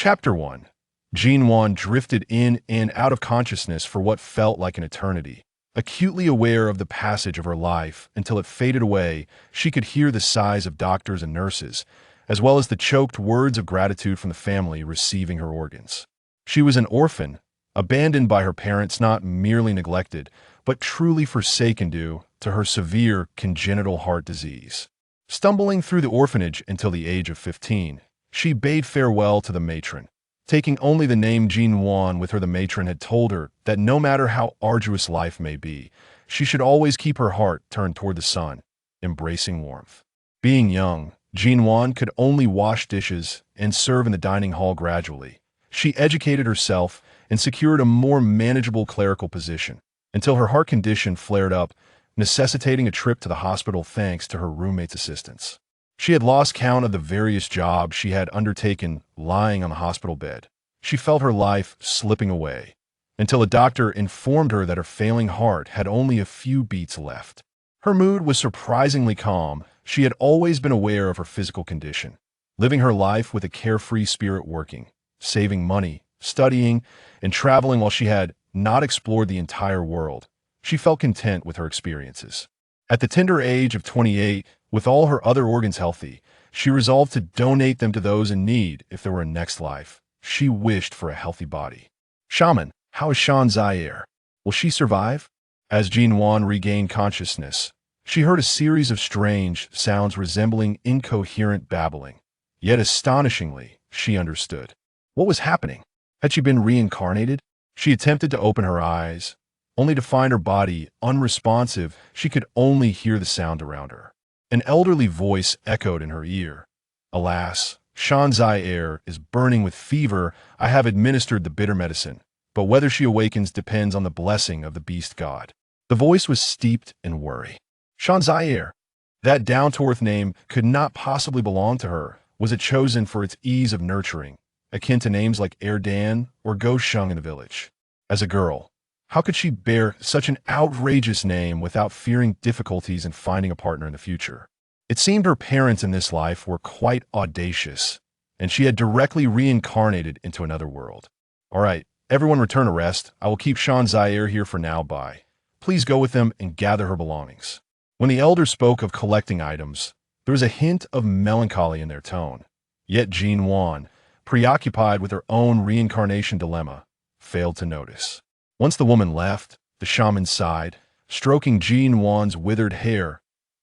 Chapter 1. Nuan drifted in and out of consciousness for what felt like an eternity. Acutely aware of the passage of her life until it faded away, she could hear the sighs of doctors and nurses, as well as the choked words of gratitude from the family receiving her organs. She was an orphan, abandoned by her parents, not merely neglected, but truly forsaken due to her severe congenital heart disease. Stumbling through the orphanage until the age of 15, she bade farewell to the matron. Taking only the name Nuan with her, the matron had told her that no matter how arduous life may be, she should always keep her heart turned toward the sun, embracing warmth. Being young, Nuan could only wash dishes and serve in the dining hall. Gradually, she educated herself and secured a more manageable clerical position, until her heart condition flared up, necessitating a trip to the hospital thanks to her roommate's assistance. She had lost count of the various jobs she had undertaken lying on the hospital bed. She felt her life slipping away, until a doctor informed her that her failing heart had only a few beats left. Her mood was surprisingly calm. She had always been aware of her physical condition, living her life with a carefree spirit, working, saving money, studying, and traveling. While she had not explored the entire world, she felt content with her experiences. At the tender age of 28, with all her other organs healthy, she resolved to donate them to those in need if there were a next life. She wished for a healthy body. Shaman, how is Shan Zaire? Will she survive? As Nuan regained consciousness, she heard a series of strange sounds resembling incoherent babbling. Yet astonishingly, she understood. What was happening? Had she been reincarnated? She attempted to open her eyes, only to find her body unresponsive. She could only hear the sound around her. An elderly voice echoed in her ear. Alas, Shan Zaire is burning with fever. I have administered the bitter medicine, but whether she awakens depends on the blessing of the beast god. The voice was steeped in worry. Shan Zaire, that down-to-earth name could not possibly belong to her. Was it chosen for its ease of nurturing, akin to names like Erdan or Go Shung in the village? As a girl, how could she bear such an outrageous name without fearing difficulties in finding a partner in the future? It seemed her parents in this life were quite audacious, and she had directly reincarnated into another world. All right, everyone return to rest. I will keep Shan Zaire here for now. Bye. Please go with them and gather her belongings. When the elder spoke of collecting items, there was a hint of melancholy in their tone. Yet Nuan, preoccupied with her own reincarnation dilemma, failed to notice. Once the woman left, the shaman sighed, stroking Nuan's withered hair.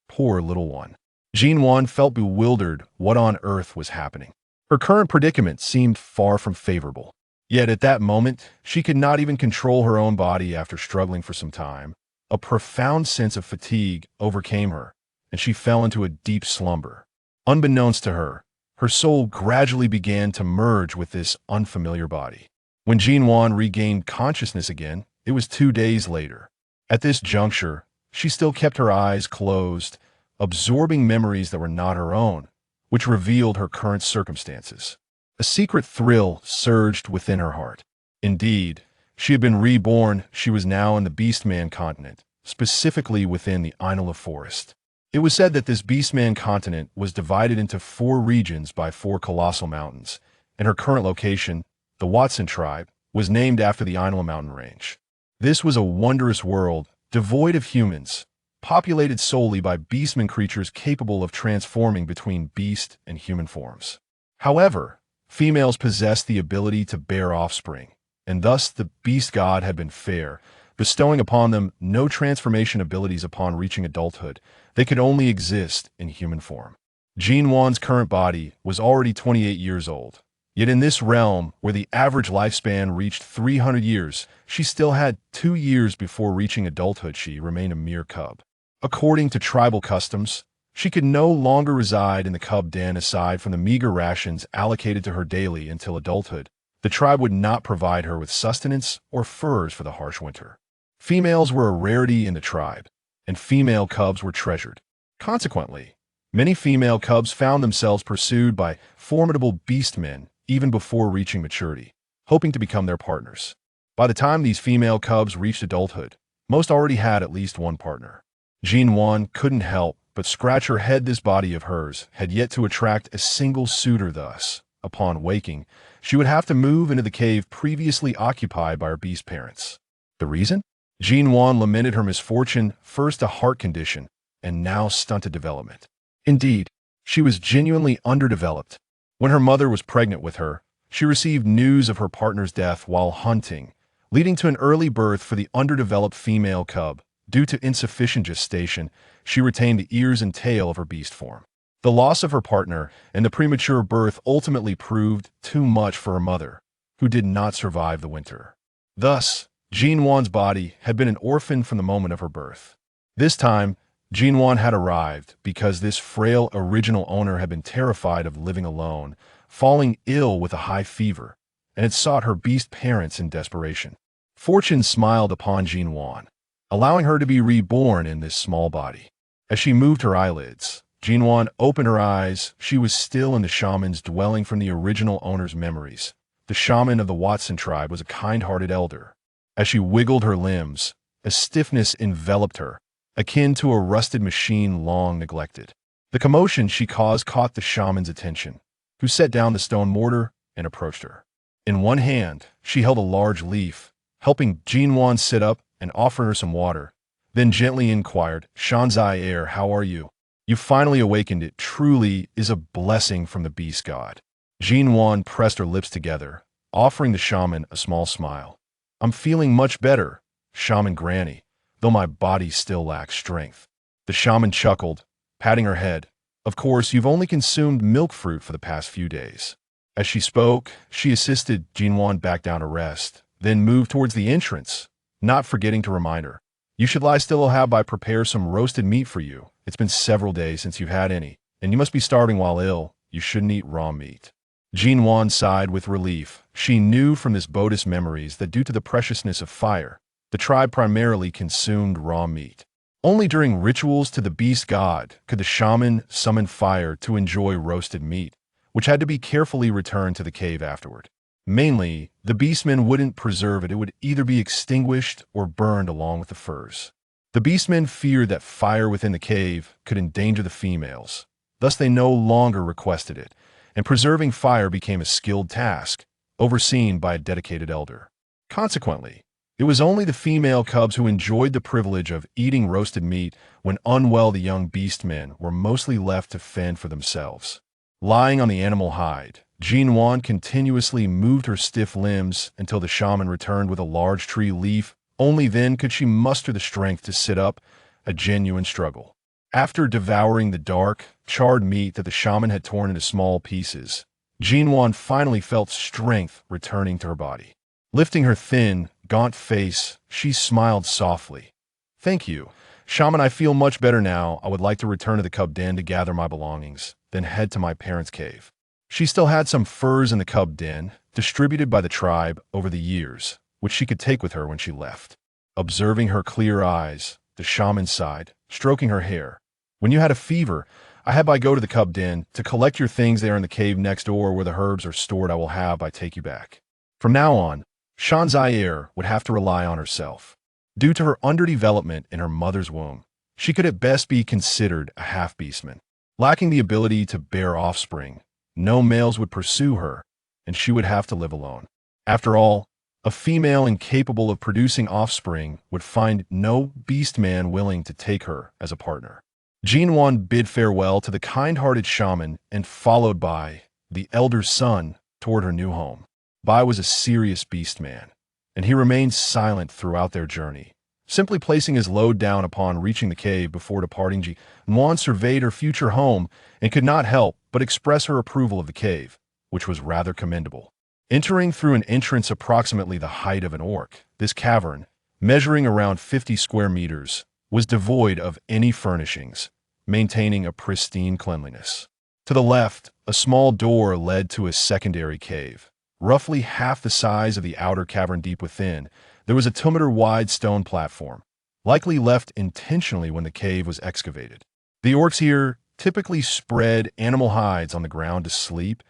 Poor little one. Nuan felt bewildered. What on earth was happening? Her current predicament seemed far from favorable. Yet at that moment, she could not even control her own body. After struggling for some time, a profound sense of fatigue overcame her, and she fell into a deep slumber. Unbeknownst to her, her soul gradually began to merge with this unfamiliar body. When Nuan regained consciousness again, it was 2 days later. At this juncture, she still kept her eyes closed, absorbing memories that were not her own, which revealed her current circumstances. A secret thrill surged within her heart. Indeed, she had been reborn. She was now in the Beastman continent, specifically within the Inula forest. It was said that this Beastman continent was divided into 4 regions by 4 colossal mountains, and her current location, the Watson tribe, was named after the Inula mountain range. This was a wondrous world, devoid of humans, populated solely by beastman creatures capable of transforming between beast and human forms. However, females possessed the ability to bear offspring, and thus the beast god had been fair, bestowing upon them no transformation abilities upon reaching adulthood. They could only exist in human form. Nuan's current body was already 28 years old. Yet in this realm, where the average lifespan reached 300 years, she still had 2 years before reaching adulthood. She remained a mere cub. According to tribal customs, she could no longer reside in the cub den. Aside from the meager rations allocated to her daily until adulthood, the tribe would not provide her with sustenance or furs for the harsh winter. Females were a rarity in the tribe, and female cubs were treasured. Consequently, many female cubs found themselves pursued by formidable beastmen even before reaching maturity, hoping to become their partners. By the time these female cubs reached adulthood, most already had at least one partner. Nuan couldn't help but scratch her head. This body of hers had yet to attract a single suitor. Thus, upon waking, she would have to move into the cave previously occupied by her beast parents. The reason? Nuan lamented her misfortune, first a heart condition, and now stunted development. Indeed, she was genuinely underdeveloped. When her mother was pregnant with her, she received news of her partner's death while hunting, leading to an early birth for the underdeveloped female cub. Due to insufficient gestation, she retained the ears and tail of her beast form. The loss of her partner and the premature birth ultimately proved too much for her mother, who did not survive the winter. Thus, Nuan's body had been an orphan from the moment of her birth. This time, Nuan had arrived because this frail original owner had been terrified of living alone, falling ill with a high fever, and had sought her beast parents in desperation. Fortune smiled upon Nuan, allowing her to be reborn in this small body. As she moved her eyelids, Nuan opened her eyes. She was still in the shaman's dwelling from the original owner's memories. The shaman of the Watson tribe was a kind-hearted elder. As she wiggled her limbs, a stiffness enveloped her, akin to a rusted machine long neglected. The commotion she caused caught the shaman's attention, who set down the stone mortar and approached her. In one hand, she held a large leaf, helping Nuan sit up and offer her some water, then gently inquired, "Shanzai heir, how are you? You finally awakened. It truly is a blessing from the beast god." Nuan pressed her lips together, offering the shaman a small smile. "I'm feeling much better, Shaman Granny, though my body still lacks strength." The shaman chuckled, patting her head. "Of course, you've only consumed milk fruit for the past few days." As she spoke, she assisted Nuan back down to rest, then moved towards the entrance, not forgetting to remind her, "You should lie still. I'll have prepare some roasted meat for you. It's been several days since you've had any, and you must be starving while ill. You shouldn't eat raw meat." Nuan sighed with relief. She knew from this Buddhist memories that due to the preciousness of fire, the tribe primarily consumed raw meat. Only during rituals to the beast god could the shaman summon fire to enjoy roasted meat, which had to be carefully returned to the cave afterward. Mainly, the beastmen wouldn't preserve it. It would either be extinguished or burned along with the furs. The beastmen feared that fire within the cave could endanger the females. Thus they no longer requested it, and preserving fire became a skilled task, overseen by a dedicated elder. Consequently, it was only the female cubs who enjoyed the privilege of eating roasted meat. When unwell, the young beastmen were mostly left to fend for themselves. Lying on the animal hide, Nuan continuously moved her stiff limbs until the shaman returned with a large tree leaf. Only then could she muster the strength to sit up, a genuine struggle. After devouring the dark, charred meat that the shaman had torn into small pieces, Nuan finally felt strength returning to her body. Lifting her thin, gaunt face, she smiled softly. "Thank you, shaman. I feel much better now. I would like to return to the cub den to gather my belongings, then head to my parents' cave." She still had some furs in the cub den, distributed by the tribe over the years, which she could take with her when she left. Observing her clear eyes, the shaman sighed, stroking her hair. "When you had a fever, I had go to the cub den to collect your things there in the cave next door where the herbs are stored. I will have take you back." From now on, Shanzai would have to rely on herself. Due to her underdevelopment in her mother's womb, she could at best be considered a half-beastman. Lacking the ability to bear offspring, no males would pursue her, and she would have to live alone. After all, a female incapable of producing offspring would find no beastman willing to take her as a partner. Nuan bid farewell to the kind-hearted shaman and followed by the elder's son toward her new home. Bai was a serious beastman, and he remained silent throughout their journey, simply placing his load down upon reaching the cave before departing. Nuan surveyed her future home and could not help but express her approval of the cave, which was rather commendable. Entering through an entrance approximately the height of an orc, this cavern, measuring around 50 square meters, was devoid of any furnishings, maintaining a pristine cleanliness. To the left, a small door led to a secondary cave. Roughly half the size of the outer cavern. Deep within, there was a 2-meter-wide stone platform, likely left intentionally when the cave was excavated. The orcs here typically spread animal hides on the ground to sleep,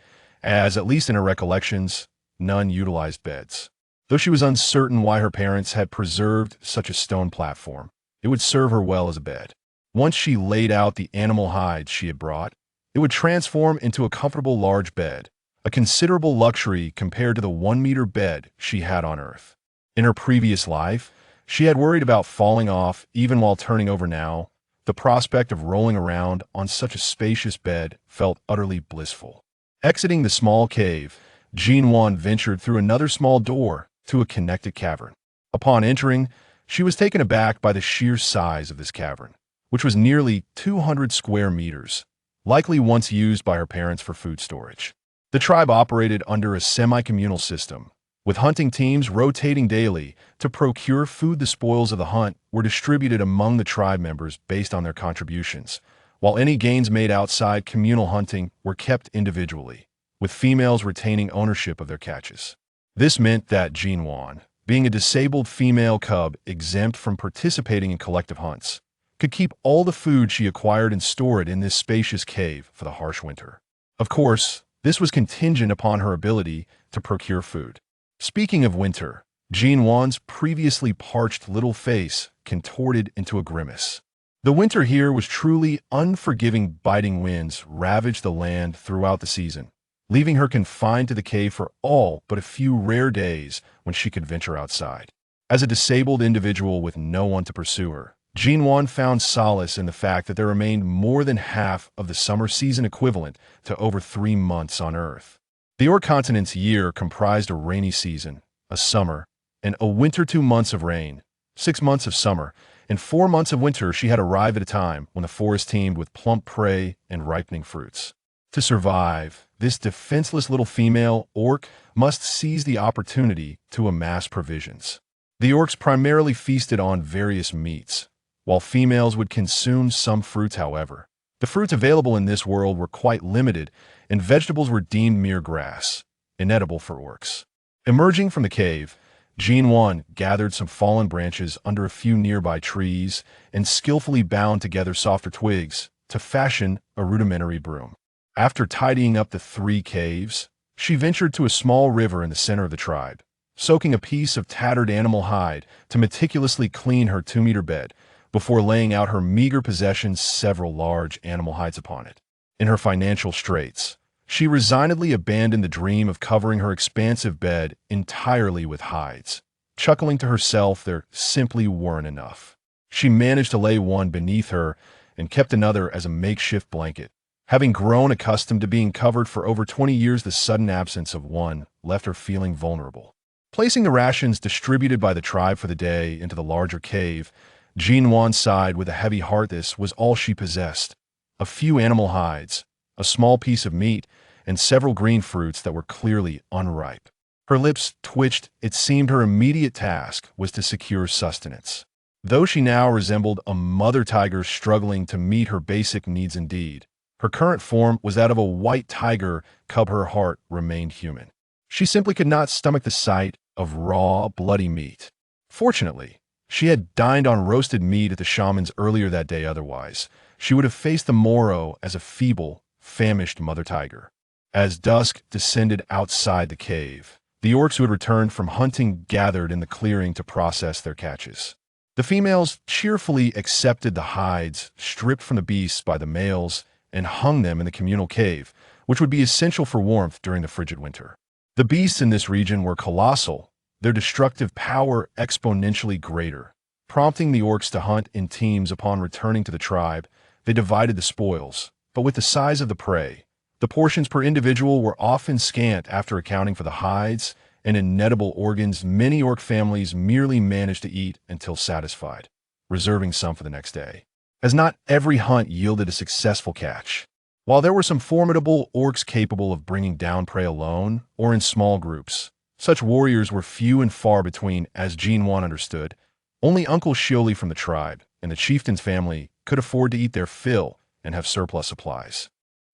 as, at least in her recollections, none utilized beds. Though she was uncertain why her parents had preserved such a stone platform, it would serve her well as a bed. Once she laid out the animal hides she had brought, it would transform into a comfortable large bed, a considerable luxury compared to the 1-meter bed she had on Earth. In her previous life, she had worried about falling off even while turning over now. The prospect of rolling around on such a spacious bed felt utterly blissful. Exiting the small cave, Nuan ventured through another small door to a connected cavern. Upon entering, she was taken aback by the sheer size of this cavern, which was nearly 200 square meters, likely once used by her parents for food storage. The tribe operated under a semi-communal system, with hunting teams rotating daily to procure food. The spoils of the hunt were distributed among the tribe members based on their contributions, while any gains made outside communal hunting were kept individually, with females retaining ownership of their catches. This meant that Nuan, being a disabled female cub exempt from participating in collective hunts, could keep all the food she acquired and store it in this spacious cave for the harsh winter. Of course, this was contingent upon her ability to procure food. Speaking of winter, Nuan's previously parched little face contorted into a grimace. The winter here was truly unforgiving. Biting winds ravaged the land throughout the season, leaving her confined to the cave for all but a few rare days when she could venture outside. As a disabled individual with no one to pursue her, Nuan found solace in the fact that there remained more than half of the summer season, equivalent to over 3 months on Earth. The Orc continent's year comprised a rainy season, a summer, and a winter. 2 months of rain, 6 months of summer, and 4 months of winter. She had arrived at a time when the forest teemed with plump prey and ripening fruits. To survive, this defenseless little female orc must seize the opportunity to amass provisions. The orcs primarily feasted on various meats, while females would consume some fruits. However, the fruits available in this world were quite limited, and vegetables were deemed mere grass, inedible for orcs. Emerging from the cave, Nuan gathered some fallen branches under a few nearby trees and skillfully bound together softer twigs to fashion a rudimentary broom. After tidying up the 3 caves, she ventured to a small river in the center of the tribe, soaking a piece of tattered animal hide to meticulously clean her 2-meter bed before laying out her meager possessions, several large animal hides, upon it. In her financial straits, she resignedly abandoned the dream of covering her expansive bed entirely with hides, chuckling to herself there simply weren't enough. She managed to lay one beneath her and kept another as a makeshift blanket. Having grown accustomed to being covered for over 20 years, the sudden absence of one left her feeling vulnerable. Placing the rations distributed by the tribe for the day into the larger cave, Nuan sighed with a heavy heart. This was all she possessed: a few animal hides, a small piece of meat, and several green fruits that were clearly unripe. Her lips twitched. It seemed her immediate task was to secure sustenance. Though she now resembled a mother tiger struggling to meet her basic needs, indeed, her current form was that of a white tiger cub, her heart remained human. She simply could not stomach the sight of raw, bloody meat. Fortunately, she had dined on roasted meat at the shaman's earlier that day. Otherwise, she would have faced the morrow as a feeble, famished mother tiger. As dusk descended outside the cave, the orcs who had returned from hunting gathered in the clearing to process their catches. The females cheerfully accepted the hides stripped from the beasts by the males and hung them in the communal cave, which would be essential for warmth during the frigid winter. The beasts in this region were colossal, their destructive power exponentially greater. Prompting the orcs to hunt in teams upon returning to the tribe, they divided the spoils, but with the size of the prey, the portions per individual were often scant. After accounting for the hides and inedible organs, many orc families merely managed to eat until satisfied, reserving some for the next day, as not every hunt yielded a successful catch. While there were some formidable orcs capable of bringing down prey alone or in small groups, such warriors were few and far between. As Nuan understood, only Uncle Shioli from the tribe and the chieftain's family could afford to eat their fill and have surplus supplies.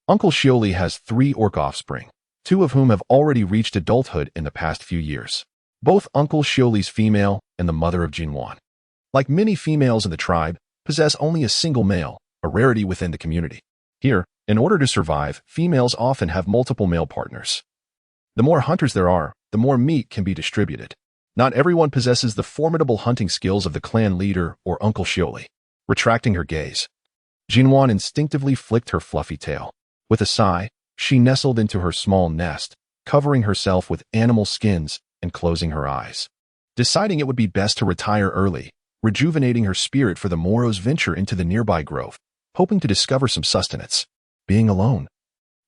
Uncle Shioli has 3 orc offspring, 2 of whom have already reached adulthood in the past few years. Both Uncle Shioli's female and the mother of Nuan, like many females in the tribe, possess only a single male, a rarity within the community. Here, in order to survive, females often have multiple male partners. The more hunters there are, the more meat can be distributed. Not everyone possesses the formidable hunting skills of the clan leader or Uncle Shioli. Retracting her gaze, Nuan instinctively flicked her fluffy tail. With a sigh, She nestled into her small nest, covering herself with animal skins and closing her eyes, deciding it would be best to retire early, rejuvenating her spirit for the morrow's venture into the nearby grove, hoping to discover some sustenance. Being alone,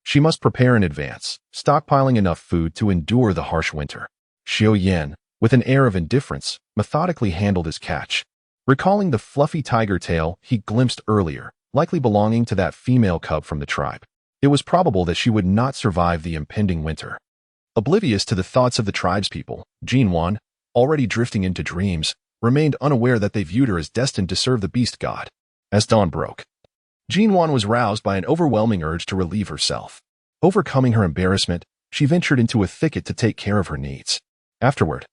she must prepare in advance, stockpiling enough food to endure the harsh winter. Xiao Yan, with an air of indifference, methodically handled his catch, recalling the fluffy tiger tail he glimpsed earlier, likely belonging to that female cub from the tribe. It was probable that she would not survive the impending winter. Oblivious to the thoughts of the tribespeople, Nuan, already drifting into dreams, remained unaware that they viewed her as destined to serve the beast god. As dawn broke, Nuan was roused by an overwhelming urge to relieve herself. Overcoming her embarrassment, she ventured into a thicket to take care of her needs. Afterward,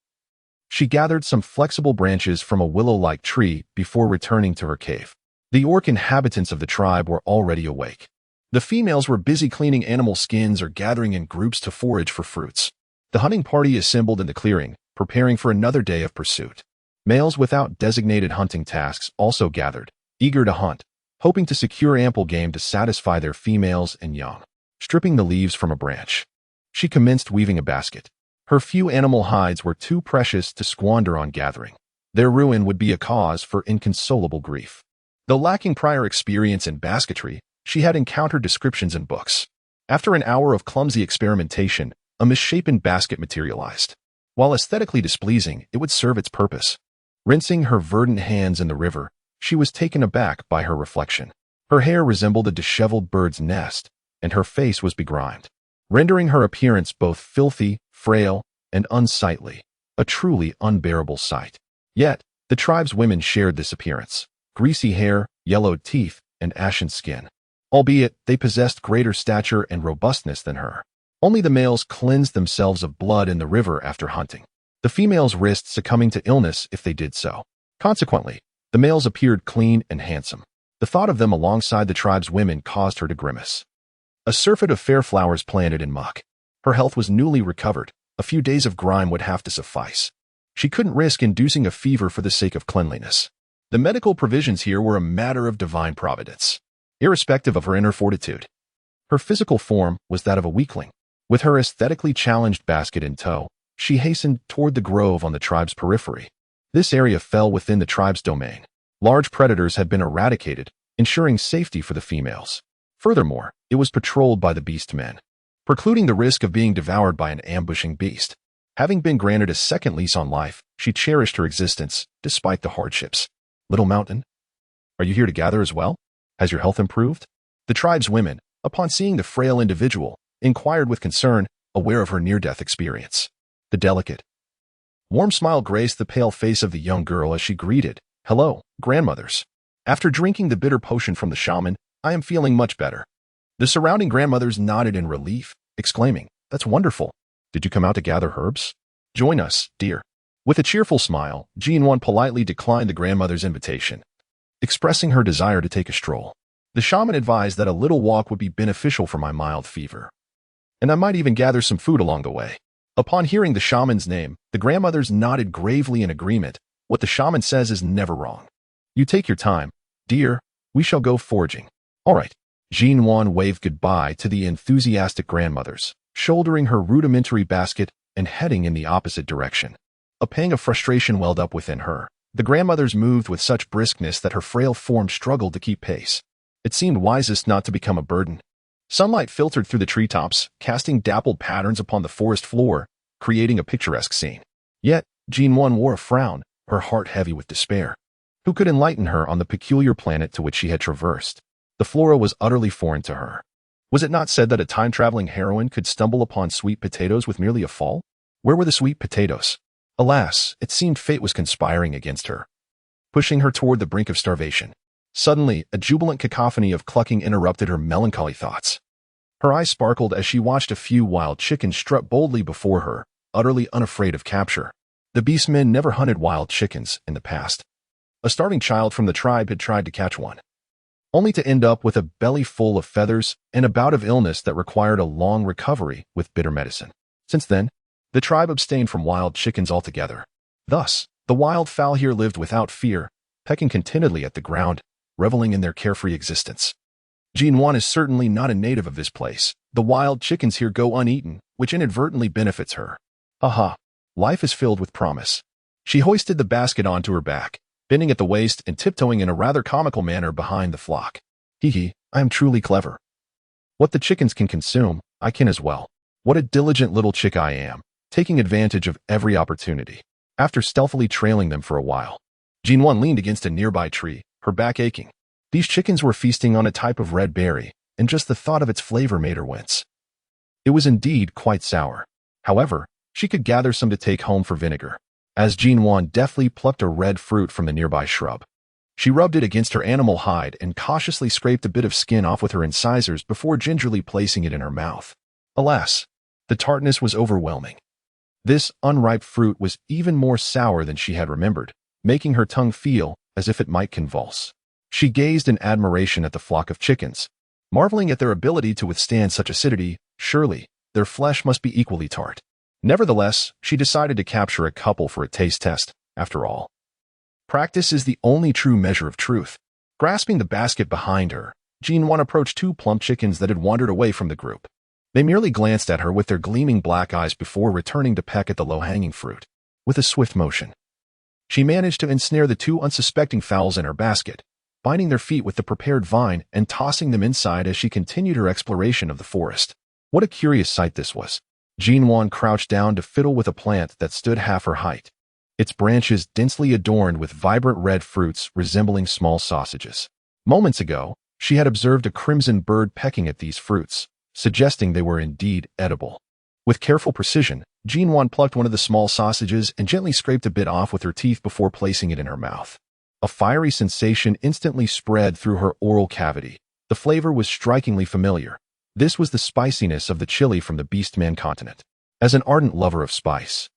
she gathered some flexible branches from a willow-like tree before returning to her cave. The orc inhabitants of the tribe were already awake. The females were busy cleaning animal skins or gathering in groups to forage for fruits. The hunting party assembled in the clearing, preparing for another day of pursuit. Males without designated hunting tasks also gathered, eager to hunt, hoping to secure ample game to satisfy their females and young. Stripping the leaves from a branch, she commenced weaving a basket. Her few animal hides were too precious to squander on gathering. Their ruin would be a cause for inconsolable grief. Though lacking prior experience in basketry, she had encountered descriptions in books. After an hour of clumsy experimentation, a misshapen basket materialized. While aesthetically displeasing, it would serve its purpose. Rinsing her verdant hands in the river, she was taken aback by her reflection. Her hair resembled a disheveled bird's nest, and her face was begrimed, rendering her appearance both filthy, frail, and unsightly, a truly unbearable sight. Yet, the tribe's women shared this appearance: greasy hair, yellowed teeth, and ashen skin. Albeit, they possessed greater stature and robustness than her. Only the males cleansed themselves of blood in the river after hunting. The females risked succumbing to illness if they did so. Consequently, the males appeared clean and handsome. The thought of them alongside the tribe's women caused her to grimace. A surfeit of fair flowers planted in muck. Her health was newly recovered. A few days of grime would have to suffice. She couldn't risk inducing a fever for the sake of cleanliness. The medical provisions here were a matter of divine providence, irrespective of her inner fortitude. Her physical form was that of a weakling. With her aesthetically challenged basket in tow, she hastened toward the grove on the tribe's periphery. This area fell within the tribe's domain. Large predators had been eradicated, ensuring safety for the females. Furthermore, it was patrolled by the beast men, precluding the risk of being devoured by an ambushing beast. Having been granted a second lease on life, she cherished her existence, despite the hardships. Little Mountain, are you here to gather as well? Has your health improved? The tribe's women, upon seeing the frail individual, inquired with concern, aware of her near-death experience. The delicate, warm smile graced the pale face of the young girl as she greeted, "Hello, grandmothers. After drinking the bitter potion from the shaman, I am feeling much better." The surrounding grandmothers nodded in relief, exclaiming, "That's wonderful. Did you come out to gather herbs? Join us, dear." With a cheerful smile, Nuan politely declined the grandmother's invitation, expressing her desire to take a stroll. The shaman advised that a little walk would be beneficial for my mild fever, and I might even gather some food along the way. Upon hearing the shaman's name, the grandmothers nodded gravely in agreement. What the shaman says is never wrong. You take your time, dear. We shall go foraging. All right. Nuan waved goodbye to the enthusiastic grandmothers, shouldering her rudimentary basket and heading in the opposite direction. A pang of frustration welled up within her. The grandmothers moved with such briskness that her frail form struggled to keep pace. It seemed wisest not to become a burden. Sunlight filtered through the treetops, casting dappled patterns upon the forest floor, creating a picturesque scene. Yet, Nuan wore a frown, her heart heavy with despair. Who could enlighten her on the peculiar planet to which she had traversed? The flora was utterly foreign to her. Was it not said that a time-traveling heroine could stumble upon sweet potatoes with merely a fall? Where were the sweet potatoes? Alas, it seemed fate was conspiring against her, pushing her toward the brink of starvation. Suddenly, a jubilant cacophony of clucking interrupted her melancholy thoughts. Her eyes sparkled as she watched a few wild chickens strut boldly before her, utterly unafraid of capture. The beastmen never hunted wild chickens in the past. A starving child from the tribe had tried to catch one, only to end up with a belly full of feathers and a bout of illness that required a long recovery with bitter medicine. Since then, the tribe abstained from wild chickens altogether. Thus, the wild fowl here lived without fear, pecking contentedly at the ground, reveling in their carefree existence. Nuan is certainly not a native of this place, The wild chickens here go uneaten, which inadvertently benefits her. Aha. Life is filled with promise. She hoisted the basket onto her back, bending at the waist and tiptoeing in a rather comical manner behind the flock. Hee, I am truly clever. What the chickens can consume, I can as well. What a diligent little chick I am, taking advantage of every opportunity. After stealthily trailing them for a while, Nuan leaned against a nearby tree, her back aching. These chickens were feasting on a type of red berry, and just the thought of its flavor made her wince. It was indeed quite sour. However, she could gather some to take home for vinegar, as Nuan deftly plucked a red fruit from the nearby shrub. She rubbed it against her animal hide and cautiously scraped a bit of skin off with her incisors before gingerly placing it in her mouth. Alas, the tartness was overwhelming. This unripe fruit was even more sour than she had remembered, making her tongue feel as if it might convulse. She gazed in admiration at the flock of chickens, marveling at their ability to withstand such acidity. Surely, their flesh must be equally tart. Nevertheless, she decided to capture a couple for a taste test, after all. Practice is the only true measure of truth. Grasping the basket behind her, Nuan approached two plump chickens that had wandered away from the group. They merely glanced at her with their gleaming black eyes before returning to peck at the low-hanging fruit. With a swift motion, she managed to ensnare the two unsuspecting fowls in her basket, binding their feet with the prepared vine and tossing them inside as she continued her exploration of the forest. What a curious sight this was. Nuan crouched down to fiddle with a plant that stood half her height, its branches densely adorned with vibrant red fruits resembling small sausages. Moments ago, she had observed a crimson bird pecking at these fruits, suggesting they were indeed edible. With careful precision, Nuan plucked one of the small sausages and gently scraped a bit off with her teeth before placing it in her mouth. A fiery sensation instantly spread through her oral cavity. The flavor was strikingly familiar. This was the spiciness of the chili from the Beastman continent. As an ardent lover of spice,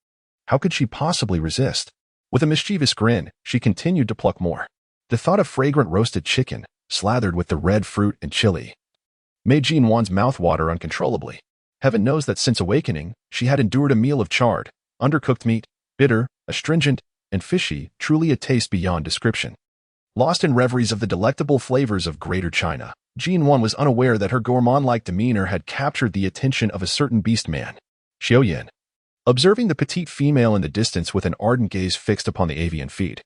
how could she possibly resist? With a mischievous grin, she continued to pluck more. The thought of fragrant roasted chicken, slathered with the red fruit and chili, made Nuan's mouth water uncontrollably. Heaven knows that since awakening, she had endured a meal of charred, undercooked meat, bitter, astringent, and fishy, truly a taste beyond description. Lost in reveries of the delectable flavors of Greater China, Nuan was unaware that her gourmand-like demeanor had captured the attention of a certain beastman, Xiaoyan. Observing the petite female in the distance with an ardent gaze fixed upon the avian feed,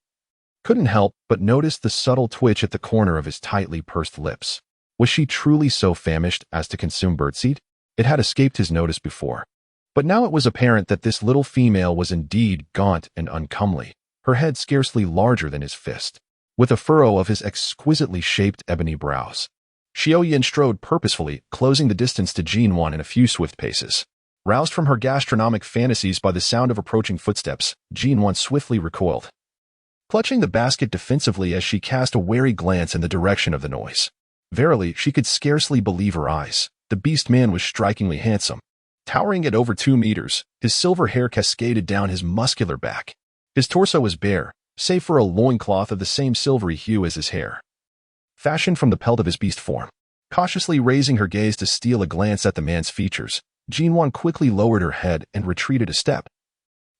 couldn't help but notice the subtle twitch at the corner of his tightly pursed lips. Was she truly so famished as to consume birdseed? It had escaped his notice before. But now it was apparent that this little female was indeed gaunt and uncomely, her head scarcely larger than his fist, with a furrow of his exquisitely shaped ebony brows. Xiaoyan strode purposefully, closing the distance to Nuan in a few swift paces. Roused from her gastronomic fantasies by the sound of approaching footsteps, Nuan swiftly recoiled, clutching the basket defensively as she cast a wary glance in the direction of the noise. Verily, she could scarcely believe her eyes. The beast man was strikingly handsome. Towering at over 2 meters, his silver hair cascaded down his muscular back. His torso was bare, save for a loincloth of the same silvery hue as his hair, fashioned from the pelt of his beast form. Cautiously raising her gaze to steal a glance at the man's features, Nuan quickly lowered her head and retreated a step,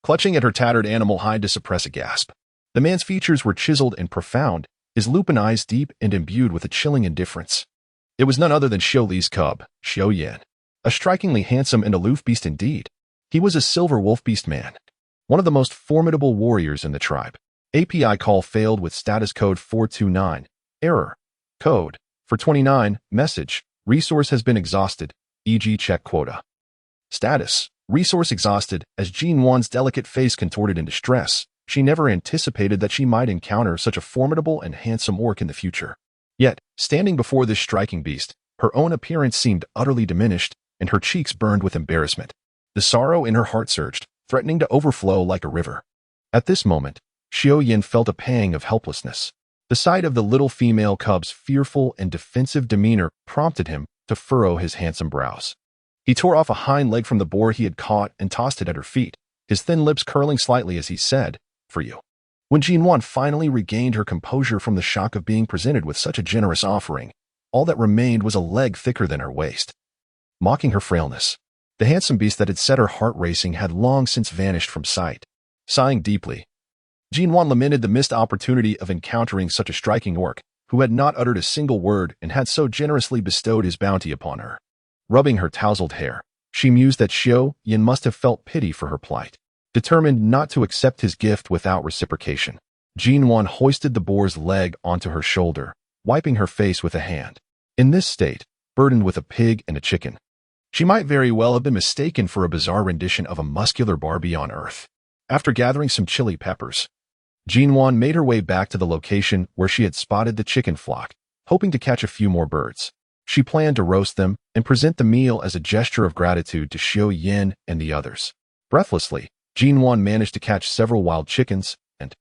clutching at her tattered animal hide to suppress a gasp. The man's features were chiseled and profound, his lupin eyes deep and imbued with a chilling indifference. It was none other than Xiao Li's cub, Xiaoyan. A strikingly handsome and aloof beast indeed. He was a silver wolf beast man, one of the most formidable warriors in the tribe. API call failed with status code 429. Error. Code. For 29. Message. Resource has been exhausted, e.g. check quota. Status. Resource exhausted. As Nuan's delicate face contorted in distress, she never anticipated that she might encounter such a formidable and handsome orc in the future. Yet, standing before this striking beast, her own appearance seemed utterly diminished, and her cheeks burned with embarrassment. The sorrow in her heart surged, threatening to overflow like a river. At this moment, Xiaoyan felt a pang of helplessness. The sight of the little female cub's fearful and defensive demeanor prompted him to furrow his handsome brows. He tore off a hind leg from the boar he had caught and tossed it at her feet, his thin lips curling slightly as he said, "For you." When Nuan finally regained her composure from the shock of being presented with such a generous offering, all that remained was a leg thicker than her waist. Mocking her frailness, the handsome beast that had set her heart racing had long since vanished from sight. Sighing deeply, Nuan lamented the missed opportunity of encountering such a striking orc, who had not uttered a single word and had so generously bestowed his bounty upon her. Rubbing her tousled hair, she mused that Xiao Yin must have felt pity for her plight. Determined not to accept his gift without reciprocation, Nuan hoisted the boar's leg onto her shoulder, wiping her face with a hand. In this state, burdened with a pig and a chicken, she might very well have been mistaken for a bizarre rendition of a muscular Barbie on Earth. After gathering some chili peppers, Nuan made her way back to the location where she had spotted the chicken flock, hoping to catch a few more birds. She planned to roast them and present the meal as a gesture of gratitude to Xiao Yin and the others. Breathlessly, Nuan managed to catch several wild chickens and,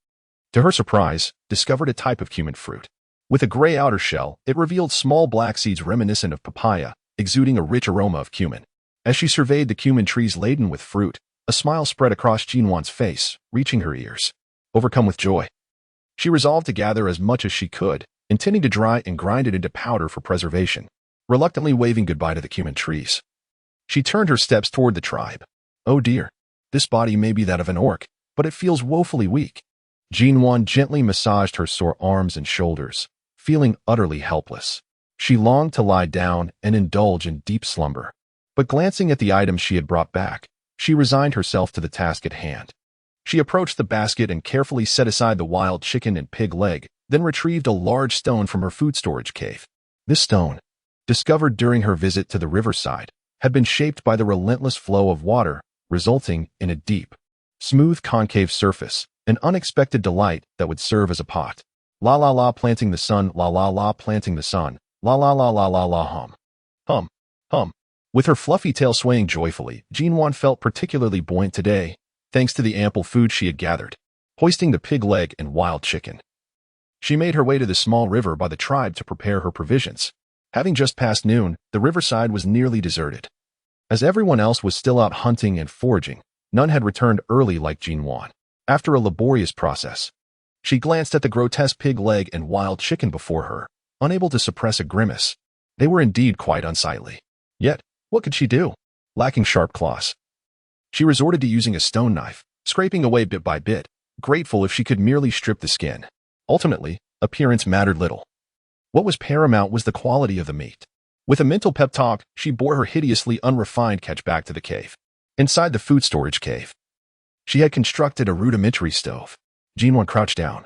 to her surprise, discovered a type of cumin fruit. With a gray outer shell, it revealed small black seeds reminiscent of papaya, exuding a rich aroma of cumin. As she surveyed the cumin trees laden with fruit, a smile spread across Nuan's face, reaching her ears. Overcome with joy, she resolved to gather as much as she could, intending to dry and grind it into powder for preservation. Reluctantly waving goodbye to the cumin trees, she turned her steps toward the tribe. Oh dear, this body may be that of an orc, but it feels woefully weak. Nuan gently massaged her sore arms and shoulders, feeling utterly helpless. She longed to lie down and indulge in deep slumber. But glancing at the items she had brought back, she resigned herself to the task at hand. She approached the basket and carefully set aside the wild chicken and pig leg, then retrieved a large stone from her food storage cave. This stone, discovered during her visit to the riverside, had been shaped by the relentless flow of water, resulting in a deep, smooth concave surface, an unexpected delight that would serve as a pot. La la la planting the sun, la la la planting the sun, la la la la la la hum. Hum, hum. With her fluffy tail swaying joyfully, Nuan felt particularly buoyant today, thanks to the ample food she had gathered. Hoisting the pig leg and wild chicken, she made her way to the small river by the tribe to prepare her provisions. Having just passed noon, the riverside was nearly deserted. As everyone else was still out hunting and foraging, none had returned early like Nuan. After a laborious process, she glanced at the grotesque pig leg and wild chicken before her, unable to suppress a grimace. They were indeed quite unsightly. Yet, what could she do? Lacking sharp claws, she resorted to using a stone knife, scraping away bit by bit, grateful if she could merely strip the skin. Ultimately, appearance mattered little. What was paramount was the quality of the meat. With a mental pep talk, she bore her hideously unrefined catch back to the cave. Inside the food storage cave, she had constructed a rudimentary stove. Nuan crouched down,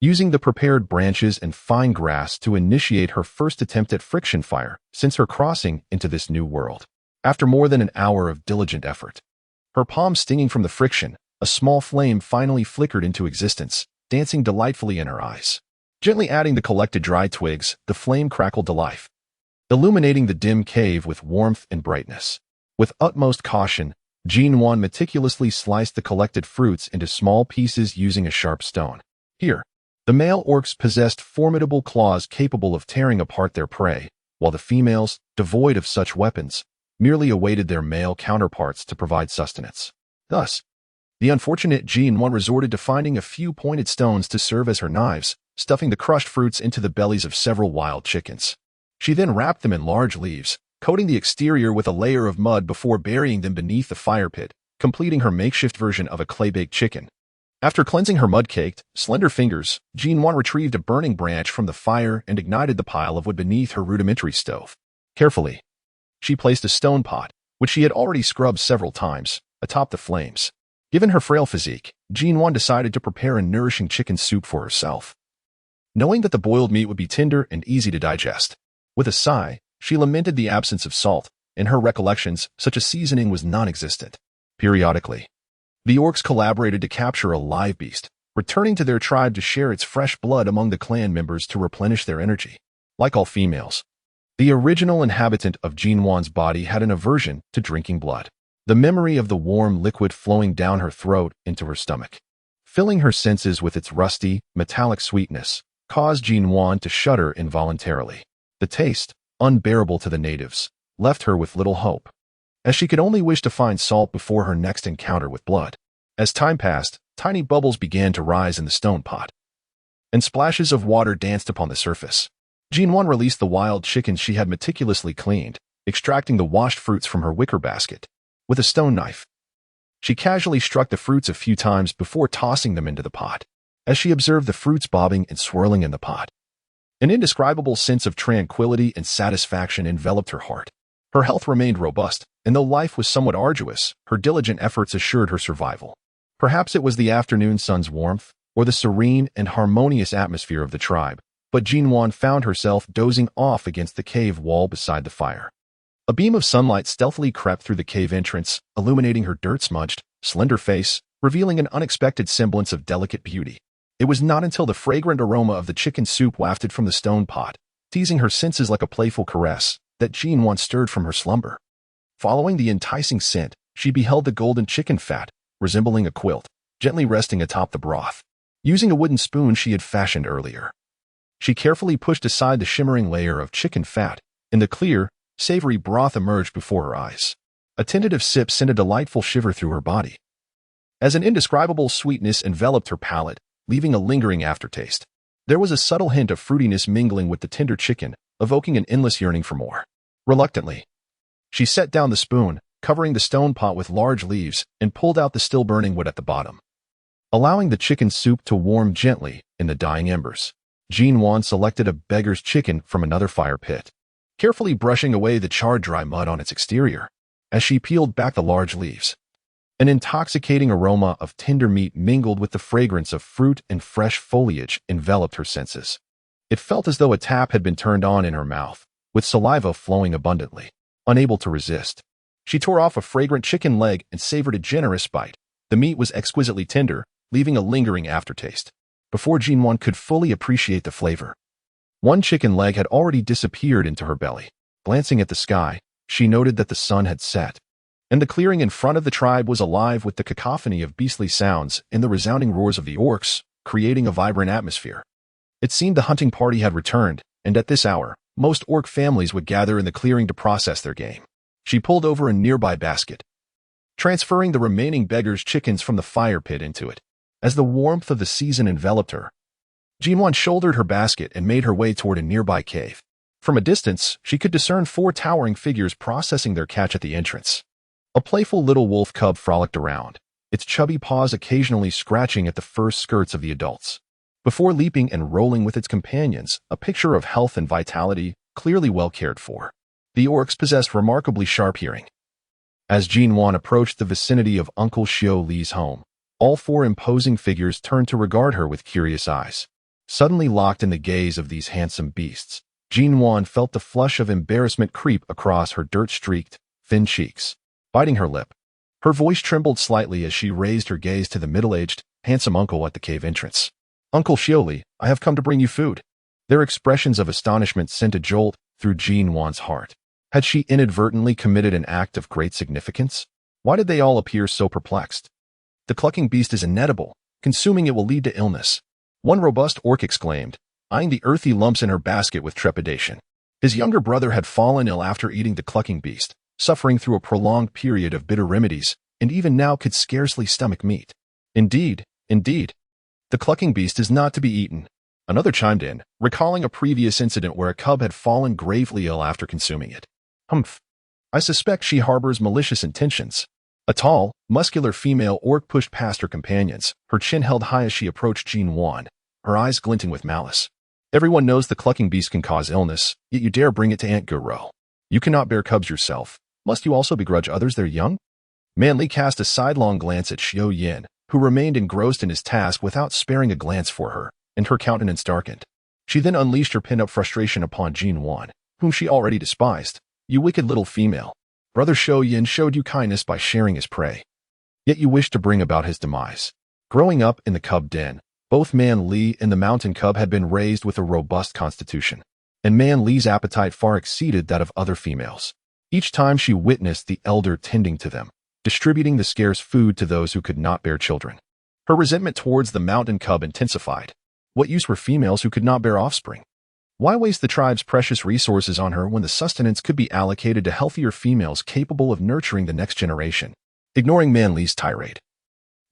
using the prepared branches and fine grass to initiate her first attempt at friction fire since her crossing into this new world. After more than an hour of diligent effort, her palms stinging from the friction, a small flame finally flickered into existence, dancing delightfully in her eyes. Gently adding the collected dry twigs, the flame crackled to life, illuminating the dim cave with warmth and brightness. With utmost caution, Nuan meticulously sliced the collected fruits into small pieces using a sharp stone. Here, the male orcs possessed formidable claws capable of tearing apart their prey, while the females, devoid of such weapons, merely awaited their male counterparts to provide sustenance. Thus, the unfortunate Nuan resorted to finding a few pointed stones to serve as her knives, stuffing the crushed fruits into the bellies of several wild chickens. She then wrapped them in large leaves, coating the exterior with a layer of mud before burying them beneath the fire pit, completing her makeshift version of a clay-baked chicken. After cleansing her mud-caked, slender fingers, Nuan retrieved a burning branch from the fire and ignited the pile of wood beneath her rudimentary stove. Carefully, she placed a stone pot, which she had already scrubbed several times, atop the flames. Given her frail physique, Nuan decided to prepare a nourishing chicken soup for herself, knowing that the boiled meat would be tender and easy to digest. With a sigh, she lamented the absence of salt. In her recollections, such a seasoning was non-existent. Periodically, the orcs collaborated to capture a live beast, returning to their tribe to share its fresh blood among the clan members to replenish their energy. Like all females, the original inhabitant of Nuan's body had an aversion to drinking blood. The memory of the warm liquid flowing down her throat into her stomach, filling her senses with its rusty, metallic sweetness, caused Nuan to shudder involuntarily. The taste, unbearable to the natives, left her with little hope, as she could only wish to find salt before her next encounter with blood. As time passed, tiny bubbles began to rise in the stone pot, and splashes of water danced upon the surface. Nuan released the wild chickens she had meticulously cleaned, extracting the washed fruits from her wicker basket. With a stone knife, she casually struck the fruits a few times before tossing them into the pot. As she observed the fruits bobbing and swirling in the pot, an indescribable sense of tranquility and satisfaction enveloped her heart. Her health remained robust, and though life was somewhat arduous, her diligent efforts assured her survival. Perhaps it was the afternoon sun's warmth, or the serene and harmonious atmosphere of the tribe, but Nuan found herself dozing off against the cave wall beside the fire. A beam of sunlight stealthily crept through the cave entrance, illuminating her dirt-smudged, slender face, revealing an unexpected semblance of delicate beauty. It was not until the fragrant aroma of the chicken soup wafted from the stone pot, teasing her senses like a playful caress, that Nuan stirred from her slumber. Following the enticing scent, she beheld the golden chicken fat, resembling a quilt, gently resting atop the broth. Using a wooden spoon she had fashioned earlier, she carefully pushed aside the shimmering layer of chicken fat, and the clear, savory broth emerged before her eyes. A tentative sip sent a delightful shiver through her body, as an indescribable sweetness enveloped her palate, leaving a lingering aftertaste. There was a subtle hint of fruitiness mingling with the tender chicken, evoking an endless yearning for more. Reluctantly, she set down the spoon, covering the stone pot with large leaves, and pulled out the still-burning wood at the bottom, allowing the chicken soup to warm gently in the dying embers. Nuan selected a beggar's chicken from another fire pit, carefully brushing away the charred dry mud on its exterior. As she peeled back the large leaves, an intoxicating aroma of tender meat mingled with the fragrance of fruit and fresh foliage enveloped her senses. It felt as though a tap had been turned on in her mouth, with saliva flowing abundantly. Unable to resist, she tore off a fragrant chicken leg and savored a generous bite. The meat was exquisitely tender, leaving a lingering aftertaste. Before Nuan could fully appreciate the flavor, one chicken leg had already disappeared into her belly. Glancing at the sky, she noted that the sun had set, and the clearing in front of the tribe was alive with the cacophony of beastly sounds and the resounding roars of the orcs, creating a vibrant atmosphere. It seemed the hunting party had returned, and at this hour, most orc families would gather in the clearing to process their game. She pulled over a nearby basket, transferring the remaining beggar's chickens from the fire pit into it. As the warmth of the season enveloped her, Nuan shouldered her basket and made her way toward a nearby cave. From a distance, she could discern 4 towering figures processing their catch at the entrance. A playful little wolf cub frolicked around, its chubby paws occasionally scratching at the fur skirts of the adults, before leaping and rolling with its companions, a picture of health and vitality, clearly well cared for. The orcs possessed remarkably sharp hearing. As Nuan approached the vicinity of Uncle Xiao Li's home, all 4 imposing figures turned to regard her with curious eyes. Suddenly locked in the gaze of these handsome beasts, Nuan felt the flush of embarrassment creep across her dirt-streaked, thin cheeks. Biting her lip, her voice trembled slightly as she raised her gaze to the middle-aged, handsome uncle at the cave entrance. "Uncle Xiao Li, I have come to bring you food." Their expressions of astonishment sent a jolt through Nuan's heart. Had she inadvertently committed an act of great significance? Why did they all appear so perplexed? "The clucking beast is inedible. Consuming it will lead to illness," one robust orc exclaimed, eyeing the earthy lumps in her basket with trepidation. His younger brother had fallen ill after eating the clucking beast, suffering through a prolonged period of bitter remedies, and even now could scarcely stomach meat. Indeed, the clucking beast is not to be eaten," another chimed in, recalling a previous incident where a cub had fallen gravely ill after consuming it. "Humph. I suspect she harbors malicious intentions." A tall, muscular female orc pushed past her companions, her chin held high as she approached Nuan, her eyes glinting with malice. "Everyone knows the clucking beast can cause illness, yet you dare bring it to Aunt Guro. You cannot bear cubs yourself. Must you also begrudge others their young?" Manly cast a sidelong glance at Xiao Yin, who remained engrossed in his task without sparing a glance for her, and her countenance darkened. She then unleashed her pent-up frustration upon Nuan, whom she already despised. "You wicked little female. Brother Xiao Yin showed you kindness by sharing his prey, yet you wish to bring about his demise." Growing up in the cub den, both Man Li and the mountain cub had been raised with a robust constitution, and Man Li's appetite far exceeded that of other females. Each time she witnessed the elder tending to them, distributing the scarce food to those who could not bear children, her resentment towards the mountain cub intensified. What use were females who could not bear offspring? Why waste the tribe's precious resources on her when the sustenance could be allocated to healthier females capable of nurturing the next generation? Ignoring Man Li's tirade,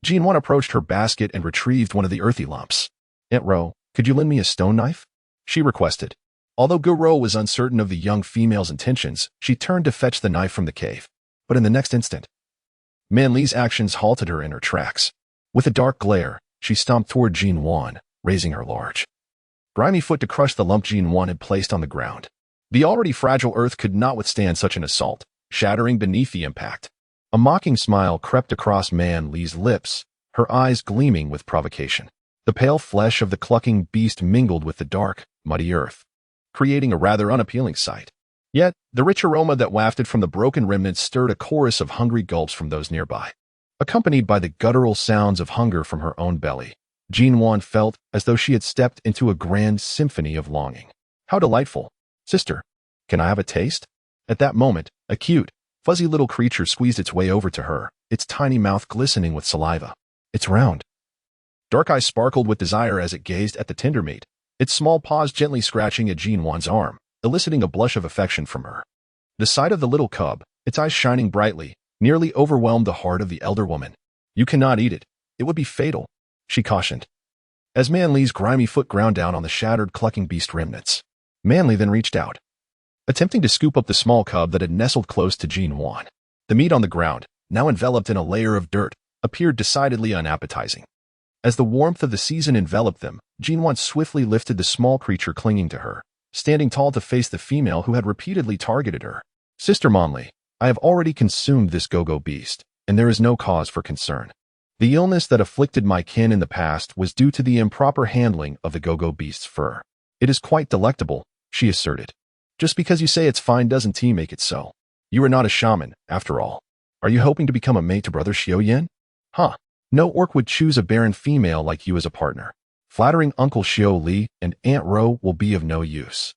Nuan approached her basket and retrieved one of the earthy lumps. "Aunt Ro, could you lend me a stone knife?" she requested. Although Guro was uncertain of the young female's intentions, she turned to fetch the knife from the cave. But in the next instant, Man Li's actions halted her in her tracks. With a dark glare, she stomped toward Nuan, raising her large, grimy foot to crush the lump Nuan had placed on the ground. The already fragile earth could not withstand such an assault, shattering beneath the impact. A mocking smile crept across Man Li's lips, her eyes gleaming with provocation. The pale flesh of the clucking beast mingled with the dark, muddy earth, creating a rather unappealing sight. Yet, the rich aroma that wafted from the broken remnants stirred a chorus of hungry gulps from those nearby. Accompanied by the guttural sounds of hunger from her own belly, Nuan felt as though she had stepped into a grand symphony of longing. How delightful! Sister, can I have a taste? At that moment, a cute, fuzzy little creature squeezed its way over to her, its tiny mouth glistening with saliva. It's round. Dark eyes sparkled with desire as it gazed at the tender meat, its small paws gently scratching at Nuan's arm, eliciting a blush of affection from her. The sight of the little cub, its eyes shining brightly, nearly overwhelmed the heart of the elder woman. You cannot eat it. It would be fatal, she cautioned. As Man Li's grimy foot ground down on the shattered clucking beast remnants, Man Li then reached out, attempting to scoop up the small cub that had nestled close to Nuan. The meat on the ground, now enveloped in a layer of dirt, appeared decidedly unappetizing. As the warmth of the season enveloped them, Nuan swiftly lifted the small creature clinging to her, standing tall to face the female who had repeatedly targeted her. Sister Man Li, I have already consumed this go-go beast, and there is no cause for concern. The illness that afflicted my kin in the past was due to the improper handling of the go-go beast's fur. It is quite delectable, she asserted. Just because you say it's fine doesn't make it so. You are not a shaman, after all. Are you hoping to become a mate to Brother Xiaoyan? Huh. No orc would choose a barren female like you as a partner. Flattering Uncle Xiao Li and Aunt Ro will be of no use.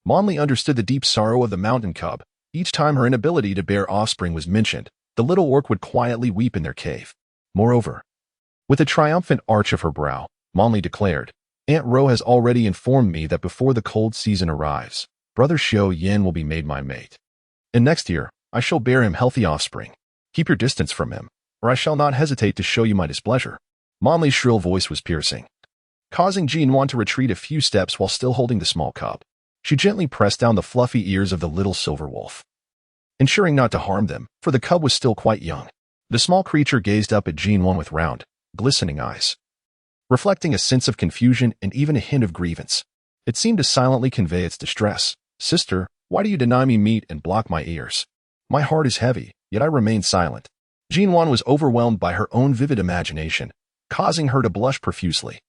Man Li understood the deep sorrow of the mountain cub. Each time her inability to bear offspring was mentioned, the little orc would quietly weep in their cave. Moreover, with a triumphant arch of her brow, Man Li declared, Aunt Ro has already informed me that before the cold season arrives, Brother Xiaoyan will be made my mate. And next year, I shall bear him healthy offspring. Keep your distance from him, or I shall not hesitate to show you my displeasure. Man Li's shrill voice was piercing, causing Nuan to retreat a few steps while still holding the small cub. She gently pressed down the fluffy ears of the little silver wolf, ensuring not to harm them, for the cub was still quite young. The small creature gazed up at Nuan with round, glistening eyes, reflecting a sense of confusion and even a hint of grievance. It seemed to silently convey its distress. Sister, why do you deny me meat and block my ears? My heart is heavy, yet I remain silent. Nuan was overwhelmed by her own vivid imagination, causing her to blush profusely.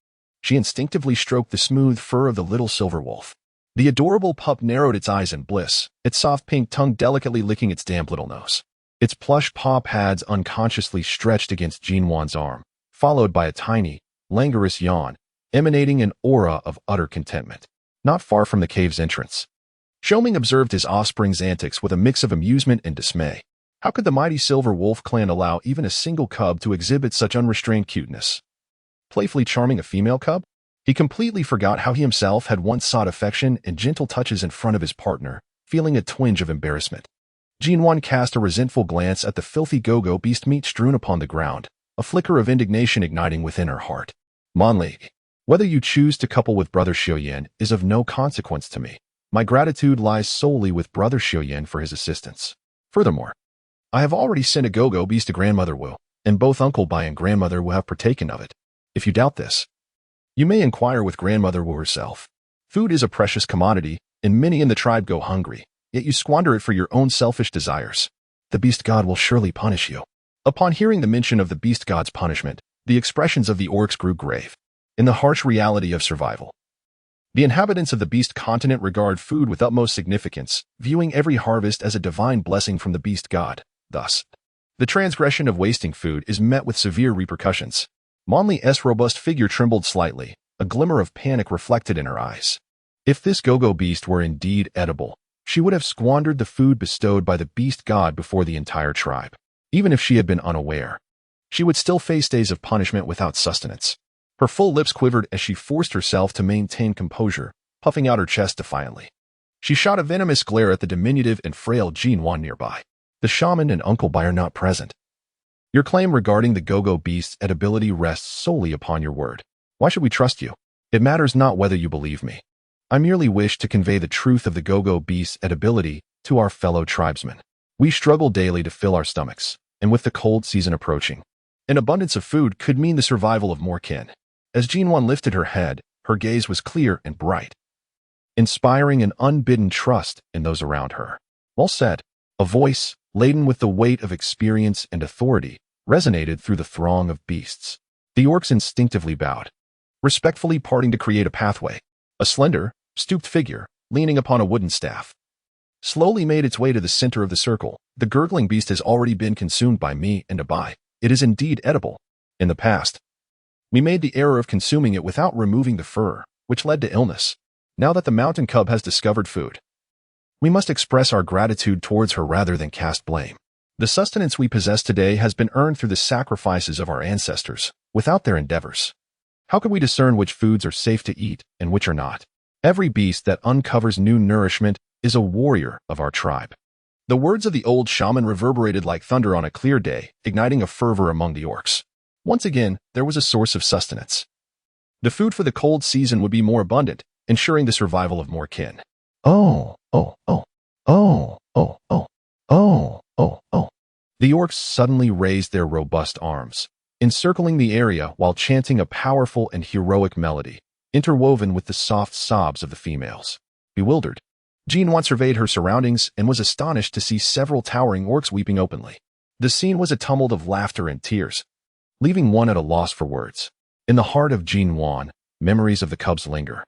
She instinctively stroked the smooth fur of the little silver wolf. The adorable pup narrowed its eyes in bliss, its soft pink tongue delicately licking its damp little nose. Its plush paw pads unconsciously stretched against Nuan's arm, followed by a tiny, languorous yawn, emanating an aura of utter contentment. Not far from the cave's entrance, Xiaoming observed his offspring's antics with a mix of amusement and dismay. How could the mighty Silver Wolf clan allow even a single cub to exhibit such unrestrained cuteness? Playfully charming a female cub? He completely forgot how he himself had once sought affection and gentle touches in front of his partner, feeling a twinge of embarrassment. Nuan cast a resentful glance at the filthy go-go beast meat strewn upon the ground, a flicker of indignation igniting within her heart. Man Li, whether you choose to couple with Brother Xiaoyan is of no consequence to me. My gratitude lies solely with Brother Xiaoyan for his assistance. Furthermore, I have already sent a go-go beast to Grandmother Wu, and both Uncle Bai and Grandmother Wu have partaken of it. If you doubt this, you may inquire with Grandmother Wu herself. Food is a precious commodity, and many in the tribe go hungry, yet you squander it for your own selfish desires. The beast god will surely punish you. Upon hearing the mention of the beast god's punishment, the expressions of the orcs grew grave. In the harsh reality of survival, the inhabitants of the beast continent regard food with utmost significance, viewing every harvest as a divine blessing from the beast god. Thus, the transgression of wasting food is met with severe repercussions. Man Li's robust figure trembled slightly, a glimmer of panic reflected in her eyes. If this go-go beast were indeed edible, she would have squandered the food bestowed by the beast god before the entire tribe. Even if she had been unaware, she would still face days of punishment without sustenance. Her full lips quivered as she forced herself to maintain composure, puffing out her chest defiantly. She shot a venomous glare at the diminutive and frail Nuan nearby. The shaman and Uncle Bai are not present. Your claim regarding the go-go beast's edibility rests solely upon your word. Why should we trust you? It matters not whether you believe me. I merely wish to convey the truth of the go-go beast's edibility to our fellow tribesmen. We struggle daily to fill our stomachs, and with the cold season approaching, an abundance of food could mean the survival of more kin. As Nuan lifted her head, her gaze was clear and bright. inspiring an unbidden trust in those around her. Well said. A voice, laden with the weight of experience and authority, resonated through the throng of beasts. The orcs instinctively bowed, respectfully parting to create a pathway. A slender, stooped figure, leaning upon a wooden staff, slowly made its way to the center of the circle. The gurgling beast has already been consumed by me and Abai. It is indeed edible. In the past, we made the error of consuming it without removing the fur, which led to illness. Now that the mountain cub has discovered food, we must express our gratitude towards her rather than cast blame. The sustenance we possess today has been earned through the sacrifices of our ancestors. Without their endeavors, how could we discern which foods are safe to eat and which are not? Every beast that uncovers new nourishment is a warrior of our tribe. The words of the old shaman reverberated like thunder on a clear day, igniting a fervor among the orcs. Once again, there was a source of sustenance. The food for the cold season would be more abundant, ensuring the survival of more kin. Oh, oh, oh, oh, oh, oh, oh, oh, oh. The orcs suddenly raised their robust arms, encircling the area while chanting a powerful and heroic melody, interwoven with the soft sobs of the females. Bewildered, Nuan surveyed her surroundings and was astonished to see several towering orcs weeping openly. The scene was a tumult of laughter and tears, leaving one at a loss for words. In the heart of Nuan, memories of the cubs linger,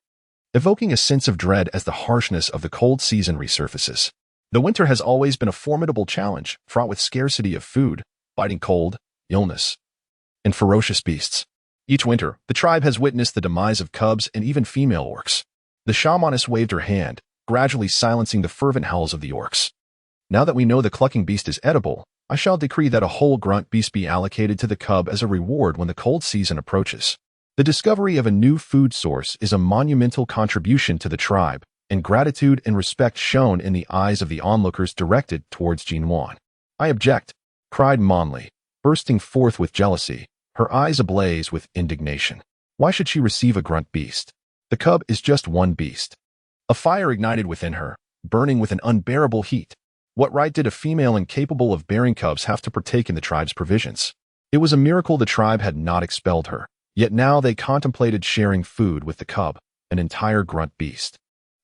evoking a sense of dread as the harshness of the cold season resurfaces. The winter has always been a formidable challenge, fraught with scarcity of food, biting cold, illness, and ferocious beasts. Each winter, the tribe has witnessed the demise of cubs and even female orcs. The shamaness waved her hand, gradually silencing the fervent howls of the orcs. Now that we know the clucking beast is edible, I shall decree that a whole grunt beast be allocated to the cub as a reward when the cold season approaches. The discovery of a new food source is a monumental contribution to the tribe, and gratitude and respect shown in the eyes of the onlookers directed towards Nuan. I object, cried Monley, bursting forth with jealousy, her eyes ablaze with indignation. Why should she receive a grunt beast? The cub is just one beast. A fire ignited within her, burning with an unbearable heat. What right did a female incapable of bearing cubs have to partake in the tribe's provisions? It was a miracle the tribe had not expelled her, yet now they contemplated sharing food with the cub, an entire grunt beast.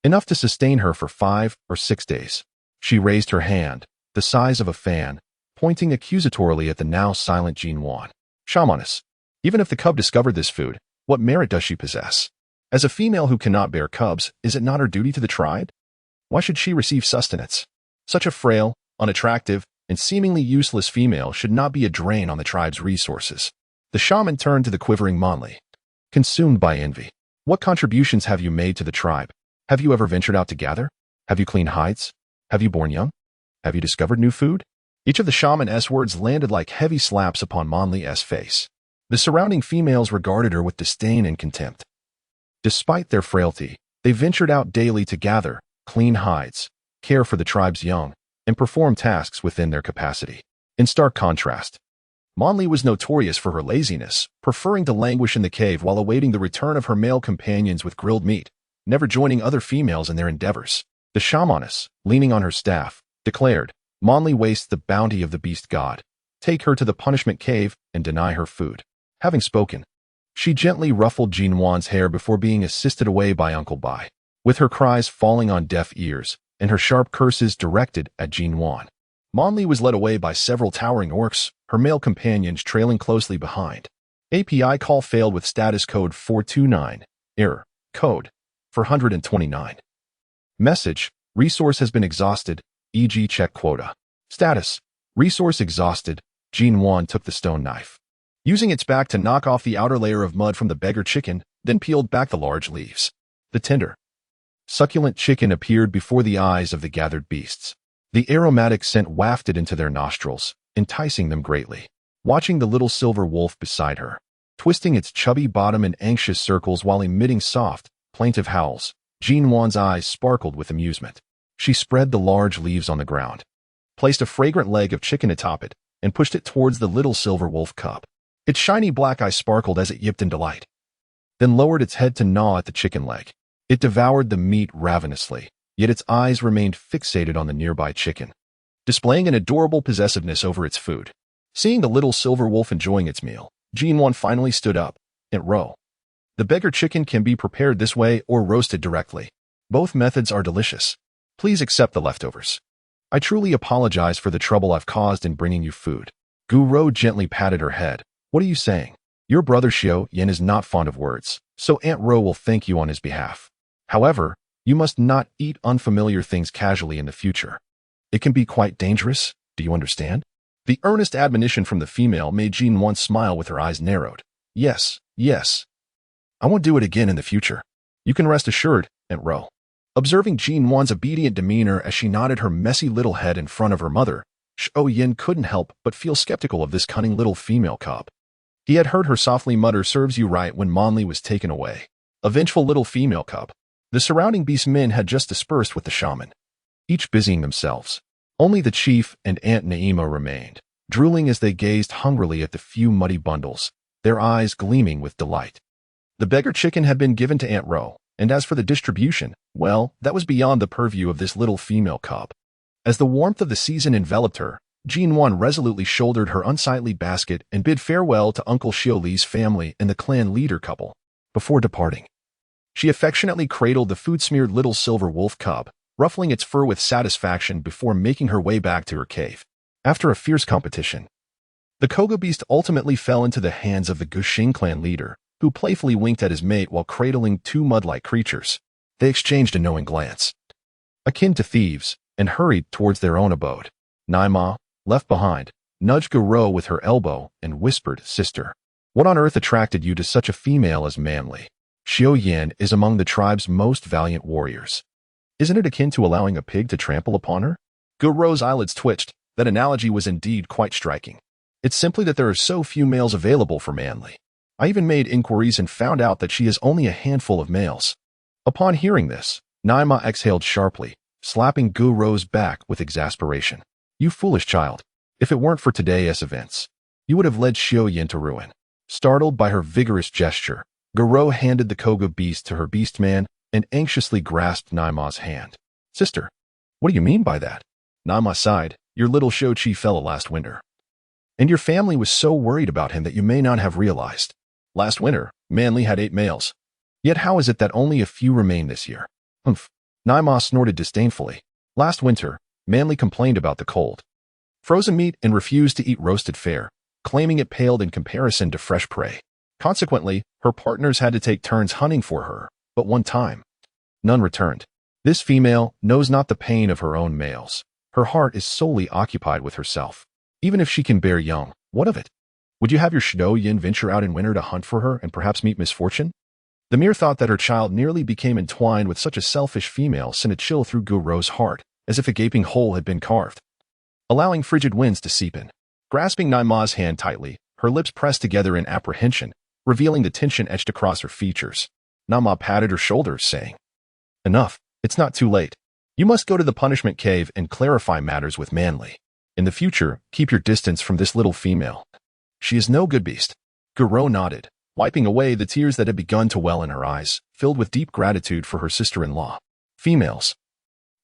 Enough to sustain her for 5 or 6 days. She raised her hand, the size of a fan, pointing accusatorily at the now silent Nuan. Shamaness, even if the cub discovered this food, what merit does she possess? As a female who cannot bear cubs, is it not her duty to the tribe? Why should she receive sustenance? Such a frail, unattractive, and seemingly useless female should not be a drain on the tribe's resources. The shaman turned to the quivering Monley, consumed by envy. What contributions have you made to the tribe? Have you ever ventured out to gather? Have you cleaned hides? Have you borne young? Have you discovered new food? Each of the shaman's words landed like heavy slaps upon Monley's face. The surrounding females regarded her with disdain and contempt. Despite their frailty, they ventured out daily to gather, clean hides, care for the tribe's young, and perform tasks within their capacity. In stark contrast, Monley was notorious for her laziness, preferring to languish in the cave while awaiting the return of her male companions with grilled meat, never joining other females in their endeavors. The shamaness, leaning on her staff, declared, Monley wastes the bounty of the beast god. Take her to the punishment cave and deny her food. Having spoken, she gently ruffled Nuan's hair before being assisted away by Uncle Bai, with her cries falling on deaf ears and her sharp curses directed at Nuan. Monley was led away by several towering orcs, her male companions trailing closely behind. API call failed with status code 429. Error. Code 429. Message. Resource has been exhausted, e.g. check quota. Status. Resource exhausted. Nuan took the stone knife, using its back to knock off the outer layer of mud from the beggar chicken, then peeled back the large leaves. The tender, succulent chicken appeared before the eyes of the gathered beasts. The aromatic scent wafted into their nostrils, enticing them greatly. Watching the little silver wolf beside her, twisting its chubby bottom in anxious circles while emitting soft, plaintive howls, Nuan's eyes sparkled with amusement. She spread the large leaves on the ground, placed a fragrant leg of chicken atop it, and pushed it towards the little silver wolf cub. Its shiny black eyes sparkled as it yipped in delight, then lowered its head to gnaw at the chicken leg. It devoured the meat ravenously, yet its eyes remained fixated on the nearby chicken, displaying an adorable possessiveness over its food. Seeing the little silver wolf enjoying its meal, Nuan finally stood up and row. The beggar chicken can be prepared this way or roasted directly. Both methods are delicious. Please accept the leftovers. I truly apologize for the trouble I've caused in bringing you food. Gu Rou gently patted her head. What are you saying? Your brother Xiao Yan is not fond of words, so Aunt Ro will thank you on his behalf. However, you must not eat unfamiliar things casually in the future. It can be quite dangerous, do you understand? The earnest admonition from the female made Jean once smile with her eyes narrowed. Yes, yes. I won't do it again in the future. You can rest assured, Aunt Ro. Observing Jean Wan's obedient demeanor as she nodded her messy little head in front of her mother, Xiao Yan couldn't help but feel skeptical of this cunning little female cub. He had heard her softly mutter serves you right when Monli was taken away. A vengeful little female cub. The surrounding beast men had just dispersed with the shaman, each busying themselves. Only the chief and Aunt Naima remained, drooling as they gazed hungrily at the few muddy bundles, their eyes gleaming with delight. The beggar chicken had been given to Aunt Ro, and as for the distribution, well, that was beyond the purview of this little female cub. As the warmth of the season enveloped her, Jean Wan resolutely shouldered her unsightly basket and bid farewell to Uncle Xiao Li's family and the clan leader couple. Before departing, she affectionately cradled the food-smeared little silver wolf cub, ruffling its fur with satisfaction before making her way back to her cave. After a fierce competition, the Koga beast ultimately fell into the hands of the Guxing clan leader, who playfully winked at his mate while cradling two mud-like creatures. They exchanged a knowing glance, akin to thieves, and hurried towards their own abode. Naima, left behind, nudged Gu Rou with her elbow and whispered, Sister, what on earth attracted you to such a female as Manly? Xiao Yan is among the tribe's most valiant warriors. Isn't it akin to allowing a pig to trample upon her? Gu Rou's eyelids twitched. That analogy was indeed quite striking. It's simply that there are so few males available for Manly. I even made inquiries and found out that she has only a handful of males. Upon hearing this, Naima exhaled sharply, slapping Gu Rou's back with exasperation. You foolish child. If it weren't for today's events, you would have led Xiao Yan to ruin. Startled by her vigorous gesture, Gu Rou handed the Koga beast to her beastman and anxiously grasped Naima's hand. Sister, what do you mean by that? Naima sighed. Your little Shou-Chi fell last winter, and your family was so worried about him that you may not have realized. Last winter, Manly had 8 males. Yet how is it that only a few remain this year? Humph. Naima snorted disdainfully. Last winter, Manly complained about the cold, frozen meat, and refused to eat roasted fare, claiming it paled in comparison to fresh prey. Consequently, her partners had to take turns hunting for her, but one time, none returned. This female knows not the pain of her own males. Her heart is solely occupied with herself. Even if she can bear young, what of it? Would you have your Xiao Yan venture out in winter to hunt for her and perhaps meet misfortune? The mere thought that her child nearly became entwined with such a selfish female sent a chill through Gu Rou's heart, as if a gaping hole had been carved, allowing frigid winds to seep in. Grasping Naima's hand tightly, her lips pressed together in apprehension, revealing the tension etched across her features. Naima patted her shoulders, saying, Enough, it's not too late. You must go to the punishment cave and clarify matters with Manly. In the future, keep your distance from this little female. She is no good beast. Gu Rou nodded, wiping away the tears that had begun to well in her eyes, filled with deep gratitude for her sister-in-law. Females,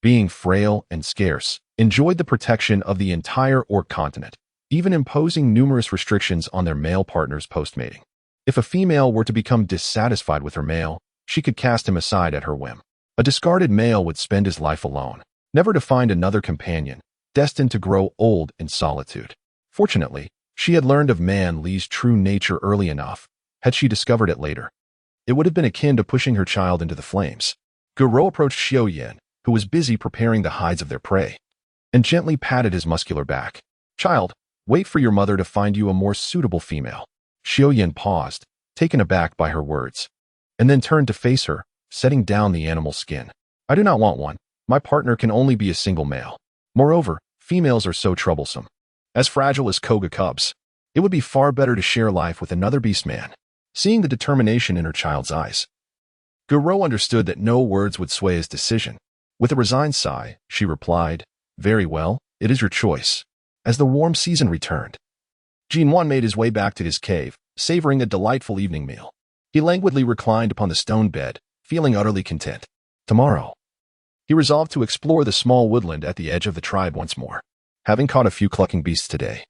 being frail and scarce, enjoyed the protection of the entire Orc continent, even imposing numerous restrictions on their male partners post-mating. If a female were to become dissatisfied with her male, she could cast him aside at her whim. A discarded male would spend his life alone, never to find another companion, destined to grow old in solitude. Fortunately, she had learned of Man Li's true nature early enough. Had she discovered it later, it would have been akin to pushing her child into the flames. Gu Rou approached Xiao Yan, who was busy preparing the hides of their prey, and gently patted his muscular back. Child, wait for your mother to find you a more suitable female. Xiao Yan paused, taken aback by her words, and then turned to face her, setting down the animal's skin. I do not want one. My partner can only be a single male. Moreover, females are so troublesome. As fragile as Koga cubs. It would be far better to share life with another beastman. Seeing the determination in her child's eyes, Gu Rou understood that no words would sway his decision. With a resigned sigh, she replied, Very well, it is your choice. As the warm season returned, Jean Wan made his way back to his cave, savoring a delightful evening meal. He languidly reclined upon the stone bed, feeling utterly content. Tomorrow, he resolved to explore the small woodland at the edge of the tribe once more. Having caught a few clucking beasts today,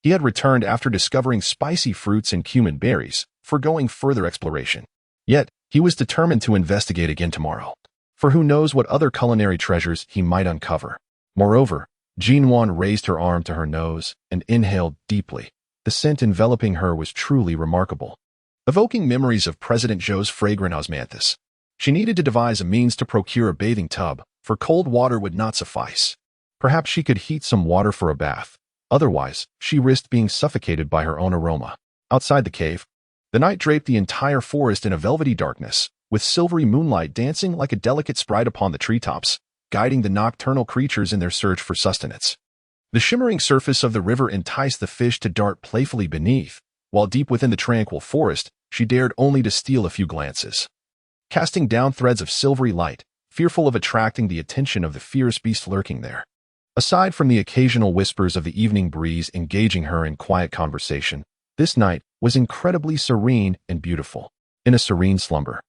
he had returned after discovering spicy fruits and cumin berries, foregoing further exploration. Yet, he was determined to investigate again tomorrow. for who knows what other culinary treasures he might uncover. Moreover, Nuan raised her arm to her nose and inhaled deeply. The scent enveloping her was truly remarkable, evoking memories of President Zhou's fragrant osmanthus. She needed to devise a means to procure a bathing tub, for cold water would not suffice. Perhaps she could heat some water for a bath. Otherwise, she risked being suffocated by her own aroma. Outside the cave, the night draped the entire forest in a velvety darkness, with silvery moonlight dancing like a delicate sprite upon the treetops, guiding the nocturnal creatures in their search for sustenance. The shimmering surface of the river enticed the fish to dart playfully beneath, while deep within the tranquil forest, she dared only to steal a few glances. Casting down threads of silvery light, fearful of attracting the attention of the fierce beast lurking there. Aside from the occasional whispers of the evening breeze engaging her in quiet conversation, this night was incredibly serene and beautiful. In a serene slumber,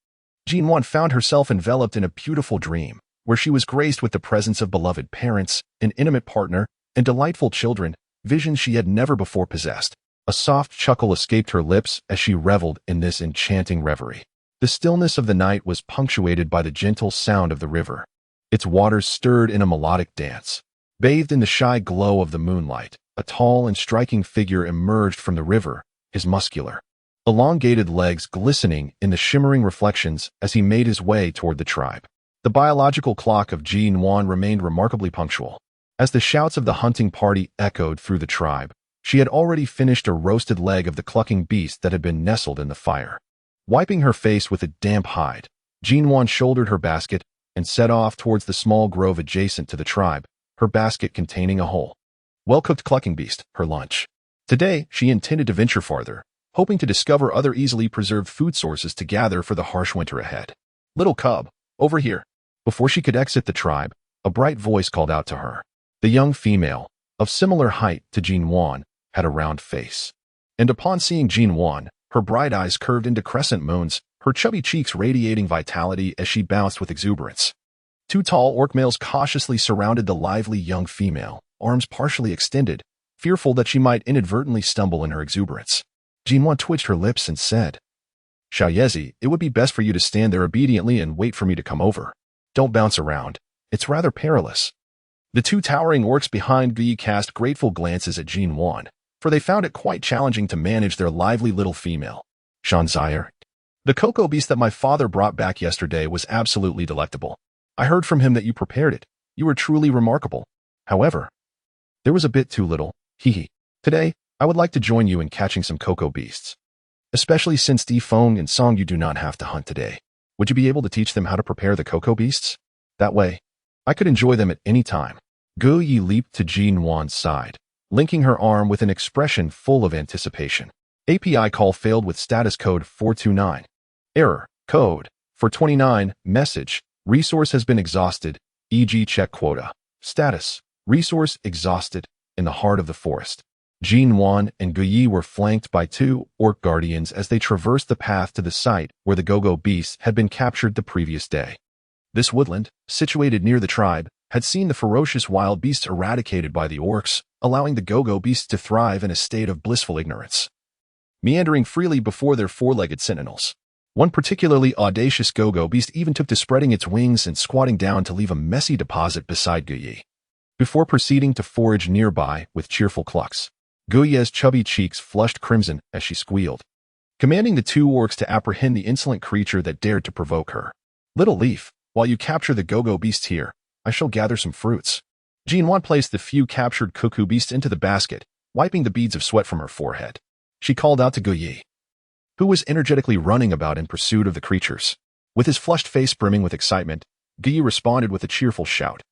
Nuan found herself enveloped in a beautiful dream, where she was graced with the presence of beloved parents, an intimate partner, and delightful children, visions she had never before possessed. A soft chuckle escaped her lips as she reveled in this enchanting reverie. The stillness of the night was punctuated by the gentle sound of the river. Its waters stirred in a melodic dance. Bathed in the shy glow of the moonlight, a tall and striking figure emerged from the river, his muscular, elongated legs glistening in the shimmering reflections as he made his way toward the tribe. The biological clock of Nuan remained remarkably punctual. As the shouts of the hunting party echoed through the tribe, she had already finished a roasted leg of the clucking beast that had been nestled in the fire. Wiping her face with a damp hide, Nuan shouldered her basket and set off towards the small grove adjacent to the tribe, her basket containing a whole, well-cooked clucking beast, her lunch. Today, she intended to venture farther, hoping to discover other easily preserved food sources to gather for the harsh winter ahead. "Little cub, over here." Before she could exit the tribe, a bright voice called out to her. The young female, of similar height to Nuan, had a round face. And upon seeing Nuan, her bright eyes curved into crescent moons, her chubby cheeks radiating vitality as she bounced with exuberance. Two tall orc males cautiously surrounded the lively young female, arms partially extended, fearful that she might inadvertently stumble in her exuberance. Nuan twitched her lips and said, "Xiaoyezi, it would be best for you to stand there obediently and wait for me to come over. Don't bounce around. It's rather perilous." The two towering orcs behind Guyi cast grateful glances at Nuan, for they found it quite challenging to manage their lively little female. "Shanzire, the cocoa beast that my father brought back yesterday was absolutely delectable. I heard from him that you prepared it. You were truly remarkable. However, there was a bit too little. Hee. Today, I would like to join you in catching some cocoa beasts. Especially since Di Feng and Song you do not have to hunt today. Would you be able to teach them how to prepare the cocoa beasts? That way, I could enjoy them at any time." Guyi leaped to Nuan's side, linking her arm with an expression full of anticipation. API call failed with status code 429. Error. Code 429. Message. Resource has been exhausted, e.g. check quota. Status. Resource exhausted. In the heart of the forest, Nuan and Guyi were flanked by two orc guardians as they traversed the path to the site where the go-go beasts had been captured the previous day. This woodland, situated near the tribe, had seen the ferocious wild beasts eradicated by the orcs, allowing the go-go beasts to thrive in a state of blissful ignorance, meandering freely before their four-legged sentinels. One particularly audacious go-go beast even took to spreading its wings and squatting down to leave a messy deposit beside Guyi, before proceeding to forage nearby with cheerful clucks. Guyi's chubby cheeks flushed crimson as she squealed, commanding the two orcs to apprehend the insolent creature that dared to provoke her. "Little leaf, while you capture the go-go beasts here, I shall gather some fruits." Nuan placed the few captured cuckoo beasts into the basket, wiping the beads of sweat from her forehead. She called out to Guyi, who was energetically running about in pursuit of the creatures. With his flushed face brimming with excitement, Guyi responded with a cheerful shout.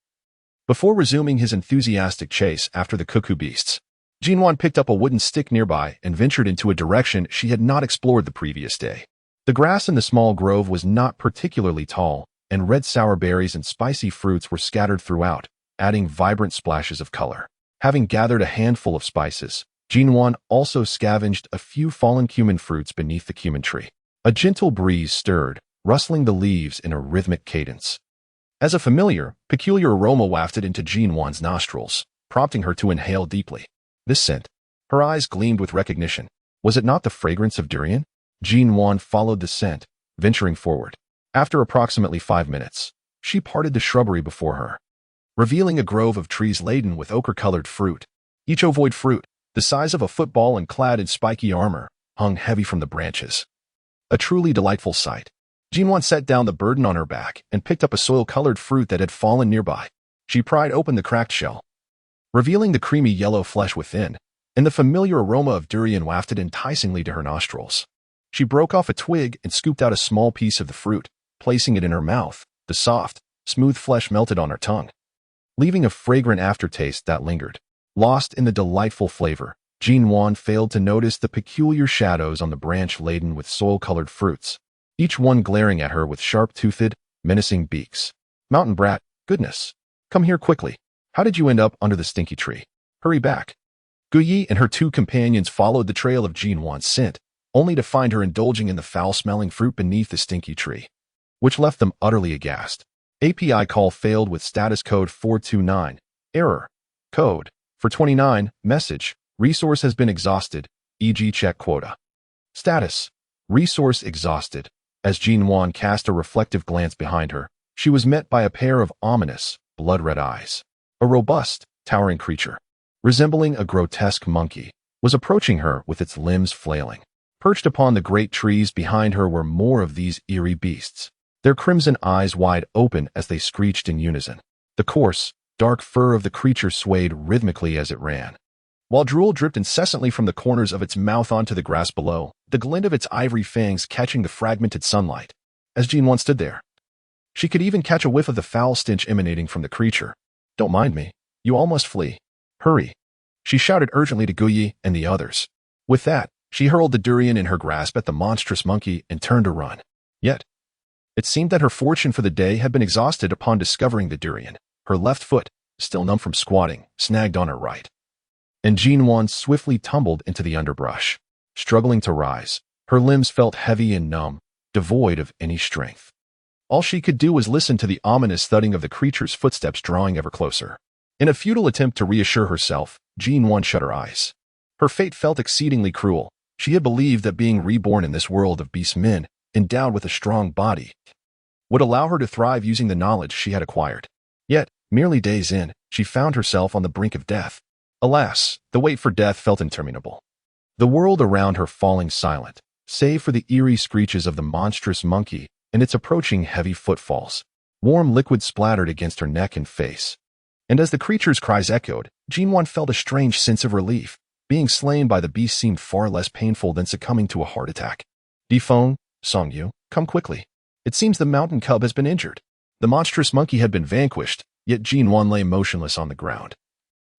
Before resuming his enthusiastic chase after the cuckoo beasts, Nuan picked up a wooden stick nearby and ventured into a direction she had not explored the previous day. The grass in the small grove was not particularly tall, and red sour berries and spicy fruits were scattered throughout, adding vibrant splashes of color. Having gathered a handful of spices, Nuan also scavenged a few fallen cumin fruits beneath the cumin tree. A gentle breeze stirred, rustling the leaves in a rhythmic cadence. As a familiar, peculiar aroma wafted into Nuan's nostrils, prompting her to inhale deeply. This scent, her eyes gleamed with recognition. Was it not the fragrance of durian? Nuan followed the scent, venturing forward. After approximately 5 minutes, She parted the shrubbery before her, revealing a grove of trees laden with ochre-colored fruit. Each ovoid fruit, the size of a football and clad in spiky armor, hung heavy from the branches. A truly delightful sight. Nuan set down the burden on her back and picked up a soil-colored fruit that had fallen nearby. She pried open the cracked shell, revealing the creamy yellow flesh within, and the familiar aroma of durian wafted enticingly to her nostrils. She broke off a twig and scooped out a small piece of the fruit, placing it in her mouth. The soft, smooth flesh melted on her tongue, leaving a fragrant aftertaste that lingered. Lost in the delightful flavor, Nuan failed to notice the peculiar shadows on the branch laden with soil-colored fruits, each one glaring at her with sharp-toothed, menacing beaks. Mountain brat, goodness. Come here quickly. How did you end up under the stinky tree? Hurry back. Guyi and her two companions followed the trail of Nuan's scent, only to find her indulging in the foul-smelling fruit beneath the stinky tree, which left them utterly aghast. API call failed with status code 429. Error. Code. For 29. Message. Resource has been exhausted, e.g. check quota. Status. Resource exhausted. As Nuan cast a reflective glance behind her, she was met by a pair of ominous, blood-red eyes. A robust, towering creature, resembling a grotesque monkey, was approaching her with its limbs flailing. Perched upon the great trees behind her were more of these eerie beasts, their crimson eyes wide open as they screeched in unison. The coarse, dark fur of the creature swayed rhythmically as it ran, while drool dripped incessantly from the corners of its mouth onto the grass below, the glint of its ivory fangs catching the fragmented sunlight. As Nuan stood there, she could even catch a whiff of the foul stench emanating from the creature. Don't mind me. You all must flee. Hurry. She shouted urgently to Guyi and the others. With that, she hurled the durian in her grasp at the monstrous monkey and turned to run. Yet, it seemed that her fortune for the day had been exhausted upon discovering the durian. Her left foot, still numb from squatting, snagged on her right, and Nuan swiftly tumbled into the underbrush. Struggling to rise, her limbs felt heavy and numb, devoid of any strength. All she could do was listen to the ominous thudding of the creature's footsteps drawing ever closer. In a futile attempt to reassure herself, Nuan shut her eyes. Her fate felt exceedingly cruel. She had believed that being reborn in this world of beast men, endowed with a strong body, would allow her to thrive using the knowledge she had acquired. Yet, merely days in, she found herself on the brink of death. Alas, the wait for death felt interminable. The world around her falling silent, save for the eerie screeches of the monstrous monkey and its approaching heavy footfalls. Warm liquid splattered against her neck and face, and as the creature's cries echoed, Nuan felt a strange sense of relief. Being slain by the beast seemed far less painful than succumbing to a heart attack. Defeng, Songyu, come quickly. It seems the mountain cub has been injured. The monstrous monkey had been vanquished, yet Nuan lay motionless on the ground,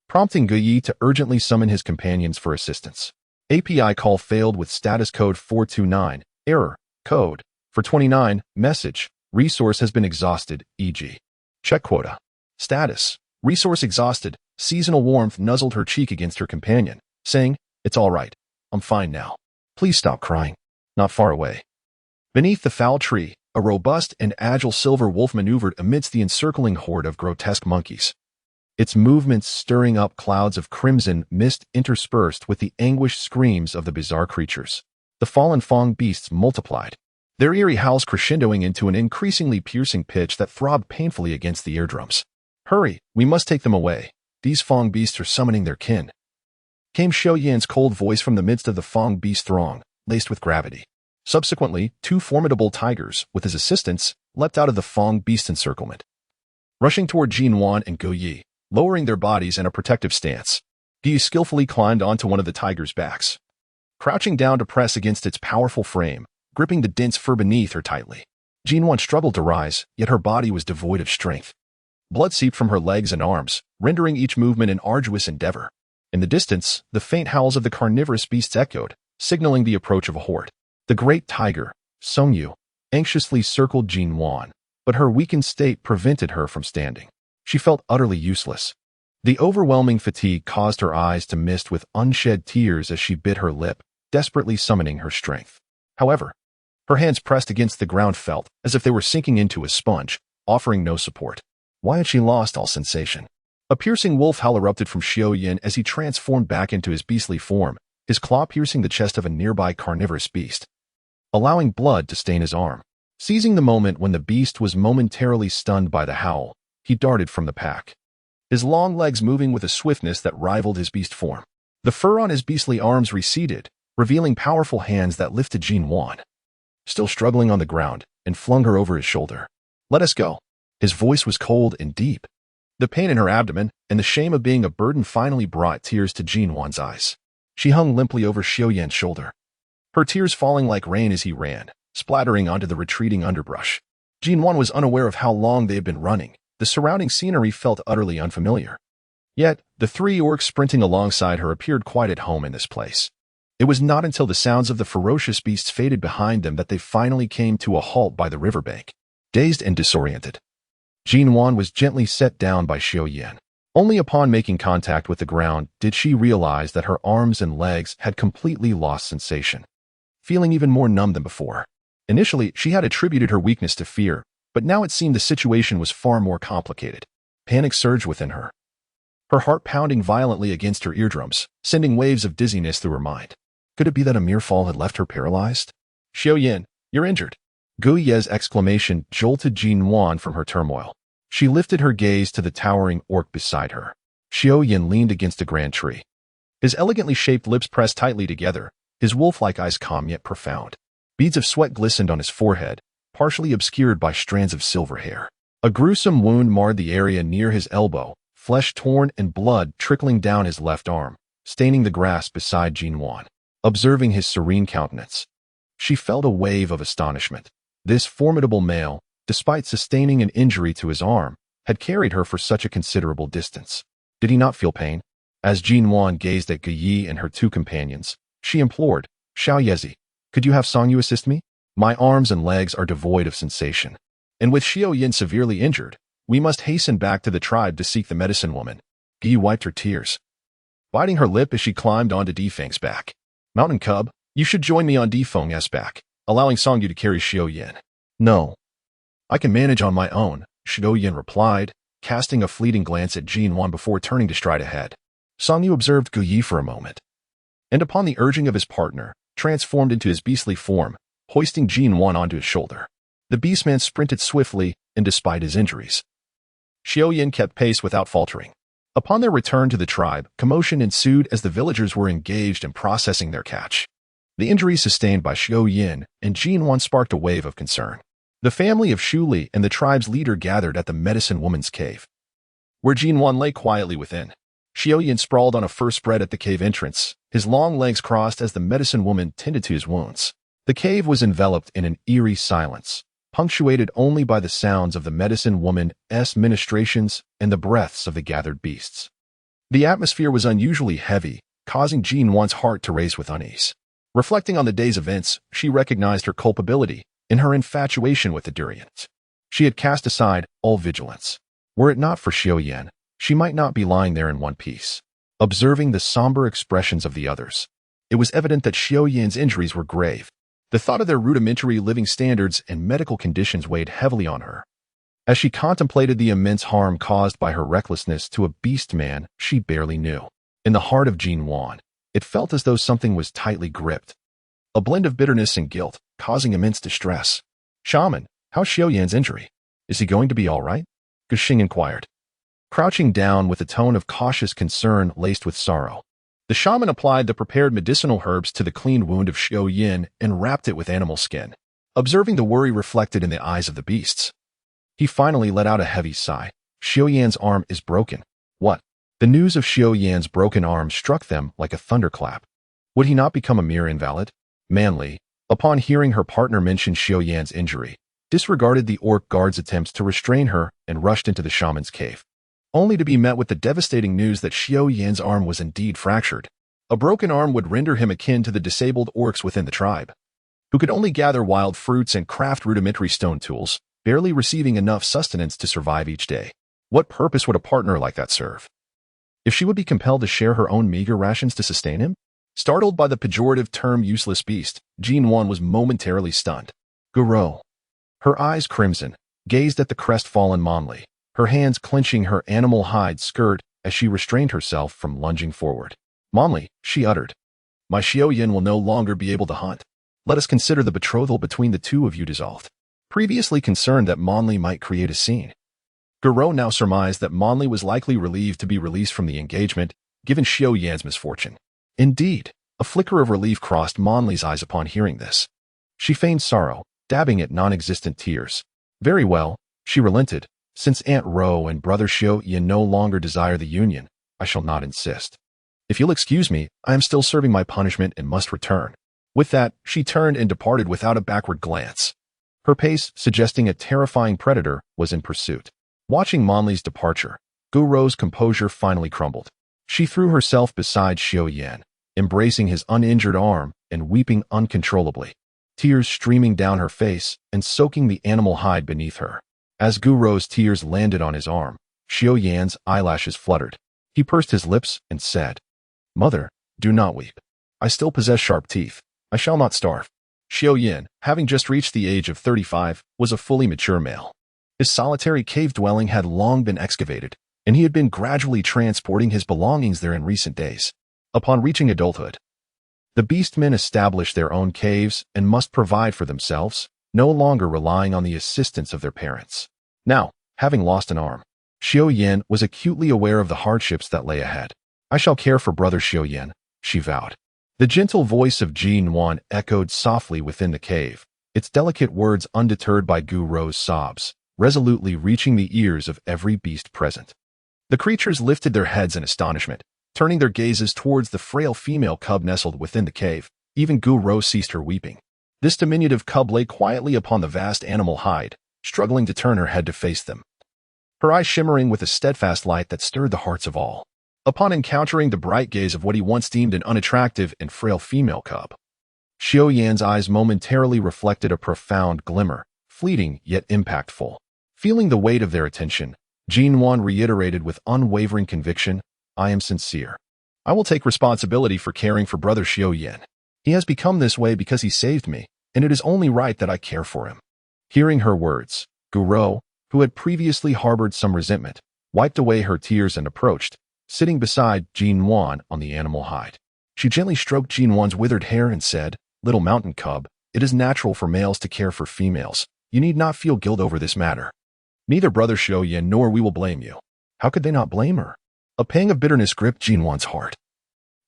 prompting Guyi to urgently summon his companions for assistance. API call failed with status code 429. Error. Code. For 29. Message. Resource has been exhausted, e.g. check quota. Status. Resource exhausted. Seasonal warmth nuzzled her cheek against her companion, saying, It's all right. I'm fine now. Please stop crying. Not far away, beneath the foul tree, a robust and agile silver wolf maneuvered amidst the encircling horde of grotesque monkeys, its movements stirring up clouds of crimson mist interspersed with the anguished screams of the bizarre creatures. The fallen Fong beasts multiplied, their eerie howls crescendoing into an increasingly piercing pitch that throbbed painfully against the eardrums. Hurry, we must take them away. These Fong beasts are summoning their kin. Came Xiao Yan's cold voice from the midst of the Fong beast throng, laced with gravity. Subsequently, two formidable tigers, with his assistants, leapt out of the Fong beast encirclement, rushing toward Nuan and Guyi, lowering their bodies in a protective stance. Guyi skillfully climbed onto one of the tiger's backs, crouching down to press against its powerful frame, gripping the dense fur beneath her tightly. Nuan struggled to rise, yet her body was devoid of strength. Blood seeped from her legs and arms, rendering each movement an arduous endeavor. In the distance, the faint howls of the carnivorous beasts echoed, signaling the approach of a horde. The great tiger, Songyu, anxiously circled Nuan, but her weakened state prevented her from standing. She felt utterly useless. The overwhelming fatigue caused her eyes to mist with unshed tears as she bit her lip, desperately summoning her strength. However, her hands pressed against the ground felt as if they were sinking into a sponge, offering no support. Why had she lost all sensation? A piercing wolf howl erupted from Xiao Yan as he transformed back into his beastly form, his claw piercing the chest of a nearby carnivorous beast, allowing blood to stain his arm. Seizing the moment when the beast was momentarily stunned by the howl, he darted from the pack, his long legs moving with a swiftness that rivaled his beast form. The fur on his beastly arms receded, revealing powerful hands that lifted Nuan, still struggling on the ground, and flung her over his shoulder. "Let us go." His voice was cold and deep. The pain in her abdomen and the shame of being a burden finally brought tears to Nuan's eyes. She hung limply over Xiaoyan's shoulder, her tears falling like rain as he ran, splattering onto the retreating underbrush. Nuan was unaware of how long they had been running. The surrounding scenery felt utterly unfamiliar. Yet, the three orcs sprinting alongside her appeared quite at home in this place. It was not until the sounds of the ferocious beasts faded behind them that they finally came to a halt by the riverbank. Dazed and disoriented, Nuan was gently set down by Xiaoyan. Only upon making contact with the ground did she realize that her arms and legs had completely lost sensation, feeling even more numb than before. Initially, she had attributed her weakness to fear, but now it seemed the situation was far more complicated. Panic surged within her, her heart pounding violently against her eardrums, sending waves of dizziness through her mind. Could it be that a mere fall had left her paralyzed? "Xiaoyan, you're injured." Gu Ye's exclamation jolted Nuan from her turmoil. She lifted her gaze to the towering orc beside her. Xiaoyan leaned against a grand tree, his elegantly shaped lips pressed tightly together, his wolf-like eyes calm yet profound. Beads of sweat glistened on his forehead, partially obscured by strands of silver hair. A gruesome wound marred the area near his elbow, flesh torn and blood trickling down his left arm, staining the grass beside Nuan. Observing his serene countenance, she felt a wave of astonishment. This formidable male, despite sustaining an injury to his arm, had carried her for such a considerable distance. Did he not feel pain? As Nuan gazed at Gu Ye and her two companions, she implored, "Xiao Yezi, could you have Songyu assist me? My arms and legs are devoid of sensation. And with Xiaoyan severely injured, we must hasten back to the tribe to seek the medicine woman." Gu Ye wiped her tears, biting her lip as she climbed onto Defang's back. "Mountain Cub, you should join me on Defang's back, allowing Songyu to carry Xiaoyan." "No. I can manage on my own," Xiaoyan replied, casting a fleeting glance at Nuan before turning to stride ahead. Songyu observed Gu Ye for a moment, and upon the urging of his partner, transformed into his beastly form, hoisting Nuan onto his shoulder. The beastman sprinted swiftly, and despite his injuries, Xiaoyan kept pace without faltering. Upon their return to the tribe, commotion ensued as the villagers were engaged in processing their catch. The injuries sustained by Xiaoyan and Nuan sparked a wave of concern. The family of Shuli and the tribe's leader gathered at the medicine woman's cave, where Nuan lay quietly within. Xiaoyan sprawled on a fur spread at the cave entrance, his long legs crossed as the medicine woman tended to his wounds. The cave was enveloped in an eerie silence, punctuated only by the sounds of the medicine woman's ministrations and the breaths of the gathered beasts. The atmosphere was unusually heavy, causing Nuan's heart to race with unease. Reflecting on the day's events, she recognized her culpability in her infatuation with the durians. She had cast aside all vigilance. Were it not for Xiaoyan, she might not be lying there in one piece. Observing the somber expressions of the others, it was evident that Xiaoyan's injuries were grave. The thought of their rudimentary living standards and medical conditions weighed heavily on her. As she contemplated the immense harm caused by her recklessness to a beast man she barely knew, in the heart of Nuan, it felt as though something was tightly gripped, a blend of bitterness and guilt, causing immense distress. "Shaman, how's Xiaoyan's injury? Is he going to be all right?" Guxing inquired, crouching down with a tone of cautious concern laced with sorrow. The shaman applied the prepared medicinal herbs to the clean wound of Xiaoyan and wrapped it with animal skin. Observing the worry reflected in the eyes of the beasts, he finally let out a heavy sigh. "Xiaoyan's arm is broken." What? The news of Xiaoyan's broken arm struck them like a thunderclap. Would he not become a mere invalid? Manly, upon hearing her partner mention Xiaoyan's injury, disregarded the orc guard's attempts to restrain her and rushed into the shaman's cave, only to be met with the devastating news that Xiaoyan's arm was indeed fractured. A broken arm would render him akin to the disabled orcs within the tribe, who could only gather wild fruits and craft rudimentary stone tools, barely receiving enough sustenance to survive each day. What purpose would a partner like that serve? If she would be compelled to share her own meager rations to sustain him? Startled by the pejorative term useless beast, Nuan was momentarily stunned. Guro, her eyes crimson, gazed at the crestfallen Monli, her hands clenching her animal hide skirt as she restrained herself from lunging forward. "Monli," she uttered, "my Xiaoyan will no longer be able to hunt. Let us consider the betrothal between the two of you dissolved." previously concerned that Monli might create a scene. Guro now surmised that Monli was likely relieved to be released from the engagement, given Xiao Yan's misfortune. Indeed, a flicker of relief crossed Monli's eyes upon hearing this. She feigned sorrow, dabbing at non-existent tears. Very well, she relented. Since Aunt Ro and Brother Xiao Yan no longer desire the union, I shall not insist. If you'll excuse me, I am still serving my punishment and must return. With that, she turned and departed without a backward glance. Her pace, suggesting a terrifying predator, was in pursuit. Watching Monli's departure, Guro's composure finally crumbled. She threw herself beside Xiao Yan, embracing his uninjured arm and weeping uncontrollably, tears streaming down her face and soaking the animal hide beneath her. As Guro's tears landed on his arm, Xiao Yan's eyelashes fluttered. He pursed his lips and said, "Mother, do not weep. I still possess sharp teeth. I shall not starve." Xiao Yan, having just reached the age of 35, was a fully mature male. His solitary cave dwelling had long been excavated, and he had been gradually transporting his belongings there in recent days. Upon reaching adulthood, the beastmen established their own caves and must provide for themselves, no longer relying on the assistance of their parents. Now, having lost an arm, Xiao Yan was acutely aware of the hardships that lay ahead. "I shall care for Brother Xiao Yan," she vowed. The gentle voice of Nuan echoed softly within the cave, its delicate words undeterred by Guro's sobs, resolutely reaching the ears of every beast present. The creatures lifted their heads in astonishment, turning their gazes towards the frail female cub nestled within the cave. Even Guro ceased her weeping. This diminutive cub lay quietly upon the vast animal hide, struggling to turn her head to face them, her eyes shimmering with a steadfast light that stirred the hearts of all. Upon encountering the bright gaze of what he once deemed an unattractive and frail female cub, Xiao Yan's eyes momentarily reflected a profound glimmer, fleeting yet impactful. Feeling the weight of their attention, Nuan reiterated with unwavering conviction, "I am sincere. I will take responsibility for caring for Brother Xiao Yan. He has become this way because he saved me, and it is only right that I care for him." Hearing her words, Guro, who had previously harbored some resentment, wiped away her tears and approached, sitting beside Nuan on the animal hide. She gently stroked Nuan's withered hair and said, "Little mountain cub, it is natural for males to care for females. You need not feel guilt over this matter. Neither Brother Xiao Yan nor we will blame you." How could they not blame her? A pang of bitterness gripped Nuan's heart.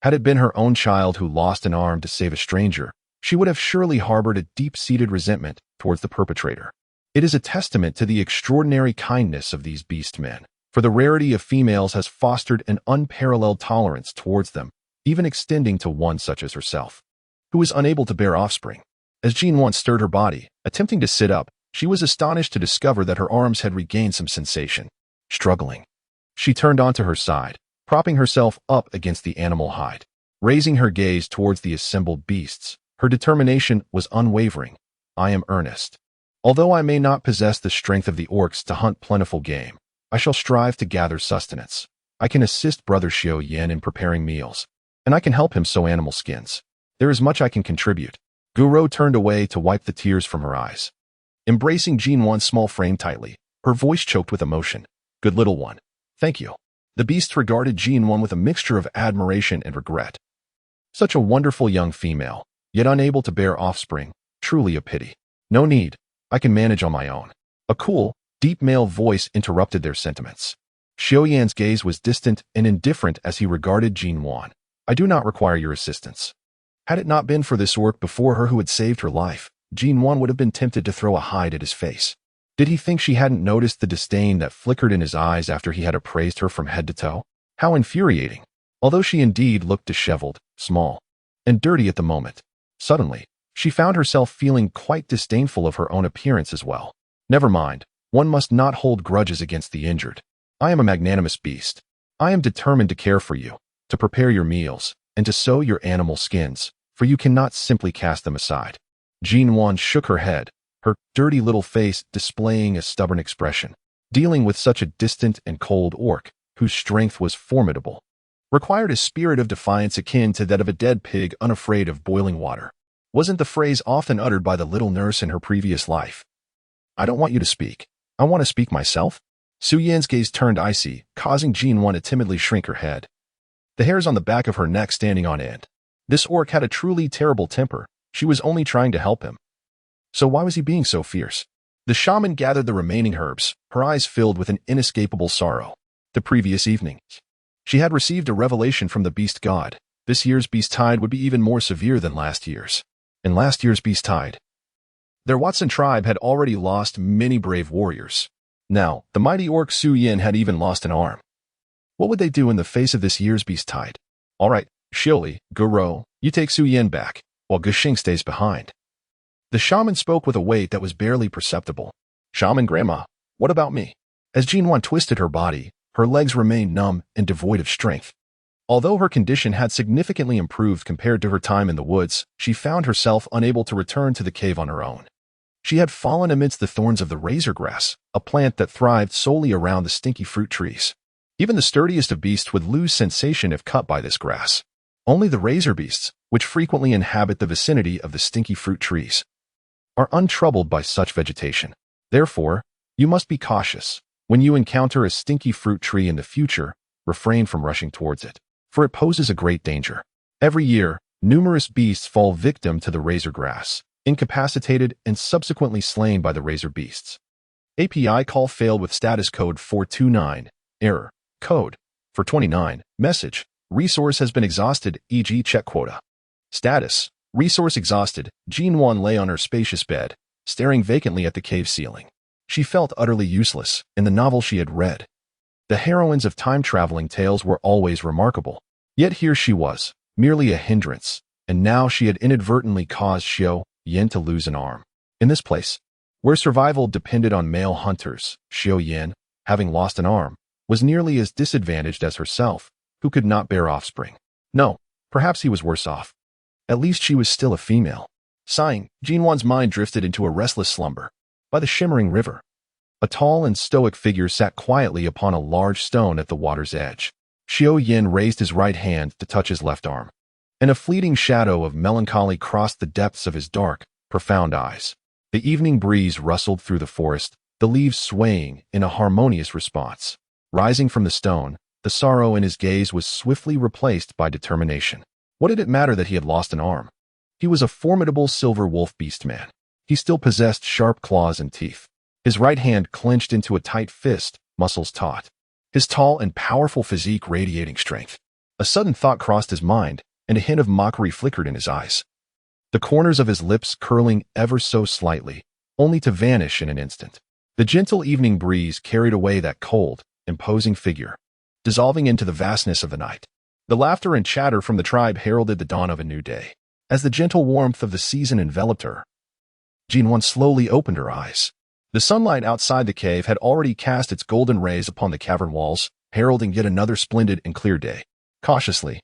Had it been her own child who lost an arm to save a stranger, she would have surely harbored a deep-seated resentment towards the perpetrator. It is a testament to the extraordinary kindness of these beast men, for the rarity of females has fostered an unparalleled tolerance towards them, even extending to one such as herself, who is unable to bear offspring. As Nuan stirred her body, attempting to sit up, she was astonished to discover that her arms had regained some sensation. Struggling, she turned onto her side, propping herself up against the animal hide. Raising her gaze towards the assembled beasts, her determination was unwavering. "I am earnest. Although I may not possess the strength of the orcs to hunt plentiful game, I shall strive to gather sustenance. I can assist Brother Xiao Yan in preparing meals, and I can help him sew animal skins. There is much I can contribute." Guro turned away to wipe the tears from her eyes. Embracing Nuan's small frame tightly, her voice choked with emotion. "Good little one. Thank you." The beasts regarded Nuan with a mixture of admiration and regret. Such a wonderful young female, yet unable to bear offspring, truly a pity. "No need. I can manage on my own." A cool, deep male voice interrupted their sentiments. Xiao Yan's gaze was distant and indifferent as he regarded Nuan. "I do not require your assistance." Had it not been for this orc before her who had saved her life, Nuan would have been tempted to throw a hide at his face. Did he think she hadn't noticed the disdain that flickered in his eyes after he had appraised her from head to toe? How infuriating! Although she indeed looked disheveled, small, and dirty at the moment, suddenly, she found herself feeling quite disdainful of her own appearance as well. Never mind, one must not hold grudges against the injured. I am a magnanimous beast. I am determined to care for you, to prepare your meals, and to sew your animal skins, for you cannot simply cast them aside. Nuan shook her head, her dirty little face displaying a stubborn expression. Dealing with such a distant and cold orc, whose strength was formidable, required a spirit of defiance akin to that of a dead pig unafraid of boiling water. Wasn't the phrase often uttered by the little nurse in her previous life? "I don't want you to speak. I want to speak myself." Su Yan's gaze turned icy, causing Nuan to timidly shrink her head, the hairs on the back of her neck standing on end. This orc had a truly terrible temper. She was only trying to help him. So why was he being so fierce? The shaman gathered the remaining herbs, her eyes filled with an inescapable sorrow. The previous evening, she had received a revelation from the beast god. This year's beast tide would be even more severe than last year's. In last year's beast tide, their Watson tribe had already lost many brave warriors. Now, the mighty orc Su Yin had even lost an arm. What would they do in the face of this year's beast tide? All right, Shioli, Guro, you take Su Yin back, while Guxing stays behind. The shaman spoke with a weight that was barely perceptible. Shaman Grandma, what about me? As Nuan twisted her body, her legs remained numb and devoid of strength. Although her condition had significantly improved compared to her time in the woods, she found herself unable to return to the cave on her own. She had fallen amidst the thorns of the razor grass, a plant that thrived solely around the stinky fruit trees. Even the sturdiest of beasts would lose sensation if cut by this grass. Only the razor beasts, which frequently inhabit the vicinity of the stinky fruit trees, are untroubled by such vegetation. Therefore, you must be cautious. When you encounter a stinky fruit tree in the future, refrain from rushing towards it, for it poses a great danger. Every year, numerous beasts fall victim to the razor grass, incapacitated and subsequently slain by the razor beasts. API call failed with status code 429, error, code, for 29, message, resource has been exhausted, e.g. check quota. Status, resource exhausted. Nuan lay on her spacious bed, staring vacantly at the cave ceiling. She felt utterly useless in the novel she had read. The heroines of time-traveling tales were always remarkable. Yet here she was, merely a hindrance, and now she had inadvertently caused Xiao Yin to lose an arm. In this place, where survival depended on male hunters, Xiao Yin, having lost an arm, was nearly as disadvantaged as herself, who could not bear offspring. No, perhaps he was worse off. At least she was still a female. Sighing, Nuan's mind drifted into a restless slumber. By the shimmering river, a tall and stoic figure sat quietly upon a large stone at the water's edge. Xiao Yin raised his right hand to touch his left arm, and a fleeting shadow of melancholy crossed the depths of his dark, profound eyes. The evening breeze rustled through the forest, the leaves swaying in a harmonious response. Rising from the stone, the sorrow in his gaze was swiftly replaced by determination. What did it matter that he had lost an arm? He was a formidable silver wolf beastman. He still possessed sharp claws and teeth. His right hand clenched into a tight fist, muscles taut. His tall and powerful physique radiating strength. A sudden thought crossed his mind, and a hint of mockery flickered in his eyes. The corners of his lips curling ever so slightly, only to vanish in an instant. The gentle evening breeze carried away that cold, imposing figure, dissolving into the vastness of the night. The laughter and chatter from the tribe heralded the dawn of a new day. As the gentle warmth of the season enveloped her, Nuan slowly opened her eyes. The sunlight outside the cave had already cast its golden rays upon the cavern walls, heralding yet another splendid and clear day. Cautiously,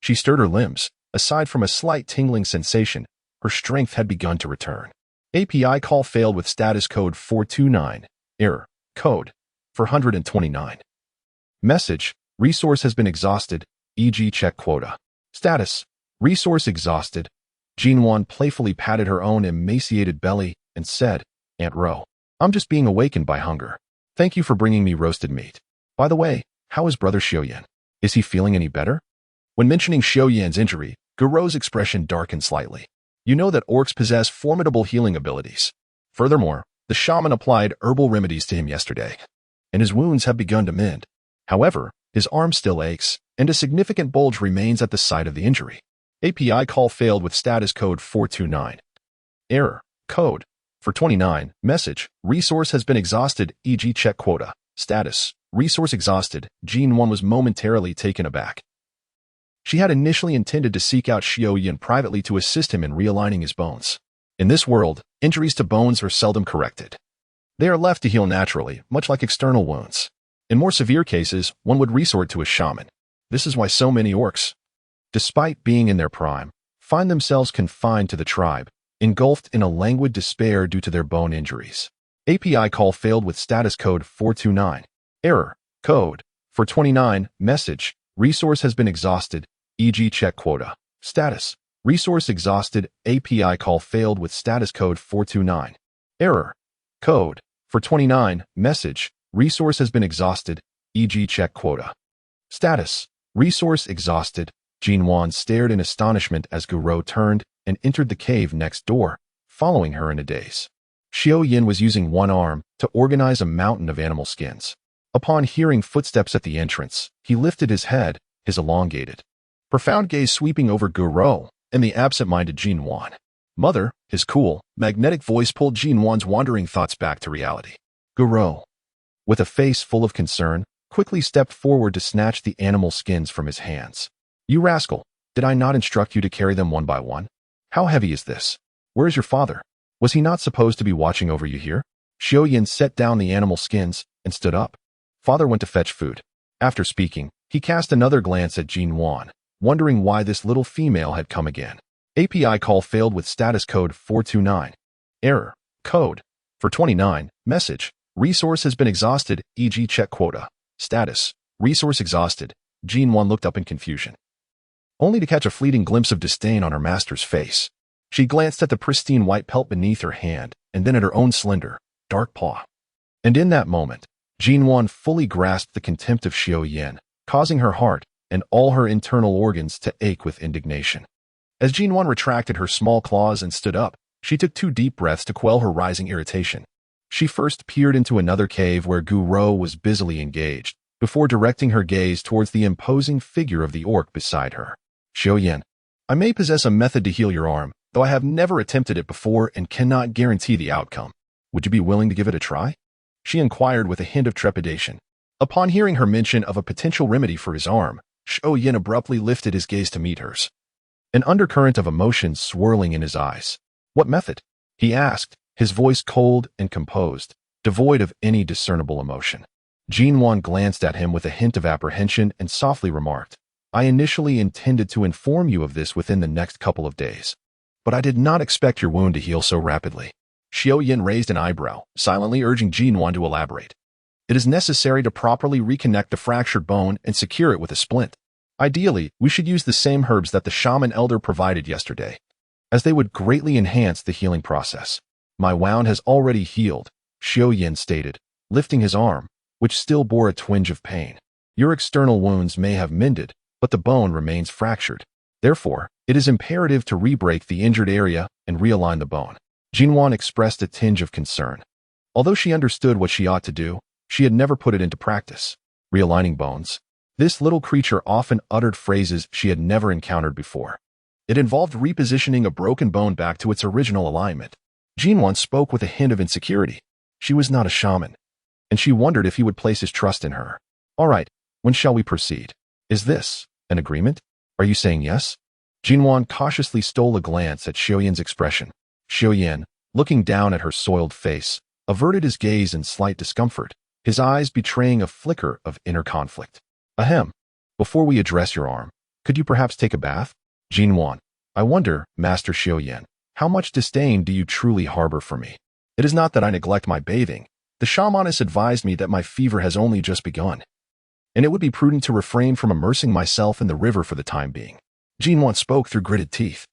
she stirred her limbs. Aside from a slight tingling sensation, her strength had begun to return. API call failed with status code 429, error, code, 429. Message, resource has been exhausted, e.g. check quota. Status, resource exhausted. Nuan playfully patted her own emaciated belly and said, Aunt Ro, I'm just being awakened by hunger. Thank you for bringing me roasted meat. By the way, how is brother Xiao Yin? Is he feeling any better? When mentioning Xiao Yin's injury, Guro's expression darkened slightly. You know that orcs possess formidable healing abilities. Furthermore, the shaman applied herbal remedies to him yesterday, and his wounds have begun to mend. However, his arm still aches, and a significant bulge remains at the site of the injury. API call failed with status code 429. Error, code, for 29, message, resource has been exhausted, e.g. check quota. Status, resource exhausted. Nuan was momentarily taken aback. She had initially intended to seek out Xiao Yin privately to assist him in realigning his bones. In this world, injuries to bones are seldom corrected. They are left to heal naturally, much like external wounds. In more severe cases, one would resort to a shaman. This is why so many orcs, despite being in their prime, find themselves confined to the tribe, engulfed in a languid despair due to their bone injuries. API call failed with status code 429. Error, code, for 29, message, resource has been exhausted, e.g. check quota. Status, resource exhausted. API call failed with status code 429. Error, code, for 29, message, resource has been exhausted, e.g. check quota. Status, resource exhausted. Nuan stared in astonishment as Guro turned and entered the cave next door, following her in a daze. Xiao Yin was using one arm to organize a mountain of animal skins. Upon hearing footsteps at the entrance, he lifted his head, his elongated, profound gaze sweeping over Guro and the absent-minded Nuan. Mother, his cool, magnetic voice pulled Nuan's wandering thoughts back to reality. Guro, with a face full of concern, quickly stepped forward to snatch the animal skins from his hands. You rascal, did I not instruct you to carry them one by one? How heavy is this? Where is your father? Was he not supposed to be watching over you here? Xiao Yin set down the animal skins and stood up. Father went to fetch food. After speaking, he cast another glance at Nuan, wondering why this little female had come again. API call failed with status code 429. Error. Code. For 29. Message. Resource has been exhausted, e.g. check quota. Status. Resource exhausted. Nuan looked up in confusion, only to catch a fleeting glimpse of disdain on her master's face. She glanced at the pristine white pelt beneath her hand, and then at her own slender, dark paw. And in that moment, Nuan fully grasped the contempt of Xiao Yin, causing her heart and all her internal organs to ache with indignation. As Nuan retracted her small claws and stood up, she took 2 deep breaths to quell her rising irritation. She first peered into another cave where Guro was busily engaged, before directing her gaze towards the imposing figure of the orc beside her. Xiao Yin, I may possess a method to heal your arm, though I have never attempted it before and cannot guarantee the outcome. Would you be willing to give it a try? She inquired with a hint of trepidation. Upon hearing her mention of a potential remedy for his arm, Xiao Yin abruptly lifted his gaze to meet hers, an undercurrent of emotion swirling in his eyes. What method? He asked, his voice cold and composed, devoid of any discernible emotion. Nuan glanced at him with a hint of apprehension and softly remarked, I initially intended to inform you of this within the next couple of days, but I did not expect your wound to heal so rapidly. Xiao Yin raised an eyebrow, silently urging Nuan to elaborate. It is necessary to properly reconnect the fractured bone and secure it with a splint. Ideally, we should use the same herbs that the shaman elder provided yesterday, as they would greatly enhance the healing process. My wound has already healed, Xiao Yin stated, lifting his arm, which still bore a twinge of pain. Your external wounds may have mended, but the bone remains fractured. Therefore, it is imperative to re-break the injured area and realign the bone. Nuan expressed a tinge of concern. Although she understood what she ought to do, she had never put it into practice. Realigning bones. This little creature often uttered phrases she had never encountered before. It involved repositioning a broken bone back to its original alignment. Nuan spoke with a hint of insecurity. She was not a shaman, and she wondered if he would place his trust in her. All right, when shall we proceed? Is this an agreement? Are you saying yes? Nuan cautiously stole a glance at Xiao Yin's expression. Xiao Yin, looking down at her soiled face, averted his gaze in slight discomfort, his eyes betraying a flicker of inner conflict. Ahem. Before we address your arm, could you perhaps take a bath? Nuan, I wonder, Master Xiao Yin, how much disdain do you truly harbor for me? It is not that I neglect my bathing. The shamaness advised me that my fever has only just begun, and it would be prudent to refrain from immersing myself in the river for the time being. Nuan spoke through gritted teeth.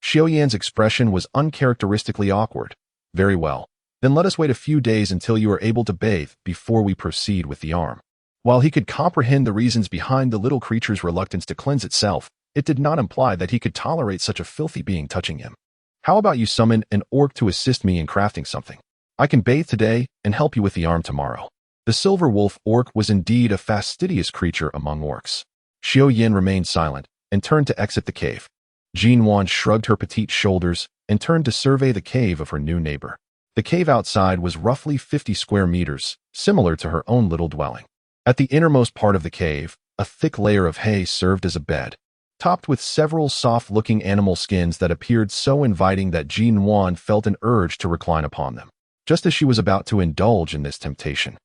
Xiao Yan's expression was uncharacteristically awkward. Very well. Then let us wait a few days until you are able to bathe before we proceed with the arm. While he could comprehend the reasons behind the little creature's reluctance to cleanse itself, it did not imply that he could tolerate such a filthy being touching him. How about you summon an orc to assist me in crafting something? I can bathe today and help you with the arm tomorrow. The silver wolf orc was indeed a fastidious creature among orcs. Xiao Yin remained silent and turned to exit the cave. Nuan shrugged her petite shoulders and turned to survey the cave of her new neighbor. The cave outside was roughly 50 square meters, similar to her own little dwelling. At the innermost part of the cave, a thick layer of hay served as a bed, topped with several soft-looking animal skins that appeared so inviting that Nuan felt an urge to recline upon them, just as she was about to indulge in this temptation.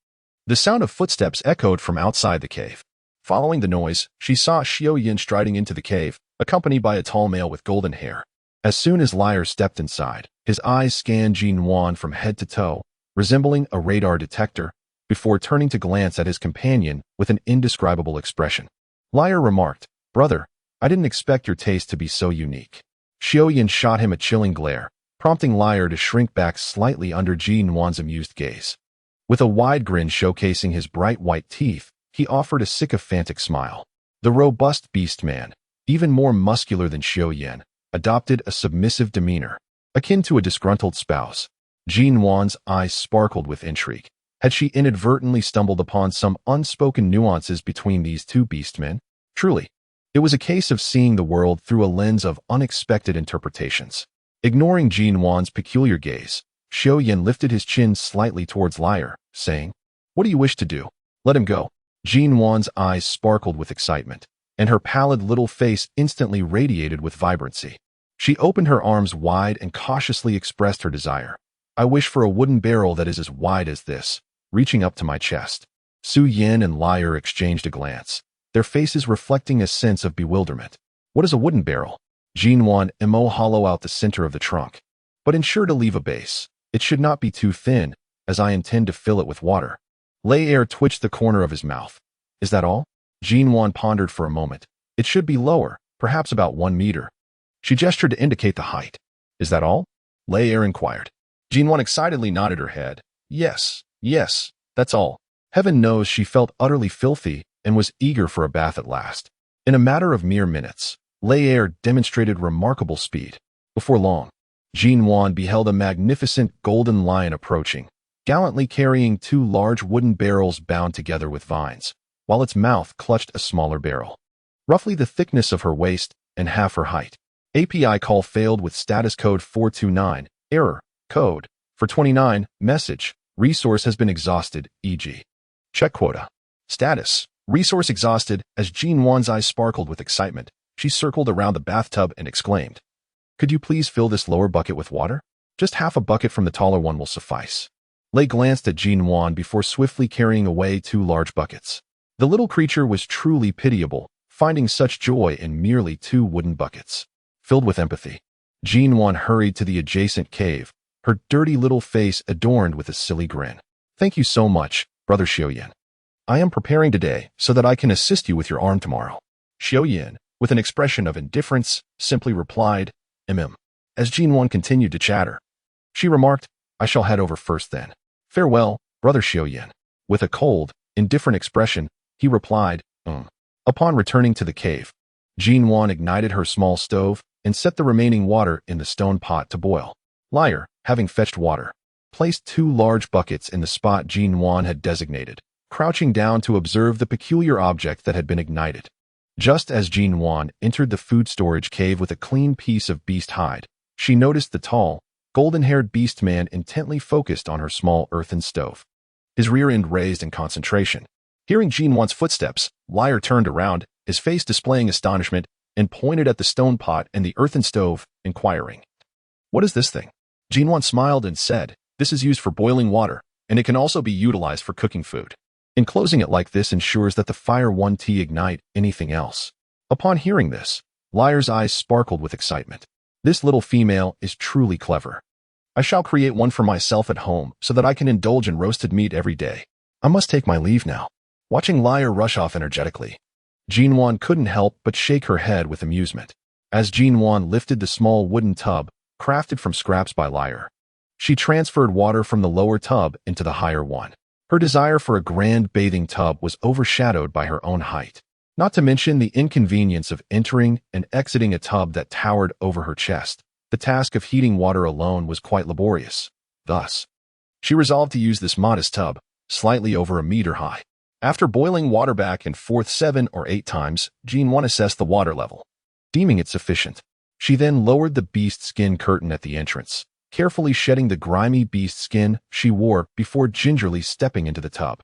The sound of footsteps echoed from outside the cave. Following the noise, she saw Xiao Yin striding into the cave, accompanied by a tall male with golden hair. As soon as Lyre stepped inside, his eyes scanned Nuan from head to toe, resembling a radar detector, before turning to glance at his companion with an indescribable expression. Lyre remarked, Brother, I didn't expect your taste to be so unique. Xiao Yin shot him a chilling glare, prompting Lyre to shrink back slightly under Nuan's amused gaze. With a wide grin showcasing his bright white teeth, he offered a sycophantic smile. The robust beast man, even more muscular than Xiao Yin, adopted a submissive demeanor, akin to a disgruntled spouse. Nuan's eyes sparkled with intrigue. Had she inadvertently stumbled upon some unspoken nuances between these two beastmen? Truly, it was a case of seeing the world through a lens of unexpected interpretations. Ignoring Nuan's peculiar gaze, Xiaoyan lifted his chin slightly towards Lyre, saying, "What do you wish to do? Let him go." Nuan's eyes sparkled with excitement, and her pallid little face instantly radiated with vibrancy. She opened her arms wide and cautiously expressed her desire. "I wish for a wooden barrel that is as wide as this, reaching up to my chest." Su Yin and Lyre exchanged a glance, their faces reflecting a sense of bewilderment. "What is a wooden barrel?" Nuan emo hollow out the center of the trunk, but ensure to leave a base. It should not be too thin, as I intend to fill it with water. Lyre twitched the corner of his mouth. "Is that all?" Nuan pondered for a moment. "It should be lower, perhaps about 1 meter." She gestured to indicate the height. "Is that all?" Lyre inquired. Nuan excitedly nodded her head. Yes, that's all." Heaven knows she felt utterly filthy and was eager for a bath at last. In a matter of mere minutes, Lyre demonstrated remarkable speed. Before long, Nuan beheld a magnificent golden lion approaching, gallantly carrying 2 large wooden barrels bound together with vines, while its mouth clutched a smaller barrel. Roughly the thickness of her waist and half her height. API call failed with status code 429, error, code, for 29, message, resource has been exhausted, e.g. check quota. Status, resource exhausted. As Nuan's eyes sparkled with excitement, she circled around the bathtub and exclaimed, "Could you please fill this lower bucket with water? Just half a bucket from the taller one will suffice." Lei glanced at Nuan before swiftly carrying away 2 large buckets. The little creature was truly pitiable, finding such joy in merely 2 wooden buckets. Filled with empathy, Nuan hurried to the adjacent cave, her dirty little face adorned with a silly grin. "Thank you so much, Brother Xiaoyan. I am preparing today so that I can assist you with your arm tomorrow." Xiaoyan, with an expression of indifference, simply replied, As Nuan continued to chatter, she remarked, "I shall head over first then. Farewell, Brother Xiaoyan." With a cold, indifferent expression, he replied, Upon returning to the cave, Nuan ignited her small stove and set the remaining water in the stone pot to boil. Lyre, having fetched water, placed 2 large buckets in the spot Nuan had designated, crouching down to observe the peculiar object that had been ignited. Just as Nuan entered the food storage cave with a clean piece of beast hide, she noticed the tall, golden-haired beast man intently focused on her small earthen stove, his rear end raised in concentration. Hearing Nuan's footsteps, Lyre turned around, his face displaying astonishment, and pointed at the stone pot and the earthen stove, inquiring, "What is this thing?" Nuan smiled and said, "This is used for boiling water, and it can also be utilized for cooking food. Enclosing it like this ensures that the fire won't ignite anything else." Upon hearing this, Lyre's eyes sparkled with excitement. This little female is truly clever. "I shall create one for myself at home so that I can indulge in roasted meat every day. I must take my leave now." Watching Lyre rush off energetically, Nuan couldn't help but shake her head with amusement. As Nuan lifted the small wooden tub, crafted from scraps by Lyre, she transferred water from the lower tub into the higher one. Her desire for a grand bathing tub was overshadowed by her own height, not to mention the inconvenience of entering and exiting a tub that towered over her chest. The task of heating water alone was quite laborious. Thus, she resolved to use this modest tub, slightly over 1 meter high. After boiling water back and forth 7 or 8 times, Nuan assessed the water level. Deeming it sufficient, she then lowered the beast skin curtain at the entrance, carefully shedding the grimy beast skin she wore before gingerly stepping into the tub.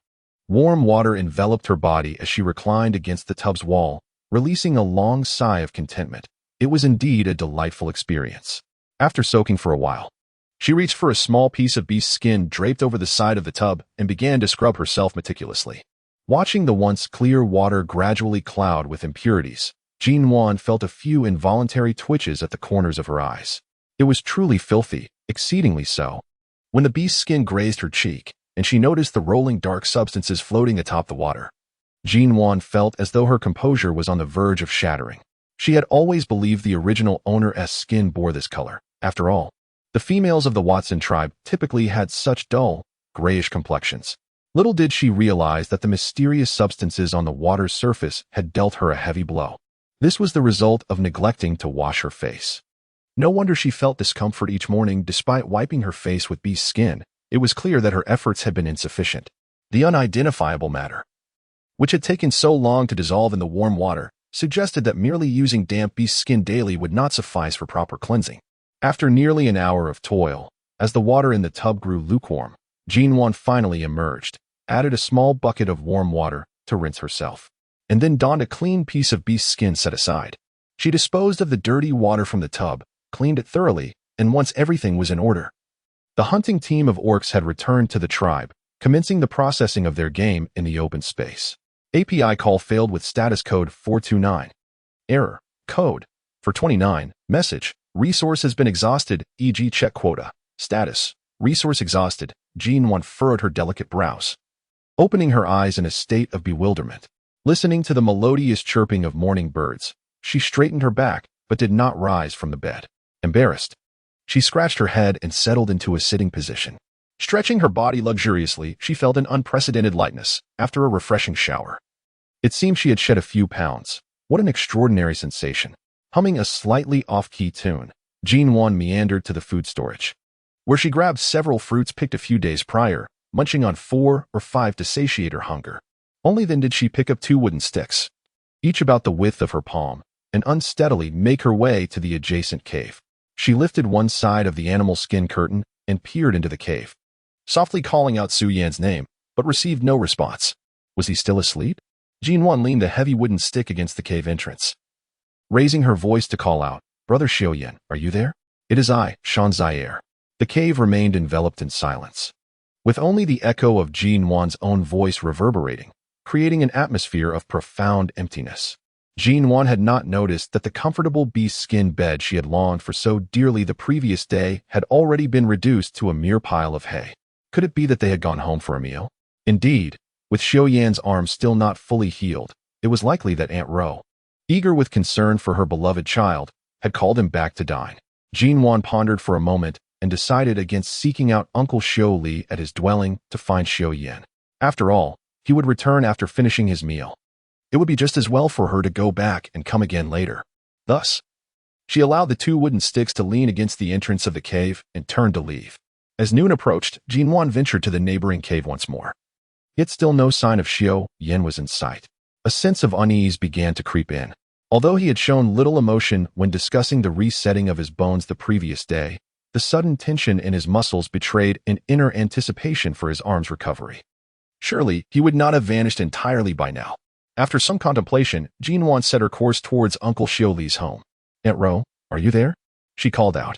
Warm water enveloped her body as she reclined against the tub's wall, releasing a long sigh of contentment. It was indeed a delightful experience. After soaking for a while, she reached for a small piece of beast skin draped over the side of the tub and began to scrub herself meticulously. Watching the once clear water gradually cloud with impurities, Nuan felt a few involuntary twitches at the corners of her eyes. It was truly filthy, exceedingly so. When the beast skin grazed her cheek, and she noticed the rolling dark substances floating atop the water, Nuan felt as though her composure was on the verge of shattering. She had always believed the original owner's skin bore this color. After all, the females of the Watson tribe typically had such dull, grayish complexions. Little did she realize that the mysterious substances on the water's surface had dealt her a heavy blow. This was the result of neglecting to wash her face. No wonder she felt discomfort each morning despite wiping her face with beast skin. It was clear that her efforts had been insufficient. The unidentifiable matter, which had taken so long to dissolve in the warm water, suggested that merely using damp beast skin daily would not suffice for proper cleansing. After nearly an hour of toil, as the water in the tub grew lukewarm, Nuan finally emerged, added a small bucket of warm water to rinse herself, and then donned a clean piece of beast skin set aside. She disposed of the dirty water from the tub, cleaned it thoroughly, and once everything was in order, the hunting team of orcs had returned to the tribe, commencing the processing of their game in the open space. API call failed with status code 429. Error. Code. For 29. Message. Resource has been exhausted, e.g. check quota. Status. Resource exhausted. Nuan furrowed her delicate brows, opening her eyes in a state of bewilderment. Listening to the melodious chirping of morning birds, she straightened her back, but did not rise from the bed. Embarrassed, she scratched her head and settled into a sitting position. Stretching her body luxuriously, she felt an unprecedented lightness after a refreshing shower. It seemed she had shed a few pounds. What an extraordinary sensation. Humming a slightly off-key tune, Nuan meandered to the food storage, where she grabbed several fruits picked a few days prior, munching on 4 or 5 to satiate her hunger. Only then did she pick up 2 wooden sticks, each about the width of her palm, and unsteadily make her way to the adjacent cave. She lifted one side of the animal skin curtain and peered into the cave, softly calling out Su Yan's name, but received no response. Was he still asleep? Nuan leaned a heavy wooden stick against the cave entrance, raising her voice to call out, "Brother Xiao Yan, are you there?" "It is I, Shan Zaire." The cave remained enveloped in silence, with only the echo of Nuan's own voice reverberating, creating an atmosphere of profound emptiness. Nuan had not noticed that the comfortable beast skin bed she had longed for so dearly the previous day had already been reduced to a mere pile of hay. Could it be that they had gone home for a meal? Indeed, with Xiao Yan's arm still not fully healed, it was likely that Aunt Ro, eager with concern for her beloved child, had called him back to dine. Nuan pondered for a moment and decided against seeking out Uncle Xiao Li at his dwelling to find Xiao Yan. After all, he would return after finishing his meal. It would be just as well for her to go back and come again later. Thus, she allowed the 2 wooden sticks to lean against the entrance of the cave and turned to leave. As noon approached, Nuan ventured to the neighboring cave once more. Yet still no sign of Xiao Yan was in sight. A sense of unease began to creep in. Although he had shown little emotion when discussing the resetting of his bones the previous day, the sudden tension in his muscles betrayed an inner anticipation for his arm's recovery. Surely, he would not have vanished entirely by now. After some contemplation, Nuan set her course towards Uncle Xiao Li's home. "Aunt Ro, are you there?" she called out,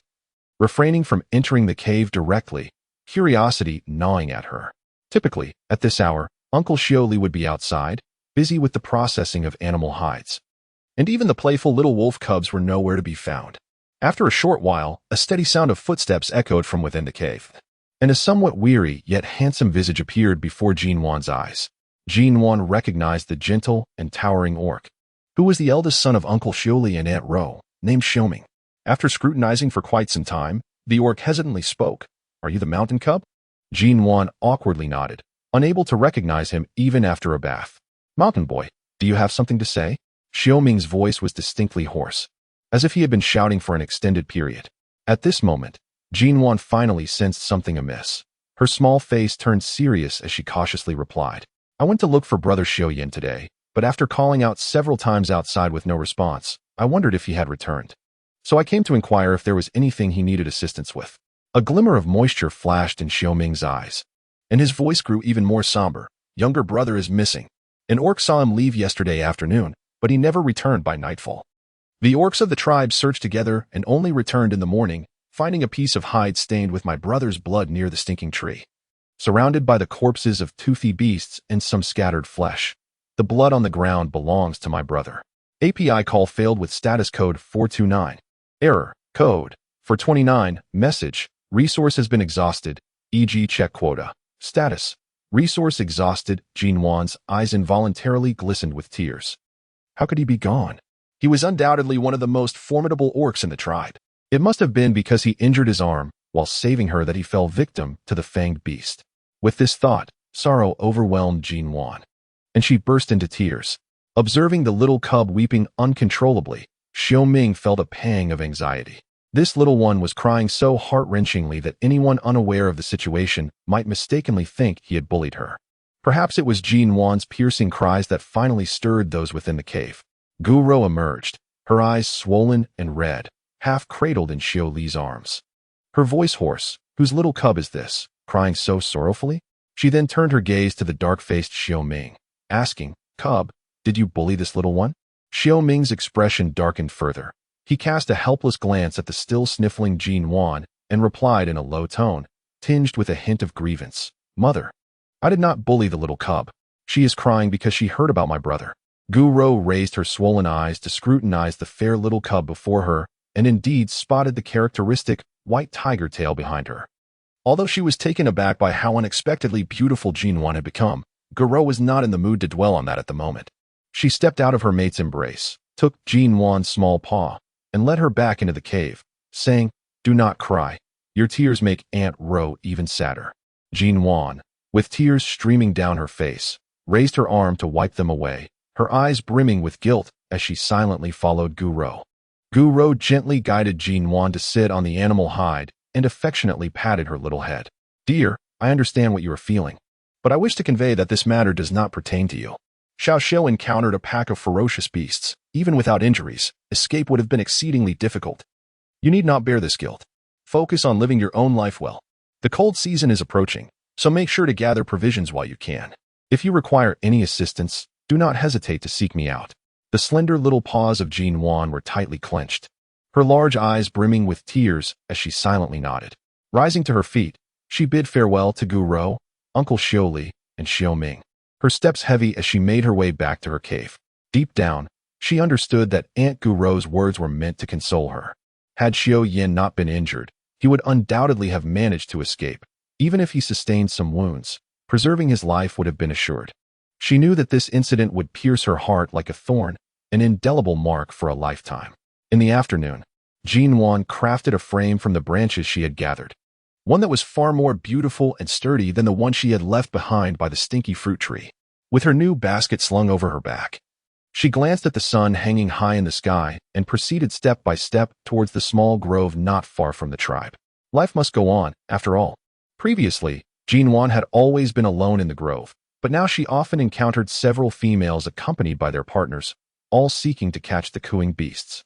refraining from entering the cave directly, curiosity gnawing at her. Typically, at this hour, Uncle Xiao Li would be outside, busy with the processing of animal hides. And even the playful little wolf cubs were nowhere to be found. After a short while, a steady sound of footsteps echoed from within the cave, and a somewhat weary yet handsome visage appeared before Nuan's eyes. Nuan recognized the gentle and towering orc, who was the eldest son of Uncle Xiao Li and Aunt Ro, named Xiaoming. After scrutinizing for quite some time, the orc hesitantly spoke. "Are you the mountain cub?" Nuan awkwardly nodded, unable to recognize him even after a bath. "Mountain boy, do you have something to say?" Xiaoming's voice was distinctly hoarse, as if he had been shouting for an extended period. At this moment, Nuan finally sensed something amiss. Her small face turned serious as she cautiously replied, "I went to look for Brother Xiao Yan today, but after calling out several times outside with no response, I wondered if he had returned. So I came to inquire if there was anything he needed assistance with." A glimmer of moisture flashed in Xiaoming's eyes, and his voice grew even more somber. "Younger brother is missing. An orc saw him leave yesterday afternoon, but he never returned by nightfall. The orcs of the tribe searched together and only returned in the morning, finding a piece of hide stained with my brother's blood near the stinking tree, surrounded by the corpses of toothy beasts and some scattered flesh. The blood on the ground belongs to my brother." API call failed with status code 429. Error. Code. For 29. Message. Resource has been exhausted, e.g. check quota. Status. Resource exhausted. Nuan's eyes involuntarily glistened with tears. How could he be gone? He was undoubtedly one of the most formidable orcs in the tribe. It must have been because he injured his arm while saving her that he fell victim to the fanged beast. With this thought, sorrow overwhelmed Nuan, and she burst into tears. Observing the little cub weeping uncontrollably, Xiaoming felt a pang of anxiety. This little one was crying so heart-wrenchingly that anyone unaware of the situation might mistakenly think he had bullied her. Perhaps it was Nuan's piercing cries that finally stirred those within the cave. Guro emerged, her eyes swollen and red, half cradled in Xiao Li's arms. Her voice hoarse. "Whose little cub is this, crying so sorrowfully?" She then turned her gaze to the dark-faced Xiao Ming, asking, "Cub, did you bully this little one?" Xiao Ming's expression darkened further. He cast a helpless glance at the still sniffling Nuan and replied in a low tone, tinged with a hint of grievance, "Mother, I did not bully the little cub. She is crying because she heard about my brother." Guro raised her swollen eyes to scrutinize the fair little cub before her and indeed spotted the characteristic white tiger tail behind her. Although she was taken aback by how unexpectedly beautiful Nuan had become, Guro was not in the mood to dwell on that at the moment. She stepped out of her mate's embrace, took Nuan's small paw, and led her back into the cave, saying, "Do not cry. Your tears make Aunt Ro even sadder." Nuan, with tears streaming down her face, raised her arm to wipe them away, her eyes brimming with guilt as she silently followed Guro. Guro gently guided Nuan to sit on the animal hide and affectionately patted her little head. "Dear, I understand what you are feeling, but I wish to convey that this matter does not pertain to you. Xiao Xiao encountered a pack of ferocious beasts. Even without injuries, escape would have been exceedingly difficult. You need not bear this guilt. Focus on living your own life well. The cold season is approaching, so make sure to gather provisions while you can. If you require any assistance, do not hesitate to seek me out." The slender little paws of Nuan were tightly clenched, her large eyes brimming with tears as she silently nodded. Rising to her feet, she bid farewell to Guro, Uncle Xiao Li, and Xiao Ming, her steps heavy as she made her way back to her cave. Deep down, she understood that Aunt Guro's words were meant to console her. Had Xiao Yin not been injured, he would undoubtedly have managed to escape. Even if he sustained some wounds, preserving his life would have been assured. She knew that this incident would pierce her heart like a thorn, an indelible mark for a lifetime. In the afternoon, Nuan crafted a frame from the branches she had gathered, one that was far more beautiful and sturdy than the one she had left behind by the stinky fruit tree. With her new basket slung over her back, she glanced at the sun hanging high in the sky and proceeded step by step towards the small grove not far from the tribe. Life must go on, after all. Previously, Nuan had always been alone in the grove, but now she often encountered several females accompanied by their partners, all seeking to catch the cooing beasts.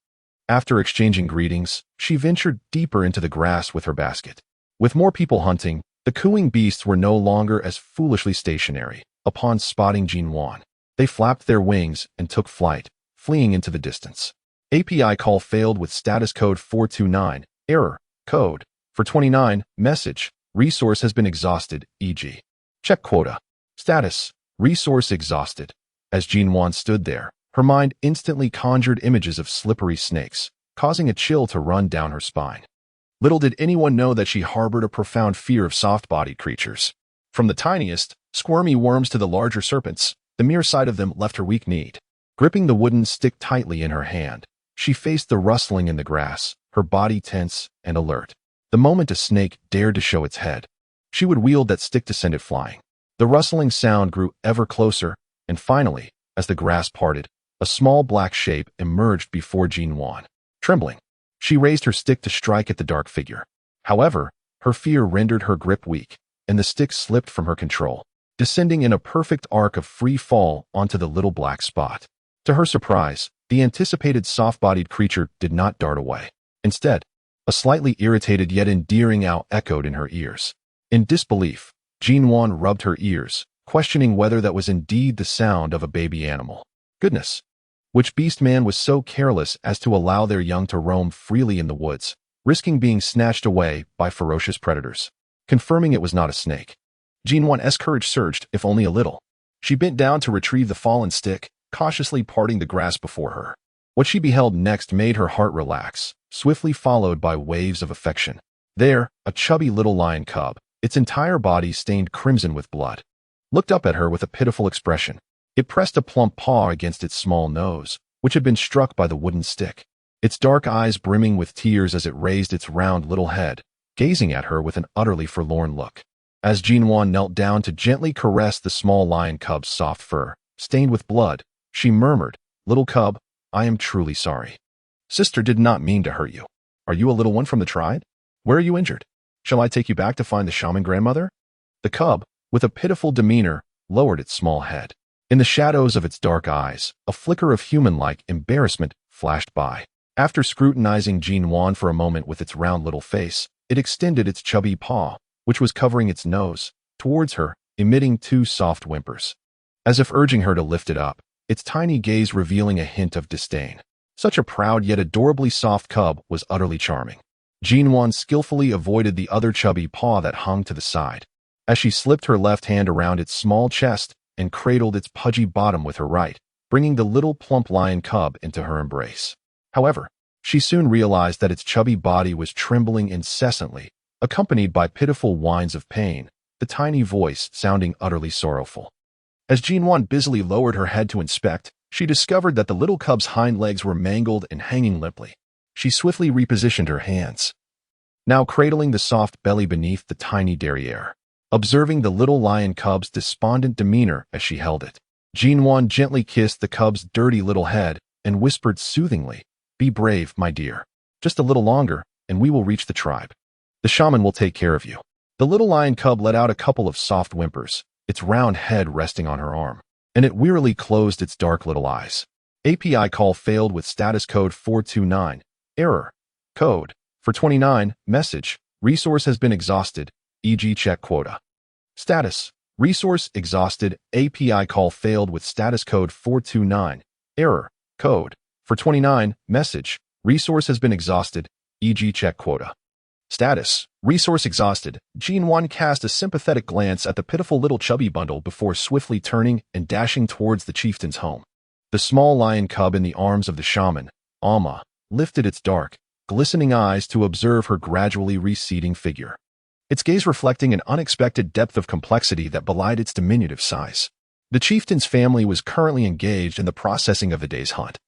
After exchanging greetings, she ventured deeper into the grass with her basket. With more people hunting, the cooing beasts were no longer as foolishly stationary. Upon spotting Nuan, they flapped their wings and took flight, fleeing into the distance. API call failed with status code 429, error, code, for 29, message, resource has been exhausted, e.g. check quota. Status, resource exhausted. As Nuan stood there, her mind instantly conjured images of slippery snakes, causing a chill to run down her spine. Little did anyone know that she harbored a profound fear of soft-bodied creatures. From the tiniest, squirmy worms to the larger serpents, the mere sight of them left her weak-kneed. Gripping the wooden stick tightly in her hand, she faced the rustling in the grass, her body tense and alert. The moment a snake dared to show its head, she would wield that stick to send it flying. The rustling sound grew ever closer, and finally, as the grass parted, a small black shape emerged before Nuan. Trembling, she raised her stick to strike at the dark figure. However, her fear rendered her grip weak, and the stick slipped from her control, descending in a perfect arc of free fall onto the little black spot. To her surprise, the anticipated soft-bodied creature did not dart away. Instead, a slightly irritated yet endearing owl echoed in her ears. In disbelief, Nuan rubbed her ears, questioning whether that was indeed the sound of a baby animal. Goodness! Which beast man was so careless as to allow their young to roam freely in the woods, risking being snatched away by ferocious predators? Confirming it was not a snake, Nuan's courage surged, if only a little. She bent down to retrieve the fallen stick, cautiously parting the grass before her. What she beheld next made her heart relax, swiftly followed by waves of affection. There, a chubby little lion cub, its entire body stained crimson with blood, looked up at her with a pitiful expression. It pressed a plump paw against its small nose, which had been struck by the wooden stick, its dark eyes brimming with tears as it raised its round little head, gazing at her with an utterly forlorn look. As Nuan knelt down to gently caress the small lion cub's soft fur, stained with blood, she murmured, "Little cub, I am truly sorry. Sister did not mean to hurt you." Are you a little one from the tribe? Where are you injured? Shall I take you back to find the shaman grandmother? The cub, with a pitiful demeanor, lowered its small head. In the shadows of its dark eyes, a flicker of human-like embarrassment flashed by. After scrutinizing Nuan for a moment with its round little face, it extended its chubby paw, which was covering its nose, towards her, emitting two soft whimpers. As if urging her to lift it up, its tiny gaze revealing a hint of disdain. Such a proud yet adorably soft cub was utterly charming. Nuan skillfully avoided the other chubby paw that hung to the side. As she slipped her left hand around its small chest and cradled its pudgy bottom with her right, bringing the little plump lion cub into her embrace. However, she soon realized that its chubby body was trembling incessantly, accompanied by pitiful whines of pain, the tiny voice sounding utterly sorrowful. As Nuan busily lowered her head to inspect, she discovered that the little cub's hind legs were mangled and hanging limply. She swiftly repositioned her hands, now cradling the soft belly beneath the tiny derriere. Observing the little lion cub's despondent demeanor as she held it, Nuan gently kissed the cub's dirty little head and whispered soothingly, "Be brave, my dear. Just a little longer, and we will reach the tribe. The shaman will take care of you." The little lion cub let out a couple of soft whimpers, its round head resting on her arm, and it wearily closed its dark little eyes. API call failed with status code 429. Error. Code. For 29. Message. Resource has been exhausted, e.g. check quota. Status. Resource exhausted. API call failed with status code 429. Error. Code. For 29. Message. Resource has been exhausted, e.g. check quota. Status. Resource exhausted. Nuan cast a sympathetic glance at the pitiful little chubby bundle before swiftly turning and dashing towards the chieftain's home. The small lion cub in the arms of the shaman, Alma, lifted its dark, glistening eyes to observe her gradually receding figure, its gaze reflecting an unexpected depth of complexity that belied its diminutive size. The chieftain's family was currently engaged in the processing of the day's hunt.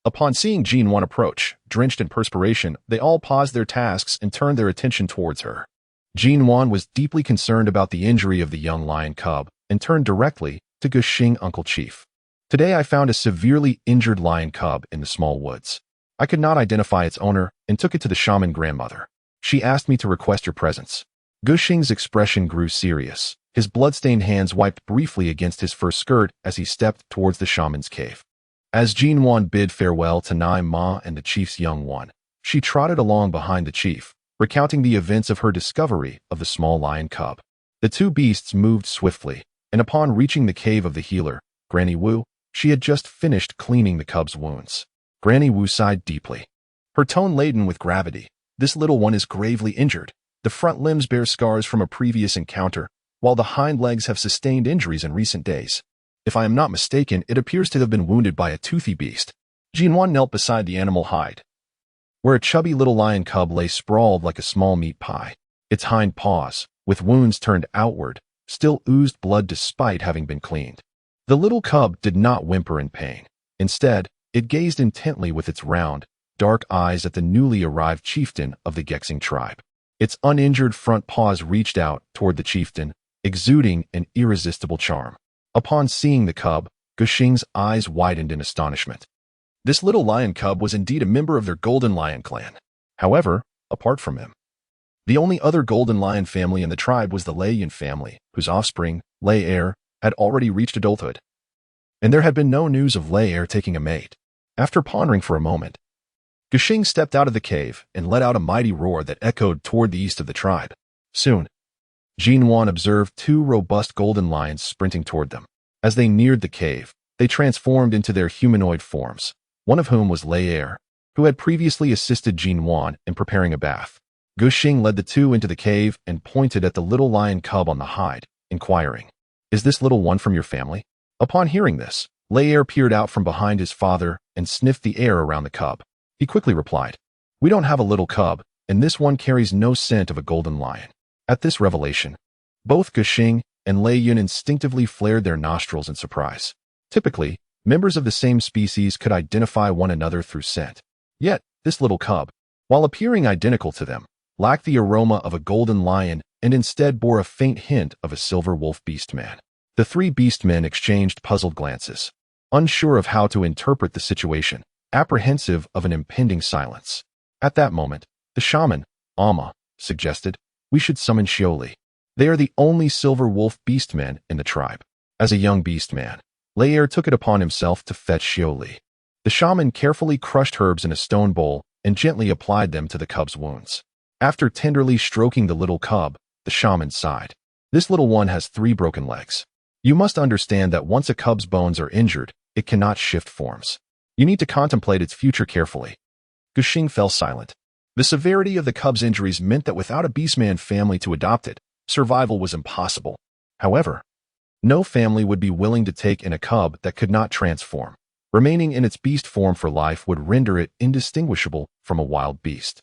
Upon seeing Nuan approach, drenched in perspiration, they all paused their tasks and turned their attention towards her. Nuan was deeply concerned about the injury of the young lion cub and turned directly to Gushing Uncle Chief. "Today I found a severely injured lion cub in the small woods. I could not identify its owner and took it to the shaman grandmother. She asked me to request your presence." Gushing's expression grew serious. His bloodstained hands wiped briefly against his fur skirt as he stepped towards the shaman's cave. As Nuan bid farewell to Nai Ma and the chief's young one, she trotted along behind the chief, recounting the events of her discovery of the small lion cub. The two beasts moved swiftly, and upon reaching the cave of the healer, Granny Wu, she had just finished cleaning the cub's wounds. Granny Wu sighed deeply, her tone laden with gravity. "This little one is gravely injured. The front limbs bear scars from a previous encounter, while the hind legs have sustained injuries in recent days. If I am not mistaken, it appears to have been wounded by a toothy beast." Nuan knelt beside the animal hide, where a chubby little lion cub lay sprawled like a small meat pie. Its hind paws, with wounds turned outward, still oozed blood despite having been cleaned. The little cub did not whimper in pain. Instead, it gazed intently with its round, dark eyes at the newly arrived chieftain of the Gexing tribe. Its uninjured front paws reached out toward the chieftain, exuding an irresistible charm. Upon seeing the cub, Gushing's eyes widened in astonishment. This little lion cub was indeed a member of their Golden Lion clan. However, apart from him, the only other Golden Lion family in the tribe was the Leiyan family, whose offspring, Lei Heir, had already reached adulthood. And there had been no news of Lei Heir taking a mate. After pondering for a moment, Gushing stepped out of the cave and let out a mighty roar that echoed toward the east of the tribe. Soon, Nuan observed two robust golden lions sprinting toward them. As they neared the cave, they transformed into their humanoid forms, one of whom was Lei Heir, who had previously assisted Nuan in preparing a bath. Gushing led the two into the cave and pointed at the little lion cub on the hide, inquiring, "Is this little one from your family?" Upon hearing this, Lei Heir peered out from behind his father and sniffed the air around the cub. He quickly replied, "We don't have a little cub, and this one carries no scent of a golden lion." At this revelation, both Gushing and Leiyan instinctively flared their nostrils in surprise. Typically, members of the same species could identify one another through scent. Yet, this little cub, while appearing identical to them, lacked the aroma of a golden lion and instead bore a faint hint of a silver wolf beastman. The three beastmen exchanged puzzled glances, unsure of how to interpret the situation, apprehensive of an impending silence. At that moment, the shaman, Amma, suggested, "We should summon Xioli. They are the only silver wolf beastmen in the tribe." As a young beastman, Laer took it upon himself to fetch Xioli. The shaman carefully crushed herbs in a stone bowl and gently applied them to the cub's wounds. After tenderly stroking the little cub, the shaman sighed. "This little one has 3 broken legs. You must understand that once a cub's bones are injured, it cannot shift forms. You need to contemplate its future carefully." Gushing fell silent. The severity of the cub's injuries meant that without a beastman family to adopt it, survival was impossible. However, no family would be willing to take in a cub that could not transform. Remaining in its beast form for life would render it indistinguishable from a wild beast.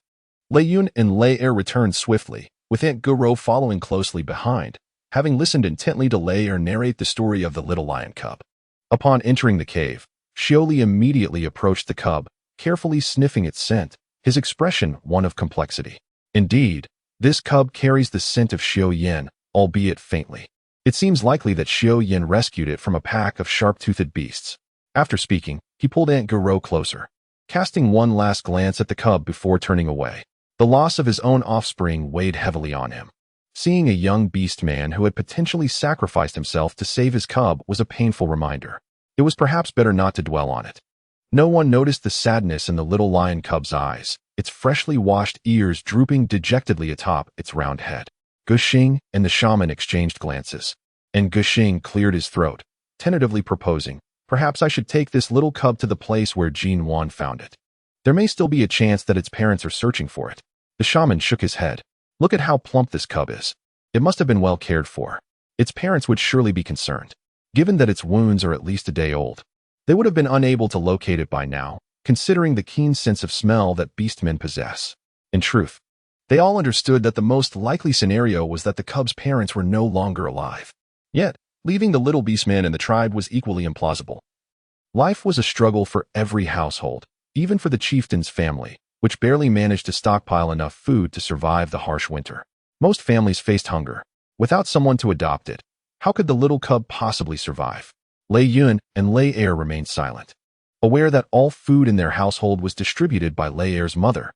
Layun and Laer returned swiftly, with Aunt Guro following closely behind, having listened intently to Laer narrate the story of the little lion cub. Upon entering the cave, Xioli immediately approached the cub, carefully sniffing its scent, his expression one of complexity. Indeed, this cub carries the scent of Xiao Yin, albeit faintly. It seems likely that Xiao Yin rescued it from a pack of sharp-toothed beasts. After speaking, he pulled Aunt Guro closer, casting one last glance at the cub before turning away. The loss of his own offspring weighed heavily on him. Seeing a young beast man who had potentially sacrificed himself to save his cub was a painful reminder. It was perhaps better not to dwell on it. No one noticed the sadness in the little lion cub's eyes, its freshly washed ears drooping dejectedly atop its round head. Gushing and the shaman exchanged glances, and Gushing cleared his throat, tentatively proposing, "Perhaps I should take this little cub to the place where Nuan found it. There may still be a chance that its parents are searching for it." The shaman shook his head. "Look at how plump this cub is. It must have been well cared for. Its parents would surely be concerned. Given that its wounds are at least a day old, they would have been unable to locate it by now, considering the keen sense of smell that beastmen possess." In truth, they all understood that the most likely scenario was that the cub's parents were no longer alive. Yet, leaving the little beastman in the tribe was equally implausible. Life was a struggle for every household, even for the chieftain's family, which barely managed to stockpile enough food to survive the harsh winter. Most families faced hunger. Without someone to adopt it, how could the little cub possibly survive? Lei Yun and Lei Er remained silent, aware that all food in their household was distributed by Lei Er's mother,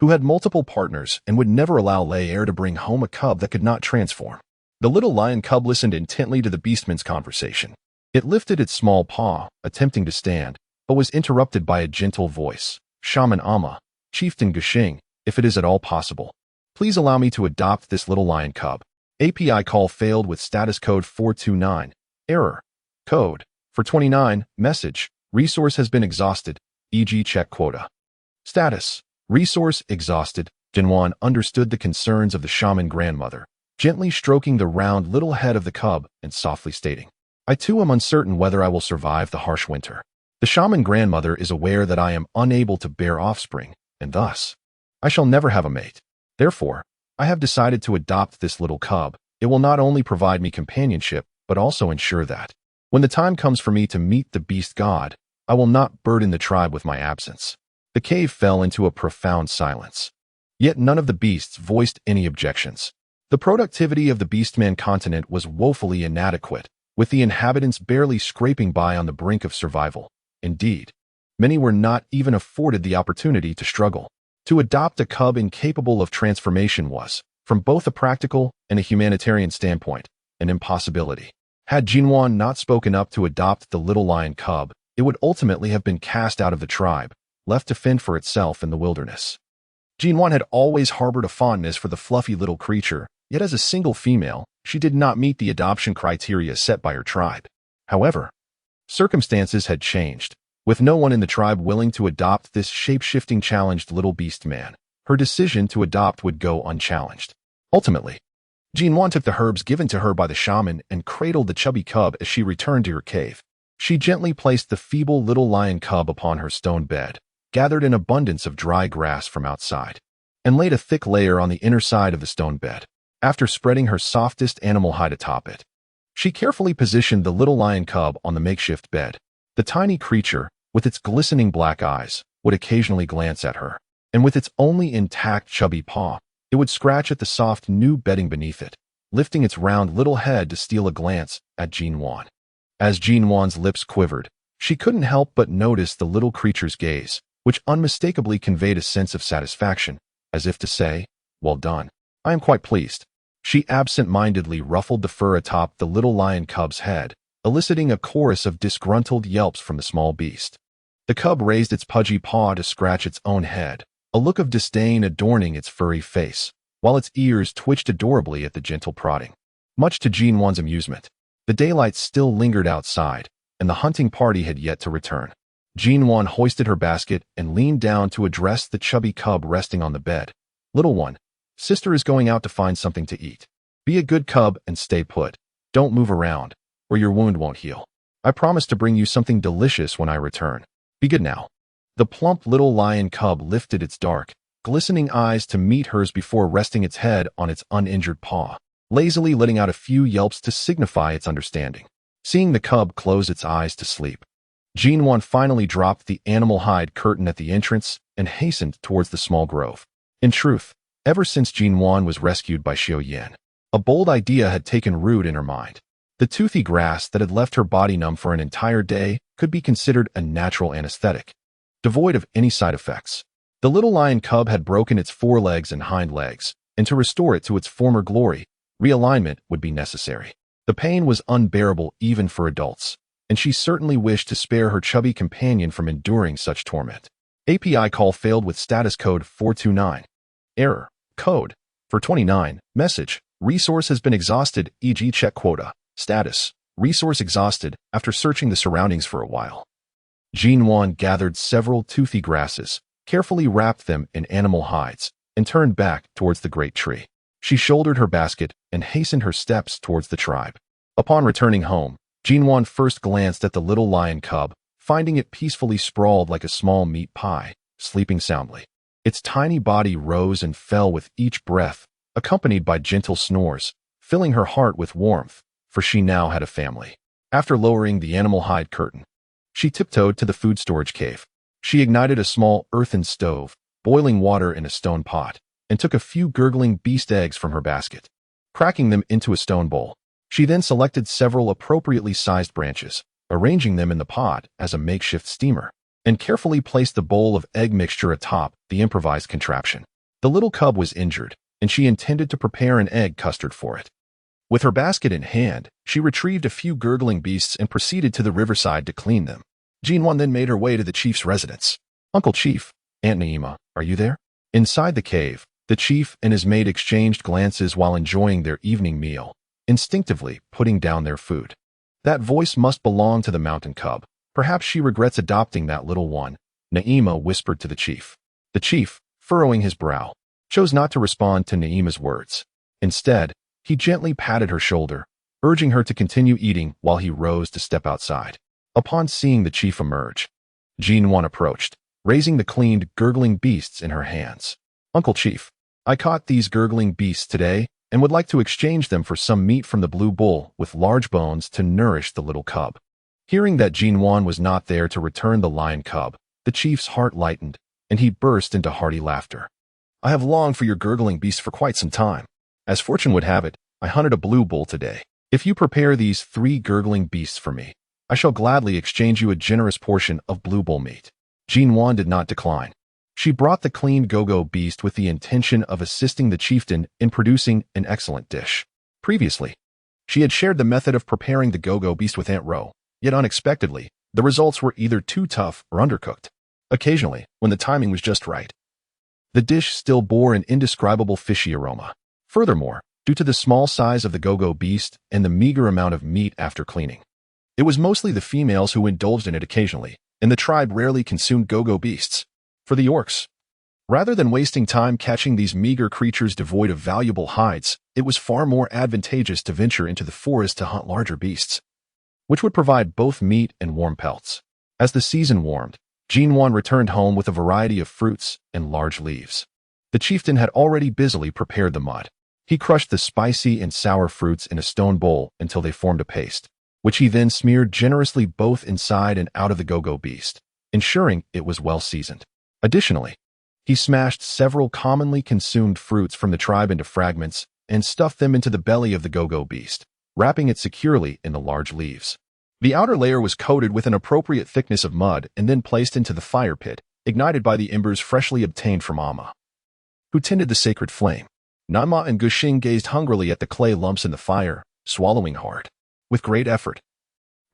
who had multiple partners and would never allow Lei Er to bring home a cub that could not transform. The little lion cub listened intently to the beastman's conversation. It lifted its small paw, attempting to stand, but was interrupted by a gentle voice. "Shaman Amma, Chieftain Gushing, if it is at all possible, please allow me to adopt this little lion cub." API call failed with status code 429. Error. Code. For 29. Message. Resource has been exhausted, e.g. check quota. Status. Resource exhausted. Nuan understood the concerns of the shaman grandmother, gently stroking the round little head of the cub and softly stating, "I too am uncertain whether I will survive the harsh winter. The shaman grandmother is aware that I am unable to bear offspring, and thus, I shall never have a mate. Therefore, I have decided to adopt this little cub. It will not only provide me companionship, but also ensure that, when the time comes for me to meet the beast god, I will not burden the tribe with my absence." The cave fell into a profound silence. Yet none of the beasts voiced any objections. The productivity of the Beastman continent was woefully inadequate, with the inhabitants barely scraping by on the brink of survival. Indeed, many were not even afforded the opportunity to struggle. To adopt a cub incapable of transformation was, from both a practical and a humanitarian standpoint, an impossibility. Had Nuan not spoken up to adopt the little lion cub, it would ultimately have been cast out of the tribe, left to fend for itself in the wilderness. Nuan had always harbored a fondness for the fluffy little creature, yet as a single female, she did not meet the adoption criteria set by her tribe. However, circumstances had changed. With no one in the tribe willing to adopt this shape-shifting challenged little beast man, her decision to adopt would go unchallenged. Ultimately, Nuan took the herbs given to her by the shaman and cradled the chubby cub as she returned to her cave. She gently placed the feeble little lion cub upon her stone bed, gathered an abundance of dry grass from outside, and laid a thick layer on the inner side of the stone bed. After spreading her softest animal hide atop it, she carefully positioned the little lion cub on the makeshift bed. The tiny creature, with its glistening black eyes, would occasionally glance at her, and with its only intact chubby paw, it would scratch at the soft new bedding beneath it, lifting its round little head to steal a glance at Nuan. As Nuan's lips quivered, she couldn't help but notice the little creature's gaze, which unmistakably conveyed a sense of satisfaction, as if to say, "Well done. I am quite pleased." She absent-mindedly ruffled the fur atop the little lion cub's head, eliciting a chorus of disgruntled yelps from the small beast. The cub raised its pudgy paw to scratch its own head, a look of disdain adorning its furry face, while its ears twitched adorably at the gentle prodding. Much to Nuan's amusement, the daylight still lingered outside, and the hunting party had yet to return. Nuan hoisted her basket and leaned down to address the chubby cub resting on the bed. "Little one, sister is going out to find something to eat. Be a good cub and stay put. Don't move around, or your wound won't heal. I promise to bring you something delicious when I return. Be good now." The plump little lion cub lifted its dark, glistening eyes to meet hers before resting its head on its uninjured paw, lazily letting out a few yelps to signify its understanding. Seeing the cub close its eyes to sleep, Nuan finally dropped the animal hide curtain at the entrance and hastened towards the small grove. In truth, ever since Nuan was rescued by Xiao Yan, a bold idea had taken root in her mind. The toothy grass that had left her body numb for an entire day could be considered a natural anesthetic, devoid of any side effects. The little lion cub had broken its forelegs and hind legs, and to restore it to its former glory, realignment would be necessary. The pain was unbearable even for adults, and she certainly wished to spare her chubby companion from enduring such torment. API call failed with status code 429. Error. Code 429. Message. Resource has been exhausted, e.g. check quota. Status. Resource exhausted after searching the surroundings for a while. Nuan gathered several toothy grasses, carefully wrapped them in animal hides, and turned back towards the great tree. She shouldered her basket and hastened her steps towards the tribe. Upon returning home, Nuan first glanced at the little lion cub, finding it peacefully sprawled like a small meat pie, sleeping soundly. Its tiny body rose and fell with each breath, accompanied by gentle snores, filling her heart with warmth, for she now had a family. After lowering the animal hide curtain, she tiptoed to the food storage cave. She ignited a small earthen stove, boiling water in a stone pot, and took a few gurgling beast eggs from her basket, cracking them into a stone bowl. She then selected several appropriately sized branches, arranging them in the pot as a makeshift steamer, and carefully placed the bowl of egg mixture atop the improvised contraption. The little cub was injured, and she intended to prepare an egg custard for it. With her basket in hand, she retrieved a few gurgling beasts and proceeded to the riverside to clean them. Nuan then made her way to the chief's residence. "Uncle Chief, Aunt Naima, are you there?" Inside the cave, the chief and his maid exchanged glances while enjoying their evening meal, instinctively putting down their food. That voice must belong to the mountain cub. Perhaps she regrets adopting that little one, Naima whispered to the chief. The chief, furrowing his brow, chose not to respond to Naima's words. Instead, he gently patted her shoulder, urging her to continue eating while he rose to step outside. Upon seeing the chief emerge, Nuan approached, raising the cleaned, gurgling beasts in her hands. "Uncle Chief, I caught these gurgling beasts today and would like to exchange them for some meat from the blue bull with large bones to nourish the little cub." Hearing that Nuan was not there to return the lion cub, the chief's heart lightened, and he burst into hearty laughter. "I have longed for your gurgling beasts for quite some time. As fortune would have it, I hunted a blue bull today. If you prepare these 3 gurgling beasts for me, I shall gladly exchange you a generous portion of blue bull meat." Nuan did not decline. She brought the cleaned go-go beast with the intention of assisting the chieftain in producing an excellent dish. Previously, she had shared the method of preparing the go-go beast with Aunt Ro, yet unexpectedly, the results were either too tough or undercooked. Occasionally, when the timing was just right, the dish still bore an indescribable fishy aroma. Furthermore, due to the small size of the go-go beast and the meager amount of meat after cleaning, it was mostly the females who indulged in it occasionally, and the tribe rarely consumed go-go beasts. For the orcs, rather than wasting time catching these meager creatures devoid of valuable hides, it was far more advantageous to venture into the forest to hunt larger beasts, which would provide both meat and warm pelts. As the season warmed, Nuan returned home with a variety of fruits and large leaves. The chieftain had already busily prepared the mud. He crushed the spicy and sour fruits in a stone bowl until they formed a paste, which he then smeared generously both inside and out of the go-go beast, ensuring it was well seasoned. Additionally, he smashed several commonly consumed fruits from the tribe into fragments and stuffed them into the belly of the go-go beast, wrapping it securely in the large leaves. The outer layer was coated with an appropriate thickness of mud and then placed into the fire pit, ignited by the embers freshly obtained from Amma, who tended the sacred flame. Nanma and Guxing gazed hungrily at the clay lumps in the fire, swallowing hard. With great effort,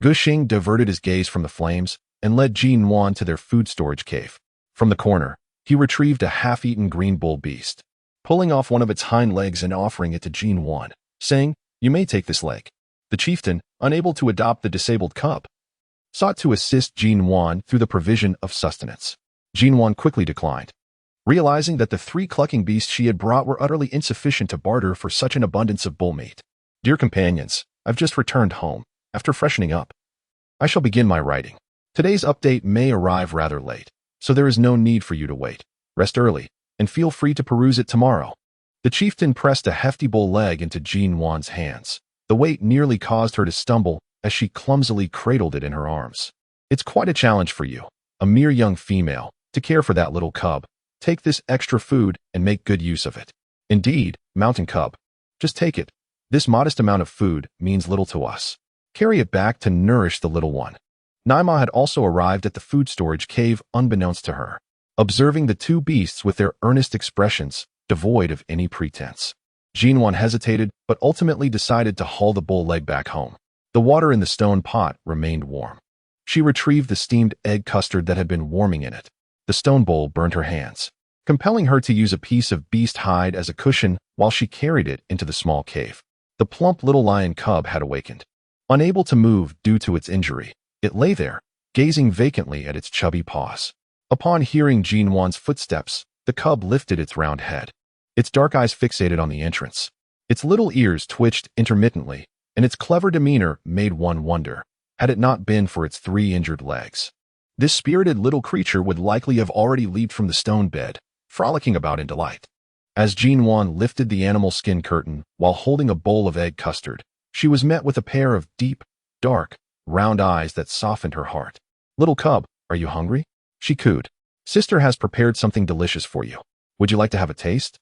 Guxing diverted his gaze from the flames and led Nuan to their food storage cave. From the corner, he retrieved a half-eaten green bull beast, pulling off one of its hind legs and offering it to Nuan, saying, "You may take this leg." The chieftain, unable to adopt the disabled cub, sought to assist Nuan through the provision of sustenance. Nuan quickly declined, realizing that the 3 clucking beasts she had brought were utterly insufficient to barter for such an abundance of bull meat. "Dear companions, I've just returned home, after freshening up. I shall begin my writing. Today's update may arrive rather late, so there is no need for you to wait. Rest early, and feel free to peruse it tomorrow." The chieftain pressed a hefty bull leg into Nuan's hands. The weight nearly caused her to stumble as she clumsily cradled it in her arms. "It's quite a challenge for you, a mere young female, to care for that little cub. Take this extra food and make good use of it." "Indeed, mountain cub. Just take it. This modest amount of food means little to us. Carry it back to nourish the little one." Naima had also arrived at the food storage cave unbeknownst to her, observing the 2 beasts with their earnest expressions, devoid of any pretense. Nuan hesitated, but ultimately decided to haul the bull leg back home. The water in the stone pot remained warm. She retrieved the steamed egg custard that had been warming in it. The stone bowl burned her hands, compelling her to use a piece of beast hide as a cushion while she carried it into the small cave. The plump little lion cub had awakened. Unable to move due to its injury, it lay there, gazing vacantly at its chubby paws. Upon hearing Nuan's footsteps, the cub lifted its round head, its dark eyes fixated on the entrance. Its little ears twitched intermittently, and its clever demeanor made one wonder, had it not been for its 3 injured legs, this spirited little creature would likely have already leaped from the stone bed, frolicking about in delight. As Nuan lifted the animal skin curtain while holding a bowl of egg custard, she was met with a pair of deep, dark, round eyes that softened her heart. "Little cub, are you hungry?" she cooed. "Sister has prepared something delicious for you. Would you like to have a taste?"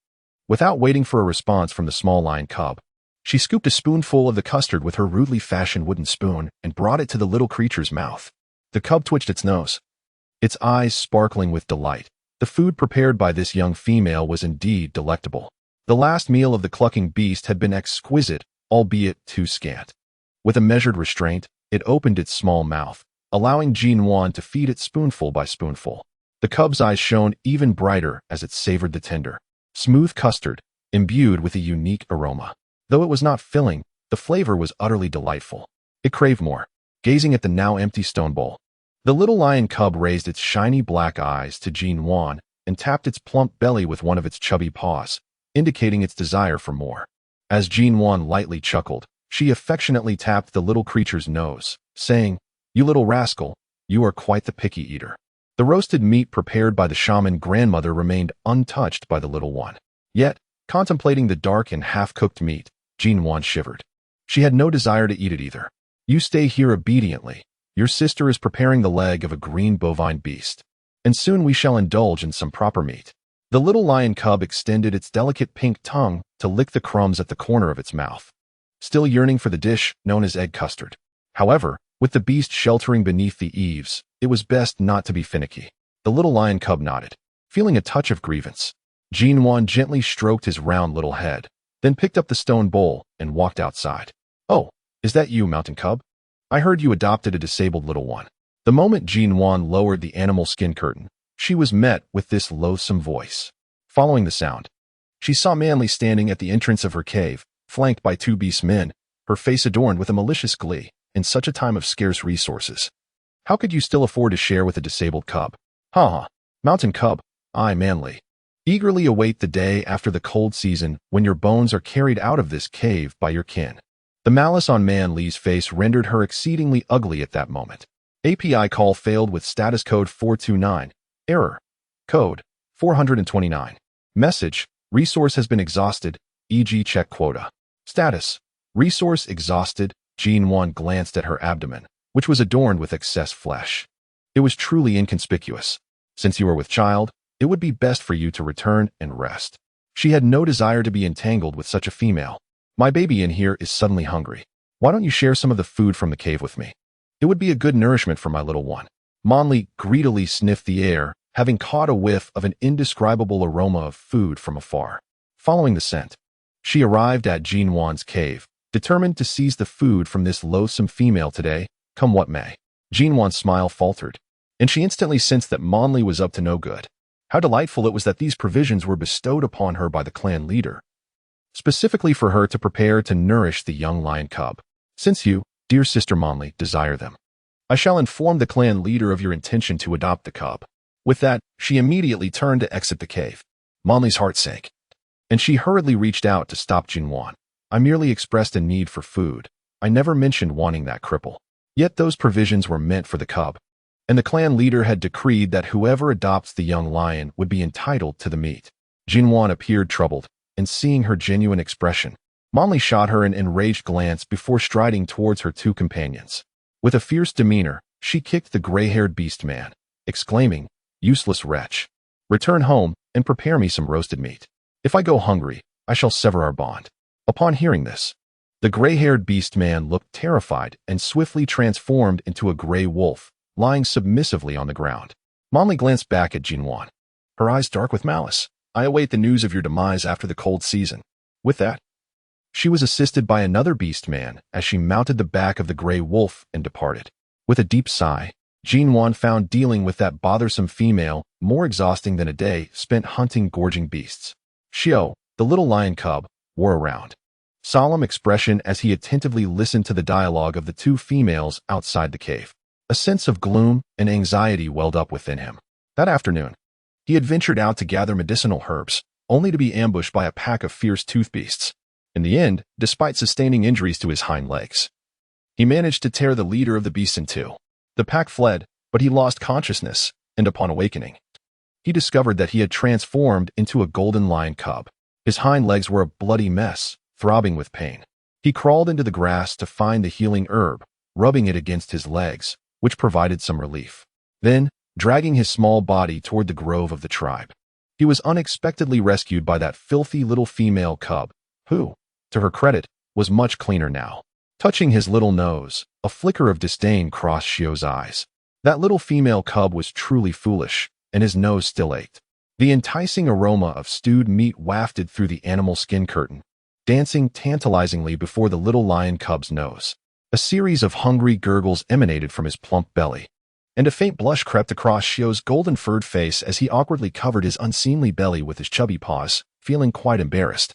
Without waiting for a response from the small lion cub, she scooped a spoonful of the custard with her rudely fashioned wooden spoon and brought it to the little creature's mouth. The cub twitched its nose, its eyes sparkling with delight. The food prepared by this young female was indeed delectable. The last meal of the clucking beast had been exquisite, albeit too scant. With a measured restraint, it opened its small mouth, allowing Nuan to feed it spoonful by spoonful. The cub's eyes shone even brighter as it savored the tender, smooth custard, imbued with a unique aroma. Though it was not filling, the flavor was utterly delightful. It craved more. Gazing at the now empty stone bowl, the little lion cub raised its shiny black eyes to Nuan and tapped its plump belly with one of its chubby paws, indicating its desire for more. As Nuan lightly chuckled, she affectionately tapped the little creature's nose, saying, "You little rascal, you are quite the picky eater." The roasted meat prepared by the shaman grandmother remained untouched by the little one. Yet, contemplating the dark and half-cooked meat, Nuan shivered. She had no desire to eat it either. "You stay here obediently. Your sister is preparing the leg of a green bovine beast, and soon we shall indulge in some proper meat." The little lion cub extended its delicate pink tongue to lick the crumbs at the corner of its mouth, still yearning for the dish known as egg custard. However, with the beast sheltering beneath the eaves, it was best not to be finicky. The little lion cub nodded, feeling a touch of grievance. Nuan gently stroked his round little head, then picked up the stone bowl and walked outside. "Oh, is that you, mountain cub? I heard you adopted a disabled little one." The moment Nuan lowered the animal skin curtain, she was met with this loathsome voice. Following the sound, she saw Manly standing at the entrance of her cave, flanked by 2 beast men, her face adorned with a malicious glee. In such a time of scarce resources, how could you still afford to share with a disabled cub? Ha! Mountain cub, I, Manly, eagerly await the day after the cold season when your bones are carried out of this cave by your kin. The malice on Manly's face rendered her exceedingly ugly at that moment. API call failed with status code 429. Error. Code 429. Message. Resource has been exhausted, e.g. check quota. Status. Resource exhausted. Nuan glanced at her abdomen, which was adorned with excess flesh. It was truly inconspicuous. Since you are with child, it would be best for you to return and rest. She had no desire to be entangled with such a female. My baby in here is suddenly hungry. Why don't you share some of the food from the cave with me? It would be a good nourishment for my little one. Manly greedily sniffed the air having caught a whiff of an indescribable aroma of food from afar. Following the scent, she arrived at Nuan's cave, determined to seize the food from this loathsome female today, come what may. Nuan's smile faltered, and she instantly sensed that Monli was up to no good. How delightful it was that these provisions were bestowed upon her by the clan leader, specifically for her to prepare to nourish the young lion cub. Since you, dear sister Monli, desire them, I shall inform the clan leader of your intention to adopt the cub. With that, she immediately turned to exit the cave. Monli's heart sank, and she hurriedly reached out to stop Nuan. I merely expressed a need for food. I never mentioned wanting that cripple. Yet those provisions were meant for the cub, and the clan leader had decreed that whoever adopts the young lion would be entitled to the meat. Nuan appeared troubled, and seeing her genuine expression, Monli shot her an enraged glance before striding towards her two companions. With a fierce demeanor, she kicked the gray-haired beast man, exclaiming, "Useless wretch! Return home and prepare me some roasted meat. If I go hungry, I shall sever our bond." Upon hearing this, the gray-haired beast man looked terrified and swiftly transformed into a gray wolf, lying submissively on the ground. Monli glanced back at Nuan, her eyes dark with malice. "I await the news of your demise after the cold season." With that, she was assisted by another beast man as she mounted the back of the gray wolf and departed. With a deep sigh, Nuan found dealing with that bothersome female more exhausting than a day spent hunting gorging beasts. Xiao, the little lion cub, wore around solemn expression as he attentively listened to the dialogue of the two females outside the cave. A sense of gloom and anxiety welled up within him. That afternoon, he had ventured out to gather medicinal herbs, only to be ambushed by a pack of fierce tooth beasts. In the end, despite sustaining injuries to his hind legs, he managed to tear the leader of the beasts in two. The pack fled, but he lost consciousness, and upon awakening, he discovered that he had transformed into a golden lion cub. His hind legs were a bloody mess, throbbing with pain. He crawled into the grass to find the healing herb, rubbing it against his legs, which provided some relief. Then, dragging his small body toward the grove of the tribe, he was unexpectedly rescued by that filthy little female cub, who, to her credit, was much cleaner now. Touching his little nose, a flicker of disdain crossed Xiao's eyes. That little female cub was truly foolish, and his nose still ached. The enticing aroma of stewed meat wafted through the animal skin curtain, dancing tantalizingly before the little lion cub's nose. A series of hungry gurgles emanated from his plump belly, and a faint blush crept across Xiao's golden-furred face as he awkwardly covered his unseemly belly with his chubby paws, feeling quite embarrassed.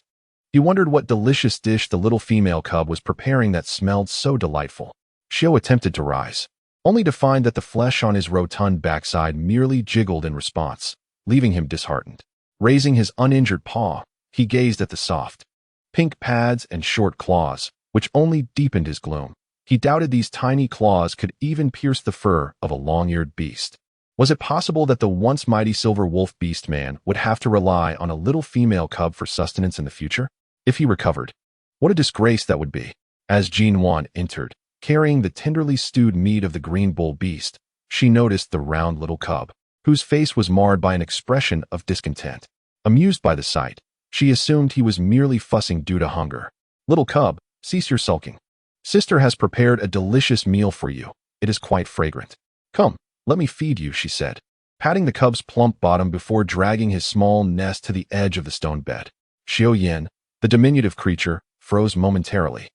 He wondered what delicious dish the little female cub was preparing that smelled so delightful. Xiao attempted to rise, only to find that the flesh on his rotund backside merely jiggled in response, leaving him disheartened. Raising his uninjured paw, he gazed at the soft, pink pads and short claws, which only deepened his gloom. He doubted these tiny claws could even pierce the fur of a long-eared beast. Was it possible that the once mighty silver wolf beast man would have to rely on a little female cub for sustenance in the future? If he recovered, what a disgrace that would be. As Nuan entered, carrying the tenderly stewed meat of the green bull beast, she noticed the round little cub, whose face was marred by an expression of discontent. Amused by the sight, she assumed he was merely fussing due to hunger. "Little cub, cease your sulking. Sister has prepared a delicious meal for you. It is quite fragrant. Come, let me feed you," she said, patting the cub's plump bottom before dragging his small nest to the edge of the stone bed. Xiao Yan, the diminutive creature, froze momentarily,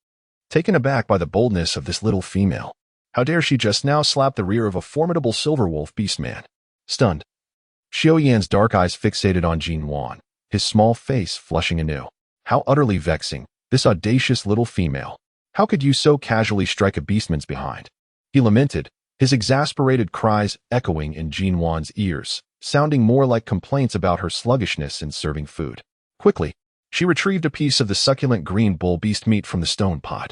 taken aback by the boldness of this little female. How dare she just now slap the rear of a formidable silver wolf beast man? Stunned, Xiao Yan's dark eyes fixated on Nuan, his small face flushing anew. How utterly vexing, this audacious little female. How could you so casually strike a beastman's behind? He lamented, his exasperated cries echoing in Nuan's ears, sounding more like complaints about her sluggishness in serving food. Quickly, she retrieved a piece of the succulent green bull beast meat from the stone pot,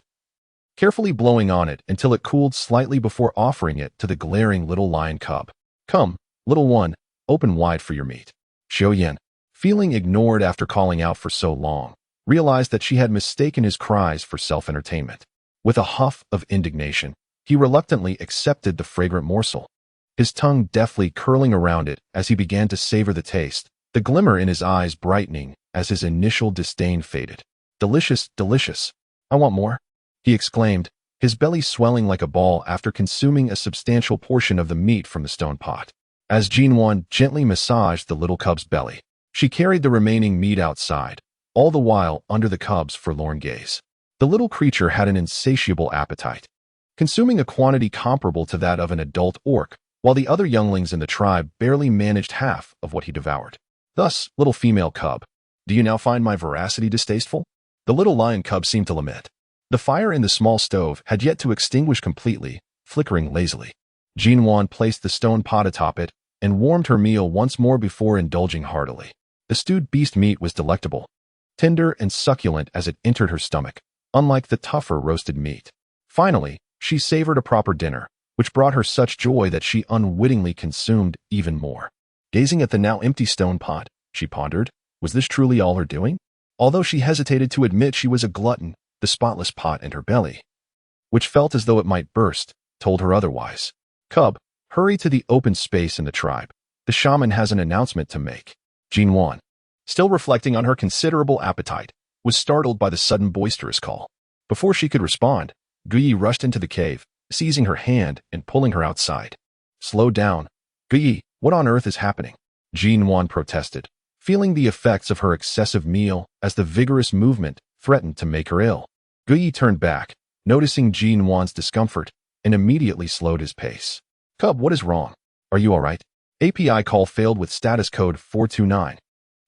carefully blowing on it until it cooled slightly before offering it to the glaring little lion cub. "Come, little one, open wide for your meat." Xiao Yan, feeling ignored after calling out for so long, realized that she had mistaken his cries for self-entertainment. With a huff of indignation, he reluctantly accepted the fragrant morsel, his tongue deftly curling around it as he began to savor the taste, the glimmer in his eyes brightening as his initial disdain faded. "Delicious, delicious. I want more," he exclaimed, his belly swelling like a ball after consuming a substantial portion of the meat from the stone pot. As Nuan gently massaged the little cub's belly, she carried the remaining meat outside, all the while under the cub's forlorn gaze. The little creature had an insatiable appetite, consuming a quantity comparable to that of an adult orc, while the other younglings in the tribe barely managed half of what he devoured. Thus, little female cub, do you now find my voracity distasteful? The little lion cub seemed to lament. The fire in the small stove had yet to extinguish completely, flickering lazily. Nuan placed the stone pot atop it and warmed her meal once more before indulging heartily. The stewed beast meat was delectable, tender and succulent as it entered her stomach, unlike the tougher roasted meat. Finally, she savored a proper dinner, which brought her such joy that she unwittingly consumed even more. Gazing at the now empty stone pot, she pondered, was this truly all her doing? Although she hesitated to admit she was a glutton, the spotless pot in her belly, which felt as though it might burst, told her otherwise. Cub, hurry to the open space in the tribe. The shaman has an announcement to make. Nuan, still reflecting on her considerable appetite, was startled by the sudden boisterous call. Before she could respond, Guyi rushed into the cave, seizing her hand and pulling her outside. Slow down. Guyi, what on earth is happening? Nuan protested, feeling the effects of her excessive meal as the vigorous movement threatened to make her ill. Guyi turned back, noticing Nuan's discomfort, and immediately slowed his pace. Cub, what is wrong? Are you all right? API call failed with status code 429.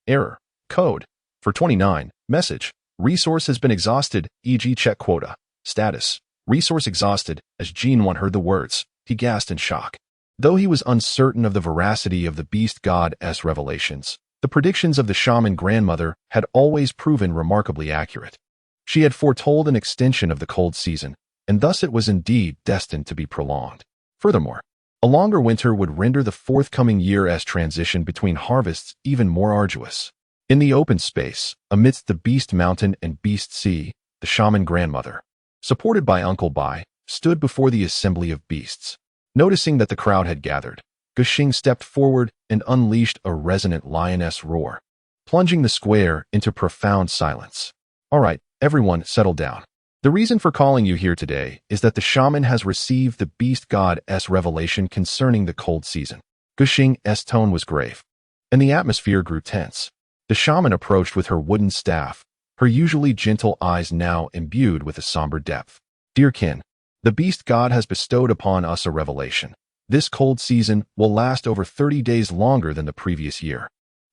Error. Code 429. Message. Resource has been exhausted, e.g. check quota. Status. Resource exhausted. As Nuan heard the words, he gasped in shock. Though he was uncertain of the veracity of the beast god's revelations, the predictions of the shaman grandmother had always proven remarkably accurate. She had foretold an extension of the cold season, and thus it was indeed destined to be prolonged. Furthermore, a longer winter would render the forthcoming year's transition between harvests even more arduous. In the open space, amidst the beast mountain and beast sea, the shaman grandmother, supported by Uncle Bai, stood before the assembly of beasts. Noticing that the crowd had gathered, Guxing stepped forward and unleashed a resonant lioness roar, plunging the square into profound silence. All right, everyone, settle down. The reason for calling you here today is that the shaman has received the beast god's revelation concerning the cold season. Guxing's tone was grave, and the atmosphere grew tense. The shaman approached with her wooden staff, her usually gentle eyes now imbued with a somber depth. Dear kin, the beast god has bestowed upon us a revelation. This cold season will last over 30 days longer than the previous year.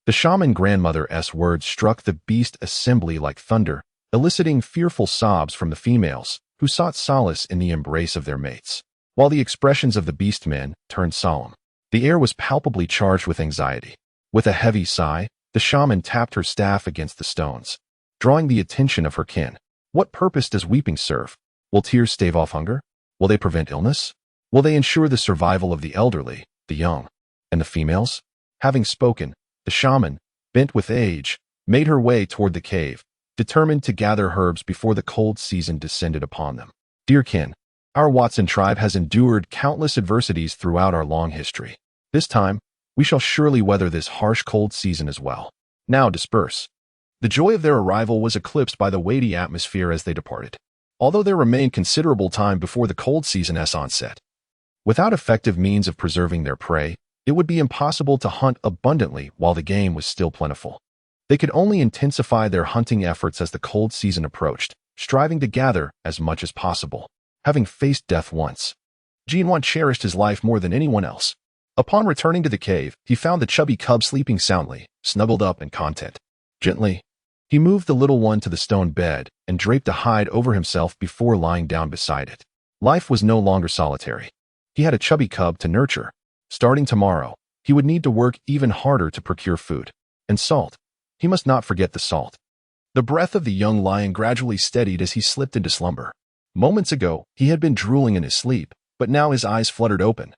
The shaman grandmother's words struck the beast assembly like thunder, eliciting fearful sobs from the females, who sought solace in the embrace of their mates. While the expressions of the beast men turned solemn, the air was palpably charged with anxiety. With a heavy sigh, the shaman tapped her staff against the stones, drawing the attention of her kin. What purpose does weeping serve? Will tears stave off hunger? Will they prevent illness? Will they ensure the survival of the elderly, the young, and the females? Having spoken, the shaman, bent with age, made her way toward the cave, determined to gather herbs before the cold season descended upon them. Dear kin, our Watson tribe has endured countless adversities throughout our long history. This time, we shall surely weather this harsh cold season as well. Now disperse. The joy of their arrival was eclipsed by the weighty atmosphere as they departed. Although there remained considerable time before the cold season's onset, without effective means of preserving their prey, it would be impossible to hunt abundantly while the game was still plentiful. They could only intensify their hunting efforts as the cold season approached, striving to gather as much as possible. Having faced death once, Nuan cherished his life more than anyone else. Upon returning to the cave, he found the chubby cub sleeping soundly, snuggled up and content. Gently, he moved the little one to the stone bed and draped a hide over himself before lying down beside it. Life was no longer solitary. He had a chubby cub to nurture. Starting tomorrow, he would need to work even harder to procure food. And salt. He must not forget the salt. The breath of the young lion gradually steadied as he slipped into slumber. Moments ago, he had been drooling in his sleep, but now his eyes fluttered open,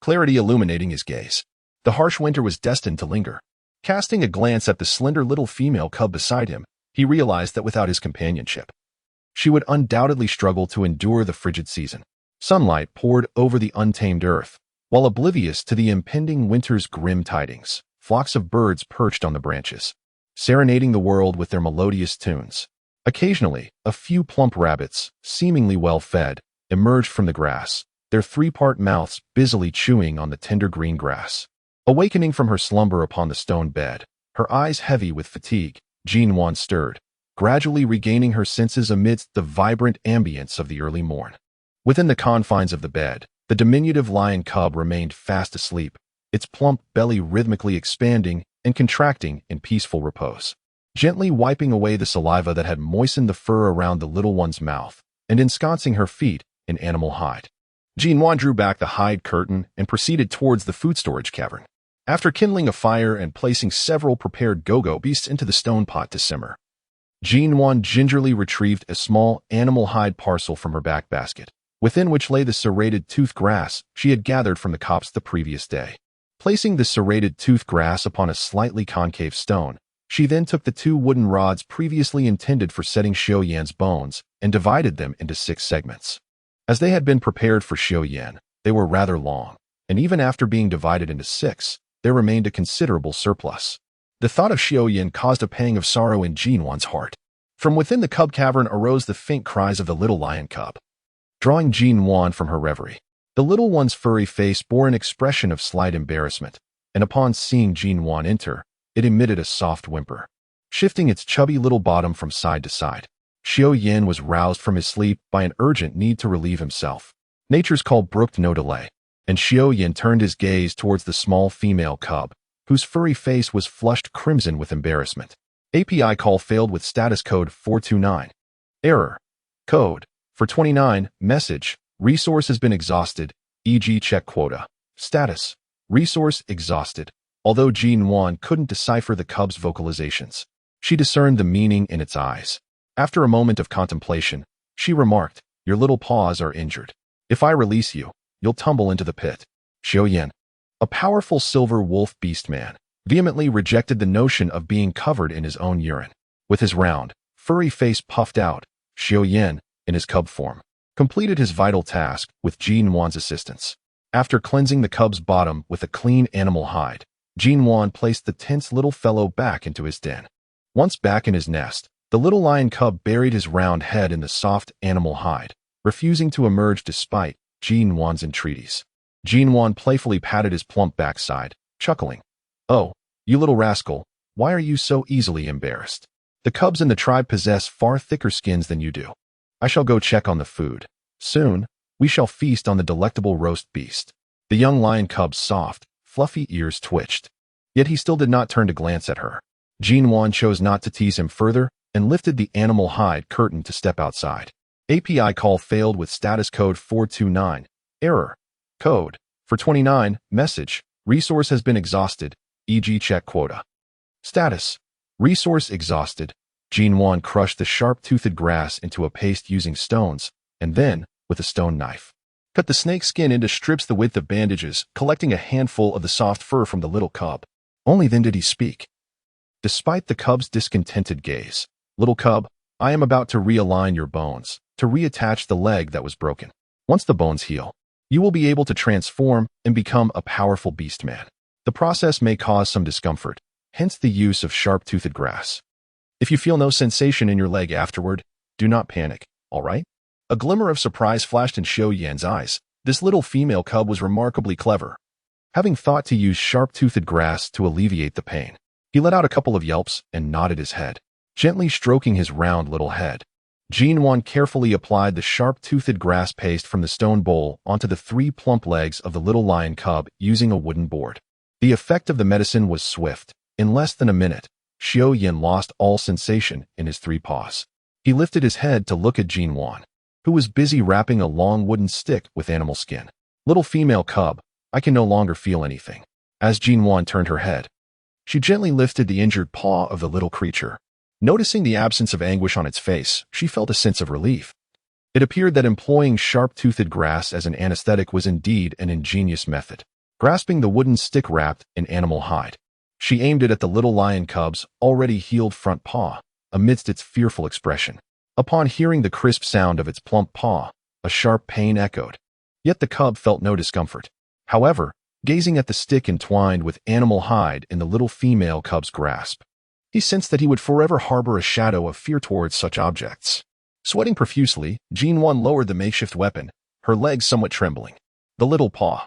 clarity illuminating his gaze. The harsh winter was destined to linger. Casting a glance at the slender little female cub beside him, he realized that without his companionship, she would undoubtedly struggle to endure the frigid season. Sunlight poured over the untamed earth, while oblivious to the impending winter's grim tidings, flocks of birds perched on the branches, serenading the world with their melodious tunes. Occasionally, a few plump rabbits, seemingly well-fed, emerged from the grass, their three-part mouths busily chewing on the tender green grass. Awakening from her slumber upon the stone bed, her eyes heavy with fatigue, Nuan stirred, gradually regaining her senses amidst the vibrant ambience of the early morn. Within the confines of the bed, the diminutive lion cub remained fast asleep, its plump belly rhythmically expanding and contracting in peaceful repose. Gently wiping away the saliva that had moistened the fur around the little one's mouth, and ensconcing her feet in animal hide, Nuan drew back the hide curtain and proceeded towards the food storage cavern. After kindling a fire and placing several prepared go-go beasts into the stone pot to simmer, Nuan gingerly retrieved a small animal hide parcel from her back basket, within which lay the serrated tooth grass she had gathered from the copse the previous day. Placing the serrated tooth grass upon a slightly concave stone, she then took the 2 wooden rods previously intended for setting Xiaoyan's bones and divided them into 6 segments. As they had been prepared for Xiaoyan, they were rather long, and even after being divided into 6, there remained a considerable surplus. The thought of Xiaoyan caused a pang of sorrow in Nuan's heart. From within the cub cavern arose the faint cries of the little lion cub. Drawing Nuan from her reverie, the little one's furry face bore an expression of slight embarrassment, and upon seeing Nuan enter, it emitted a soft whimper. Shifting its chubby little bottom from side to side, Xiaoyan was roused from his sleep by an urgent need to relieve himself. Nature's call brooked no delay, and Xiaoyan turned his gaze towards the small female cub, whose furry face was flushed crimson with embarrassment. API call failed with status code 429. Error. Code 429. Message. Resource has been exhausted, e.g. check quota. Status. Resource exhausted. Although Nuan couldn't decipher the cub's vocalizations, she discerned the meaning in its eyes. After a moment of contemplation, she remarked, "Your little paws are injured. If I release you, you'll tumble into the pit." Xiaoyan, a powerful silver wolf beast man, vehemently rejected the notion of being covered in his own urine. With his round, furry face puffed out, Xiaoyan, in his cub form, completed his vital task with Nuan's assistance. After cleansing the cub's bottom with a clean animal hide, Nuan placed the tense little fellow back into his den. Once back in his nest, the little lion cub buried his round head in the soft animal hide, refusing to emerge despite Nuan's entreaties. Nuan playfully patted his plump backside, chuckling. "Oh, you little rascal, why are you so easily embarrassed? The cubs in the tribe possess far thicker skins than you do. I shall go check on the food. Soon, we shall feast on the delectable roast beast." The young lion cub's soft, fluffy ears twitched. Yet he still did not turn to glance at her. Nuan chose not to tease him further and lifted the animal hide curtain to step outside. API call failed with status code 429. Error. Code 429. Message. Resource has been exhausted, e.g. check quota. Status. Resource exhausted. Nuan crushed the sharp-toothed grass into a paste using stones, and then, with a stone knife, cut the snake skin into strips the width of bandages, collecting a handful of the soft fur from the little cub. Only then did he speak. Despite the cub's discontented gaze, "Little cub, I am about to realign your bones, to reattach the leg that was broken. Once the bones heal, you will be able to transform and become a powerful beast man. The process may cause some discomfort, hence the use of sharp-toothed grass. If you feel no sensation in your leg afterward, do not panic, all right?" A glimmer of surprise flashed in Xiaoyan's eyes. This little female cub was remarkably clever. Having thought to use sharp-toothed grass to alleviate the pain, he let out a couple of yelps and nodded his head, gently stroking his round little head. Nuan carefully applied the sharp-toothed grass paste from the stone bowl onto the 3 plump legs of the little lion cub using a wooden board. The effect of the medicine was swift. In less than a minute, Xiaoyan lost all sensation in his 3 paws. He lifted his head to look at Nuan, who was busy wrapping a long wooden stick with animal skin. "Little female cub, I can no longer feel anything." As Nuan turned her head, she gently lifted the injured paw of the little creature. Noticing the absence of anguish on its face, she felt a sense of relief. It appeared that employing sharp-toothed grass as an anesthetic was indeed an ingenious method. Grasping the wooden stick wrapped in animal hide, she aimed it at the little lion cub's already healed front paw, amidst its fearful expression. Upon hearing the crisp sound of its plump paw, a sharp pain echoed. Yet the cub felt no discomfort. However, gazing at the stick entwined with animal hide in the little female cub's grasp, he sensed that he would forever harbor a shadow of fear towards such objects. Sweating profusely, Nuan lowered the makeshift weapon, her legs somewhat trembling. The little paw,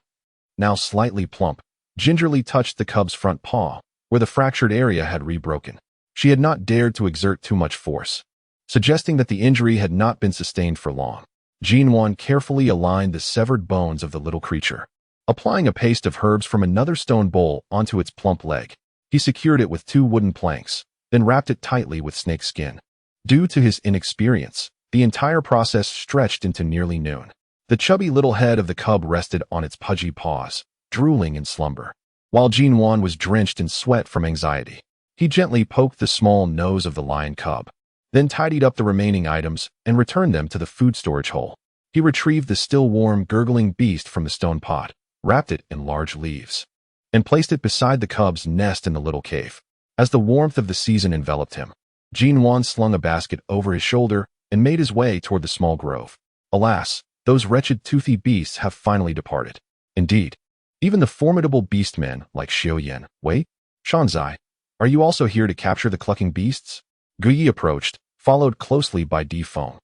now slightly plump, gingerly touched the cub's front paw, where the fractured area had rebroken. She had not dared to exert too much force, suggesting that the injury had not been sustained for long. Nuan carefully aligned the severed bones of the little creature. Applying a paste of herbs from another stone bowl onto its plump leg, he secured it with 2 wooden planks, then wrapped it tightly with snake skin. Due to his inexperience, the entire process stretched into nearly noon. The chubby little head of the cub rested on its pudgy paws, drooling in slumber, while Nuan was drenched in sweat from anxiety. He gently poked the small nose of the lion cub, then tidied up the remaining items and returned them to the food storage hole. He retrieved the still warm, gurgling beast from the stone pot, wrapped it in large leaves, and placed it beside the cub's nest in the little cave. As the warmth of the season enveloped him, Nuan slung a basket over his shoulder and made his way toward the small grove. Alas, those wretched toothy beasts have finally departed. Indeed, even the formidable beastmen like Xiaoyan. Wait, Shanzai, are you also here to capture the clucking beasts? Guyi approached, followed closely by Feng,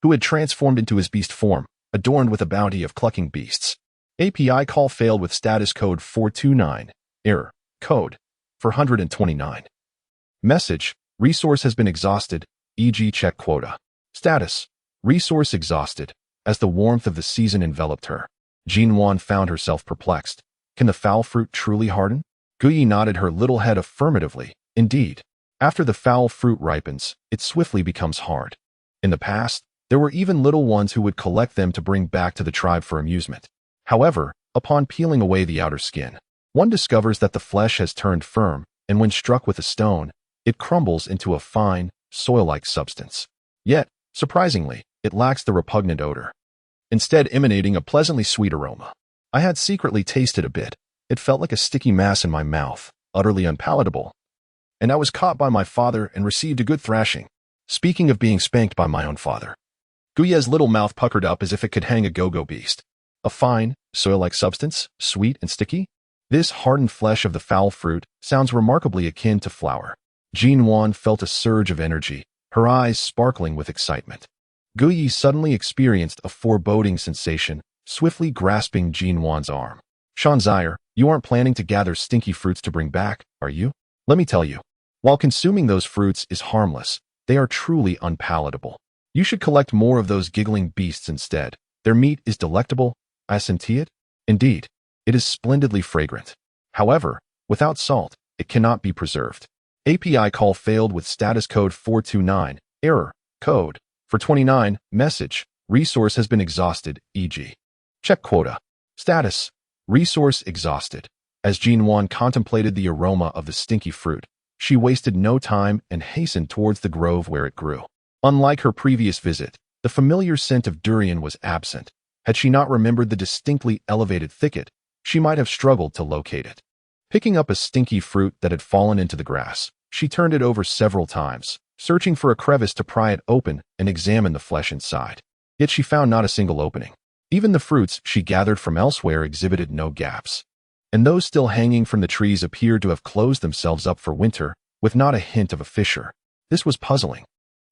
who had transformed into his beast form, adorned with a bounty of clucking beasts. API call failed with status code 429, error, code 429. Message, resource has been exhausted, e.g. check quota. Status, resource exhausted. As the warmth of the season enveloped her, Nuan found herself perplexed. Can the foul fruit truly harden? Guyi nodded her little head affirmatively. Indeed, after the foul fruit ripens, it swiftly becomes hard. In the past, there were even little ones who would collect them to bring back to the tribe for amusement. However, upon peeling away the outer skin, one discovers that the flesh has turned firm, and when struck with a stone, it crumbles into a fine, soil-like substance. Yet, surprisingly, it lacks the repugnant odor, instead emanating a pleasantly sweet aroma. I had secretly tasted a bit. It felt like a sticky mass in my mouth, utterly unpalatable. And I was caught by my father and received a good thrashing. Speaking of being spanked by my own father, Guya's little mouth puckered up as if it could hang a go-go beast. A fine, soil-like substance, sweet and sticky? This hardened flesh of the foul fruit sounds remarkably akin to flour. Nuan felt a surge of energy, her eyes sparkling with excitement. Guyi suddenly experienced a foreboding sensation, swiftly grasping Nuan's arm. Shanzai, you aren't planning to gather stinky fruits to bring back, are you? Let me tell you, while consuming those fruits is harmless, they are truly unpalatable. You should collect more of those giggling beasts instead. Their meat is delectable. I senti it. Indeed, it is splendidly fragrant. However, without salt, it cannot be preserved. API call failed with status code 429, error, code 429, message, resource has been exhausted, e.g. check quota. Status, resource exhausted. As Nuan contemplated the aroma of the stinky fruit, she wasted no time and hastened towards the grove where it grew. Unlike her previous visit, the familiar scent of durian was absent. Had she not remembered the distinctly elevated thicket, she might have struggled to locate it. Picking up a stinky fruit that had fallen into the grass, she turned it over several times, searching for a crevice to pry it open and examine the flesh inside. Yet she found not a single opening. Even the fruits she gathered from elsewhere exhibited no gaps, and those still hanging from the trees appeared to have closed themselves up for winter, with not a hint of a fissure. This was puzzling.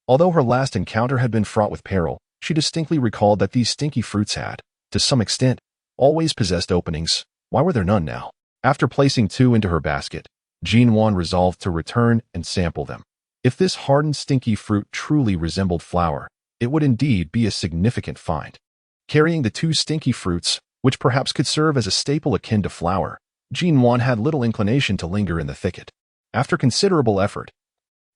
Although her last encounter had been fraught with peril, she distinctly recalled that these stinky fruits had, to some extent, always possessed openings. Why were there none now? After placing 2 into her basket, Nuan resolved to return and sample them. If this hardened stinky fruit truly resembled flour, it would indeed be a significant find. Carrying the 2 stinky fruits, which perhaps could serve as a staple akin to flour, Nuan had little inclination to linger in the thicket. After considerable effort,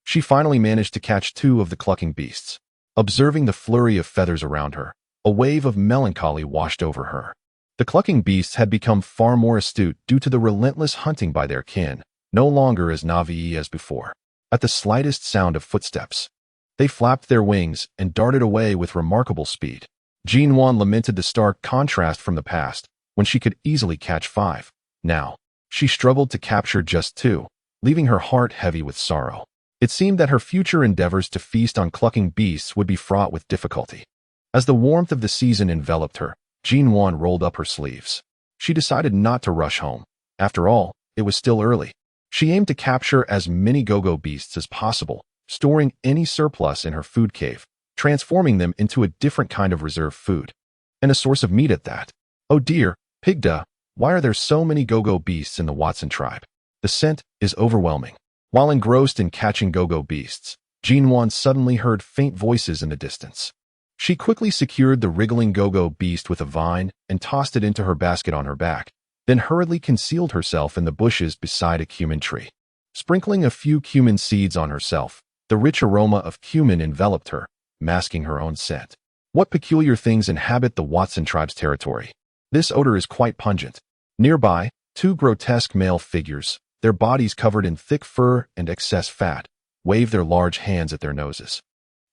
she finally managed to catch 2 of the clucking beasts. Observing the flurry of feathers around her, a wave of melancholy washed over her. The clucking beasts had become far more astute due to the relentless hunting by their kin, no longer as Navi as before. At the slightest sound of footsteps, they flapped their wings and darted away with remarkable speed. Nuan lamented the stark contrast from the past, when she could easily catch 5. Now, she struggled to capture just 2, leaving her heart heavy with sorrow. It seemed that her future endeavors to feast on clucking beasts would be fraught with difficulty. As the warmth of the season enveloped her, Nuan rolled up her sleeves. She decided not to rush home. After all, it was still early. She aimed to capture as many go-go beasts as possible, storing any surplus in her food cave, transforming them into a different kind of reserve food, and a source of meat at that. Oh dear, Pigda, Why are there so many go-go beasts in the Watson tribe? The scent is overwhelming. While engrossed in catching go-go beasts, Nuan suddenly heard faint voices in the distance. She quickly secured the wriggling go-go beast with a vine and tossed it into her basket on her back, then hurriedly concealed herself in the bushes beside a cumin tree. Sprinkling a few cumin seeds on herself, the rich aroma of cumin enveloped her, masking her own scent. What peculiar things inhabit the Watson tribe's territory? This odor is quite pungent. Nearby, two grotesque male figures, their bodies covered in thick fur and excess fat, wave their large hands at their noses.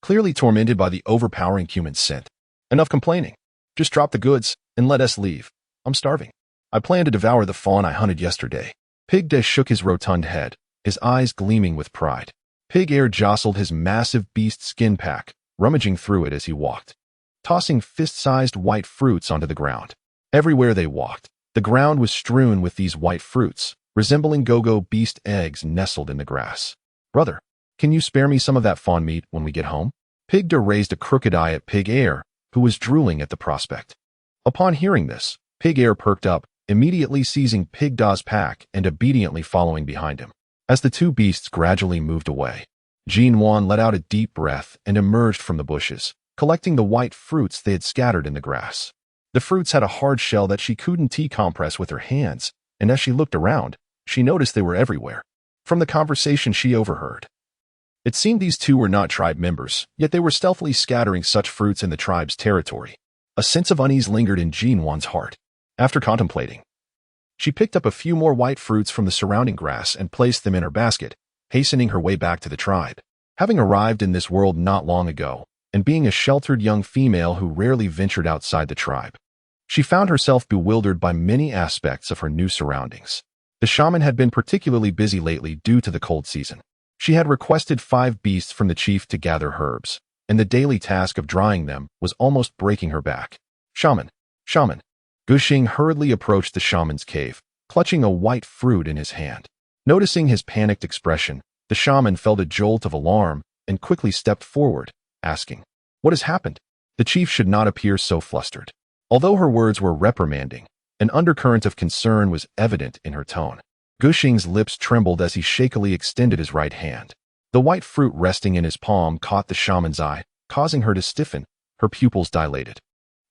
Clearly tormented by the overpowering cumin scent. Enough complaining. Just drop the goods and let us leave. I'm starving. I plan to devour the fawn I hunted yesterday. Pig Des shook his rotund head, his eyes gleaming with pride. Pig Air jostled his massive beast skin pack, rummaging through it as he walked, tossing fist-sized white fruits onto the ground. Everywhere they walked, the ground was strewn with these white fruits, resembling go-go beast eggs nestled in the grass. Brother, can you spare me some of that fawn meat when we get home? Pig Des raised a crooked eye at Pig Air, who was drooling at the prospect. Upon hearing this, Pig Air perked up, immediately seizing Pig Des's pack and obediently following behind him. As the two beasts gradually moved away, Nuan let out a deep breath and emerged from the bushes, collecting the white fruits they had scattered in the grass. The fruits had a hard shell that she couldn't compress with her hands, and as she looked around, she noticed they were everywhere. From the conversation she overheard, it seemed these two were not tribe members, yet they were stealthily scattering such fruits in the tribe's territory. A sense of unease lingered in Nuan's heart. After contemplating, she picked up a few more white fruits from the surrounding grass and placed them in her basket, hastening her way back to the tribe. Having arrived in this world not long ago, and being a sheltered young female who rarely ventured outside the tribe, she found herself bewildered by many aspects of her new surroundings. The shaman had been particularly busy lately due to the cold season. She had requested 5 beasts from the chief to gather herbs, and the daily task of drying them was almost breaking her back. Shaman! Shaman! Gushing hurriedly approached the shaman's cave, clutching a white fruit in his hand. Noticing his panicked expression, the shaman felt a jolt of alarm and quickly stepped forward, asking, "What has happened?" The chief should not appear so flustered. Although her words were reprimanding, an undercurrent of concern was evident in her tone. Gushing's lips trembled as he shakily extended his right hand. The white fruit resting in his palm caught the shaman's eye, causing her to stiffen, her pupils dilated,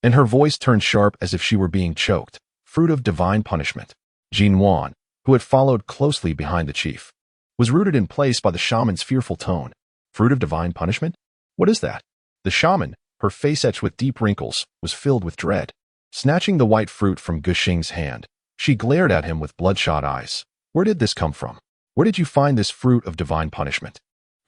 and her voice turned sharp as if she were being choked. Fruit of divine punishment. Nuan, who had followed closely behind the chief, was rooted in place by the shaman's fearful tone. Fruit of divine punishment? What is that? The shaman, her face etched with deep wrinkles, was filled with dread. Snatching the white fruit from Gushing's hand, she glared at him with bloodshot eyes. Where did this come from? Where did you find this fruit of divine punishment?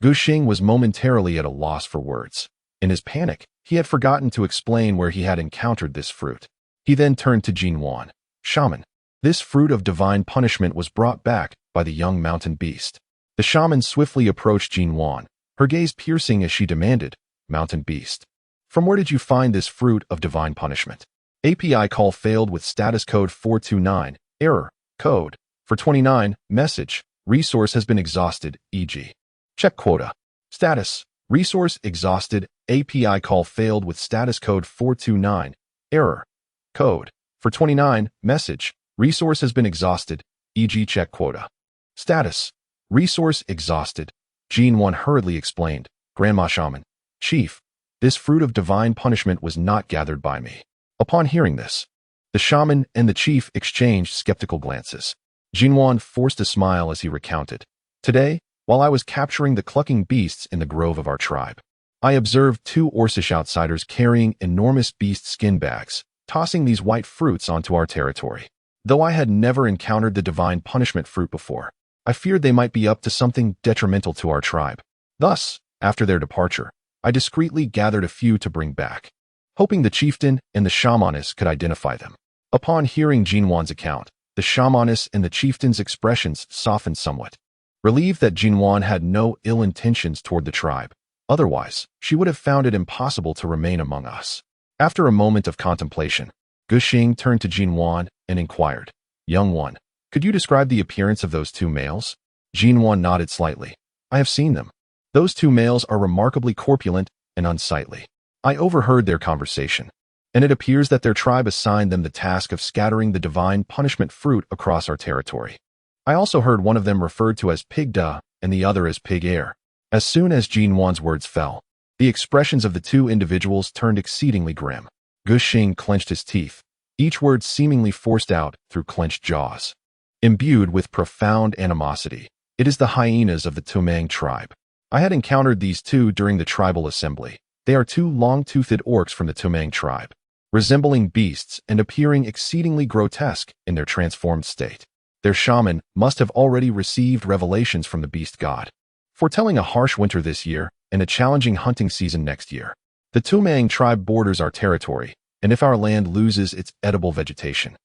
Gushing was momentarily at a loss for words. In his panic, he had forgotten to explain where he had encountered this fruit. He then turned to Nuan. Shaman, this fruit of divine punishment was brought back by the young mountain beast. The shaman swiftly approached Nuan, her gaze piercing as she demanded, Mountain beast, from where did you find this fruit of divine punishment? API call failed with status code 429, error, code, for 29, message, resource has been exhausted, e.g. check quota. Status, resource exhausted, API call failed with status code 429, error, code, for 29, message, resource has been exhausted, e.g. check quota. Status, resource exhausted. Nuan hurriedly explained, Grandma Shaman, Chief, this fruit of divine punishment was not gathered by me. Upon hearing this, the shaman and the chief exchanged skeptical glances. Nuan forced a smile as he recounted, Today, while I was capturing the clucking beasts in the grove of our tribe, I observed 2 Orcish outsiders carrying enormous beast skin bags, tossing these white fruits onto our territory. Though I had never encountered the divine punishment fruit before, I feared they might be up to something detrimental to our tribe. Thus, after their departure, I discreetly gathered a few to bring back, hoping the chieftain and the shamaness could identify them. Upon hearing Nuan's account, the shamaness and the chieftain's expressions softened somewhat, relieved that Nuan had no ill intentions toward the tribe. Otherwise, she would have found it impossible to remain among us. After a moment of contemplation, Gushing turned to Nuan and inquired, Young one, could you describe the appearance of those 2 males? Nuan nodded slightly. I have seen them. Those 2 males are remarkably corpulent and unsightly. I overheard their conversation. and it appears that their tribe assigned them the task of scattering the divine punishment fruit across our territory. I also heard one of them referred to as Pig Da and the other as Pig Air. As soon as Nuan's words fell, the expressions of the two individuals turned exceedingly grim. Gushing clenched his teeth, each word seemingly forced out through clenched jaws. Imbued with profound animosity, it is the hyenas of the Touang tribe. I had encountered these two during the tribal assembly. They are two long-toothed orcs from the Touang tribe, resembling beasts and appearing exceedingly grotesque in their transformed state. Their shaman must have already received revelations from the beast god, foretelling a harsh winter this year and a challenging hunting season next year. The Touang tribe borders our territory, and if our land loses its edible vegetation,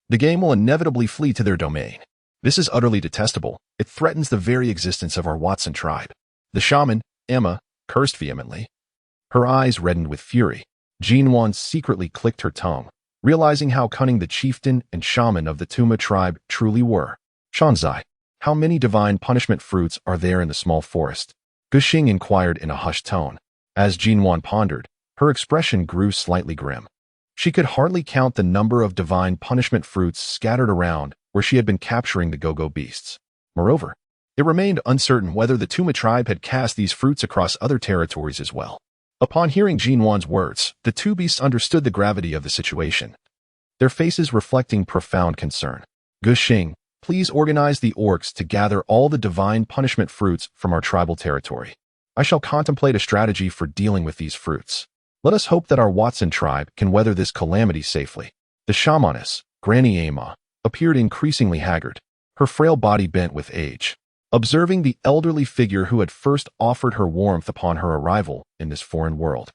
the game will inevitably flee to their domain. This is utterly detestable. It threatens the very existence of our Watson tribe. The shaman, Emma, cursed vehemently. Her eyes reddened with fury. Nuan secretly clicked her tongue, realizing how cunning the chieftain and shaman of the Tuma tribe truly were. Shanzai, how many divine punishment fruits are there in the small forest? Gushing inquired in a hushed tone. As Nuan pondered, her expression grew slightly grim. She could hardly count the number of divine punishment fruits scattered around where she had been capturing the go-go beasts. Moreover, it remained uncertain whether the Tuma tribe had cast these fruits across other territories as well. Upon hearing Nuan's words, the two beasts understood the gravity of the situation, their faces reflecting profound concern. Gushing, please organize the orcs to gather all the divine punishment fruits from our tribal territory. I shall contemplate a strategy for dealing with these fruits. Let us hope that our Watson tribe can weather this calamity safely. The shamaness, Granny Ama, appeared increasingly haggard, her frail body bent with age. Observing the elderly figure who had first offered her warmth upon her arrival in this foreign world,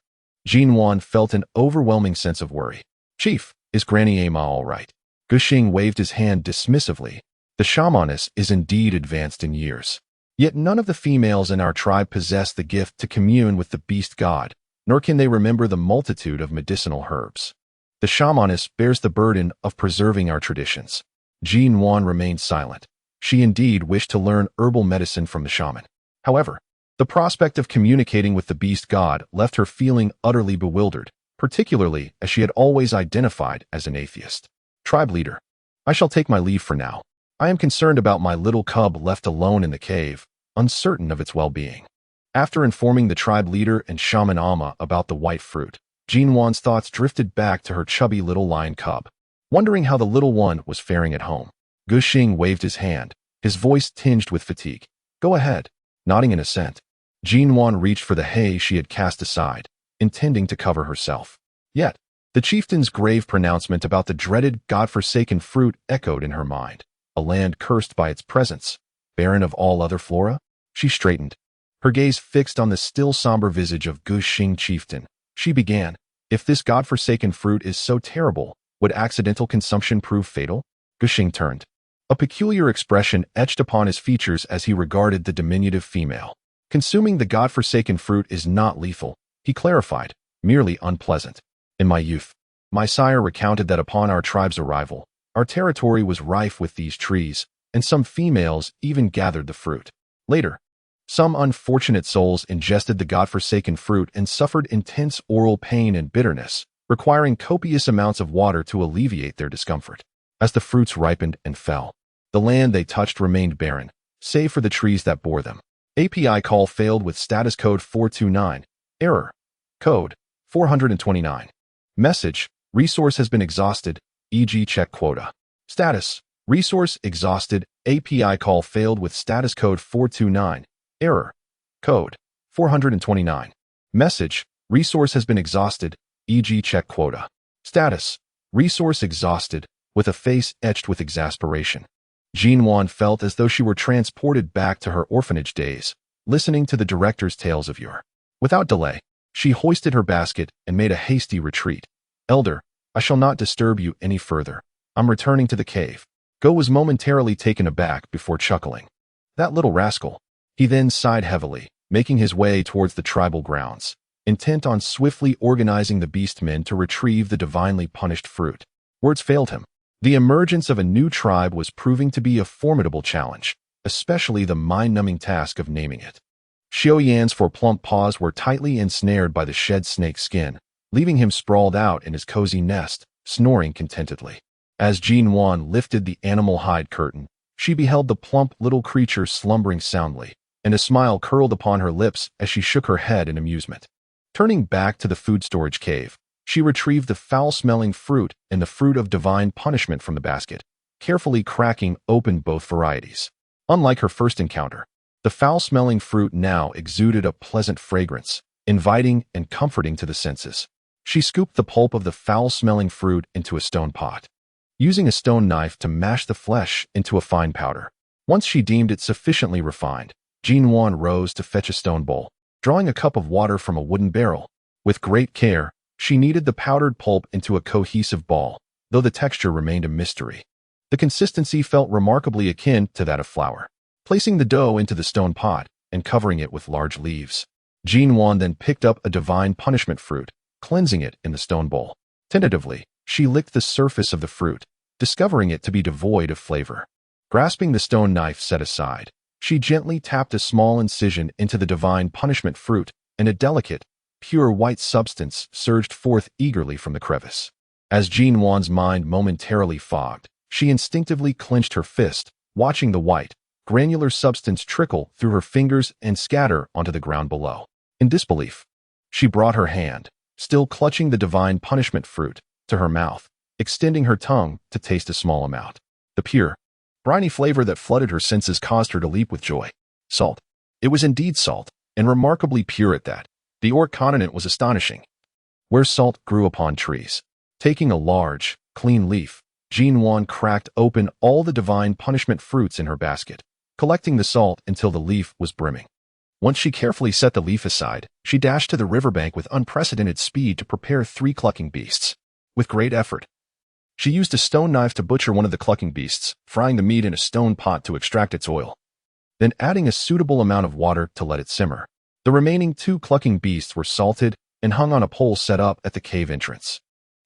Nuan felt an overwhelming sense of worry. Chief, is Granny Ama all right? Gushing waved his hand dismissively. The shamaness is indeed advanced in years. Yet none of the females in our tribe possess the gift to commune with the beast god, nor can they remember the multitude of medicinal herbs. The shamaness bears the burden of preserving our traditions. Nuan remained silent. She indeed wished to learn herbal medicine from the shaman. However, the prospect of communicating with the beast god left her feeling utterly bewildered, particularly as she had always identified as an atheist. Tribe leader, I shall take my leave for now. I am concerned about my little cub left alone in the cave, uncertain of its well-being. After informing the tribe leader and shaman Alma about the white fruit, Nuan's thoughts drifted back to her chubby little lion cub, wondering how the little one was faring at home. Gushing waved his hand, his voice tinged with fatigue. Go ahead, nodding in assent. Nuan reached for the hay she had cast aside, intending to cover herself. Yet, the chieftain's grave pronouncement about the dreaded, god-forsaken fruit echoed in her mind. A land cursed by its presence, barren of all other flora? She straightened, her gaze fixed on the still somber visage of Gushing chieftain. She began, if this god-forsaken fruit is so terrible, would accidental consumption prove fatal? Gushing turned. A peculiar expression etched upon his features as he regarded the diminutive female. Consuming the god-forsaken fruit is not lethal, he clarified, merely unpleasant. In my youth, my sire recounted that upon our tribe's arrival, our territory was rife with these trees, and some females even gathered the fruit. Later, some unfortunate souls ingested the god-forsaken fruit and suffered intense oral pain and bitterness, requiring copious amounts of water to alleviate their discomfort. As the fruits ripened and fell, the land they touched remained barren, save for the trees that bore them. API call failed with status code 429. Error. Code 429. Message. Resource has been exhausted, e.g. check quota. Status. Resource exhausted. API call failed with status code 429. Error. Code 429. Message. Resource has been exhausted, e.g. check quota. Status. Resource exhausted, with a face etched with exasperation. Nuan felt as though she were transported back to her orphanage days, listening to the director's tales of yore. Without delay, she hoisted her basket and made a hasty retreat. Elder, I shall not disturb you any further. I'm returning to the cave. Go was momentarily taken aback before chuckling. That little rascal. He then sighed heavily, making his way towards the tribal grounds, intent on swiftly organizing the beastmen to retrieve the divinely punished fruit. Words failed him. The emergence of a new tribe was proving to be a formidable challenge, especially the mind-numbing task of naming it. Xiao Yan's four plump paws were tightly ensnared by the shed snake skin, leaving him sprawled out in his cozy nest, snoring contentedly. As Nuan lifted the animal hide curtain, she beheld the plump little creature slumbering soundly, and a smile curled upon her lips as she shook her head in amusement. Turning back to the food storage cave, she retrieved the foul-smelling fruit and the fruit of divine punishment from the basket, carefully cracking open both varieties. Unlike her first encounter, the foul-smelling fruit now exuded a pleasant fragrance, inviting and comforting to the senses. She scooped the pulp of the foul-smelling fruit into a stone pot, using a stone knife to mash the flesh into a fine powder. Once she deemed it sufficiently refined, Nuan rose to fetch a stone bowl, drawing a cup of water from a wooden barrel. With great care, she kneaded the powdered pulp into a cohesive ball, though the texture remained a mystery. The consistency felt remarkably akin to that of flour. Placing the dough into the stone pot and covering it with large leaves, Nuan then picked up a divine punishment fruit, cleansing it in the stone bowl. Tentatively, she licked the surface of the fruit, discovering it to be devoid of flavor. Grasping the stone knife set aside, she gently tapped a small incision into the divine punishment fruit, and a delicate, pure white substance surged forth eagerly from the crevice. As Nuan's mind momentarily fogged, she instinctively clenched her fist, watching the white, granular substance trickle through her fingers and scatter onto the ground below. In disbelief, she brought her hand, still clutching the divine punishment fruit, to her mouth, extending her tongue to taste a small amount. The pure, briny flavor that flooded her senses caused her to leap with joy. Salt. It was indeed salt, and remarkably pure at that. The Orc continent was astonishing, where salt grew upon trees. Taking a large, clean leaf, Nuan cracked open all the divine punishment fruits in her basket, collecting the salt until the leaf was brimming. Once she carefully set the leaf aside, she dashed to the riverbank with unprecedented speed to prepare 3 clucking beasts. With great effort, she used a stone knife to butcher one of the clucking beasts, frying the meat in a stone pot to extract its oil, then adding a suitable amount of water to let it simmer. The remaining 2 clucking beasts were salted and hung on a pole set up at the cave entrance.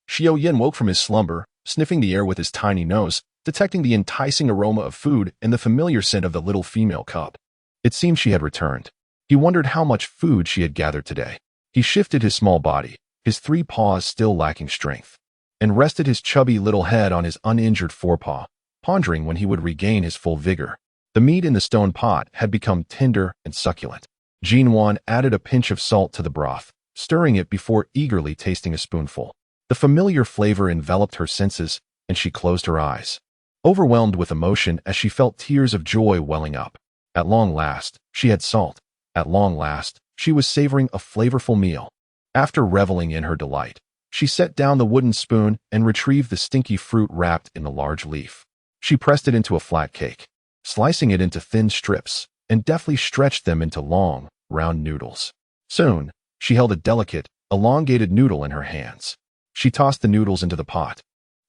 Xiao Yin woke from his slumber, sniffing the air with his tiny nose, detecting the enticing aroma of food and the familiar scent of the little female cub. It seemed she had returned. He wondered how much food she had gathered today. He shifted his small body, his 3 paws still lacking strength, and rested his chubby little head on his uninjured forepaw, pondering when he would regain his full vigor. The meat in the stone pot had become tender and succulent. Nuan added a pinch of salt to the broth, stirring it before eagerly tasting a spoonful. The familiar flavor enveloped her senses, and she closed her eyes, overwhelmed with emotion as she felt tears of joy welling up. At long last, she had salt. At long last, she was savoring a flavorful meal. After reveling in her delight, she set down the wooden spoon and retrieved the stinky fruit wrapped in the large leaf. She pressed it into a flat cake, slicing it into thin strips, and deftly stretched them into long, round noodles. Soon, she held a delicate, elongated noodle in her hands. She tossed the noodles into the pot,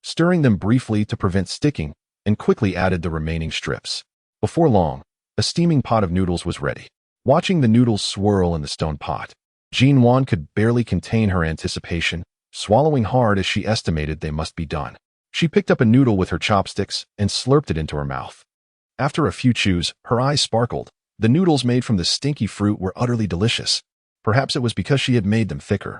stirring them briefly to prevent sticking, and quickly added the remaining strips. Before long, a steaming pot of noodles was ready. Watching the noodles swirl in the stone pot, Nuan could barely contain her anticipation, swallowing hard as she estimated they must be done. She picked up a noodle with her chopsticks and slurped it into her mouth. After a few chews, her eyes sparkled. The noodles made from the stinky fruit were utterly delicious. Perhaps it was because she had made them thicker,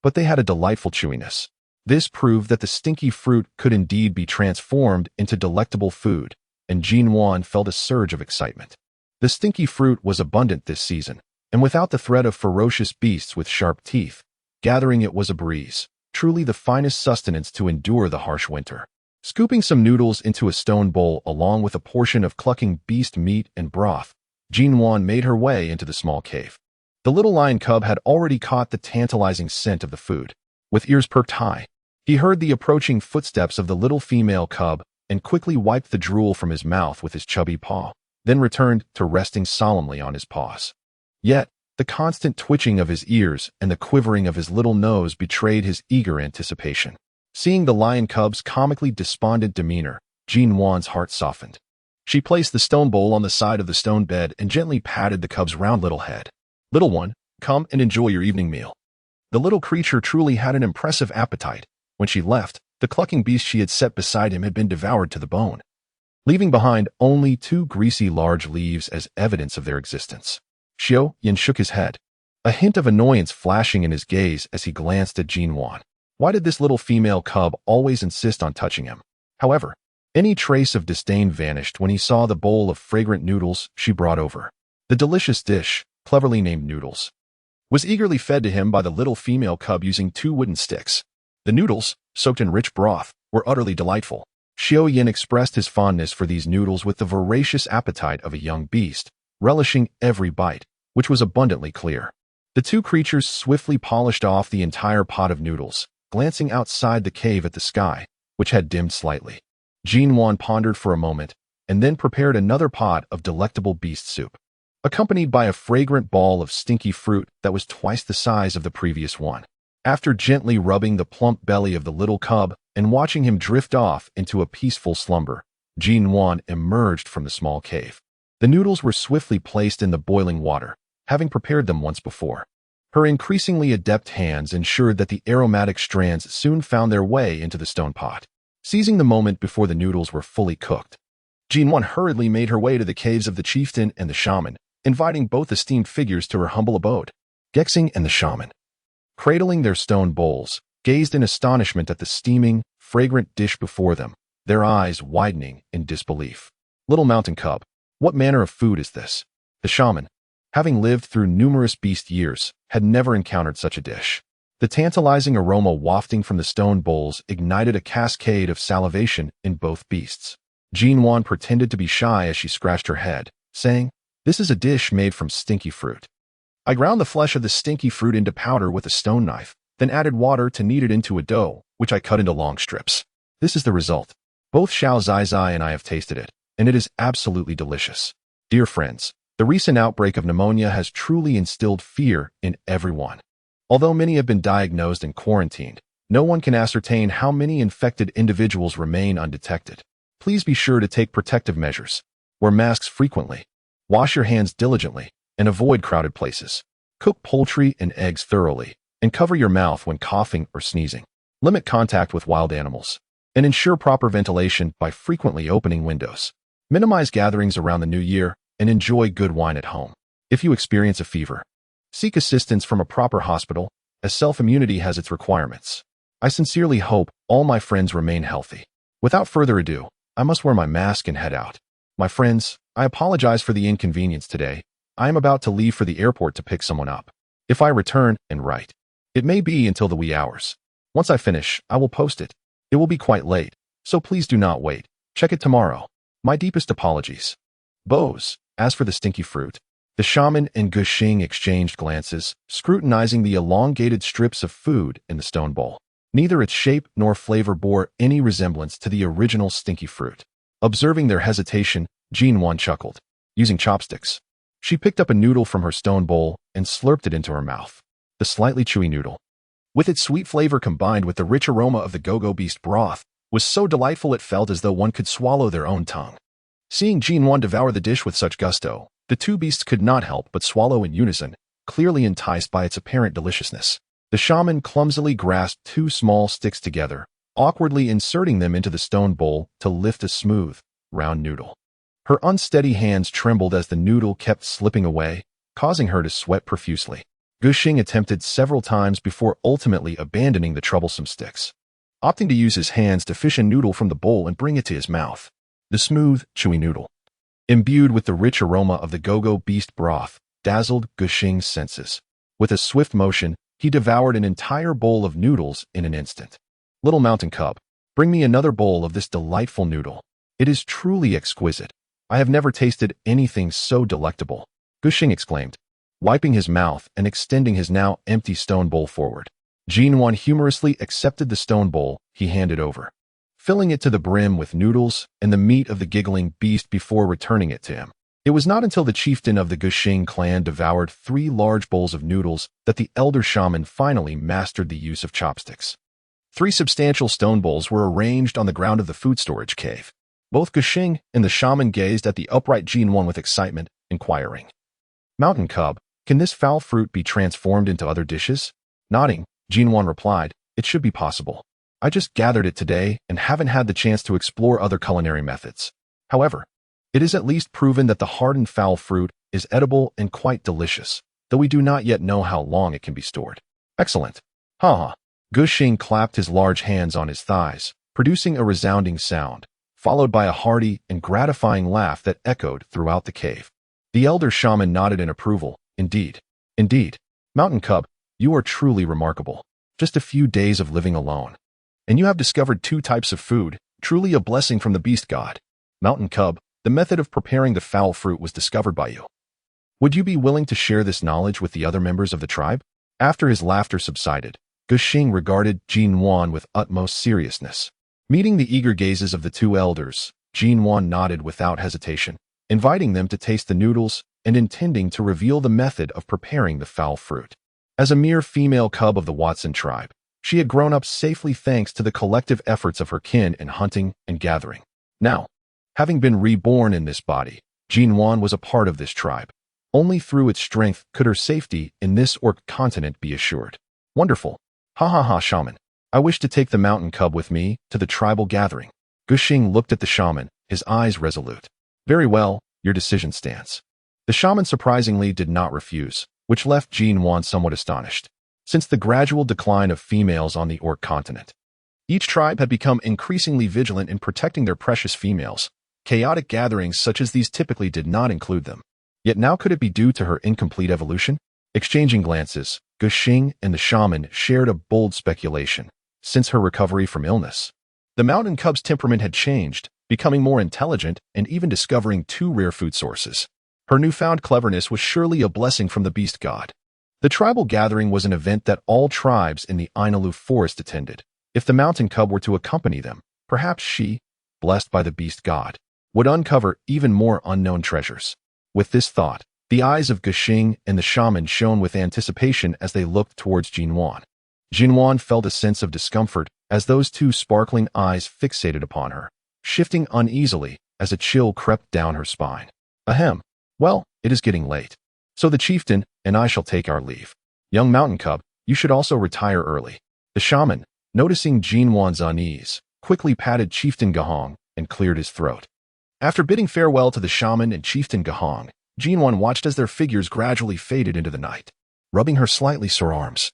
but they had a delightful chewiness. This proved that the stinky fruit could indeed be transformed into delectable food, and Nuan felt a surge of excitement. The stinky fruit was abundant this season, and without the threat of ferocious beasts with sharp teeth, gathering it was a breeze, truly the finest sustenance to endure the harsh winter. Scooping some noodles into a stone bowl along with a portion of clucking beast meat and broth, Nuan made her way into the small cave. The little lion cub had already caught the tantalizing scent of the food. With ears perked high, he heard the approaching footsteps of the little female cub and quickly wiped the drool from his mouth with his chubby paw, then returned to resting solemnly on his paws. Yet, the constant twitching of his ears and the quivering of his little nose betrayed his eager anticipation. Seeing the lion cub's comically despondent demeanor, Nuan's heart softened. She placed the stone bowl on the side of the stone bed and gently patted the cub's round little head. "Little one, come and enjoy your evening meal." The little creature truly had an impressive appetite. When she left, the clucking beast she had set beside him had been devoured to the bone, leaving behind only 2 greasy large leaves as evidence of their existence. Xiao Yin shook his head. a hint of annoyance flashing in his gaze as he glanced at Nuan. Why did this little female cub always insist on touching him? However, any trace of disdain vanished when he saw the bowl of fragrant noodles she brought over. The delicious dish, cleverly named noodles, was eagerly fed to him by the little female cub using 2 wooden sticks. The noodles, soaked in rich broth, were utterly delightful. Xiao Yin expressed his fondness for these noodles with the voracious appetite of a young beast, relishing every bite, which was abundantly clear. The 2 creatures swiftly polished off the entire pot of noodles, glancing outside the cave at the sky, which had dimmed slightly. Nuan pondered for a moment, and then prepared another pot of delectable beast soup, accompanied by a fragrant ball of stinky fruit that was twice the size of the previous one. After gently rubbing the plump belly of the little cub and watching him drift off into a peaceful slumber, Nuan emerged from the small cave. The noodles were swiftly placed in the boiling water, having prepared them once before. Her increasingly adept hands ensured that the aromatic strands soon found their way into the stone pot. Seizing the moment before the noodles were fully cooked, Nuan hurriedly made her way to the caves of the chieftain and the shaman, inviting both esteemed figures to her humble abode. Gexing and the shaman, cradling their stone bowls, gazed in astonishment at the steaming, fragrant dish before them, their eyes widening in disbelief. Little mountain cub, what manner of food is this? The shaman, having lived through numerous beast years, had never encountered such a dish. The tantalizing aroma wafting from the stone bowls ignited a cascade of salivation in both beasts. Nuan pretended to be shy as she scratched her head, saying, "This is a dish made from stinky fruit. I ground the flesh of the stinky fruit into powder with a stone knife, then added water to knead it into a dough, which I cut into long strips. This is the result. Both Xiao Zai and I have tasted it, and it is absolutely delicious. Dear friends, the recent outbreak of pneumonia has truly instilled fear in everyone. Although many have been diagnosed and quarantined, no one can ascertain how many infected individuals remain undetected. Please be sure to take protective measures. Wear masks frequently. Wash your hands diligently and avoid crowded places. Cook poultry and eggs thoroughly and cover your mouth when coughing or sneezing. Limit contact with wild animals and ensure proper ventilation by frequently opening windows. Minimize gatherings around the new year and enjoy good wine at home. If you experience a fever, seek assistance from a proper hospital, as self-immunity has its requirements. I sincerely hope all my friends remain healthy. Without further ado, I must wear my mask and head out. My friends, I apologize for the inconvenience today. I am about to leave for the airport to pick someone up. If I return and write, it may be until the wee hours. Once I finish, I will post it. It will be quite late, so please do not wait. Check it tomorrow. My deepest apologies. Bows. As for the stinky fruit, the shaman and Guxing exchanged glances, scrutinizing the elongated strips of food in the stone bowl. Neither its shape nor flavor bore any resemblance to the original stinky fruit. Observing their hesitation, Nuan chuckled. Using chopsticks, she picked up a noodle from her stone bowl and slurped it into her mouth. The slightly chewy noodle, with its sweet flavor combined with the rich aroma of the go-go beast broth, was so delightful it felt as though one could swallow their own tongue. Seeing Nuan devour the dish with such gusto, the 2 beasts could not help but swallow in unison, clearly enticed by its apparent deliciousness. The shaman clumsily grasped 2 small sticks together, awkwardly inserting them into the stone bowl to lift a smooth, round noodle. Her unsteady hands trembled as the noodle kept slipping away, causing her to sweat profusely. Guxing attempted several times before ultimately abandoning the troublesome sticks, opting to use his hands to fish a noodle from the bowl and bring it to his mouth. The smooth, chewy noodle, imbued with the rich aroma of the go-go beast broth, dazzled Guxing's senses. With a swift motion, he devoured an entire bowl of noodles in an instant. Little mountain cub, bring me another bowl of this delightful noodle. It is truly exquisite. I have never tasted anything so delectable, Guxing exclaimed, wiping his mouth and extending his now empty stone bowl forward. Nuan humorously accepted the stone bowl he handed over, filling it to the brim with noodles and the meat of the giggling beast before returning it to him. It was not until the chieftain of the Guxing clan devoured 3 large bowls of noodles that the elder shaman finally mastered the use of chopsticks. 3 substantial stone bowls were arranged on the ground of the food storage cave. Both Guxing and the shaman gazed at the upright Nuan with excitement, inquiring, "Mountain cub, can this foul fruit be transformed into other dishes?" Nodding, Nuan replied, "It should be possible. I just gathered it today and haven't had the chance to explore other culinary methods. However, it is at least proven that the hardened foul fruit is edible and quite delicious. though we do not yet know how long it can be stored. Excellent. Haha. Gushing clapped his large hands on his thighs, producing a resounding sound, followed by a hearty and gratifying laugh that echoed throughout the cave. The elder shaman nodded in approval. Indeed. Indeed. Mountain Cub, you are truly remarkable. Just a few days of living alone. And you have discovered 2 types of food, truly a blessing from the beast god. Mountain Cub, the method of preparing the foul fruit was discovered by you. Would you be willing to share this knowledge with the other members of the tribe? After his laughter subsided, Gushing regarded Nuan with utmost seriousness. Meeting the eager gazes of the 2 elders, Nuan nodded without hesitation, inviting them to taste the noodles and intending to reveal the method of preparing the foul fruit. As a mere female cub of the Watson tribe, she had grown up safely thanks to the collective efforts of her kin in hunting and gathering. Now, having been reborn in this body, Nuan was a part of this tribe. Only through its strength could her safety in this orc continent be assured. Wonderful. Ha ha ha, shaman. I wish to take the mountain cub with me to the tribal gathering. Gushing looked at the shaman, his eyes resolute. Very well, your decision stands. The shaman surprisingly did not refuse, which left Nuan somewhat astonished. Since the gradual decline of females on the orc continent, each tribe had become increasingly vigilant in protecting their precious females. Chaotic gatherings such as these typically did not include them. Yet now could it be due to her incomplete evolution? Exchanging glances, Gushing and the shaman shared a bold speculation. Since her recovery from illness, the mountain cub's temperament had changed, becoming more intelligent and even discovering 2 rare food sources. Her newfound cleverness was surely a blessing from the beast god. The tribal gathering was an event that all tribes in the Ainalu forest attended. If the mountain cub were to accompany them, perhaps she, blessed by the beast god, would uncover even more unknown treasures. With this thought, the eyes of Gushing and the shaman shone with anticipation as they looked towards Nuan. Nuan felt a sense of discomfort as those 2 sparkling eyes fixated upon her, shifting uneasily as a chill crept down her spine. Ahem. Well, it is getting late. So the chieftain and I shall take our leave. Young mountain cub, you should also retire early. The shaman, noticing Nuan's unease, quickly patted Chieftain Gahong and cleared his throat. After bidding farewell to the shaman and Chieftain Gahong, Nuan watched as their figures gradually faded into the night. Rubbing her slightly sore arms,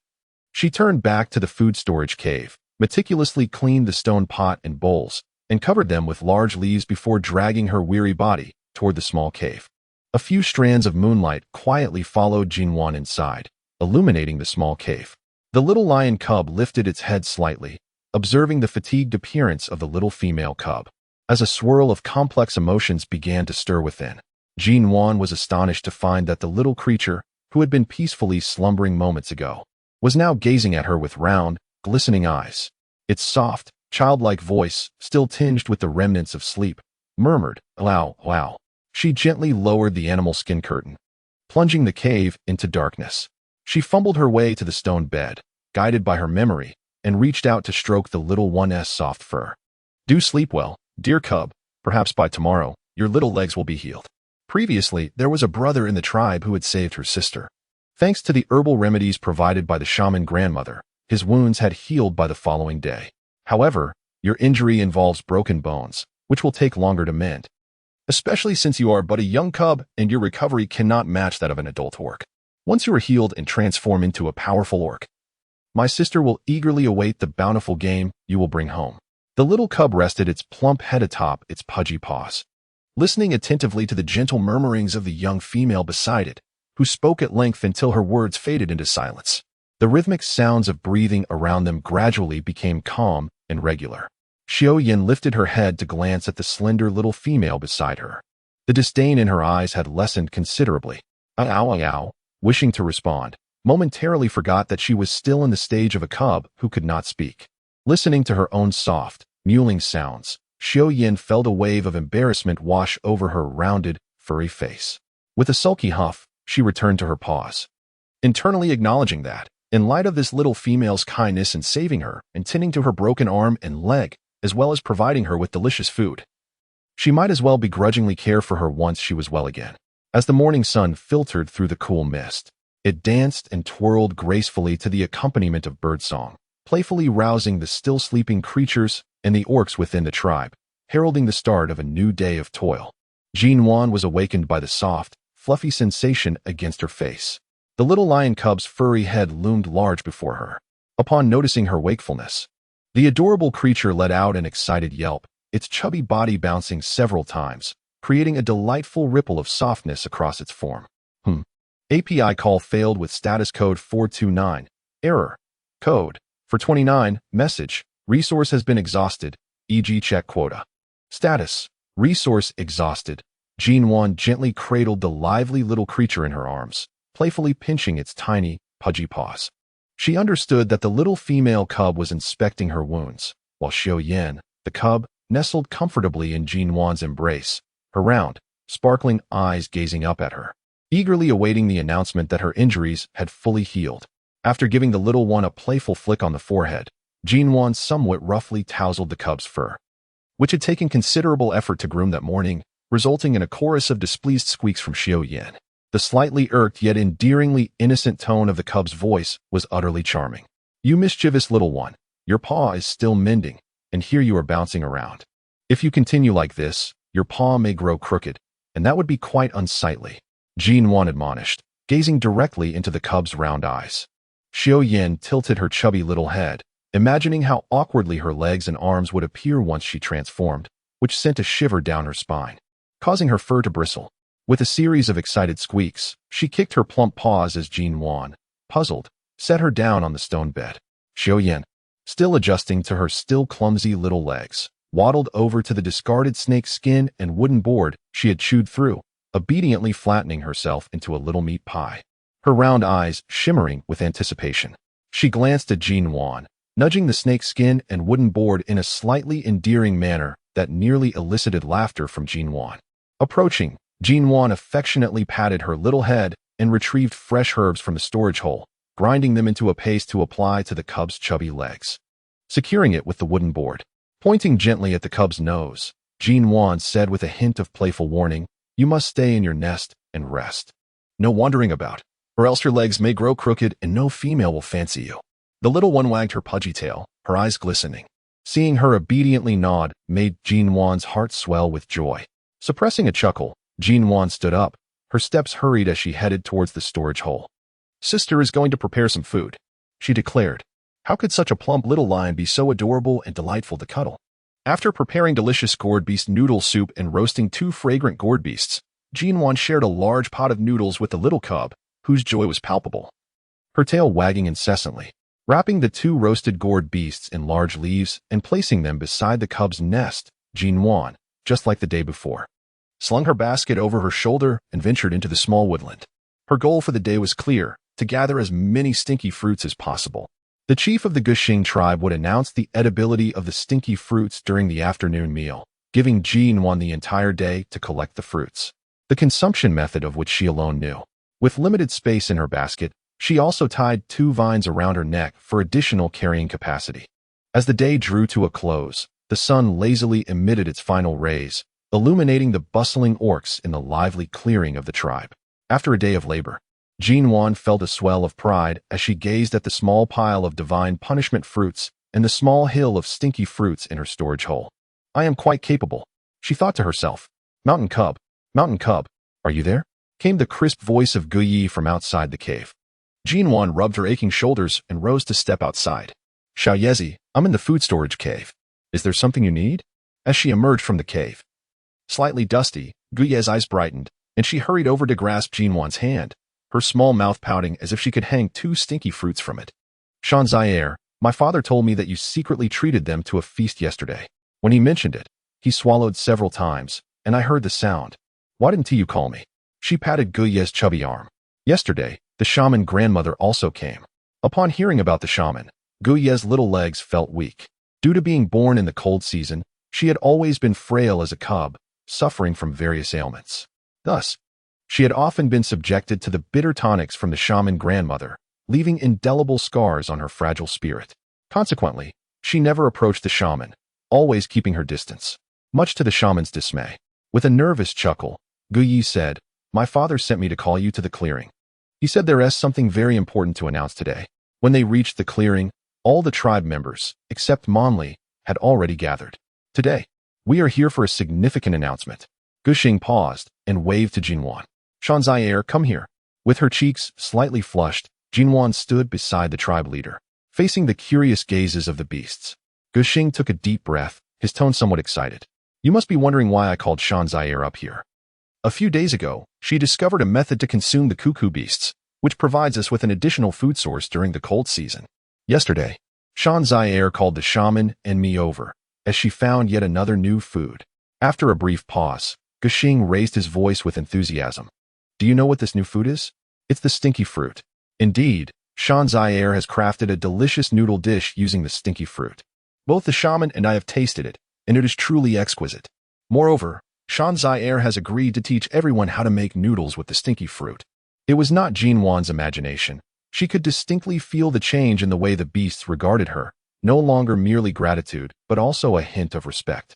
she turned back to the food storage cave, meticulously cleaned the stone pot and bowls, and covered them with large leaves before dragging her weary body toward the small cave. A few strands of moonlight quietly followed Nuan inside, illuminating the small cave. The little lion cub lifted its head slightly, observing the fatigued appearance of the little female cub. As a swirl of complex emotions began to stir within, Nuan was astonished to find that the little creature, who had been peacefully slumbering moments ago, was now gazing at her with round, glistening eyes. Its soft, childlike voice, still tinged with the remnants of sleep, murmured, "Wow, wow." She gently lowered the animal skin curtain, plunging the cave into darkness. She fumbled her way to the stone bed, guided by her memory, and reached out to stroke the little one's soft fur. Do sleep well, dear cub. Perhaps by tomorrow, your little legs will be healed. Previously, there was a brother in the tribe who had saved her sister. Thanks to the herbal remedies provided by the shaman grandmother, his wounds had healed by the following day. However, your injury involves broken bones, which will take longer to mend, especially since you are but a young cub and your recovery cannot match that of an adult orc. Once you are healed and transform into a powerful orc, my sister will eagerly await the bountiful game you will bring home. The little cub rested its plump head atop its pudgy paws, listening attentively to the gentle murmurings of the young female beside it, who spoke at length until her words faded into silence. The rhythmic sounds of breathing around them gradually became calm and regular. Xiao Yin lifted her head to glance at the slender little female beside her. The disdain in her eyes had lessened considerably. Ow, wishing to respond, momentarily forgot that she was still in the stage of a cub who could not speak. Listening to her own soft, mewling sounds, Xiao Yin felt a wave of embarrassment wash over her rounded, furry face. With a sulky huff, she returned to her paws, internally acknowledging that, in light of this little female's kindness in saving her and tending to her broken arm and leg, as well as providing her with delicious food, she might as well begrudgingly care for her once she was well again. As the morning sun filtered through the cool mist, it danced and twirled gracefully to the accompaniment of birdsong, playfully rousing the still sleeping creatures and the orcs within the tribe, heralding the start of a new day of toil. Nuan was awakened by the soft, fluffy sensation against her face. The little lion cub's furry head loomed large before her. Upon noticing her wakefulness, the adorable creature let out an excited yelp, its chubby body bouncing several times, creating a delightful ripple of softness across its form. API call failed with status code 429. Error. Code. For 29. Message. Resource has been exhausted, e.g. check quota. Status. Resource exhausted. Nuan gently cradled the lively little creature in her arms, playfully pinching its tiny, pudgy paws. She understood that the little female cub was inspecting her wounds, while Xiaoyan, the cub, nestled comfortably in Nuan's embrace, her round, sparkling eyes gazing up at her, eagerly awaiting the announcement that her injuries had fully healed. After giving the little one a playful flick on the forehead, Nuan somewhat roughly tousled the cub's fur, which had taken considerable effort to groom that morning, resulting in a chorus of displeased squeaks from Xiaoyan. The slightly irked yet endearingly innocent tone of the cub's voice was utterly charming. You mischievous little one, your paw is still mending, and here you are bouncing around. If you continue like this, your paw may grow crooked, and that would be quite unsightly, Nuan admonished, gazing directly into the cub's round eyes. Xiaoyan tilted her chubby little head, imagining how awkwardly her legs and arms would appear once she transformed, which sent a shiver down her spine, causing her fur to bristle. With a series of excited squeaks, she kicked her plump paws as Nuan, puzzled, set her down on the stone bed. Xiaoyan, still adjusting to her still clumsy little legs, waddled over to the discarded snake skin and wooden board she had chewed through, obediently flattening herself into a little meat pie, her round eyes shimmering with anticipation. She glanced at Nuan, nudging the snake skin and wooden board in a slightly endearing manner that nearly elicited laughter from Nuan. Approaching, Nuan affectionately patted her little head and retrieved fresh herbs from the storage hole, grinding them into a paste to apply to the cub's chubby legs. Securing it with the wooden board, pointing gently at the cub's nose, Nuan said with a hint of playful warning, you must stay in your nest and rest. No wandering about, or else your legs may grow crooked and no female will fancy you. The little one wagged her pudgy tail, her eyes glistening. Seeing her obediently nod made Nuan's heart swell with joy. Suppressing a chuckle, Nuan stood up, her steps hurried as she headed towards the storage hole. Sister is going to prepare some food, she declared. How could such a plump little lion be so adorable and delightful to cuddle? After preparing delicious gourd beast noodle soup and roasting 2 fragrant gourd beasts, Nuan shared a large pot of noodles with the little cub, whose joy was palpable. Her tail wagging incessantly, wrapping the 2 roasted gourd beasts in large leaves and placing them beside the cub's nest, Nuan, just like the day before, slung her basket over her shoulder and ventured into the small woodland. Her goal for the day was clear, to gather as many stinky fruits as possible. The chief of the Guxing tribe would announce the edibility of the stinky fruits during the afternoon meal, giving Nuan the entire day to collect the fruits, the consumption method of which she alone knew. With limited space in her basket, she also tied 2 vines around her neck for additional carrying capacity. As the day drew to a close, the sun lazily emitted its final rays, illuminating the bustling orcs in the lively clearing of the tribe. After a day of labor, Nuan felt a swell of pride as she gazed at the small pile of divine punishment fruits and the small hill of stinky fruits in her storage hole. I am quite capable, she thought to herself. Mountain cub, are you there? Came the crisp voice of Guyi from outside the cave. Nuan rubbed her aching shoulders and rose to step outside. Xiaoyezi, I'm in the food storage cave. Is there something you need? As she emerged from the cave, slightly dusty, Guyi's eyes brightened, and she hurried over to grasp Nuan's hand, her small mouth pouting as if she could hang 2 stinky fruits from it. Shanzaier, my father told me that you secretly treated them to a feast yesterday. When he mentioned it, he swallowed several times, and I heard the sound. Why didn't you call me? She patted Guyi's chubby arm. Yesterday, the shaman grandmother also came. Upon hearing about the shaman, Guyi's little legs felt weak. Due to being born in the cold season, she had always been frail as a cub, suffering from various ailments. Thus, she had often been subjected to the bitter tonics from the shaman grandmother, leaving indelible scars on her fragile spirit. Consequently, she never approached the shaman, always keeping her distance, much to the shaman's dismay. With a nervous chuckle, Guyi said, my father sent me to call you to the clearing. He said there is something very important to announce today. When they reached the clearing, all the tribe members, except Monli, had already gathered. Today, we are here for a significant announcement. Guxing paused and waved to Nuan. Shanzaier, come here. With her cheeks slightly flushed, Nuan stood beside the tribe leader, facing the curious gazes of the beasts. Gushing took a deep breath, his tone somewhat excited. You must be wondering why I called Shanzair up here. A few days ago, she discovered a method to consume the cuckoo beasts, which provides us with an additional food source during the cold season. Yesterday, Shanzair called the shaman and me over, as she found yet another new food. After a brief pause, Gushing raised his voice with enthusiasm. Do you know what this new food is? It's the stinky fruit. Indeed, Shanzair has crafted a delicious noodle dish using the stinky fruit. Both the shaman and I have tasted it, and it is truly exquisite. Moreover, Shanzair has agreed to teach everyone how to make noodles with the stinky fruit. It was not Nuan's imagination. She could distinctly feel the change in the way the beasts regarded her, no longer merely gratitude, but also a hint of respect.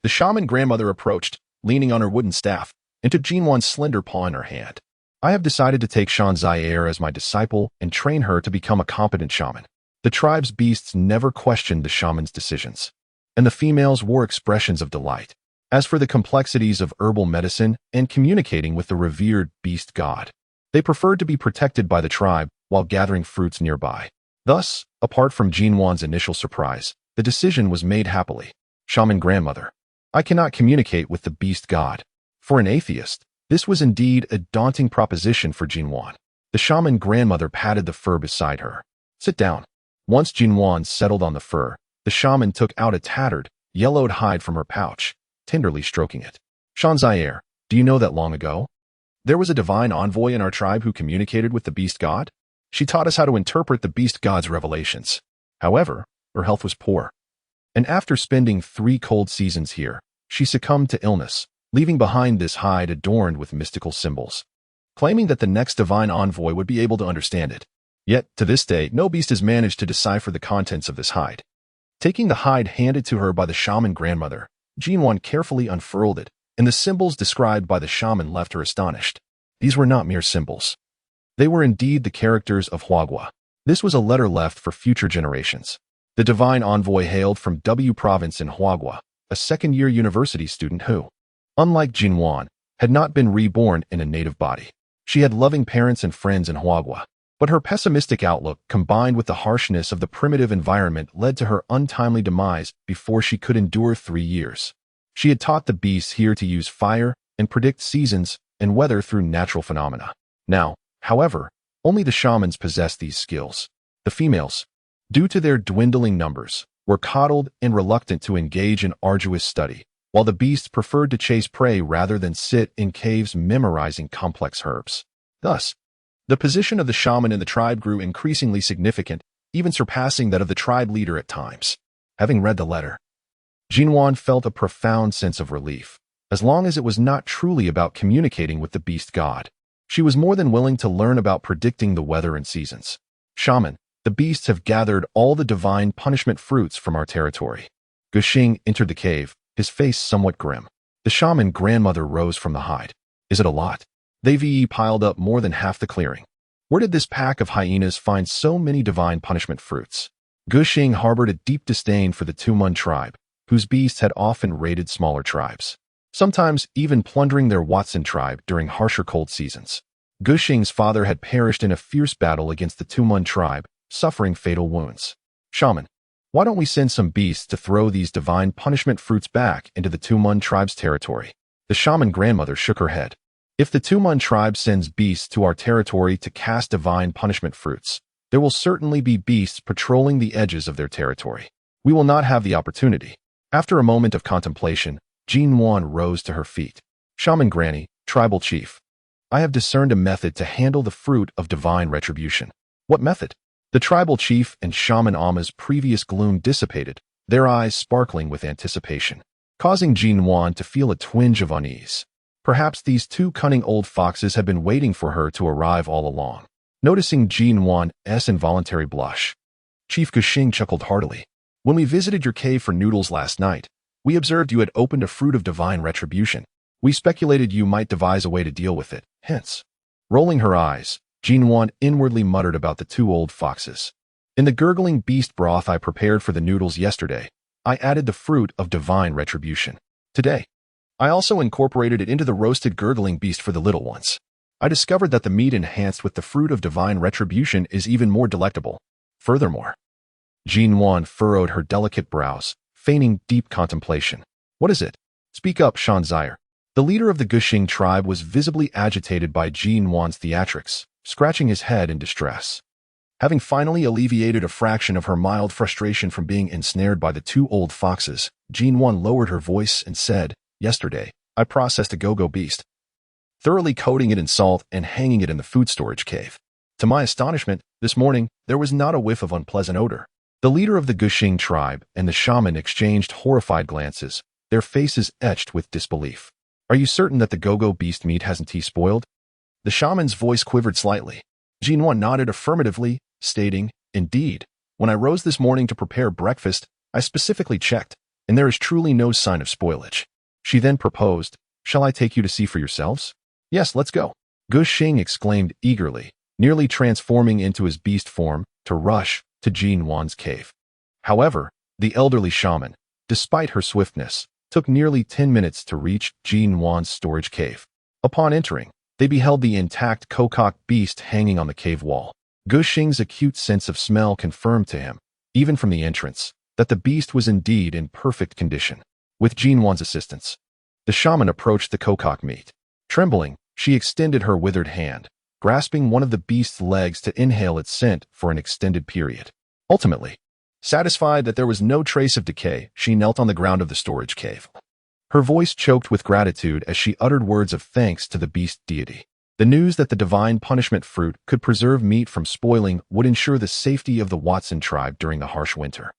The shaman grandmother approached, leaning on her wooden staff, and took Nuan's slender paw in her hand. I have decided to take Shanzair as my disciple and train her to become a competent shaman. The tribe's beasts never questioned the shaman's decisions, and the females wore expressions of delight. As for the complexities of herbal medicine and communicating with the revered beast god, they preferred to be protected by the tribe while gathering fruits nearby. Thus, apart from Nuan's initial surprise, the decision was made happily. Shaman grandmother, I cannot communicate with the beast god. For an atheist, this was indeed a daunting proposition for Nuan. The shaman grandmother patted the fur beside her. Sit down. Once Nuan settled on the fur, the shaman took out a tattered, yellowed hide from her pouch, tenderly stroking it. Shanzair, do you know that long ago, there was a divine envoy in our tribe who communicated with the beast god? She taught us how to interpret the beast god's revelations. However, her health was poor, and after spending 3 cold seasons here, she succumbed to illness, leaving behind this hide adorned with mystical symbols, claiming that the next divine envoy would be able to understand it. Yet, to this day, no beast has managed to decipher the contents of this hide. Taking the hide handed to her by the shaman grandmother, Nuan carefully unfurled it, and the symbols described by the shaman left her astonished. These were not mere symbols. They were indeed the characters of Huagua. This was a letter left for future generations. The divine envoy hailed from W province in Huagua, a second-year university student who, unlike Nuan, had not been reborn in a native body. She had loving parents and friends in Huagua, but her pessimistic outlook, combined with the harshness of the primitive environment, led to her untimely demise before she could endure 3 years. She had taught the beasts here to use fire and predict seasons and weather through natural phenomena. Now, however, only the shamans possessed these skills. The females, due to their dwindling numbers, were coddled and reluctant to engage in arduous study, while the beasts preferred to chase prey rather than sit in caves memorizing complex herbs. Thus, the position of the shaman in the tribe grew increasingly significant, even surpassing that of the tribe leader at times. Having read the letter, Nuan felt a profound sense of relief. As long as it was not truly about communicating with the beast god, she was more than willing to learn about predicting the weather and seasons. Shaman, the beasts have gathered all the divine punishment fruits from our territory. Gushing entered the cave, his face somewhat grim. The shaman grandmother rose from the hide. Is it a lot? They piled up more than half the clearing. Where did this pack of hyenas find so many divine punishment fruits? Gushing harbored a deep disdain for the Touang tribe, whose beasts had often raided smaller tribes, sometimes even plundering their Watson tribe during harsher cold seasons. Gushing's father had perished in a fierce battle against the Touang tribe, suffering fatal wounds. Shaman, why don't we send some beasts to throw these divine punishment fruits back into the Touang tribe's territory? The shaman grandmother shook her head. If the Touang tribe sends beasts to our territory to cast divine punishment fruits, there will certainly be beasts patrolling the edges of their territory. We will not have the opportunity. After a moment of contemplation, Nuan rose to her feet. Shaman Granny, tribal chief, I have discerned a method to handle the fruit of divine retribution. What method? The tribal chief and Shaman Amma's previous gloom dissipated, their eyes sparkling with anticipation, causing Nuan to feel a twinge of unease. Perhaps these 2 cunning old foxes had been waiting for her to arrive all along. Noticing Nuan's involuntary blush, Chief Gushing chuckled heartily. When we visited your cave for noodles last night, we observed you had opened a fruit of divine retribution. We speculated you might devise a way to deal with it. Hence, rolling her eyes, Nuan inwardly muttered about the 2 old foxes. In the gurgling beast broth I prepared for the noodles yesterday, I added the fruit of divine retribution. Today, I also incorporated it into the roasted gurgling beast for the little ones. I discovered that the meat enhanced with the fruit of divine retribution is even more delectable. Furthermore, Nuan furrowed her delicate brows, feigning deep contemplation. What is it? Speak up, Shanzire. The leader of the Gushing tribe was visibly agitated by Nuan's theatrics, scratching his head in distress. Having finally alleviated a fraction of her mild frustration from being ensnared by the two old foxes, Nuan lowered her voice and said, "Yesterday, I processed a go-go beast, thoroughly coating it in salt and hanging it in the food storage cave. To my astonishment, this morning, there was not a whiff of unpleasant odor." The leader of the Gushing tribe and the shaman exchanged horrified glances, their faces etched with disbelief. "Are you certain that the go-go beast meat hasn't spoiled?" The shaman's voice quivered slightly. Nuan nodded affirmatively, stating, "Indeed, when I rose this morning to prepare breakfast, I specifically checked, and there is truly no sign of spoilage." She then proposed, "Shall I take you to see for yourselves?" "Yes, let's go," Gushing exclaimed eagerly, nearly transforming into his beast form to rush to Nuan's cave. However, the elderly shaman, despite her swiftness, took nearly 10 minutes to reach Nuan's storage cave. Upon entering, they beheld the intact kokok beast hanging on the cave wall. Gushing's acute sense of smell confirmed to him, even from the entrance, that the beast was indeed in perfect condition. With Nuan's assistance, the shaman approached the kokok meat. Trembling, she extended her withered hand, grasping one of the beast's legs to inhale its scent for an extended period. Ultimately, satisfied that there was no trace of decay, she knelt on the ground of the storage cave. Her voice choked with gratitude as she uttered words of thanks to the beast deity. The news that the divine punishment fruit could preserve meat from spoiling would ensure the safety of the Watson tribe during the harsh winter.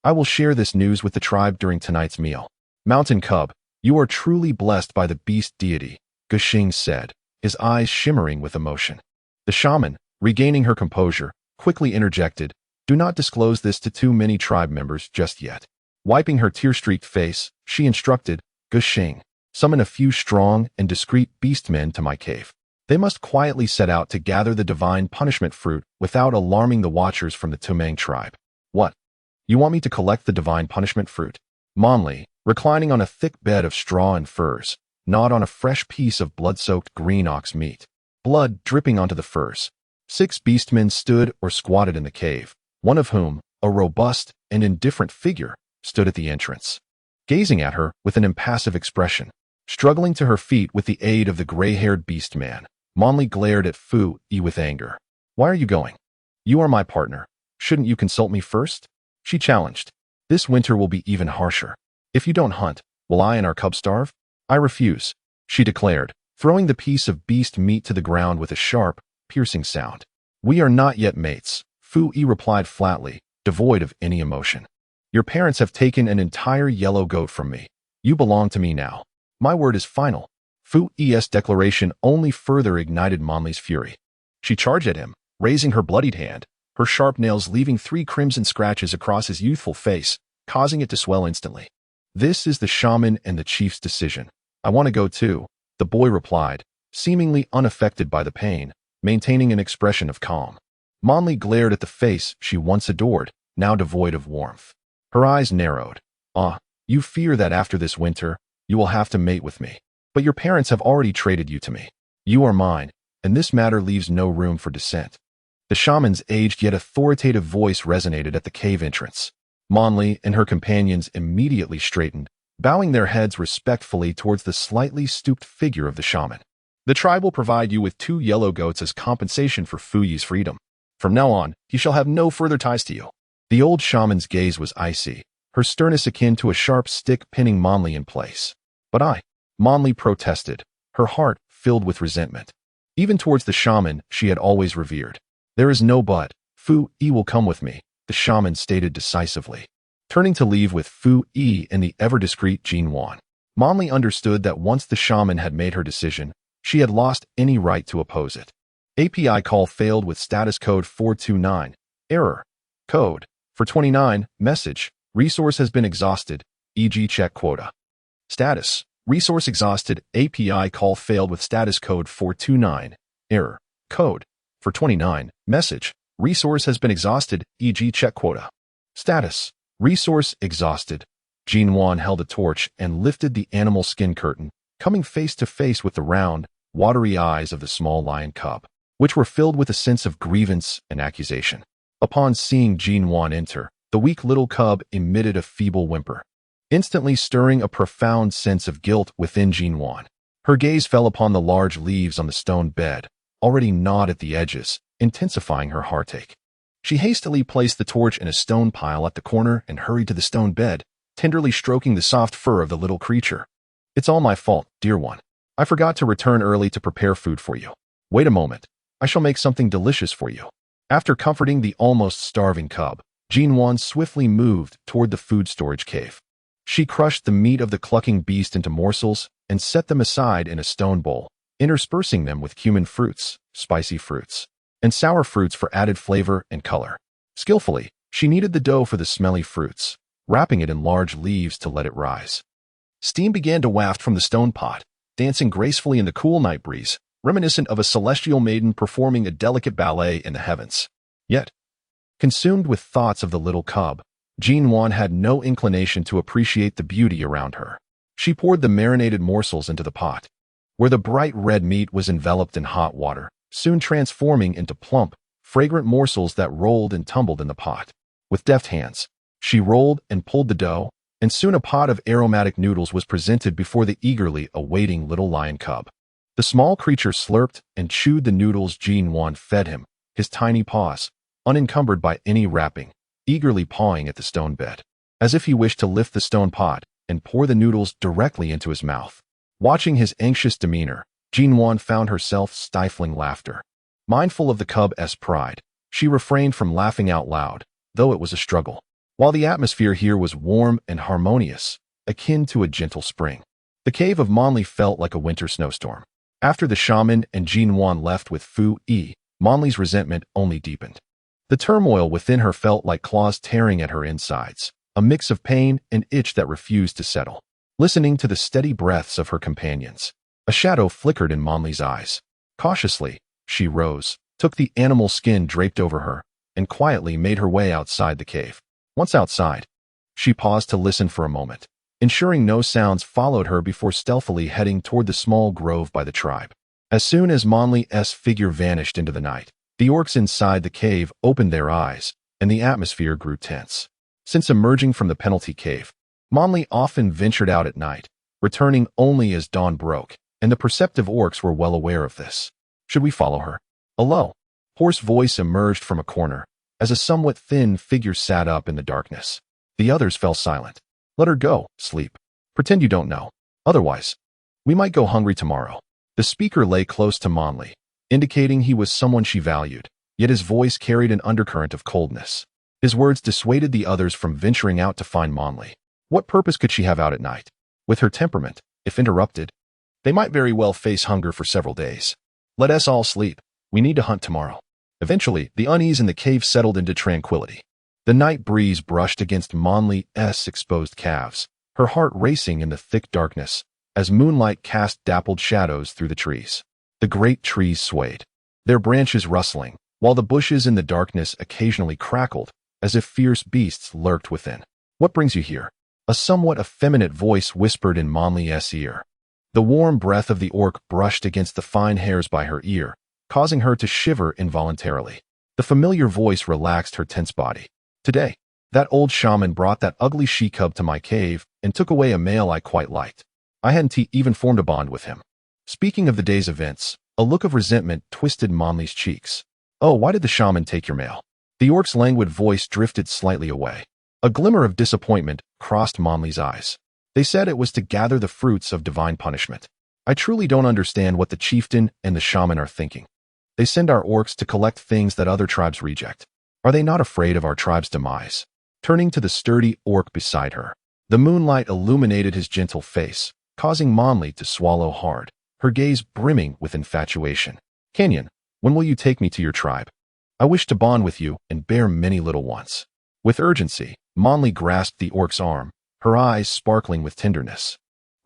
"I will share this news with the tribe during tonight's meal. Mountain Cub, you are truly blessed by the beast deity," Gushing said, his eyes shimmering with emotion. The shaman, regaining her composure, quickly interjected, "Do not disclose this to too many tribe members just yet." Wiping her tear-streaked face, she instructed, "Gushing, summon a few strong and discreet beastmen to my cave. They must quietly set out to gather the divine punishment fruit without alarming the watchers from the Touang tribe." "What? You want me to collect the divine punishment fruit?" Monley, reclining on a thick bed of straw and furs, gnawed on a fresh piece of blood-soaked green ox meat, blood dripping onto the furs. 6 beastmen stood or squatted in the cave, one of whom, a robust and indifferent figure, stood at the entrance, gazing at her with an impassive expression. Struggling to her feet with the aid of the gray-haired beastman, Monley glared at Fu-Yi with anger. "Why are you going? You are my partner. Shouldn't you consult me first?" she challenged. "This winter will be even harsher. If you don't hunt, will I and our cub starve?" "I refuse," she declared, throwing the piece of beast meat to the ground with a sharp, piercing sound. "We are not yet mates," Fu-Yi replied flatly, devoid of any emotion. "Your parents have taken an entire yellow goat from me. You belong to me now. My word is final." Fu-Yi's declaration only further ignited Monley's fury. She charged at him, raising her bloodied hand, her sharp nails leaving 3 crimson scratches across his youthful face, causing it to swell instantly. "This is the shaman and the chief's decision. I want to go too," the boy replied, seemingly unaffected by the pain, maintaining an expression of calm. Monley glared at the face she once adored, now devoid of warmth. Her eyes narrowed. "Ah, you fear that after this winter, you will have to mate with me. But your parents have already traded you to me. You are mine, and this matter leaves no room for dissent." The shaman's aged yet authoritative voice resonated at the cave entrance. Monley and her companions immediately straightened, bowing their heads respectfully towards the slightly stooped figure of the shaman. "The tribe will provide you with 2 yellow goats as compensation for Fu-Yi's freedom. From now on, he shall have no further ties to you." The old shaman's gaze was icy, her sternness akin to a sharp stick pinning Monley in place. "But Monley protested, her heart filled with resentment. Even towards the shaman she had always revered. "There is no but. Fu-Yi will come with me," the shaman stated decisively. Turning to leave with Fu-Yi and the ever-discreet Nuan, Monley understood that once the shaman had made her decision, she had lost any right to oppose it. API call failed with status code 429. Error. Code. For 29. Message. Resource has been exhausted, e.g. check quota. Status. Resource exhausted. API call failed with status code 429. Error. Code. For 29. Message. Resource has been exhausted, e.g. check quota. Status. Resource exhausted. Nuan held a torch and lifted the animal skin curtain, coming face to face with the round, watery eyes of the small lion cub, which were filled with a sense of grievance and accusation. Upon seeing Nuan enter, the weak little cub emitted a feeble whimper, instantly stirring a profound sense of guilt within Nuan. Her gaze fell upon the large leaves on the stone bed, already gnawed at the edges, intensifying her heartache. She hastily placed the torch in a stone pile at the corner and hurried to the stone bed, tenderly stroking the soft fur of the little creature. "It's all my fault, dear one. I forgot to return early to prepare food for you. Wait a moment. I shall make something delicious for you." After comforting the almost starving cub, Nuan swiftly moved toward the food storage cave. She crushed the meat of the clucking beast into morsels and set them aside in a stone bowl, interspersing them with cumin fruits, spicy fruits, and sour fruits for added flavor and color. Skillfully, she kneaded the dough for the smelly fruits, wrapping it in large leaves to let it rise. Steam began to waft from the stone pot, dancing gracefully in the cool night breeze, reminiscent of a celestial maiden performing a delicate ballet in the heavens. Yet, consumed with thoughts of the little cub, Nuan had no inclination to appreciate the beauty around her. She poured the marinated morsels into the pot, where the bright red meat was enveloped in hot water, soon transforming into plump, fragrant morsels that rolled and tumbled in the pot. With deft hands, she rolled and pulled the dough, and soon a pot of aromatic noodles was presented before the eagerly awaiting little lion cub. The small creature slurped and chewed the noodles Nuan fed him, his tiny paws, unencumbered by any wrapping, eagerly pawing at the stone bed, as if he wished to lift the stone pot and pour the noodles directly into his mouth. Watching his anxious demeanor, Nuan found herself stifling laughter. Mindful of the cub's pride, she refrained from laughing out loud, though it was a struggle. While the atmosphere here was warm and harmonious, akin to a gentle spring, the cave of Monli felt like a winter snowstorm. After the shaman and Nuan left with Fu-yi, Monli's resentment only deepened. The turmoil within her felt like claws tearing at her insides, a mix of pain and itch that refused to settle. Listening to the steady breaths of her companions, a shadow flickered in Monli's eyes. Cautiously, she rose, took the animal skin draped over her, and quietly made her way outside the cave. Once outside, she paused to listen for a moment, ensuring no sounds followed her before stealthily heading toward the small grove by the tribe. As soon as Monli's figure vanished into the night, the orcs inside the cave opened their eyes, and the atmosphere grew tense. Since emerging from the penalty cave, Monli often ventured out at night, returning only as dawn broke, and the perceptive orcs were well aware of this. "Should we follow her?" A low, hoarse voice emerged from a corner, as a somewhat thin figure sat up in the darkness. The others fell silent. "Let her go, sleep. Pretend you don't know. Otherwise, we might go hungry tomorrow." The speaker lay close to Monli, indicating he was someone she valued, yet his voice carried an undercurrent of coldness. His words dissuaded the others from venturing out to find Monli. What purpose could she have out at night? With her temperament, if interrupted, they might very well face hunger for several days. "Let us all sleep. We need to hunt tomorrow." Eventually, the unease in the cave settled into tranquility. The night breeze brushed against Monli's exposed calves, her heart racing in the thick darkness, as moonlight cast dappled shadows through the trees. The great trees swayed, their branches rustling, while the bushes in the darkness occasionally crackled, as if fierce beasts lurked within. "What brings you here?" A somewhat effeminate voice whispered in Monli's ear. The warm breath of the orc brushed against the fine hairs by her ear, causing her to shiver involuntarily. The familiar voice relaxed her tense body. "Today, that old shaman brought that ugly she-cub to my cave and took away a male I quite liked. I hadn't even formed a bond with him." Speaking of the day's events, a look of resentment twisted Monli's cheeks. "Oh, why did the shaman take your male?" The orc's languid voice drifted slightly away. A glimmer of disappointment crossed Monli's eyes. "They said it was to gather the fruits of divine punishment. I truly don't understand what the chieftain and the shaman are thinking. They send our orcs to collect things that other tribes reject. Are they not afraid of our tribe's demise?" Turning to the sturdy orc beside her, the moonlight illuminated his gentle face, causing Monli to swallow hard, her gaze brimming with infatuation. "Canyon, when will you take me to your tribe? I wish to bond with you and bear many little ones." With urgency, Monli grasped the orc's arm, her eyes sparkling with tenderness.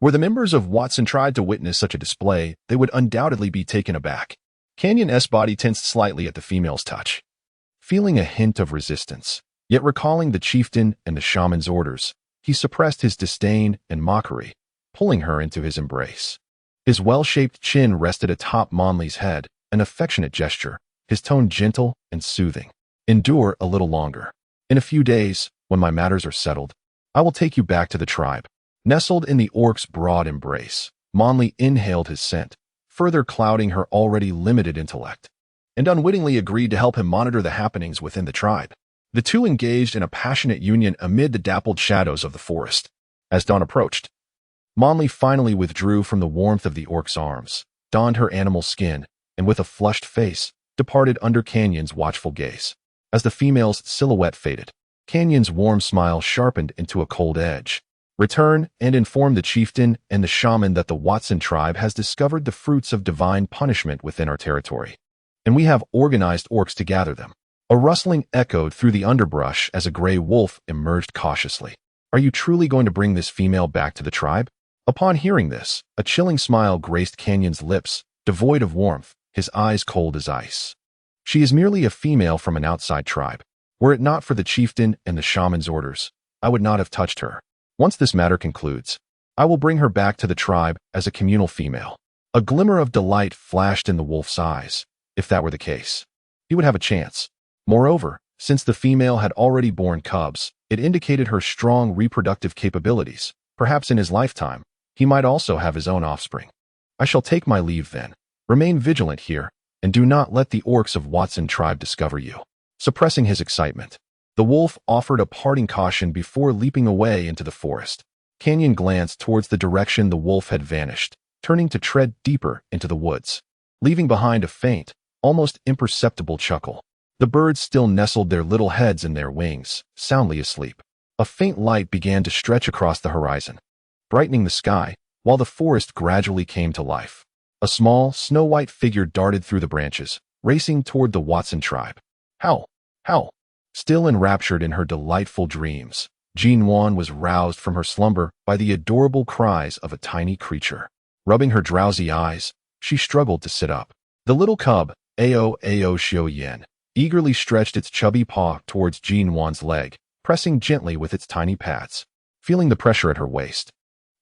Were the members of Watson tried to witness such a display, they would undoubtedly be taken aback. Canyon's body tensed slightly at the female's touch. Feeling a hint of resistance, yet recalling the chieftain and the shaman's orders, he suppressed his disdain and mockery, pulling her into his embrace. His well-shaped chin rested atop Monli's head, an affectionate gesture, his tone gentle and soothing. Endure a little longer. In a few days, when my matters are settled, I will take you back to the tribe. Nestled in the orc's broad embrace, Monli inhaled his scent, further clouding her already limited intellect, and unwittingly agreed to help him monitor the happenings within the tribe. The two engaged in a passionate union amid the dappled shadows of the forest. As dawn approached, Monli finally withdrew from the warmth of the orc's arms, donned her animal skin, and with a flushed face, departed under Canyon's watchful gaze. As the female's silhouette faded, Canyon's warm smile sharpened into a cold edge. Return and inform the chieftain and the shaman that the Watson tribe has discovered the fruits of divine punishment within our territory, and we have organized orcs to gather them. A rustling echoed through the underbrush as a gray wolf emerged cautiously. Are you truly going to bring this female back to the tribe? Upon hearing this, a chilling smile graced Canyon's lips, devoid of warmth, his eyes cold as ice. She is merely a female from an outside tribe. Were it not for the chieftain and the shaman's orders, I would not have touched her. Once this matter concludes, I will bring her back to the tribe as a communal female. A glimmer of delight flashed in the wolf's eyes. If that were the case, he would have a chance. Moreover, since the female had already borne cubs, it indicated her strong reproductive capabilities. Perhaps in his lifetime, he might also have his own offspring. I shall take my leave then. Remain vigilant here, and do not let the orcs of Watson tribe discover you. Suppressing his excitement, the wolf offered a parting caution before leaping away into the forest. Canyon glanced towards the direction the wolf had vanished, turning to tread deeper into the woods, leaving behind a faint, almost imperceptible chuckle. The birds still nestled their little heads in their wings, soundly asleep. A faint light began to stretch across the horizon, brightening the sky, while the forest gradually came to life. A small, snow-white figure darted through the branches, racing toward the Watson tribe. Howl! Howl! Still enraptured in her delightful dreams, Nuan was roused from her slumber by the adorable cries of a tiny creature. Rubbing her drowsy eyes, she struggled to sit up. The little cub, Ao Xiao Yen, eagerly stretched its chubby paw towards Nuan's leg, pressing gently with its tiny pads. Feeling the pressure at her waist,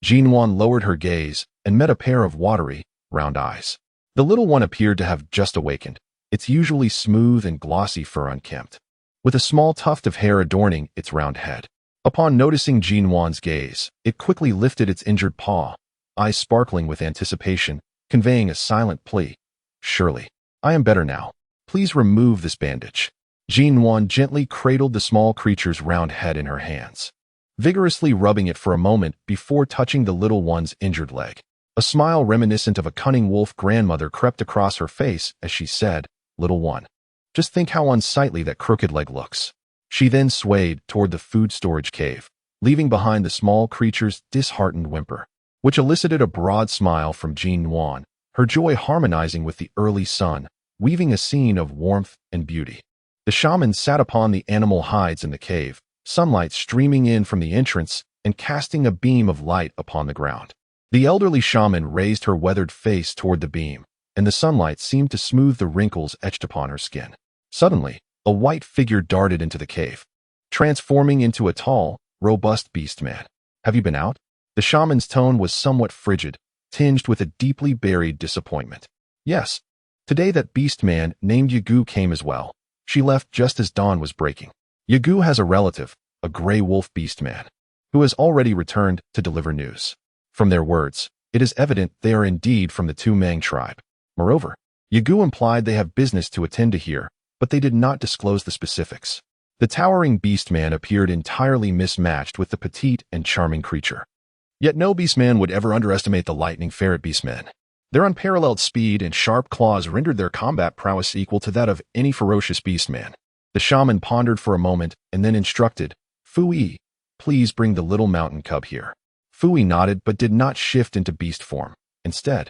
Nuan lowered her gaze and met a pair of watery, round eyes. The little one appeared to have just awakened, its usually smooth and glossy fur unkempt, with a small tuft of hair adorning its round head. Upon noticing Nuan's gaze, it quickly lifted its injured paw, eyes sparkling with anticipation, conveying a silent plea. Surely, I am better now. Please remove this bandage. Nuan gently cradled the small creature's round head in her hands, vigorously rubbing it for a moment before touching the little one's injured leg. A smile reminiscent of a cunning wolf grandmother crept across her face as she said, "Little one, just think how unsightly that crooked leg looks." She then swayed toward the food storage cave, leaving behind the small creature's disheartened whimper, which elicited a broad smile from Nuan, her joy harmonizing with the early sun, weaving a scene of warmth and beauty. The shaman sat upon the animal hides in the cave, sunlight streaming in from the entrance and casting a beam of light upon the ground. The elderly shaman raised her weathered face toward the beam, and the sunlight seemed to smooth the wrinkles etched upon her skin. Suddenly, a white figure darted into the cave, transforming into a tall, robust beast man. Have you been out? The shaman's tone was somewhat frigid, tinged with a deeply buried disappointment. Yes. Today that beast man named Yagu came as well. She left just as dawn was breaking. Yagu has a relative, a gray wolf beast man, who has already returned to deliver news. From their words, it is evident they are indeed from the Touang tribe. Moreover, Yagu implied they have business to attend to here, but they did not disclose the specifics. The towering beast man appeared entirely mismatched with the petite and charming creature. Yet no beastman would ever underestimate the lightning ferret beastmen. Their unparalleled speed and sharp claws rendered their combat prowess equal to that of any ferocious beastman. The shaman pondered for a moment and then instructed, "Fui, please bring the little mountain cub here." Fui nodded but did not shift into beast form. Instead,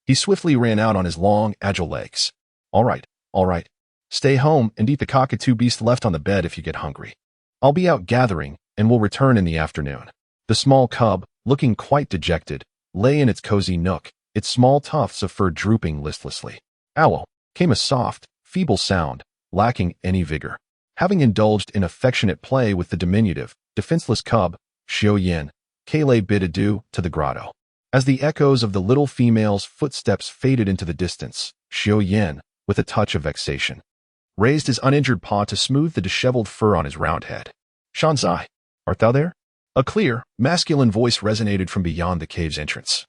he swiftly ran out on his long, agile legs. All right. Stay home and eat the cockatoo beast left on the bed if you get hungry. I'll be out gathering and will return in the afternoon." The small cub, looking quite dejected, lay in its cozy nook, its small tufts of fur drooping listlessly. Owl, came a soft, feeble sound, lacking any vigor. Having indulged in affectionate play with the diminutive, defenseless cub, Xiao Yin, Kale bid adieu to the grotto. As the echoes of the little female's footsteps faded into the distance, Xiao Yan, with a touch of vexation, raised his uninjured paw to smooth the disheveled fur on his round head. "Shanzai, art thou there?" A clear, masculine voice resonated from beyond the cave's entrance,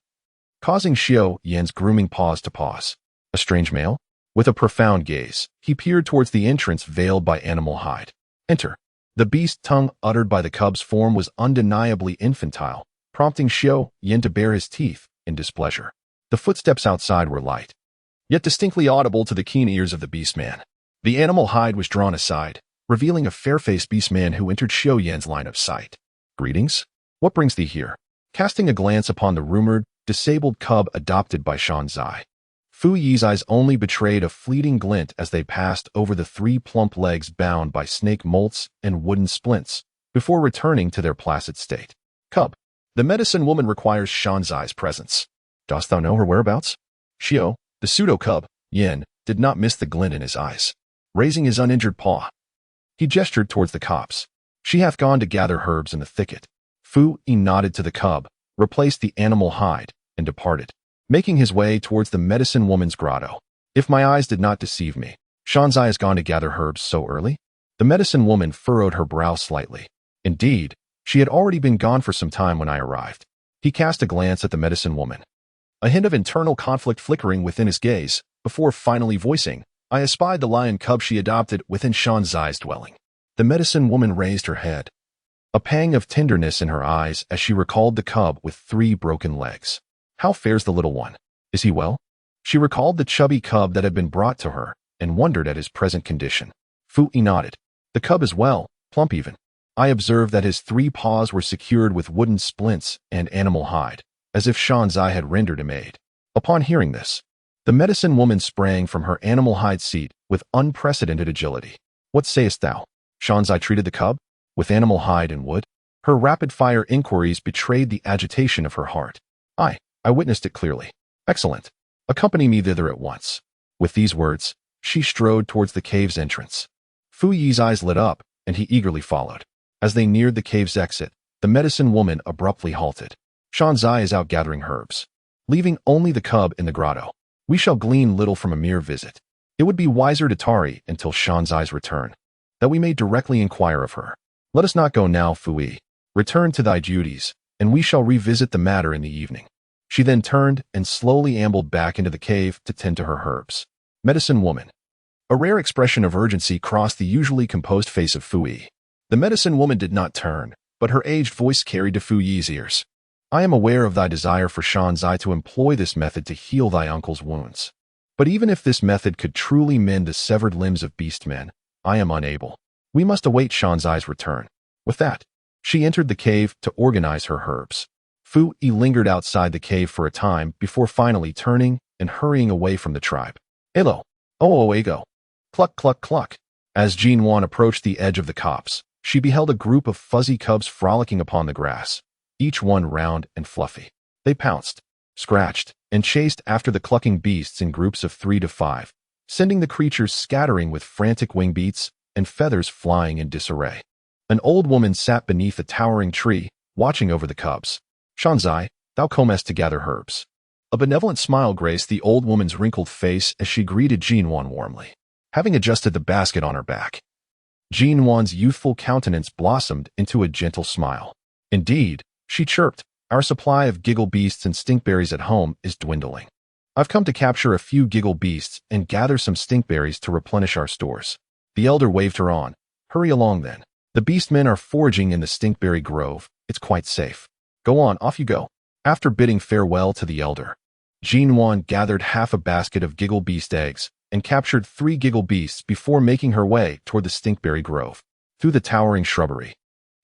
causing Xiao Yan's grooming paws to pause. A strange male? With a profound gaze, he peered towards the entrance veiled by animal hide. "Enter." The beast tongue uttered by the cub's form was undeniably infantile, prompting Xiao Yan to bare his teeth in displeasure. The footsteps outside were light, yet distinctly audible to the keen ears of the beastman. The animal hide was drawn aside, revealing a fair-faced beastman who entered Xiao Yan's line of sight. "Greetings? What brings thee here?" Casting a glance upon the rumored, disabled cub adopted by Shanzai, Fu Yi's eyes only betrayed a fleeting glint as they passed over the 3 plump legs bound by snake molts and wooden splints, before returning to their placid state. "Cub, the medicine woman requires Shanzai's presence. Dost thou know her whereabouts?" Xiao, the pseudo-cub, Yin, did not miss the glint in his eyes. Raising his uninjured paw, he gestured towards the copse. "She hath gone to gather herbs in the thicket." Fu Yi nodded to the cub, replaced the animal hide, and departed, making his way towards the medicine woman's grotto. "If my eyes did not deceive me, Shanzai has gone to gather herbs so early?" The medicine woman furrowed her brow slightly. Indeed, she had already been gone for some time when I arrived. He cast a glance at the medicine woman, a hint of internal conflict flickering within his gaze, before finally voicing, "I espied the lion cub she adopted within Shanzai's dwelling." The medicine woman raised her head, a pang of tenderness in her eyes as she recalled the cub with 3 broken legs. "How fares the little one? Is he well?" She recalled the chubby cub that had been brought to her, and wondered at his present condition. Fu Yi nodded. "The cub is well, plump even. I observed that his 3 paws were secured with wooden splints and animal hide, as if Shanzai had rendered him aid." Upon hearing this, the medicine woman sprang from her animal hide seat with unprecedented agility. "What sayest thou? Shanzai treated the cub with animal hide and wood?" Her rapid-fire inquiries betrayed the agitation of her heart. I witnessed it clearly." "Excellent. Accompany me thither at once." With these words, she strode towards the cave's entrance. Fu Yi's eyes lit up, and he eagerly followed. As they neared the cave's exit, the medicine woman abruptly halted. "Shanzai is out gathering herbs, leaving only the cub in the grotto. We shall glean little from a mere visit. It would be wiser to tarry until Shanzai's return, that we may directly inquire of her. Let us not go now, Fu Yi. Return to thy duties, and we shall revisit the matter in the evening." She then turned and slowly ambled back into the cave to tend to her herbs. Medicine woman. A rare expression of urgency crossed the usually composed face of Fu Yi. The medicine woman did not turn, but her aged voice carried to Fu Yi's ears. "I am aware of thy desire for Shanzai to employ this method to heal thy uncle's wounds. But even if this method could truly mend the severed limbs of beastmen, I am unable. We must await Shanzai's return." With that, she entered the cave to organize her herbs. Fu Yi lingered outside the cave for a time before finally turning and hurrying away from the tribe. "Elo, ego. Cluck, cluck, cluck." As Nuan approached the edge of the copse, she beheld a group of fuzzy cubs frolicking upon the grass, each one round and fluffy. They pounced, scratched, and chased after the clucking beasts in groups of 3 to 5, sending the creatures scattering with frantic wing beats and feathers flying in disarray. An old woman sat beneath a towering tree, watching over the cubs. "Shanzai, thou comest to gather herbs." A benevolent smile graced the old woman's wrinkled face as she greeted Nuan warmly, having adjusted the basket on her back. Nuan's youthful countenance blossomed into a gentle smile. "Indeed," she chirped, "our supply of giggle beasts and stinkberries at home is dwindling. I've come to capture a few giggle beasts and gather some stinkberries to replenish our stores." The elder waved her on. "Hurry along then. The beastmen are foraging in the stinkberry grove. It's quite safe. Go on, off you go." After bidding farewell to the elder, Nuan gathered half a basket of giggle beast eggs and captured 3 giggle beasts before making her way toward the stinkberry grove. Through the towering shrubbery,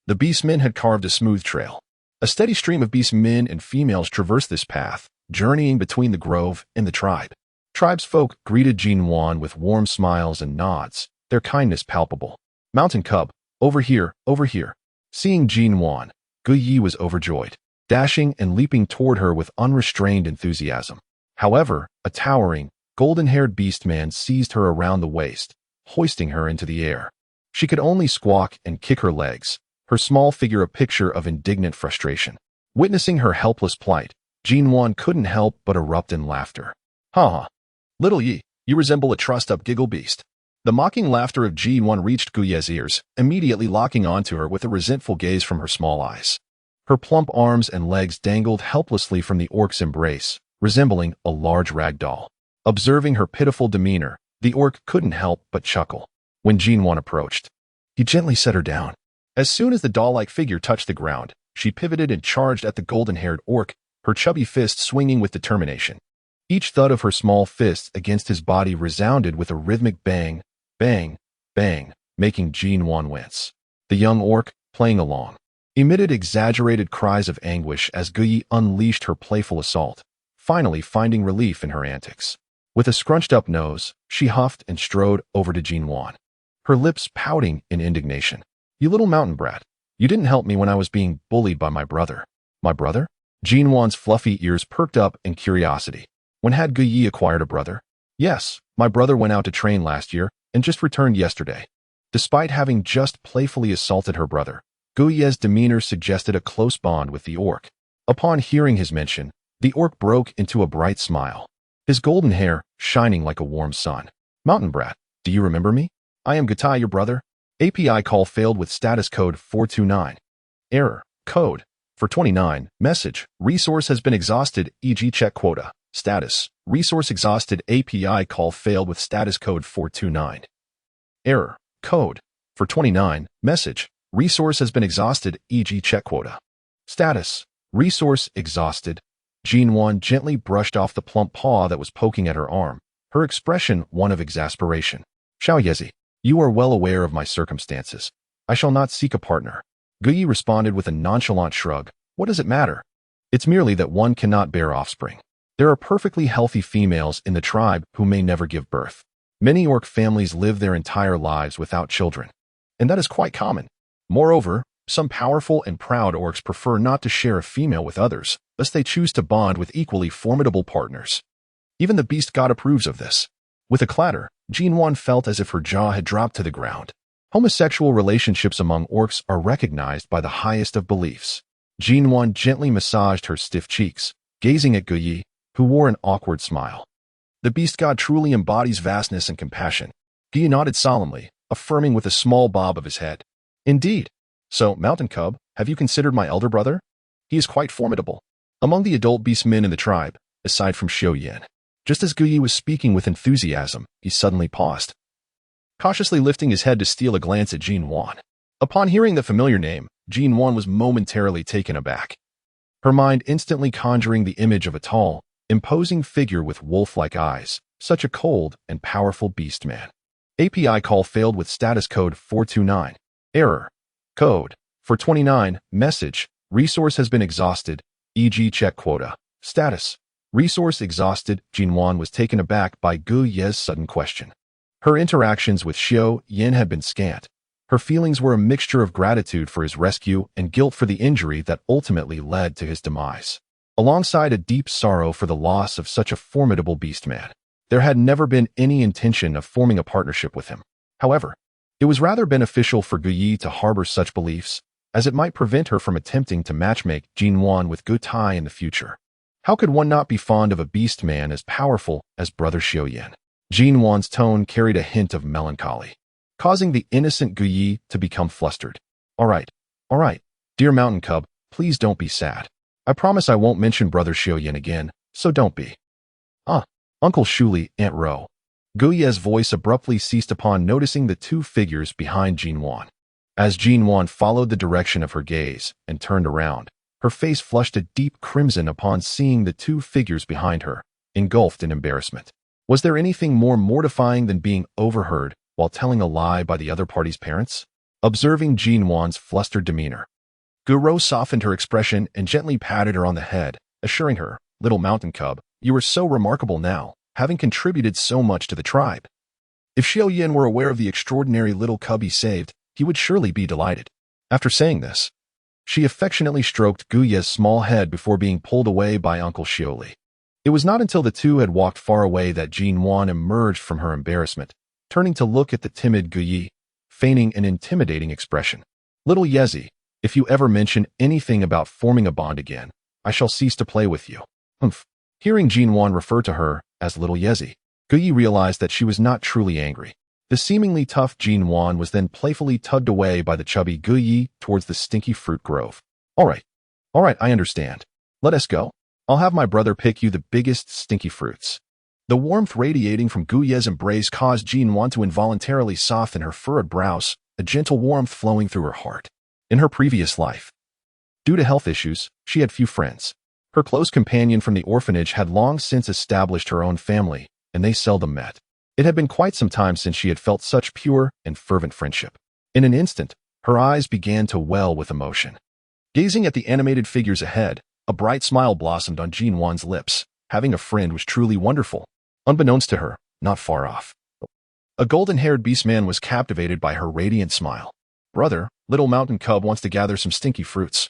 the beastmen had carved a smooth trail. A steady stream of beastmen and females traversed this path, journeying between the grove and the tribe. Tribesfolk greeted Nuan with warm smiles and nods, their kindness palpable. "Mountain cub, over here, over here." Seeing Nuan, Gu Yi was overjoyed, dashing and leaping toward her with unrestrained enthusiasm. However, a towering, golden-haired beastman seized her around the waist, hoisting her into the air. She could only squawk and kick her legs, her small figure a picture of indignant frustration. Witnessing her helpless plight, Nuan couldn't help but erupt in laughter. Ha ha. Little Yi, you resemble a trussed-up giggle beast. The mocking laughter of Nuan reached Guye's ears, immediately locking onto her with a resentful gaze from her small eyes. Her plump arms and legs dangled helplessly from the orc's embrace, resembling a large rag doll. Observing her pitiful demeanor, the orc couldn't help but chuckle. When Nuan approached, he gently set her down. As soon as the doll-like figure touched the ground, she pivoted and charged at the golden-haired orc, her chubby fist swinging with determination. Each thud of her small fists against his body resounded with a rhythmic bang, bang, bang, making Nuan wince. The young orc, playing along, emitted exaggerated cries of anguish as Guyi unleashed her playful assault, finally finding relief in her antics. With a scrunched-up nose, she huffed and strode over to Nuan, her lips pouting in indignation. You little mountain brat, you didn't help me when I was being bullied by my brother. My brother? Nuan's fluffy ears perked up in curiosity. When had Guyi acquired a brother? Yes, my brother went out to train last year and just returned yesterday. Despite having just playfully assaulted her brother, Guye's demeanor suggested a close bond with the orc. Upon hearing his mention, the orc broke into a bright smile, his golden hair shining like a warm sun. Mountain brat, do you remember me? I am Gutai, your brother. API call failed with status code 429. Error. Code 429. Message. Resource has been exhausted, e.g. check quota. Status. Resource exhausted. API call failed with status code 429. Error. Code 429. Message. Resource has been exhausted, e.g. check quota. Status. Resource exhausted. Nuan gently brushed off the plump paw that was poking at her arm, her expression one of exasperation. Xiao Yezi, you are well aware of my circumstances. I shall not seek a partner. Guyi responded with a nonchalant shrug. What does it matter? It's merely that one cannot bear offspring. There are perfectly healthy females in the tribe who may never give birth. Many orc families live their entire lives without children, and that is quite common. Moreover, some powerful and proud orcs prefer not to share a female with others, lest they choose to bond with equally formidable partners. Even the beast god approves of this. With a clatter, Nuan felt as if her jaw had dropped to the ground. Homosexual relationships among orcs are recognized by the highest of beliefs. Nuan gently massaged her stiff cheeks, gazing at Guyi, who wore an awkward smile. The beast god truly embodies vastness and compassion. Guyi nodded solemnly, affirming with a small bob of his head. Indeed. So, Mountain Cub, have you considered my elder brother? He is quite formidable. Among the adult beast men in the tribe, aside from Xiaoyan. Just as Guyi was speaking with enthusiasm, he suddenly paused, cautiously lifting his head to steal a glance at Nuan. Upon hearing the familiar name, Nuan was momentarily taken aback, her mind instantly conjuring the image of a tall, imposing figure with wolf-like eyes, such a cold and powerful beast man. API call failed with status code 429. Error. Code 429. Message. Resource has been exhausted, e.g. check quota. Status. Resource exhausted. Nuan was taken aback by Gu Ye's sudden question. Her interactions with Xiao Yin had been scant. Her feelings were a mixture of gratitude for his rescue and guilt for the injury that ultimately led to his demise, alongside a deep sorrow for the loss of such a formidable beastman. There had never been any intention of forming a partnership with him. However, it was rather beneficial for Guyi to harbor such beliefs, as it might prevent her from attempting to matchmake Nuan with Gu Tai in the future. How could one not be fond of a beastman as powerful as Brother Xiaoyan? Nuan's tone carried a hint of melancholy, causing the innocent Guyi to become flustered. All right, dear Mountain Cub, please don't be sad. I promise I won't mention Brother Xiaoyan again, so don't be. Uncle Shuli, Aunt Ro. Guye's voice abruptly ceased upon noticing the two figures behind Nuan. As Nuan followed the direction of her gaze and turned around, her face flushed a deep crimson upon seeing the two figures behind her, engulfed in embarrassment. Was there anything more mortifying than being overheard while telling a lie by the other party's parents? Observing Nuan's flustered demeanor, Guro softened her expression and gently patted her on the head, assuring her, Little Mountain Cub, you are so remarkable now, having contributed so much to the tribe. If Xiaoyan were aware of the extraordinary little cub he saved, he would surely be delighted. After saying this, she affectionately stroked Guye's small head before being pulled away by Uncle Xioli. It was not until the two had walked far away that Nuan emerged from her embarrassment, turning to look at the timid Guyi, feigning an intimidating expression. Little Yezi, if you ever mention anything about forming a bond again, I shall cease to play with you. Humph. Hearing Nuan refer to her as little Yezi, Guyi realized that she was not truly angry. The seemingly tough Nuan was then playfully tugged away by the chubby Guyi towards the stinky fruit grove. All right, I understand. Let us go. I'll have my brother pick you the biggest stinky fruits. The warmth radiating from Guyi's embrace caused Nuan to involuntarily soften her furrowed brows, a gentle warmth flowing through her heart. In her previous life, due to health issues, she had few friends. Her close companion from the orphanage had long since established her own family, and they seldom met. It had been quite some time since she had felt such pure and fervent friendship. In an instant, her eyes began to well with emotion. Gazing at the animated figures ahead, a bright smile blossomed on Nuan's lips. Having a friend was truly wonderful. Unbeknownst to her, not far off, a golden-haired beastman was captivated by her radiant smile. Brother, little mountain cub wants to gather some stinky fruits.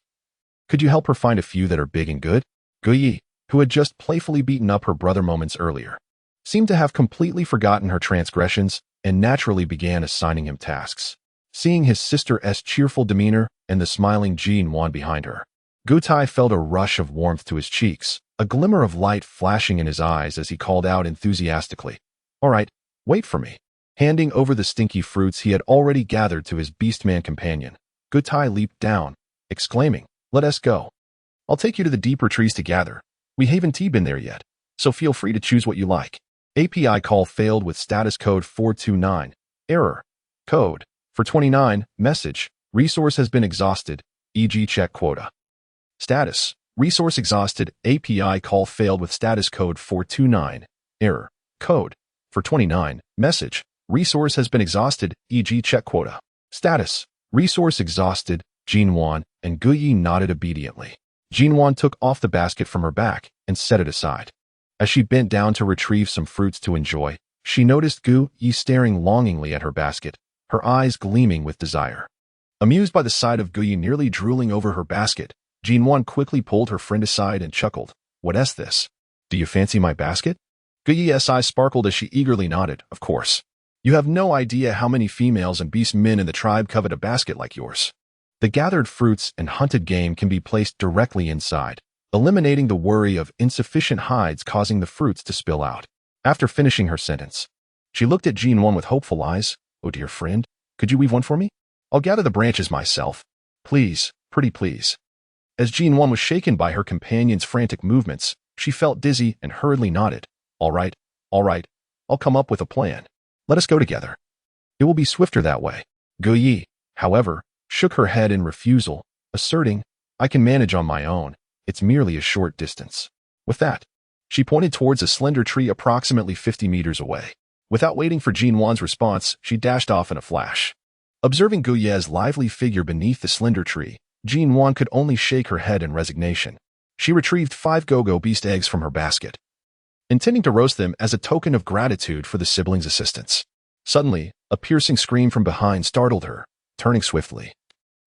Could you help her find a few that are big and good? Guyi, who had just playfully beaten up her brother moments earlier, seemed to have completely forgotten her transgressions and naturally began assigning him tasks. Seeing his sister's cheerful demeanor and the smiling Nuan behind her, Gutai felt a rush of warmth to his cheeks, a glimmer of light flashing in his eyes as he called out enthusiastically, "All right, wait for me." Handing over the stinky fruits he had already gathered to his beastman companion, Gutai leaped down, exclaiming, "Let us go. I'll take you to the deeper trees to gather. We haven't been there yet, so feel free to choose what you like." API call failed with status code 429. Error. Code. For 29. Message. Resource has been exhausted, e.g. check quota. Status. Resource exhausted. API call failed with status code 429. Error. Code. For 29. Message. Resource has been exhausted, e.g. check quota. Status. Resource exhausted. Nuan and Guyi nodded obediently. Nuan took off the basket from her back and set it aside. As she bent down to retrieve some fruits to enjoy, she noticed Guyi staring longingly at her basket, her eyes gleaming with desire. Amused by the sight of Guyi nearly drooling over her basket, Nuan quickly pulled her friend aside and chuckled. "What's this? Do you fancy my basket?" Guyi's eyes sparkled as she eagerly nodded. "Of course. You have no idea how many females and beast men in the tribe covet a basket like yours." The gathered fruits and hunted game can be placed directly inside, eliminating the worry of insufficient hides causing the fruits to spill out. After finishing her sentence, she looked at Nuan with hopeful eyes. "Oh dear friend, could you weave one for me? I'll gather the branches myself. Please, pretty please." As Nuan was shaken by her companion's frantic movements, she felt dizzy and hurriedly nodded. All right, I'll come up with a plan. Let us go together. It will be swifter that way." Guyi, however, shook her head in refusal, asserting, "I can manage on my own. It's merely a short distance." With that, she pointed towards a slender tree approximately 50 meters away. Without waiting for Nuan's response, she dashed off in a flash. Observing Guyi's lively figure beneath the slender tree, Nuan could only shake her head in resignation. She retrieved 5 go-go beast eggs from her basket, intending to roast them as a token of gratitude for the siblings' assistance. Suddenly, a piercing scream from behind startled her. Turning swiftly,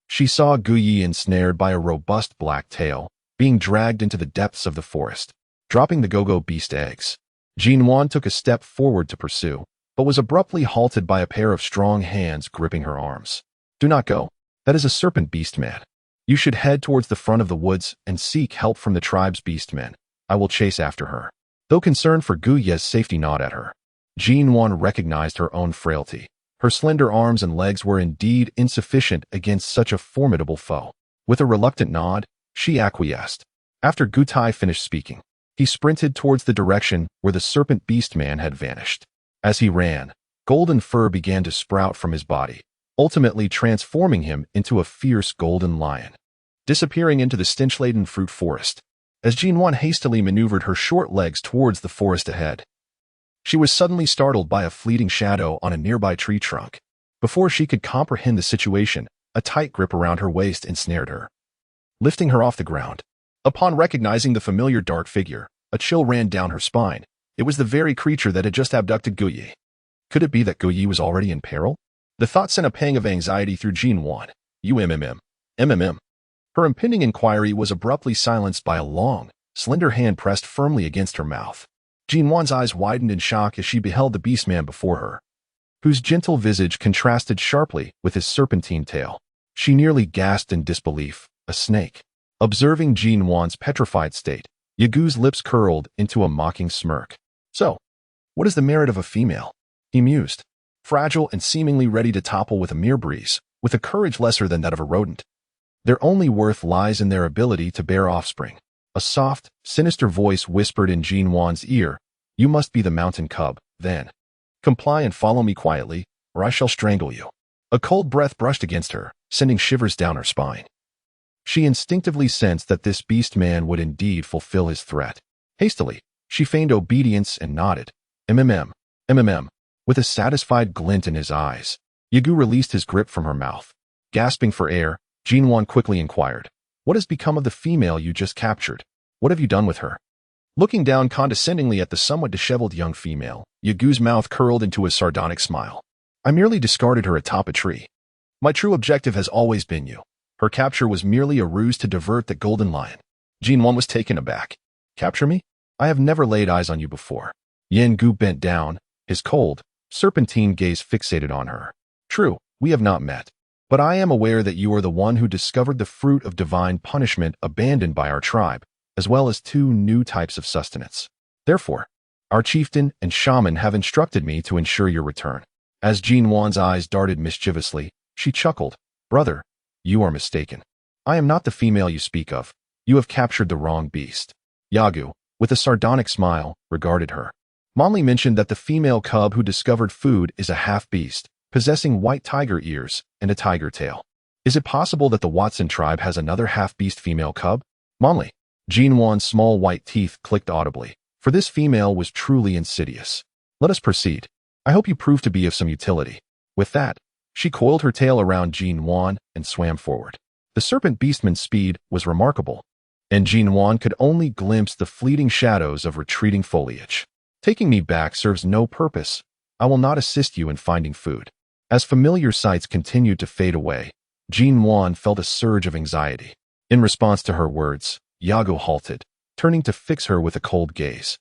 she saw Guyi ensnared by a robust black tail, being dragged into the depths of the forest. Dropping the go-go beast eggs, Nuan took a step forward to pursue, but was abruptly halted by a pair of strong hands gripping her arms. "Do not go. That is a serpent beastman. You should head towards the front of the woods and seek help from the tribe's beastmen. I will chase after her." Though concerned for Guyi's safety gnawed at her, Nuan recognized her own frailty. Her slender arms and legs were indeed insufficient against such a formidable foe. With a reluctant nod, she acquiesced. After Gutai finished speaking, he sprinted towards the direction where the serpent beastman had vanished. As he ran, golden fur began to sprout from his body, ultimately transforming him into a fierce golden lion, disappearing into the stench-laden fruit forest. As Nuan hastily maneuvered her short legs towards the forest ahead, she was suddenly startled by a fleeting shadow on a nearby tree trunk. Before she could comprehend the situation, a tight grip around her waist ensnared her, lifting her off the ground. Upon recognizing the familiar dark figure, a chill ran down her spine. It was the very creature that had just abducted Guyi. Could it be that Guyi was already in peril? The thought sent a pang of anxiety through Nuan. MMM. Her impending inquiry was abruptly silenced by a long, slender hand pressed firmly against her mouth. Nuan's eyes widened in shock as she beheld the beastman before her, whose gentle visage contrasted sharply with his serpentine tail. She nearly gasped in disbelief. A snake. Observing Nuan's petrified state, Yagu's lips curled into a mocking smirk. So, what is the merit of a female? He mused. Fragile and seemingly ready to topple with a mere breeze, with a courage lesser than that of a rodent. Their only worth lies in their ability to bear offspring. A soft, sinister voice whispered in Nuan's ear, "You must be the mountain cub, then. Comply and follow me quietly, or I shall strangle you." A cold breath brushed against her, sending shivers down her spine. She instinctively sensed that this beast man would indeed fulfill his threat. Hastily, she feigned obedience and nodded. MMM, with a satisfied glint in his eyes. Yagu released his grip from her mouth. Gasping for air, Nuan quickly inquired, "What has become of the female you just captured? What have you done with her?" Looking down condescendingly at the somewhat disheveled young female, Yagu's mouth curled into a sardonic smile. "I merely discarded her atop a tree. My true objective has always been you. Her capture was merely a ruse to divert the golden lion." Nuan was taken aback. "Capture me? I have never laid eyes on you before." Gu bent down, his cold, serpentine gaze fixated on her. "True, we have not met. But I am aware that you are the one who discovered the fruit of divine punishment abandoned by our tribe, as well as 2 new types of sustenance. Therefore, our chieftain and shaman have instructed me to ensure your return." As Nuan's eyes darted mischievously, she chuckled, "Brother, you are mistaken. I am not the female you speak of. You have captured the wrong beast." Yagu, with a sardonic smile, regarded her. "Monli mentioned that the female cub who discovered food is a half-beast, possessing white tiger ears and a tiger tail. Is it possible that the Watson tribe has another half-beast female cub?" Monli. Nuan's small white teeth clicked audibly, for this female was truly insidious. "Let us proceed. I hope you prove to be of some utility." With that, she coiled her tail around Nuan and swam forward. The serpent beastman's speed was remarkable, and Nuan could only glimpse the fleeting shadows of retreating foliage. "Taking me back serves no purpose. I will not assist you in finding food." As familiar sights continued to fade away, Nuan felt a surge of anxiety. In response to her words, Yagu halted, turning to fix her with a cold gaze.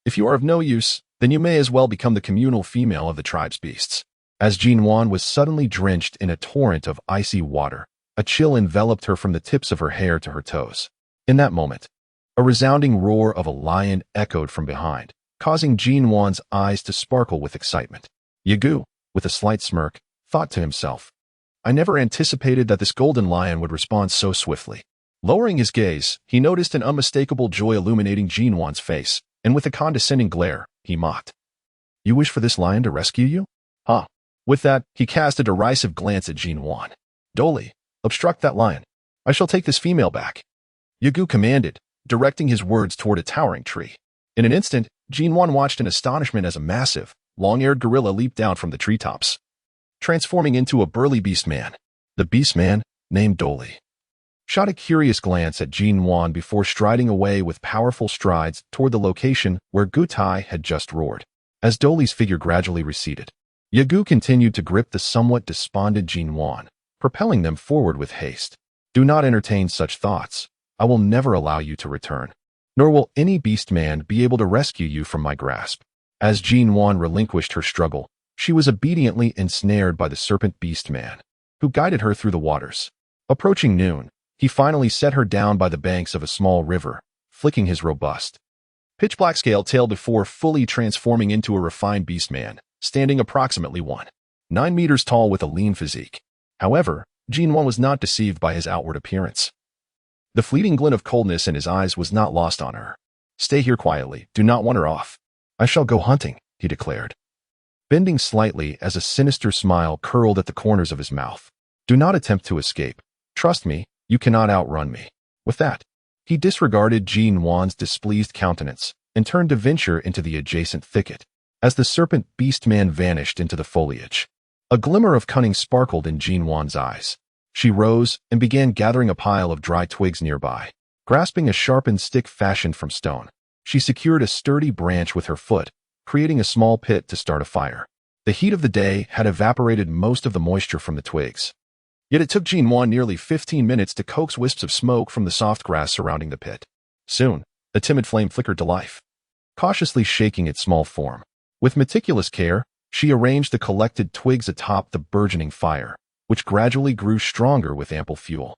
"If you are of no use, then you may as well become the communal female of the tribe's beasts." As Nuan was suddenly drenched in a torrent of icy water, a chill enveloped her from the tips of her hair to her toes. In that moment, a resounding roar of a lion echoed from behind, causing Nuan's eyes to sparkle with excitement. Yagu, with a slight smirk, thought to himself, "I never anticipated that this golden lion would respond so swiftly." Lowering his gaze, he noticed an unmistakable joy illuminating Nuan's face, and with a condescending glare, he mocked. "You wish for this lion to rescue you? Huh." With that, he cast a derisive glance at Nuan. "Doli, obstruct that lion. I shall take this female back." Yagu commanded, directing his words toward a towering tree. In an instant, Nuan watched in astonishment as a massive, long-eared gorilla leaped down from the treetops, transforming into a burly beast man. The beast man, named Doli, shot a curious glance at Nuan before striding away with powerful strides toward the location where Gutai had just roared. As Doli's figure gradually receded, Yagu continued to grip the somewhat despondent Nuan, propelling them forward with haste. "Do not entertain such thoughts. I will never allow you to return, nor will any beast man be able to rescue you from my grasp." As Nuan relinquished her struggle, she was obediently ensnared by the serpent beast man, who guided her through the waters. Approaching noon, he finally set her down by the banks of a small river, flicking his robust, pitch-black scaled tail before fully transforming into a refined beast man, standing approximately 1.9 meters tall with a lean physique. However, Nuan was not deceived by his outward appearance. The fleeting glint of coldness in his eyes was not lost on her. "Stay here quietly, do not wander off. I shall go hunting," he declared, bending slightly as a sinister smile curled at the corners of his mouth. "Do not attempt to escape. Trust me, you cannot outrun me." With that, he disregarded Nuan's displeased countenance and turned to venture into the adjacent thicket. As the serpent beast man vanished into the foliage, a glimmer of cunning sparkled in Nuan's eyes. She rose and began gathering a pile of dry twigs nearby. Grasping a sharpened stick fashioned from stone, she secured a sturdy branch with her foot, creating a small pit to start a fire. The heat of the day had evaporated most of the moisture from the twigs. Yet it took Nuan nearly 15 minutes to coax wisps of smoke from the soft grass surrounding the pit. Soon, a timid flame flickered to life, cautiously shaking its small form. With meticulous care, she arranged the collected twigs atop the burgeoning fire, which gradually grew stronger with ample fuel.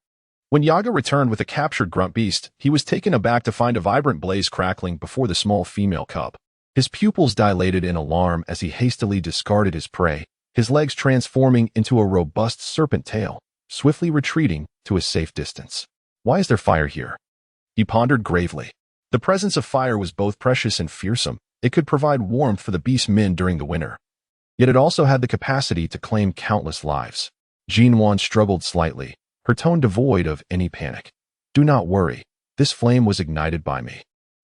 When Yaga returned with a captured grunt beast, he was taken aback to find a vibrant blaze crackling before the small female cub. His pupils dilated in alarm as he hastily discarded his prey, his legs transforming into a robust serpent tail, swiftly retreating to a safe distance. Why is there fire here? He pondered gravely. The presence of fire was both precious and fearsome. It could provide warmth for the beast men during the winter. Yet it also had the capacity to claim countless lives. Nuan struggled slightly, her tone devoid of any panic. Do not worry. This flame was ignited by me.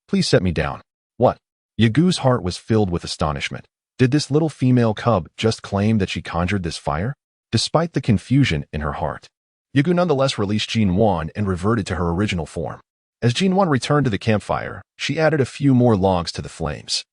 Please set me down. What? Yagu's heart was filled with astonishment. Did this little female cub just claim that she conjured this fire? Despite the confusion in her heart, Yagu nonetheless released Nuan and reverted to her original form. As Nuan returned to the campfire, she added a few more logs to the flames.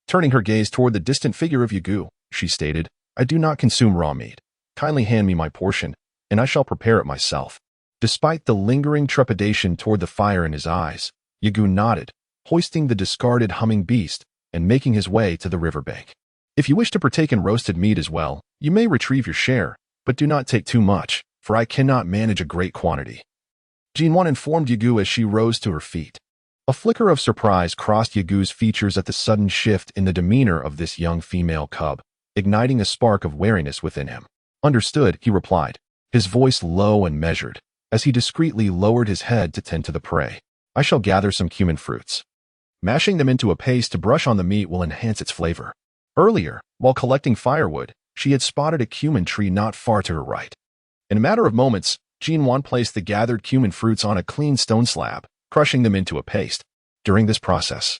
Turning her gaze toward the distant figure of Yagu, she stated, I do not consume raw meat. Kindly hand me my portion, and I shall prepare it myself. Despite the lingering trepidation toward the fire in his eyes, Yagu nodded, hoisting the discarded humming beast and making his way to the riverbank. If you wish to partake in roasted meat as well, you may retrieve your share, but do not take too much, for I cannot manage a great quantity. Nuan informed Yagu as she rose to her feet. A flicker of surprise crossed Yagu's features at the sudden shift in the demeanor of this young female cub, igniting a spark of wariness within him. Understood, he replied, his voice low and measured, as he discreetly lowered his head to tend to the prey. I shall gather some cumin fruits. Mashing them into a paste to brush on the meat will enhance its flavor. Earlier, while collecting firewood, she had spotted a cumin tree not far to her right. In a matter of moments, Nuan placed the gathered cumin fruits on a clean stone slab, crushing them into a paste. During this process,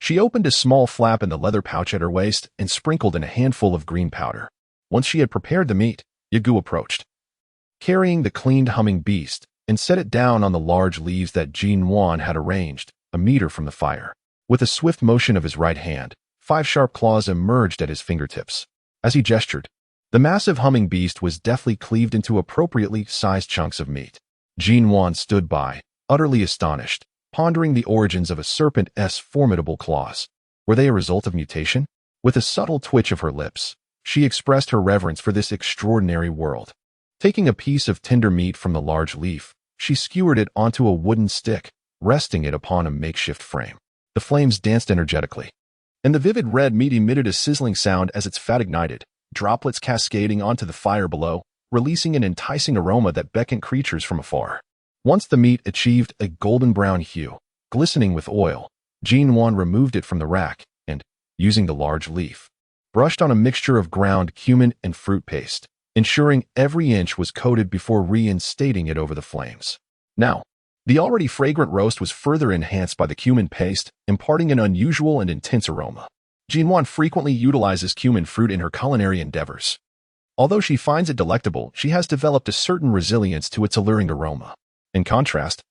she opened a small flap in the leather pouch at her waist and sprinkled in a handful of green powder. Once she had prepared the meat, Yagu approached, carrying the cleaned humming beast, and set it down on the large leaves that Nuan had arranged, a meter from the fire. With a swift motion of his right hand, 5 sharp claws emerged at his fingertips. As he gestured, the massive humming beast was deftly cleaved into appropriately sized chunks of meat. Nuan stood by, utterly astonished, pondering the origins of a serpent's formidable claws. Were they a result of mutation? With a subtle twitch of her lips, she expressed her reverence for this extraordinary world. Taking a piece of tender meat from the large leaf, she skewered it onto a wooden stick, resting it upon a makeshift frame. The flames danced energetically, and the vivid red meat emitted a sizzling sound as its fat ignited, droplets cascading onto the fire below, releasing an enticing aroma that beckoned creatures from afar. Once the meat achieved a golden brown hue, glistening with oil, Nuan removed it from the rack and, using the large leaf, brushed on a mixture of ground cumin and fruit paste, ensuring every inch was coated before reinstating it over the flames. Now, the already fragrant roast was further enhanced by the cumin paste, imparting an unusual and intense aroma. Nuan frequently utilizes cumin fruit in her culinary endeavors. Although she finds it delectable, she has developed a certain resilience to its alluring aroma. In contrast,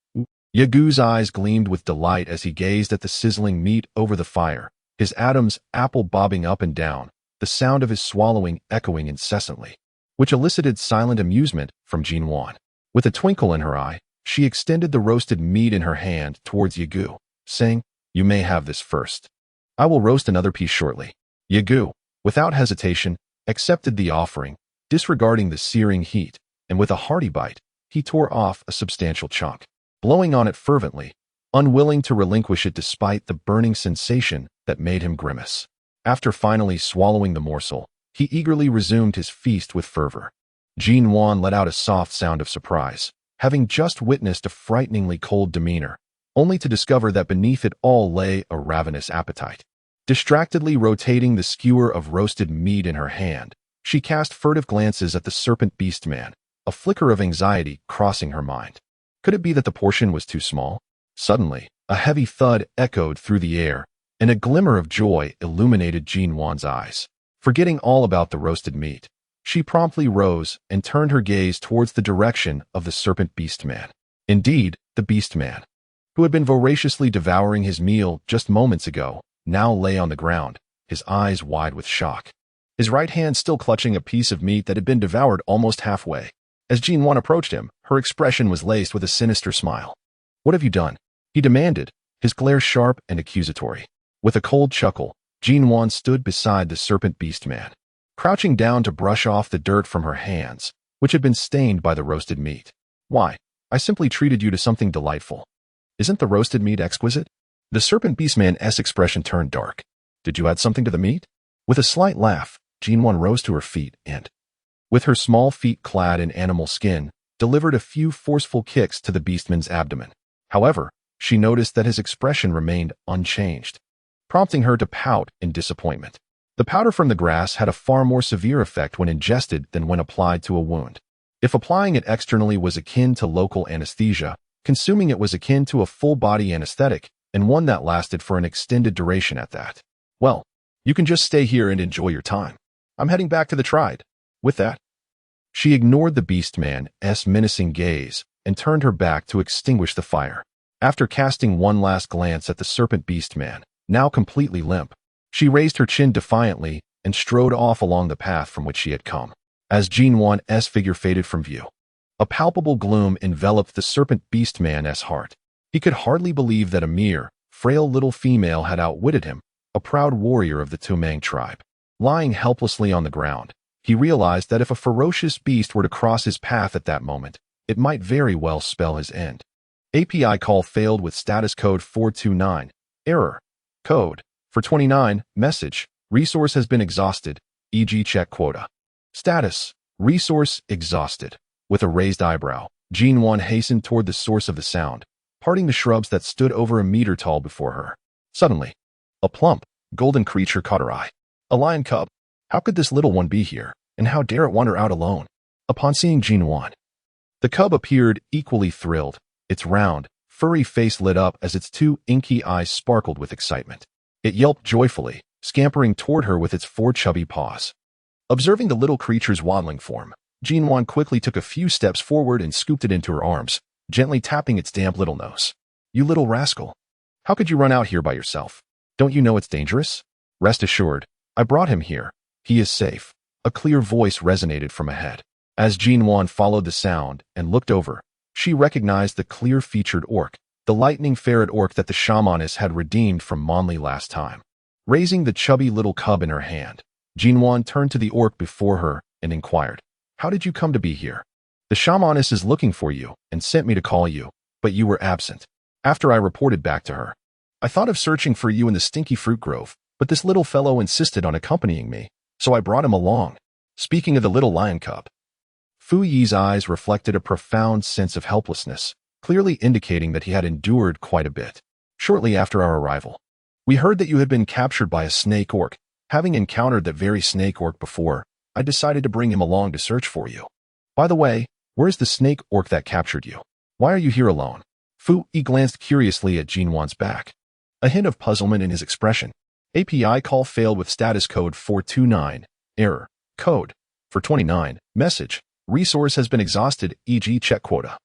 Yagu's eyes gleamed with delight as he gazed at the sizzling meat over the fire, his Adam's apple bobbing up and down, the sound of his swallowing echoing incessantly, which elicited silent amusement from Nuan. With a twinkle in her eye, she extended the roasted meat in her hand towards Yagu, saying, You may have this first. I will roast another piece shortly. Yagu, without hesitation, accepted the offering, disregarding the searing heat, and with a hearty bite, he tore off a substantial chunk, blowing on it fervently, unwilling to relinquish it despite the burning sensation that made him grimace. After finally swallowing the morsel, he eagerly resumed his feast with fervor. Nuan let out a soft sound of surprise, having just witnessed a frighteningly cold demeanor, only to discover that beneath it all lay a ravenous appetite. Distractedly rotating the skewer of roasted meat in her hand, she cast furtive glances at the serpent beast man, a flicker of anxiety crossing her mind. Could it be that the portion was too small? Suddenly, a heavy thud echoed through the air, and a glimmer of joy illuminated Nuan's eyes. Forgetting all about the roasted meat, she promptly rose and turned her gaze towards the direction of the serpent beast man. Indeed, the beast man, who had been voraciously devouring his meal just moments ago, now lay on the ground, his eyes wide with shock, his right hand still clutching a piece of meat that had been devoured almost halfway. As Nuan approached him, her expression was laced with a sinister smile. What have you done? He demanded, his glare sharp and accusatory. With a cold chuckle, Nuan stood beside the serpent beast man, crouching down to brush off the dirt from her hands, which had been stained by the roasted meat. Why, I simply treated you to something delightful. Isn't the roasted meat exquisite? The serpent beastman's expression turned dark. Did you add something to the meat? With a slight laugh, Nuan rose to her feet and, with her small feet clad in animal skin, delivered a few forceful kicks to the beastman's abdomen. However, she noticed that his expression remained unchanged, prompting her to pout in disappointment. The powder from the grass had a far more severe effect when ingested than when applied to a wound. If applying it externally was akin to local anesthesia, consuming it was akin to a full-body anesthetic, and one that lasted for an extended duration at that. Well, you can just stay here and enjoy your time. I'm heading back to the tribe. With that, she ignored the beastman's menacing gaze and turned her back to extinguish the fire. After casting one last glance at the serpent beastman, now completely limp, she raised her chin defiantly and strode off along the path from which she had come. As Nuan's figure faded from view, a palpable gloom enveloped the serpent beastman's heart. He could hardly believe that a mere, frail little female had outwitted him, a proud warrior of the Touang tribe. Lying helplessly on the ground, he realized that if a ferocious beast were to cross his path at that moment, it might very well spell his end. API call failed with status code 429. Error. Code. For 29. Message. Resource has been exhausted, e.g. check quota. Status. Resource exhausted. With a raised eyebrow, Nuan hastened toward the source of the sound, parting the shrubs that stood over a meter tall before her. Suddenly, a plump, golden creature caught her eye. A lion cub. How could this little one be here, and how dare it wander out alone? Upon seeing Nuan, the cub appeared equally thrilled. Its round, furry face lit up as its two inky eyes sparkled with excitement. It yelped joyfully, scampering toward her with its four chubby paws. Observing the little creature's waddling form, Nuan quickly took a few steps forward and scooped it into her arms, gently tapping its damp little nose. You little rascal. How could you run out here by yourself? Don't you know it's dangerous? Rest assured, I brought him here. He is safe. A clear voice resonated from ahead. As Nuan followed the sound and looked over, she recognized the clear-featured orc, the lightning ferret orc that the shamaness had redeemed from Monli last time. Raising the chubby little cub in her hand, Nuan turned to the orc before her and inquired, How did you come to be here? The shamaness is looking for you and sent me to call you, but you were absent. After I reported back to her, I thought of searching for you in the stinky fruit grove, but this little fellow insisted on accompanying me, so I brought him along. Speaking of the little lion cub, Fu Yi's eyes reflected a profound sense of helplessness, clearly indicating that he had endured quite a bit. Shortly after our arrival, we heard that you had been captured by a snake orc. Having encountered that very snake orc before, I decided to bring him along to search for you. By the way, where's the snake orc that captured you? Why are you here alone? Fu Yi glanced curiously at Nuan's back, a hint of puzzlement in his expression. API call failed with status code 429. Error. Code. For 29. Message. Resource has been exhausted, e.g. check quota.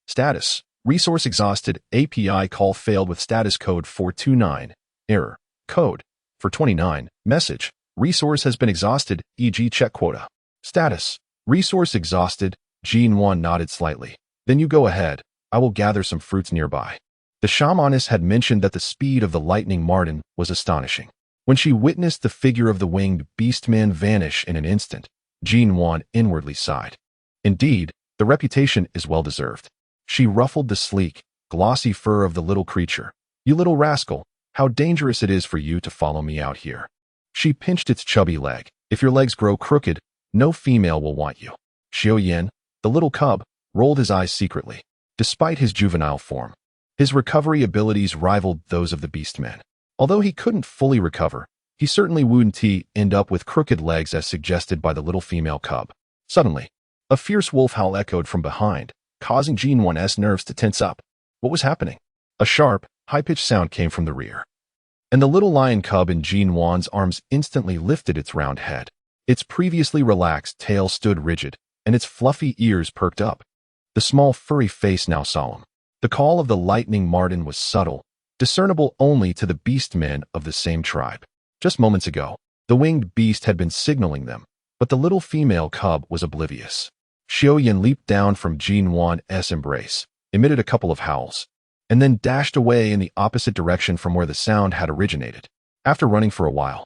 Status. Resource exhausted. API call failed with status code 429. Error. Code. For 29. Message. Resource has been exhausted, e.g. check quota. Status. Resource exhausted. Nuan nodded slightly. Then you go ahead. I will gather some fruits nearby. The shamaness had mentioned that the speed of the lightning marten was astonishing. When she witnessed the figure of the winged beastman vanish in an instant, Nuan inwardly sighed. Indeed, the reputation is well-deserved. She ruffled the sleek, glossy fur of the little creature. You little rascal, how dangerous it is for you to follow me out here. She pinched its chubby leg. If your legs grow crooked, no female will want you. Xiaoyan, the little cub, rolled his eyes secretly. Despite his juvenile form, his recovery abilities rivaled those of the beastman. Although he couldn't fully recover, he certainly wouldn't end up with crooked legs as suggested by the little female cub. Suddenly, a fierce wolf howl echoed from behind, causing Nuan's nerves to tense up. What was happening? A sharp, high-pitched sound came from the rear, and the little lion cub in Nuan's arms instantly lifted its round head. Its previously relaxed tail stood rigid, and its fluffy ears perked up. The small furry face now solemn. The call of the lightning marten was subtle, discernible only to the beastmen of the same tribe. Just moments ago, the winged beast had been signaling them, but the little female cub was oblivious. Xiaoyan leaped down from Nuan's embrace, emitted a couple of howls, and then dashed away in the opposite direction from where the sound had originated. After running for a while,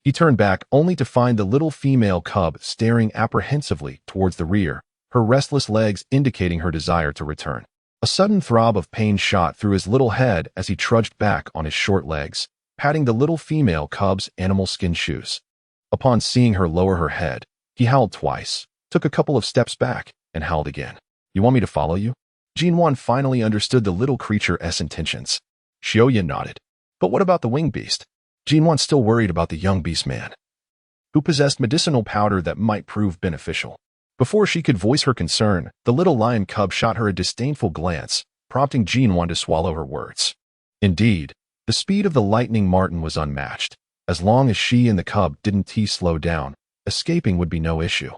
he turned back only to find the little female cub staring apprehensively towards the rear, her restless legs indicating her desire to return. A sudden throb of pain shot through his little head as he trudged back on his short legs, patting the little female cub's animal skin shoes. Upon seeing her lower her head, he howled twice, took a couple of steps back, and howled again. You want me to follow you? Nuan finally understood the little creature's intentions. Xiaoyan nodded. But what about the winged beast? Nuan still worried about the young beast man, who possessed medicinal powder that might prove beneficial. Before she could voice her concern, the little lion cub shot her a disdainful glance, prompting Nuan to swallow her words. Indeed, the speed of the lightning marten was unmatched. As long as she and the cub didn't slow down, escaping would be no issue.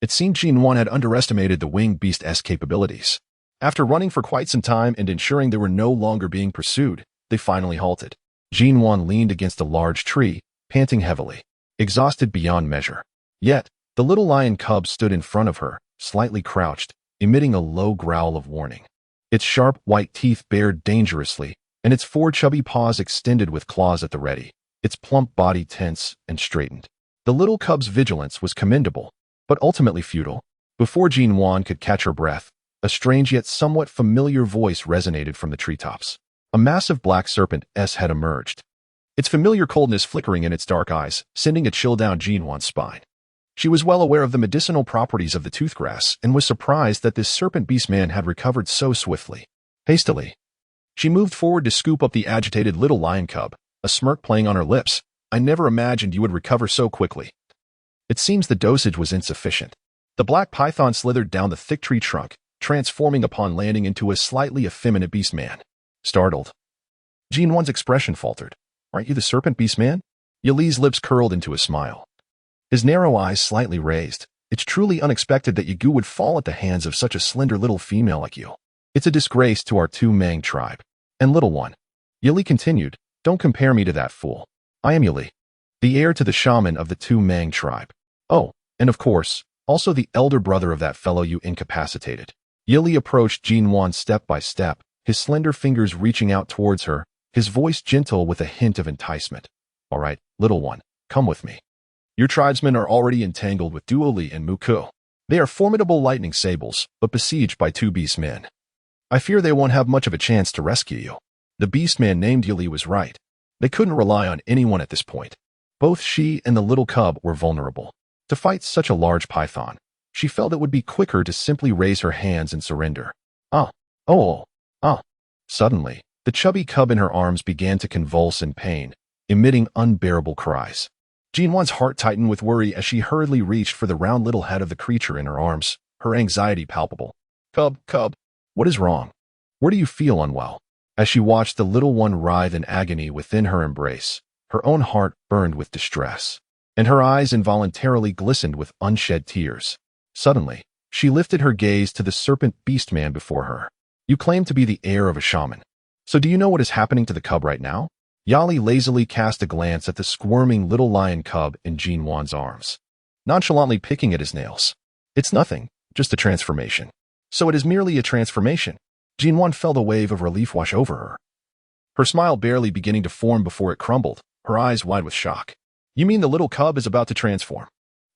It seemed Nuan had underestimated the winged beast's capabilities. After running for quite some time and ensuring they were no longer being pursued, they finally halted. Nuan leaned against a large tree, panting heavily, exhausted beyond measure. Yet, the little lion cub stood in front of her, slightly crouched, emitting a low growl of warning. Its sharp white teeth bared dangerously, and its 4 chubby paws extended with claws at the ready, its plump body tense and straightened. The little cub's vigilance was commendable, but ultimately futile. Before Nuan could catch her breath, a strange yet somewhat familiar voice resonated from the treetops. A massive black serpent's head emerged, its familiar coldness flickering in its dark eyes, sending a chill down Nuan's spine. She was well aware of the medicinal properties of the toothgrass and was surprised that this serpent beast man had recovered so swiftly. Hastily, she moved forward to scoop up the agitated little lion cub, a smirk playing on her lips. I never imagined you would recover so quickly. It seems the dosage was insufficient. The black python slithered down the thick tree trunk, transforming upon landing into a slightly effeminate beast man. Startled, Nuan's expression faltered. Aren't you the serpent beast man? Yali's lips curled into a smile, his narrow eyes slightly raised. It's truly unexpected that Yagu would fall at the hands of such a slender little female like you. It's a disgrace to our Touang tribe. And little one, Yali continued, don't compare me to that fool. I am Yali, the heir to the shaman of the Touang tribe. Oh, and of course, also the elder brother of that fellow you incapacitated. Yali approached Nuan step by step, his slender fingers reaching out towards her, his voice gentle with a hint of enticement. All right, little one, come with me. Your tribesmen are already entangled with Duoli and Muku. They are formidable lightning sables, but besieged by 2 beast men. I fear they won't have much of a chance to rescue you. The beast man named Yali was right. They couldn't rely on anyone at this point. Both she and the little cub were vulnerable. To fight such a large python, she felt it would be quicker to simply raise her hands and surrender. Suddenly, the chubby cub in her arms began to convulse in pain, emitting unbearable cries. Nuan's heart tightened with worry as she hurriedly reached for the round little head of the creature in her arms, her anxiety palpable. Cub, what is wrong? Where do you feel unwell? As she watched the little one writhe in agony within her embrace, her own heart burned with distress, and her eyes involuntarily glistened with unshed tears. Suddenly, she lifted her gaze to the serpent beast man before her. You claim to be the heir of a shaman. So do you know what is happening to the cub right now? Yali lazily cast a glance at the squirming little lion cub in Nuan's arms, nonchalantly picking at his nails. It's nothing, just a transformation. So it is merely a transformation. Nuan felt a wave of relief wash over her, her smile barely beginning to form before it crumbled, her eyes wide with shock. You mean the little cub is about to transform?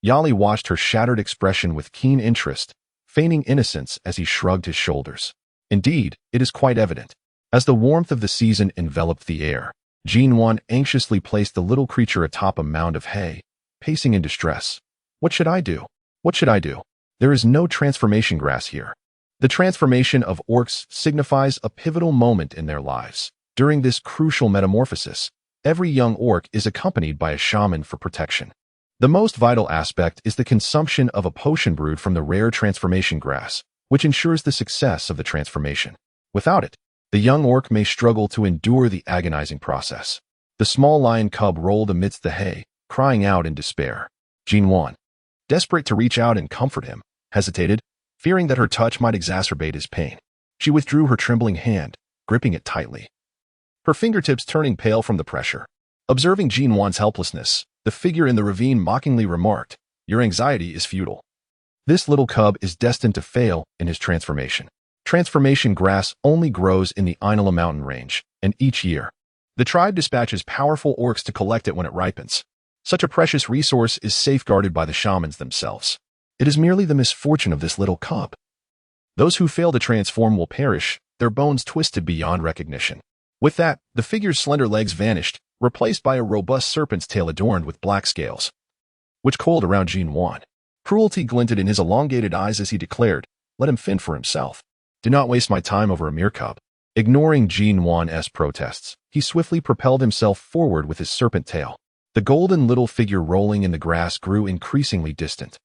Yali watched her shattered expression with keen interest, feigning innocence as he shrugged his shoulders. Indeed, it is quite evident. As the warmth of the season enveloped the air, Nuan anxiously placed the little creature atop a mound of hay, pacing in distress. What should I do? What should I do? There is no transformation grass here. The transformation of orcs signifies a pivotal moment in their lives. During this crucial metamorphosis, every young orc is accompanied by a shaman for protection. The most vital aspect is the consumption of a potion brewed from the rare transformation grass, which ensures the success of the transformation. Without it, the young orc may struggle to endure the agonizing process. The small lion cub rolled amidst the hay, crying out in despair. Nuan, desperate to reach out and comfort him, hesitated, fearing that her touch might exacerbate his pain. She withdrew her trembling hand, gripping it tightly, her fingertips turning pale from the pressure. Observing Nuan's helplessness, the figure in the ravine mockingly remarked, Your anxiety is futile. This little cub is destined to fail in his transformation. Transformation grass only grows in the Ainala mountain range, and each year, the tribe dispatches powerful orcs to collect it when it ripens. Such a precious resource is safeguarded by the shamans themselves. It is merely the misfortune of this little cub. Those who fail to transform will perish, their bones twisted beyond recognition. With that, the figure's slender legs vanished, replaced by a robust serpent's tail adorned with black scales, which coiled around Nuan. Cruelty glinted in his elongated eyes as he declared, "Let him fend for himself. Do not waste my time over a mere cub." Ignoring Nuan's protests, he swiftly propelled himself forward with his serpent tail. The golden little figure rolling in the grass grew increasingly distant,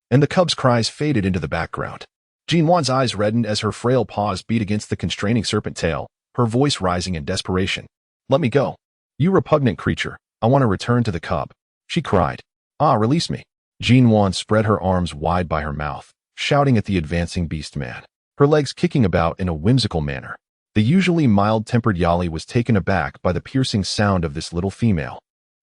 and the cub's cries faded into the background. Nuan's eyes reddened as her frail paws beat against the constraining serpent tail, her voice rising in desperation. "Let me go. You repugnant creature, I want to return to the cub," she cried. "Ah, release me." Nuan spread her arms wide by her mouth, shouting at the advancing beast man, her legs kicking about in a whimsical manner. The usually mild-tempered Yali was taken aback by the piercing sound of this little female,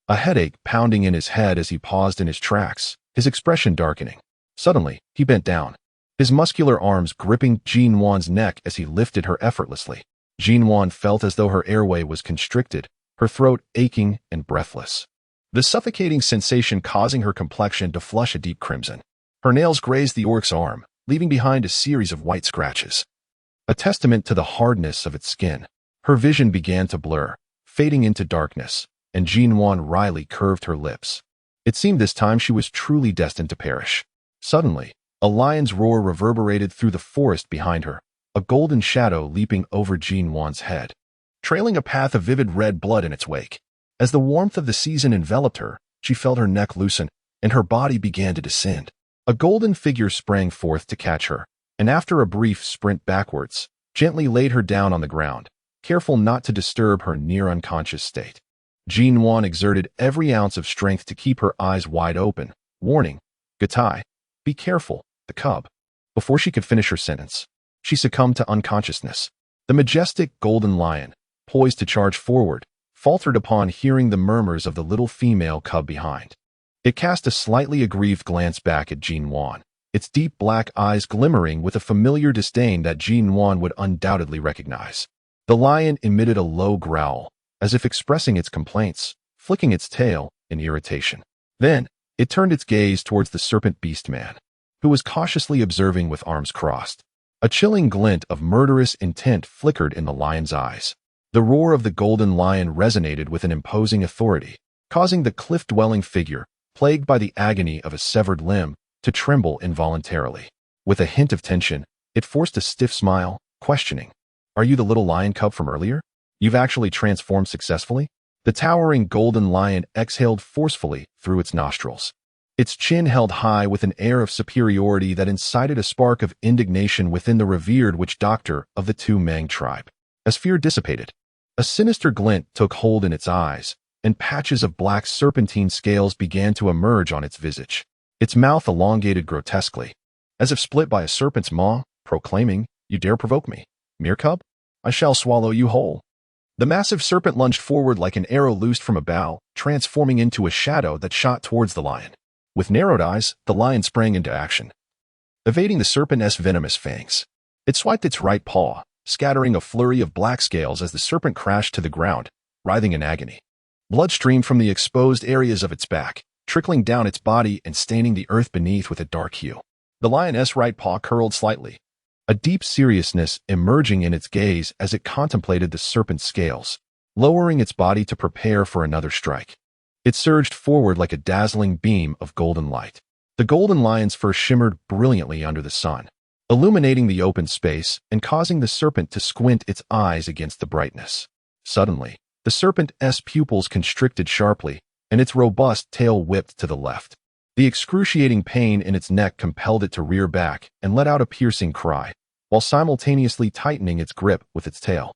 a headache pounding in his head as he paused in his tracks, his expression darkening. Suddenly, he bent down, his muscular arms gripping Nuan's neck as he lifted her effortlessly. Nuan felt as though her airway was constricted, her throat aching and breathless, the suffocating sensation causing her complexion to flush a deep crimson. Her nails grazed the orc's arm, leaving behind a series of white scratches, a testament to the hardness of its skin. Her vision began to blur, fading into darkness, and Nuan wryly curved her lips. It seemed this time she was truly destined to perish. Suddenly, a lion's roar reverberated through the forest behind her, a golden shadow leaping over Nuan's head, trailing a path of vivid red blood in its wake. As the warmth of the season enveloped her, she felt her neck loosen, and her body began to descend. A golden figure sprang forth to catch her, and after a brief sprint backwards, gently laid her down on the ground, careful not to disturb her near-unconscious state. Nuan exerted every ounce of strength to keep her eyes wide open, warning, "Gatai, be careful, the cub." Before she could finish her sentence, she succumbed to unconsciousness. The majestic golden lion, poised to charge forward, faltered upon hearing the murmurs of the little female cub behind. It cast a slightly aggrieved glance back at Nuan, its deep black eyes glimmering with a familiar disdain that Nuan would undoubtedly recognize. The lion emitted a low growl, as if expressing its complaints, flicking its tail in irritation. Then, it turned its gaze towards the serpent beast man, who was cautiously observing with arms crossed. A chilling glint of murderous intent flickered in the lion's eyes. The roar of the golden lion resonated with an imposing authority, causing the cliff-dwelling figure, plagued by the agony of a severed limb, to tremble involuntarily. With a hint of tension, it forced a stiff smile, questioning, "Are you the little lion cub from earlier? You've actually transformed successfully?" The towering golden lion exhaled forcefully through its nostrils, its chin held high with an air of superiority that incited a spark of indignation within the revered witch doctor of the Touang tribe. As fear dissipated, a sinister glint took hold in its eyes, and patches of black serpentine scales began to emerge on its visage. Its mouth elongated grotesquely, as if split by a serpent's maw, proclaiming, "You dare provoke me, mere cub? I shall swallow you whole." The massive serpent lunged forward like an arrow loosed from a bow, transforming into a shadow that shot towards the lion. With narrowed eyes, the lion sprang into action, evading the serpent's venomous fangs. It swiped its right paw, scattering a flurry of black scales as the serpent crashed to the ground, writhing in agony. Blood streamed from the exposed areas of its back, trickling down its body and staining the earth beneath with a dark hue. The lion's right paw curled slightly, a deep seriousness emerging in its gaze as it contemplated the serpent's scales, lowering its body to prepare for another strike. It surged forward like a dazzling beam of golden light. The golden lion's fur shimmered brilliantly under the sun, illuminating the open space and causing the serpent to squint its eyes against the brightness. Suddenly, the serpent's pupils constricted sharply, and its robust tail whipped to the left. The excruciating pain in its neck compelled it to rear back and let out a piercing cry, while simultaneously tightening its grip with its tail.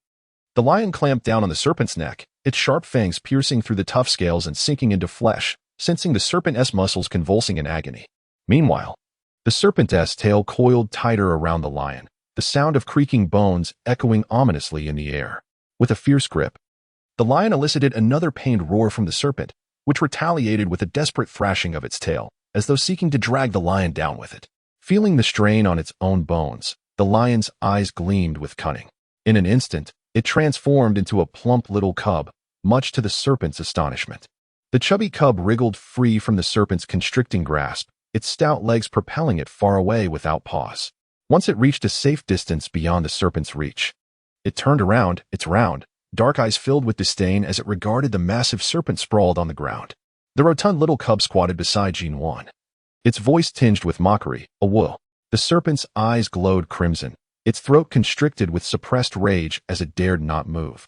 The lion clamped down on the serpent's neck, its sharp fangs piercing through the tough scales and sinking into flesh, sensing the serpent's muscles convulsing in agony. Meanwhile, the serpent's tail coiled tighter around the lion, the sound of creaking bones echoing ominously in the air. With a fierce grip, the lion elicited another pained roar from the serpent, which retaliated with a desperate thrashing of its tail, as though seeking to drag the lion down with it. Feeling the strain on its own bones, the lion's eyes gleamed with cunning. In an instant, it transformed into a plump little cub, much to the serpent's astonishment. The chubby cub wriggled free from the serpent's constricting grasp, its stout legs propelling it far away without pause. Once it reached a safe distance beyond the serpent's reach, It turned around, its round, dark eyes filled with disdain as it regarded the massive serpent sprawled on the ground. The rotund little cub squatted beside Nuan. Its voice tinged with mockery, a woo. The serpent's eyes glowed crimson, its throat constricted with suppressed rage as it dared not move,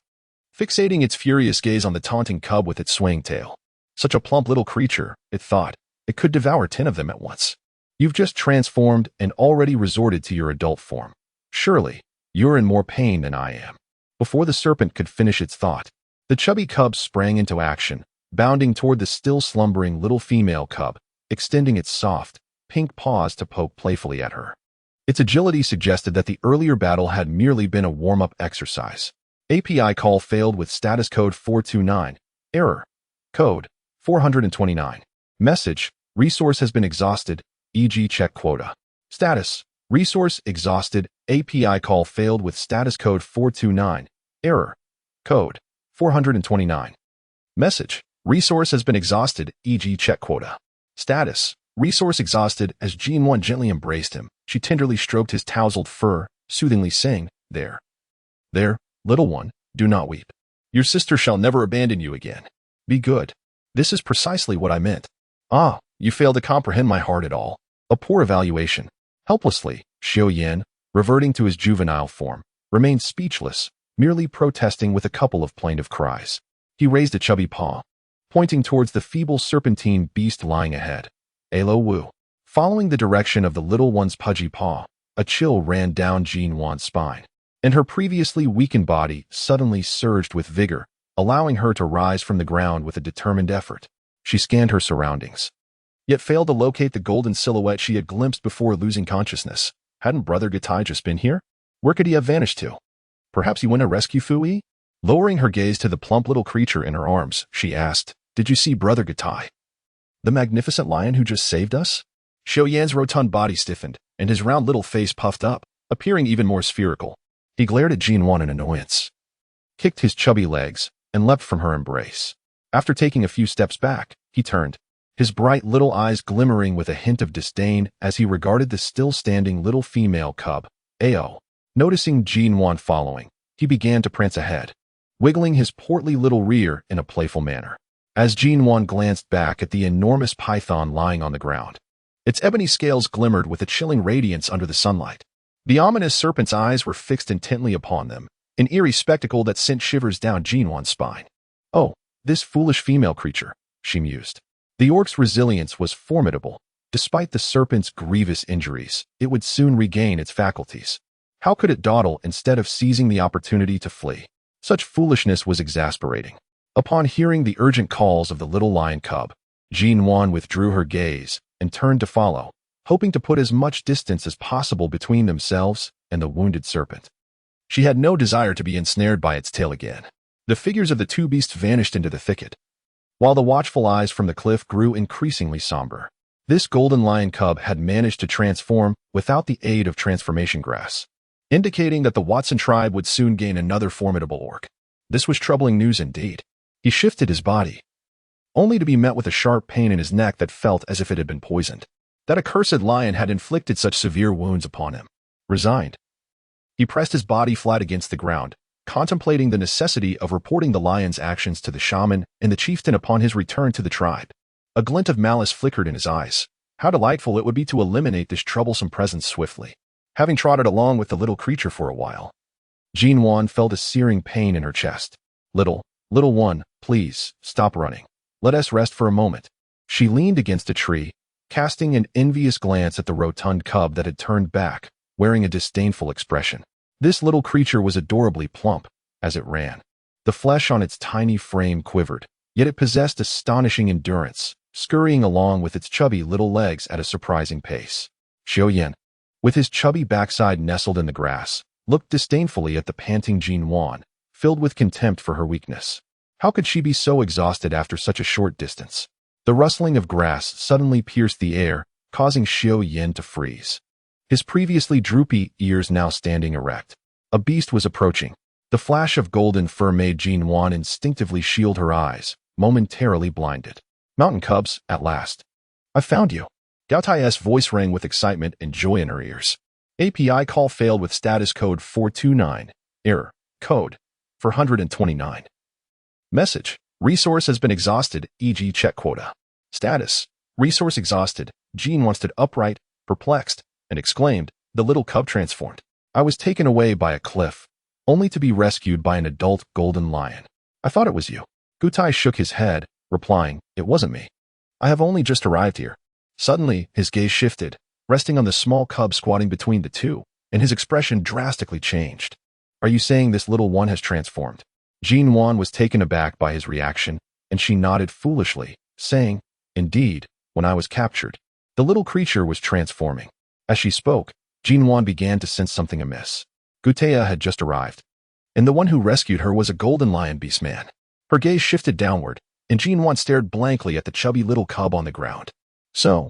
fixating its furious gaze on the taunting cub with its swaying tail. Such a plump little creature, it thought. It could devour 10 of them at once. You've just transformed and already resorted to your adult form. Surely, you're in more pain than I am. Before the serpent could finish its thought, the chubby cub sprang into action, bounding toward the still slumbering little female cub, extending its soft, pink paws to poke playfully at her. Its agility suggested that the earlier battle had merely been a warm-up exercise. API call failed with status code 429. Error. Code 429. Message. Resource has been exhausted, e.g. check quota. Status. Resource exhausted. API call failed with status code 429. Error. Code 429. Message. Resource has been exhausted, e.g. check quota. Status. Resource exhausted. As Nuan gently embraced him, she tenderly stroked his tousled fur, soothingly saying, There, little one, do not weep. Your sister shall never abandon you again. Be good. This is precisely what I meant. Ah, you fail to comprehend my heart at all. A poor evaluation. Helplessly, Xiao, reverting to his juvenile form, remained speechless, merely protesting with a couple of plaintive cries. He raised a chubby paw, pointing towards the feeble serpentine beast lying ahead. Alo Wu. Following the direction of the little one's pudgy paw, a chill ran down Nuan's spine, and her previously weakened body suddenly surged with vigor, allowing her to rise from the ground with a determined effort. She scanned her surroundings, yet failed to locate the golden silhouette she had glimpsed before losing consciousness. Hadn't Brother Gatai just been here? Where could he have vanished to? Perhaps he went to rescue Fui? Lowering her gaze to the plump little creature in her arms, she asked, Did you see Brother Gatai? The magnificent lion who just saved us? Xiaoyan's rotund body stiffened, and his round little face puffed up, appearing even more spherical. He glared at Nuan in annoyance, kicked his chubby legs, and leapt from her embrace. After taking a few steps back, he turned, his bright little eyes glimmering with a hint of disdain as he regarded the still-standing little female cub, Ao. Noticing Nuan following, he began to prance ahead, wiggling his portly little rear in a playful manner. As Nuan glanced back at the enormous python lying on the ground, its ebony scales glimmered with a chilling radiance under the sunlight. The ominous serpent's eyes were fixed intently upon them, an eerie spectacle that sent shivers down Nuan's spine. Oh, this foolish female creature, she mused. The orc's resilience was formidable. Despite the serpent's grievous injuries, it would soon regain its faculties. How could it dawdle instead of seizing the opportunity to flee? Such foolishness was exasperating. Upon hearing the urgent calls of the little lion cub, Nuan withdrew her gaze and turned to follow, hoping to put as much distance as possible between themselves and the wounded serpent. She had no desire to be ensnared by its tail again. The figures of the two beasts vanished into the thicket, while the watchful eyes from the cliff grew increasingly somber. This golden lion cub had managed to transform without the aid of transformation grass, indicating that the Watson tribe would soon gain another formidable orc. This was troubling news indeed. He shifted his body, only to be met with a sharp pain in his neck that felt as if it had been poisoned. That accursed lion had inflicted such severe wounds upon him. Resigned, he pressed his body flat against the ground, contemplating the necessity of reporting the lion's actions to the shaman and the chieftain upon his return to the tribe. A glint of malice flickered in his eyes. How delightful it would be to eliminate this troublesome presence swiftly. Having trotted along with the little creature for a while, Nuan felt a searing pain in her chest. Little one, please, stop running. Let us rest for a moment. She leaned against a tree, casting an envious glance at the rotund cub that had turned back, wearing a disdainful expression. This little creature was adorably plump as it ran. The flesh on its tiny frame quivered, yet it possessed astonishing endurance, scurrying along with its chubby little legs at a surprising pace. Xiao, with his chubby backside nestled in the grass, looked disdainfully at the panting Nuan, filled with contempt for her weakness. How could she be so exhausted after such a short distance? The rustling of grass suddenly pierced the air, causing Xiao to freeze, his previously droopy ears now standing erect. A beast was approaching. The flash of golden fur made Nuan instinctively shield her eyes, momentarily blinded. Mountain cubs, at last. I found you. Gao Tai's voice rang with excitement and joy in her ears. API call failed with status code 429. Error. Code 429. Message. Resource has been exhausted, e.g. check quota. Status. Resource exhausted. Jean stood upright, perplexed, and exclaimed, "The little cub transformed. I was taken away by a cliff, only to be rescued by an adult golden lion. I thought it was you." Gutai shook his head, replying, "It wasn't me. I have only just arrived here." Suddenly, his gaze shifted, resting on the small cub squatting between the two, and his expression drastically changed. "Are you saying this little one has transformed?" Nuan was taken aback by his reaction, and she nodded foolishly, saying, "Indeed, when I was captured, the little creature was transforming." As she spoke, Nuan began to sense something amiss. Gutea had just arrived, and the one who rescued her was a golden lion beastman. Her gaze shifted downward, and Nuan stared blankly at the chubby little cub on the ground. So,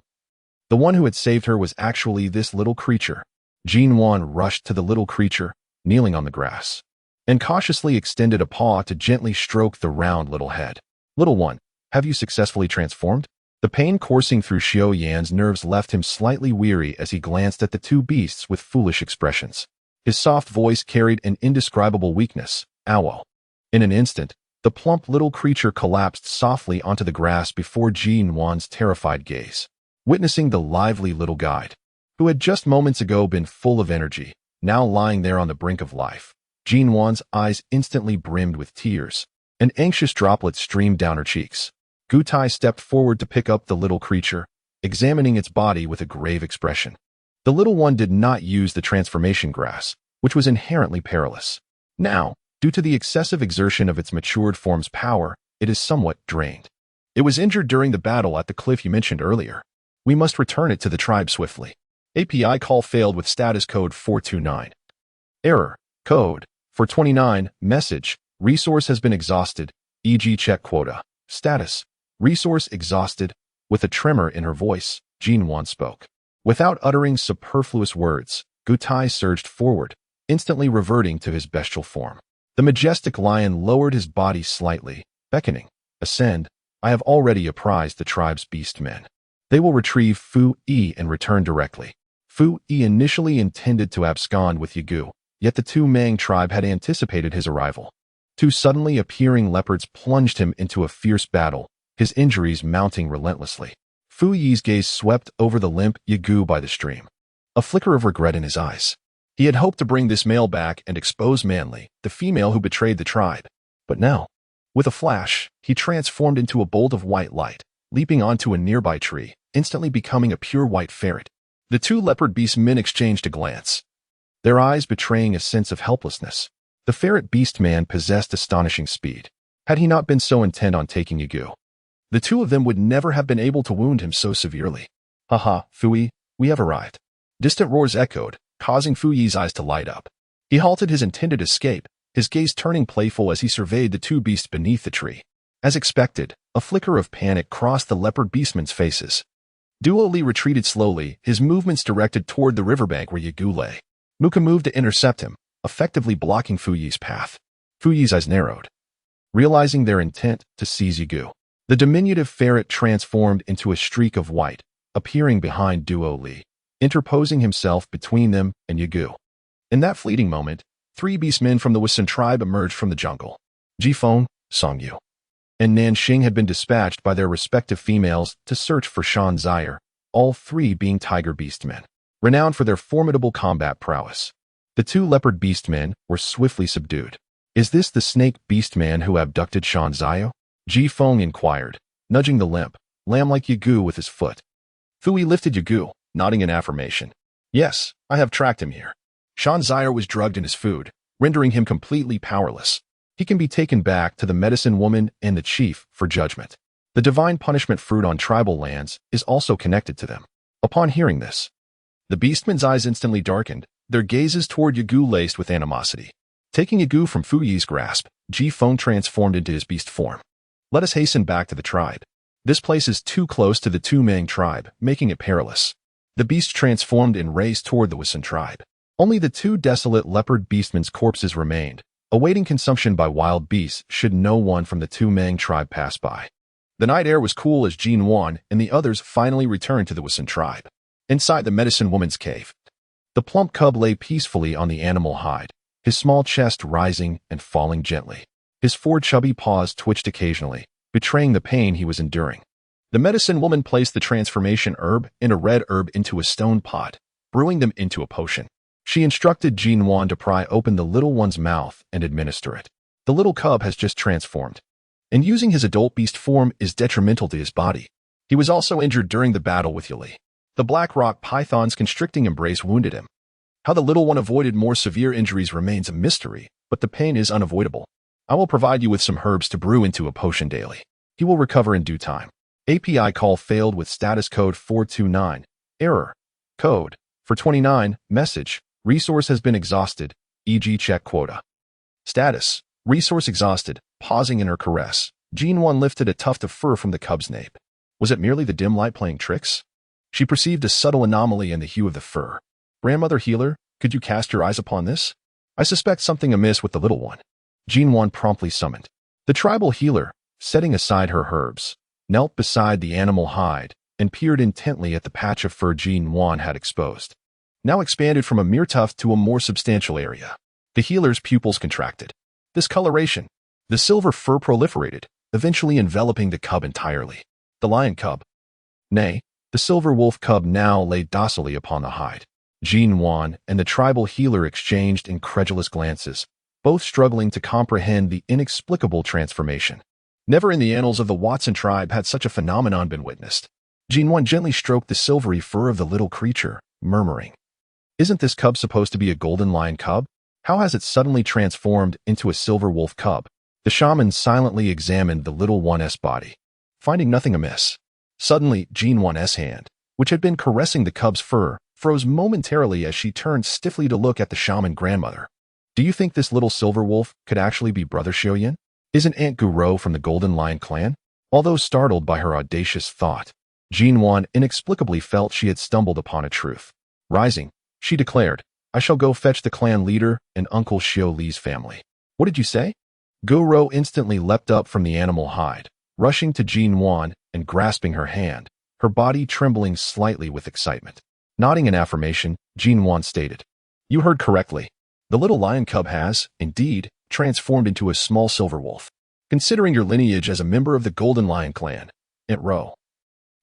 the one who had saved her was actually this little creature. Nuan rushed to the little creature, kneeling on the grass, and cautiously extended a paw to gently stroke the round little head. "Little one, have you successfully transformed?" The pain coursing through Xiao Yan's nerves left him slightly weary as he glanced at the two beasts with foolish expressions. His soft voice carried an indescribable weakness. "Ow." In an instant, the plump little creature collapsed softly onto the grass before Nuan's terrified gaze. Witnessing the lively little guide, who had just moments ago been full of energy, now lying there on the brink of life, Nuan's eyes instantly brimmed with tears, and anxious droplets streamed down her cheeks. Gutai stepped forward to pick up the little creature, examining its body with a grave expression. The little one did not use the transformation grass, which was inherently perilous. Now, due to the excessive exertion of its matured form's power, it is somewhat drained. It was injured during the battle at the cliff you mentioned earlier. We must return it to the tribe swiftly. API call failed with status code 429. Error. Code 429. Message. Resource has been exhausted, e.g. check quota. Status. Resource exhausted. With a tremor in her voice, Nuan spoke. Without uttering superfluous words, Gutai surged forward, instantly reverting to his bestial form. The majestic lion lowered his body slightly, beckoning. "Ascend. I have already apprised the tribe's beastmen. They will retrieve Fu Yi and return directly." Fu Yi initially intended to abscond with Yigu, yet the Touang tribe had anticipated his arrival. Two suddenly appearing leopards plunged him into a fierce battle, his injuries mounting relentlessly. Fu Yi's gaze swept over the limp Yigu by the stream, a flicker of regret in his eyes. He had hoped to bring this male back and expose Manly, the female who betrayed the tribe. But now, with a flash, he transformed into a bolt of white light, leaping onto a nearby tree, instantly becoming a pure white ferret. The two leopard beastmen exchanged a glance, their eyes betraying a sense of helplessness. The ferret beastman possessed astonishing speed. Had he not been so intent on taking Yigu, the two of them would never have been able to wound him so severely. "Haha, Fui, we have arrived." Distant roars echoed, causing Fu Yi's eyes to light up. He halted his intended escape, his gaze turning playful as he surveyed the two beasts beneath the tree. As expected, a flicker of panic crossed the leopard beastmen's faces. Duo Li retreated slowly, his movements directed toward the riverbank where Yigu lay. Muka moved to intercept him, effectively blocking Fu Yi's path. Fu Yi's eyes narrowed, realizing their intent to seize Yigu. The diminutive ferret transformed into a streak of white, appearing behind Duo Li, interposing himself between them and Yigu. In that fleeting moment, three beastmen from the Wisan tribe emerged from the jungle. Jifeng, Songyu, and Nanxing had been dispatched by their respective females to search for Shan Zaire, all three being tiger beastmen, renowned for their formidable combat prowess. The two leopard beastmen were swiftly subdued. "Is this the snake beastman who abducted Shan Zaire?" Jifeng inquired, nudging the limp, lamb-like Yigu with his foot. Fui lifted Yigu, nodding in affirmation. "Yes, I have tracked him here. Shan Zaire was drugged in his food, rendering him completely powerless. He can be taken back to the medicine woman and the chief for judgment. The divine punishment fruit on tribal lands is also connected to them." Upon hearing this, the beastmen's eyes instantly darkened, their gazes toward Yigu laced with animosity. Taking Yigu from Fu Yi's grasp, Jifeng transformed into his beast form. "Let us hasten back to the tribe. This place is too close to the Touang tribe, making it perilous." The beast transformed and raced toward the Wisan tribe. Only the two desolate leopard beastmen's corpses remained, awaiting consumption by wild beasts should no one from the Touang tribe pass by. The night air was cool as Nuan and the others finally returned to the Wisan tribe. Inside the medicine woman's cave, the plump cub lay peacefully on the animal hide, his small chest rising and falling gently. His 4 chubby paws twitched occasionally, betraying the pain he was enduring. The medicine woman placed the transformation herb and a red herb into a stone pot, brewing them into a potion. She instructed Nuan to pry open the little one's mouth and administer it. The little cub has just transformed, and using his adult beast form is detrimental to his body. He was also injured during the battle with Yuli. The black rock python's constricting embrace wounded him. How the little one avoided more severe injuries remains a mystery, but the pain is unavoidable. I will provide you with some herbs to brew into a potion daily. He will recover in due time. API call failed with status code 429. Error. Code. For 29. Message. Resource has been exhausted, e.g. check quota. Status. Resource exhausted. Pausing in her caress, Nuan lifted a tuft of fur from the cub's nape. Was it merely the dim light playing tricks? She perceived a subtle anomaly in the hue of the fur. Grandmother healer, could you cast your eyes upon this? I suspect something amiss with the little one. Nuan promptly summoned. The tribal healer, setting aside her herbs, knelt beside the animal hide and peered intently at the patch of fur Nuan had exposed. Now expanded from a mere tuft to a more substantial area. The healer's pupils contracted. Discoloration. The silver fur proliferated, eventually enveloping the cub entirely. The lion cub. Nay, the silver wolf cub now lay docilely upon the hide. Nuan and the tribal healer exchanged incredulous glances, both struggling to comprehend the inexplicable transformation. Never in the annals of the Watson tribe had such a phenomenon been witnessed. Nuan gently stroked the silvery fur of the little creature, murmuring, "Isn't this cub supposed to be a golden lion cub? How has it suddenly transformed into a silver wolf cub?" The shaman silently examined the little one's body, finding nothing amiss. Suddenly, Nuan's hand, which had been caressing the cub's fur, froze momentarily as she turned stiffly to look at the shaman grandmother. "Do you think this little silver wolf could actually be Brother Xiaoyan? Isn't Aunt Guro from the Golden Lion clan?" Although startled by her audacious thought, Nuan inexplicably felt she had stumbled upon a truth. Rising, she declared, "I shall go fetch the clan leader and Uncle Xiao Li's family." "What did you say?" Guro instantly leapt up from the animal hide, rushing to Nuan and grasping her hand, her body trembling slightly with excitement. Nodding in affirmation, Nuan stated, "You heard correctly. The little lion cub has, indeed, transformed into a small silver wolf. Considering your lineage as a member of the Golden Lion clan, Aunt Ro,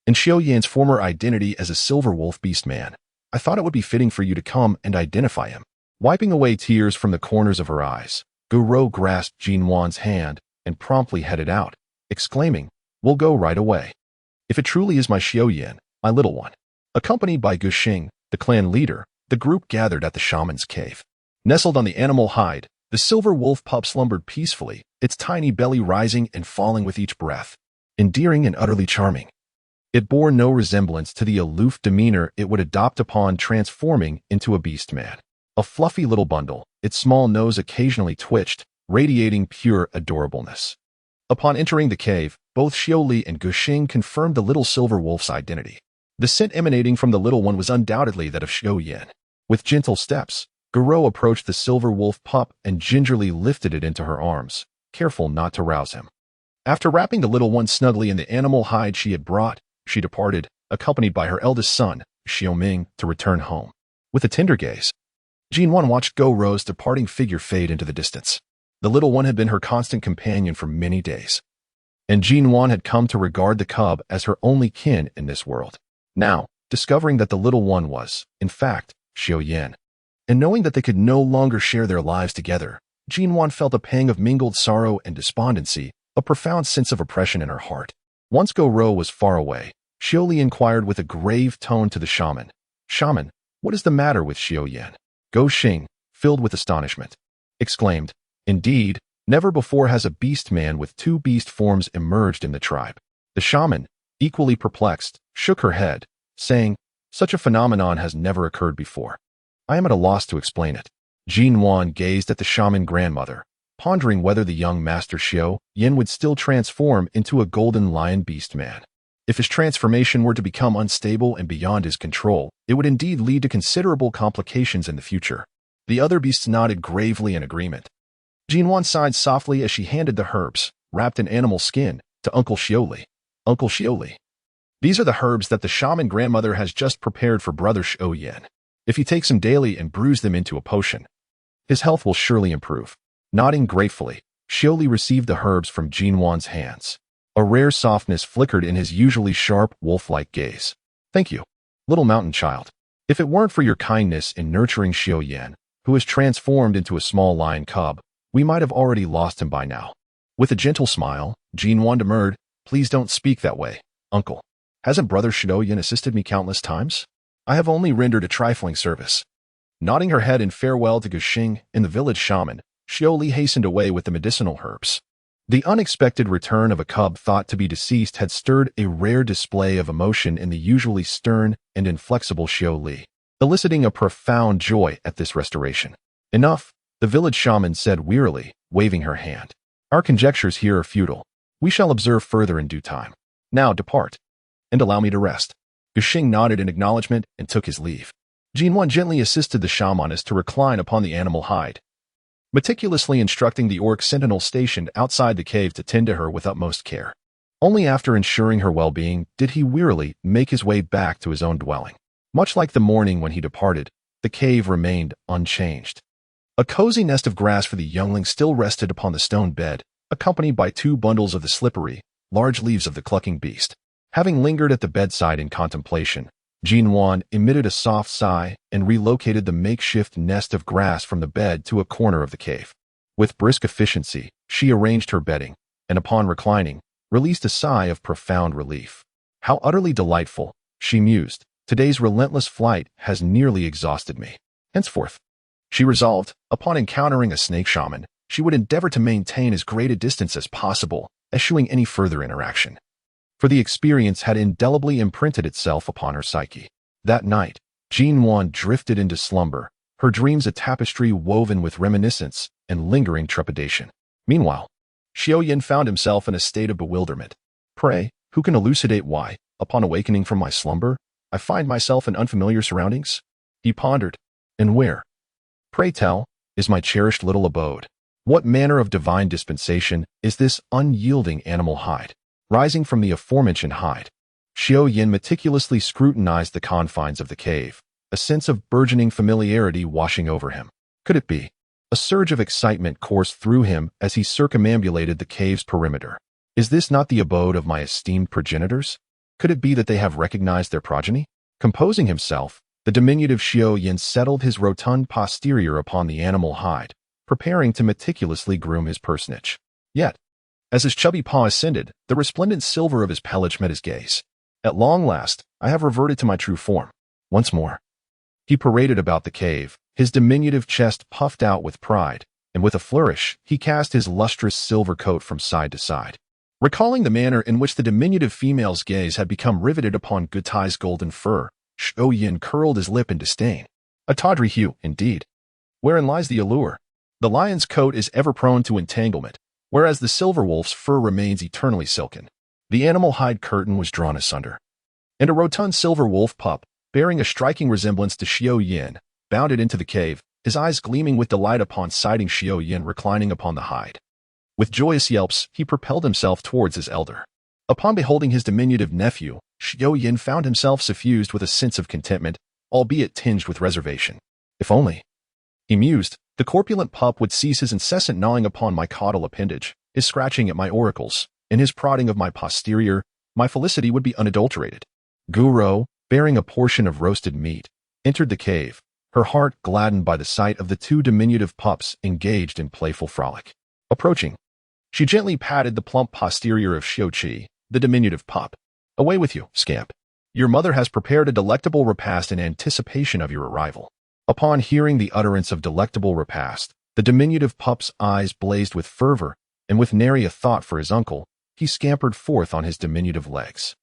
and Xiaoyan's former identity as a silver wolf beastman, I thought it would be fitting for you to come and identify him." Wiping away tears from the corners of her eyes, Guro grasped Nuan's hand and promptly headed out, exclaiming, "We'll go right away. If it truly is my Xiaoyan, my little one." Accompanied by Guxing, the clan leader, the group gathered at the shaman's cave. Nestled on the animal hide, the silver wolf pup slumbered peacefully, its tiny belly rising and falling with each breath. Endearing and utterly charming. It bore no resemblance to the aloof demeanor it would adopt upon transforming into a beast man. A fluffy little bundle, its small nose occasionally twitched, radiating pure adorableness. Upon entering the cave, both Xiao Li and Guxing confirmed the little silver wolf's identity. The scent emanating from the little one was undoubtedly that of Xiaoyan. With gentle steps, Guro approached the silver wolf pup and gingerly lifted it into her arms, careful not to rouse him. After wrapping the little one snugly in the animal hide she had brought, she departed, accompanied by her eldest son, Xiaoming, to return home. With a tender gaze, Nuan watched Guro's departing figure fade into the distance. The little one had been her constant companion for many days, and Nuan had come to regard the cub as her only kin in this world. Now, discovering that the little one was, in fact, Xiaoyan, and knowing that they could no longer share their lives together, Nuan felt a pang of mingled sorrow and despondency, a profound sense of oppression in her heart. Once Guro was far away, Xiao Li inquired with a grave tone to the shaman, "Shaman, what is the matter with Xiaoyan?" Guxing, filled with astonishment, exclaimed, "Indeed, never before has a beast man with 2 beast forms emerged in the tribe." The shaman, equally perplexed, shook her head, saying, "Such a phenomenon has never occurred before. I am at a loss to explain it." Nuan gazed at the shaman grandmother, pondering whether the young master Xiaoyan would still transform into a golden lion beast man. If his transformation were to become unstable and beyond his control, it would indeed lead to considerable complications in the future. The other beasts nodded gravely in agreement. Nuan sighed softly as she handed the herbs, wrapped in animal skin, to Uncle Xiao Li. "Uncle Xiao Li, these are the herbs that the shaman grandmother has just prepared for Brother Xiaoyan. If he takes them daily and brews them into a potion, His health will surely improve. Nodding gratefully, Xiaoli received the herbs from Nuan's hands. A rare softness flickered in his usually sharp, wolf-like gaze. Thank you, little mountain child. If it weren't for your kindness in nurturing Xiaoyan, who has transformed into a small lion cub, we might have already lost him by now. With a gentle smile, Nuan demurred, please don't speak that way, uncle. Hasn't brother Xiaoyan assisted me countless times? I have only rendered a trifling service. Nodding her head in farewell to Guxing and the village shaman, Xiaoli hastened away with the medicinal herbs. The unexpected return of a cub thought to be deceased had stirred a rare display of emotion in the usually stern and inflexible Xiaoli, eliciting a profound joy at this restoration. Enough, the village shaman said wearily, waving her hand. Our conjectures here are futile. We shall observe further in due time. Now depart, and allow me to rest. Guxing nodded in acknowledgement and took his leave. Nuan gently assisted the shamaness to recline upon the animal hide, meticulously instructing the orc sentinel stationed outside the cave to tend to her with utmost care. Only after ensuring her well-being did he wearily make his way back to his own dwelling. Much like the morning when he departed, the cave remained unchanged. A cozy nest of grass for the youngling still rested upon the stone bed, accompanied by 2 bundles of the slippery, large leaves of the clucking beast. Having lingered at the bedside in contemplation, Nuan emitted a soft sigh and relocated the makeshift nest of grass from the bed to a corner of the cave. With brisk efficiency, she arranged her bedding, and upon reclining, released a sigh of profound relief. How utterly delightful, she mused. Today's relentless flight has nearly exhausted me. Henceforth, she resolved, upon encountering a snake shaman, she would endeavor to maintain as great a distance as possible, eschewing any further interaction. For the experience had indelibly imprinted itself upon her psyche. That night, Nuan drifted into slumber, her dreams a tapestry woven with reminiscence and lingering trepidation. Meanwhile, Xiaoyan found himself in a state of bewilderment. Pray, who can elucidate why, upon awakening from my slumber, I find myself in unfamiliar surroundings? He pondered. And where, pray tell, is my cherished little abode? What manner of divine dispensation is this unyielding animal hide? Rising from the aforementioned hide, Xiaoyan meticulously scrutinized the confines of the cave, a sense of burgeoning familiarity washing over him. Could it be? A surge of excitement coursed through him as he circumambulated the cave's perimeter. Is this not the abode of my esteemed progenitors? Could it be that they have recognized their progeny? Composing himself, the diminutive Xiaoyan settled his rotund posterior upon the animal hide, preparing to meticulously groom his personage. Yet, as his chubby paw ascended, the resplendent silver of his pelage met his gaze. At long last, I have reverted to my true form. Once more. He paraded about the cave, his diminutive chest puffed out with pride, and with a flourish, he cast his lustrous silver coat from side to side. Recalling the manner in which the diminutive female's gaze had become riveted upon Gutai's golden fur, Xiaoyan curled his lip in disdain. A tawdry hue, indeed. Wherein lies the allure? The lion's coat is ever prone to entanglement, whereas the silver wolf's fur remains eternally silken. The animal hide curtain was drawn asunder, and a rotund silver wolf pup, bearing a striking resemblance to Xiaoyan, bounded into the cave, his eyes gleaming with delight upon sighting Xiaoyan reclining upon the hide. With joyous yelps, he propelled himself towards his elder. Upon beholding his diminutive nephew, Xiaoyan found himself suffused with a sense of contentment, albeit tinged with reservation. If only, he mused, the corpulent pup would cease his incessant gnawing upon my caudal appendage, his scratching at my auricles, and his prodding of my posterior, my felicity would be unadulterated. Guro, bearing a portion of roasted meat, entered the cave, her heart gladdened by the sight of the 2 diminutive pups engaged in playful frolic. Approaching, she gently patted the plump posterior of Xiaoqi, the diminutive pup. Away with you, scamp. Your mother has prepared a delectable repast in anticipation of your arrival. Upon hearing the utterance of delectable repast, the diminutive pup's eyes blazed with fervor, and with nary a thought for his uncle, he scampered forth on his diminutive legs.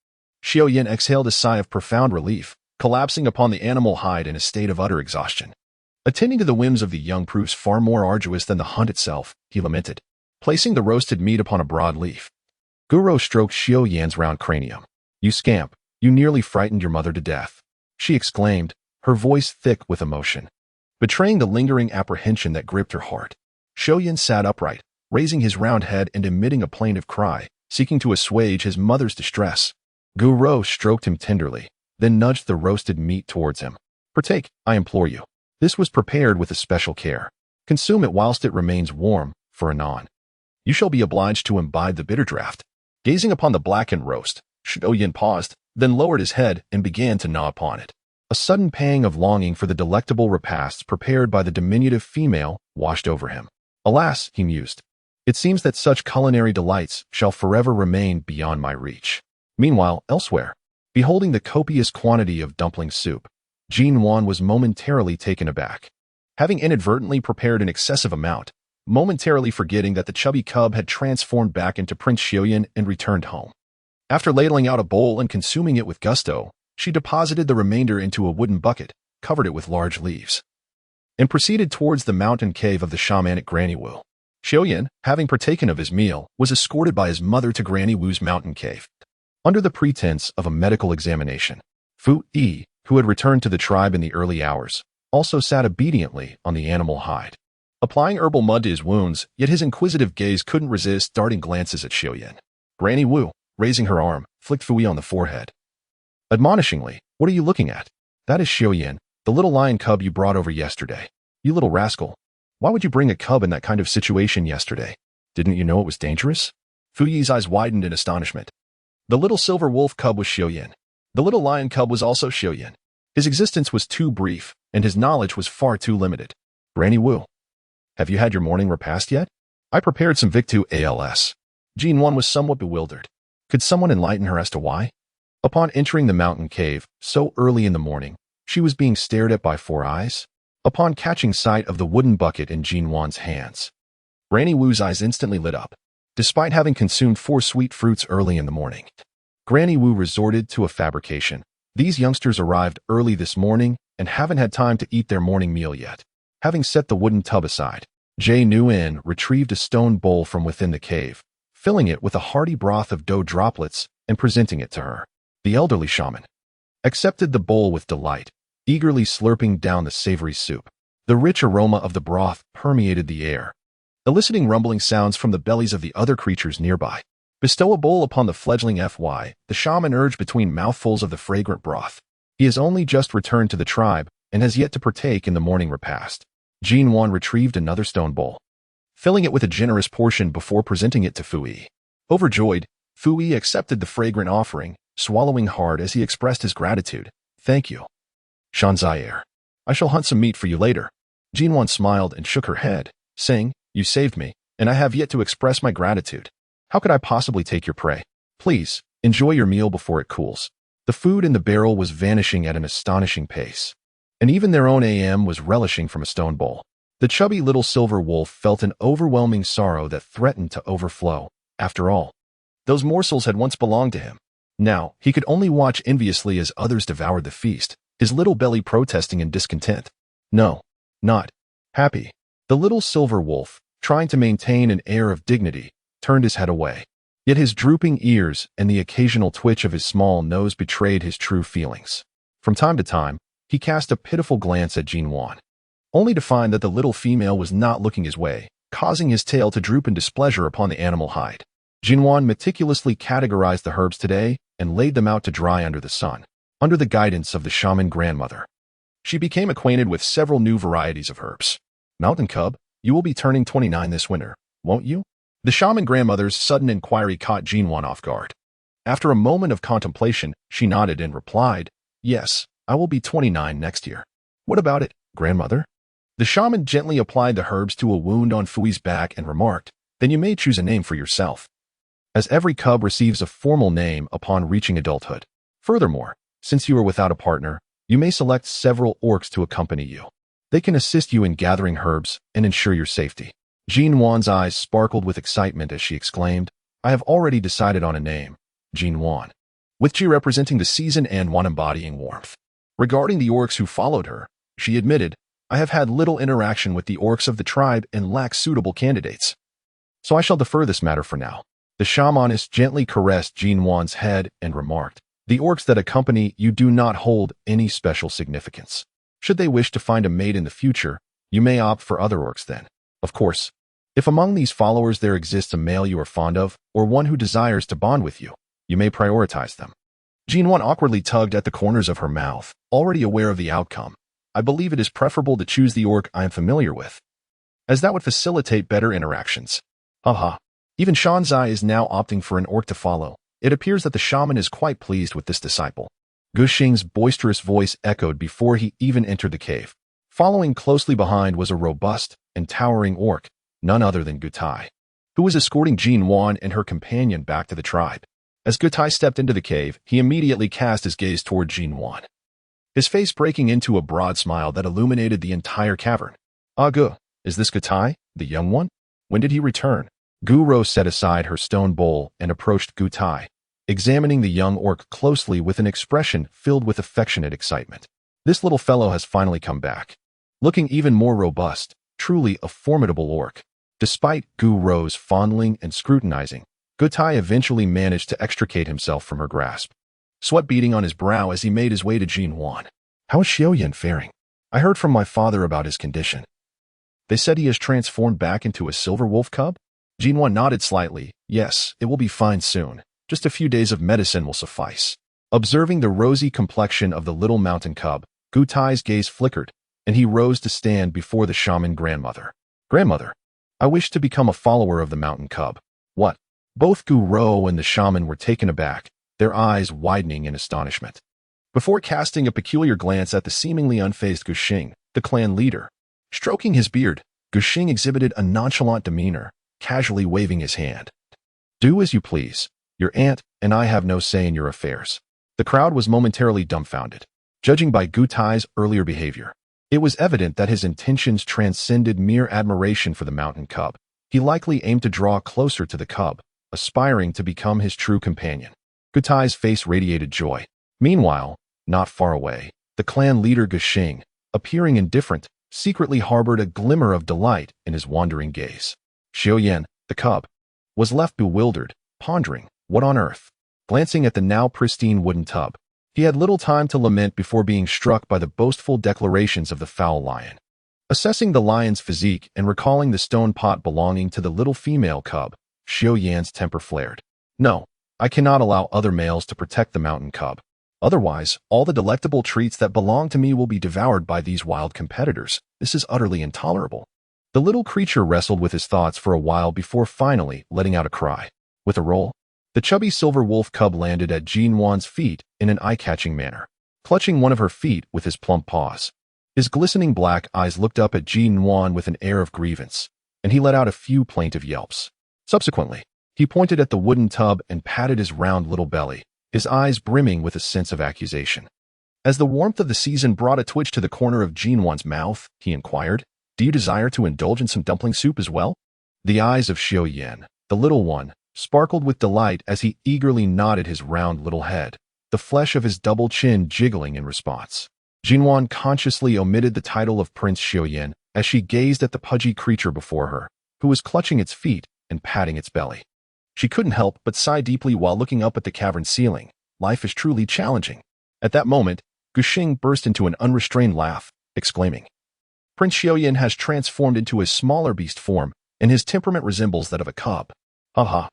Xiaoyan exhaled a sigh of profound relief, collapsing upon the animal hide in a state of utter exhaustion. Attending to the whims of the young proves far more arduous than the hunt itself, he lamented, placing the roasted meat upon a broad leaf. Guro stroked Xiaoyan's round cranium. You scamp, you nearly frightened your mother to death, she exclaimed, her voice thick with emotion, betraying the lingering apprehension that gripped her heart. Xiaoyan sat upright, raising his round head and emitting a plaintive cry, seeking to assuage his mother's distress. Guro stroked him tenderly, then nudged the roasted meat towards him. Partake, I implore you. This was prepared with especial care. Consume it whilst it remains warm, for anon. You shall be obliged to imbibe the bitter draught. Gazing upon the blackened roast, Yen paused, then lowered his head and began to gnaw upon it. A sudden pang of longing for the delectable repasts prepared by the diminutive female washed over him. Alas, he mused, it seems that such culinary delights shall forever remain beyond my reach. Meanwhile, elsewhere, beholding the copious quantity of dumpling soup, Nuan was momentarily taken aback. Having inadvertently prepared an excessive amount, momentarily forgetting that the chubby cub had transformed back into Prince Xiaoyan and returned home. After ladling out a bowl and consuming it with gusto, she deposited the remainder into a wooden bucket, covered it with large leaves, and proceeded towards the mountain cave of the shamanic Granny Wu. Xiaoyan, having partaken of his meal, was escorted by his mother to Granny Wu's mountain cave. Under the pretense of a medical examination, Fu Yi, who had returned to the tribe in the early hours, also sat obediently on the animal hide, applying herbal mud to his wounds, yet his inquisitive gaze couldn't resist darting glances at Xiaoyan. Granny Wu, raising her arm, flicked Fu Yi on the forehead. Admonishingly, what are you looking at? That is Xiaoyan, the little lion cub you brought over yesterday. You little rascal. Why would you bring a cub in that kind of situation yesterday? Didn't you know it was dangerous? Fu Yi's eyes widened in astonishment. The little silver wolf cub was Xiaoyan. The little lion cub was also Xiaoyan. His existence was too brief, and his knowledge was far too limited. Granny Wu, have you had your morning repast yet? I prepared some Victu ALS. Nuan was somewhat bewildered. Could someone enlighten her as to why? Upon entering the mountain cave, so early in the morning, she was being stared at by 4 eyes. Upon catching sight of the wooden bucket in Nuan's hands, Granny Wu's eyes instantly lit up. Despite having consumed 4 sweet fruits early in the morning, Granny Wu resorted to a fabrication. These youngsters arrived early this morning and haven't had time to eat their morning meal yet. Having set the wooden tub aside, Nuan retrieved a stone bowl from within the cave, filling it with a hearty broth of dough droplets and presenting it to her. The elderly shaman accepted the bowl with delight, eagerly slurping down the savory soup. The rich aroma of the broth permeated the air, eliciting rumbling sounds from the bellies of the other creatures nearby. Bestow a bowl upon the fledgling FY, the shaman urged between mouthfuls of the fragrant broth. He has only just returned to the tribe and has yet to partake in the morning repast. Nuan retrieved another stone bowl, filling it with a generous portion before presenting it to Fu Yi. Overjoyed, Fu Yi accepted the fragrant offering, swallowing hard as he expressed his gratitude. Thank you, Shanzayer. I shall hunt some meat for you later. Nuan smiled and shook her head, saying, you saved me, and I have yet to express my gratitude. How could I possibly take your prey? Please, enjoy your meal before it cools. The food in the barrel was vanishing at an astonishing pace, and even their own AM was relishing from a stone bowl. The chubby little silver wolf felt an overwhelming sorrow that threatened to overflow. After all, those morsels had once belonged to him. Now, he could only watch enviously as others devoured the feast, his little belly protesting in discontent. No, not happy. The little silver wolf, trying to maintain an air of dignity, turned his head away. Yet his drooping ears and the occasional twitch of his small nose betrayed his true feelings. From time to time, he cast a pitiful glance at Nuan, only to find that the little female was not looking his way, causing his tail to droop in displeasure upon the animal hide. Nuan meticulously categorized the herbs today and laid them out to dry under the sun, under the guidance of the shaman grandmother. She became acquainted with several new varieties of herbs. Mountain cub, you will be turning 29 this winter, won't you? The shaman grandmother's sudden inquiry caught Nuan off guard. After a moment of contemplation, she nodded and replied, yes, I will be 29 next year. What about it, grandmother? The shaman gently applied the herbs to a wound on Fu Yi's back and remarked, then you may choose a name for yourself, as every cub receives a formal name upon reaching adulthood. Furthermore, since you are without a partner, you may select several orcs to accompany you. They can assist you in gathering herbs and ensure your safety. Nuan's eyes sparkled with excitement as she exclaimed, I have already decided on a name, Nuan, with Chi representing the season and Wan embodying warmth. Regarding the orcs who followed her, she admitted, I have had little interaction with the orcs of the tribe and lack suitable candidates, so I shall defer this matter for now. The shamanist gently caressed Nuan's head and remarked, the orcs that accompany you do not hold any special significance. Should they wish to find a mate in the future, you may opt for other orcs then. Of course, if among these followers there exists a male you are fond of, or one who desires to bond with you, you may prioritize them. Nuan awkwardly tugged at the corners of her mouth, already aware of the outcome. I believe it is preferable to choose the orc I am familiar with. as that would facilitate better interactions. Haha. Even Shanzai is now opting for an orc to follow. It appears that the shaman is quite pleased with this disciple. Guxing's boisterous voice echoed before he even entered the cave. Following closely behind was a robust and towering orc, none other than Gutai, who was escorting Nuan and her companion back to the tribe. As Gutai stepped into the cave, he immediately cast his gaze toward Nuan, his face breaking into a broad smile that illuminated the entire cavern. Ah, Gu, is this Gutai, the young one? When did he return? Gu set aside her stone bowl and approached Gutai, examining the young orc closely with an expression filled with affectionate excitement. This little fellow has finally come back, looking even more robust, truly a formidable orc. Despite Gu's fondling and scrutinizing, Gutai eventually managed to extricate himself from her grasp, sweat beading on his brow as he made his way to Nuan. How is Xiaoyan faring? I heard from my father about his condition. They said he has transformed back into a silver wolf cub? Nuan nodded slightly. Yes, it will be fine soon. Just a few days of medicine will suffice. Observing the rosy complexion of the little mountain cub, Gutai's gaze flickered, and he rose to stand before the shaman grandmother. Grandmother, I wish to become a follower of the mountain cub. What? Both Gu and the shaman were taken aback, their eyes widening in astonishment. Before casting a peculiar glance at the seemingly unfazed Guxing, the clan leader, stroking his beard, Guxing exhibited a nonchalant demeanor, casually waving his hand. Do as you please. Your aunt and I have no say in your affairs. The crowd was momentarily dumbfounded, judging by Gutai's earlier behavior. It was evident that his intentions transcended mere admiration for the mountain cub. He likely aimed to draw closer to the cub, aspiring to become his true companion. Gutai's face radiated joy. Meanwhile, not far away, the clan leader Guxing, appearing indifferent, secretly harbored a glimmer of delight in his wandering gaze. Xiaoyan, the cub, was left bewildered, pondering, what on earth? Glancing at the now pristine wooden tub, he had little time to lament before being struck by the boastful declarations of the foul lion. Assessing the lion's physique and recalling the stone pot belonging to the little female cub, Xiaoyan's temper flared. No, I cannot allow other males to protect the mountain cub. Otherwise, all the delectable treats that belong to me will be devoured by these wild competitors. This is utterly intolerable. The little creature wrestled with his thoughts for a while before finally letting out a cry. With a roll, the chubby silver wolf cub landed at Nuan's feet in an eye-catching manner, clutching one of her feet with his plump paws. His glistening black eyes looked up at Nuan with an air of grievance, and he let out a few plaintive yelps. Subsequently, he pointed at the wooden tub and patted his round little belly, his eyes brimming with a sense of accusation. As the warmth of the season brought a twitch to the corner of Nuan's mouth, he inquired, Do you desire to indulge in some dumpling soup as well? The eyes of Xiaoyan, the little one, sparkled with delight as he eagerly nodded his round little head, the flesh of his double chin jiggling in response. Nuan consciously omitted the title of Prince Xiaoyan as she gazed at the pudgy creature before her, who was clutching its feet and patting its belly. She couldn't help but sigh deeply while looking up at the cavern ceiling. Life is truly challenging. At that moment, Guxing burst into an unrestrained laugh, exclaiming, Prince Xiaoyan has transformed into a smaller beast form, and his temperament resembles that of a cub. Haha.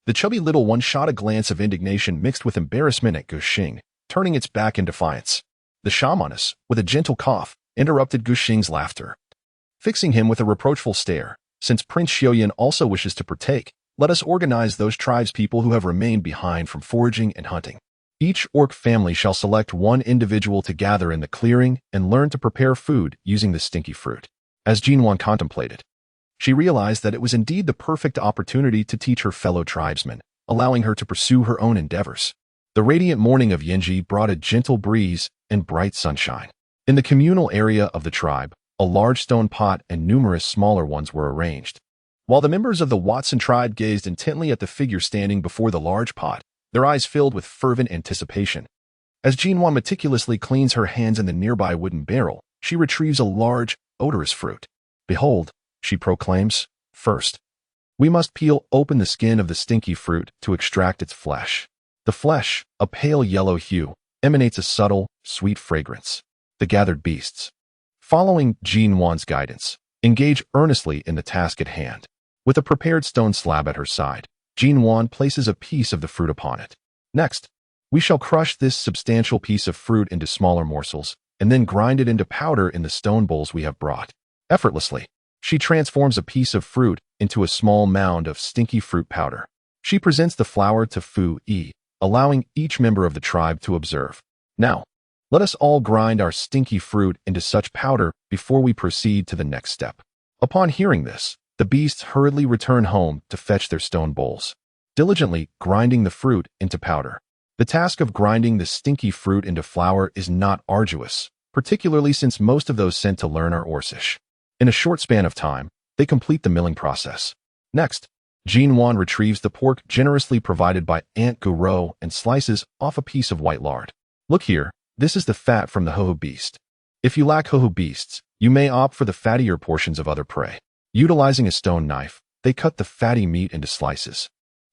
The chubby little one shot a glance of indignation mixed with embarrassment at Guxing, turning its back in defiance. The shamaness, with a gentle cough, interrupted Guxing's laughter, fixing him with a reproachful stare. Since Prince Xiaoyan also wishes to partake, let us organize those tribespeople who have remained behind from foraging and hunting. Each orc family shall select one individual to gather in the clearing and learn to prepare food using the stinky fruit. As Nuan contemplated, she realized that it was indeed the perfect opportunity to teach her fellow tribesmen, allowing her to pursue her own endeavors. The radiant morning of Yanji brought a gentle breeze and bright sunshine. In the communal area of the tribe, a large stone pot and numerous smaller ones were arranged. While the members of the Watson tribe gazed intently at the figure standing before the large pot, their eyes filled with fervent anticipation. As Nuan meticulously cleans her hands in the nearby wooden barrel, she retrieves a large, odorous fruit. Behold, she proclaims, first, we must peel open the skin of the stinky fruit to extract its flesh. The flesh, a pale yellow hue, emanates a subtle, sweet fragrance. The gathered beasts, following Nuan's guidance, engage earnestly in the task at hand. With a prepared stone slab at her side, Nuan places a piece of the fruit upon it. Next, we shall crush this substantial piece of fruit into smaller morsels, and then grind it into powder in the stone bowls we have brought. Effortlessly, She transforms a piece of fruit into a small mound of stinky fruit powder. She presents the flower to Fu-yi, allowing each member of the tribe to observe. Now, let us all grind our stinky fruit into such powder before we proceed to the next step. Upon hearing this, the beasts hurriedly return home to fetch their stone bowls, diligently grinding the fruit into powder. The task of grinding the stinky fruit into flour is not arduous, particularly since most of those sent to learn are Orcish. In a short span of time, they complete the milling process. Next, Nuan retrieves the pork generously provided by Aunt Guro and slices off a piece of white lard. Look here, this is the fat from the hoho beast. If you lack hoho beasts, you may opt for the fattier portions of other prey. Utilizing a stone knife, they cut the fatty meat into slices,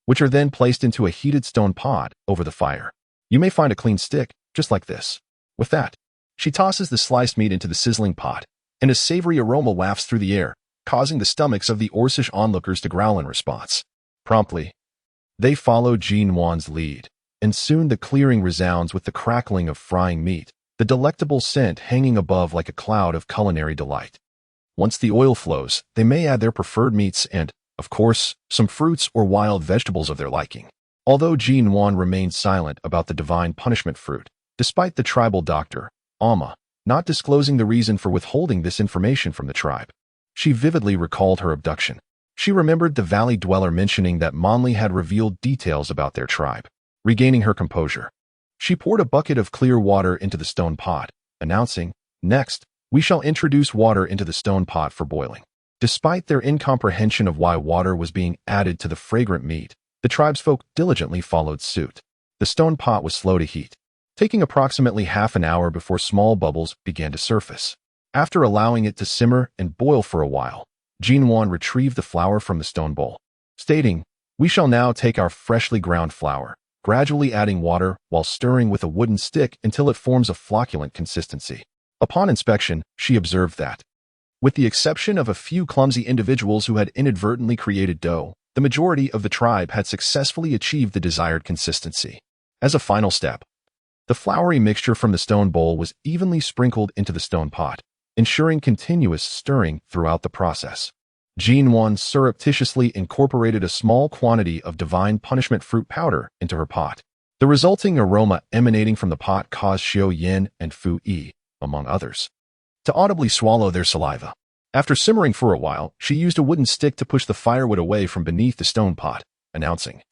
which are then placed into a heated stone pot over the fire. You may find a clean stick, just like this. With that, she tosses the sliced meat into the sizzling pot, and a savory aroma wafts through the air, causing the stomachs of the Orcish onlookers to growl in response. Promptly, they follow Nuan's lead, and soon the clearing resounds with the crackling of frying meat, the delectable scent hanging above like a cloud of culinary delight. Once the oil flows, they may add their preferred meats and, of course, some fruits or wild vegetables of their liking. Although Nuan remained silent about the divine punishment fruit, despite the tribal doctor, Alma, not disclosing the reason for withholding this information from the tribe. She vividly recalled her abduction. She remembered the valley dweller mentioning that Monley had revealed details about their tribe. Regaining her composure, she poured a bucket of clear water into the stone pot, announcing, "Next, we shall introduce water into the stone pot for boiling." Despite their incomprehension of why water was being added to the fragrant meat, the tribesfolk diligently followed suit. The stone pot was slow to heat, taking approximately half an hour before small bubbles began to surface. After allowing it to simmer and boil for a while, Nuan retrieved the flour from the stone bowl, stating, "We shall now take our freshly ground flour, gradually adding water while stirring with a wooden stick until it forms a flocculent consistency." Upon inspection, she observed that, with the exception of a few clumsy individuals who had inadvertently created dough, the majority of the tribe had successfully achieved the desired consistency. As a final step, the floury mixture from the stone bowl was evenly sprinkled into the stone pot, ensuring continuous stirring throughout the process. Nuan surreptitiously incorporated a small quantity of divine punishment fruit powder into her pot. The resulting aroma emanating from the pot caused Xiao Yin and Fu Yi, among others, to audibly swallow their saliva. After simmering for a while, she used a wooden stick to push the firewood away from beneath the stone pot, announcing,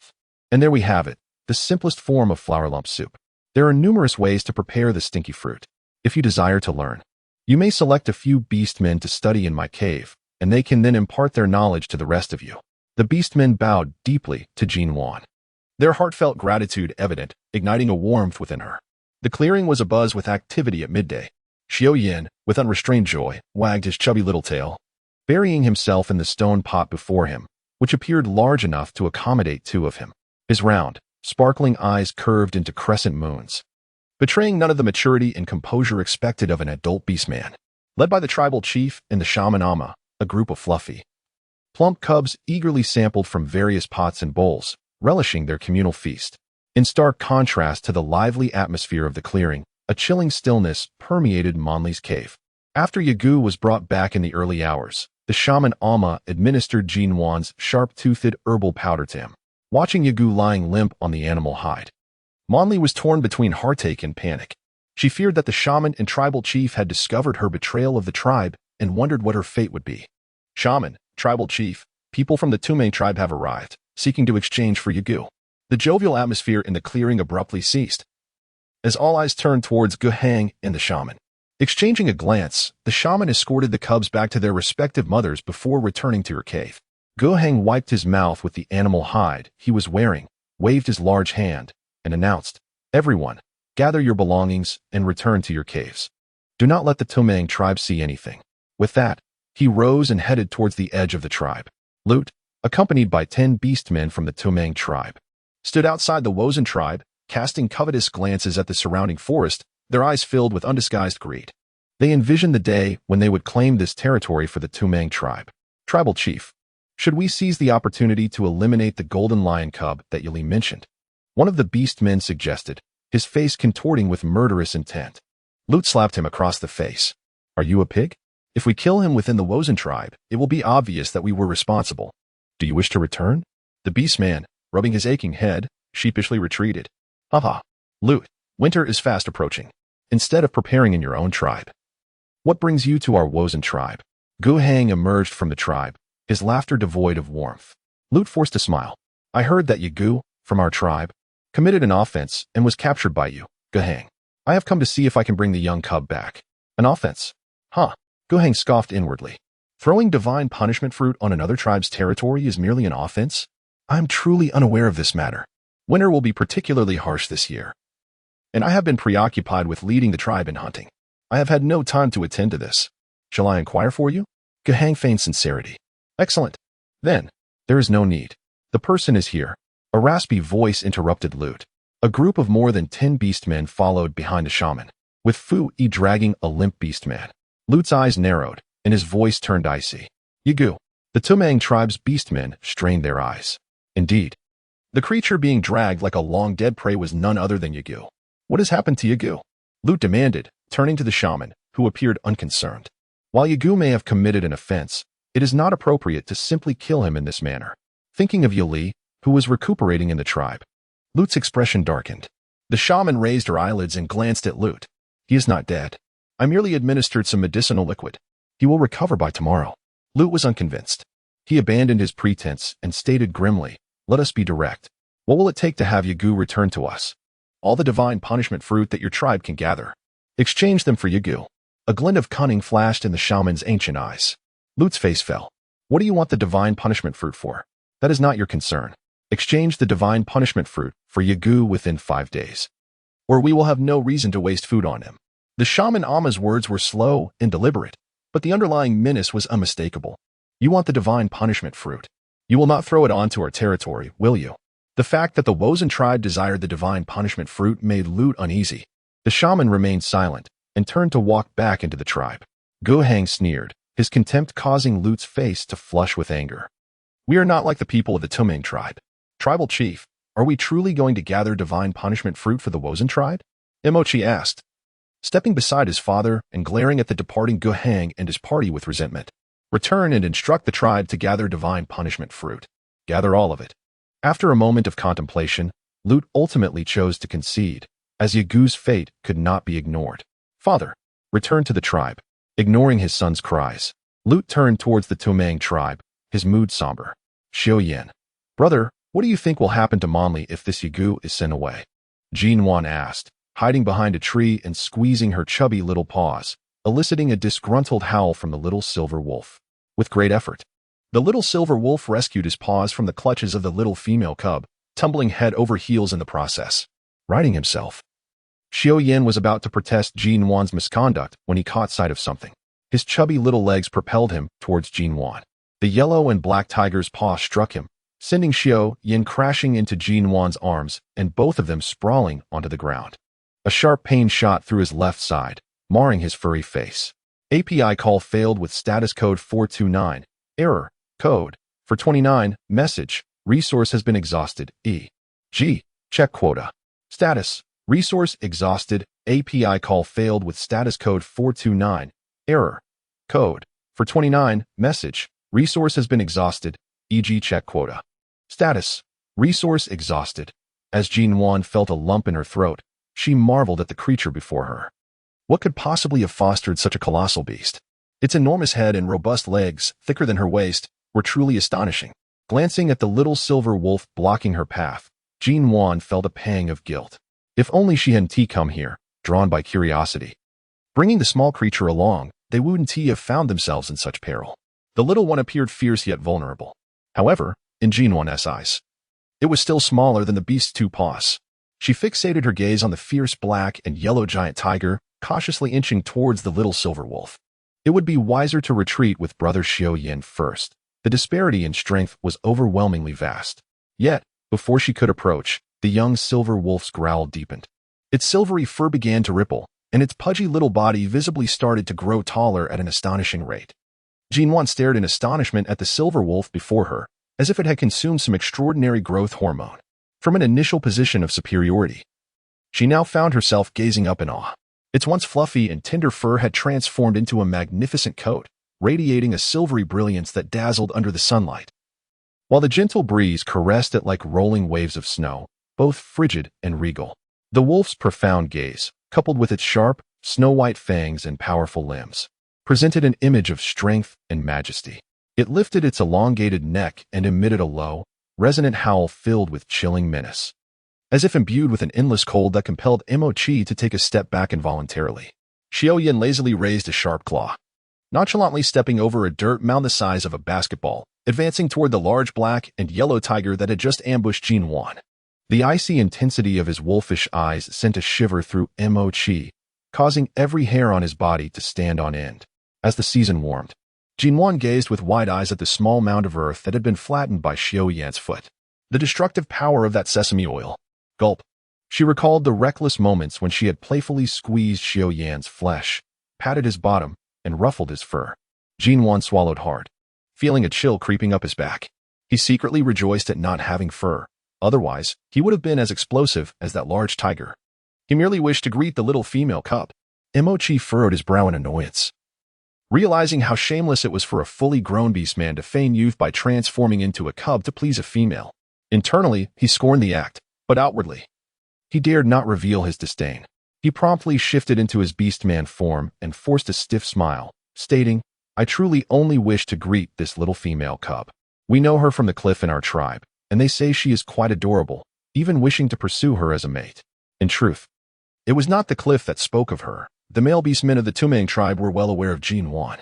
"And there we have it, the simplest form of flour lump soup. There are numerous ways to prepare the stinky fruit. If you desire to learn, you may select a few beastmen to study in my cave, and they can then impart their knowledge to the rest of you." The beastmen bowed deeply to Nuan, their heartfelt gratitude evident, igniting a warmth within her. The clearing was abuzz with activity at midday. Xiao Yin, with unrestrained joy, wagged his chubby little tail, burying himself in the stone pot before him, which appeared large enough to accommodate two of him. His round, sparkling eyes curved into crescent moons, betraying none of the maturity and composure expected of an adult beastman. Led by the tribal chief and the shaman Amma, a group of fluffy, plump cubs eagerly sampled from various pots and bowls, relishing their communal feast. In stark contrast to the lively atmosphere of the clearing, a chilling stillness permeated Monley's cave. After Yagu was brought back in the early hours, the shaman Alma administered Nuan's sharp-toothed herbal powder to him. Watching Yagu lying limp on the animal hide, Monley was torn between heartache and panic. She feared that the shaman and tribal chief had discovered her betrayal of the tribe and wondered what her fate would be. "Shaman, tribal chief, people from the Touang tribe have arrived, seeking to exchange for Yagu." The jovial atmosphere in the clearing abruptly ceased, as all eyes turned towards Guhang and the shaman. Exchanging a glance, the shaman escorted the cubs back to their respective mothers before returning to her cave. Guhang wiped his mouth with the animal hide he was wearing, waved his large hand, and announced, "Everyone, gather your belongings and return to your caves. Do not let the Touang tribe see anything." With that, he rose and headed towards the edge of the tribe. Lut, accompanied by 10 beastmen from the Touang tribe, stood outside the Wozen tribe, casting covetous glances at the surrounding forest, their eyes filled with undisguised greed. They envisioned the day when they would claim this territory for the Touang tribe. "Tribal chief, should we seize the opportunity to eliminate the golden lion cub that Yali mentioned?" One of the beastmen suggested, his face contorting with murderous intent. Lut slapped him across the face. "Are you a pig? If we kill him within the Wozen tribe, it will be obvious that we were responsible. Do you wish to return? The beast man, rubbing his aching head, sheepishly retreated. Haha. Loot, winter is fast approaching. Instead of preparing in your own tribe. What brings you to our Wozen tribe? Touang emerged from the tribe, his laughter devoid of warmth. Loot forced a smile. I heard that Yagu, from our tribe, committed an offense and was captured by you, Touang. I have come to see if I can bring the young cub back. An offense? Huh. Touang scoffed inwardly. Throwing divine punishment fruit on another tribe's territory is merely an offense? I am truly unaware of this matter. Winter will be particularly harsh this year. And I have been preoccupied with leading the tribe in hunting. I have had no time to attend to this. Shall I inquire for you? Touang feigned sincerity. Excellent. Then, there is no need. The person is here. A raspy voice interrupted Loot. A group of more than 10 beastmen followed behind the shaman, with Fu-Yi dragging a limp beastman. Loot's eyes narrowed, and his voice turned icy. Yagu. The Touang tribe's beastmen strained their eyes. Indeed. The creature being dragged like a long-dead prey was none other than Yagu. What has happened to Yagu? Loot demanded, turning to the shaman, who appeared unconcerned. While Yagu may have committed an offense, it is not appropriate to simply kill him in this manner. Thinking of Yuli, who was recuperating in the tribe. Loot's expression darkened. The shaman raised her eyelids and glanced at Loot. He is not dead. I merely administered some medicinal liquid. He will recover by tomorrow. Loot was unconvinced. He abandoned his pretense and stated grimly, let us be direct. What will it take to have Yagu return to us? All the divine punishment fruit that your tribe can gather. Exchange them for Yagu. A glint of cunning flashed in the shaman's ancient eyes. Loot's face fell. What do you want the divine punishment fruit for? That is not your concern. Exchange the divine punishment fruit for Yagu within 5 days. Or we will have no reason to waste food on him. The shaman Amma's words were slow and deliberate, but the underlying menace was unmistakable. You want the divine punishment fruit. You will not throw it onto our territory, will you? The fact that the Wozen tribe desired the divine punishment fruit made Loot uneasy. The shaman remained silent and turned to walk back into the tribe. Touang sneered, his contempt causing Loot's face to flush with anger. We are not like the people of the Touang tribe. Tribal chief, are we truly going to gather divine punishment fruit for the Wozen tribe? Emochi asked, stepping beside his father and glaring at the departing Touang and his party with resentment. Return and instruct the tribe to gather divine punishment fruit. Gather all of it. After a moment of contemplation, Loot ultimately chose to concede, as Yagu's fate could not be ignored. Father, return to the tribe. Ignoring his son's cries, Loot turned towards the Touang tribe, his mood somber. Xiao, brother, what do you think will happen to Monli if this Yagu is sent away? Nuan asked, hiding behind a tree and squeezing her chubby little paws, eliciting a disgruntled howl from the little silver wolf. With great effort, the little silver wolf rescued his paws from the clutches of the little female cub, tumbling head over heels in the process. Righting himself. Xiao was about to protest Nuan's misconduct when he caught sight of something. His chubby little legs propelled him towards Nuan. The yellow and black tiger's paw struck him, sending Xiao crashing into Nuan's arms and both of them sprawling onto the ground. A sharp pain shot through his left side, marring his furry face. API call failed with status code 429. Error. Code. For 29. Message. Resource has been exhausted. E.G. Check quota. Status. Resource exhausted. API call failed with status code 429. Error. Code. For 29. Message. Resource has been exhausted. E.g. check quota. Status. Resource exhausted. As Nuan felt a lump in her throat, she marveled at the creature before her. What could possibly have fostered such a colossal beast? Its enormous head and robust legs, thicker than her waist, were truly astonishing. Glancing at the little silver wolf blocking her path, Nuan felt a pang of guilt. If only she hadn't come here, drawn by curiosity. Bringing the small creature along, they wouldn't have found themselves in such peril. The little one appeared fierce yet vulnerable. However, in Nuan's eyes, it was still smaller than the beast's 2 paws. She fixated her gaze on the fierce black and yellow giant tiger, cautiously inching towards the little silver wolf. It would be wiser to retreat with brother Xiao first. The disparity in strength was overwhelmingly vast. Yet, before she could approach, the young silver wolf's growl deepened. Its silvery fur began to ripple, and its pudgy little body visibly started to grow taller at an astonishing rate. Nuan stared in astonishment at the silver wolf before her, as if it had consumed some extraordinary growth hormone. From an initial position of superiority, she now found herself gazing up in awe. Its once fluffy and tender fur had transformed into a magnificent coat, radiating a silvery brilliance that dazzled under the sunlight. While the gentle breeze caressed it like rolling waves of snow, both frigid and regal, the wolf's profound gaze, coupled with its sharp, snow-white fangs and powerful limbs, presented an image of strength and majesty. It lifted its elongated neck and emitted a low, resonant howl filled with chilling menace, as if imbued with an endless cold that compelled Mo-chi to take a step back involuntarily. Xiaoyan lazily raised a sharp claw, nonchalantly stepping over a dirt mound the size of a basketball, advancing toward the large black and yellow tiger that had just ambushed Nuan. The icy intensity of his wolfish eyes sent a shiver through Mo-chi, causing every hair on his body to stand on end. As the season warmed, Nuan gazed with wide eyes at the small mound of earth that had been flattened by Xiaoyan's foot. The destructive power of that sesame oil. Gulp. She recalled the reckless moments when she had playfully squeezed Xiaoyan's flesh, patted his bottom, and ruffled his fur. Nuan swallowed hard, feeling a chill creeping up his back. He secretly rejoiced at not having fur. Otherwise, he would have been as explosive as that large tiger. He merely wished to greet the little female cub. Mo-chi furrowed his brow in annoyance, realizing how shameless it was for a fully grown beastman to feign youth by transforming into a cub to please a female. Internally, he scorned the act, but outwardly, he dared not reveal his disdain. He promptly shifted into his beastman form and forced a stiff smile, stating, "I truly only wish to greet this little female cub. We know her from the cliff in our tribe, and they say she is quite adorable, even wishing to pursue her as a mate." In truth, it was not the cliff that spoke of her. The male beastmen of the Touang tribe were well aware of Nuan,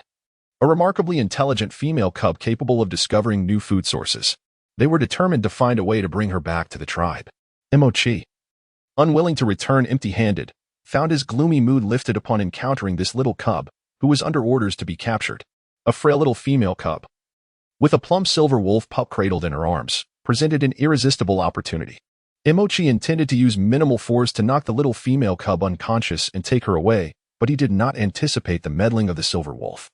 a remarkably intelligent female cub capable of discovering new food sources. They were determined to find a way to bring her back to the tribe. Mo-chi, unwilling to return empty-handed, found his gloomy mood lifted upon encountering this little cub, who was under orders to be captured. A frail little female cub, with a plump silver wolf pup cradled in her arms, presented an irresistible opportunity. Mo-chi intended to use minimal force to knock the little female cub unconscious and take her away, but he did not anticipate the meddling of the silver wolf,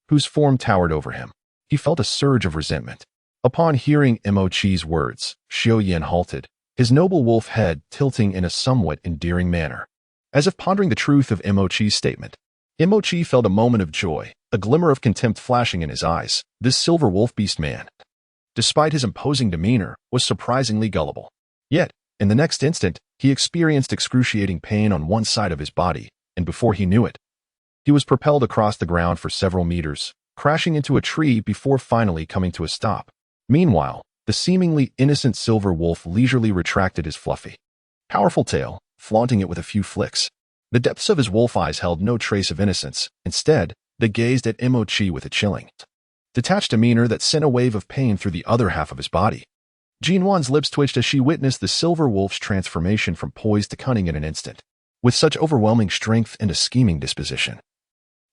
whose form towered over him. He felt a surge of resentment. Upon hearing Mo-chi's words, Xiaoyan halted, his noble wolf head tilting in a somewhat endearing manner, as if pondering the truth of Mo-chi's statement. Mo-chi felt a moment of joy, a glimmer of contempt flashing in his eyes. This silver wolf beastman, despite his imposing demeanor, was surprisingly gullible. Yet, in the next instant, he experienced excruciating pain on one side of his body, and before he knew it, he was propelled across the ground for several meters, crashing into a tree before finally coming to a stop. Meanwhile, the seemingly innocent silver wolf leisurely retracted his fluffy, powerful tail, flaunting it with a few flicks. The depths of his wolf eyes held no trace of innocence. Instead, they gazed at Mo-chi with a chilling, detached demeanor that sent a wave of pain through the other half of his body. Nuan's lips twitched as she witnessed the silver wolf's transformation from poise to cunning in an instant. With such overwhelming strength and a scheming disposition,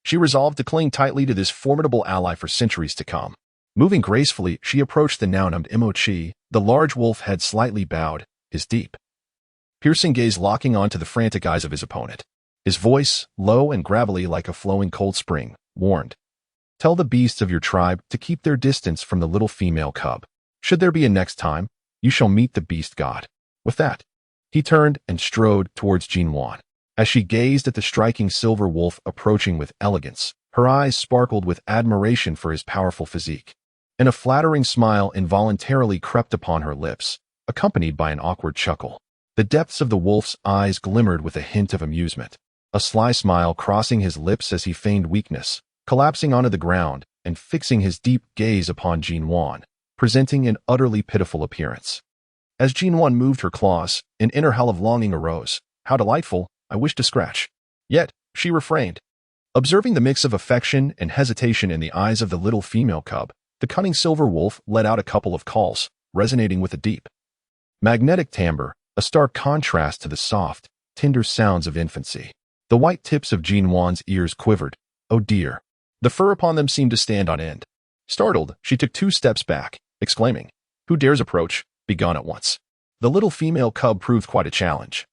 she resolved to cling tightly to this formidable ally for centuries to come. Moving gracefully, she approached the now-numbed Mo-chi, the large wolf head slightly bowed, his deep, piercing gaze locking onto the frantic eyes of his opponent. His voice, low and gravelly like a flowing cold spring, warned, "Tell the beasts of your tribe to keep their distance from the little female cub. Should there be a next time, you shall meet the beast god." With that, he turned and strode towards Nuan. As she gazed at the striking silver wolf approaching with elegance, her eyes sparkled with admiration for his powerful physique, and a flattering smile involuntarily crept upon her lips, accompanied by an awkward chuckle. The depths of the wolf's eyes glimmered with a hint of amusement, a sly smile crossing his lips as he feigned weakness, collapsing onto the ground and fixing his deep gaze upon Nuan, presenting an utterly pitiful appearance. As Nuan moved her claws, an inner howl of longing arose. "How delightful, I wish to scratch." Yet, she refrained. Observing the mix of affection and hesitation in the eyes of the little female cub, the cunning silver wolf let out a couple of calls, resonating with a deep, magnetic timbre, a stark contrast to the soft, tender sounds of infancy. The white tips of Nuan's ears quivered. Oh dear. The fur upon them seemed to stand on end. Startled, she took 2 steps back, exclaiming, "Who dares approach? Be gone at once." The little female cub proved quite a challenge.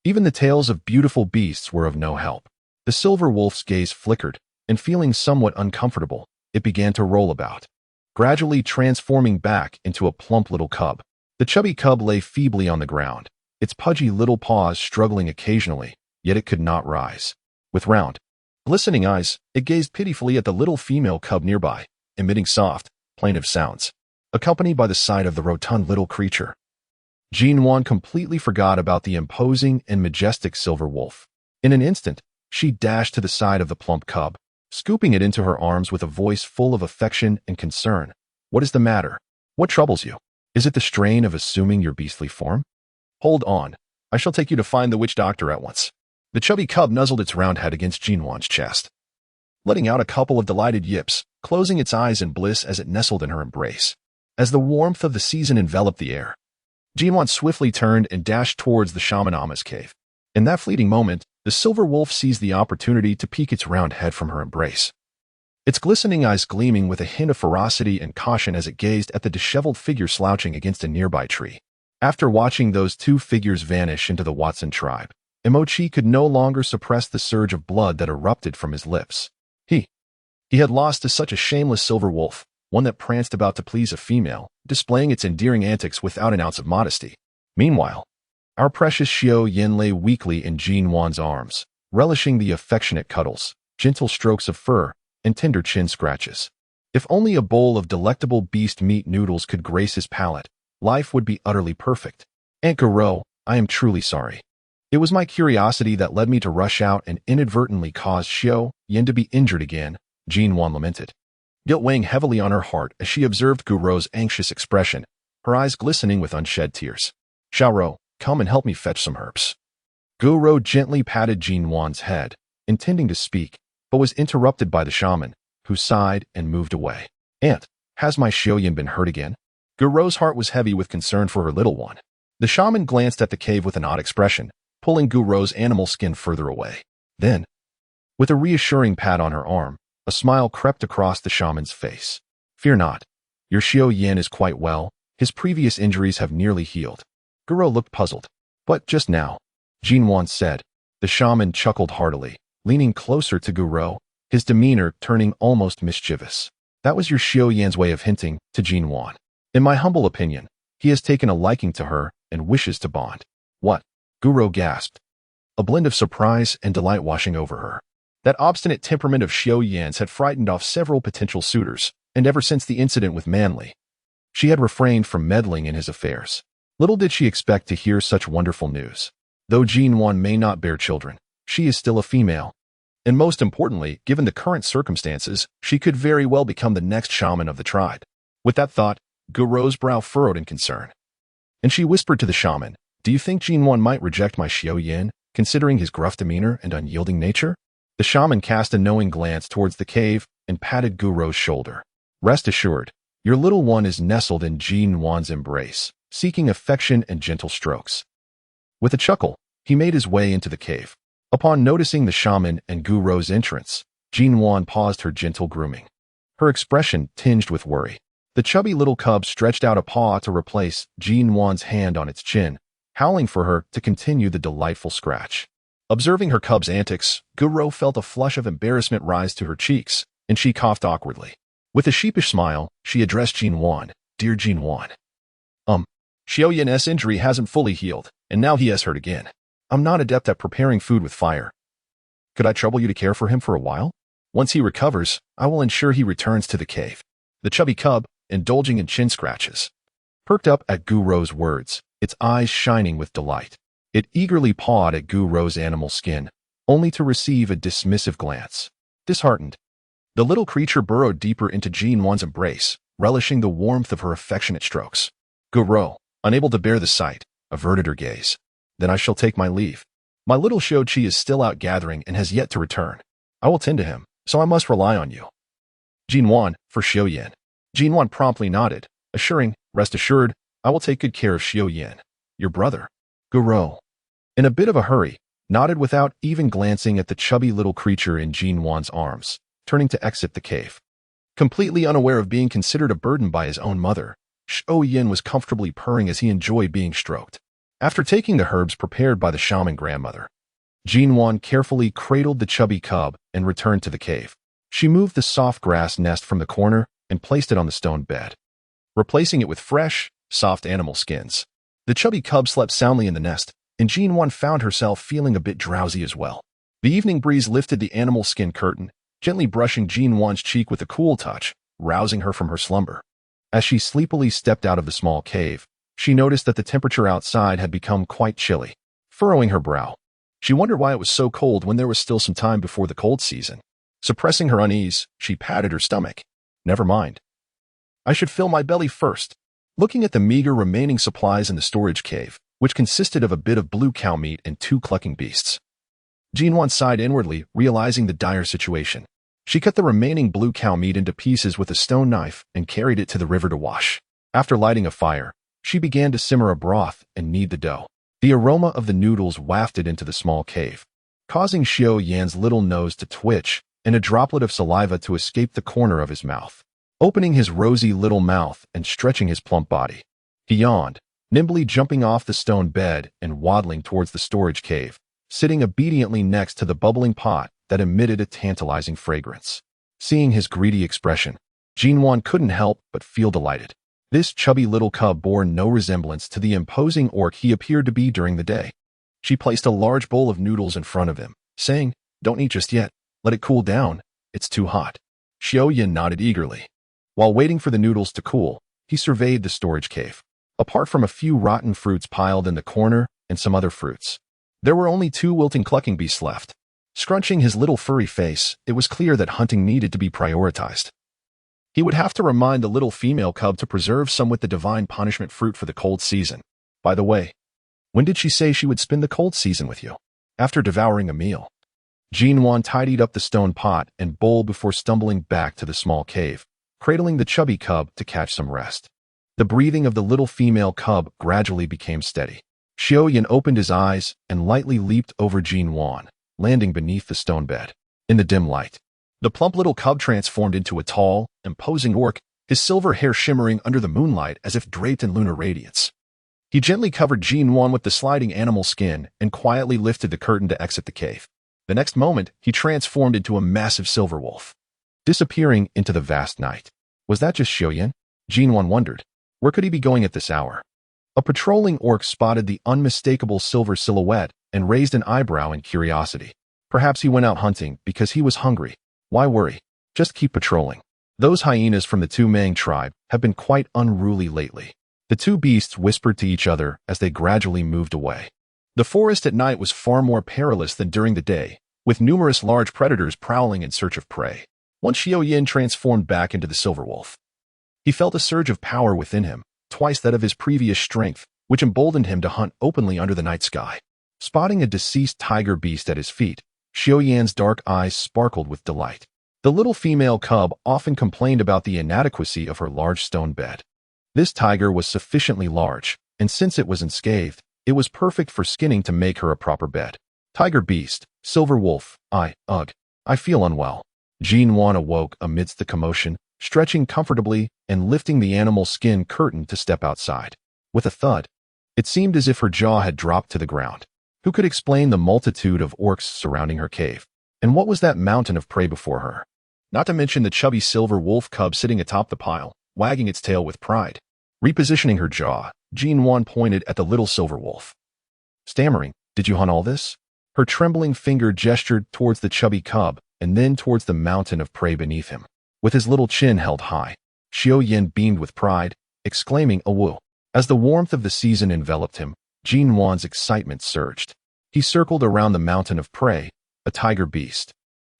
Even the tails of beautiful beasts were of no help. The silver wolf's gaze flickered, and feeling somewhat uncomfortable, it began to roll about, gradually transforming back into a plump little cub. The chubby cub lay feebly on the ground, its pudgy little paws struggling occasionally, yet it could not rise. With round, glistening eyes, it gazed pitifully at the little female cub nearby, emitting soft, plaintive sounds, accompanied by the sight of the rotund little creature. Nuan completely forgot about the imposing and majestic silver wolf. In an instant, she dashed to the side of the plump cub, scooping it into her arms with a voice full of affection and concern. "What is the matter? What troubles you? Is it the strain of assuming your beastly form? Hold on. I shall take you to find the witch doctor at once." The chubby cub nuzzled its round head against Nuan's chest, letting out a couple of delighted yips, closing its eyes in bliss as it nestled in her embrace. As the warmth of the season enveloped the air, Nuan swiftly turned and dashed towards the shaman Ama's cave. In that fleeting moment, the silver wolf seized the opportunity to peek its round head from her embrace, its glistening eyes gleaming with a hint of ferocity and caution as it gazed at the disheveled figure slouching against a nearby tree. After watching those two figures vanish into the Watson tribe, Emochi could no longer suppress the surge of blood that erupted from his lips. He had lost to such a shameless silver wolf, one that pranced about to please a female, displaying its endearing antics without an ounce of modesty. Meanwhile, our precious Xiao Yin lay weakly in Nuan's arms, relishing the affectionate cuddles, gentle strokes of fur, and tender chin scratches. If only a bowl of delectable beast meat noodles could grace his palate, life would be utterly perfect. Aunt Guro, I am truly sorry. It was my curiosity that led me to rush out and inadvertently cause Xiao Yin to be injured again, Nuan lamented, guilt weighing heavily on her heart as she observed Guro's anxious expression, her eyes glistening with unshed tears. "Xiaoro, come and help me fetch some herbs." Guro gently patted Nuan's head, intending to speak, but was interrupted by the shaman, who sighed and moved away. "Aunt, has my Xiao Yin been hurt again?" Guro's heart was heavy with concern for her little one. The shaman glanced at the cave with an odd expression, pulling Guro's animal skin further away. Then, with a reassuring pat on her arm, a smile crept across the shaman's face. "Fear not. Your Xiao Yin is quite well. His previous injuries have nearly healed." Guro looked puzzled. "But just now," Nuan said. The shaman chuckled heartily, leaning closer to Guro, his demeanor turning almost mischievous. "That was your Xiao Yin's way of hinting to Nuan. In my humble opinion, he has taken a liking to her and wishes to bond." "What?" Guro gasped, a blend of surprise and delight washing over her. That obstinate temperament of Xiao Yin's had frightened off several potential suitors, and ever since the incident with Manly, she had refrained from meddling in his affairs. Little did she expect to hear such wonderful news. Though Nuan may not bear children, she is still a female. And most importantly, given the current circumstances, she could very well become the next shaman of the tribe. With that thought, Guro's brow furrowed in concern, and she whispered to the shaman, "Do you think Nuan might reject my Xiao Yin, considering his gruff demeanor and unyielding nature?" The shaman cast a knowing glance towards the cave and patted Guro's shoulder. "Rest assured, your little one is nestled in Nuan's embrace, seeking affection and gentle strokes." With a chuckle, he made his way into the cave. Upon noticing the shaman and Guro's entrance, Nuan paused her gentle grooming, her expression tinged with worry. The chubby little cub stretched out a paw to replace Nuan's hand on its chin, howling for her to continue the delightful scratch. Observing her cub's antics, Guro felt a flush of embarrassment rise to her cheeks, and she coughed awkwardly. With a sheepish smile, she addressed Nuan, "Dear Nuan, Xiao Yin's injury hasn't fully healed, and now he has hurt again. I'm not adept at preparing food with fire. Could I trouble you to care for him for a while? Once he recovers, I will ensure he returns to the cave." The chubby cub, indulging in chin scratches, perked up at Guro's words, its eyes shining with delight. It eagerly pawed at Guro's animal skin, only to receive a dismissive glance. Disheartened, the little creature burrowed deeper into Nuan's embrace, relishing the warmth of her affectionate strokes. Guro, unable to bear the sight, averted her gaze. "Then I shall take my leave. My little Shochi is still out gathering and has yet to return. I will tend to him, so I must rely on you." Nuan, for Xiao Yin. Nuan promptly nodded, assuring, "Rest assured, I will take good care of Xiao Yin, your brother." Guro, in a bit of a hurry, nodded without even glancing at the chubby little creature in Nuan's arms, turning to exit the cave. Completely unaware of being considered a burden by his own mother, Xiao Yin was comfortably purring as he enjoyed being stroked. After taking the herbs prepared by the shaman grandmother, Nuan carefully cradled the chubby cub and returned to the cave. She moved the soft grass nest from the corner and placed it on the stone bed, replacing it with fresh, soft animal skins. The chubby cub slept soundly in the nest, and Nuan found herself feeling a bit drowsy as well. The evening breeze lifted the animal skin curtain, gently brushing Nuan's cheek with a cool touch, rousing her from her slumber. As she sleepily stepped out of the small cave, she noticed that the temperature outside had become quite chilly. Furrowing her brow, she wondered why it was so cold when there was still some time before the cold season. Suppressing her unease, she patted her stomach. Never mind. I should fill my belly first. Looking at the meager remaining supplies in the storage cave, which consisted of a bit of blue cow meat and 2 clucking beasts, Nuan sighed inwardly, realizing the dire situation. She cut the remaining blue cow meat into pieces with a stone knife and carried it to the river to wash. After lighting a fire, she began to simmer a broth and knead the dough. The aroma of the noodles wafted into the small cave, causing Xiao Yan's little nose to twitch and a droplet of saliva to escape the corner of his mouth. Opening his rosy little mouth and stretching his plump body, he yawned, nimbly jumping off the stone bed and waddling towards the storage cave, sitting obediently next to the bubbling pot that emitted a tantalizing fragrance. Seeing his greedy expression, Nuan couldn't help but feel delighted. This chubby little cub bore no resemblance to the imposing orc he appeared to be during the day. She placed a large bowl of noodles in front of him, saying, "Don't eat just yet. Let it cool down. It's too hot." Xiao Yan nodded eagerly. While waiting for the noodles to cool, he surveyed the storage cave. Apart from a few rotten fruits piled in the corner and some other fruits, there were only 2 wilting clucking beasts left. Scrunching his little furry face, it was clear that hunting needed to be prioritized. He would have to remind the little female cub to preserve some with the divine punishment fruit for the cold season. By the way, when did she say she would spend the cold season with you? After devouring a meal, Nuan tidied up the stone pot and bowl before stumbling back to the small cave, cradling the chubby cub to catch some rest. The breathing of the little female cub gradually became steady. Xiao Yan opened his eyes and lightly leaped over Nuan, landing beneath the stone bed. In the dim light, the plump little cub transformed into a tall, imposing orc, his silver hair shimmering under the moonlight as if draped in lunar radiance. He gently covered Nuan with the sliding animal skin and quietly lifted the curtain to exit the cave. The next moment, he transformed into a massive silver wolf, disappearing into the vast night. Was that just Xiao Yan? Nuan wondered. Where could he be going at this hour? A patrolling orc spotted the unmistakable silver silhouette and raised an eyebrow in curiosity. Perhaps he went out hunting because he was hungry. Why worry? Just keep patrolling. Those hyenas from the Touang tribe have been quite unruly lately. The 2 beasts whispered to each other as they gradually moved away. The forest at night was far more perilous than during the day, with numerous large predators prowling in search of prey. Once Xiao Yan transformed back into the silver wolf, he felt a surge of power within him, twice that of his previous strength, which emboldened him to hunt openly under the night sky. Spotting a deceased tiger beast at his feet, Xiao Yan's dark eyes sparkled with delight. The little female cub often complained about the inadequacy of her large stone bed. This tiger was sufficiently large, and since it was unscathed, it was perfect for skinning to make her a proper bed. Tiger beast, silver wolf, I feel unwell. Nuan awoke amidst the commotion, stretching comfortably and lifting the animal skin curtain to step outside. With a thud, it seemed as if her jaw had dropped to the ground. Who could explain the multitude of orcs surrounding her cave? And what was that mountain of prey before her? Not to mention the chubby silver wolf cub sitting atop the pile, wagging its tail with pride. Repositioning her jaw, Nuan pointed at the little silver wolf. Stammering, "Did you hunt all this?" Her trembling finger gestured towards the chubby cub and then towards the mountain of prey beneath him. With his little chin held high, Xiao Yan beamed with pride, exclaiming a woo. As the warmth of the season enveloped him, Nuan's excitement surged. He circled around the mountain of prey, a tiger beast,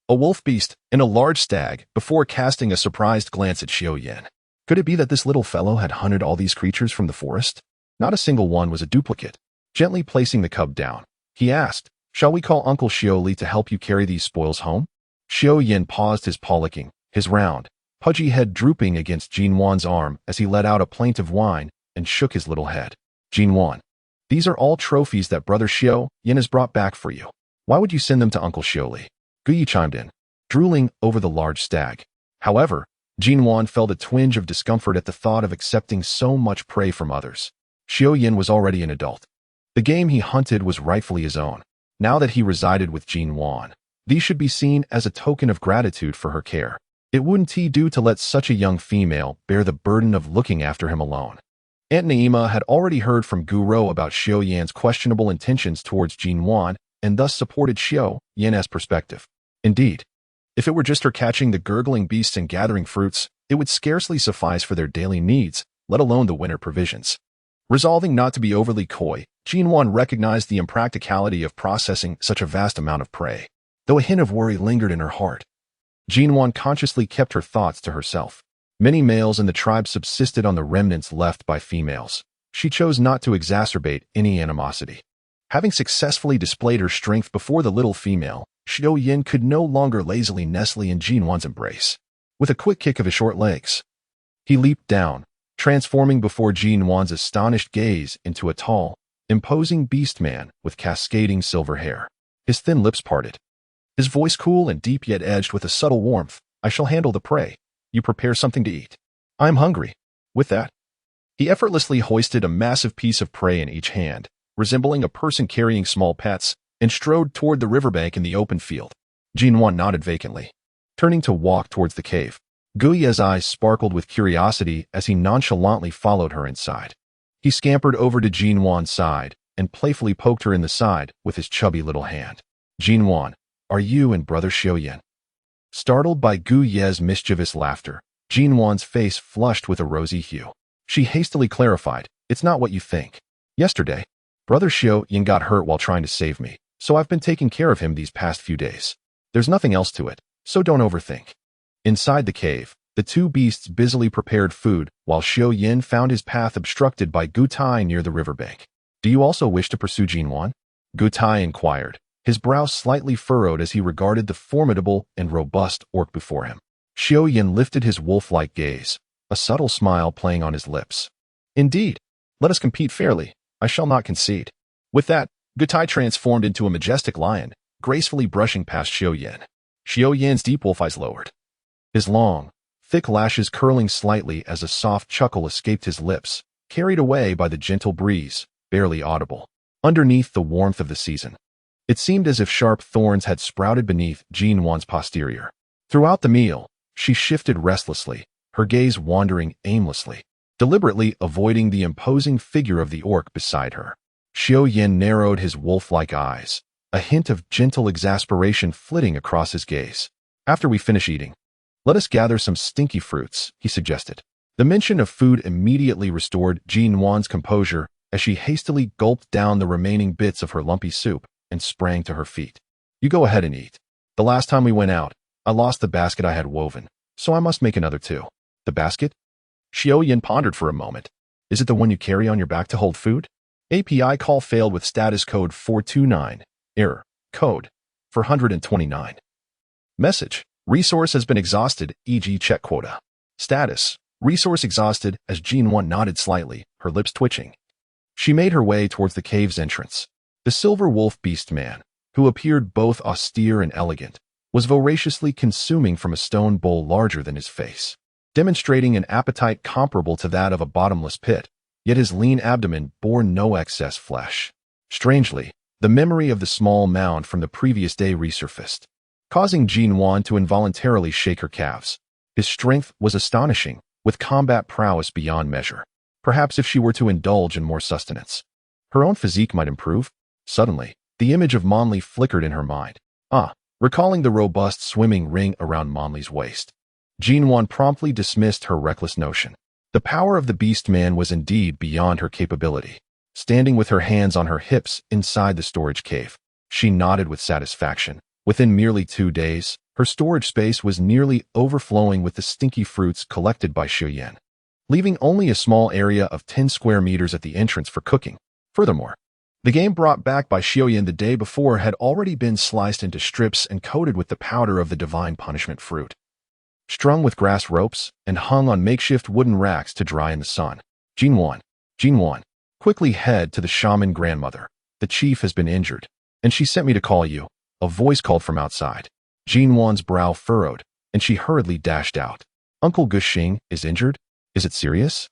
a wolf beast, and a large stag before casting a surprised glance at Xiao Yan. Could it be that this little fellow had hunted all these creatures from the forest? Not a single one was a duplicate. Gently placing the cub down, he asked, "Shall we call Uncle Xiaoli to help you carry these spoils home?" Xiao Yan paused his paw licking, his round, pudgy head drooping against Nuan's arm as he let out a plaintive whine and shook his little head. "Nuan, these are all trophies that Brother Xiao Yan has brought back for you. Why would you send them to Uncle Xiaoli?" Guyi chimed in, drooling over the large stag. However, Nuan felt a twinge of discomfort at the thought of accepting so much prey from others. Xiao Yan was already an adult. The game he hunted was rightfully his own. Now that he resided with Nuan, these should be seen as a token of gratitude for her care. It wouldn't he do to let such a young female bear the burden of looking after him alone. Aunt Naima had already heard from Guro about Xiao Yan's questionable intentions towards Nuan and thus supported Xiao Yan's perspective. Indeed, if it were just her catching the gurgling beasts and gathering fruits, it would scarcely suffice for their daily needs, let alone the winter provisions. Resolving not to be overly coy, Nuan recognized the impracticality of processing such a vast amount of prey, though a hint of worry lingered in her heart. Nuan consciously kept her thoughts to herself. Many males in the tribe subsisted on the remnants left by females. She chose not to exacerbate any animosity. Having successfully displayed her strength before the little female, Xiao Yan could no longer lazily nestle in Nuan's embrace. With a quick kick of his short legs, he leaped down, transforming before Nuan's astonished gaze into a tall, imposing beast man with cascading silver hair. His thin lips parted. His voice cool and deep yet edged with a subtle warmth. "I shall handle the prey. You prepare something to eat. I'm hungry." With that, he effortlessly hoisted a massive piece of prey in each hand, resembling a person carrying small pets, and strode toward the riverbank in the open field. Nuan nodded vacantly, turning to walk towards the cave. Guye's eyes sparkled with curiosity as he nonchalantly followed her inside. He scampered over to Nuan's side and playfully poked her in the side with his chubby little hand. "Nuan, are you and Brother Xiao Yan?" Startled by Guye's mischievous laughter, Nuan's face flushed with a rosy hue. She hastily clarified, "It's not what you think. Yesterday, Brother Xiao Yan got hurt while trying to save me, so I've been taking care of him these past few days. There's nothing else to it, so don't overthink." Inside the cave, the two beasts busily prepared food while Xiao Yan found his path obstructed by Gutai near the riverbank. "Do you also wish to pursue Nuan?" Gutai inquired, his brow slightly furrowed as he regarded the formidable and robust orc before him. Xiao Yan lifted his wolf-like gaze, a subtle smile playing on his lips. "Indeed, let us compete fairly. I shall not concede." With that, Gutai transformed into a majestic lion, gracefully brushing past Xiao Yan. Xiao Yan's deep wolf eyes lowered, his long, thick lashes curling slightly as a soft chuckle escaped his lips, carried away by the gentle breeze, barely audible. Underneath the warmth of the season, it seemed as if sharp thorns had sprouted beneath Nuan's posterior. Throughout the meal, she shifted restlessly, her gaze wandering aimlessly, deliberately avoiding the imposing figure of the orc beside her. Xiao Yan narrowed his wolf-like eyes, a hint of gentle exasperation flitting across his gaze. "After we finish eating, let us gather some stinky fruits," he suggested. The mention of food immediately restored Nuan's composure as she hastily gulped down the remaining bits of her lumpy soup and sprang to her feet. "You go ahead and eat. The last time we went out, I lost the basket I had woven, so I must make another too." "The basket?" Xiao Yan pondered for a moment. "Is it the one you carry on your back to hold food?" API call failed with status code 429. Error. Code 429. Message. Resource has been exhausted, e.g. check quota. Status. Resource exhausted as Nuan nodded slightly, her lips twitching. She made her way towards the cave's entrance. The silver wolf beast man, who appeared both austere and elegant, was voraciously consuming from a stone bowl larger than his face, demonstrating an appetite comparable to that of a bottomless pit, yet his lean abdomen bore no excess flesh. Strangely, the memory of the small mound from the previous day resurfaced, causing Nuan to involuntarily shake her calves. His strength was astonishing, with combat prowess beyond measure. Perhaps if she were to indulge in more sustenance, her own physique might improve. Suddenly, the image of Monli flickered in her mind. Recalling the robust swimming ring around Monli's waist, Nuan promptly dismissed her reckless notion. The power of the beast man was indeed beyond her capability. Standing with her hands on her hips inside the storage cave, she nodded with satisfaction. Within merely 2 days, her storage space was nearly overflowing with the stinky fruits collected by Xiao Yan, leaving only a small area of 10 square meters at the entrance for cooking. Furthermore, the game brought back by Xiao Yan the day before had already been sliced into strips and coated with the powder of the divine punishment fruit, strung with grass ropes and hung on makeshift wooden racks to dry in the sun. Nuan, quickly head to the shaman grandmother. The chief has been injured, and she sent me to call you." A voice called from outside. Nuan's brow furrowed, and she hurriedly dashed out. "Uncle Gushing is injured? Is it serious?"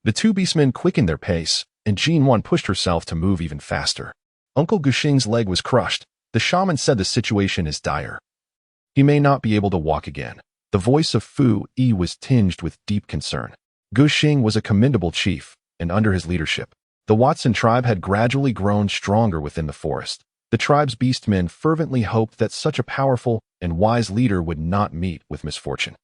The two beastmen quickened their pace, and Nuan pushed herself to move even faster. Uncle Gushing's leg was crushed. The shaman said the situation is dire. He may not be able to walk again. The voice of Fu Yi was tinged with deep concern. Gushing was a commendable chief, and under his leadership, the Watson tribe had gradually grown stronger within the forest. The tribe's beastmen fervently hoped that such a powerful and wise leader would not meet with misfortune.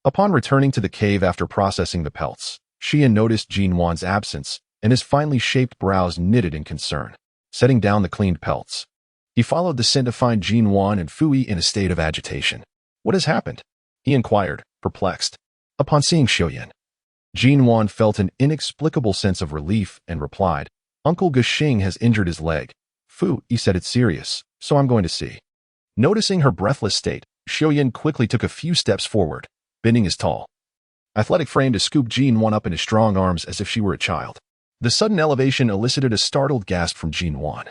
Upon returning to the cave after processing the pelts, Xian noticed Nuan's absence, and his finely shaped brows knitted in concern. Setting down the cleaned pelts, he followed the scent to find Nuan and Fui in a state of agitation. "What has happened?" he inquired, perplexed. Upon seeing Xiaoyan, Nuan felt an inexplicable sense of relief and replied, "Uncle Guxing has injured his leg. Fu, he said it's serious, so I'm going to see." Noticing her breathless state, Xiaoyan quickly took a few steps forward, bending his tall, athletic frame to scoop Nuan up in his strong arms as if she were a child. The sudden elevation elicited a startled gasp from Nuan,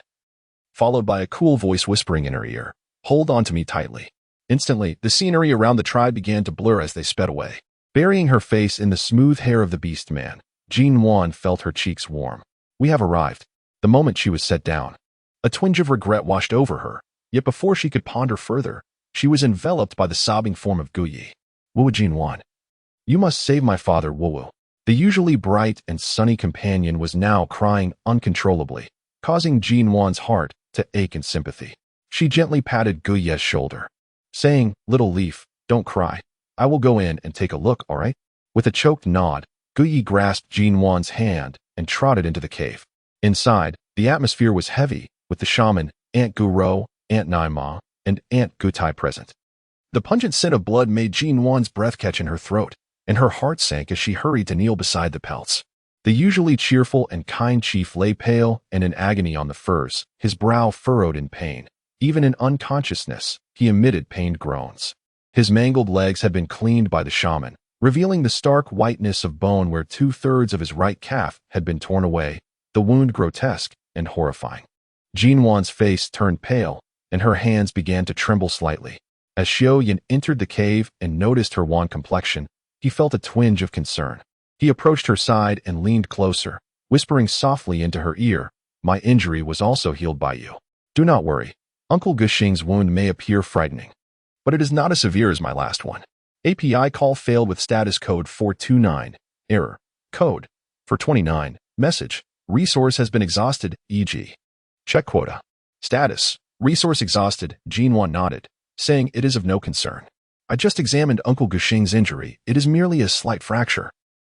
followed by a cool voice whispering in her ear, "Hold on to me tightly." Instantly, the scenery around the tribe began to blur as they sped away. Burying her face in the smooth hair of the beast man, Nuan felt her cheeks warm. "We have arrived." The moment she was set down, a twinge of regret washed over her, yet before she could ponder further, she was enveloped by the sobbing form of Guyi. "Wu Nuan, you must save my father, Wu." The usually bright and sunny companion was now crying uncontrollably, causing Nuan's heart to ache in sympathy. She gently patted Guyi's shoulder, saying, "Little leaf, don't cry. I will go in and take a look, all right?" With a choked nod, Guyi grasped Nuan's hand and trotted into the cave. Inside, the atmosphere was heavy, with the shaman, Aunt Guro, Aunt Naima, and Aunt Gutai present. The pungent scent of blood made Nuan's breath catch in her throat, and her heart sank as she hurried to kneel beside the pelts. The usually cheerful and kind chief lay pale and in agony on the furs, his brow furrowed in pain. Even in unconsciousness, he emitted pained groans. His mangled legs had been cleaned by the shaman, revealing the stark whiteness of bone where 2/3 of his right calf had been torn away, the wound grotesque and horrifying. Nuan's face turned pale, and her hands began to tremble slightly. As Xiaoyan entered the cave and noticed her wan complexion, he felt a twinge of concern. He approached her side and leaned closer, whispering softly into her ear, "My injury was also healed by you. Do not worry. Uncle Guxing's wound may appear frightening, but it is not as severe as my last one." API call failed with status code 429. Error. Code 429. Message. Resource has been exhausted, e.g. check quota. Status. Resource exhausted. Nuan nodded, saying it is of no concern. "I just examined Uncle Guxing's injury. It is merely a slight fracture.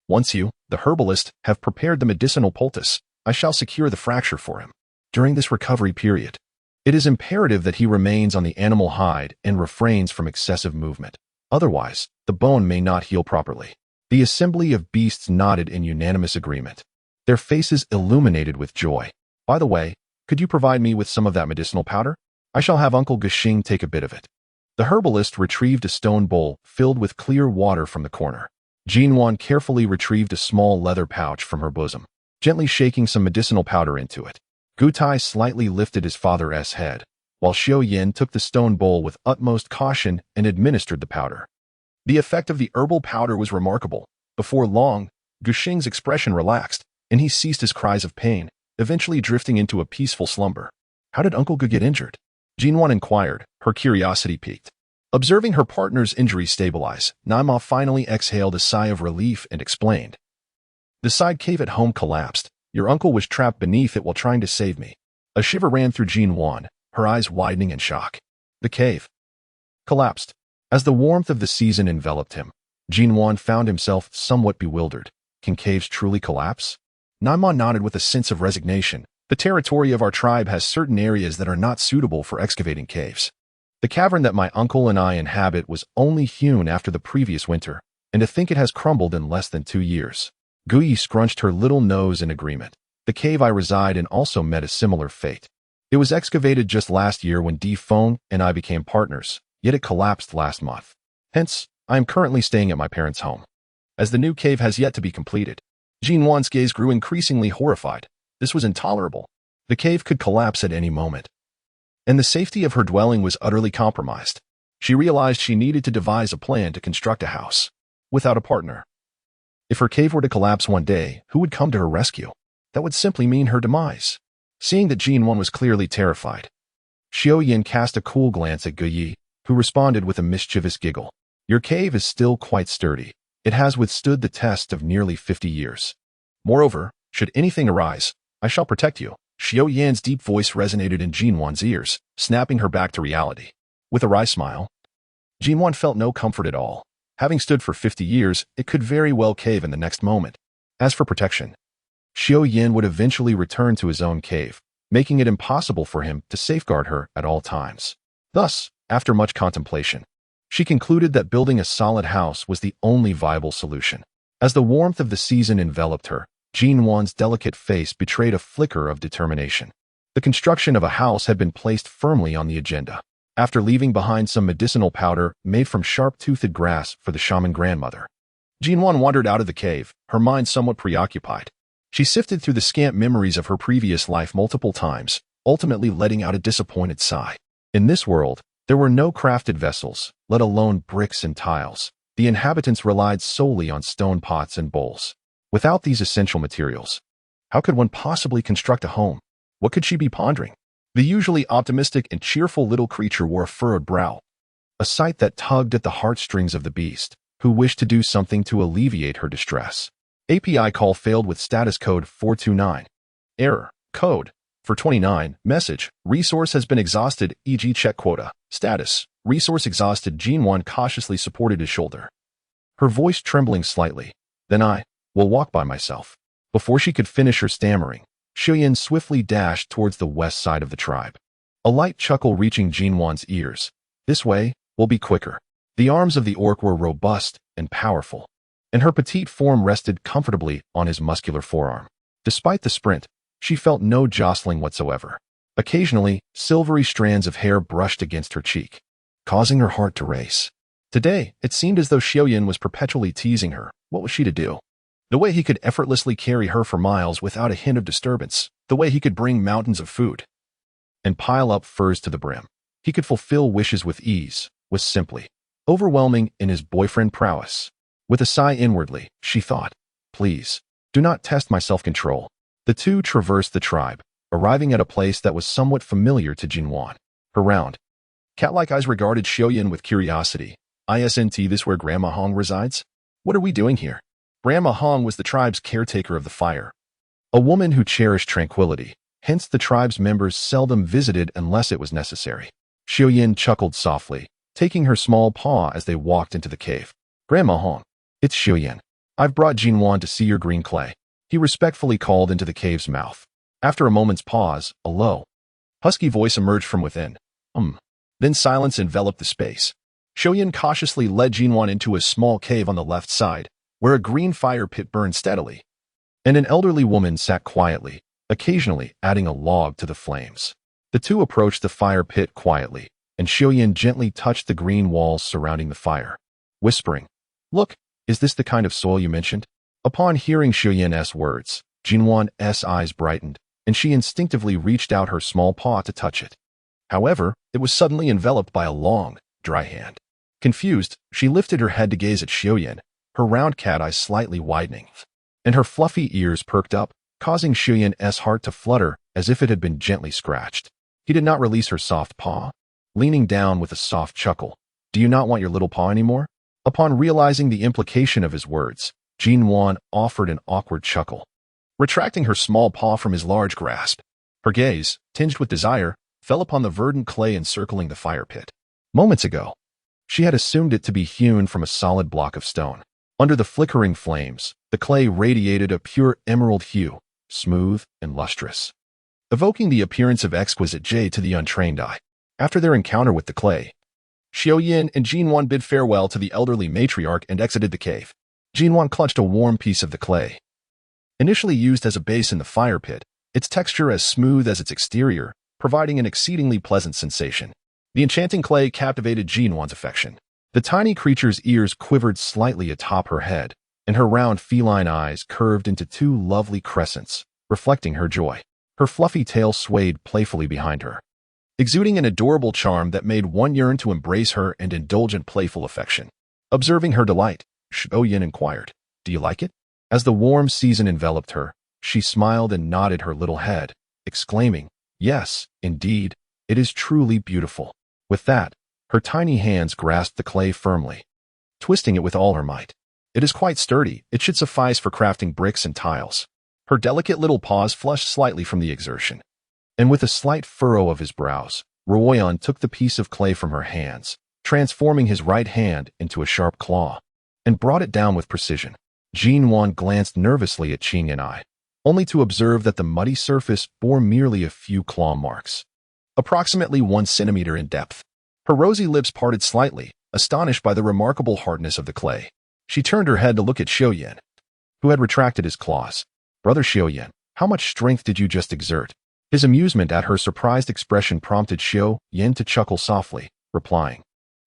Once you, the herbalist, have prepared the medicinal poultice, I shall secure the fracture for him. During this recovery period, it is imperative that he remains on the animal hide and refrains from excessive movement. Otherwise, the bone may not heal properly." The assembly of beasts nodded in unanimous agreement, their faces illuminated with joy. "By the way, could you provide me with some of that medicinal powder? I shall have Uncle Guxing take a bit of it." The herbalist retrieved a stone bowl filled with clear water from the corner. Nuan carefully retrieved a small leather pouch from her bosom, gently shaking some medicinal powder into it. Gutai slightly lifted his father's head, while Xiaoyan took the stone bowl with utmost caution and administered the powder. The effect of the herbal powder was remarkable. Before long, Guxing's expression relaxed, and he ceased his cries of pain, eventually drifting into a peaceful slumber. "How did Uncle Gu get injured?" Nuan inquired, her curiosity piqued. Observing her partner's injury stabilize, Naima finally exhaled a sigh of relief and explained. "The side cave at home collapsed. Your uncle was trapped beneath it while trying to save me." A shiver ran through Nuan, her eyes widening in shock. The cave collapsed. As the warmth of the season enveloped him, Nuan found himself somewhat bewildered. Can caves truly collapse? Naima nodded with a sense of resignation. "The territory of our tribe has certain areas that are not suitable for excavating caves. The cavern that my uncle and I inhabit was only hewn after the previous winter, and to think it has crumbled in less than 2 years. Guyi scrunched her little nose in agreement. "The cave I reside in also met a similar fate. It was excavated just last year when Feng and I became partners, yet it collapsed last month. Hence, I am currently staying at my parents' home, as the new cave has yet to be completed." Nuan's gaze grew increasingly horrified. This was intolerable. The cave could collapse at any moment, and the safety of her dwelling was utterly compromised. She realized she needed to devise a plan to construct a house without a partner. If her cave were to collapse one day, who would come to her rescue? That would simply mean her demise. Seeing that Nuan was clearly terrified, Xiaoyan cast a cool glance at Guyi, who responded with a mischievous giggle. "Your cave is still quite sturdy. It has withstood the test of nearly 50 years. Moreover, Should anything arise, I shall protect you. Xiao Yan's deep voice resonated in Jinwan's ears, snapping her back to reality. With a wry smile, Jinwan felt no comfort at all. Having stood for 50 years, it could very well cave in the next moment. As for protection, Xiao Yan would eventually return to his own cave, making it impossible for him to safeguard her at all times. Thus, after much contemplation, she concluded that building a solid house was the only viable solution. As the warmth of the season enveloped her, Jinwan's delicate face betrayed a flicker of determination. The construction of a house had been placed firmly on the agenda. After leaving behind some medicinal powder made from sharp-toothed grass for the shaman grandmother, Jinwan wandered out of the cave, her mind somewhat preoccupied. She sifted through the scant memories of her previous life multiple times, ultimately letting out a disappointed sigh. In this world, there were no crafted vessels, let alone bricks and tiles. The inhabitants relied solely on stone pots and bowls. Without these essential materials, how could one possibly construct a home? What could she be pondering? The usually optimistic and cheerful little creature wore a furrowed brow, a sight that tugged at the heartstrings of the beast, who wished to do something to alleviate her distress. API call failed with status code 429. Error. Code 429. Message. Resource has been exhausted, e.g. check quota. Status. Resource exhausted. Jinwan cautiously supported his shoulder, her voice trembling slightly. Then I will walk by myself. Before she could finish her stammering, Xiaoyan swiftly dashed towards the west side of the tribe. A light chuckle reaching Jinwan's ears. This way, will be quicker. The arms of the orc were robust and powerful, and her petite form rested comfortably on his muscular forearm. Despite the sprint, she felt no jostling whatsoever. Occasionally, silvery strands of hair brushed against her cheek, causing her heart to race. Today, it seemed as though Xiaoyan was perpetually teasing her. What was she to do? The way he could effortlessly carry her for miles without a hint of disturbance, the way he could bring mountains of food and pile up furs to the brim. He could fulfill wishes with ease, was simply overwhelming in his boyfriend prowess. With a sigh inwardly, she thought, please, do not test my self-control. The two traversed the tribe, arriving at a place that was somewhat familiar to Jinwan. Her round, cat-like eyes regarded Xiaoyan with curiosity. Isn't this where Grandma Hong resides? What are we doing here? Grandma Hong was the tribe's caretaker of the fire, a woman who cherished tranquility, hence the tribe's members seldom visited unless it was necessary. Xiaoyan chuckled softly, taking her small paw as they walked into the cave. Grandma Hong, it's Xiaoyan. I've brought Jinwan to see your green clay. He respectfully called into the cave's mouth. After a moment's pause, a low, husky voice emerged from within. Then silence enveloped the space. Xiaoyan cautiously led Jinwan into a small cave on the left side, where a green fire pit burned steadily, and an elderly woman sat quietly, occasionally adding a log to the flames. The two approached the fire pit quietly, and Xiaoyan gently touched the green walls surrounding the fire, whispering, Look, is this the kind of soil you mentioned? Upon hearing Xiaoyan's words, Jinwan's eyes brightened, and she instinctively reached out her small paw to touch it. However, it was suddenly enveloped by a long, dry hand. Confused, she lifted her head to gaze at Xiaoyan, her round cat eyes slightly widening, and her fluffy ears perked up, causing Xiaoyan's heart to flutter as if it had been gently scratched. He did not release her soft paw, leaning down with a soft chuckle. Do you not want your little paw anymore? Upon realizing the implication of his words, Jinwan offered an awkward chuckle, retracting her small paw from his large grasp. Her gaze, tinged with desire, fell upon the verdant clay encircling the fire pit. Moments ago, she had assumed it to be hewn from a solid block of stone. Under the flickering flames, the clay radiated a pure emerald hue, smooth and lustrous, evoking the appearance of exquisite jade to the untrained eye. After their encounter with the clay, Xiaoyan and Jinwan bid farewell to the elderly matriarch and exited the cave. Jinwan clutched a warm piece of the clay. Initially used as a base in the fire pit, its texture as smooth as its exterior, providing an exceedingly pleasant sensation. The enchanting clay captivated Jinwan's affection. The tiny creature's ears quivered slightly atop her head, and her round feline eyes curved into two lovely crescents, reflecting her joy. Her fluffy tail swayed playfully behind her, exuding an adorable charm that made one yearn to embrace her and indulgent playful affection. Observing her delight, Xiaoyan inquired, Do you like it? As the warm season enveloped her, she smiled and nodded her little head, exclaiming, Yes, indeed, it is truly beautiful. With that, her tiny hands grasped the clay firmly, twisting it with all her might. It is quite sturdy. It should suffice for crafting bricks and tiles. Her delicate little paws flushed slightly from the exertion. And with a slight furrow of his brows, Nuan took the piece of clay from her hands, transforming his right hand into a sharp claw, and brought it down with precision. Nuan glanced nervously at Qing and I, only to observe that the muddy surface bore merely a few claw marks, approximately 1 centimeter in depth. Her rosy lips parted slightly, astonished by the remarkable hardness of the clay. She turned her head to look at Xiaoyan, who had retracted his claws. Brother Xiaoyan, how much strength did you just exert? His amusement at her surprised expression prompted Xiaoyan to chuckle softly, replying,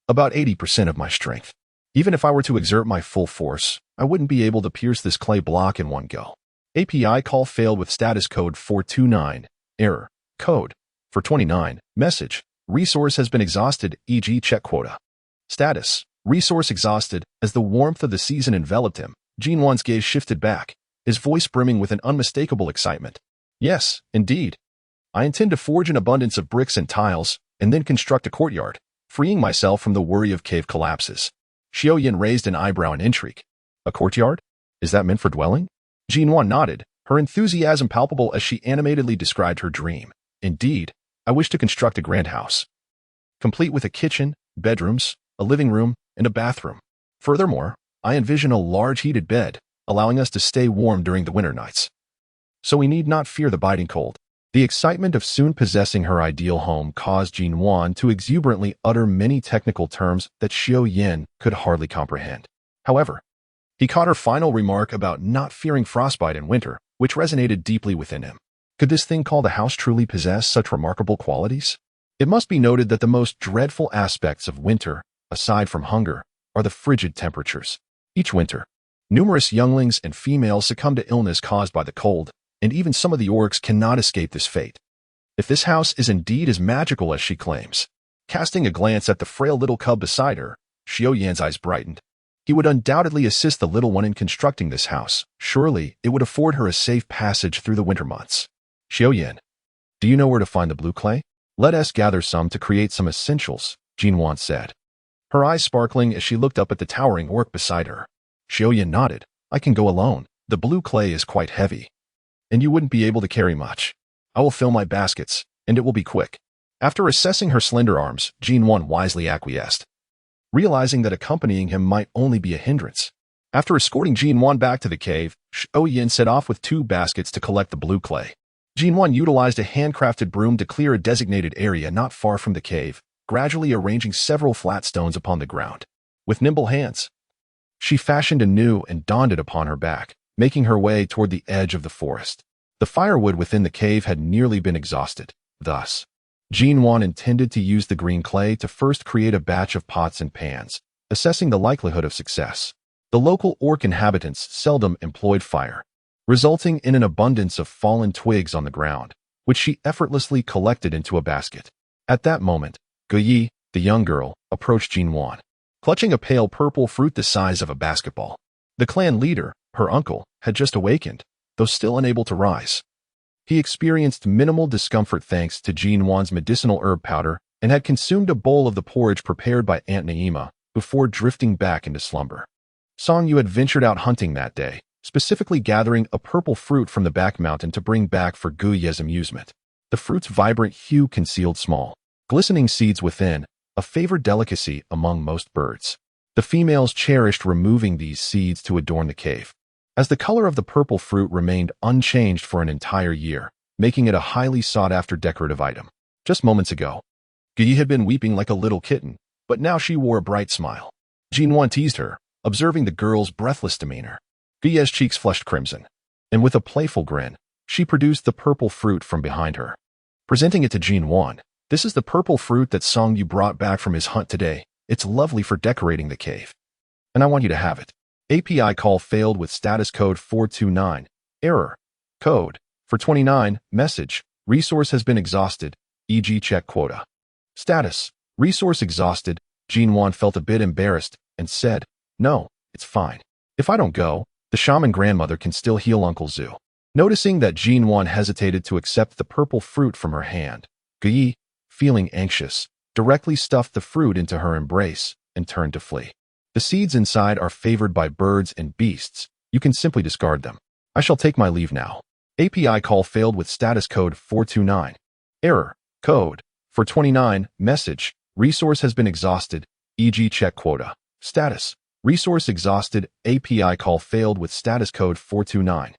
About 80% of my strength. Even if I were to exert my full force, I wouldn't be able to pierce this clay block in one go. API call failed with status code 429, error, code, for 29, message, resource has been exhausted, e.g. check quota. Status, resource exhausted. As the warmth of the season enveloped him, Nuan's gaze shifted back, his voice brimming with an unmistakable excitement. Yes, indeed. I intend to forge an abundance of bricks and tiles, and then construct a courtyard, freeing myself from the worry of cave collapses. Xiaoyan raised an eyebrow in intrigue. A courtyard? Is that meant for dwelling? Nuan nodded, her enthusiasm palpable as she animatedly described her dream. Indeed, I wish to construct a grand house, complete with a kitchen, bedrooms, a living room, and a bathroom. Furthermore, I envision a large heated bed, allowing us to stay warm during the winter nights. So we need not fear the biting cold. The excitement of soon possessing her ideal home caused Nuan to exuberantly utter many technical terms that Xiaoyan could hardly comprehend. However, he caught her final remark about not fearing frostbite in winter, which resonated deeply within him. Could this thing called a house truly possess such remarkable qualities? It must be noted that the most dreadful aspects of winter, aside from hunger, are the frigid temperatures. Each winter, numerous younglings and females succumb to illness caused by the cold, and even some of the orcs cannot escape this fate. If this house is indeed as magical as she claims, casting a glance at the frail little cub beside her, Xiaoyan's eyes brightened. He would undoubtedly assist the little one in constructing this house. Surely, it would afford her a safe passage through the winter months. Xiaoyan, do you know where to find the blue clay? Let us gather some to create some essentials, Nuan said, her eyes sparkling as she looked up at the towering orc beside her. Xiaoyan nodded. I can go alone. The blue clay is quite heavy, and you wouldn't be able to carry much. I will fill my baskets, and it will be quick. After assessing her slender arms, Nuan wisely acquiesced, realizing that accompanying him might only be a hindrance. After escorting Nuan back to the cave, Xiaoyan set off with 2 baskets to collect the blue clay. Nuan utilized a handcrafted broom to clear a designated area not far from the cave, gradually arranging several flat stones upon the ground. With nimble hands, she fashioned a new and donned it upon her back, making her way toward the edge of the forest. The firewood within the cave had nearly been exhausted. Thus, Nuan intended to use the green clay to first create a batch of pots and pans, assessing the likelihood of success. The local orc inhabitants seldom employed fire, resulting in an abundance of fallen twigs on the ground, which she effortlessly collected into a basket. At that moment, Guyi, the young girl, approached Nuan, clutching a pale purple fruit the size of a basketball. The clan leader, her uncle, had just awakened, though still unable to rise. He experienced minimal discomfort thanks to Nuan's medicinal herb powder and had consumed a bowl of the porridge prepared by Aunt Naima before drifting back into slumber. Song Yu had ventured out hunting that day, specifically gathering a purple fruit from the back mountain to bring back for Guyi's amusement. The fruit's vibrant hue concealed small, glistening seeds within, a favored delicacy among most birds. The females cherished removing these seeds to adorn the cave, as the color of the purple fruit remained unchanged for an entire year, making it a highly sought-after decorative item. Just moments ago, Guyi had been weeping like a little kitten, but now she wore a bright smile. Nuan teased her, observing the girl's breathless demeanor. Guyi's cheeks flushed crimson, and with a playful grin, she produced the purple fruit from behind her. Presenting it to Nuan, this is the purple fruit that Song Yu brought back from his hunt today. It's lovely for decorating the cave, and I want you to have it. API call failed with status code 429, error, code, for 29, message, resource has been exhausted, e.g. check quota. Status, resource exhausted. Nuan felt a bit embarrassed and said, no, it's fine. If I don't go, the shaman grandmother can still heal Uncle Zhu. Noticing that Nuan hesitated to accept the purple fruit from her hand, Guyi, feeling anxious, directly stuffed the fruit into her embrace and turned to flee. The seeds inside are favored by birds and beasts. You can simply discard them. I shall take my leave now. API call failed with status code 429. Error. Code. For 29. Message. Resource has been exhausted, e.g. check quota. Status. Resource exhausted. API call failed with status code 429.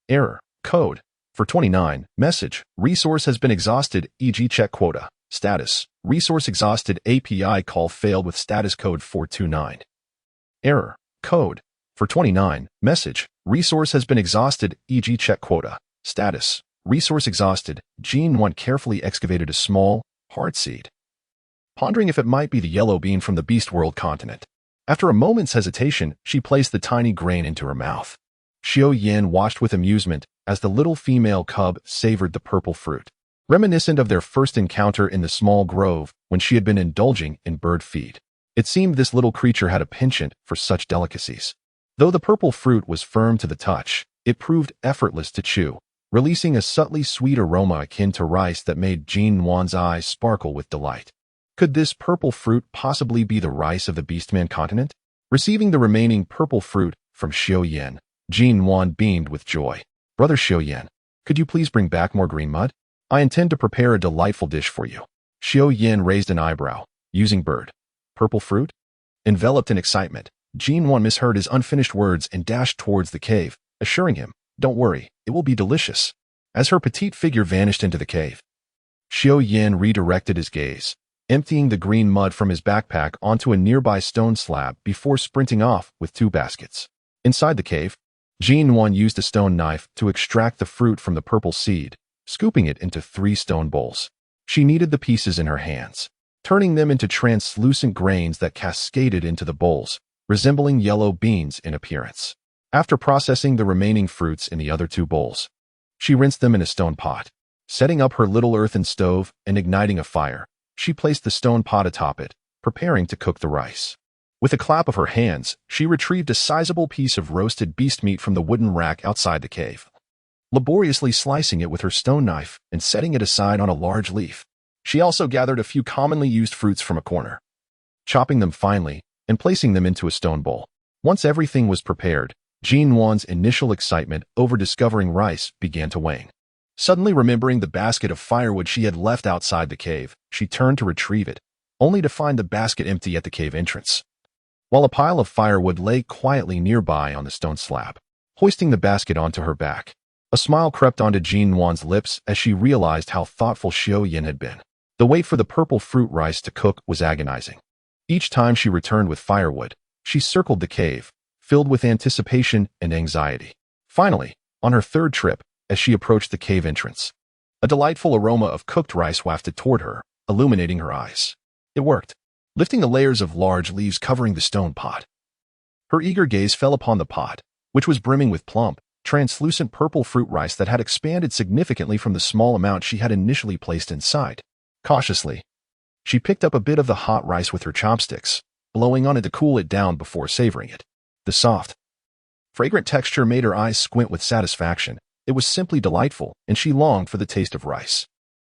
Error. Code. For 29. Message. Resource has been exhausted, e.g. check quota. Status. Resource exhausted. API call failed with status code 429. Error. Code. For 29. Message. Resource has been exhausted, e.g. check quota. Status. Resource exhausted. Nuan carefully excavated a small, hard seed, pondering if it might be the yellow bean from the Beast World continent. After a moment's hesitation, she placed the tiny grain into her mouth. Xiao watched with amusement as the little female cub savored the purple fruit, reminiscent of their first encounter in the small grove when she had been indulging in bird feed. It seemed this little creature had a penchant for such delicacies. Though the purple fruit was firm to the touch, it proved effortless to chew, releasing a subtly sweet aroma akin to rice that made Nuan's eyes sparkle with delight. Could this purple fruit possibly be the rice of the Beastman continent? Receiving the remaining purple fruit from Xiao Nuan beamed with joy. Brother Xiao, could you please bring back more green mud? I intend to prepare a delightful dish for you. Xiao raised an eyebrow, using bird. Purple fruit? Enveloped in excitement, Nuan misheard his unfinished words and dashed towards the cave, assuring him, "Don't worry, it will be delicious." As her petite figure vanished into the cave, Xiao redirected his gaze, emptying the green mud from his backpack onto a nearby stone slab before sprinting off with 2 baskets. Inside the cave, Nuan used a stone knife to extract the fruit from the purple seed, scooping it into 3 stone bowls. She kneaded the pieces in her hands, turning them into translucent grains that cascaded into the bowls, resembling yellow beans in appearance. After processing the remaining fruits in the other 2 bowls, she rinsed them in a stone pot. Setting up her little earthen stove and igniting a fire, she placed the stone pot atop it, preparing to cook the rice. With a clap of her hands, she retrieved a sizable piece of roasted beast meat from the wooden rack outside the cave, laboriously slicing it with her stone knife and setting it aside on a large leaf. She also gathered a few commonly used fruits from a corner, chopping them finely and placing them into a stone bowl. Once everything was prepared, Nuan's initial excitement over discovering rice began to wane. Suddenly remembering the basket of firewood she had left outside the cave, she turned to retrieve it, only to find the basket empty at the cave entrance, while a pile of firewood lay quietly nearby on the stone slab. Hoisting the basket onto her back, a smile crept onto Nuan's lips as she realized how thoughtful Xiao had been. The wait for the purple fruit rice to cook was agonizing. Each time she returned with firewood, she circled the cave, filled with anticipation and anxiety. Finally, on her 3rd trip, as she approached the cave entrance, a delightful aroma of cooked rice wafted toward her, illuminating her eyes. It worked. Lifting the layers of large leaves covering the stone pot, her eager gaze fell upon the pot, which was brimming with plump, translucent purple fruit rice that had expanded significantly from the small amount she had initially placed inside. Cautiously, she picked up a bit of the hot rice with her chopsticks, blowing on it to cool it down before savoring it. The soft, fragrant texture made her eyes squint with satisfaction. It was simply delightful, and she longed for the taste of rice.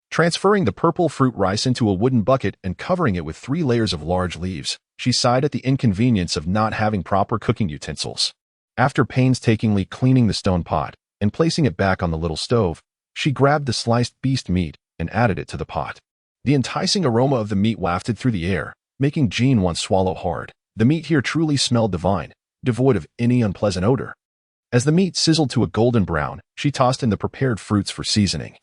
Transferring the purple fruit rice into a wooden bucket and covering it with 3 layers of large leaves, she sighed at the inconvenience of not having proper cooking utensils. After painstakingly cleaning the stone pot and placing it back on the little stove, she grabbed the sliced beast meat and added it to the pot. The enticing aroma of the meat wafted through the air, making Nuan swallow hard. The meat here truly smelled divine, devoid of any unpleasant odor. As the meat sizzled to a golden brown, she tossed in the prepared fruits for seasoning,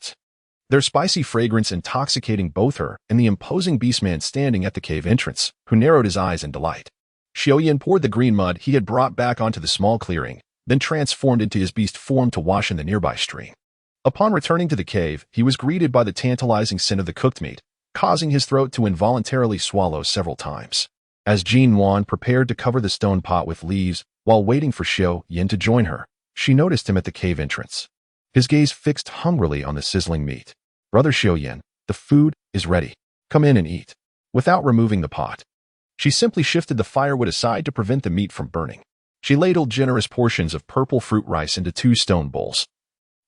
their spicy fragrance intoxicating both her and the imposing beastman standing at the cave entrance, who narrowed his eyes in delight. Xiao poured the green mud he had brought back onto the small clearing, then transformed into his beast form to wash in the nearby stream. Upon returning to the cave, he was greeted by the tantalizing scent of the cooked meat, causing his throat to involuntarily swallow several times. As Nuan prepared to cover the stone pot with leaves while waiting for Xiao to join her, she noticed him at the cave entrance, his gaze fixed hungrily on the sizzling meat. "Brother Xiao, the food is ready. Come in and eat." Without removing the pot, she simply shifted the firewood aside to prevent the meat from burning. She ladled generous portions of purple fruit rice into 2 stone bowls,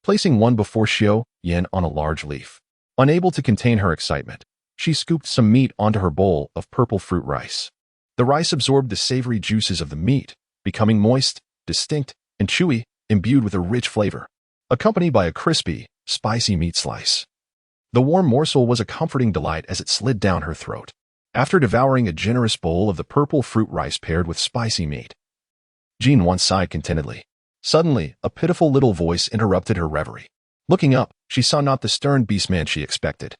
placing one before Xiao on a large leaf. Unable to contain her excitement, she scooped some meat onto her bowl of purple fruit rice. The rice absorbed the savory juices of the meat, becoming moist, distinct, and chewy, imbued with a rich flavor. accompanied by a crispy, spicy meat slice. The warm morsel was a comforting delight as it slid down her throat. After devouring a generous bowl of the purple fruit rice paired with spicy meat, Nuan sighed contentedly. Suddenly, a pitiful little voice interrupted her reverie. Looking up, she saw not the stern beastman she expected,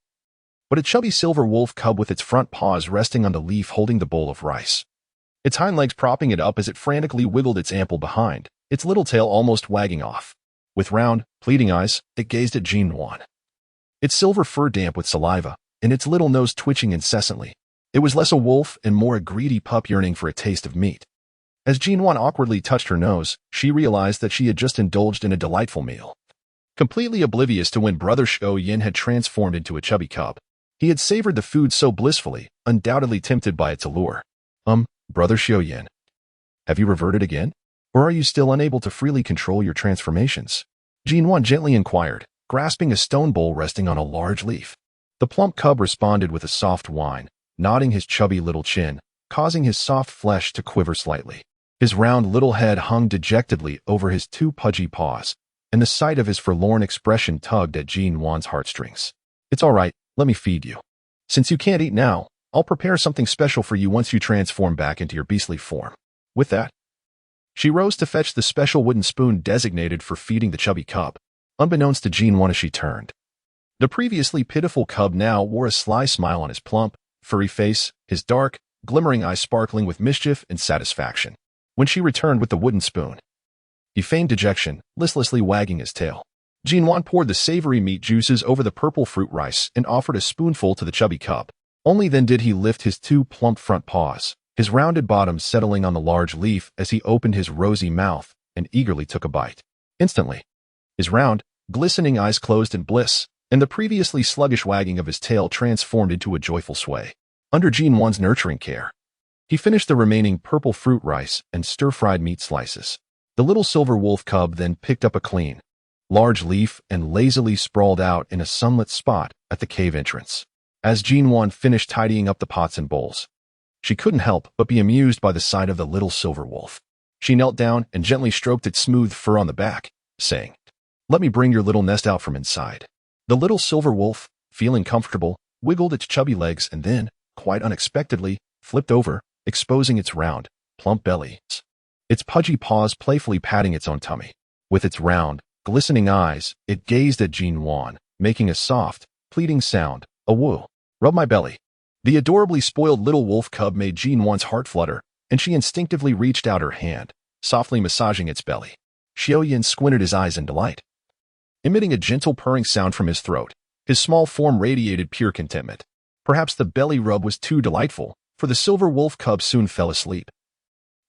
but a chubby silver wolf cub with its front paws resting on the leaf holding the bowl of rice. Its hind legs propping it up as it frantically wiggled its ample behind, its little tail almost wagging off. With round, pleading eyes, it gazed at Nuan. Its silver fur damp with saliva, and its little nose twitching incessantly. It was less a wolf and more a greedy pup yearning for a taste of meat. As Nuan awkwardly touched her nose, she realized that she had just indulged in a delightful meal. Completely oblivious to when Brother Xiaoyan had transformed into a chubby cub, he had savored the food so blissfully, undoubtedly tempted by its allure. Brother Xiaoyan, have you reverted again? Or are you still unable to freely control your transformations? Nuan gently inquired, grasping a stone bowl resting on a large leaf. The plump cub responded with a soft whine, nodding his chubby little chin, causing his soft flesh to quiver slightly. His round little head hung dejectedly over his two pudgy paws, and the sight of his forlorn expression tugged at Nuan's heartstrings. It's all right, let me feed you. Since you can't eat now, I'll prepare something special for you once you transform back into your beastly form. With that, she rose to fetch the special wooden spoon designated for feeding the chubby cub, unbeknownst to Nuan as she turned. The previously pitiful cub now wore a sly smile on his plump, furry face, his dark, glimmering eyes sparkling with mischief and satisfaction. When she returned with the wooden spoon, he feigned dejection, listlessly wagging his tail. Nuan poured the savory meat juices over the purple fruit rice and offered a spoonful to the chubby cub. Only then did he lift his two plump front paws, his rounded bottom settling on the large leaf as he opened his rosy mouth and eagerly took a bite. Instantly, his round, glistening eyes closed in bliss, and the previously sluggish wagging of his tail transformed into a joyful sway. Under Nuan's nurturing care, he finished the remaining purple fruit rice and stir-fried meat slices. The little silver wolf cub then picked up a clean, large leaf and lazily sprawled out in a sunlit spot at the cave entrance. As Nuan finished tidying up the pots and bowls, she couldn't help but be amused by the sight of the little silver wolf. She knelt down and gently stroked its smooth fur on the back, saying, "Let me bring your little nest out from inside." The little silver wolf, feeling comfortable, wiggled its chubby legs and then, quite unexpectedly, flipped over, exposing its round, plump belly, its pudgy paws playfully patting its own tummy. With its round, glistening eyes, it gazed at Nuan, making a soft, pleading sound, a woo. "Rub my belly." The adorably spoiled little wolf cub made Nuan's heart flutter, and she instinctively reached out her hand, softly massaging its belly. Xiaoyan squinted his eyes in delight. Emitting a gentle purring sound from his throat, his small form radiated pure contentment. Perhaps the belly rub was too delightful, for the silver wolf cub soon fell asleep,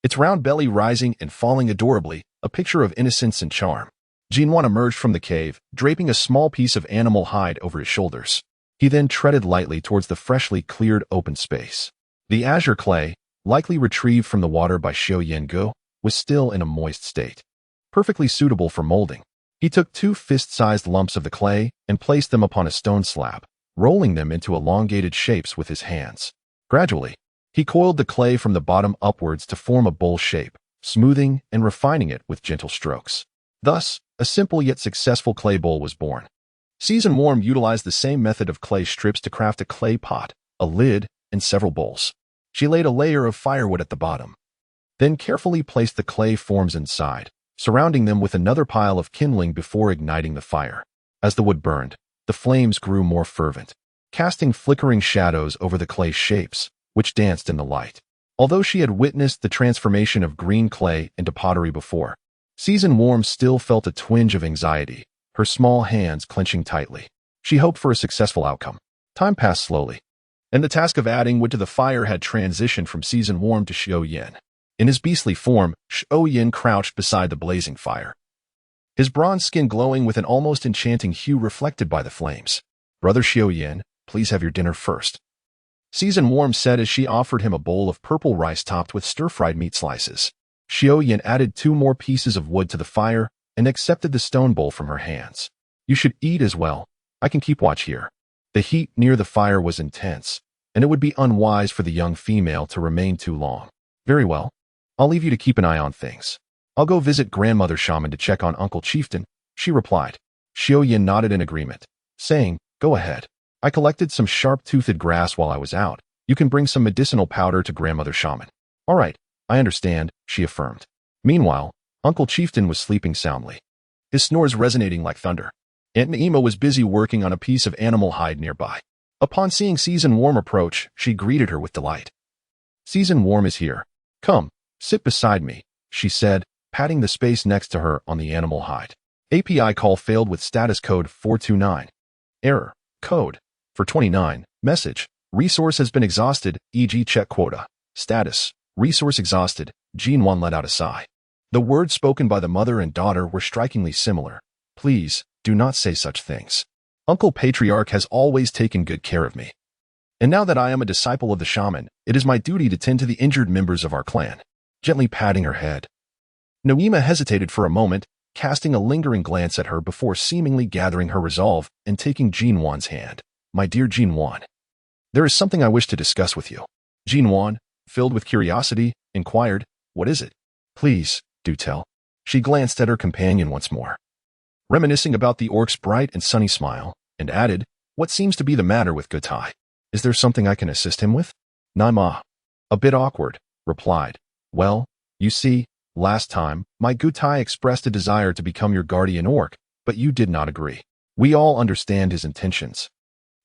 its round belly rising and falling adorably, a picture of innocence and charm. Nuan emerged from the cave, draping a small piece of animal hide over his shoulders. He then treaded lightly towards the freshly cleared open space. The azure clay, likely retrieved from the water by Xiaoyan, was still in a moist state, perfectly suitable for molding. He took 2 fist-sized lumps of the clay and placed them upon a stone slab, rolling them into elongated shapes with his hands. Gradually, he coiled the clay from the bottom upwards to form a bowl shape, smoothing and refining it with gentle strokes. Thus, a simple yet successful clay bowl was born. Season Warm utilized the same method of clay strips to craft a clay pot, a lid, and several bowls. She laid a layer of firewood at the bottom, then carefully placed the clay forms inside, surrounding them with another pile of kindling before igniting the fire. As the wood burned, the flames grew more fervent, casting flickering shadows over the clay shapes, which danced in the light. Although she had witnessed the transformation of green clay into pottery before, Season Warm still felt a twinge of anxiety, her small hands clenching tightly. She hoped for a successful outcome. Time passed slowly, and the task of adding wood to the fire had transitioned from Season Warm to Xiaoyan. In his beastly form, Xiaoyan crouched beside the blazing fire, his bronze skin glowing with an almost enchanting hue reflected by the flames. "Brother Xiaoyan, please have your dinner first," Season Warm said as she offered him a bowl of purple rice topped with stir-fried meat slices. Xiaoyan added 2 more pieces of wood to the fire and accepted the stone bowl from her hands. "You should eat as well. I can keep watch here." The heat near the fire was intense, and it would be unwise for the young female to remain too long. "Very well. I'll leave you to keep an eye on things. I'll go visit Grandmother Shaman to check on Uncle Chieftain," she replied. Xiao nodded in agreement, saying, "Go ahead. I collected some sharp-toothed grass while I was out. You can bring some medicinal powder to Grandmother Shaman." "All right, I understand," she affirmed. Meanwhile, Uncle Chieftain was sleeping soundly, his snores resonating like thunder. Aunt Naima was busy working on a piece of animal hide nearby. Upon seeing Season Warm approach, she greeted her with delight. "Season Warm is here. Come, sit beside me," she said, patting the space next to her on the animal hide. API call failed with status code 429. Error. Code. For 29. Message. Resource has been exhausted, e.g. check quota. Status. Resource exhausted. Nuan let out a sigh. The words spoken by the mother and daughter were strikingly similar. "Please, do not say such things. Uncle Patriarch has always taken good care of me. And now that I am a disciple of the shaman, it is my duty to tend to the injured members of our clan." Gently patting her head. Naima hesitated for a moment, casting a lingering glance at her before seemingly gathering her resolve and taking Nuan's hand. "My dear Nuan, there is something I wish to discuss with you." Nuan, filled with curiosity, inquired, "What is it?" "Please, do tell." She glanced at her companion once more, reminiscing about the orc's bright and sunny smile, and added, "What seems to be the matter with Gutai? Is there something I can assist him with?" Naima, a bit awkward, replied, "Well, you see, last time, my Gutai expressed a desire to become your guardian orc, but you did not agree. We all understand his intentions.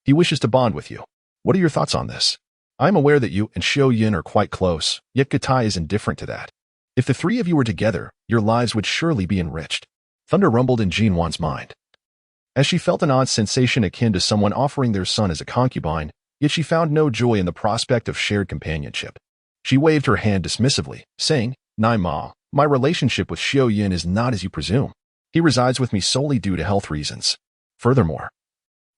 He wishes to bond with you. What are your thoughts on this? I am aware that you and Xiao are quite close, yet Gutai is indifferent to that. If the three of you were together, your lives would surely be enriched." Thunder rumbled in Nuan's mind, as she felt an odd sensation akin to someone offering their son as a concubine, yet she found no joy in the prospect of shared companionship. She waved her hand dismissively, saying, "Naima, my relationship with Xiao is not as you presume. He resides with me solely due to health reasons. Furthermore,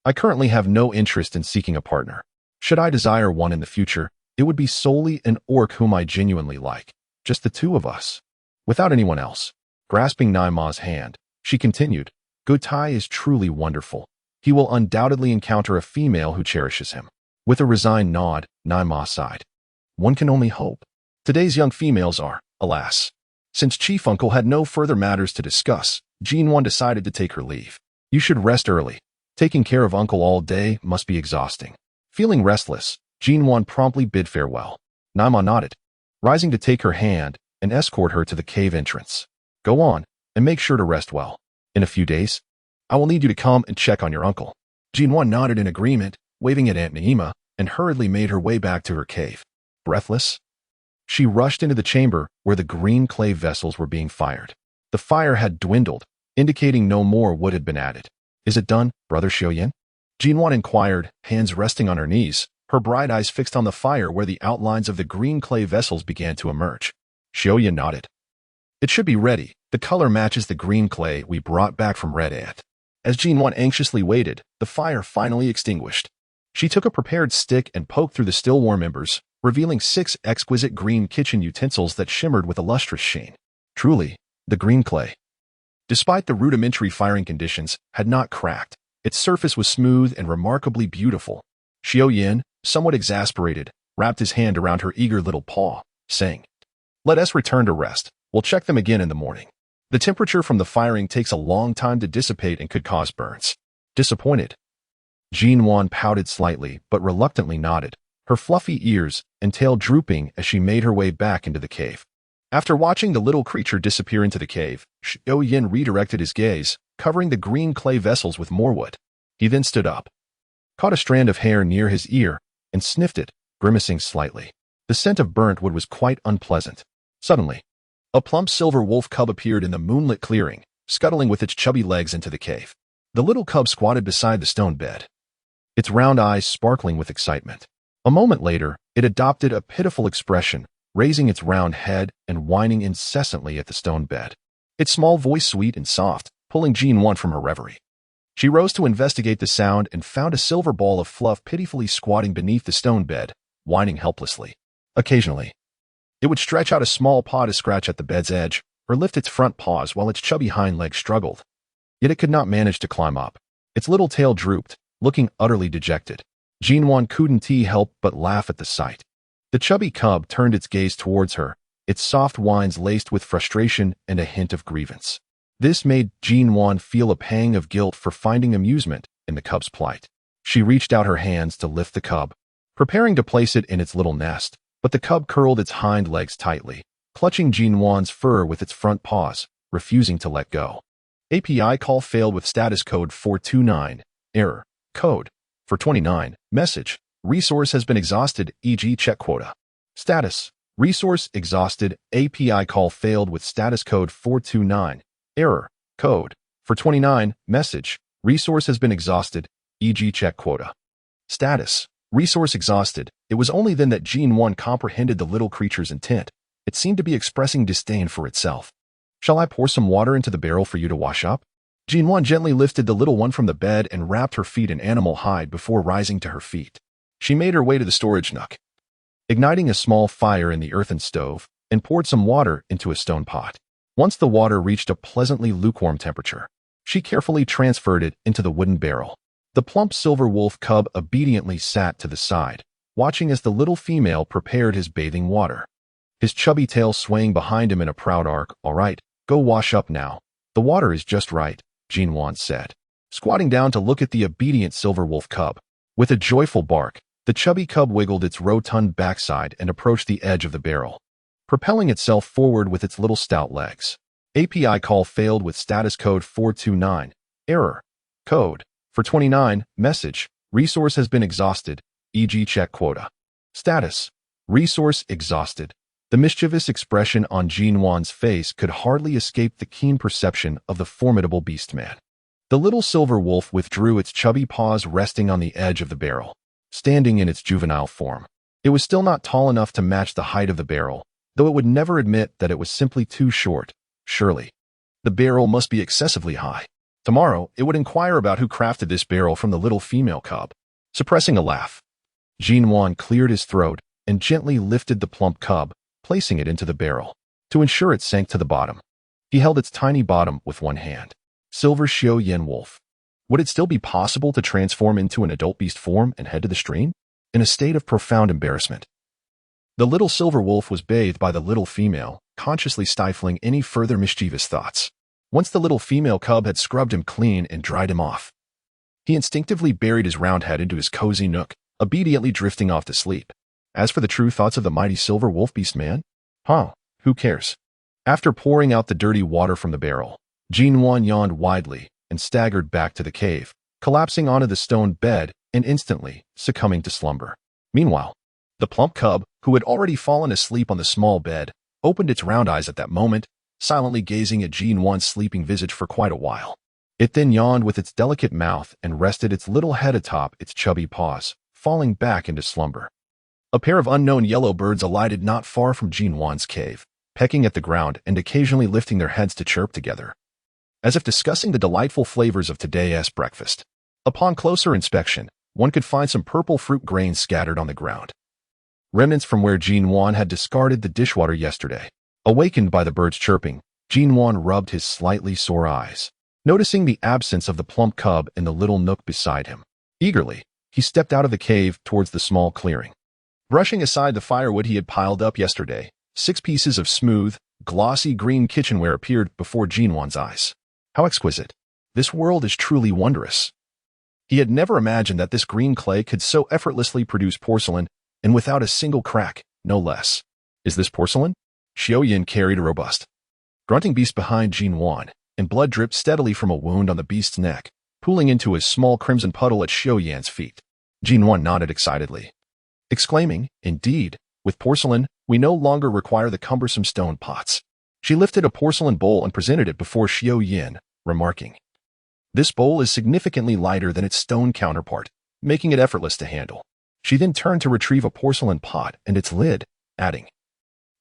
I currently have no interest in seeking a partner. Should I desire one in the future, it would be solely an orc whom I genuinely like. Just the two of us, without anyone else." Grasping Naima's hand, she continued, "Gutai is truly wonderful. He will undoubtedly encounter a female who cherishes him." With a resigned nod, Naima sighed. "One can only hope. Today's young females are, alas." Since Chief Uncle had no further matters to discuss, Nuan decided to take her leave. "You should rest early. Taking care of Uncle all day must be exhausting." Feeling restless, Nuan promptly bid farewell. Naima nodded, rising to take her hand and escort her to the cave entrance. "Go on, and make sure to rest well. In a few days, I will need you to come and check on your uncle." Nuan nodded in agreement, waving at Aunt Naima, and hurriedly made her way back to her cave. Breathless, she rushed into the chamber where the green clay vessels were being fired. The fire had dwindled, indicating no more wood had been added. "Is it done, Brother Xiao?" Nuan inquired, hands resting on her knees, her bright eyes fixed on the fire where the outlines of the green clay vessels began to emerge. Xiao nodded. "It should be ready. The color matches the green clay we brought back from Red Ant." As Nuan anxiously waited, the fire finally extinguished. She took a prepared stick and poked through the still warm embers, revealing 6 exquisite green kitchen utensils that shimmered with a lustrous sheen. Truly, the green clay, despite the rudimentary firing conditions, had not cracked. Its surface was smooth and remarkably beautiful. Xiao, somewhat exasperated, wrapped his hand around her eager little paw, saying, "Let us return to rest. We'll check them again in the morning. The temperature from the firing takes a long time to dissipate and could cause burns." Disappointed, Nuan pouted slightly but reluctantly nodded, her fluffy ears and tail drooping as she made her way back into the cave. After watching the little creature disappear into the cave, Xiao redirected his gaze, covering the green clay vessels with more wood. He then stood up, caught a strand of hair near his ear, and sniffed it, grimacing slightly. The scent of burnt wood was quite unpleasant. Suddenly, a plump silver wolf cub appeared in the moonlit clearing, scuttling with its chubby legs into the cave. The little cub squatted beside the stone bed, its round eyes sparkling with excitement. A moment later, it adopted a pitiful expression, raising its round head and whining incessantly at the stone bed, its small voice sweet and soft, pulling Nuan from her reverie. She rose to investigate the sound and found a silver ball of fluff pitifully squatting beneath the stone bed, whining helplessly. Occasionally, it would stretch out a small paw to scratch at the bed's edge, or lift its front paws while its chubby hind legs struggled. Yet it could not manage to climb up. Its little tail drooped, looking utterly dejected. Nuan couldn't help but laugh at the sight. The chubby cub turned its gaze towards her, its soft whines laced with frustration and a hint of grievance. This made Nuan feel a pang of guilt for finding amusement in the cub's plight. She reached out her hands to lift the cub, preparing to place it in its little nest, but the cub curled its hind legs tightly, clutching Nuan's fur with its front paws, refusing to let go. API call failed with status code 429, error, code, 429, message, resource has been exhausted, e.g. check quota. Status, resource exhausted, API call failed with status code 429, error, code, 429, message, resource has been exhausted, e.g. check quota. Status, resource exhausted. It was only then that Nuan comprehended the little creature's intent. It seemed to be expressing disdain for itself. Shall I pour some water into the barrel for you to wash up? Nuan gently lifted the little one from the bed and wrapped her feet in animal hide before rising to her feet. She made her way to the storage nook, igniting a small fire in the earthen stove, and poured some water into a stone pot. Once the water reached a pleasantly lukewarm temperature, she carefully transferred it into the wooden barrel. The plump silver wolf cub obediently sat to the side, watching as the little female prepared his bathing water. His chubby tail swaying behind him in a proud arc. All right, go wash up now. The water is just right, Nuan said, squatting down to look at the obedient silver wolf cub. With a joyful bark, the chubby cub wiggled its rotund backside and approached the edge of the barrel, propelling itself forward with its little stout legs. API call failed with status code 429, error, code, 429, message, resource has been exhausted, e.g. check quota. Status, resource exhausted. The mischievous expression on Nuan's face could hardly escape the keen perception of the formidable beastman. The little silver wolf withdrew its chubby paws resting on the edge of the barrel, standing in its juvenile form. It was still not tall enough to match the height of the barrel, though it would never admit that it was simply too short. Surely, the barrel must be excessively high. Tomorrow, it would inquire about who crafted this barrel from the little female cub. Suppressing a laugh, Nuan cleared his throat and gently lifted the plump cub, placing it into the barrel, to ensure it sank to the bottom. He held its tiny bottom with one hand. Silver Xiao wolf. Would it still be possible to transform into an adult beast form and head to the stream? In a state of profound embarrassment, the little silver wolf was bathed by the little female, consciously stifling any further mischievous thoughts. Once the little female cub had scrubbed him clean and dried him off, he instinctively buried his round head into his cozy nook, obediently drifting off to sleep. As for the true thoughts of the mighty silver wolf beast man, who cares? After pouring out the dirty water from the barrel, Nuan yawned widely and staggered back to the cave, collapsing onto the stone bed and instantly succumbing to slumber. Meanwhile, the plump cub, who had already fallen asleep on the small bed, opened its round eyes at that moment, silently gazing at Nuan's sleeping visage for quite a while. It then yawned with its delicate mouth and rested its little head atop its chubby paws, falling back into slumber. A pair of unknown yellow birds alighted not far from Nuan's cave, pecking at the ground and occasionally lifting their heads to chirp together, as if discussing the delightful flavors of today's breakfast. Upon closer inspection, one could find some purple fruit grains scattered on the ground, remnants from where Nuan had discarded the dishwater yesterday. Awakened by the birds' chirping, Nuan rubbed his slightly sore eyes, noticing the absence of the plump cub in the little nook beside him. Eagerly, he stepped out of the cave towards the small clearing. Brushing aside the firewood he had piled up yesterday, 6 pieces of smooth, glossy green kitchenware appeared before Nuan's eyes. How exquisite! This world is truly wondrous. He had never imagined that this green clay could so effortlessly produce porcelain, and without a single crack, no less. Is this porcelain? Xiao carried a robust, grunting beast behind Nuan, and blood dripped steadily from a wound on the beast's neck, pooling into a small crimson puddle at Xiao feet. Nuan nodded excitedly, exclaiming, "Indeed, with porcelain, we no longer require the cumbersome stone pots." She lifted a porcelain bowl and presented it before Xiao, remarking, "This bowl is significantly lighter than its stone counterpart, making it effortless to handle." She then turned to retrieve a porcelain pot and its lid, adding,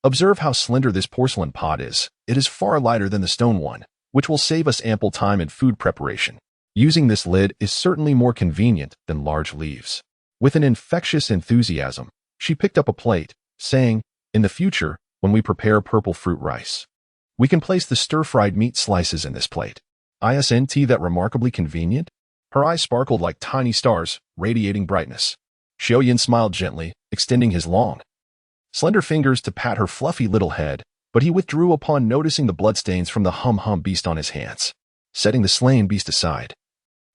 "Observe how slender this porcelain pot is. It is far lighter than the stone one, which will save us ample time in food preparation. Using this lid is certainly more convenient than large leaves." With an infectious enthusiasm, she picked up a plate, saying, "In the future, when we prepare purple fruit rice, we can place the stir-fried meat slices in this plate. Isn't that remarkably convenient?" Her eyes sparkled like tiny stars, radiating brightness. Xiao smiled gently, extending his long, slender fingers to pat her fluffy little head, but he withdrew upon noticing the bloodstains from the hum-hum beast on his hands. Setting the slain beast aside,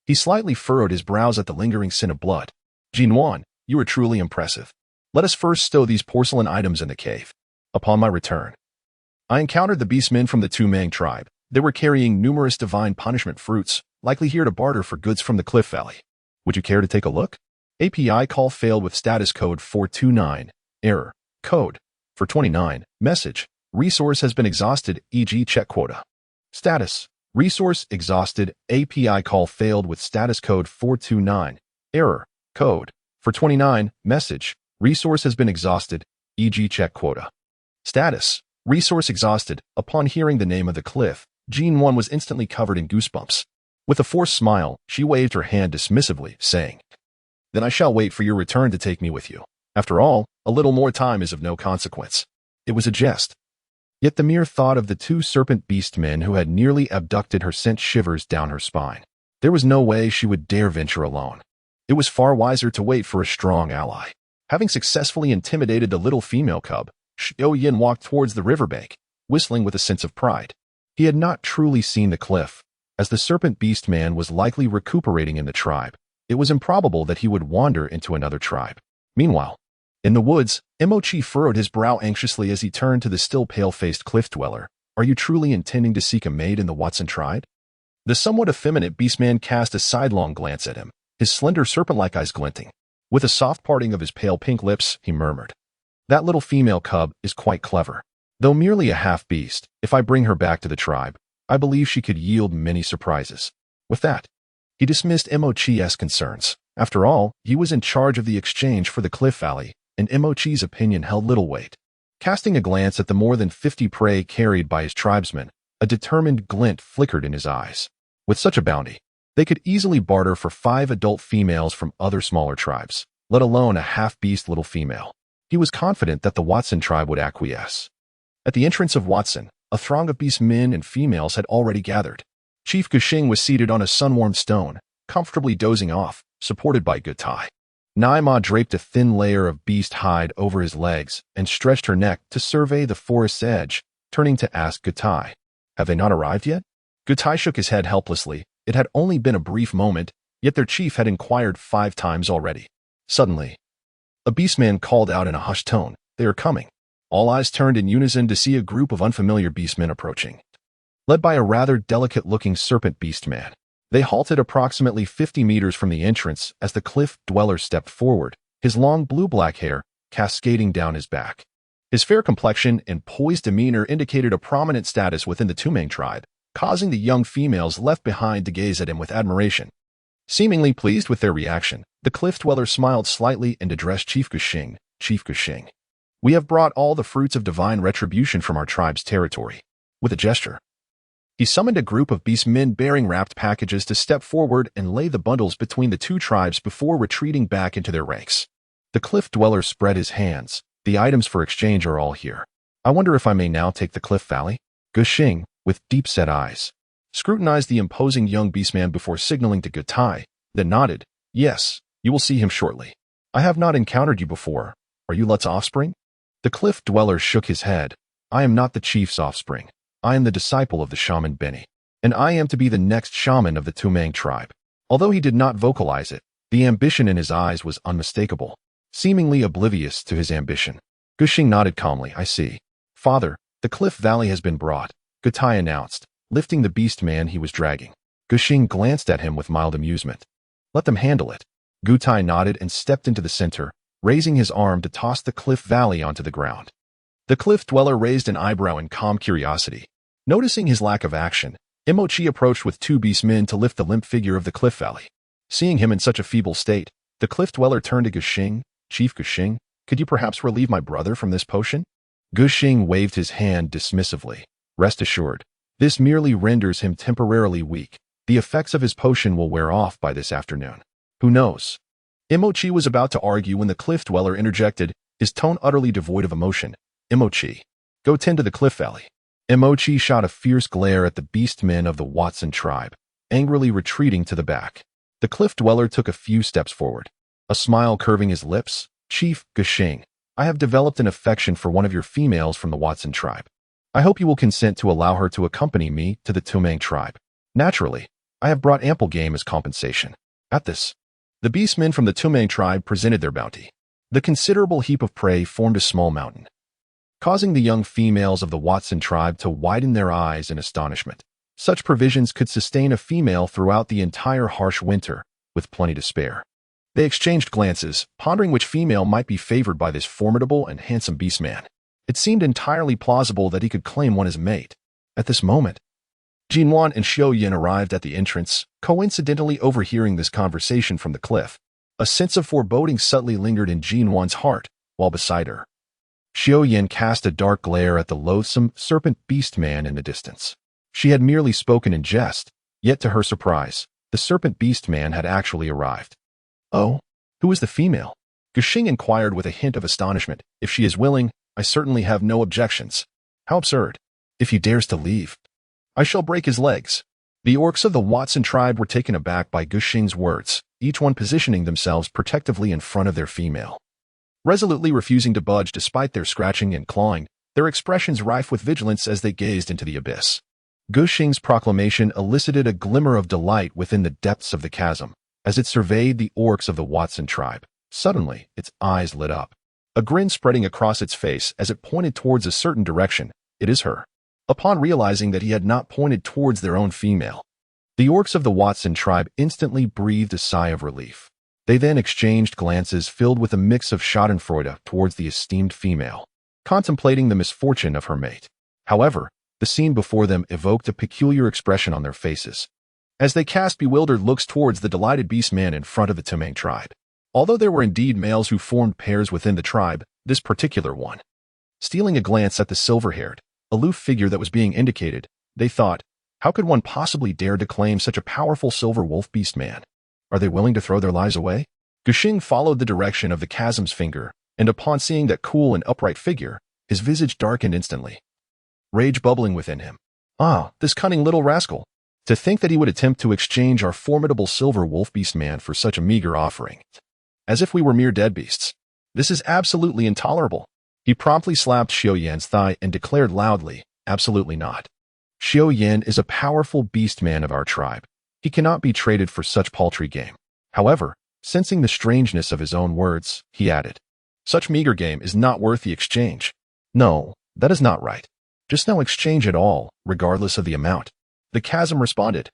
he slightly furrowed his brows at the lingering sin of blood. Nuan, you are truly impressive. Let us first stow these porcelain items in the cave. Upon my return, I encountered the beastmen from the Touang tribe. They were carrying numerous divine punishment fruits, likely here to barter for goods from the Cliff Valley. Would you care to take a look? API call failed with status code 429. Error. Code. 429. Message. Resource has been exhausted, e.g. check quota. Status. Resource exhausted. API call failed with status code 429. Error. Code. 429. Message. Resource has been exhausted, e.g. check quota. Status. Resource exhausted. Upon hearing the name of the cliff, Nuan was instantly covered in goosebumps. With a forced smile, she waved her hand dismissively, saying, "Then I shall wait for your return to take me with you. After all, a little more time is of no consequence." It was a jest. Yet the mere thought of the two serpent beast men who had nearly abducted her sent shivers down her spine. There was no way she would dare venture alone. It was far wiser to wait for a strong ally. Having successfully intimidated the little female cub, Xiao walked towards the riverbank, whistling with a sense of pride. He had not truly seen the cliff. As the serpent beast man was likely recuperating in the tribe, it was improbable that he would wander into another tribe. Meanwhile, in the woods, Mochi furrowed his brow anxiously as he turned to the still pale-faced cliff dweller. "Are you truly intending to seek a mate in the Watson tribe?" The somewhat effeminate beastman cast a sidelong glance at him, his slender serpent-like eyes glinting. With a soft parting of his pale pink lips, he murmured, "That little female cub is quite clever. Though merely a half-beast, if I bring her back to the tribe, I believe she could yield many surprises." With that, he dismissed Mochi's concerns. After all, he was in charge of the exchange for the Cliff Valley, and Mochi's opinion held little weight. Casting a glance at the more than 50 prey carried by his tribesmen, a determined glint flickered in his eyes. With such a bounty, they could easily barter for 5 adult females from other smaller tribes, let alone a half-beast little female. He was confident that the Watson tribe would acquiesce. At the entrance of Watson, a throng of beast men and females had already gathered. Chief Gushing was seated on a sun-warmed stone, comfortably dozing off, supported by Gutai. Naima draped a thin layer of beast hide over his legs and stretched her neck to survey the forest's edge, turning to ask Gutai, "Have they not arrived yet?" Gutai shook his head helplessly. It had only been a brief moment, yet their chief had inquired 5 times already. Suddenly, a beastman called out in a hushed tone, "They are coming." All eyes turned in unison to see a group of unfamiliar beastmen approaching. Led by a rather delicate-looking serpent beastman, they halted approximately 50 meters from the entrance as the cliff dweller stepped forward, his long blue-black hair cascading down his back. His fair complexion and poised demeanor indicated a prominent status within the Touang tribe, causing the young females left behind to gaze at him with admiration. Seemingly pleased with their reaction, the cliff dweller smiled slightly and addressed Chief Gushing. "Chief Gushing, we have brought all the fruits of divine retribution from our tribe's territory." With a gesture, he summoned a group of beastmen bearing wrapped packages to step forward and lay the bundles between the two tribes before retreating back into their ranks. The cliff dweller spread his hands. "The items for exchange are all here. I wonder if I may now take the Cliff Valley?" Gushing, with deep-set eyes, scrutinized the imposing young beastman before signaling to Gutai, then nodded. "Yes, you will see him shortly. I have not encountered you before. Are you Lut's offspring?" The cliff dweller shook his head. "I am not the chief's offspring. I am the disciple of the shaman Benny, and I am to be the next shaman of the Touang tribe." Although he did not vocalize it, the ambition in his eyes was unmistakable. Seemingly oblivious to his ambition, Gushing nodded calmly. "I see. Father, the Cliff Valley has been brought," Gutai announced, lifting the beast man he was dragging. Gushing glanced at him with mild amusement. "Let them handle it." Gutai nodded and stepped into the center, raising his arm to toss the Cliff Valley onto the ground. The cliff dweller raised an eyebrow in calm curiosity. Noticing his lack of action, Mochi approached with 2 beastmen to lift the limp figure of the Cliff Valley. Seeing him in such a feeble state, the cliff dweller turned to Gushing. "Chief Gushing, could you perhaps relieve my brother from this potion?" Gushing waved his hand dismissively. "Rest assured, this merely renders him temporarily weak. The effects of his potion will wear off by this afternoon. Who knows?" Mochi was about to argue when the cliff dweller interjected, his tone utterly devoid of emotion. "Mochi, go tend to the Cliff Valley." Mochi shot a fierce glare at the beastmen of the Watson tribe, angrily retreating to the back. The cliff dweller took a few steps forward, a smile curving his lips. "Chief Gushing, I have developed an affection for one of your females from the Watson tribe. I hope you will consent to allow her to accompany me to the Touang tribe. Naturally, I have brought ample game as compensation. At this, the beastmen from the Touang tribe presented their bounty. The considerable heap of prey formed a small mountain, causing the young females of the Watson tribe to widen their eyes in astonishment. Such provisions could sustain a female throughout the entire harsh winter, with plenty to spare. They exchanged glances, pondering which female might be favored by this formidable and handsome beastman. It seemed entirely plausible that he could claim one as mate. At this moment, Nuan and Yin arrived at the entrance, coincidentally overhearing this conversation from the cliff. A sense of foreboding subtly lingered in Nuan's heart, while beside her, Yin cast a dark glare at the loathsome serpent beastman in the distance. She had merely spoken in jest, yet to her surprise, the serpent beastman had actually arrived. Oh, who is the female? Gushing inquired with a hint of astonishment. If she is willing, I certainly have no objections. How absurd. If he dares to leave, I shall break his legs. The orcs of the Watson tribe were taken aback by Gushing's words, each one positioning themselves protectively in front of their female, resolutely refusing to budge despite their scratching and clawing, their expressions rife with vigilance as they gazed into the abyss. Gushing's proclamation elicited a glimmer of delight within the depths of the chasm. As it surveyed the orcs of the Watson tribe, suddenly its eyes lit up, a grin spreading across its face as it pointed towards a certain direction. It is her. Upon realizing that he had not pointed towards their own female, the orcs of the Watson tribe instantly breathed a sigh of relief. They then exchanged glances filled with a mix of schadenfreude towards the esteemed female, contemplating the misfortune of her mate. However, the scene before them evoked a peculiar expression on their faces, as they cast bewildered looks towards the delighted beastman in front of the Touang tribe. Although there were indeed males who formed pairs within the tribe, this particular one, stealing a glance at the silver-haired, aloof figure that was being indicated, they thought, how could one possibly dare to claim such a powerful silver wolf beastman? Are they willing to throw their lives away? Gushing followed the direction of the chasm's finger, and upon seeing that cool and upright figure, his visage darkened instantly, rage bubbling within him. Ah, this cunning little rascal! To think that he would attempt to exchange our formidable silver wolf beastman for such a meager offering. As if we were mere dead beasts. This is absolutely intolerable. He promptly slapped Yin's thigh and declared loudly, absolutely not. Yin is a powerful beastman of our tribe. He cannot be traded for such paltry game. However, sensing the strangeness of his own words, he added, such meager game is not worth the exchange. No, that is not right. Just no exchange at all, regardless of the amount. The chasm responded.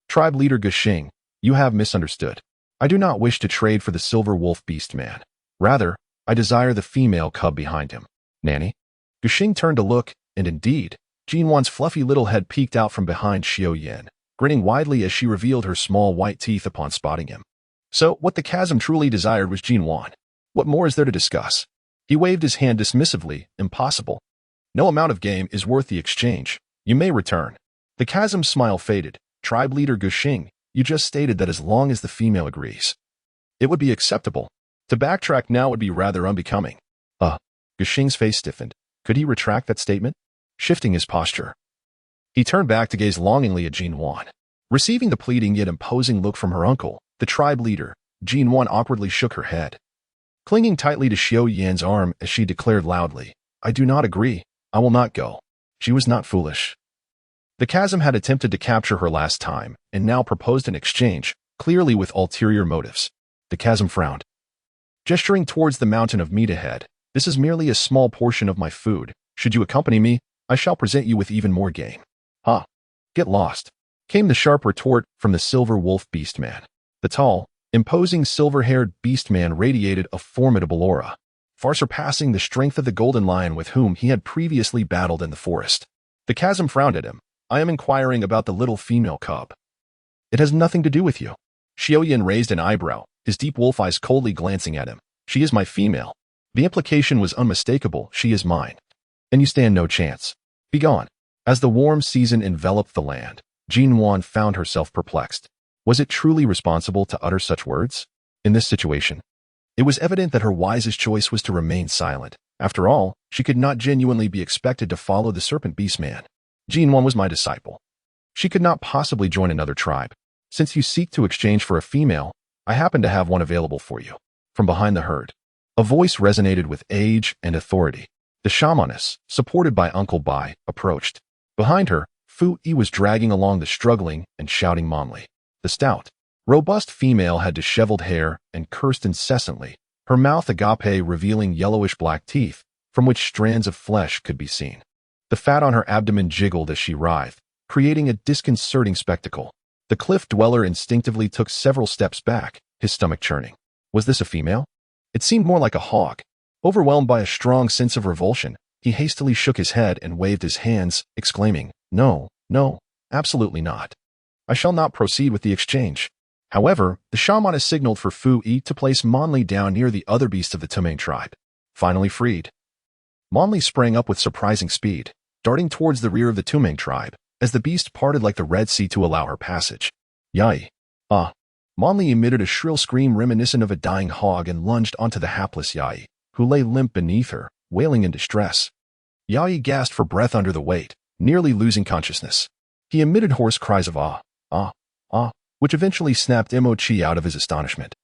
Tribe leader Gushing, you have misunderstood. I do not wish to trade for the silver wolf beastman. Rather, I desire the female cub behind him. Nanny? Gushing turned to look, and indeed, Nuan's fluffy little head peeked out from behind Yin, grinning widely as she revealed her small white teeth upon spotting him. So, what the chasm truly desired was Nuan. What more is there to discuss? He waved his hand dismissively. Impossible. No amount of game is worth the exchange. You may return. The chasm's smile faded. Tribe leader Gushing, you just stated that as long as the female agrees, it would be acceptable. To backtrack now would be rather unbecoming. Gushing's face stiffened. Could he retract that statement? Shifting his posture, he turned back to gaze longingly at Nuan. Receiving the pleading yet imposing look from her uncle, the tribe leader, Nuan awkwardly shook her head, clinging tightly to Yin's arm as she declared loudly, I do not agree. I will not go. She was not foolish. The chasm had attempted to capture her last time, and now proposed an exchange, clearly with ulterior motives. The chasm frowned, gesturing towards the mountain of meat ahead. This is merely a small portion of my food. Should you accompany me, I shall present you with even more game. Ha! Get lost, came the sharp retort from the silver wolf beastman. The tall, imposing silver-haired beastman radiated a formidable aura, far surpassing the strength of the golden lion with whom he had previously battled in the forest. The chasm frowned at him. I am inquiring about the little female cub. It has nothing to do with you. Yin raised an eyebrow, his deep wolf eyes coldly glancing at him. She is my female. The implication was unmistakable. She is mine. And you stand no chance. Be gone. As the warm season enveloped the land, Nuan found herself perplexed. Was it truly responsible to utter such words? In this situation, it was evident that her wisest choice was to remain silent. After all, she could not genuinely be expected to follow the serpent beastman. Nuan was my disciple. She could not possibly join another tribe. Since you seek to exchange for a female, I happen to have one available for you. From behind the herd, a voice resonated with age and authority. The shamaness, supported by Uncle Bai, approached. Behind her, Fu Yi was dragging along the struggling and shouting Monli. The stout, robust female had disheveled hair and cursed incessantly, her mouth agape revealing yellowish-black teeth, from which strands of flesh could be seen. The fat on her abdomen jiggled as she writhed, creating a disconcerting spectacle. The cliff dweller instinctively took several steps back, his stomach churning. Was this a female? It seemed more like a hog. Overwhelmed by a strong sense of revulsion, he hastily shook his head and waved his hands, exclaiming, "No, no, absolutely not. I shall not proceed with the exchange." However, the shamaness signaled for Fu Yi to place Monli down near the other beasts of the Touang tribe. Finally freed, Monli sprang up with surprising speed, darting towards the rear of the Touang tribe, as the beast parted like the Red Sea to allow her passage. Yai! Ah! Monli emitted a shrill scream reminiscent of a dying hog and lunged onto the hapless Yai, who lay limp beneath her, wailing in distress. Yai gasped for breath under the weight, nearly losing consciousness. He emitted hoarse cries of ah, ah, ah, which eventually snapped Mo-chi out of his astonishment,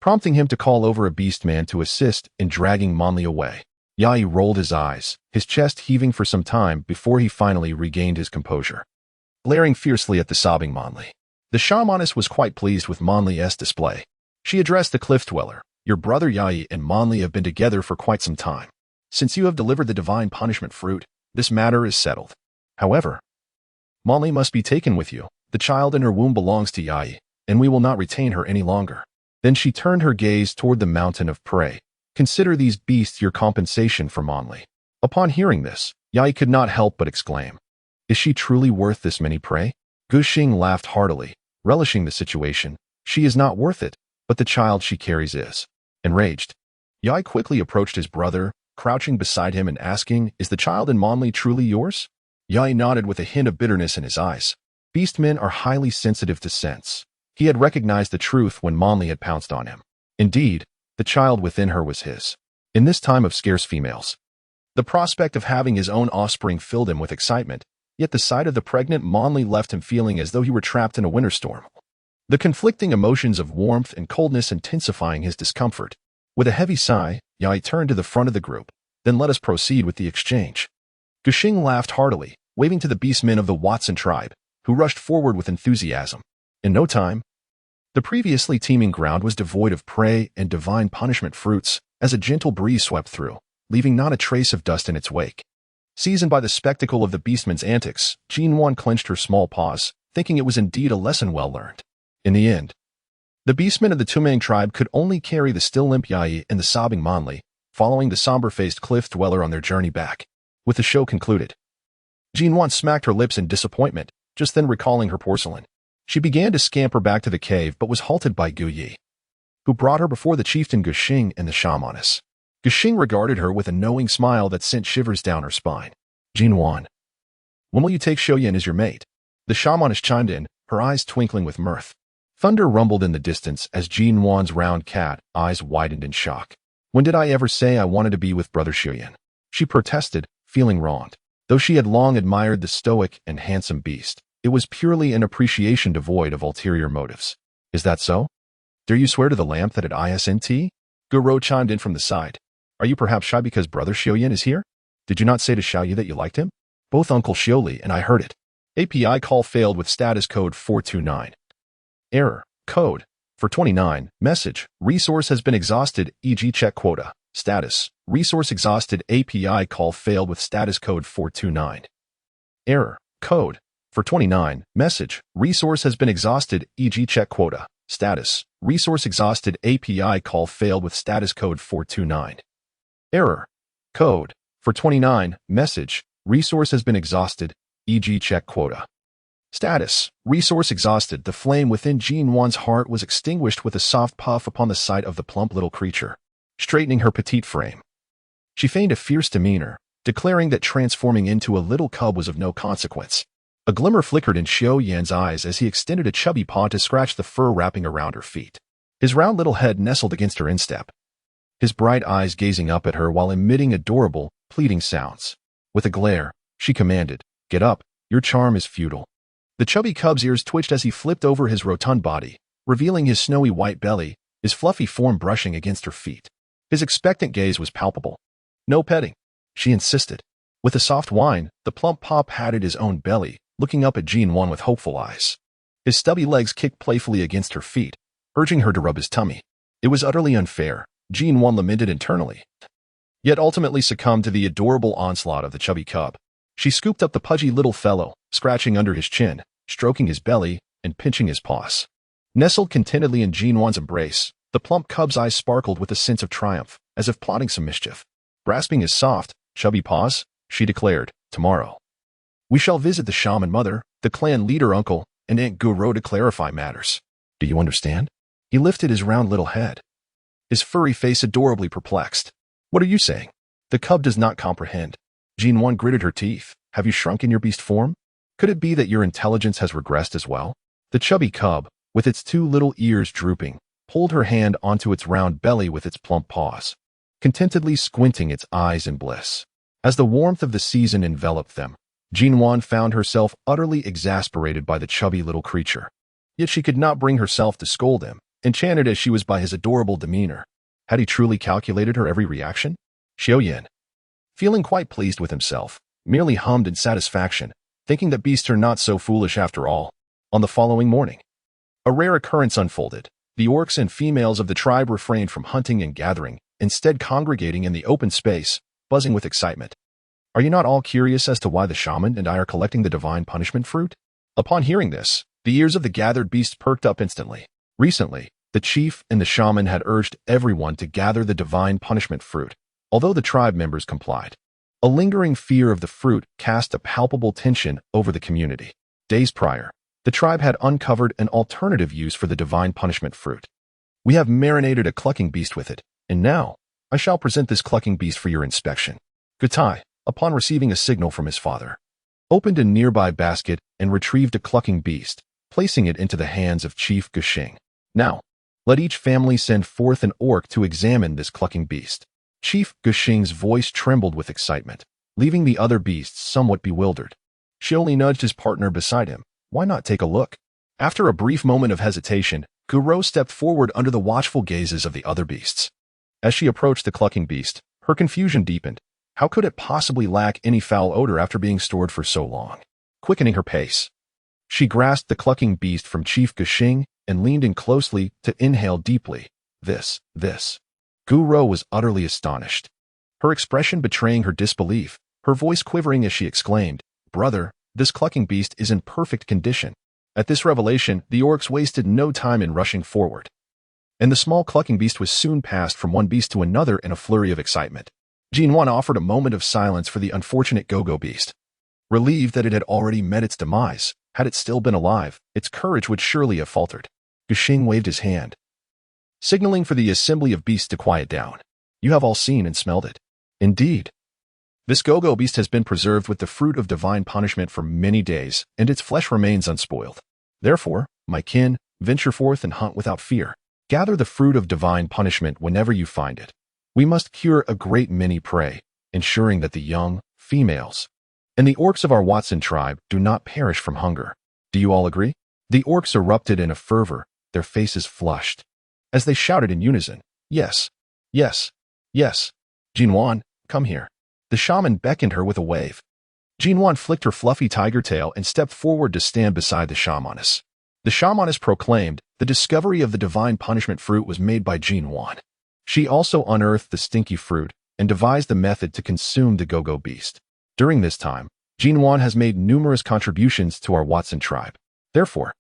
prompting him to call over a beast man to assist in dragging Monli away. Yai rolled his eyes, his chest heaving for some time before he finally regained his composure, glaring fiercely at the sobbing Monli. The shamaness was quite pleased with Monli's display. She addressed the cliff dweller. "Your brother Yai and Monli have been together for quite some time. Since you have delivered the divine punishment fruit, this matter is settled. However, Monli must be taken with you. The child in her womb belongs to Yai, and we will not retain her any longer." Then she turned her gaze toward the mountain of prey. "Consider these beasts your compensation for Monli." Upon hearing this, Yai could not help but exclaim, "Is she truly worth this many prey?" Guxing laughed heartily, relishing the situation. "She is not worth it, but the child she carries is." Enraged, Yai quickly approached his brother, crouching beside him and asking, "Is the child in Monli truly yours?" Yai nodded with a hint of bitterness in his eyes. Beastmen are highly sensitive to sense. He had recognized the truth when Monli had pounced on him. Indeed, the child within her was his. In this time of scarce females, the prospect of having his own offspring filled him with excitement, yet the sight of the pregnant Monli left him feeling as though he were trapped in a winter storm. The conflicting emotions of warmth and coldness intensifying his discomfort. With a heavy sigh, Yai turned to the front of the group. "Then let us proceed with the exchange." Guxing laughed heartily, waving to the beastmen of the Watson tribe, who rushed forward with enthusiasm. In no time, the previously teeming ground was devoid of prey and divine punishment fruits as a gentle breeze swept through, leaving not a trace of dust in its wake. Seasoned by the spectacle of the beastmen's antics, Nuan clenched her small paws, thinking it was indeed a lesson well learned. In the end, the beastmen of the Touang tribe could only carry the still limp Yai and the sobbing Monli, following the somber-faced cliff dweller on their journey back. With the show concluded, Nuan smacked her lips in disappointment, just then recalling her porcelain. She began to scamper back to the cave but was halted by Gu Yi, who brought her before the chieftain Guxing and the shamaness. Guxing regarded her with a knowing smile that sent shivers down her spine. "Nuan, when will you take Xiaoyan as your mate?" The shamaness chimed in, her eyes twinkling with mirth. Thunder rumbled in the distance as Nuan's round cat eyes widened in shock. "When did I ever say I wanted to be with Brother Xiaoyan?" She protested, feeling wronged. Though she had long admired the stoic and handsome beast, it was purely an appreciation devoid of ulterior motives. "Is that so? Dare you swear to the lamp that it isn't?" Guro chimed in from the side. "Are you perhaps shy because Brother Xiaoyan is here? Did you not say to Xiaoyu that you liked him?" "Both Uncle Xiaoli and I heard it." API call failed with status code 429. Error. Code. For 29. Message. Resource has been exhausted, e.g. check quota. Status. Resource exhausted. API call failed with status code 429. Error. Code. For 29. Message. Resource has been exhausted, e.g. check quota. Status. Resource exhausted. API call failed with status code 429. Error. Code. For 29. Message. Resource has been exhausted, e.g. check quota. Status. Resource exhausted. The flame within Nuan's heart was extinguished with a soft puff upon the sight of the plump little creature, straightening her petite frame. She feigned a fierce demeanor, declaring that transforming into a little cub was of no consequence. A glimmer flickered in Xiaoyan's eyes as he extended a chubby paw to scratch the fur wrapping around her feet. His round little head nestled against her instep, his bright eyes gazing up at her while emitting adorable, pleading sounds. With a glare, she commanded, "Get up, your charm is futile." The chubby cub's ears twitched as he flipped over his rotund body, revealing his snowy white belly, his fluffy form brushing against her feet. His expectant gaze was palpable. "No petting. she insisted. With a soft whine, the plump paw patted his own belly, looking up at Nuan with hopeful eyes. His stubby legs kicked playfully against her feet, urging her to rub his tummy. It was utterly unfair, Nuan lamented internally, yet ultimately succumbed to the adorable onslaught of the chubby cub. She scooped up the pudgy little fellow, scratching under his chin, stroking his belly, and pinching his paws. Nestled contentedly in Nuan's embrace, the plump cub's eyes sparkled with a sense of triumph, as if plotting some mischief. Grasping his soft, chubby paws, she declared, "Tomorrow, we shall visit the shaman mother, the clan leader uncle, and Aunt Guro to clarify matters. Do you understand?" He lifted his round little head, his furry face adorably perplexed. "What are you saying?" The cub does not comprehend. Nuan gritted her teeth. "Have you shrunk in your beast form? Could it be that your intelligence has regressed as well?" The chubby cub, with its two little ears drooping, pulled her hand onto its round belly with its plump paws, contentedly squinting its eyes in bliss. As the warmth of the season enveloped them, Nuan found herself utterly exasperated by the chubby little creature. Yet she could not bring herself to scold him, enchanted as she was by his adorable demeanor. Had he truly calculated her every reaction? Xiaoyan, feeling quite pleased with himself, merely hummed in satisfaction, thinking that beasts are not so foolish after all. On the following morning, a rare occurrence unfolded. The orcs and females of the tribe refrained from hunting and gathering, instead congregating in the open space, buzzing with excitement. "Are you not all curious as to why the shaman and I are collecting the divine punishment fruit?" Upon hearing this, the ears of the gathered beasts perked up instantly. Recently, the chief and the shaman had urged everyone to gather the divine punishment fruit, although the tribe members complied. A lingering fear of the fruit cast a palpable tension over the community. Days prior, the tribe had uncovered an alternative use for the divine punishment fruit. "We have marinated a clucking beast with it, and now I shall present this clucking beast for your inspection." Gutai, upon receiving a signal from his father, opened a nearby basket and retrieved a clucking beast, placing it into the hands of Chief Gushing. "Now, let each family send forth an orc to examine this clucking beast." Chief Gushing's voice trembled with excitement, leaving the other beasts somewhat bewildered. Shioli nudged his partner beside him. "Why not take a look?" After a brief moment of hesitation, Guro stepped forward under the watchful gazes of the other beasts. As she approached the clucking beast, her confusion deepened. How could it possibly lack any foul odor after being stored for so long? Quickening her pace, she grasped the clucking beast from Chief Gushing and leaned in closely to inhale deeply. This. Guro was utterly astonished, her expression betraying her disbelief, her voice quivering as she exclaimed, "Brother, this clucking beast is in perfect condition." At this revelation, the orcs wasted no time in rushing forward, and the small clucking beast was soon passed from one beast to another in a flurry of excitement. Nuan offered a moment of silence for the unfortunate go-go beast. Relieved that it had already met its demise, had it still been alive, its courage would surely have faltered. Gushing waved his hand, signaling for the assembly of beasts to quiet down. "You have all seen and smelled it. Indeed, this go-go beast has been preserved with the fruit of divine punishment for many days, and its flesh remains unspoiled. Therefore, my kin, venture forth and hunt without fear. Gather the fruit of divine punishment whenever you find it. We must cure a great many prey, ensuring that the young, females, and the orcs of our Watson tribe do not perish from hunger. Do you all agree?" The orcs erupted in a fervor, their faces flushed, as they shouted in unison, "Yes, yes, yes. Nuan, come here." The shaman beckoned her with a wave. Nuan flicked her fluffy tiger tail and stepped forward to stand beside the shamaness. The shamaness proclaimed the discovery of the divine punishment fruit was made by Nuan. She also unearthed the stinky fruit and devised the method to consume the go-go beast. During this time, Nuan has made numerous contributions to our Watson tribe. Therefore,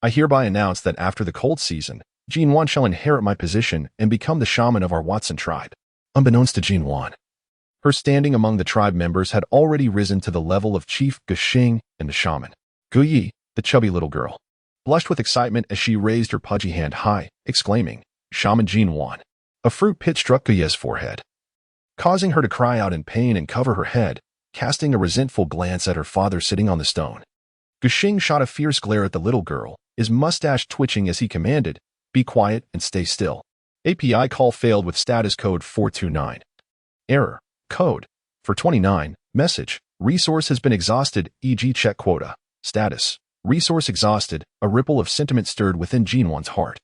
I hereby announce that after the cold season, Nuan shall inherit my position and become the shaman of our Watson tribe. Unbeknownst to Nuan, her standing among the tribe members had already risen to the level of Chief Gushing and the shaman. Guyi, the chubby little girl, blushed with excitement as she raised her pudgy hand high, exclaiming, "Shaman Nuan." A fruit pit struck Guyi's forehead, causing her to cry out in pain and cover her head, casting a resentful glance at her father sitting on the stone. Gushing shot a fierce glare at the little girl, his mustache twitching as he commanded, "Be quiet and stay still." API call failed with status code 429. Error. Code. For 29. Message. Resource has been exhausted, e.g. check quota. Status. Resource exhausted. A ripple of sentiment stirred within Nuan's heart.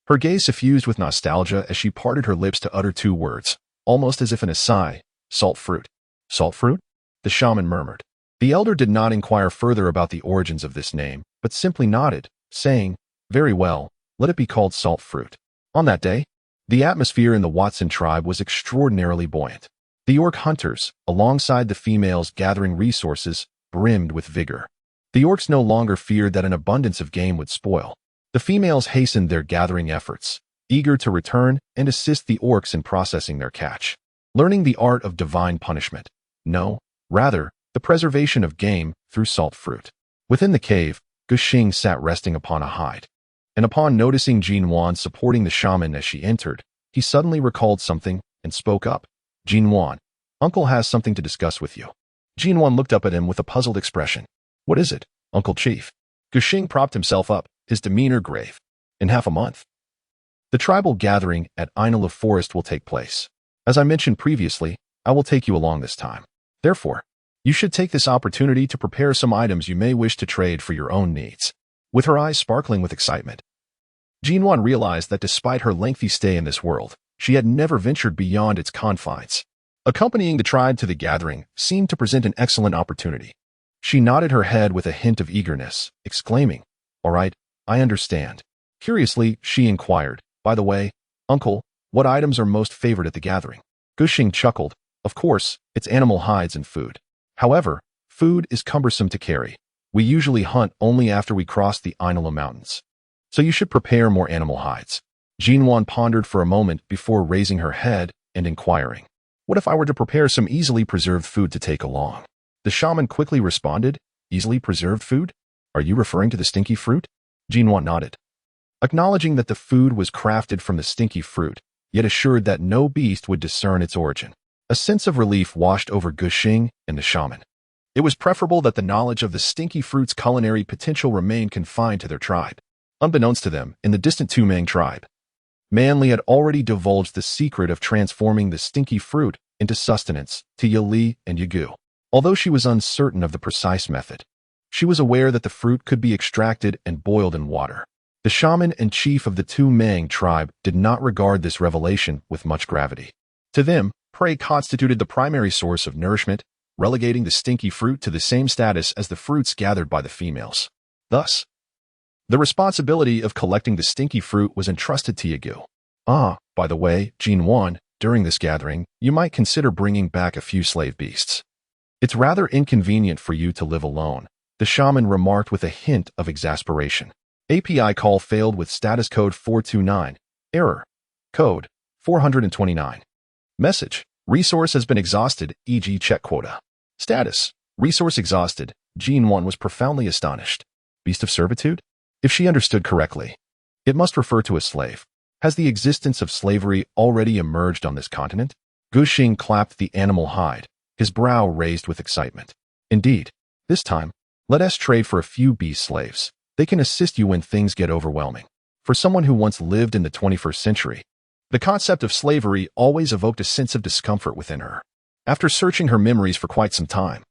Her gaze suffused with nostalgia as she parted her lips to utter two words, almost as if in a sigh, "Salt fruit." Salt fruit? The shaman murmured. The elder did not inquire further about the origins of this name, but simply nodded, saying, "Very well, let it be called salt fruit." On that day, the atmosphere in the Watson tribe was extraordinarily buoyant. The orc hunters, alongside the females gathering resources, brimmed with vigor. The orcs no longer feared that an abundance of game would spoil. The females hastened their gathering efforts, eager to return and assist the orcs in processing their catch, learning the art of divine punishment. No, rather, the preservation of game through salt fruit. Within the cave, Guxing sat resting upon a hide, and upon noticing Nuan supporting the shaman as she entered, he suddenly recalled something and spoke up. "Nuan, Uncle has something to discuss with you." Nuan looked up at him with a puzzled expression. "What is it, Uncle Chief?" Guxing propped himself up, his demeanor grave. "In half a month, the tribal gathering at Inala Forest will take place. As I mentioned previously, I will take you along this time. Therefore, you should take this opportunity to prepare some items you may wish to trade for your own needs." With her eyes sparkling with excitement, Nuan realized that despite her lengthy stay in this world, she had never ventured beyond its confines. Accompanying the tribe to the gathering seemed to present an excellent opportunity. She nodded her head with a hint of eagerness, exclaiming, "All right, I understand." Curiously, she inquired, "By the way, Uncle, what items are most favored at the gathering?" Guxing chuckled. "Of course, it's animal hides and food. However, food is cumbersome to carry. We usually hunt only after we cross the Inala Mountains. So you should prepare more animal hides." Nuan pondered for a moment before raising her head and inquiring, "What if I were to prepare some easily preserved food to take along?" The shaman quickly responded, "Easily preserved food? Are you referring to the stinky fruit?" Nuan nodded, acknowledging that the food was crafted from the stinky fruit, yet assured that no beast would discern its origin. A sense of relief washed over Guxing and the shaman. It was preferable that the knowledge of the stinky fruit's culinary potential remained confined to their tribe. Unbeknownst to them, in the distant Touang tribe, Manly had already divulged the secret of transforming the stinky fruit into sustenance to Yali and Yagu. Although she was uncertain of the precise method, she was aware that the fruit could be extracted and boiled in water. The shaman and chief of the Touang tribe did not regard this revelation with much gravity. To them, prey constituted the primary source of nourishment, relegating the stinky fruit to the same status as the fruits gathered by the females. Thus, the responsibility of collecting the stinky fruit was entrusted to Yagu. By the way, Nuan, during this gathering, you might consider bringing back a few slave beasts. It's rather inconvenient for you to live alone, the shaman remarked with a hint of exasperation. API call failed with status code 429. Error. Code 429. Message. Resource has been exhausted, e.g. check quota. Status. Resource exhausted. Nuan was profoundly astonished. Beast of servitude? If she understood correctly, it must refer to a slave. Has the existence of slavery already emerged on this continent? Guxing clapped the animal hide, his brow raised with excitement. Indeed, this time, let us trade for a few beast slaves. They can assist you when things get overwhelming. For someone who once lived in the 21st century, the concept of slavery always evoked a sense of discomfort within her. After searching her memories for quite some time,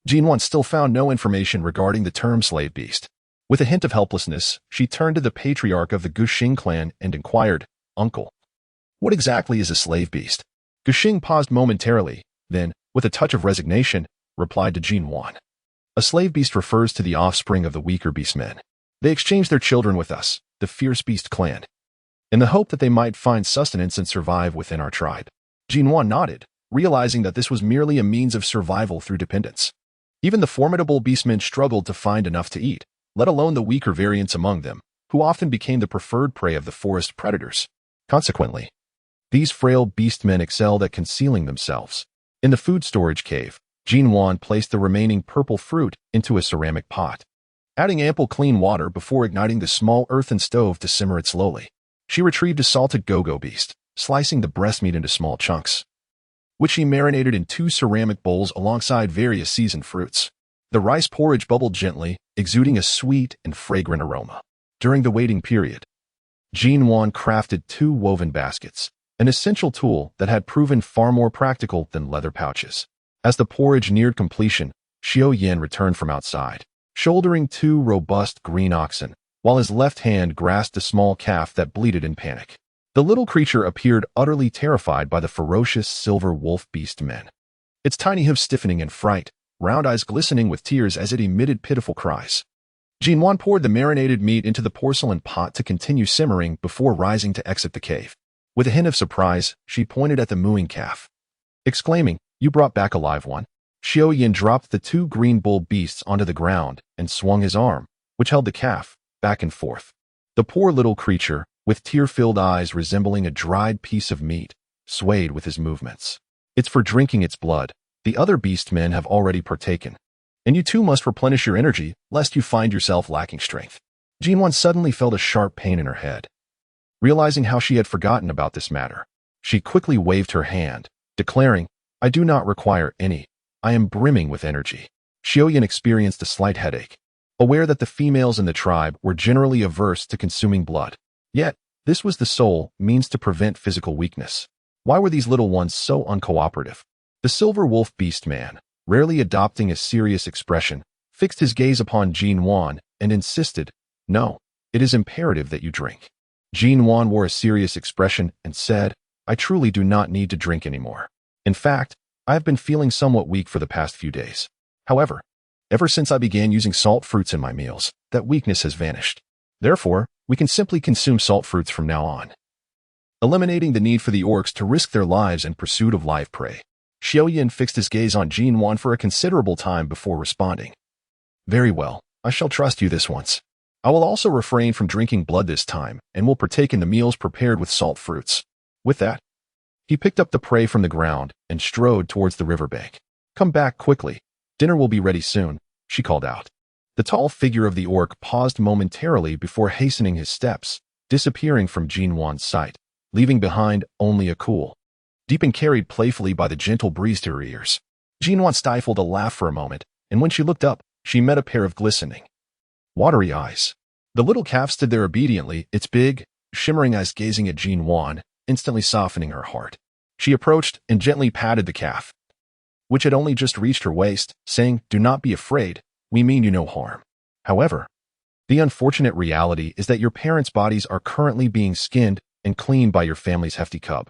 Nuan still found no information regarding the term slave beast. With a hint of helplessness, she turned to the patriarch of the Guxing clan and inquired, "Uncle, what exactly is a slave beast?" Guxing paused momentarily, then, with a touch of resignation, replied to Nuan. "A slave beast refers to the offspring of the weaker beastmen. They exchange their children with us, the fierce beast clan, in the hope that they might find sustenance and survive within our tribe." Nuan nodded, realizing that this was merely a means of survival through dependence. Even the formidable beastmen struggled to find enough to eat, let alone the weaker variants among them, who often became the preferred prey of the forest predators. Consequently, these frail beastmen excelled at concealing themselves. In the food storage cave, Nuan placed the remaining purple fruit into a ceramic pot, adding ample clean water before igniting the small earthen stove to simmer it slowly. She retrieved a salted go-go beast, slicing the breast meat into small chunks, which she marinated in 2 ceramic bowls alongside various seasoned fruits. The rice porridge bubbled gently, exuding a sweet and fragrant aroma. During the waiting period, Nuan crafted 2 woven baskets, an essential tool that had proven far more practical than leather pouches. As the porridge neared completion, Xiao Yan returned from outside, shouldering 2 robust green oxen, while his left hand grasped a small calf that bleated in panic. The little creature appeared utterly terrified by the ferocious silver wolf beast men. its tiny hooves stiffening in fright, round eyes glistening with tears as it emitted pitiful cries. Nuan poured the marinated meat into the porcelain pot to continue simmering before rising to exit the cave. With a hint of surprise, she pointed at the mooing calf, exclaiming, "You brought back a live one." Xiaoyan dropped the two green bull beasts onto the ground and swung his arm, which held the calf, back and forth. The poor little creature, with tear-filled eyes resembling a dried piece of meat, swayed with his movements. "It's for drinking its blood. The other beastmen have already partaken. And you too must replenish your energy, lest you find yourself lacking strength." Nuan suddenly felt a sharp pain in her head. Realizing how she had forgotten about this matter, she quickly waved her hand, declaring, "I do not require any. I am brimming with energy." Xiaoyan experienced a slight headache, aware that the females in the tribe were generally averse to consuming blood. Yet, this was the sole means to prevent physical weakness. Why were these little ones so uncooperative? The silver wolf beastman, rarely adopting a serious expression, fixed his gaze upon Nuan and insisted, "No, it is imperative that you drink." Nuan wore a serious expression and said, "I truly do not need to drink anymore. In fact, I have been feeling somewhat weak for the past few days. However, ever since I began using salt fruits in my meals, that weakness has vanished. Therefore, we can simply consume salt fruits from now on," eliminating the need for the orcs to risk their lives in pursuit of live prey. Xiaoyan fixed his gaze on Nuan for a considerable time before responding. "Very well, I shall trust you this once. I will also refrain from drinking blood this time and will partake in the meals prepared with salt fruits." With that, he picked up the prey from the ground and strode towards the riverbank. "Come back quickly. Dinner will be ready soon," she called out. The tall figure of the orc paused momentarily before hastening his steps, disappearing from Nuan's sight, leaving behind only a cool, deep carried playfully by the gentle breeze to her ears. Nuan stifled a laugh for a moment, and when she looked up, she met a pair of glistening, watery eyes. The little calf stood there obediently, its big, shimmering eyes gazing at Nuan, instantly softening her heart. She approached and gently patted the calf, which had only just reached her waist, saying, "Do not be afraid, we mean you no harm. However, the unfortunate reality is that your parents' bodies are currently being skinned and cleaned by your family's hefty cub,"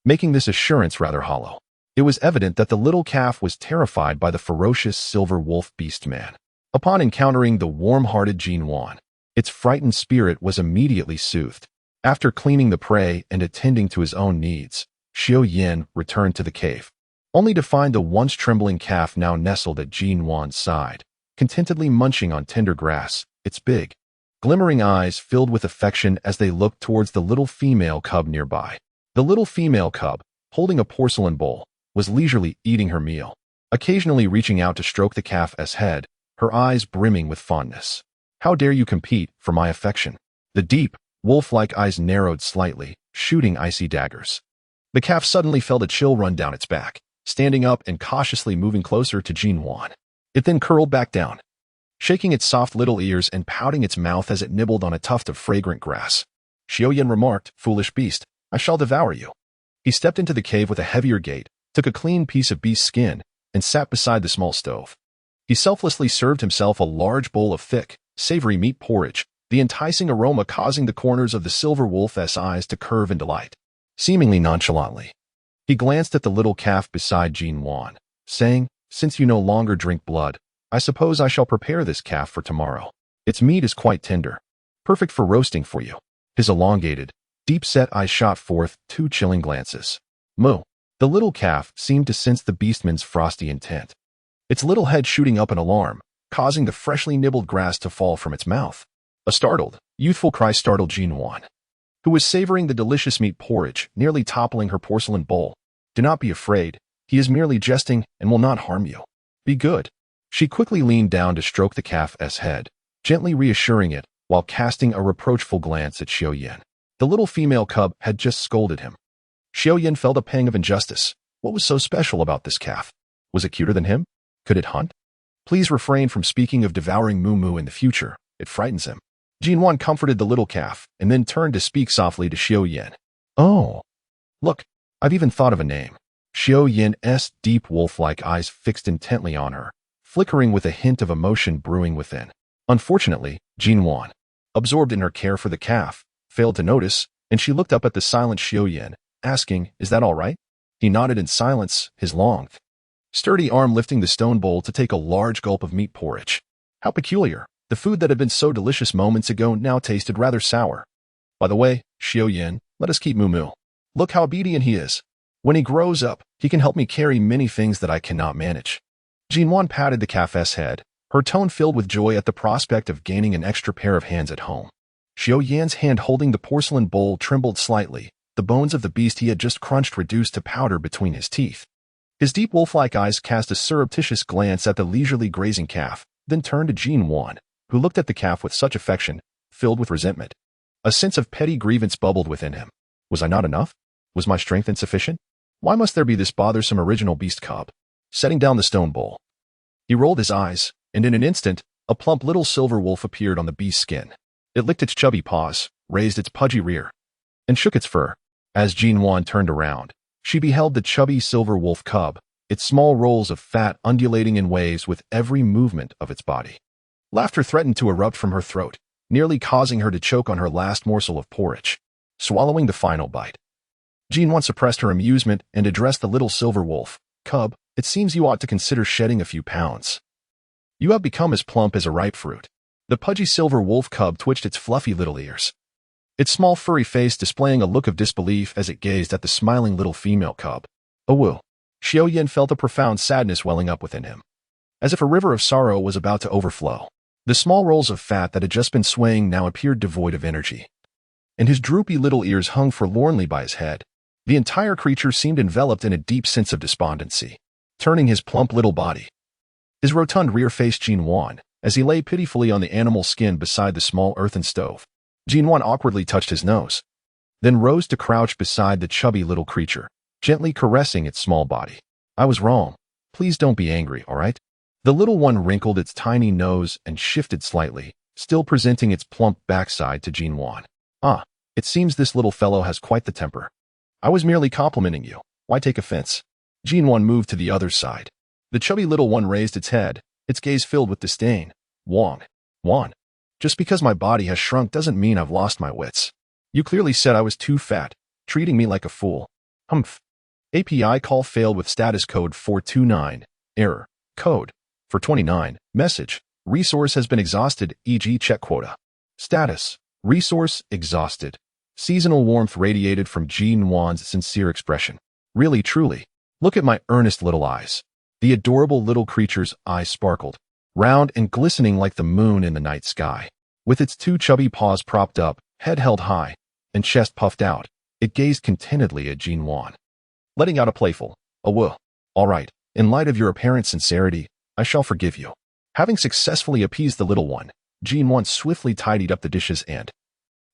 making this assurance rather hollow. It was evident that the little calf was terrified by the ferocious silver wolf beastman. Upon encountering the warm-hearted Nuan, its frightened spirit was immediately soothed. After cleaning the prey and attending to his own needs, Xiaoyan returned to the cave, only to find the once trembling calf now nestled at Nuan's side, contentedly munching on tender grass, its big, glimmering eyes filled with affection as they looked towards the little female cub nearby. The little female cub, holding a porcelain bowl, was leisurely eating her meal, occasionally reaching out to stroke the calf's head, her eyes brimming with fondness. "How dare you compete for my affection?" The deep, wolf-like eyes narrowed slightly, shooting icy daggers. The calf suddenly felt a chill run down its back, standing up and cautiously moving closer to Nuan. It then curled back down, shaking its soft little ears and pouting its mouth as it nibbled on a tuft of fragrant grass. Xiaoyan remarked, "Foolish beast, I shall devour you." He stepped into the cave with a heavier gait, took a clean piece of beast skin, and sat beside the small stove. He selflessly served himself a large bowl of thick, savory meat porridge, the enticing aroma causing the corners of the silver wolf's eyes to curve in delight. Seemingly nonchalantly, he glanced at the little calf beside Nuan, saying, "Since you no longer drink blood, I suppose I shall prepare this calf for tomorrow. Its meat is quite tender, perfect for roasting for you." His elongated, deep-set eyes shot forth 2 chilling glances. Moo. The little calf seemed to sense the beastman's frosty intent, its little head shooting up in alarm, causing the freshly nibbled grass to fall from its mouth. A startled, youthful cry startled Nuan, who was savoring the delicious meat porridge, nearly toppling her porcelain bowl. "Do not be afraid. He is merely jesting and will not harm you. Be good." She quickly leaned down to stroke the calf's head, gently reassuring it while casting a reproachful glance at Xiaoyan. The little female cub had just scolded him. Xiaoyan felt a pang of injustice. What was so special about this calf? Was it cuter than him? Could it hunt? "Please refrain from speaking of devouring Moo Moo in the future. It frightens him." Nuan comforted the little calf and then turned to speak softly to Xiaoyan. "Oh, look, I've even thought of a name." Xiaoyan's deep wolf-like eyes fixed intently on her, flickering with a hint of emotion brewing within. Unfortunately, Nuan, absorbed in her care for the calf, failed to notice, and she looked up at the silent Xiaoyan, asking, "Is that all right?" He nodded in silence, his long, sturdy arm lifting the stone bowl to take a large gulp of meat porridge. How peculiar. The food that had been so delicious moments ago now tasted rather sour. By the way, Xiao, let us keep Moo. Look how obedient he is. When he grows up, he can help me carry many things that I cannot manage. Nuan patted the calf's head, her tone filled with joy at the prospect of gaining an extra pair of hands at home. Xiaoyan's hand holding the porcelain bowl trembled slightly, the bones of the beast he had just crunched reduced to powder between his teeth. His deep wolf-like eyes cast a surreptitious glance at the leisurely grazing calf, then turned to Nuan, who looked at the calf with such affection, filled with resentment. A sense of petty grievance bubbled within him. Was I not enough? Was my strength insufficient? Why must there be this bothersome original beast cub? Setting down the stone bowl, he rolled his eyes, and in an instant, a plump little silver wolf appeared on the beast's skin. It licked its chubby paws, raised its pudgy rear, and shook its fur. As Nuan turned around, she beheld the chubby silver wolf cub, its small rolls of fat undulating in waves with every movement of its body. Laughter threatened to erupt from her throat, nearly causing her to choke on her last morsel of porridge. Swallowing the final bite, Nuan suppressed her amusement and addressed the little silver wolf. Cub, it seems you ought to consider shedding a few pounds. You have become as plump as a ripe fruit. The pudgy silver wolf cub twitched its fluffy little ears, its small furry face displaying a look of disbelief as it gazed at the smiling little female cub. Oh woo. Xiaoyan felt a profound sadness welling up within him, as if a river of sorrow was about to overflow. The small rolls of fat that had just been swaying now appeared devoid of energy, and his droopy little ears hung forlornly by his head. The entire creature seemed enveloped in a deep sense of despondency, turning his plump little body. His rotund rear faced Nuan, as he lay pitifully on the animal's skin beside the small earthen stove. Nuan awkwardly touched his nose, then rose to crouch beside the chubby little creature, gently caressing its small body. I was wrong. Please don't be angry, all right? The little one wrinkled its tiny nose and shifted slightly, still presenting its plump backside to Nuan. Ah, it seems this little fellow has quite the temper. I was merely complimenting you. Why take offense? Nuan moved to the other side. The chubby little one raised its head, its gaze filled with disdain. Wan, just because my body has shrunk doesn't mean I've lost my wits. You clearly said I was too fat, treating me like a fool. Humph. API call failed with status code 429. Error. Code. For 29. Message. Resource has been exhausted, e.g. check quota. Status. Resource exhausted. Seasonal warmth radiated from Nuan's sincere expression. Really, truly. Look at my earnest little eyes. The adorable little creature's eyes sparkled, round and glistening like the moon in the night sky. With its two chubby paws propped up, head held high, and chest puffed out, it gazed contentedly at Nuan, letting out a playful, "Oh well, all right, in light of your apparent sincerity, I shall forgive you." Having successfully appeased the little one, Nuan swiftly tidied up the dishes and,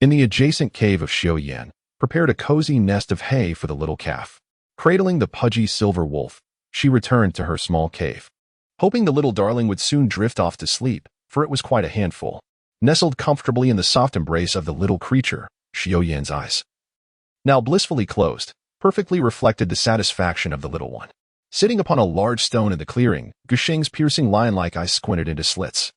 in the adjacent cave of Xiaoyan, prepared a cozy nest of hay for the little calf. Cradling the pudgy silver wolf, she returned to her small cave, hoping the little darling would soon drift off to sleep, for it was quite a handful. Nestled comfortably in the soft embrace of the little creature, Xiaoyan's eyes, now blissfully closed, perfectly reflected the satisfaction of the little one. Sitting upon a large stone in the clearing, Gusheng's piercing lion-like eyes squinted into slits,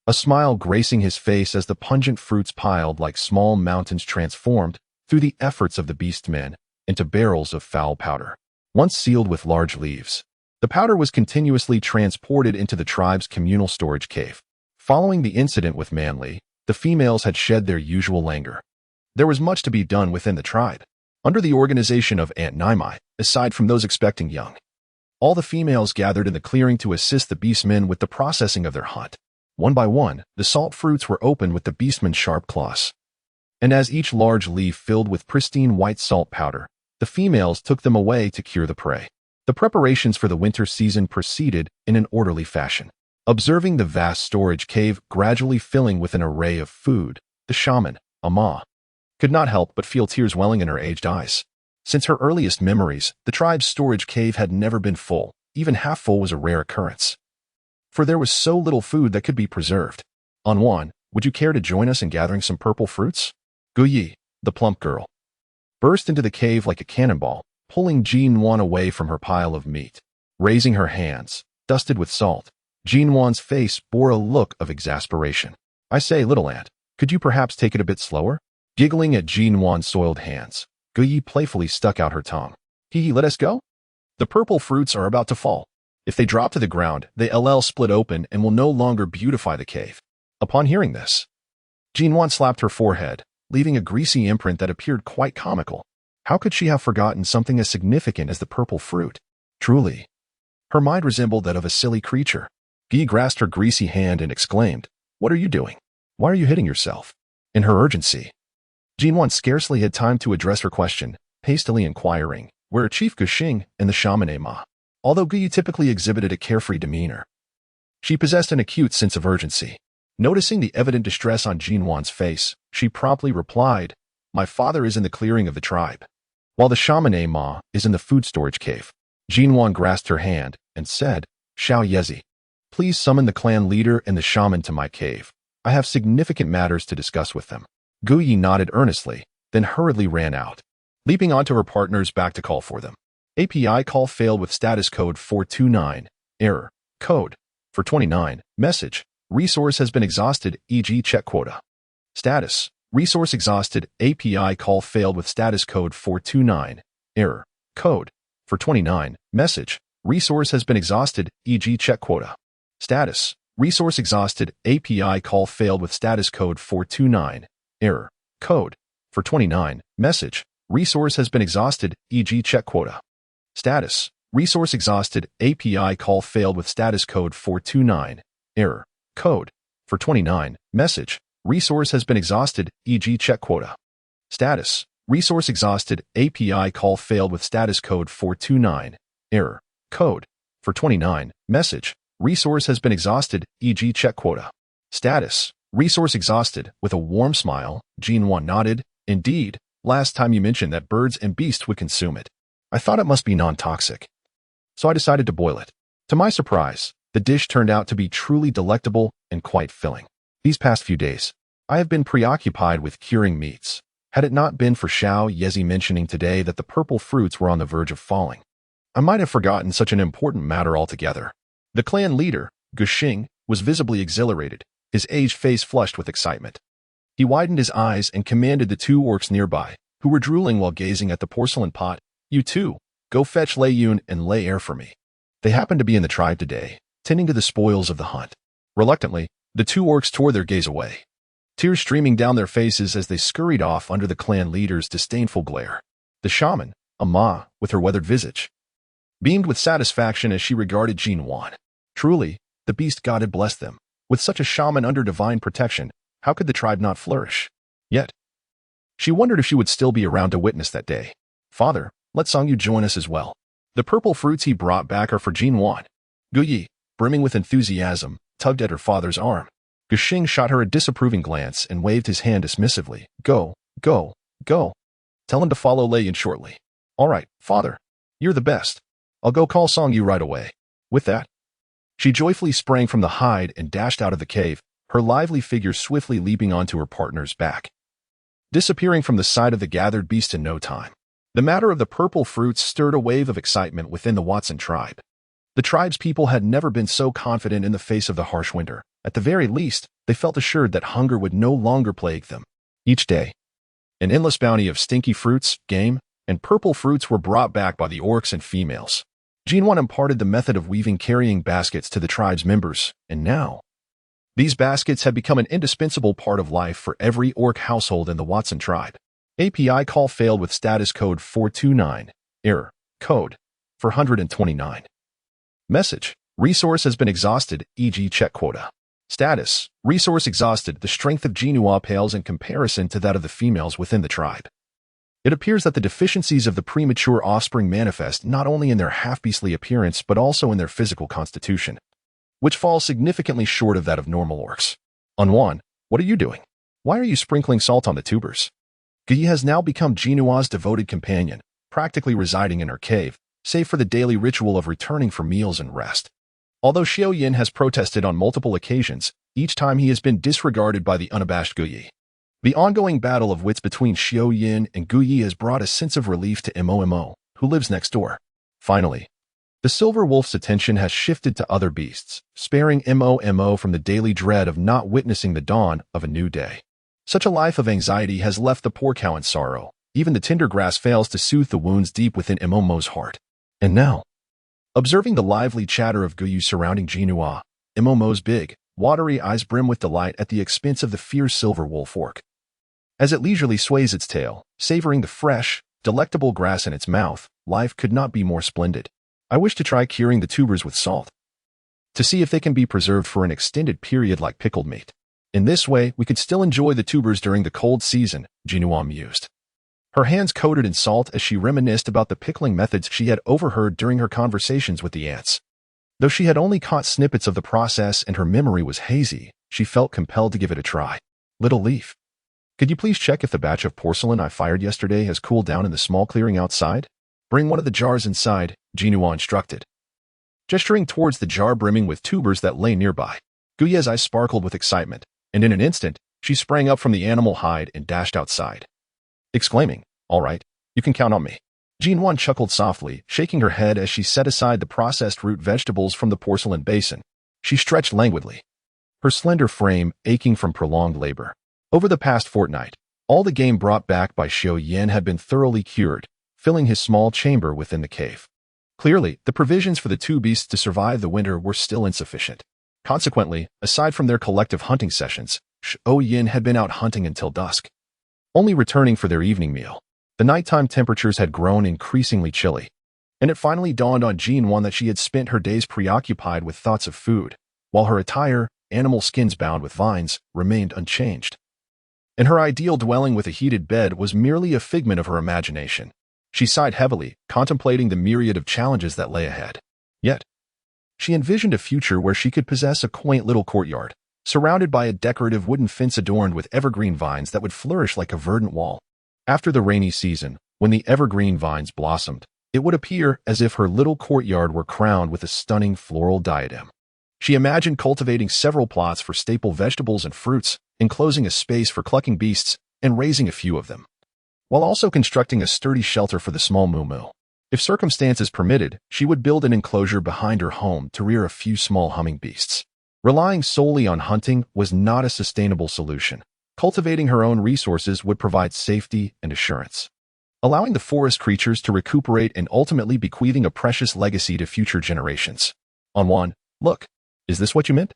a smile gracing his face as the pungent fruits piled like small mountains transformed, through the efforts of the beastmen, into barrels of foul powder. Once sealed with large leaves, the powder was continuously transported into the tribe's communal storage cave. Following the incident with Manly, the females had shed their usual languor. There was much to be done within the tribe, under the organization of Aunt Naimai, aside from those expecting young. All the females gathered in the clearing to assist the beastmen with the processing of their hunt. One by one, the salt fruits were opened with the beastmen's sharp claws, and as each large leaf filled with pristine white salt powder, the females took them away to cure the prey. The preparations for the winter season proceeded in an orderly fashion. Observing the vast storage cave gradually filling with an array of food, the shaman, Ama, could not help but feel tears welling in her aged eyes. Since her earliest memories, the tribe's storage cave had never been full. Even half full was a rare occurrence, for there was so little food that could be preserved. Nuan, would you care to join us in gathering some purple fruits? Guyi, the plump girl, burst into the cave like a cannonball, pulling Nuan away from her pile of meat. Raising her hands, dusted with salt, Nuan's face bore a look of exasperation. I say, little ant, could you perhaps take it a bit slower? Giggling at Nuan's soiled hands, Guyi playfully stuck out her tongue. Hee, let us go? The purple fruits are about to fall. If they drop to the ground, they LL split open and will no longer beautify the cave. Upon hearing this, Nuan slapped her forehead, leaving a greasy imprint that appeared quite comical. How could she have forgotten something as significant as the purple fruit? Truly, her mind resembled that of a silly creature. Guy grasped her greasy hand and exclaimed, "What are you doing? Why are you hitting yourself?" In her urgency, Nuan scarcely had time to address her question, hastily inquiring, "Where are Chief Guxing and the shaman Ma?" Although Guy typically exhibited a carefree demeanor, she possessed an acute sense of urgency. Noticing the evident distress on Nuan's face, she promptly replied, "My father is in the clearing of the tribe, while the shaman Ma is in the food storage cave." Nuan grasped her hand and said, "Xiao Yezi, please summon the clan leader and the shaman to my cave. I have significant matters to discuss with them." Guyi nodded earnestly, then hurriedly ran out, leaping onto her partners back to call for them. API call failed with status code 429, error, code, for 29, message, resource has been exhausted, e.g. check quota. Status, resource exhausted, API call failed with status code 429, error, code, for 29, message, resource has been exhausted, e.g. check quota. Status, resource exhausted, API call failed with status code 429, error, code, for 29, message, resource has been exhausted, e.g. check quota. Status, resource exhausted, API call failed with status code 429, error, code, for 29, message, resource has been exhausted, e.g. check quota. Status, resource exhausted, API call failed with status code 429, error, code, for 29, message, resource has been exhausted, e.g. check quota. Status, resource exhausted, with a warm smile, Nuan nodded, "Indeed, last time you mentioned that birds and beasts would consume it. I thought it must be non-toxic, so I decided to boil it." To my surprise, the dish turned out to be truly delectable and quite filling. These past few days, I have been preoccupied with curing meats. Had it not been for Xiao Yezi mentioning today that the purple fruits were on the verge of falling, I might have forgotten such an important matter altogether. The clan leader, Guxing, was visibly exhilarated, his aged face flushed with excitement. He widened his eyes and commanded the two orcs nearby, who were drooling while gazing at the porcelain pot, "You two, go fetch Lei Yun and Lei Air for me. They happen to be in the tribe today, tending to the spoils of the hunt." Reluctantly, the two orcs tore their gaze away, tears streaming down their faces as they scurried off under the clan leader's disdainful glare. The shaman, Ma, with her weathered visage, beamed with satisfaction as she regarded Nuan. Truly, the beast god had blessed them. With such a shaman under divine protection, how could the tribe not flourish? Yet, she wondered if she would still be around to witness that day. "Father, let Songyu join us as well. The purple fruits he brought back are for Nuan." Guyi, brimming with enthusiasm, tugged at her father's arm. Guxing shot her a disapproving glance and waved his hand dismissively. "Go, go, go. Tell him to follow Lei Yun shortly." "All right, father. You're the best. I'll go call Songyu right away." With that, she joyfully sprang from the hide and dashed out of the cave, her lively figure swiftly leaping onto her partner's back, disappearing from the sight of the gathered beast in no time. The matter of the purple fruits stirred a wave of excitement within the Watson tribe. The tribe's people had never been so confident in the face of the harsh winter. At the very least, they felt assured that hunger would no longer plague them. Each day, an endless bounty of stinky fruits, game, and purple fruits were brought back by the orcs and females. Nuan imparted the method of weaving carrying baskets to the tribe's members, and now, these baskets had become an indispensable part of life for every orc household in the Watson tribe. API call failed with status code 429, error, code, for 129. Message, resource has been exhausted, e.g. check quota. Status, resource exhausted, the strength of Nuan pales in comparison to that of the females within the tribe. It appears that the deficiencies of the premature offspring manifest not only in their half-beastly appearance but also in their physical constitution, which falls significantly short of that of normal orcs. Nuan, what are you doing? Why are you sprinkling salt on the tubers? Guyi has now become Nuan's devoted companion, practically residing in her cave, save for the daily ritual of returning for meals and rest. Although Xiao Yin has protested on multiple occasions, each time he has been disregarded by the unabashed Guyi. The ongoing battle of wits between Xiao Yin and Guyi has brought a sense of relief to Mo, who lives next door. Finally, the silver wolf's attention has shifted to other beasts, sparing Mo from the daily dread of not witnessing the dawn of a new day. Such a life of anxiety has left the poor cow in sorrow. Even the tender grass fails to soothe the wounds deep within Mo's heart. And now, Observing the lively chatter of Guyu surrounding Nuan, Momo's big, watery eyes brim with delight at the expanse of the fierce silver wool fork. As it leisurely sways its tail, savoring the fresh, delectable grass in its mouth, life could not be more splendid. I wish to try curing the tubers with salt, to see if they can be preserved for an extended period like pickled meat. In this way, we could still enjoy the tubers during the cold season, Nuan mused. Her hands coated in salt as she reminisced about the pickling methods she had overheard during her conversations with the ants. Though she had only caught snippets of the process and her memory was hazy, she felt compelled to give it a try. Little Leaf, could you please check if the batch of porcelain I fired yesterday has cooled down in the small clearing outside? Bring one of the jars inside, Nuan instructed, gesturing towards the jar brimming with tubers that lay nearby. Guyu's eyes sparkled with excitement, and in an instant, she sprang up from the animal hide and dashed outside, exclaiming, "All right, you can count on me." Nuan chuckled softly, shaking her head as she set aside the processed root vegetables from the porcelain basin. She stretched languidly, her slender frame aching from prolonged labor. Over the past fortnight, all the game brought back by Xiao Yan had been thoroughly cured, filling his small chamber within the cave. Clearly, the provisions for the two beasts to survive the winter were still insufficient. Consequently, aside from their collective hunting sessions, Xiao Yan had been out hunting until dusk, only returning for their evening meal. The nighttime temperatures had grown increasingly chilly, and it finally dawned on Nuan that she had spent her days preoccupied with thoughts of food, while her attire, animal skins bound with vines, remained unchanged. And her ideal dwelling with a heated bed was merely a figment of her imagination. She sighed heavily, contemplating the myriad of challenges that lay ahead. Yet, she envisioned a future where she could possess a quaint little courtyard, surrounded by a decorative wooden fence adorned with evergreen vines that would flourish like a verdant wall. After the rainy season, when the evergreen vines blossomed, it would appear as if her little courtyard were crowned with a stunning floral diadem. She imagined cultivating several plots for staple vegetables and fruits, enclosing a space for clucking beasts, and raising a few of them, while also constructing a sturdy shelter for the small moo. If circumstances permitted, she would build an enclosure behind her home to rear a few small humming beasts. Relying solely on hunting was not a sustainable solution. Cultivating her own resources would provide safety and assurance, allowing the forest creatures to recuperate and ultimately bequeathing a precious legacy to future generations. Nuan, look, is this what you meant?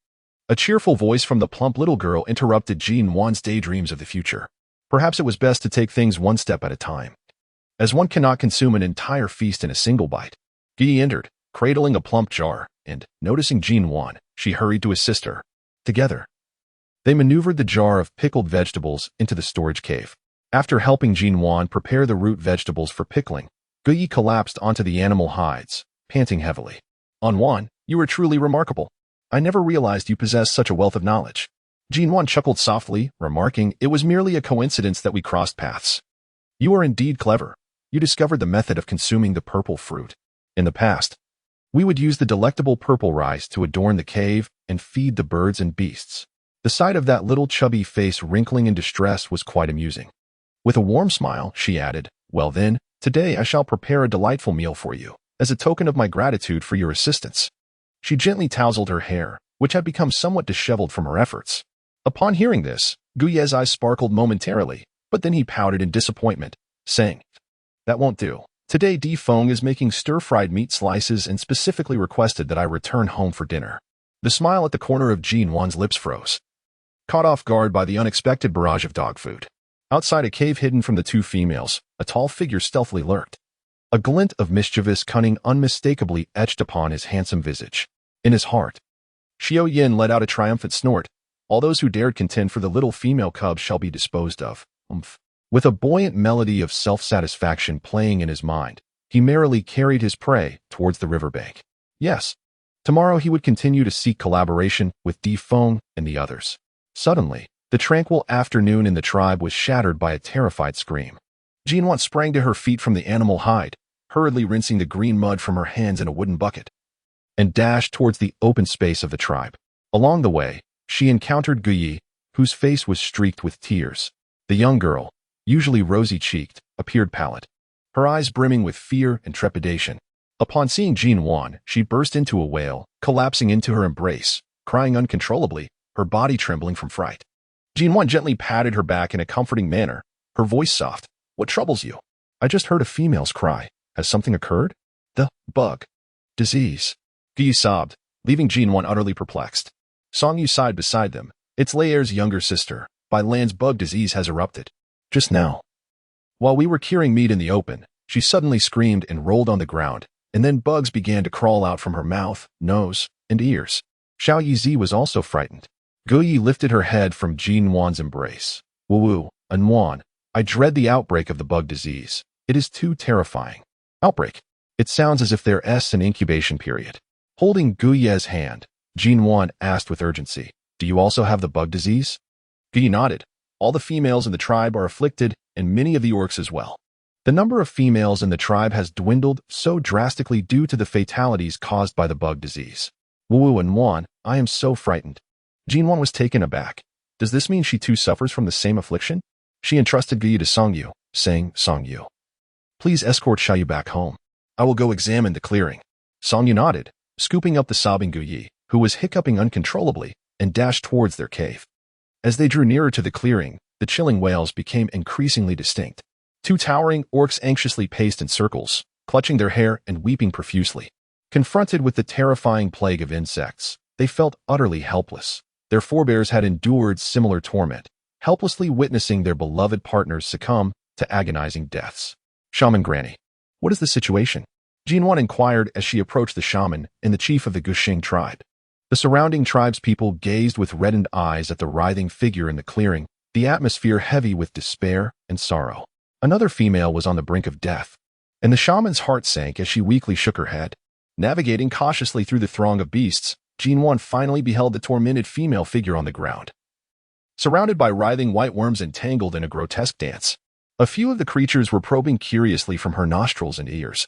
A cheerful voice from the plump little girl interrupted Nuan's daydreams of the future. Perhaps it was best to take things one step at a time, as one cannot consume an entire feast in a single bite. Guyu entered, cradling a plump jar, and, noticing Nuan, she hurried to assist her. Together, they maneuvered the jar of pickled vegetables into the storage cave. After helping Nuan prepare the root vegetables for pickling, Guyu collapsed onto the animal hides, panting heavily. Nuan, you are truly remarkable. I never realized you possessed such a wealth of knowledge. Nuan chuckled softly, remarking, "It was merely a coincidence that we crossed paths. You are indeed clever. You discovered the method of consuming the purple fruit. In the past, we would use the delectable purple rice to adorn the cave and feed the birds and beasts." The sight of that little chubby face wrinkling in distress was quite amusing. With a warm smile, she added, "Well then, today I shall prepare a delightful meal for you, as a token of my gratitude for your assistance." She gently tousled her hair, which had become somewhat disheveled from her efforts. Upon hearing this, Guyu's eyes sparkled momentarily, but then he pouted in disappointment, saying, "That won't do. Today Feng is making stir-fried meat slices and specifically requested that I return home for dinner." The smile at the corner of Nuan's lips froze, caught off guard by the unexpected barrage of dog food. Outside a cave hidden from the two females, a tall figure stealthily lurked, a glint of mischievous cunning unmistakably etched upon his handsome visage. In his heart, Xiao Yan let out a triumphant snort. "All those who dared contend for the little female cub shall be disposed of." With a buoyant melody of self-satisfaction playing in his mind, he merrily carried his prey towards the riverbank. Yes, tomorrow he would continue to seek collaboration with Feng and the others. Suddenly, the tranquil afternoon in the tribe was shattered by a terrified scream. Nuan sprang to her feet from the animal hide, hurriedly rinsing the green mud from her hands in a wooden bucket, and dashed towards the open space of the tribe. Along the way, she encountered Guyu, whose face was streaked with tears. The young girl, usually rosy-cheeked, appeared pallid, her eyes brimming with fear and trepidation. Upon seeing Nuan, she burst into a wail, collapsing into her embrace, crying uncontrollably, her body trembling from fright. Nuan gently patted her back in a comforting manner, her voice soft. "What troubles you? I just heard a female's cry. Has something occurred?" "The bug," Disease. Guyi sobbed, leaving Jinwan utterly perplexed. Songyu sighed beside them. It's Laer's younger sister. By Land's bug disease has erupted. Just now. While we were curing meat in the open, she suddenly screamed and rolled on the ground, and then bugs began to crawl out from her mouth, nose, and ears. Xiao Yizi was also frightened. Guyi lifted her head from Jinwan's embrace. Wu and Nuan, I dread the outbreak of the bug disease. It is too terrifying. Outbreak. It sounds as if there is an incubation period. Holding Guyi's hand, Jinwan asked with urgency, do you also have the bug disease? Guyi nodded. All the females in the tribe are afflicted, and many of the orcs as well. The number of females in the tribe has dwindled so drastically due to the fatalities caused by the bug disease. Wu and Nuan, I am so frightened. Jinwan was taken aback. Does this mean she too suffers from the same affliction? She entrusted Guyi to Songyu, saying, Songyu, please escort Xiaoyu back home. I will go examine the clearing. Songyu nodded, scooping up the sobbing Guyi, who was hiccuping uncontrollably, and dashed towards their cave. As they drew nearer to the clearing, the chilling wails became increasingly distinct. Two towering orcs anxiously paced in circles, clutching their hair and weeping profusely. Confronted with the terrifying plague of insects, they felt utterly helpless. Their forebears had endured similar torment, helplessly witnessing their beloved partners succumb to agonizing deaths. Shaman Granny. What is the situation? Jinwan inquired as she approached the shaman and the chief of the Guxing tribe. The surrounding tribespeople gazed with reddened eyes at the writhing figure in the clearing, the atmosphere heavy with despair and sorrow. Another female was on the brink of death, and the shaman's heart sank as she weakly shook her head. Navigating cautiously through the throng of beasts, Jinwan finally beheld the tormented female figure on the ground. Surrounded by writhing white worms entangled in a grotesque dance, a few of the creatures were probing curiously from her nostrils and ears.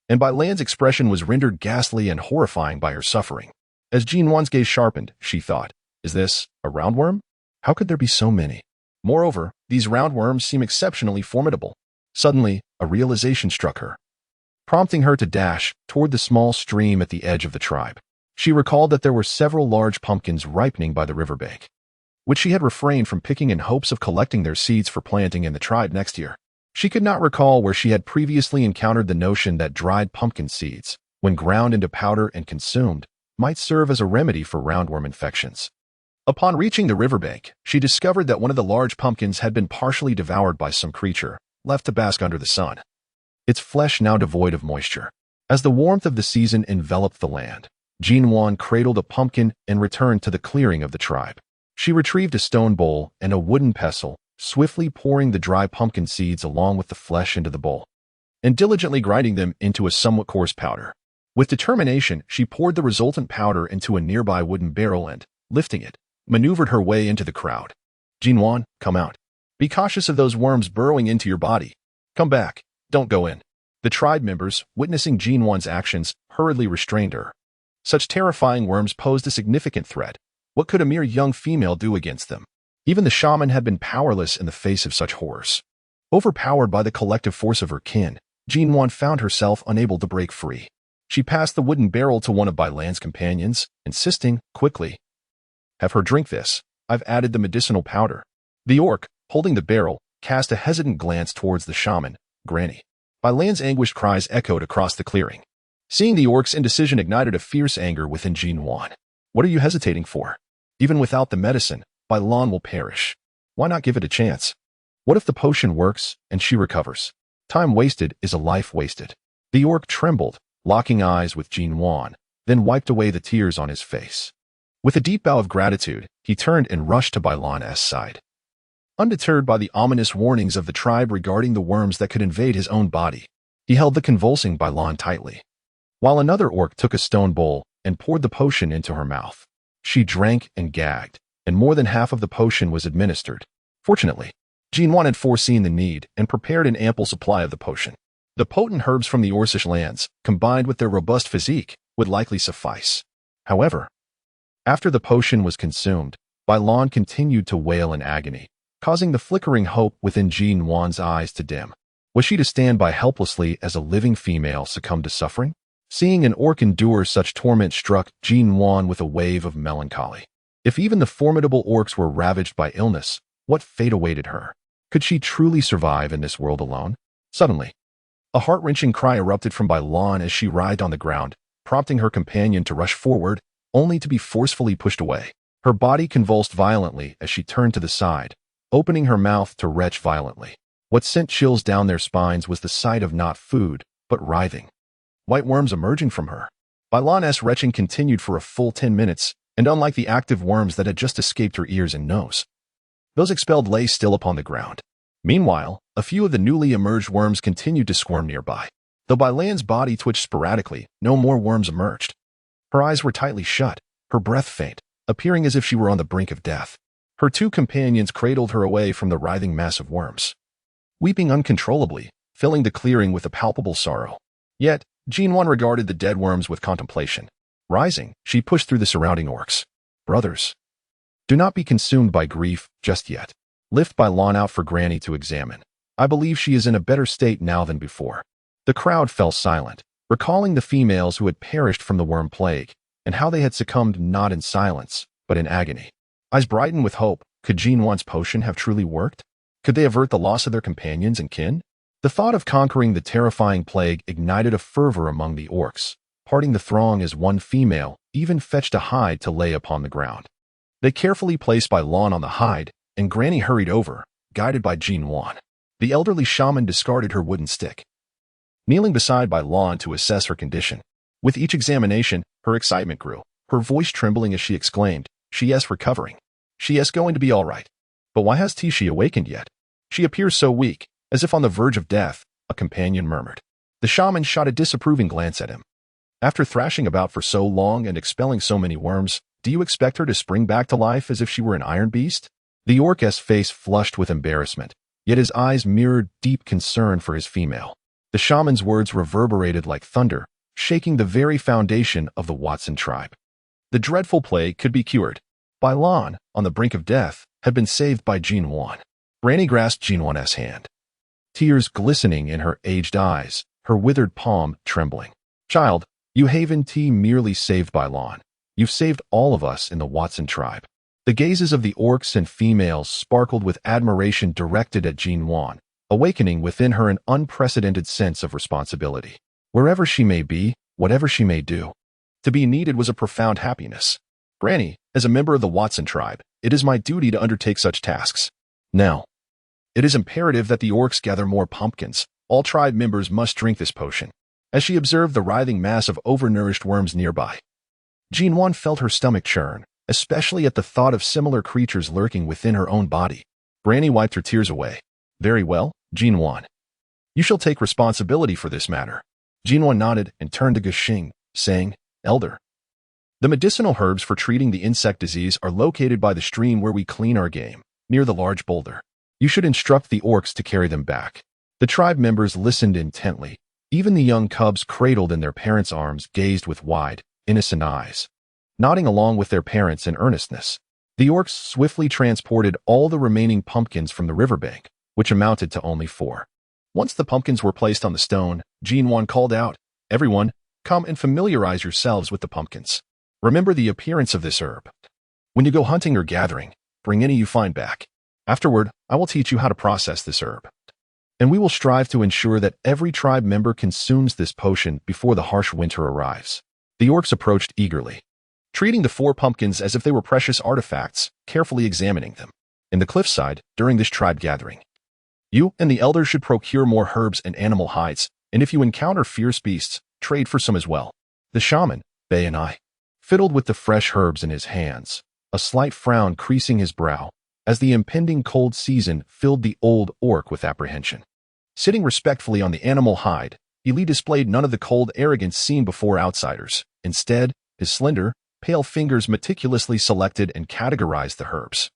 And Bai Lan's expression was rendered ghastly and horrifying by her suffering. As Jinwan's gaze sharpened, she thought, is this a roundworm? How could there be so many? Moreover, these roundworms seem exceptionally formidable. Suddenly, a realization struck her, prompting her to dash toward the small stream at the edge of the tribe. She recalled that there were several large pumpkins ripening by the riverbank, which she had refrained from picking in hopes of collecting their seeds for planting in the tribe next year. She could not recall where she had previously encountered the notion that dried pumpkin seeds, when ground into powder and consumed, might serve as a remedy for roundworm infections. Upon reaching the riverbank, she discovered that one of the large pumpkins had been partially devoured by some creature, left to bask under the sun, its flesh now devoid of moisture. As the warmth of the season enveloped the land, Jinwan cradled a pumpkin and returned to the clearing of the tribe. She retrieved a stone bowl and a wooden pestle, swiftly pouring the dry pumpkin seeds along with the flesh into the bowl, and diligently grinding them into a somewhat coarse powder. With determination, she poured the resultant powder into a nearby wooden barrel and, lifting it, maneuvered her way into the crowd. Jinwan, come out. Be cautious of those worms burrowing into your body. Come back. Don't go in. The tribe members, witnessing Jinwan's actions, hurriedly restrained her. Such terrifying worms posed a significant threat. What could a mere young female do against them? Even the shaman had been powerless in the face of such horrors. Overpowered by the collective force of her kin, Jinwan found herself unable to break free. She passed the wooden barrel to one of Bai Lan's companions, insisting, quickly, have her drink this. I've added the medicinal powder. The orc, holding the barrel, cast a hesitant glance towards the shaman, Granny. Bai Lan's anguished cries echoed across the clearing. Seeing the orc's indecision ignited a fierce anger within Jinwan. What are you hesitating for? Even without the medicine, Bai Lan will perish. Why not give it a chance? What if the potion works and she recovers? Time wasted is a life wasted. The orc trembled, locking eyes with Jinwan, then wiped away the tears on his face. With a deep bow of gratitude, he turned and rushed to Bai Lan's side. Undeterred by the ominous warnings of the tribe regarding the worms that could invade his own body, he held the convulsing Bai Lan tightly, while another orc took a stone bowl and poured the potion into her mouth. She drank and gagged, and more than half of the potion was administered. Fortunately, Jinwan had foreseen the need and prepared an ample supply of the potion. The potent herbs from the Orcish lands, combined with their robust physique, would likely suffice. However, after the potion was consumed, Bai Lan continued to wail in agony, causing the flickering hope within Jinwan's eyes to dim. Was she to stand by helplessly as a living female succumb to suffering? Seeing an orc endure such torment struck Jinwan with a wave of melancholy. If even the formidable orcs were ravaged by illness, what fate awaited her? Could she truly survive in this world alone? Suddenly, a heart-wrenching cry erupted from Bai Lan as she writhed on the ground, prompting her companion to rush forward, only to be forcefully pushed away. Her body convulsed violently as she turned to the side, opening her mouth to retch violently. What sent chills down their spines was the sight of not food, but writhing white worms emerging from her. Bailan's retching continued for a full 10 minutes, and unlike the active worms that had just escaped her ears and nose, those expelled lay still upon the ground. Meanwhile, a few of the newly emerged worms continued to squirm nearby. Though Bailan's body twitched sporadically, no more worms emerged. Her eyes were tightly shut, her breath faint, appearing as if she were on the brink of death. Her two companions cradled her away from the writhing mass of worms, weeping uncontrollably, filling the clearing with a palpable sorrow. Yet, Nuan regarded the dead worms with contemplation. Rising, she pushed through the surrounding orcs. Brothers, do not be consumed by grief just yet. Lift Bailan out for Granny to examine. I believe she is in a better state now than before. The crowd fell silent, recalling the females who had perished from the worm plague, and how they had succumbed not in silence, but in agony. Eyes brightened with hope. Could Nuan's potion have truly worked? Could they avert the loss of their companions and kin? The thought of conquering the terrifying plague ignited a fervor among the orcs, parting the throng as one female even fetched a hide to lay upon the ground. They carefully placed Bailan on the hide, and Granny hurried over, guided by Nuan. The elderly shaman discarded her wooden stick, kneeling beside Bailan to assess her condition. With each examination, her excitement grew, her voice trembling as she exclaimed, "She is recovering. She is going to be all right. But why has she awakened yet? She appears so weak, as if on the verge of death," a companion murmured. The shaman shot a disapproving glance at him. "After thrashing about for so long and expelling so many worms, do you expect her to spring back to life as if she were an iron beast?" The orc's face flushed with embarrassment, yet his eyes mirrored deep concern for his female. The shaman's words reverberated like thunder, shaking the very foundation of the Watson tribe. The dreadful plague could be cured. Bailan, on the brink of death, had been saved by Nuan. Granny grasped Nuan's hand, tears glistening in her aged eyes, her withered palm trembling. "Child, you haven't merely saved Bailan. You've saved all of us in the Watson tribe." The gazes of the orcs and females sparkled with admiration directed at Nuan, awakening within her an unprecedented sense of responsibility. Wherever she may be, whatever she may do, to be needed was a profound happiness. "Granny, as a member of the Watson tribe, it is my duty to undertake such tasks. Now, it is imperative that the orcs gather more pumpkins. All tribe members must drink this potion." As she observed the writhing mass of overnourished worms nearby, Nuan felt her stomach churn, especially at the thought of similar creatures lurking within her own body. Granny wiped her tears away. "Very well, Nuan. You shall take responsibility for this matter." Nuan nodded and turned to Gushing, saying, "Elder, the medicinal herbs for treating the insect disease are located by the stream where we clean our game, near the large boulder. You should instruct the orcs to carry them back." The tribe members listened intently. Even the young cubs cradled in their parents' arms gazed with wide, innocent eyes, nodding along with their parents in earnestness. The orcs swiftly transported all the remaining pumpkins from the riverbank, which amounted to only 4. Once the pumpkins were placed on the stone, Nuan called out, "Everyone, come and familiarize yourselves with the pumpkins. Remember the appearance of this herb. When you go hunting or gathering, bring any you find back. Afterward, I will teach you how to process this herb. And we will strive to ensure that every tribe member consumes this potion before the harsh winter arrives." The orcs approached eagerly, treating the 4 pumpkins as if they were precious artifacts, carefully examining them. In the cliffside, during this tribe gathering, you and the elders should procure more herbs and animal hides, and if you encounter fierce beasts, trade for some as well. The shaman, Bay and I, fiddled with the fresh herbs in his hands, a slight frown creasing his brow, as the impending cold season filled the old orc with apprehension. Sitting respectfully on the animal hide, Eli displayed none of the cold arrogance seen before outsiders. Instead, his slender, pale fingers meticulously selected and categorized the herbs,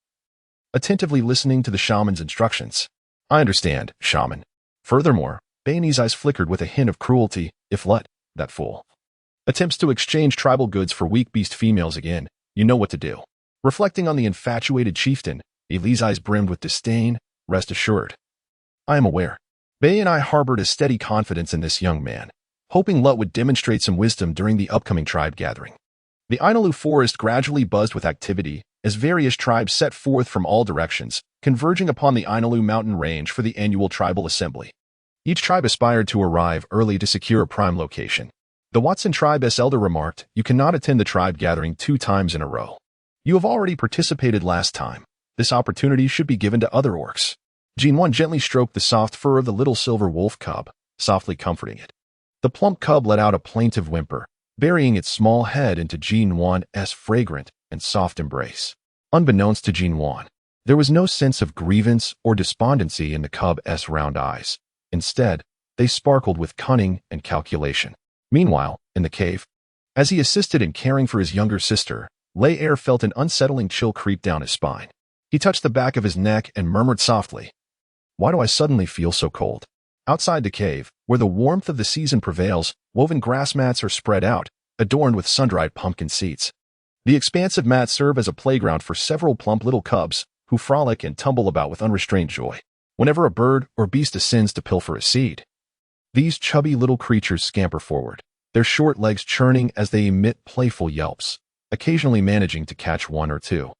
attentively listening to the shaman's instructions. "I understand, shaman." Furthermore, Bainey's eyes flickered with a hint of cruelty. "If that fool attempts to exchange tribal goods for weak beast females again, you know what to do." Reflecting on the infatuated chieftain, Eli's eyes brimmed with disdain. "Rest assured, I am aware." Bay and I harbored a steady confidence in this young man, hoping Lut would demonstrate some wisdom during the upcoming tribe gathering. The Inalu forest gradually buzzed with activity as various tribes set forth from all directions, converging upon the Inalu mountain range for the annual tribal assembly. Each tribe aspired to arrive early to secure a prime location. The Watson tribe's elder remarked, "You cannot attend the tribe gathering 2 times in a row. You have already participated last time. This opportunity should be given to other orcs." Nuan gently stroked the soft fur of the little silver wolf cub, softly comforting it. The plump cub let out a plaintive whimper, burying its small head into Nuan's fragrant and soft embrace. Unbeknownst to Nuan, there was no sense of grievance or despondency in the cub's round eyes. Instead, they sparkled with cunning and calculation. Meanwhile, in the cave, as he assisted in caring for his younger sister, Air felt an unsettling chill creep down his spine. He touched the back of his neck and murmured softly, "Why do I suddenly feel so cold?" Outside the cave, where the warmth of the season prevails, woven grass mats are spread out, adorned with sun-dried pumpkin seeds. The expansive mats serve as a playground for several plump little cubs who frolic and tumble about with unrestrained joy. Whenever a bird or beast ascends to pilfer a seed, these chubby little creatures scamper forward, their short legs churning as they emit playful yelps, occasionally managing to catch 1 or 2,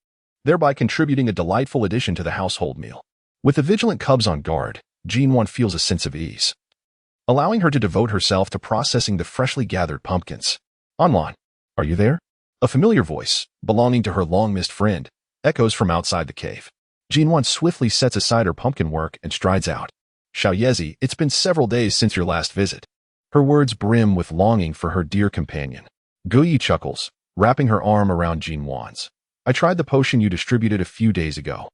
thereby contributing a delightful addition to the household meal. With the vigilant cubs on guard, Nuan feels a sense of ease, allowing her to devote herself to processing the freshly gathered pumpkins. "Nuan, are you there?" A familiar voice, belonging to her long-missed friend, echoes from outside the cave. Nuan swiftly sets aside her pumpkin work and strides out. "Xiaoyezi, it's been several days since your last visit." Her words brim with longing for her dear companion. Guyi chuckles, wrapping her arm around Nuan's. "I tried the potion you distributed a few days ago.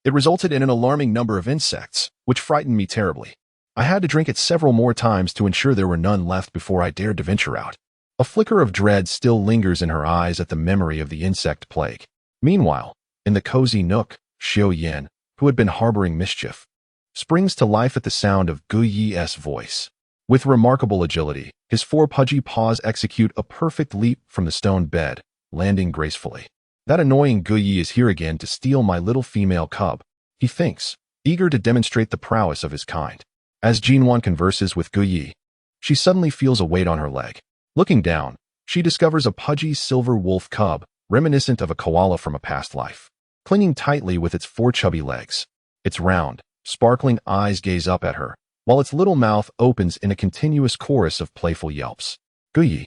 It resulted in an alarming number of insects, which frightened me terribly. I had to drink it several more times to ensure there were none left before I dared to venture out." A flicker of dread still lingers in her eyes at the memory of the insect plague. Meanwhile, in the cozy nook, Xiaoyan, who had been harboring mischief, springs to life at the sound of Guyi's voice. With remarkable agility, his 4 pudgy paws execute a perfect leap from the stone bed, landing gracefully. "That annoying Guyi is here again to steal my little female cub," he thinks, eager to demonstrate the prowess of his kind. As Nuan converses with Guyi, she suddenly feels a weight on her leg. Looking down, she discovers a pudgy silver wolf cub, reminiscent of a koala from a past life, clinging tightly with its 4 chubby legs. Its round, sparkling eyes gaze up at her, while its little mouth opens in a continuous chorus of playful yelps. Guyi,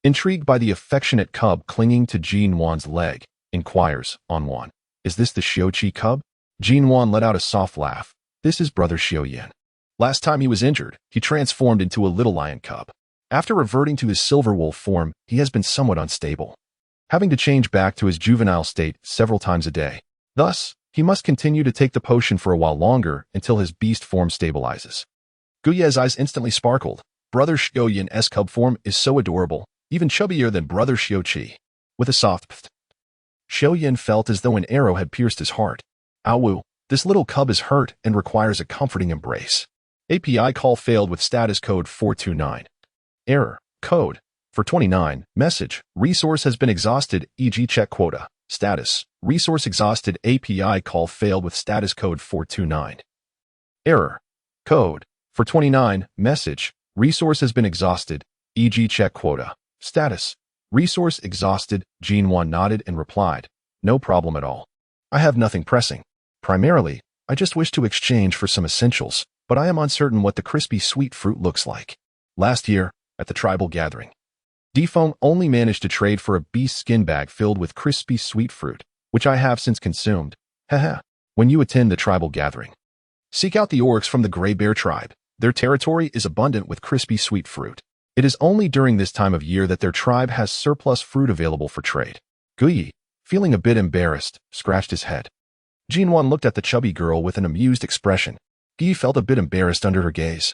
intrigued by the affectionate cub clinging to Nuan's leg, inquires, "Nuan, is this the Xiaoqi cub?" Nuan let out a soft laugh. "This is brother Xiaoyan. Last time he was injured, he transformed into a little lion cub. After reverting to his silver wolf form, he has been somewhat unstable, having to change back to his juvenile state several times a day. Thus, he must continue to take the potion for a while longer until his beast form stabilizes." Guyi's eyes instantly sparkled. Brother Xiaoyan's cub form is so adorable, even chubbier than brother Xiaoqi. With a soft pft, Xiaoyan felt as though an arrow had pierced his heart. "Awu, this little cub is hurt and requires a comforting embrace." API call failed with status code 429. Error. Code. For 29. Message. Resource has been exhausted, e.g. check quota. Status. Resource exhausted. API call failed with status code 429. Error. Code. For 29. Message. Resource has been exhausted, e.g. check quota. Status. Resource exhausted. Nuan nodded and replied, "No problem at all. I have nothing pressing. Primarily, I just wish to exchange for some essentials, but I am uncertain what the crispy sweet fruit looks like. Last year, at the tribal gathering, Defoam only managed to trade for a beast skin bag filled with crispy sweet fruit, which I have since consumed. Haha. When you attend the tribal gathering, seek out the orcs from the Gray Bear tribe. Their territory is abundant with crispy sweet fruit. It is only during this time of year that their tribe has surplus fruit available for trade." Guyi, feeling a bit embarrassed, scratched his head. Nuan looked at the chubby girl with an amused expression. Guyi felt a bit embarrassed under her gaze,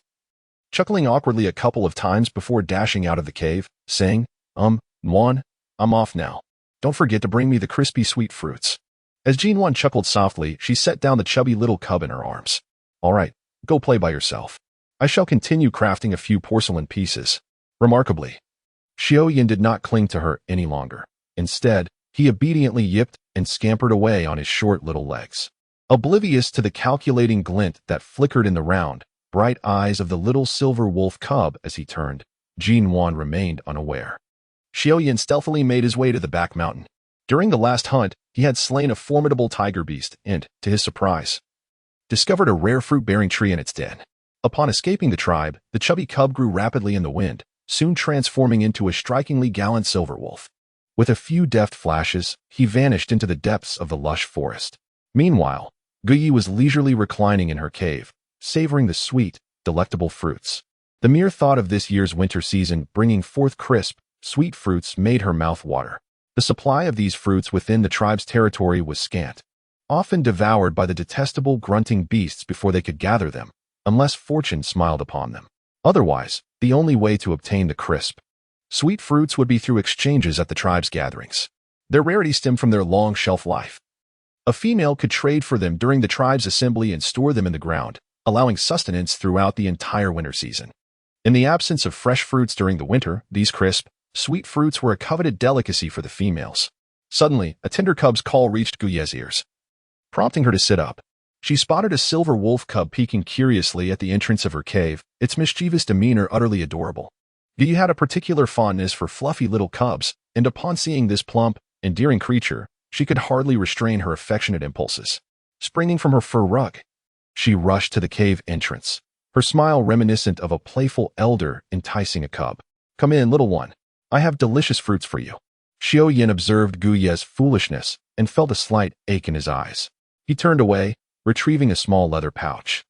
chuckling awkwardly a couple of times before dashing out of the cave, saying, Nuan, I'm off now. Don't forget to bring me the crispy sweet fruits." As Nuan chuckled softly, she set down the chubby little cub in her arms. "All right, go play by yourself. I shall continue crafting a few porcelain pieces." Remarkably, Xiaoyan did not cling to her any longer. Instead, he obediently yipped and scampered away on his short little legs. Oblivious to the calculating glint that flickered in the round, bright eyes of the little silver wolf cub as he turned, Nuan remained unaware. Xiaoyan stealthily made his way to the back mountain. During the last hunt, he had slain a formidable tiger beast and, to his surprise, discovered a rare fruit-bearing tree in its den. Upon escaping the tribe, the chubby cub grew rapidly in the wind, soon transforming into a strikingly gallant silver wolf. With a few deft flashes, he vanished into the depths of the lush forest. Meanwhile, Guyi was leisurely reclining in her cave, savoring the sweet, delectable fruits. The mere thought of this year's winter season bringing forth crisp, sweet fruits made her mouth water. The supply of these fruits within the tribe's territory was scant, often devoured by the detestable grunting beasts before they could gather them, unless fortune smiled upon them. Otherwise, the only way to obtain the crisp, sweet fruits would be through exchanges at the tribe's gatherings. Their rarity stemmed from their long shelf life. A female could trade for them during the tribe's assembly and store them in the ground, allowing sustenance throughout the entire winter season. In the absence of fresh fruits during the winter, these crisp, sweet fruits were a coveted delicacy for the females. Suddenly, a tender cub's call reached Guye's ears, prompting her to sit up. She spotted a silver wolf cub peeking curiously at the entrance of her cave, its mischievous demeanor utterly adorable. Guye had a particular fondness for fluffy little cubs, and upon seeing this plump, endearing creature, she could hardly restrain her affectionate impulses. Springing from her fur rug, she rushed to the cave entrance, her smile reminiscent of a playful elder enticing a cub. "Come in, little one. I have delicious fruits for you." Xiao Yin observed Guye's foolishness and felt a slight ache in his eyes. He turned away, retrieving a small leather pouch.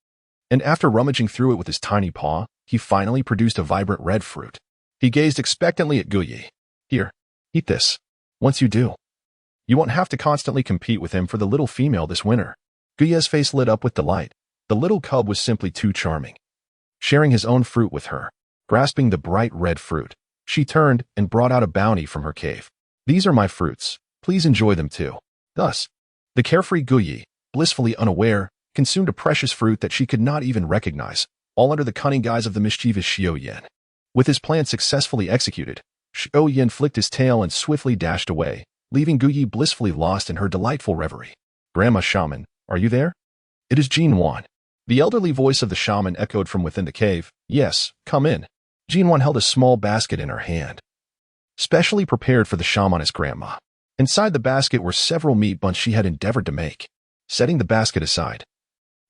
And after rummaging through it with his tiny paw, he finally produced a vibrant red fruit. He gazed expectantly at Guye. "Here, eat this. Once you do, you won't have to constantly compete with him for the little female this winter." Guye's face lit up with delight. The little cub was simply too charming. Sharing his own fruit with her, grasping the bright red fruit, she turned and brought out a bounty from her cave. "These are my fruits. Please enjoy them too." Thus, the carefree Guye, blissfully unaware, consumed a precious fruit that she could not even recognize, all under the cunning guise of the mischievous Xiao Yin. With his plan successfully executed, Xiao Yin flicked his tail and swiftly dashed away, leaving Guye blissfully lost in her delightful reverie. "Grandma Shaman, are you there?" "It is Nuan." The elderly voice of the shaman echoed from within the cave. "Yes, come in." Nuan held a small basket in her hand, specially prepared for the shamaness grandma. Inside the basket were several meat buns she had endeavored to make. Setting the basket aside,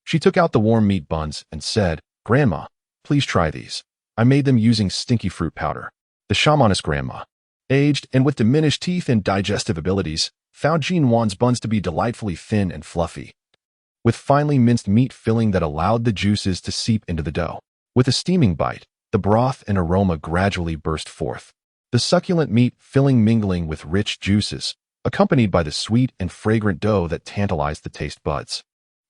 she took out the warm meat buns and said, "Grandma, please try these. I made them using stinky fruit powder." The shamaness grandma, aged and with diminished teeth and digestive abilities, found Nuan's buns to be delightfully thin and fluffy, with finely minced meat filling that allowed the juices to seep into the dough. With a steaming bite, the broth and aroma gradually burst forth, the succulent meat filling mingling with rich juices, accompanied by the sweet and fragrant dough that tantalized the taste buds.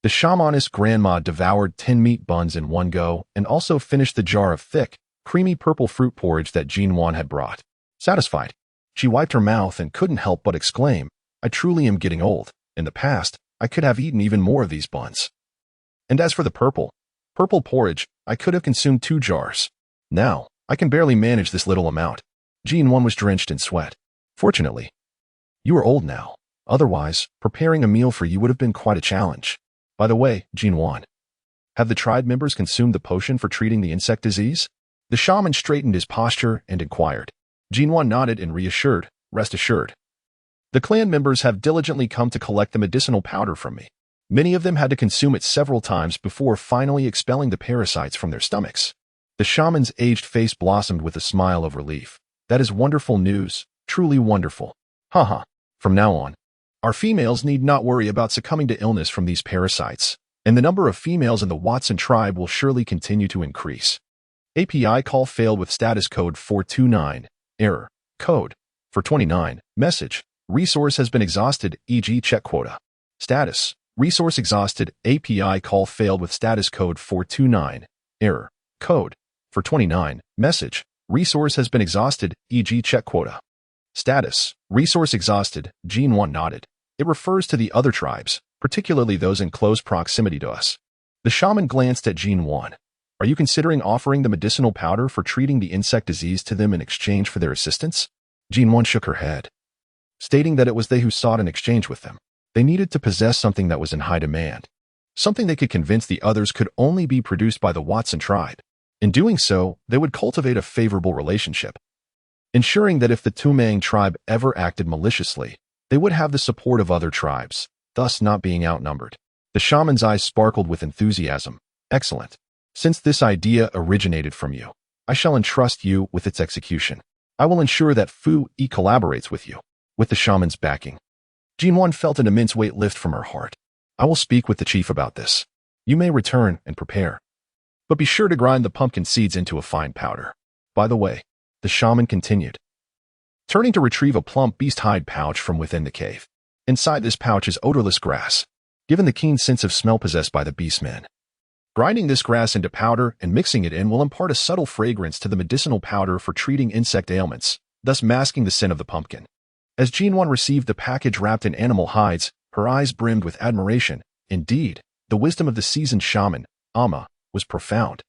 The shamaness grandma devoured 10 meat buns in one go and also finished the jar of thick, creamy purple fruit porridge that Nuan had brought. Satisfied, she wiped her mouth and couldn't help but exclaim, "I truly am getting old. In the past, I could have eaten even more of these buns. And as for the purple porridge, I could have consumed 2 jars. Now, I can barely manage this little amount." Nuan was drenched in sweat. "Fortunately, you are old now. Otherwise, preparing a meal for you would have been quite a challenge. By the way, Nuan, have the tribe members consumed the potion for treating the insect disease?" The shaman straightened his posture and inquired. Nuan nodded and reassured, "Rest assured. The clan members have diligently come to collect the medicinal powder from me. Many of them had to consume it several times before finally expelling the parasites from their stomachs." The shaman's aged face blossomed with a smile of relief. "That is wonderful news, truly wonderful. Haha. From now on, our females need not worry about succumbing to illness from these parasites, and the number of females in the Watson tribe will surely continue to increase." API call failed with status code 429. Error. Code 429. Message. Resource has been exhausted, e.g. check quota. Status. Resource exhausted. API call failed with status code 429. Error. Code 429. Message. Resource has been exhausted, e.g. check quota. Status. Resource exhausted. Nuan nodded. It refers to the other tribes, particularly those in close proximity to us. The shaman glanced at Nuan. "Are you considering offering the medicinal powder for treating the insect disease to them in exchange for their assistance?" Nuan shook her head, stating that it was they who sought an exchange with them. They needed to possess something that was in high demand, something they could convince the others could only be produced by the Watson tribe. In doing so, they would cultivate a favorable relationship, ensuring that if the Touang tribe ever acted maliciously, they would have the support of other tribes, thus not being outnumbered. The shaman's eyes sparkled with enthusiasm. "Excellent. Since this idea originated from you, I shall entrust you with its execution. I will ensure that Fu-Yi collaborates with you, with the shaman's backing. Jinwan felt an immense weight lift from her heart. I will speak with the chief about this. You may return and prepare. But be sure to grind the pumpkin seeds into a fine powder. By the way, the shaman continued, turning to retrieve a plump beast hide pouch from within the cave. Inside this pouch is odorless grass, given the keen sense of smell possessed by the beastmen. Grinding this grass into powder and mixing it in will impart a subtle fragrance to the medicinal powder for treating insect ailments, thus masking the scent of the pumpkin. As Jinwan received the package wrapped in animal hides, her eyes brimmed with admiration. Indeed, the wisdom of the seasoned shaman, Amma, was profound.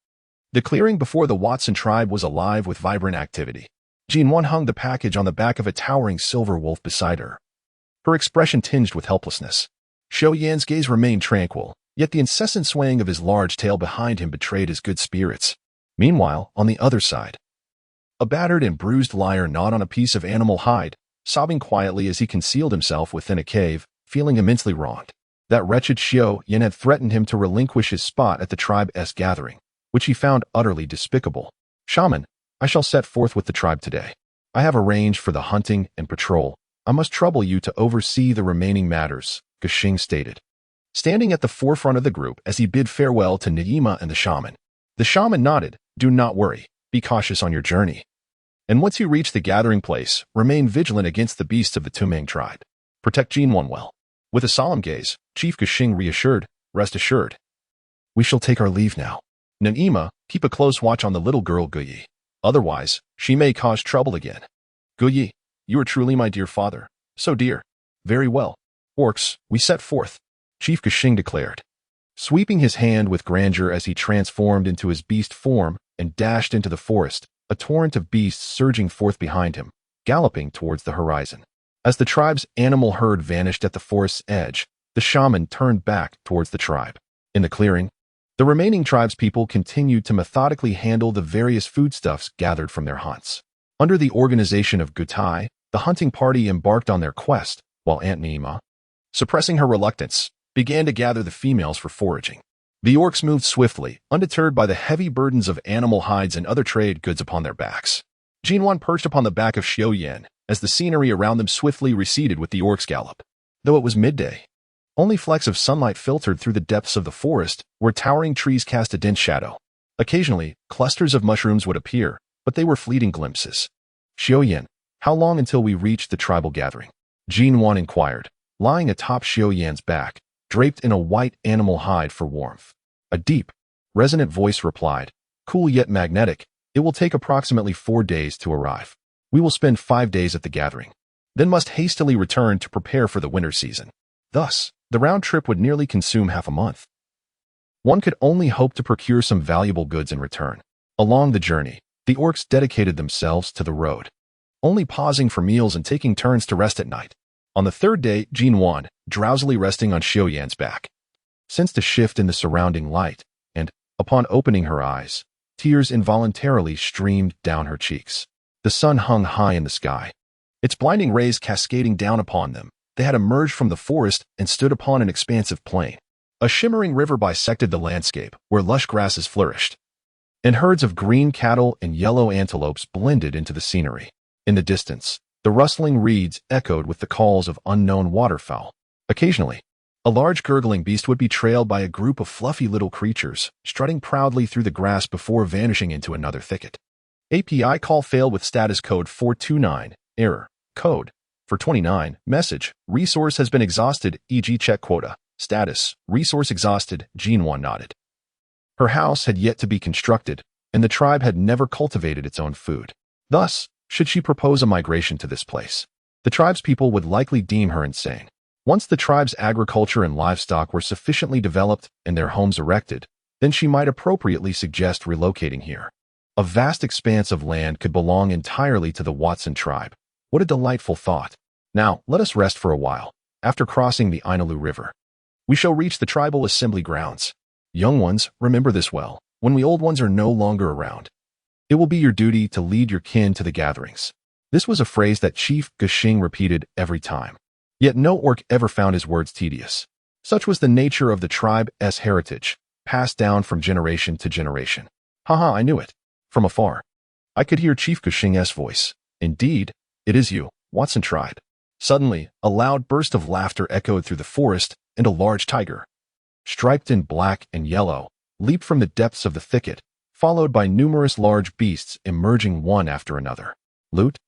The clearing before the Watson tribe was alive with vibrant activity. Jinwan hung the package on the back of a towering silver wolf beside her, her expression tinged with helplessness. Xiao Yan's gaze remained tranquil, yet the incessant swaying of his large tail behind him betrayed his good spirits. Meanwhile, on the other side, a battered and bruised liar gnawed on a piece of animal hide, sobbing quietly as he concealed himself within a cave, feeling immensely wronged. That wretched Xiao Yan had threatened him to relinquish his spot at the tribe's gathering, which he found utterly despicable. Shaman, I shall set forth with the tribe today. I have arranged for the hunting and patrol. I must trouble you to oversee the remaining matters, Guxing stated, standing at the forefront of the group as he bid farewell to Naima and the shaman. The shaman nodded. Do not worry. Be cautious on your journey. And once you reach the gathering place, remain vigilant against the beasts of the Touang tribe. Protect Jinwan well. With a solemn gaze, Chief Guxing reassured, rest assured. We shall take our leave now. Naima, keep a close watch on the little girl Guyi. Otherwise, she may cause trouble again. Guyi, you are truly my dear father. So dear. Very well. Orcs, we set forth, Chief Guxing declared, sweeping his hand with grandeur as he transformed into his beast form and dashed into the forest, a torrent of beasts surging forth behind him, galloping towards the horizon. As the tribe's animal herd vanished at the forest's edge, the shaman turned back towards the tribe. In the clearing, the remaining tribespeople continued to methodically handle the various foodstuffs gathered from their hunts. Under the organization of Gutai, the hunting party embarked on their quest, while Aunt Nima, suppressing her reluctance, began to gather the females for foraging. The orcs moved swiftly, undeterred by the heavy burdens of animal hides and other trade goods upon their backs. Jinwan perched upon the back of Xiao Yan, as the scenery around them swiftly receded with the orcs' gallop. Though it was midday, only flecks of sunlight filtered through the depths of the forest, where towering trees cast a dense shadow. Occasionally, clusters of mushrooms would appear, but they were fleeting glimpses. Xiao Yan, how long until we reach the tribal gathering? Jinwan inquired, lying atop Xiao Yan's back, draped in a white animal hide for warmth. A deep, resonant voice replied, cool yet magnetic, it will take approximately 4 days to arrive. We will spend 5 days at the gathering, then must hastily return to prepare for the winter season. Thus, the round trip would nearly consume half a month. One could only hope to procure some valuable goods in return. Along the journey, the orcs dedicated themselves to the road, only pausing for meals and taking turns to rest at night. On the 3rd day, Jinwan, drowsily resting on Xiao Yan's back, sensed a shift in the surrounding light, and, upon opening her eyes, tears involuntarily streamed down her cheeks. The sun hung high in the sky, its blinding rays cascading down upon them. They had emerged from the forest and stood upon an expansive plain. A shimmering river bisected the landscape, where lush grasses flourished, and herds of green cattle and yellow antelopes blended into the scenery. In the distance, the rustling reeds echoed with the calls of unknown waterfowl. Occasionally, a large gurgling beast would be trailed by a group of fluffy little creatures, strutting proudly through the grass before vanishing into another thicket. API call failed with status code 429, error, code 429, message, resource has been exhausted, e.g. check quota, status, resource exhausted, Jinwan nodded. Her house had yet to be constructed, and the tribe had never cultivated its own food. Thus, should she propose a migration to this place, the tribe's people would likely deem her insane. Once the tribe's agriculture and livestock were sufficiently developed and their homes erected, then she might appropriately suggest relocating here. A vast expanse of land could belong entirely to the Watson tribe. What a delightful thought. Now, let us rest for a while. After crossing the Ainalu River, we shall reach the tribal assembly grounds. Young ones, remember this well. When we old ones are no longer around, it will be your duty to lead your kin to the gatherings. This was a phrase that Chief Guxing repeated every time. Yet no orc ever found his words tedious. Such was the nature of the tribe's heritage, passed down from generation to generation. Haha, I knew it. From afar, I could hear Chief Gushing's voice. Indeed, it is you, Watson tried. Suddenly, a loud burst of laughter echoed through the forest, and a large tiger, striped in black and yellow, leaped from the depths of the thicket, followed by numerous large beasts emerging one after another. Loot?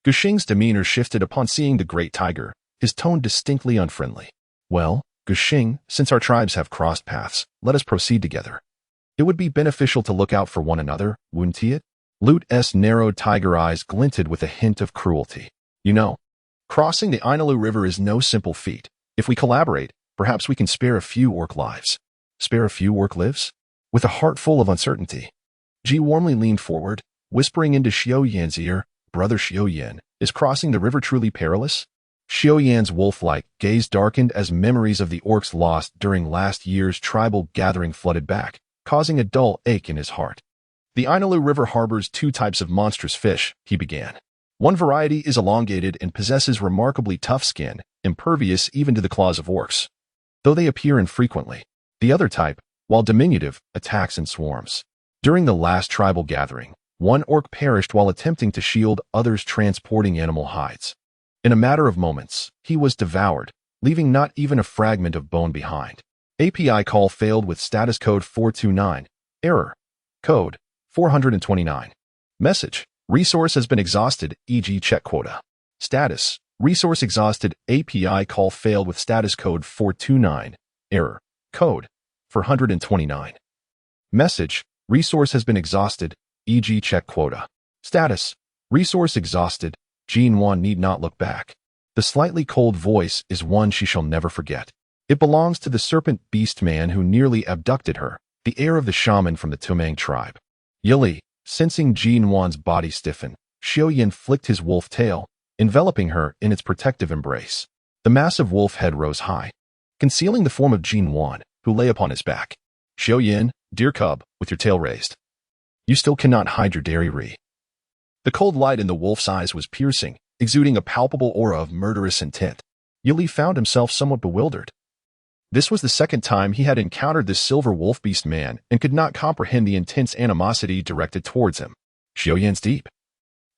Gushing's demeanor shifted upon seeing the great tiger, his tone distinctly unfriendly. Well, Gushing, since our tribes have crossed paths, let us proceed together. It would be beneficial to look out for one another, wouldn't it? Loot's narrowed tiger eyes glinted with a hint of cruelty. You know, crossing the Inalu River is no simple feat. If we collaborate, perhaps we can spare a few orc lives. Spare a few orc lives? With a heart full of uncertainty, Ji warmly leaned forward, whispering into Xiaoyan's ear, Brother Xiaoyan, is crossing the river truly perilous? Xiaoyan's wolf-like gaze darkened as memories of the orcs lost during last year's tribal gathering flooded back, causing a dull ache in his heart. The Inalu River harbors two types of monstrous fish, he began. One variety is elongated and possesses remarkably tough skin, impervious even to the claws of orcs, though they appear infrequently. The other type, while diminutive, attacks in swarms. During the last tribal gathering, one orc perished while attempting to shield others transporting animal hides. In a matter of moments, he was devoured, leaving not even a fragment of bone behind. API call failed with status code 429. Error. Code 429. Message. Resource has been exhausted, e.g. check quota. Status. Resource exhausted. API call failed with status code 429. Error. Code 429. Message. Resource has been exhausted, e.g. check quota. Status. Resource exhausted. Nuan need not look back. The slightly cold voice is one she shall never forget. It belongs to the serpent beast man who nearly abducted her, the heir of the shaman from the Touang tribe. Yili, sensing Nuan's body stiffen, Xiaoyan flicked his wolf tail, enveloping her in its protective embrace. The massive wolf head rose high, concealing the form of Nuan, who lay upon his back. Xiaoyan, dear cub, with your tail raised. You still cannot hide your dairy. The cold light in the wolf's eyes was piercing, exuding a palpable aura of murderous intent. Yili found himself somewhat bewildered. This was the second time he had encountered this silver wolf beast man and could not comprehend the intense animosity directed towards him. Xiaoyan's deep,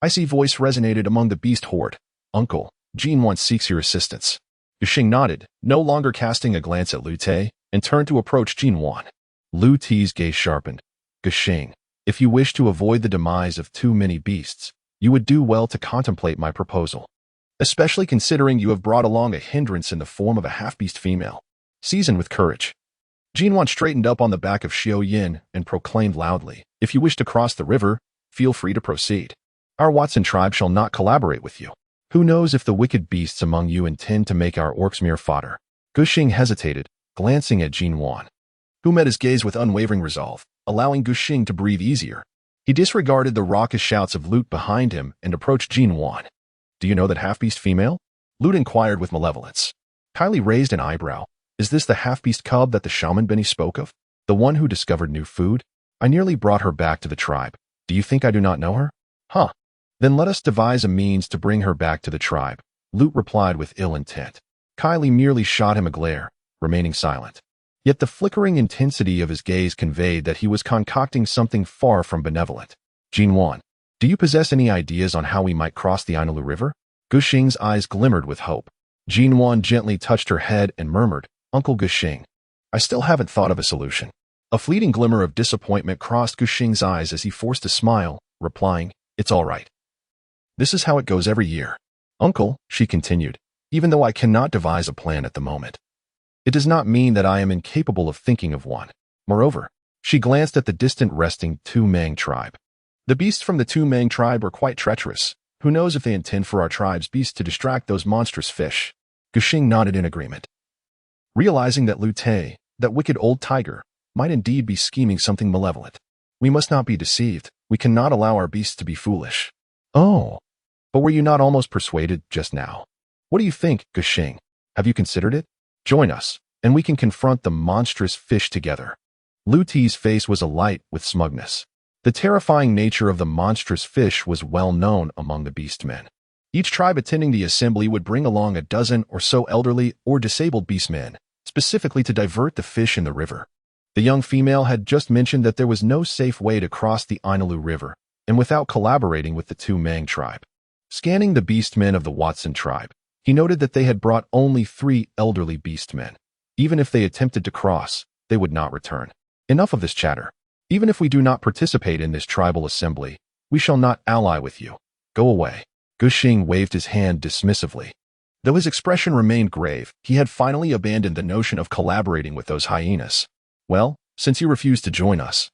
icy voice resonated among the beast horde. Uncle, Nuan seeks your assistance. Gushing nodded, no longer casting a glance at Lu Te, and turned to approach Nuan. Lu Te's gaze sharpened. Gushing, if you wish to avoid the demise of too many beasts, you would do well to contemplate my proposal, especially considering you have brought along a hindrance in the form of a half-beast female, seasoned with courage. Nuan straightened up on the back of Xiaoyan and proclaimed loudly, if you wish to cross the river, feel free to proceed. Our Watson tribe shall not collaborate with you. Who knows if the wicked beasts among you intend to make our orcs mere fodder? Gushing hesitated, glancing at Nuan, who met his gaze with unwavering resolve, allowing Gushing to breathe easier. He disregarded the raucous shouts of Loot behind him and approached Nuan. Do you know that half-beast female? Loot inquired with malevolence. Kylie raised an eyebrow. Is this the half-beast cub that the shaman Benny spoke of? The one who discovered new food? I nearly brought her back to the tribe. Do you think I do not know her? Huh. Then let us devise a means to bring her back to the tribe. Loot replied with ill intent. Kylie merely shot him a glare, remaining silent. Yet the flickering intensity of his gaze conveyed that he was concocting something far from benevolent. Nuan, do you possess any ideas on how we might cross the Inalu River? Gushing's eyes glimmered with hope. Nuan gently touched her head and murmured, Uncle Gushing, I still haven't thought of a solution. A fleeting glimmer of disappointment crossed Gushing's eyes as he forced a smile, replying, It's all right. This is how it goes every year. Uncle, she continued, even though I cannot devise a plan at the moment, it does not mean that I am incapable of thinking of one. Moreover, she glanced at the distant resting Touang tribe. The beasts from the Touang tribe are quite treacherous. Who knows if they intend for our tribe's beasts to distract those monstrous fish? Gushing nodded in agreement, realizing that Lu Te, that wicked old tiger, might indeed be scheming something malevolent. We must not be deceived. We cannot allow our beasts to be foolish. Oh, but were you not almost persuaded just now? What do you think, Gushing? Have you considered it? Join us, and we can confront the monstrous fish together. Lu Te's face was alight with smugness. The terrifying nature of the monstrous fish was well known among the beastmen. Each tribe attending the assembly would bring along a dozen or so elderly or disabled beastmen, specifically to divert the fish in the river. The young female had just mentioned that there was no safe way to cross the Inalu River, and without collaborating with the Touang tribe. Scanning the beastmen of the Watson tribe, he noted that they had brought only 3 elderly beastmen. Even if they attempted to cross, they would not return. Enough of this chatter. Even if we do not participate in this tribal assembly, we shall not ally with you. Go away. Gushing waved his hand dismissively. Though his expression remained grave, he had finally abandoned the notion of collaborating with those hyenas. Well, since you refuse to join us,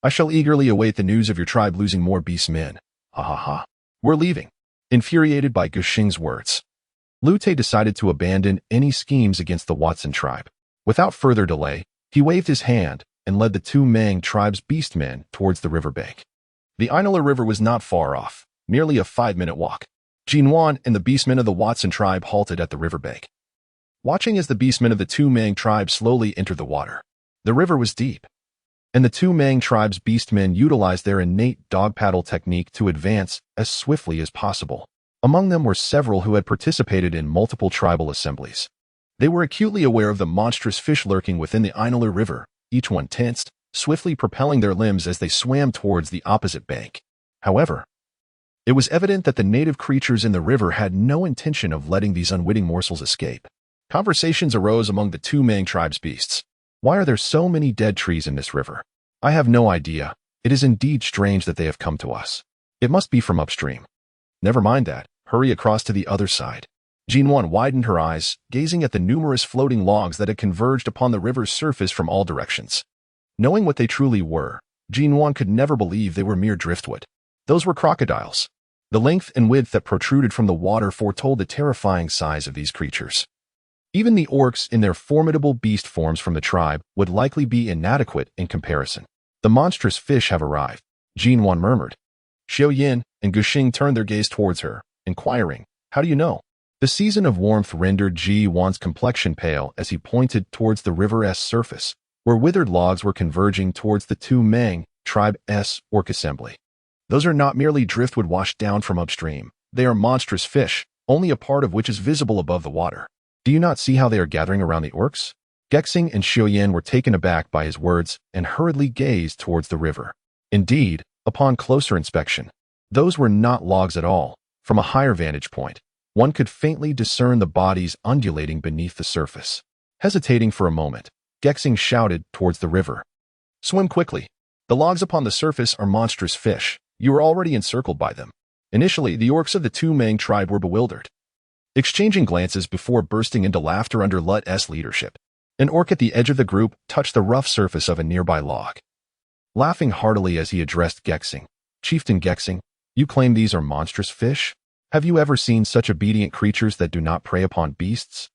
I shall eagerly await the news of your tribe losing more beastmen. Ha ha ha. We're leaving. Infuriated by Gushing's words, Lute decided to abandon any schemes against the Watson tribe. Without further delay, he waved his hand and led the Touang tribe's beastmen towards the riverbank. The Inula River was not far off, merely a 5-minute walk. Nuan and the beastmen of the Watson tribe halted at the riverbank, watching as the beastmen of the Touang tribe slowly entered the water. The river was deep, and the Touang tribe's beastmen utilized their innate dog paddle technique to advance as swiftly as possible. Among them were several who had participated in multiple tribal assemblies. They were acutely aware of the monstrous fish lurking within the Inula River, each one tensed, swiftly propelling their limbs as they swam towards the opposite bank. However, it was evident that the native creatures in the river had no intention of letting these unwitting morsels escape. Conversations arose among the Touang tribe's beasts. Why are there so many dead trees in this river? I have no idea. It is indeed strange that they have come to us. It must be from upstream. Never mind that. Hurry across to the other side. Nuan widened her eyes, gazing at the numerous floating logs that had converged upon the river's surface from all directions. Knowing what they truly were, Nuan could never believe they were mere driftwood. Those were crocodiles. The length and width that protruded from the water foretold the terrifying size of these creatures. Even the orcs in their formidable beast forms from the tribe would likely be inadequate in comparison. The monstrous fish have arrived, Nuan murmured. Xiaoyan and Gushing turned their gaze towards her, inquiring, how do you know? The season of warmth rendered Nuan's complexion pale as he pointed towards the river's surface, where withered logs were converging towards the Touang tribe's orc assembly. Those are not merely driftwood washed down from upstream. They are monstrous fish, only a part of which is visible above the water. Do you not see how they are gathering around the orcs? Gexing and Xiaoyan were taken aback by his words and hurriedly gazed towards the river. Indeed, upon closer inspection, those were not logs at all. From a higher vantage point, one could faintly discern the bodies undulating beneath the surface. Hesitating for a moment, Gexing shouted towards the river. Swim quickly. The logs upon the surface are monstrous fish. You are already encircled by them. Initially, the orcs of the Touang tribe were bewildered, exchanging glances before bursting into laughter under Lut's leadership. An orc at the edge of the group touched the rough surface of a nearby log, laughing heartily as he addressed Gexing. Chieftain Gexing, you claim these are monstrous fish? Have you ever seen such obedient creatures that do not prey upon beasts?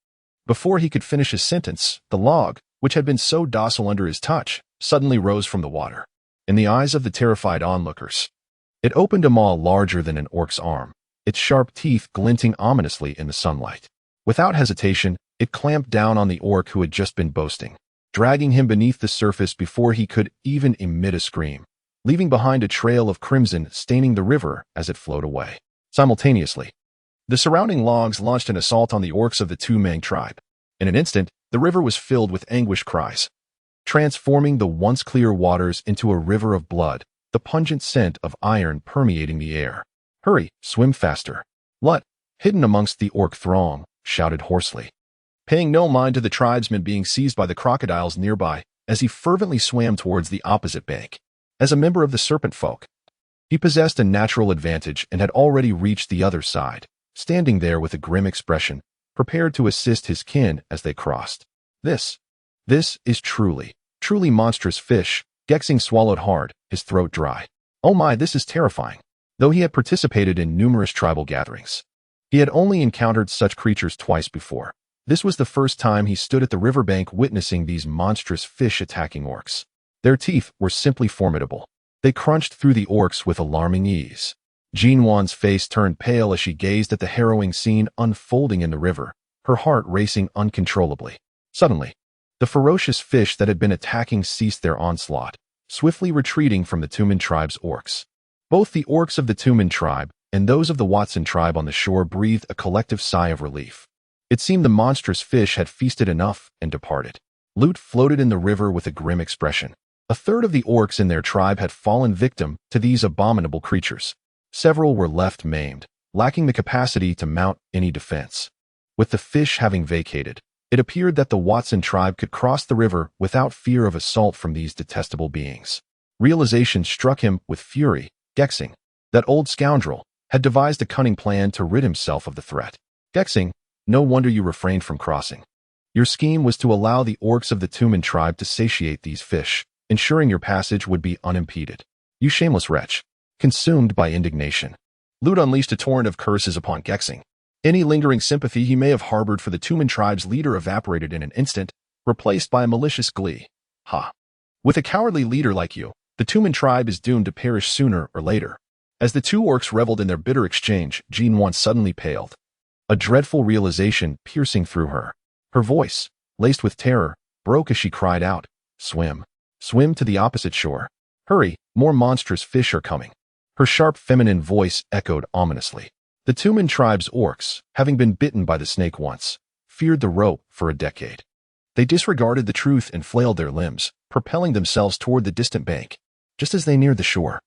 Before he could finish his sentence, the log, which had been so docile under his touch, suddenly rose from the water. In the eyes of the terrified onlookers, it opened a maw larger than an orc's arm, its sharp teeth glinting ominously in the sunlight. Without hesitation, it clamped down on the orc who had just been boasting, dragging him beneath the surface before he could even emit a scream, leaving behind a trail of crimson staining the river as it flowed away. Simultaneously, the surrounding logs launched an assault on the orcs of the Touang tribe. In an instant, the river was filled with anguished cries, transforming the once clear waters into a river of blood, the pungent scent of iron permeating the air. Hurry, swim faster. Lut, hidden amongst the orc throng, shouted hoarsely, paying no mind to the tribesmen being seized by the crocodiles nearby as he fervently swam towards the opposite bank. As a member of the serpent folk, he possessed a natural advantage and had already reached the other side, standing there with a grim expression, prepared to assist his kin as they crossed. This is truly monstrous fish. Gexing swallowed hard, his throat dry. Oh my, this is terrifying. Though he had participated in numerous tribal gatherings, he had only encountered such creatures twice before. This was the first time he stood at the riverbank witnessing these monstrous fish attacking orcs. Their teeth were simply formidable. They crunched through the orcs with alarming ease. Nuan's face turned pale as she gazed at the harrowing scene unfolding in the river, her heart racing uncontrollably. Suddenly, the ferocious fish that had been attacking ceased their onslaught, swiftly retreating from the Touang tribe's orcs. Both the orcs of the Touang tribe and those of the Watson tribe on the shore breathed a collective sigh of relief. It seemed the monstrous fish had feasted enough and departed. Lute floated in the river with a grim expression, A third of the orcs in their tribe had fallen victim to these abominable creatures. Several were left maimed, lacking the capacity to mount any defense. With the fish having vacated, it appeared that the Watson tribe could cross the river without fear of assault from these detestable beings. Realization struck him with fury. Gexing, that old scoundrel, had devised a cunning plan to rid himself of the threat. Gexing, no wonder you refrained from crossing. Your scheme was to allow the orcs of the Touang tribe to satiate these fish, ensuring your passage would be unimpeded. You shameless wretch. Consumed by indignation, Lut unleashed a torrent of curses upon Gexing. Any lingering sympathy he may have harbored for the Touang tribe's leader evaporated in an instant, replaced by a malicious glee. Ha! With a cowardly leader like you, the Touang tribe is doomed to perish sooner or later. As the two orcs reveled in their bitter exchange, Nuan suddenly paled. A dreadful realization piercing through her. Her voice, laced with terror, broke as she cried out, "Swim! Swim to the opposite shore! Hurry, more monstrous fish are coming!" Her sharp feminine voice echoed ominously. The Touang tribe's orcs, having been bitten by the snake once, feared the rope for a decade. They disregarded the truth and flailed their limbs, propelling themselves toward the distant bank. Just as they neared the shore,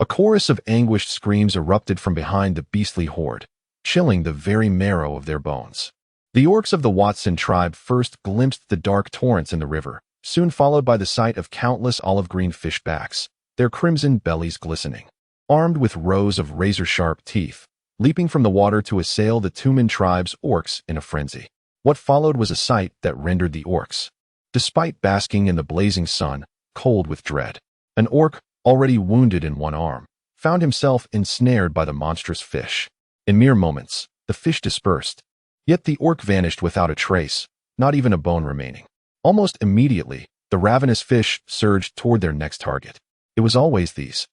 a chorus of anguished screams erupted from behind the beastly horde, chilling the very marrow of their bones. The orcs of the Watson tribe first glimpsed the dark torrents in the river, soon followed by the sight of countless olive-green fish backs, their crimson bellies glistening. Armed with rows of razor-sharp teeth, leaping from the water to assail the Touang tribe's orcs in a frenzy. What followed was a sight that rendered the orcs, despite basking in the blazing sun, cold with dread. An orc, already wounded in one arm, found himself ensnared by the monstrous fish. In mere moments, the fish dispersed, yet the orc vanished without a trace, not even a bone remaining. Almost immediately, the ravenous fish surged toward their next target. It was always these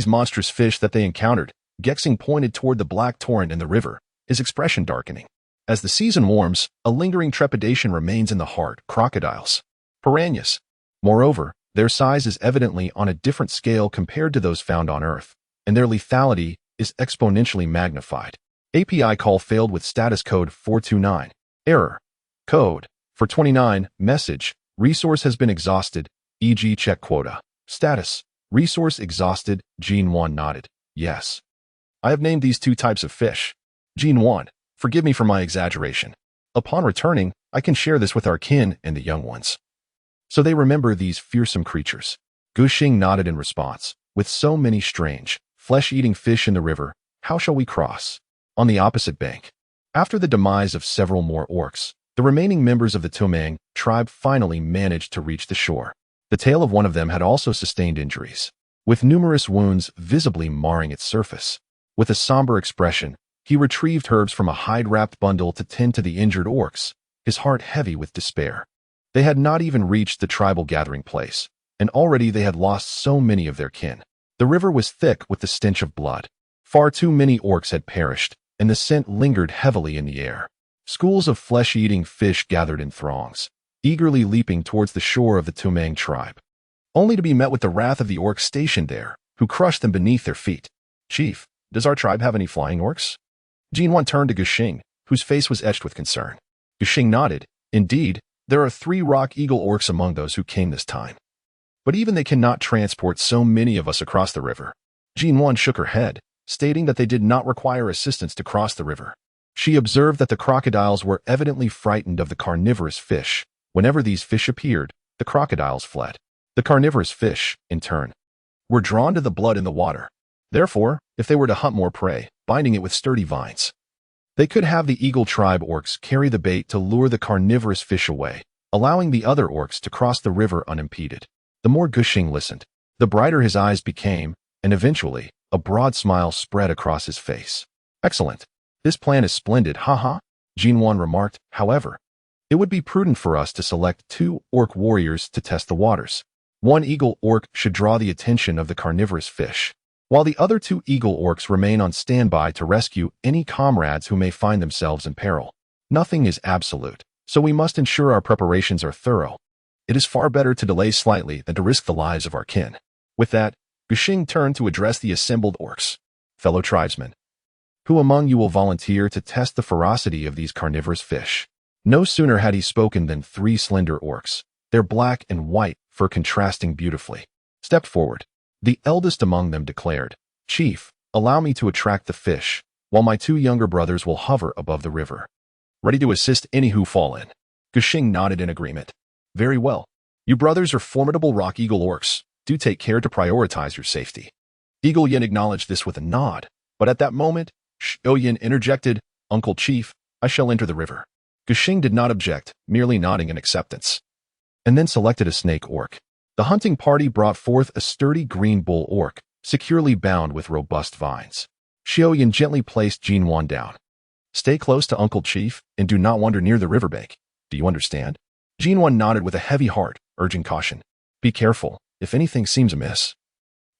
monstrous fish that they encountered. Gexing pointed toward the black torrent in the river, his expression darkening. As the season warms, a lingering trepidation remains in the heart. Crocodiles. Piranhas. Moreover, their size is evidently on a different scale compared to those found on Earth, and their lethality is exponentially magnified. API call failed with status code 429. Error. Code 429. Message. Resource has been exhausted, e.g. check quota. Status. Resource exhausted. Nuan nodded. Yes. I have named these two types of fish. Nuan, forgive me for my exaggeration. Upon returning, I can share this with our kin and the young ones, so they remember these fearsome creatures. Guxing nodded in response. With so many strange, flesh-eating fish in the river, how shall we cross? On the opposite bank. After the demise of several more orcs, the remaining members of the Touang tribe finally managed to reach the shore. The tail of one of them had also sustained injuries, with numerous wounds visibly marring its surface. With a somber expression, he retrieved herbs from a hide-wrapped bundle to tend to the injured orcs, his heart heavy with despair. They had not even reached the tribal gathering place, and already they had lost so many of their kin. The river was thick with the stench of blood. Far too many orcs had perished, and the scent lingered heavily in the air. Schools of flesh-eating fish gathered in throngs, eagerly leaping towards the shore of the Touang tribe, only to be met with the wrath of the orcs stationed there, who crushed them beneath their feet. Chief, does our tribe have any flying orcs? Nuan turned to Guxing, whose face was etched with concern. Guxing nodded. Indeed, there are 3 rock eagle orcs among those who came this time. But even they cannot transport so many of us across the river. Nuan shook her head, stating that they did not require assistance to cross the river. She observed that the crocodiles were evidently frightened of the carnivorous fish. Whenever these fish appeared, the crocodiles fled. The carnivorous fish, in turn, were drawn to the blood in the water. Therefore, if they were to hunt more prey, binding it with sturdy vines, they could have the eagle tribe orcs carry the bait to lure the carnivorous fish away, allowing the other orcs to cross the river unimpeded. The more Guxing listened, the brighter his eyes became, and eventually, a broad smile spread across his face. Excellent. This plan is splendid, haha, Nuan remarked. However, it would be prudent for us to select 2 orc warriors to test the waters. 1 eagle orc should draw the attention of the carnivorous fish, while the other 2 eagle orcs remain on standby to rescue any comrades who may find themselves in peril. Nothing is absolute, so we must ensure our preparations are thorough. It is far better to delay slightly than to risk the lives of our kin. With that, Guxing turned to address the assembled orcs. Fellow tribesmen, who among you will volunteer to test the ferocity of these carnivorous fish? No sooner had he spoken than 3 slender orcs, their black and white fur contrasting beautifully, stepped forward. The eldest among them declared, "Chief, allow me to attract the fish, while my two younger brothers will hover above the river, ready to assist any who fall in." Gushing nodded in agreement. "Very well. You brothers are formidable rock eagle orcs. Do take care to prioritize your safety." Eagle Yin acknowledged this with a nod, but at that moment, Xiaoyan interjected, "Uncle Chief, I shall enter the river." Gushing did not object, merely nodding in acceptance, and then selected a snake orc. The hunting party brought forth a sturdy green bull orc, securely bound with robust vines. Xiaoyan gently placed Nuan down. "Stay close to Uncle Chief, and do not wander near the riverbank. Do you understand?" Nuan nodded with a heavy heart, urging caution. "Be careful. If anything seems amiss,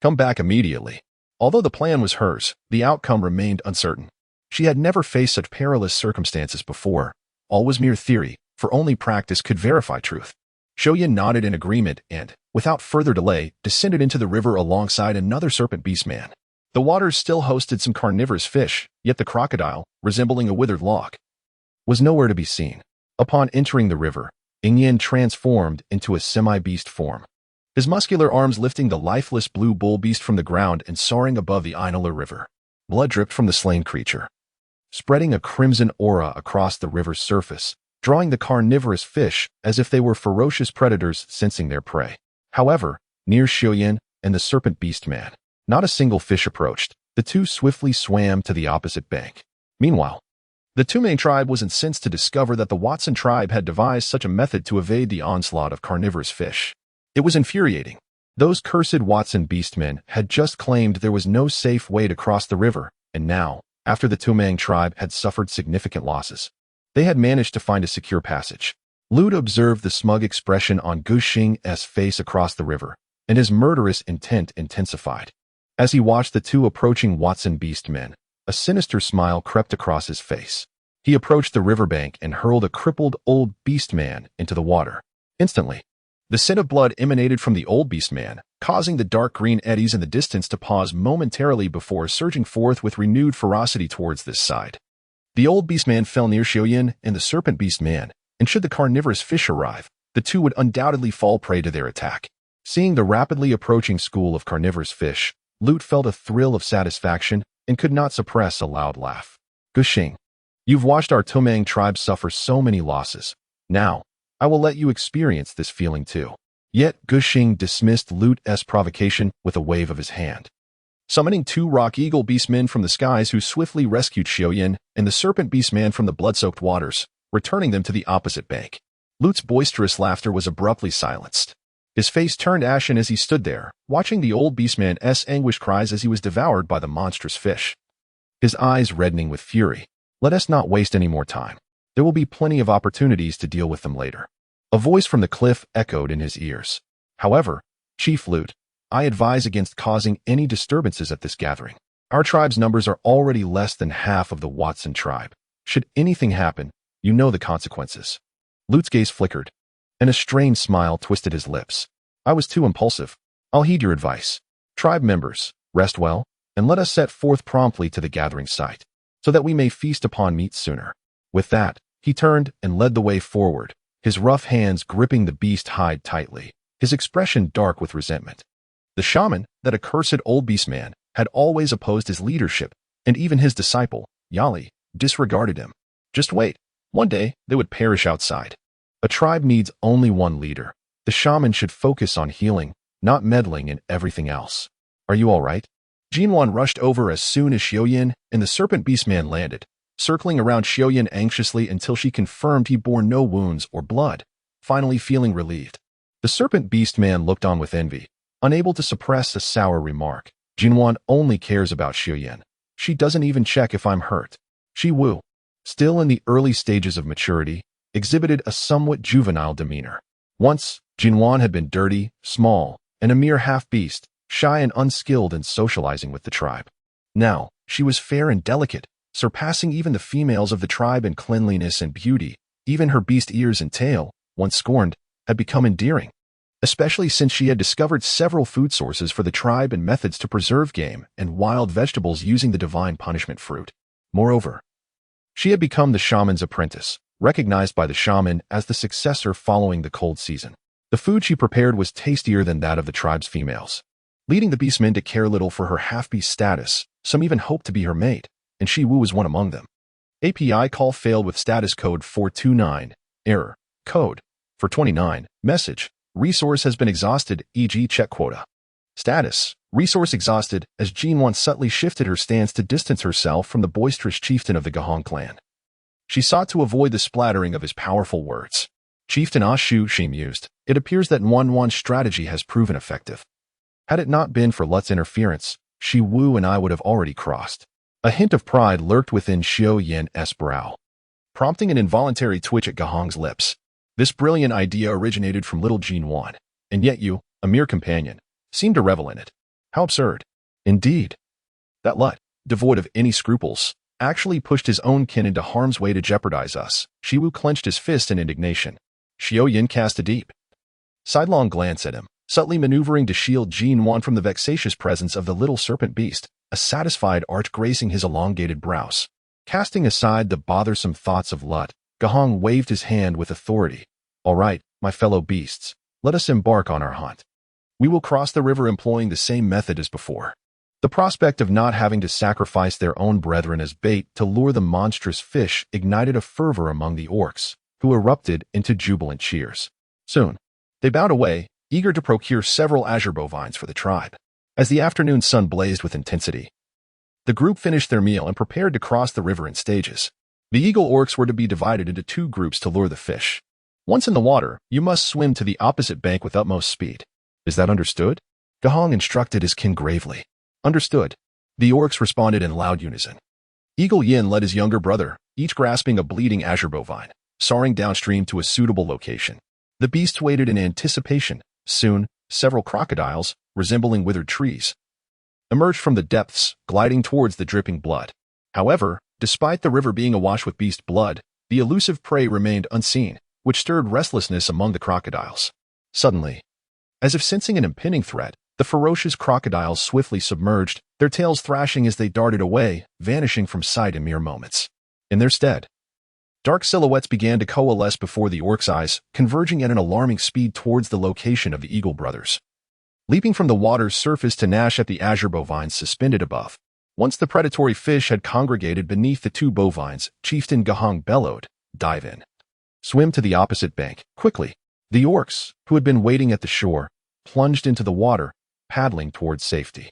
come back immediately." Although the plan was hers, the outcome remained uncertain. She had never faced such perilous circumstances before. All was mere theory, for only practice could verify truth. Xiaoyan nodded in agreement and, without further delay, descended into the river alongside another serpent beast man. The waters still hosted some carnivorous fish, yet the crocodile, resembling a withered log, was nowhere to be seen. Upon entering the river, Ingyan transformed into a semi-beast form, his muscular arms lifting the lifeless blue bull beast from the ground and soaring above the Ainula River. Blood dripped from the slain creature, spreading a crimson aura across the river's surface, drawing the carnivorous fish as if they were ferocious predators sensing their prey. However, near Xiaoyan and the serpent beast man, not a single fish approached. The two swiftly swam to the opposite bank. Meanwhile, the Touang tribe was incensed to discover that the Watson tribe had devised such a method to evade the onslaught of carnivorous fish. It was infuriating. Those cursed Watson beastmen had just claimed there was no safe way to cross the river, and now, after the Touang tribe had suffered significant losses, they had managed to find a secure passage. Lute observed the smug expression on Gushing's face across the river, and his murderous intent intensified. As he watched the two approaching Watson beastmen, a sinister smile crept across his face. He approached the riverbank and hurled a crippled old beastman into the water. Instantly, the scent of blood emanated from the old beastman, causing the dark green eddies in the distance to pause momentarily before surging forth with renewed ferocity towards this side. The old beastman fell near Xiaoyan and the serpent beastman, and should the carnivorous fish arrive, the two would undoubtedly fall prey to their attack. Seeing the rapidly approaching school of carnivorous fish, Lute felt a thrill of satisfaction and could not suppress a loud laugh. "Gushing, you've watched our Touang tribe suffer so many losses. Now, I will let you experience this feeling too." Yet Gushing dismissed Lute's provocation with a wave of his hand, summoning two rock eagle beastmen from the skies who swiftly rescued Xiaoyan and the serpent beastman from the blood-soaked waters, returning them to the opposite bank. Lute's boisterous laughter was abruptly silenced. His face turned ashen as he stood there, watching the old beastman's anguished cries as he was devoured by the monstrous fish, his eyes reddening with fury. "Let us not waste any more time. There will be plenty of opportunities to deal with them later." A voice from the cliff echoed in his ears. "However, Chief Lute, I advise against causing any disturbances at this gathering. Our tribe's numbers are already less than half of the Watson tribe. Should anything happen, you know the consequences." Lute's gaze flickered, and a strange smile twisted his lips. "I was too impulsive. I'll heed your advice. Tribe members, rest well, and let us set forth promptly to the gathering site, so that we may feast upon meat sooner." With that, he turned and led the way forward, his rough hands gripping the beast hide tightly, his expression dark with resentment. The shaman, that accursed old beastman, had always opposed his leadership, and even his disciple, Yali, disregarded him. Just wait. One day, they would perish outside. A tribe needs only one leader. The shaman should focus on healing, not meddling in everything else. "Are you all right?" Nuan rushed over as soon as Xiaoyan and the serpent beastman landed, circling around Xiaoyan anxiously until she confirmed he bore no wounds or blood, finally feeling relieved. The serpent beastman looked on with envy, unable to suppress a sour remark. "Nuan only cares about Xiaoyan. She doesn't even check if I'm hurt." Shi Wu, still in the early stages of maturity, exhibited a somewhat juvenile demeanor. Once, Nuan had been dirty, small, and a mere half-beast, shy and unskilled in socializing with the tribe. Now, she was fair and delicate, surpassing even the females of the tribe in cleanliness and beauty. Even her beast ears and tail, once scorned, had become endearing, especially since she had discovered several food sources for the tribe and methods to preserve game and wild vegetables using the divine punishment fruit. Moreover, she had become the shaman's apprentice, recognized by the shaman as the successor following the cold season. The food she prepared was tastier than that of the tribe's females, leading the beastmen to care little for her half-beast status. Some even hoped to be her mate, and Shiwu was one among them. API call failed with status code 429, error, code, for 29, message, resource has been exhausted, e.g. check quota. Status, resource exhausted, as Nuan subtly shifted her stance to distance herself from the boisterous chieftain of the Gahong clan. She sought to avoid the splattering of his powerful words. Chieftain Ashu, she mused, it appears that Nuan's strategy has proven effective. Had it not been for Lut's interference, Shiwu and I would have already crossed. A hint of pride lurked within Xiao Yan's brow, prompting an involuntary twitch at Gahong's lips. This brilliant idea originated from little Nuan, and yet you, a mere companion, seemed to revel in it. How absurd. Indeed. That Lut, devoid of any scruples, actually pushed his own kin into harm's way to jeopardize us. Shiwu clenched his fist in indignation. Xiao Yan cast a deep, sidelong glance at him, subtly maneuvering to shield Nuan from the vexatious presence of the little serpent beast, a satisfied arch gracing his elongated brows. Casting aside the bothersome thoughts of Lut, Gahong waved his hand with authority. All right, my fellow beasts, let us embark on our hunt. We will cross the river employing the same method as before. The prospect of not having to sacrifice their own brethren as bait to lure the monstrous fish ignited a fervor among the orcs, who erupted into jubilant cheers. Soon, they bowed away, eager to procure several azure bovines for the tribe. As the afternoon sun blazed with intensity, the group finished their meal and prepared to cross the river in stages. The eagle orcs were to be divided into two groups to lure the fish. Once in the water, you must swim to the opposite bank with utmost speed. Is that understood? Gahong instructed his kin gravely. Understood. The orcs responded in loud unison. Eagle Yin led his younger brother, each grasping a bleeding azure bovine, soaring downstream to a suitable location. The beasts waited in anticipation. Soon, several crocodiles, resembling withered trees, emerged from the depths, gliding towards the dripping blood. However, despite the river being awash with beast blood, the elusive prey remained unseen, which stirred restlessness among the crocodiles. Suddenly, as if sensing an impending threat, the ferocious crocodiles swiftly submerged, their tails thrashing as they darted away, vanishing from sight in mere moments. In their stead, dark silhouettes began to coalesce before the orc's eyes, converging at an alarming speed towards the location of the Eagle brothers. Leaping from the water's surface to gnash at the azure bovines suspended above. Once the predatory fish had congregated beneath the two bovines, Chieftain Gahong bellowed, "Dive in. Swim to the opposite bank, quickly." The orcs, who had been waiting at the shore, plunged into the water, paddling towards safety.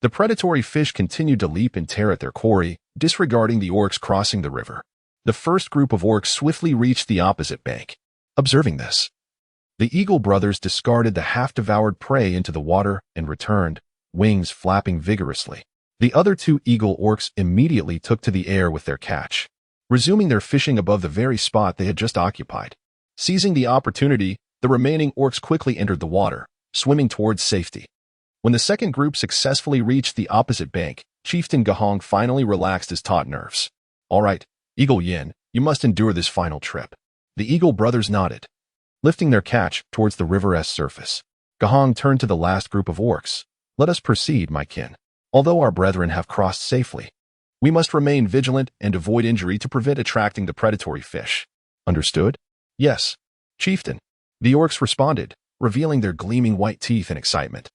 The predatory fish continued to leap and tear at their quarry, disregarding the orcs crossing the river. The first group of orcs swiftly reached the opposite bank. Observing this, the Eagle brothers discarded the half-devoured prey into the water and returned, wings flapping vigorously. The other two Eagle orcs immediately took to the air with their catch, resuming their fishing above the very spot they had just occupied. Seizing the opportunity, the remaining orcs quickly entered the water, swimming towards safety. When the second group successfully reached the opposite bank, Chieftain Gahong finally relaxed his taut nerves. All right, Eagle Yin, you must endure this final trip. The Eagle brothers nodded, lifting their catch towards the river's surface. Gahong turned to the last group of orcs. Let us proceed, my kin. Although our brethren have crossed safely, we must remain vigilant and avoid injury to prevent attracting the predatory fish. Understood? Yes, Chieftain. The orcs responded, revealing their gleaming white teeth in excitement.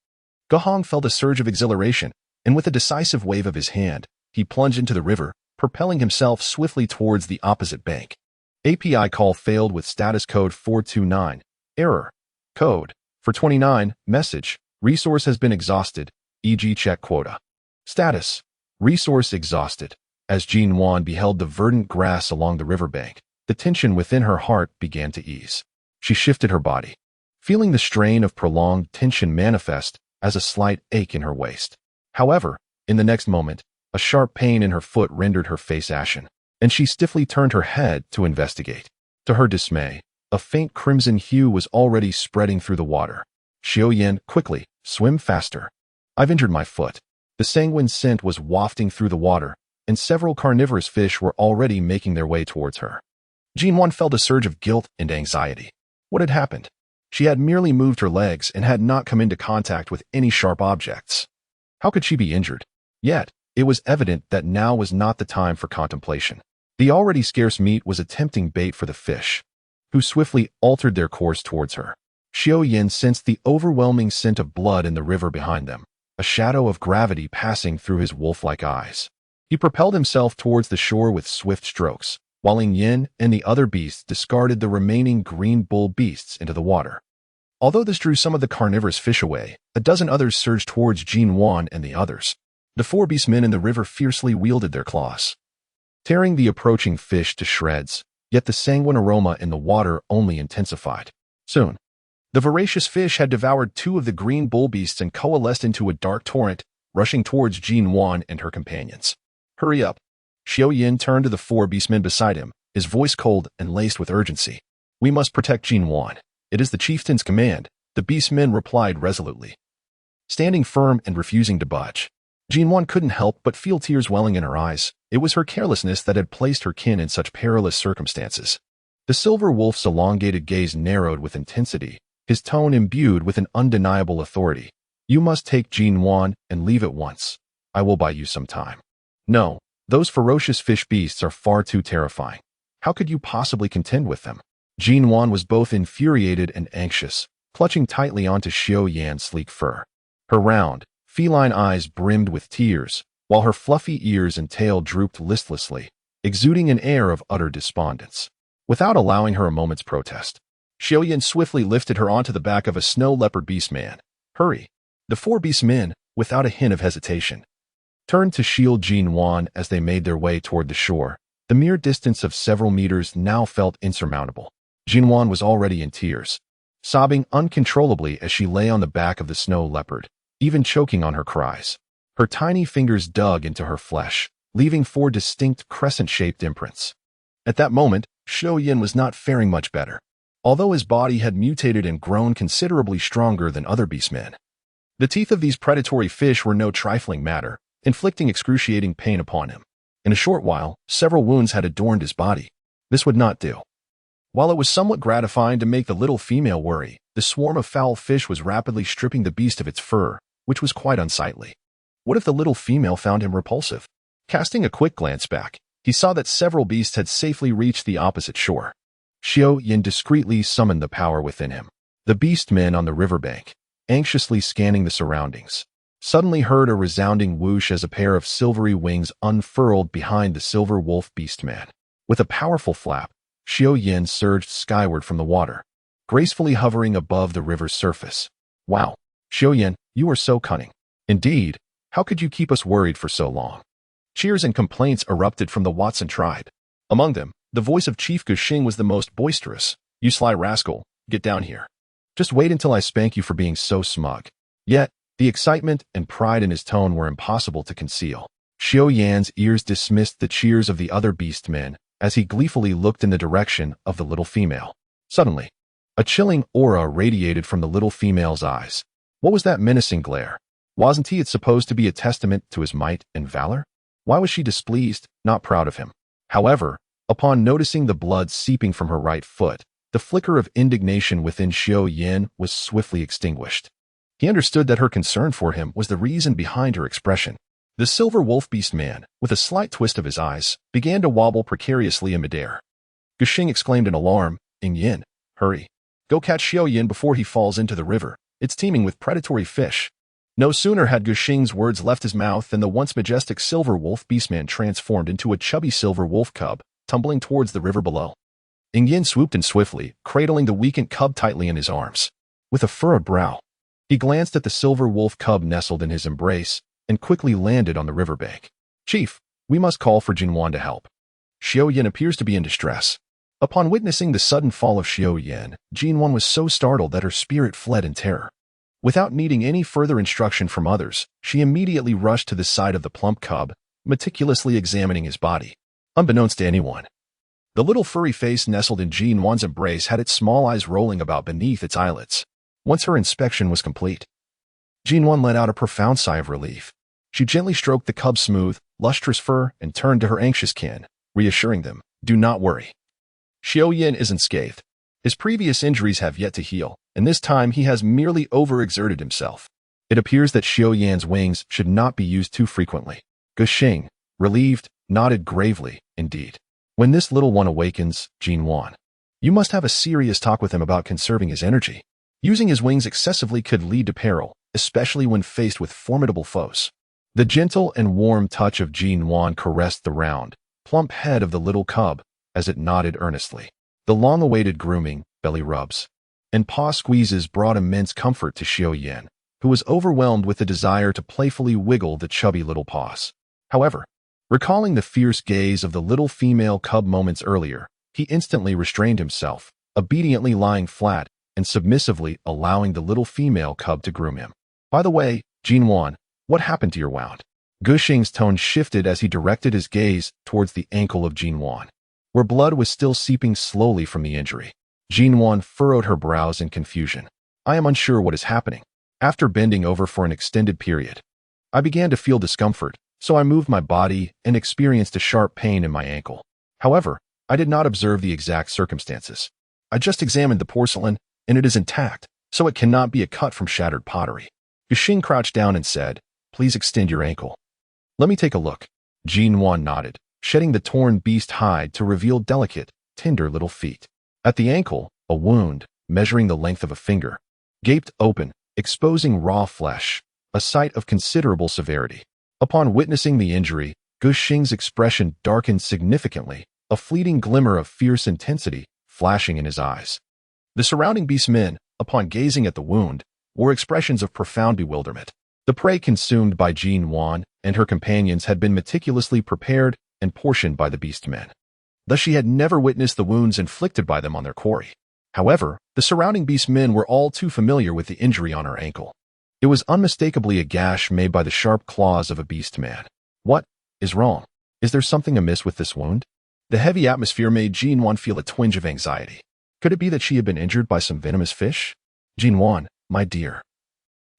Gahong felt a surge of exhilaration, and with a decisive wave of his hand, he plunged into the river, propelling himself swiftly towards the opposite bank. API call failed with status code 429, error, code, for 29, message, resource has been exhausted, e.g. check quota. Status, resource exhausted. As Nuan beheld the verdant grass along the riverbank, the tension within her heart began to ease. She shifted her body, feeling the strain of prolonged tension manifest as a slight ache in her waist. However, in the next moment, a sharp pain in her foot rendered her face ashen, and she stiffly turned her head to investigate. To her dismay, a faint crimson hue was already spreading through the water. Xiao Yan, quickly, swim faster. I've injured my foot. The sanguine scent was wafting through the water, and several carnivorous fish were already making their way towards her. Nuan felt a surge of guilt and anxiety. What had happened? She had merely moved her legs and had not come into contact with any sharp objects. How could she be injured? Yet, it was evident that now was not the time for contemplation. The already scarce meat was a tempting bait for the fish, who swiftly altered their course towards her. Xiao Yin sensed the overwhelming scent of blood in the river behind them, a shadow of gravity passing through his wolf-like eyes. He propelled himself towards the shore with swift strokes, while Yin and the other beasts discarded the remaining green bull beasts into the water. Although this drew some of the carnivorous fish away, a dozen others surged towards Nuan and the others. The 4 beastmen in the river fiercely wielded their claws, tearing the approaching fish to shreds, yet the sanguine aroma in the water only intensified. Soon, the voracious fish had devoured 2 of the green bull beasts and coalesced into a dark torrent, rushing towards Nuan and her companions. Hurry up! Xiao Yin turned to the 4 beastmen beside him, his voice cold and laced with urgency. We must protect Nuan. It is the chieftain's command, the beastmen replied resolutely, standing firm and refusing to budge. Nuan couldn't help but feel tears welling in her eyes. It was her carelessness that had placed her kin in such perilous circumstances. The silver wolf's elongated gaze narrowed with intensity, his tone imbued with an undeniable authority. You must take Nuan and leave at once. I will buy you some time. No, those ferocious fish beasts are far too terrifying. How could you possibly contend with them? Nuan was both infuriated and anxious, clutching tightly onto Xiao Yan's sleek fur. Her round, feline eyes brimmed with tears, while her fluffy ears and tail drooped listlessly, exuding an air of utter despondence. Without allowing her a moment's protest, Xiao Yan swiftly lifted her onto the back of a snow leopard beastman. Hurry! The 4 beastmen, without a hint of hesitation, turned to shield Nuan as they made their way toward the shore. The mere distance of several meters now felt insurmountable. Nuan was already in tears, sobbing uncontrollably as she lay on the back of the snow leopard, even choking on her cries. Her tiny fingers dug into her flesh, leaving 4 distinct crescent-shaped imprints. At that moment, Xiao Yin was not faring much better, although his body had mutated and grown considerably stronger than other beastmen. The teeth of these predatory fish were no trifling matter, inflicting excruciating pain upon him. In a short while, several wounds had adorned his body. This would not do. While it was somewhat gratifying to make the little female worry, the swarm of foul fish was rapidly stripping the beast of its fur, which was quite unsightly. What if the little female found him repulsive? Casting a quick glance back, he saw that several beasts had safely reached the opposite shore. Xiao Yin discreetly summoned the power within him. The beastmen on the riverbank, anxiously scanning the surroundings, suddenly heard a resounding whoosh as a pair of silvery wings unfurled behind the silver wolf beastman. With a powerful flap, Xiao Yin surged skyward from the water, gracefully hovering above the river's surface. Wow, Xiao Yin, you are so cunning. Indeed, how could you keep us worried for so long? Cheers and complaints erupted from the Watson tribe. Among them, the voice of Chief Guxing was the most boisterous. You sly rascal, get down here. Just wait until I spank you for being so smug. Yet, the excitement and pride in his tone were impossible to conceal. Xiao Yan's ears dismissed the cheers of the other beastmen as he gleefully looked in the direction of the little female. Suddenly, a chilling aura radiated from the little female's eyes. What was that menacing glare? Wasn't it supposed to be a testament to his might and valor? Why was she displeased, not proud of him? However, upon noticing the blood seeping from her right foot, the flicker of indignation within Xiao Yin was swiftly extinguished. He understood that her concern for him was the reason behind her expression. The silver wolf beast man, with a slight twist of his eyes, began to wobble precariously in midair. Guxing exclaimed in alarm, Yin, hurry. Go catch Xiao Yin before he falls into the river. It's teeming with predatory fish. No sooner had Guxing's words left his mouth than the once majestic silver wolf beastman transformed into a chubby silver wolf cub, tumbling towards the river below. Yin swooped in swiftly, cradling the weakened cub tightly in his arms. With a furrowed brow, he glanced at the silver wolf cub nestled in his embrace and quickly landed on the riverbank. Chief, we must call for Nuan to help. Xiao Yin appears to be in distress. Upon witnessing the sudden fall of Xiao Yin, Nuan was so startled that her spirit fled in terror. Without needing any further instruction from others, she immediately rushed to the side of the plump cub, meticulously examining his body. Unbeknownst to anyone, the little furry face nestled in Nuan's embrace had its small eyes rolling about beneath its eyelids. Once her inspection was complete, Nuan let out a profound sigh of relief. She gently stroked the cub's smooth, lustrous fur and turned to her anxious kin, reassuring them, do not worry. Xiao Yin isn't scathed. His previous injuries have yet to heal, and this time he has merely overexerted himself. It appears that Xiao Yan's wings should not be used too frequently. Guxing, relieved, nodded gravely, indeed. When this little one awakens, Nuan, you must have a serious talk with him about conserving his energy. Using his wings excessively could lead to peril, especially when faced with formidable foes. The gentle and warm touch of Nuan caressed the round, plump head of the little cub as it nodded earnestly. The long-awaited grooming, belly rubs, and paw squeezes brought immense comfort to Xiaoyan, who was overwhelmed with the desire to playfully wiggle the chubby little paws. However, recalling the fierce gaze of the little female cub moments earlier, he instantly restrained himself, obediently lying flat and submissively allowing the little female cub to groom him. By the way, Nuan, what happened to your wound? Guxing's tone shifted as he directed his gaze towards the ankle of Nuan, where blood was still seeping slowly from the injury. Nuan furrowed her brows in confusion. I am unsure what is happening. After bending over for an extended period, I began to feel discomfort, so I moved my body and experienced a sharp pain in my ankle. However, I did not observe the exact circumstances. I just examined the porcelain, and it is intact, so it cannot be a cut from shattered pottery. Guxing crouched down and said, Please extend your ankle. Let me take a look. Nuan nodded, shedding the torn beast hide to reveal delicate, tender little feet. At the ankle, a wound, measuring the length of a finger, gaped open, exposing raw flesh, a sight of considerable severity. Upon witnessing the injury, Guxing's expression darkened significantly, a fleeting glimmer of fierce intensity flashing in his eyes. The surrounding beastmen, upon gazing at the wound, wore expressions of profound bewilderment. The prey consumed by Nuan and her companions had been meticulously prepared and portioned by the beastmen. Thus she had never witnessed the wounds inflicted by them on their quarry. However, the surrounding beastmen were all too familiar with the injury on her ankle. It was unmistakably a gash made by the sharp claws of a beastman. What is wrong? Is there something amiss with this wound? The heavy atmosphere made Nuan feel a twinge of anxiety. Could it be that she had been injured by some venomous fish? Nuan, my dear.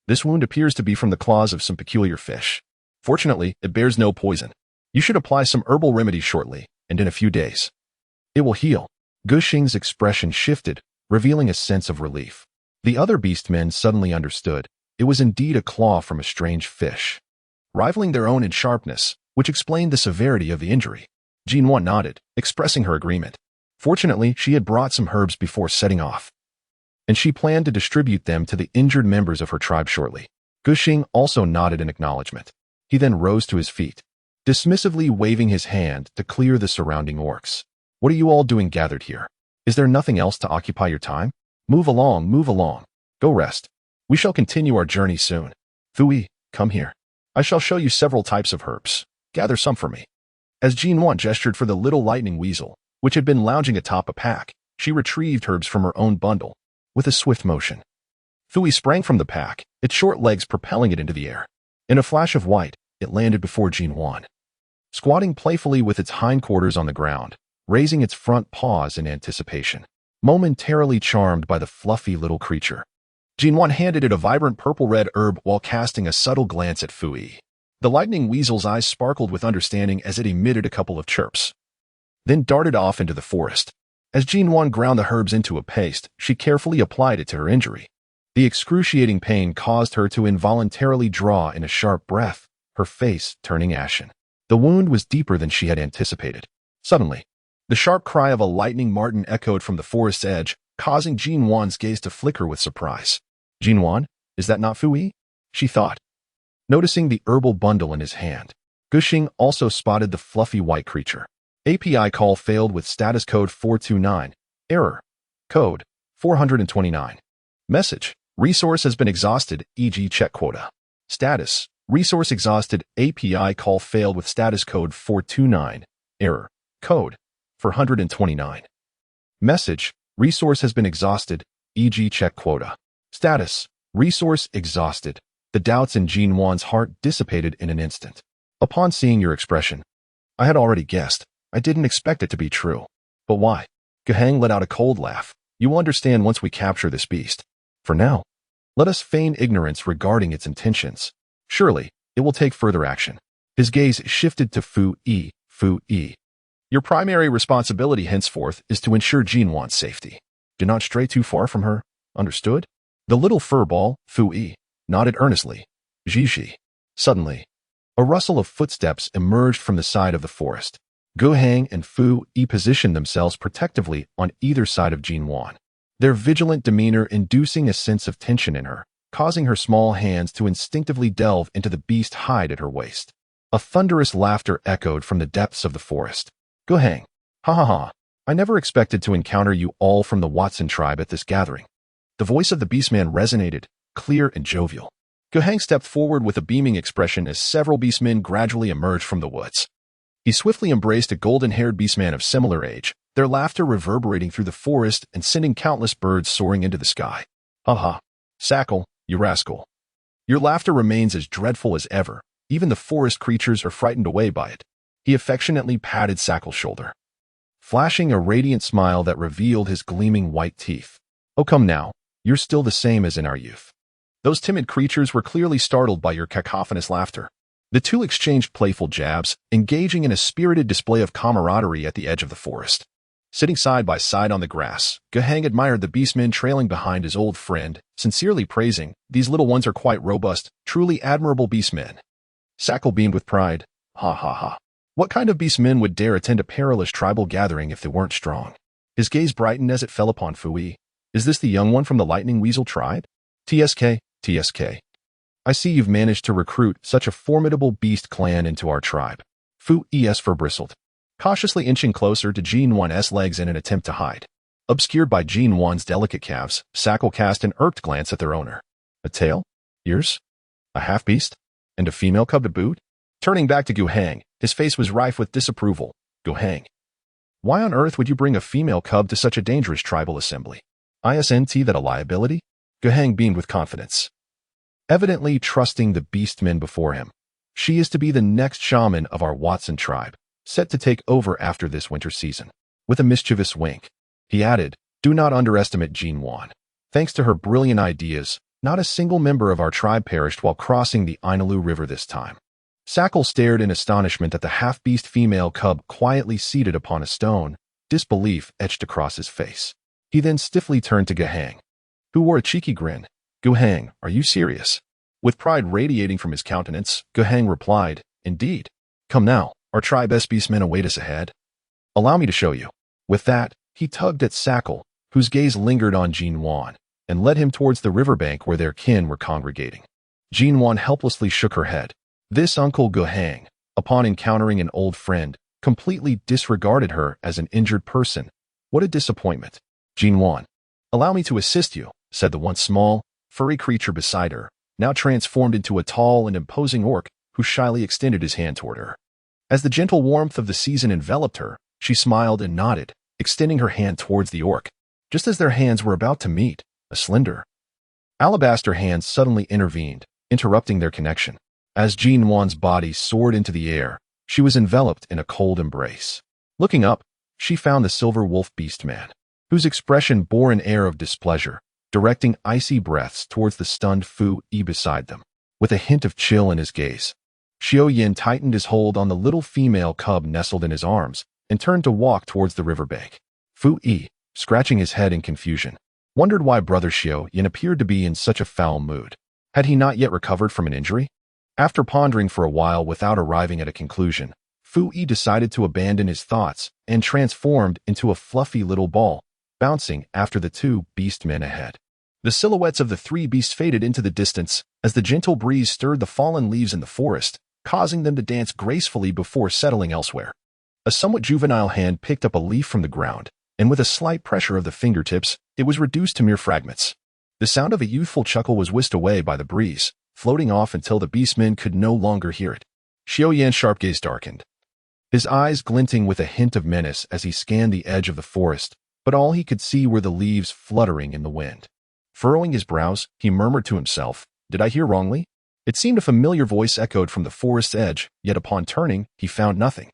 This wound appears to be from the claws of some peculiar fish. Fortunately, it bears no poison. You should apply some herbal remedy shortly, and in a few days. It will heal. Guxing's expression shifted, revealing a sense of relief. The other beastmen suddenly understood. It was indeed a claw from a strange fish, rivaling their own in sharpness, which explained the severity of the injury. Nuan nodded, expressing her agreement. Fortunately, she had brought some herbs before setting off, and she planned to distribute them to the injured members of her tribe shortly. Guxing also nodded in acknowledgement. He then rose to his feet, dismissively waving his hand to clear the surrounding orcs. What are you all doing gathered here? Is there nothing else to occupy your time? Move along, move along. Go rest. We shall continue our journey soon. Thuy, come here. I shall show you several types of herbs. Gather some for me. As Nuan gestured for the little lightning weasel, which had been lounging atop a pack, she retrieved herbs from her own bundle. With a swift motion, Thuy sprang from the pack, its short legs propelling it into the air. In a flash of white, it landed before Nuan, squatting playfully with its hindquarters on the ground, raising its front paws in anticipation. Momentarily charmed by the fluffy little creature, Nuan handed it a vibrant purple-red herb while casting a subtle glance at Thuy. The lightning weasel's eyes sparkled with understanding as it emitted a couple of chirps, then darted off into the forest. As Nuan ground the herbs into a paste, she carefully applied it to her injury. The excruciating pain caused her to involuntarily draw in a sharp breath, her face turning ashen. The wound was deeper than she had anticipated. Suddenly, the sharp cry of a lightning marten echoed from the forest's edge, causing Nuan's gaze to flicker with surprise. Nuan, is that not Thuy? She thought, noticing the herbal bundle in his hand. Guxing also spotted the fluffy white creature. API call failed with status code 429. Error. Code 429. Message. Resource has been exhausted, e.g. check quota. Status. Resource exhausted. API call failed with status code 429. Error. Code 429. Message. Resource has been exhausted, e.g. check quota. Status. Resource exhausted. The doubts in Nuan's heart dissipated in an instant. Upon seeing your expression, I had already guessed. I didn't expect it to be true. But why? Guhang let out a cold laugh. You will understand once we capture this beast. For now, let us feign ignorance regarding its intentions. Surely, it will take further action. His gaze shifted to Thuy. Thuy. Your primary responsibility henceforth is to ensure Nuan's safety. Do not stray too far from her. Understood? The little furball, Thuy, nodded earnestly. Zhi. Suddenly, a rustle of footsteps emerged from the side of the forest. Guhang and Thuy positioned themselves protectively on either side of Nuan. their vigilant demeanor inducing a sense of tension in her, causing her small hands to instinctively delve into the beast hide at her waist. A thunderous laughter echoed from the depths of the forest. Gohang. Ha ha ha. I never expected to encounter you all from the Watson tribe at this gathering. The voice of the beastman resonated, clear and jovial. Gohang stepped forward with a beaming expression as several beastmen gradually emerged from the woods. He swiftly embraced a golden-haired beastman of similar age, their laughter reverberating through the forest and sending countless birds soaring into the sky. Ha ha. Sackle, you rascal. Your laughter remains as dreadful as ever. Even the forest creatures are frightened away by it. He affectionately patted Sackle's shoulder, flashing a radiant smile that revealed his gleaming white teeth. Oh, come now. You're still the same as in our youth. Those timid creatures were clearly startled by your cacophonous laughter. The two exchanged playful jabs, engaging in a spirited display of camaraderie at the edge of the forest. Sitting side by side on the grass, Gohang admired the beastmen trailing behind his old friend, sincerely praising, "These little ones are quite robust, truly admirable beastmen." Sackle beamed with pride. Ha ha ha. What kind of beastmen would dare attend a perilous tribal gathering if they weren't strong? His gaze brightened as it fell upon Fui. Is this the young one from the Lightning Weasel tribe? TSK, TSK. I see you've managed to recruit such a formidable beast clan into our tribe. Fui bristled, cautiously inching closer to Nuan's legs in an attempt to hide. Obscured by Nuan's delicate calves, Sackle cast an irked glance at their owner. A tail? Ears? A half-beast? And a female cub to boot? Turning back to Gohang, his face was rife with disapproval. Gohang. Why on earth would you bring a female cub to such a dangerous tribal assembly? Isn't that a liability? Gohang beamed with confidence, evidently trusting the beastmen before him. She is to be the next shaman of our Watson tribe, set to take over after this winter season. With a mischievous wink, he added, do not underestimate Nuan. Thanks to her brilliant ideas, not a single member of our tribe perished while crossing the Ainalu River this time. Sackle stared in astonishment at the half-beast female cub quietly seated upon a stone, disbelief etched across his face. He then stiffly turned to Gohang, who wore a cheeky grin. Gohang, are you serious? With pride radiating from his countenance, Gohang replied, indeed. Come now, our tribe's beastmen await us ahead. Allow me to show you. With that, he tugged at Sackle, whose gaze lingered on Nuan, and led him towards the riverbank where their kin were congregating. Nuan helplessly shook her head. This Uncle Gohang, upon encountering an old friend, completely disregarded her as an injured person. What a disappointment. Nuan, allow me to assist you, said the once small, furry creature beside her, now transformed into a tall and imposing orc who shyly extended his hand toward her. As the gentle warmth of the season enveloped her, she smiled and nodded, extending her hand towards the orc. Just as their hands were about to meet, a slender, alabaster hand suddenly intervened, interrupting their connection. As Nuan's body soared into the air, she was enveloped in a cold embrace. Looking up, she found the silver wolf beastman, whose expression bore an air of displeasure, directing icy breaths towards the stunned Fui beside them. With a hint of chill in his gaze, Xiaoyan tightened his hold on the little female cub nestled in his arms and turned to walk towards the riverbank. Fui, scratching his head in confusion, wondered why brother Xiaoyan appeared to be in such a foul mood. Had he not yet recovered from an injury? After pondering for a while without arriving at a conclusion, Fui decided to abandon his thoughts and transformed into a fluffy little ball, bouncing after the two beastmen ahead. The silhouettes of the three beasts faded into the distance as the gentle breeze stirred the fallen leaves in the forest, causing them to dance gracefully before settling elsewhere. A somewhat juvenile hand picked up a leaf from the ground, and with a slight pressure of the fingertips, it was reduced to mere fragments. The sound of a youthful chuckle was whisked away by the breeze, floating off until the beastmen could no longer hear it. Xiaoyan's sharp gaze darkened, his eyes glinting with a hint of menace as he scanned the edge of the forest, but all he could see were the leaves fluttering in the wind. Furrowing his brows, he murmured to himself, "Did I hear wrongly?" It seemed a familiar voice echoed from the forest's edge, yet upon turning, he found nothing.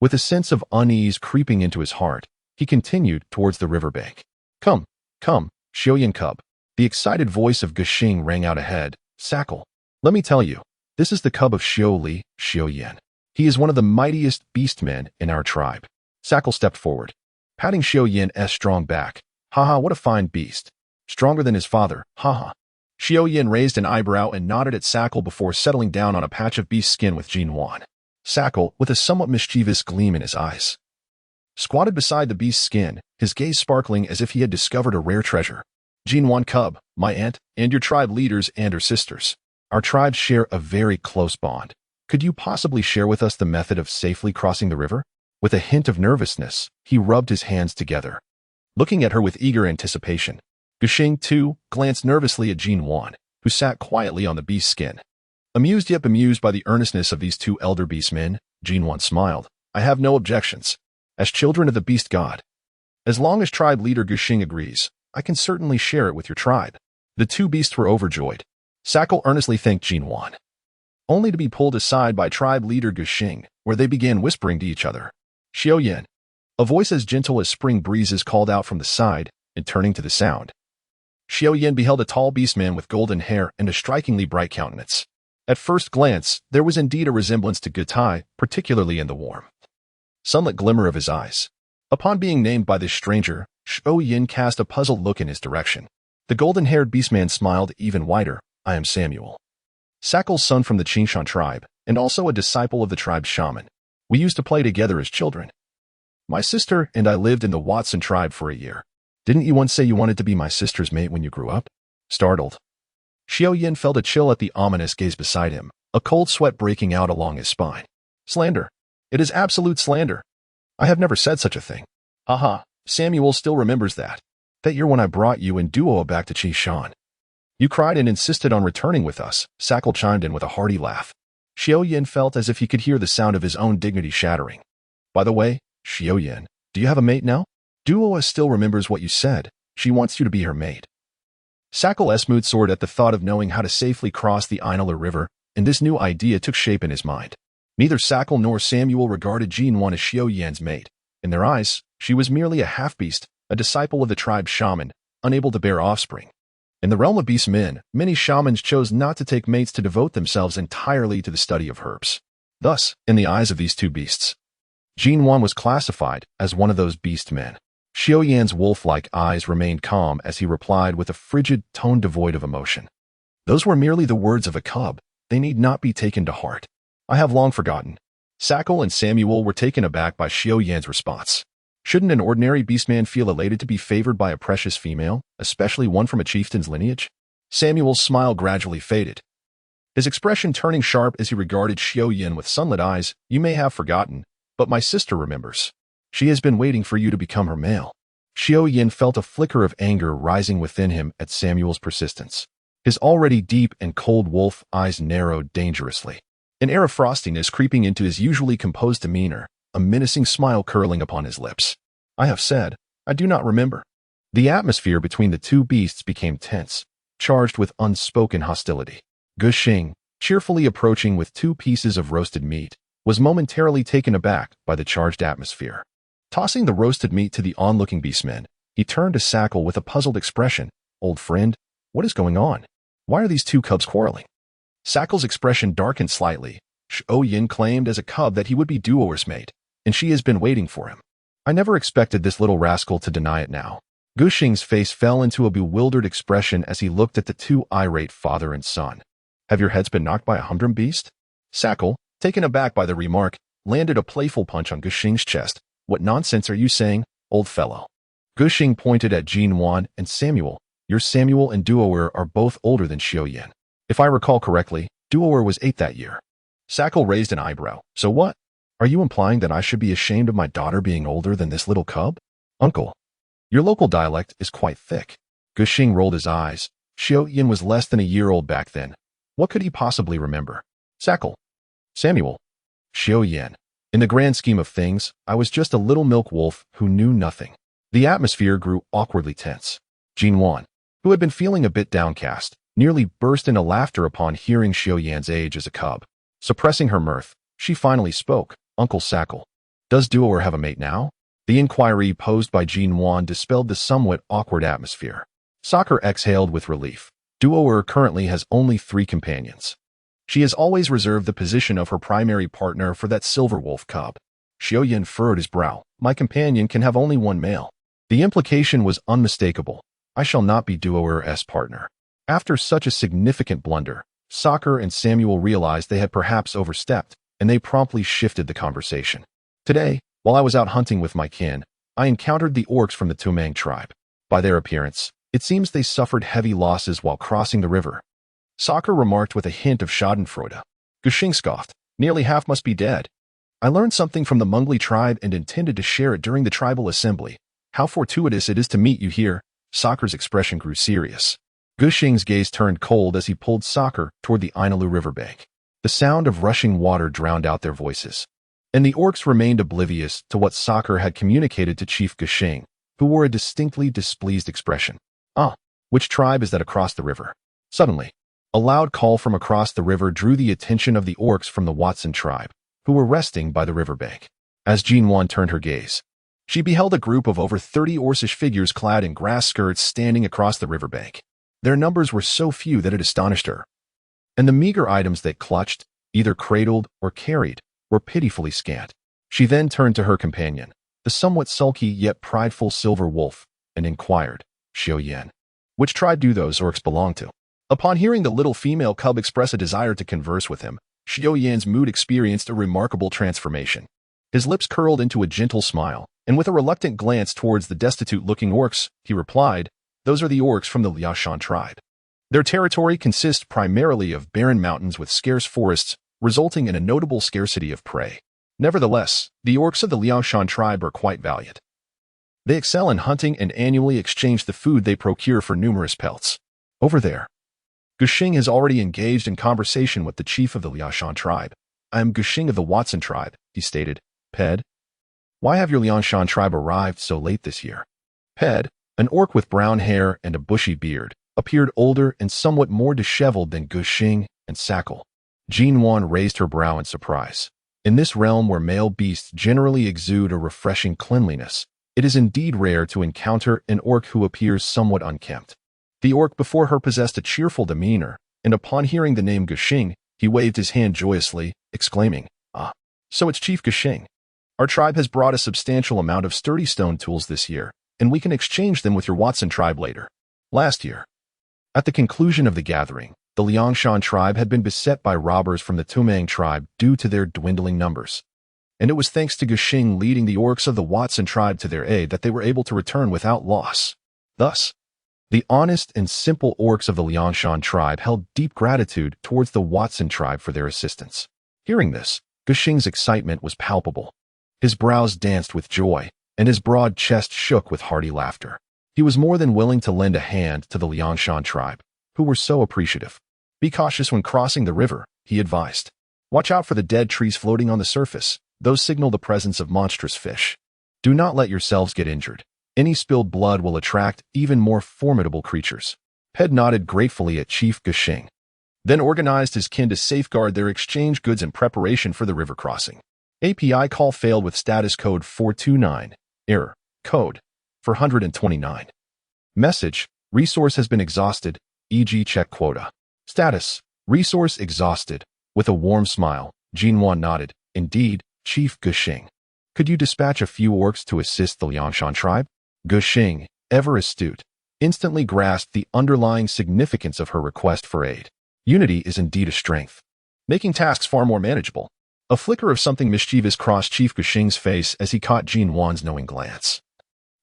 With a sense of unease creeping into his heart, he continued towards the riverbank. Come, come, Xiaoyan cub." The excited voice of Guxing rang out ahead. "Sackle, let me tell you, this is the cub of Xiaoyan. He is one of the mightiest beastmen in our tribe." Sackle stepped forward, patting Xiaoyan's strong back. "Haha, what a fine beast. Stronger than his father, haha." Xiaoyan raised an eyebrow and nodded at Sackle before settling down on a patch of beast skin with Nuan. Sackle, with a somewhat mischievous gleam in his eyes, squatted beside the beast's skin, his gaze sparkling as if he had discovered a rare treasure. Nuan cub, my aunt, and your tribe leaders and her sisters. Our tribes share a very close bond. Could you possibly share with us the method of safely crossing the river? With a hint of nervousness, he rubbed his hands together. Looking at her with eager anticipation, Gushing, too, glanced nervously at Nuan, who sat quietly on the beast's skin. Amused yet bemused by the earnestness of these two elder beastmen, Nuan smiled. I have no objections. As children of the beast god, as long as tribe leader Gushing agrees, I can certainly share it with your tribe. The two beasts were overjoyed. Sakal earnestly thanked Nuan, only to be pulled aside by tribe leader Gushing, where they began whispering to each other. Xiaoyan. A voice as gentle as spring breezes called out from the side, and turning to the sound, Xiaoyan beheld a tall beastman with golden hair and a strikingly bright countenance. At first glance, there was indeed a resemblance to Gutai, particularly in the warm, sunlit glimmer of his eyes. Upon being named by this stranger, Xiaoyan cast a puzzled look in his direction. The golden-haired beastman smiled even wider. I am Samuel, Sakal's son from the Qingshan tribe, and also a disciple of the tribe's shaman. We used to play together as children. My sister and I lived in the Watson tribe for a year. Didn't you once say you wanted to be my sister's mate when you grew up? Startled, Xiaoyan felt a chill at the ominous gaze beside him, a cold sweat breaking out along his spine. Slander. It is absolute slander. I have never said such a thing. Haha, Samuel still remembers that. That year when I brought you and Duo back to Qingshan. You cried and insisted on returning with us, Sakal chimed in with a hearty laugh. Xiaoyan felt as if he could hear the sound of his own dignity shattering. By the way, Xiaoyan, do you have a mate now? Duo still remembers what you said. She wants you to be her mate. Sakal mood soared at the thought of knowing how to safely cross the Ainala River, and this new idea took shape in his mind. Neither Sakal nor Samuel regarded Nuan as Xiaoyan's mate. In their eyes, she was merely a half-beast, a disciple of the tribe's shaman, unable to bear offspring. In the realm of beast men, many shamans chose not to take mates to devote themselves entirely to the study of herbs. Thus, in the eyes of these two beasts, Nuan was classified as one of those beast men. Xiaoyan's wolf-like eyes remained calm as he replied with a frigid tone devoid of emotion. Those were merely the words of a cub. They need not be taken to heart. I have long forgotten. Sakal and Samuel were taken aback by Xiaoyan's response. Shouldn't an ordinary beastman feel elated to be favored by a precious female, especially one from a chieftain's lineage? Samuel's smile gradually faded, his expression turning sharp as he regarded Xiaoyan with sunlit eyes. You may have forgotten, but my sister remembers. She has been waiting for you to become her male. Xiaoyan felt a flicker of anger rising within him at Samuel's persistence. His already deep and cold wolf eyes narrowed dangerously, an air of frostiness creeping into his usually composed demeanor, a menacing smile curling upon his lips. I have said, I do not remember. The atmosphere between the two beasts became tense, charged with unspoken hostility. Gushing, cheerfully approaching with 2 pieces of roasted meat, was momentarily taken aback by the charged atmosphere. Tossing the roasted meat to the onlooking beastmen, he turned to Sakal with a puzzled expression. Old friend, what is going on? Why are these 2 cubs quarreling? Sakal's expression darkened slightly. Xiaoyan claimed as a cub that he would be Duoer's mate, and she has been waiting for him. I never expected this little rascal to deny it now. Gushing's face fell into a bewildered expression as he looked at the 2 irate father and son. Have your heads been knocked by a humdrum beast? Sakal, taken aback by the remark, landed a playful punch on Gushing's chest. What nonsense are you saying, old fellow? Gushing pointed at Nuan and Samuel. Your Samuel and Duoer are both older than Xiaoyan. If I recall correctly, Duoer was 8 that year. Sakal raised an eyebrow. So what? Are you implying that I should be ashamed of my daughter being older than this little cub? Uncle, your local dialect is quite thick. Gushing rolled his eyes. Xiaoyan was less than a year old back then. What could he possibly remember? Sakal. Samuel. Xiaoyan. In the grand scheme of things, I was just a little milk wolf who knew nothing. The atmosphere grew awkwardly tense. Nuan, who had been feeling a bit downcast, nearly burst into laughter upon hearing Xiaoyan's age as a cub. Suppressing her mirth, she finally spoke. Uncle Sakal, does Duoer have a mate now? The inquiry posed by Nuan dispelled the somewhat awkward atmosphere. Soccer exhaled with relief. Duoer currently has only 3 companions. She has always reserved the position of her primary partner for that silver wolf cub. Xiaoyan furrowed his brow. My companion can have only 1 male. The implication was unmistakable. I shall not be Duoer's partner. After such a significant blunder, Soccer and Samuel realized they had perhaps overstepped, and they promptly shifted the conversation. Today, While I was out hunting with my kin, I encountered the orcs from the Touang tribe. By their appearance, it seems they suffered heavy losses while crossing the river. Soccer remarked with a hint of schadenfreude. Gushing scoffed. Nearly half must be dead. I learned something from the Mungli tribe and intended to share it during the tribal assembly. How fortuitous it is to meet you here. Soccer's expression grew serious. Gushing's gaze turned cold as he pulled Soccer toward the Ainalu riverbank. The sound of rushing water drowned out their voices. And the orcs remained oblivious to what Soccer had communicated to Chief Gushing, who wore a distinctly displeased expression. Ah, which tribe is that across the river? Suddenly, a loud call from across the river drew the attention of the orcs from the Watson tribe, who were resting by the riverbank. As Nuan turned her gaze, she beheld a group of over 30 orcish figures clad in grass skirts standing across the riverbank. Their numbers were so few that it astonished her. And the meager items they clutched, either cradled or carried, were pitifully scant. She then turned to her companion, the somewhat sulky yet prideful silver wolf, and inquired, Xiao Yan, which tribe do those orcs belong to? Upon hearing the little female cub express a desire to converse with him, Xiao Yan's mood experienced a remarkable transformation. His lips curled into a gentle smile, and with a reluctant glance towards the destitute-looking orcs, he replied, Those are the orcs from the Liaoshan tribe. Their territory consists primarily of barren mountains with scarce forests, resulting in a notable scarcity of prey. Nevertheless, the orcs of the Liaoshan tribe are quite valiant. They excel in hunting and annually exchange the food they procure for numerous pelts. Over there, Gushing has already engaged in conversation with the chief of the Liaoshan tribe. I am Gushing of the Watson tribe, he stated. Ped, why have your Liaoshan tribe arrived so late this year? Ped, an orc with brown hair and a bushy beard, appeared older and somewhat more disheveled than Gushing and Sakal. Nuan raised her brow in surprise. In this realm where male beasts generally exude a refreshing cleanliness, it is indeed rare to encounter an orc who appears somewhat unkempt. The orc before her possessed a cheerful demeanor, and upon hearing the name Gushing, he waved his hand joyously, exclaiming, Ah, so it's Chief Gushing. Our tribe has brought a substantial amount of sturdy stone tools this year, and we can exchange them with your Watson tribe later. Last year, at the conclusion of the gathering, the Liangshan tribe had been beset by robbers from the Touang tribe due to their dwindling numbers. And it was thanks to Gushing leading the orcs of the Watson tribe to their aid that they were able to return without loss. Thus, the honest and simple orcs of the Liangshan tribe held deep gratitude towards the Watson tribe for their assistance. Hearing this, Gushing's excitement was palpable. His brows danced with joy, and his broad chest shook with hearty laughter. He was more than willing to lend a hand to the Liangshan tribe, who were so appreciative. Be cautious when crossing the river, he advised. Watch out for the dead trees floating on the surface. Those signal the presence of monstrous fish. Do not let yourselves get injured. Any spilled blood will attract even more formidable creatures. Ped nodded gratefully at Chief Gushing, then organized his kin to safeguard their exchange goods in preparation for the river crossing. API call failed with status code 429. Error. Code 429. Message. Resource has been exhausted, e.g. check quota. Status. Resource exhausted. With a warm smile, Nuan nodded. Indeed, Chief Gushing. Could you dispatch a few orcs to assist the Liangshan tribe? Gushing, ever astute, instantly grasped the underlying significance of her request for aid. Unity is indeed a strength, making tasks far more manageable. A flicker of something mischievous crossed Chief Gushing's face as he caught Nuan's knowing glance.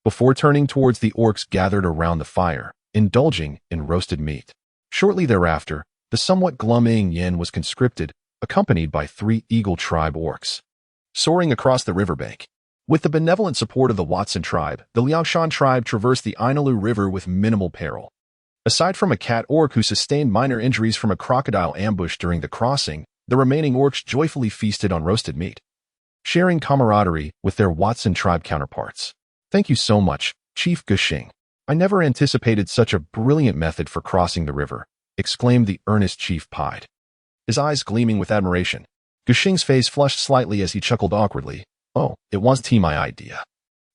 Before turning towards the orcs gathered around the fire, indulging in roasted meat. Shortly thereafter, the somewhat glum Yen was conscripted, accompanied by 3 Eagle tribe orcs. Soaring across the riverbank. With the benevolent support of the Watson tribe, the Liaoshan tribe traversed the Ainalu River with minimal peril. Aside from a cat orc who sustained minor injuries from a crocodile ambush during the crossing, the remaining orcs joyfully feasted on roasted meat, sharing camaraderie with their Watson tribe counterparts. Thank you so much, Chief Gushing. I never anticipated such a brilliant method for crossing the river, exclaimed the earnest chief Pied, his eyes gleaming with admiration. Gushing's face flushed slightly as he chuckled awkwardly. Oh, it wasn't my idea.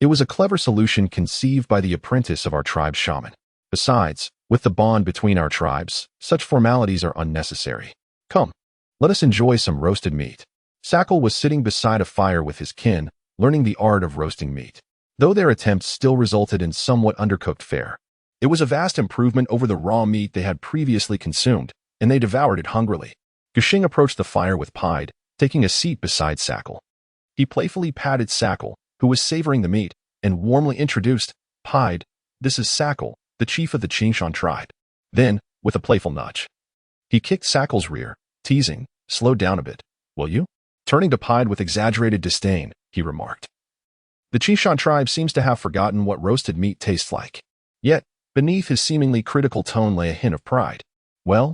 It was a clever solution conceived by the apprentice of our tribe's shaman. Besides, with the bond between our tribes, such formalities are unnecessary. Come, let us enjoy some roasted meat. Sakal was sitting beside a fire with his kin, learning the art of roasting meat. Though their attempts still resulted in somewhat undercooked fare, it was a vast improvement over the raw meat they had previously consumed, and they devoured it hungrily. Gushing approached the fire with Pied, taking a seat beside Sakal. He playfully patted Sakal, who was savoring the meat, and warmly introduced, "Pied, this is Sackle, the chief of the Qingshan tribe." Then, with a playful nudge, he kicked Sackle's rear, teasing, "Slow down a bit, will you?" Turning to Pied with exaggerated disdain, he remarked, "The Qingshan tribe seems to have forgotten what roasted meat tastes like." Yet, beneath his seemingly critical tone lay a hint of pride. "Well,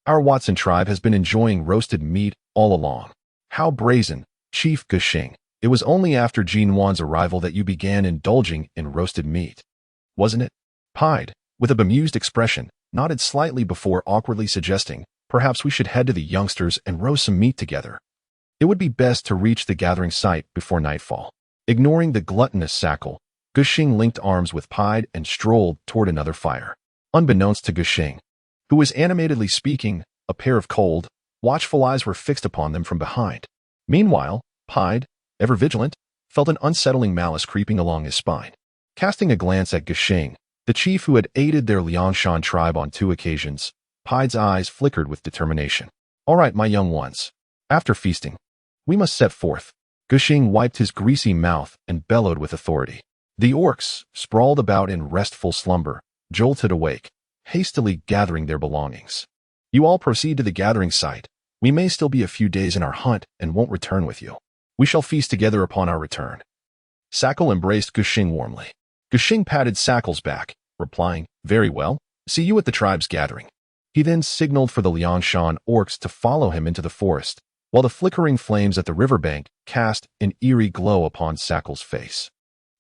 our Watson tribe has been enjoying roasted meat all along." "How brazen, Chief Gushing. It was only after Nuan's arrival that you began indulging in roasted meat, wasn't it?" Pied, with a bemused expression, nodded slightly before awkwardly suggesting, "Perhaps we should head to the youngsters and roast some meat together. It would be best to reach the gathering site before nightfall." Ignoring the gluttonous Sackle, Gushing linked arms with Pied and strolled toward another fire. Unbeknownst to Gushing, who was animatedly speaking, a pair of cold, watchful eyes were fixed upon them from behind. Meanwhile, Pied, ever vigilant, felt an unsettling malice creeping along his spine. Casting a glance at Gushing, the chief who had aided their Liangshan tribe on 2 occasions, Pied's eyes flickered with determination. "All right, my young ones. After feasting, we must set forth." Gushing wiped his greasy mouth and bellowed with authority. The orcs, sprawled about in restful slumber, jolted awake, hastily gathering their belongings. "You all proceed to the gathering site. We may still be a few days in our hunt and won't return with you. We shall feast together upon our return." Sackle embraced Gushing warmly. Gushing patted Sackle's back, replying, "Very well. See you at the tribe's gathering." He then signaled for the Liangshan orcs to follow him into the forest, while the flickering flames at the riverbank cast an eerie glow upon Sackle's face.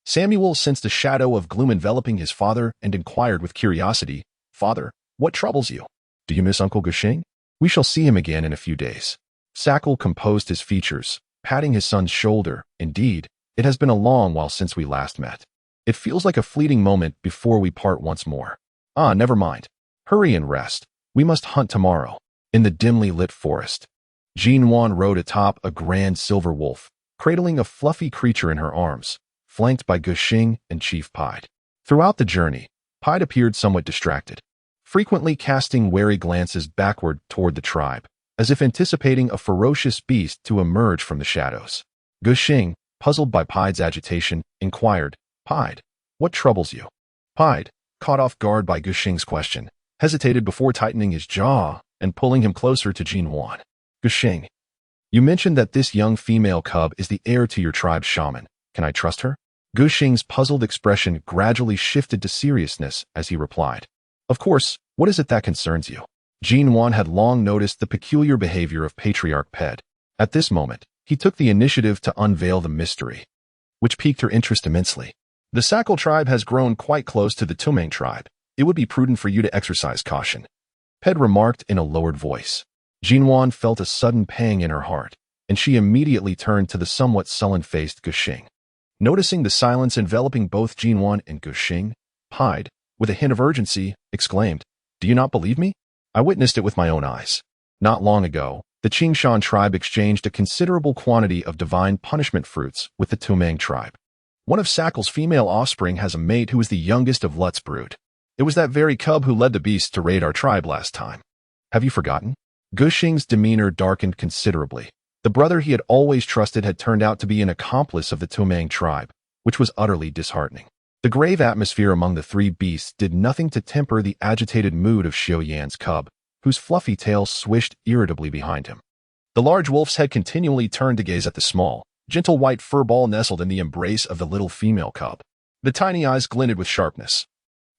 Samuel sensed a shadow of gloom enveloping his father and inquired with curiosity, "Father, what troubles you? Do you miss Uncle Gushing?" "We shall see him again in a few days." Sackle composed his features, patting his son's shoulder. "Indeed, it has been a long while since we last met. It feels like a fleeting moment before we part once more." "Ah, never mind. Hurry and rest. We must hunt tomorrow." In the dimly lit forest, Nuan rode atop a grand silver wolf, cradling a fluffy creature in her arms, flanked by Gushing and Chief Pied. Throughout the journey, Pied appeared somewhat distracted, frequently casting wary glances backward toward the tribe, as if anticipating a ferocious beast to emerge from the shadows. Gushing, puzzled by Pied's agitation, inquired, "Pied, what troubles you?" Pied, caught off guard by Gushing's question, hesitated before tightening his jaw and pulling him closer to Nuan. "Gushing, you mentioned that this young female cub is the heir to your tribe's shaman. Can I trust her?" Gushing's puzzled expression gradually shifted to seriousness as he replied, "Of course, what is it that concerns you?" Nuan had long noticed the peculiar behavior of Patriarch Ped. At this moment, he took the initiative to unveil the mystery, which piqued her interest immensely. "The Sackle tribe has grown quite close to the Touang tribe. It would be prudent for you to exercise caution," Ped remarked in a lowered voice. Nuan felt a sudden pang in her heart, and she immediately turned to the somewhat sullen-faced Gushing. Noticing the silence enveloping both Nuan and Gushing, Pied, with a hint of urgency, exclaimed, "Do you not believe me? I witnessed it with my own eyes. Not long ago, the Qingshan tribe exchanged a considerable quantity of divine punishment fruits with the Touang tribe. One of Sackle's female offspring has a mate who is the youngest of Lut's brood. It was that very cub who led the beasts to raid our tribe last time. Have you forgotten?" Gushing's demeanor darkened considerably. The brother he had always trusted had turned out to be an accomplice of the Touang tribe, which was utterly disheartening. The grave atmosphere among the 3 beasts did nothing to temper the agitated mood of Xiao Yan's cub, whose fluffy tail swished irritably behind him. The large wolf's head continually turned to gaze at the small, gentle white fur ball nestled in the embrace of the little female cub. The tiny eyes glinted with sharpness,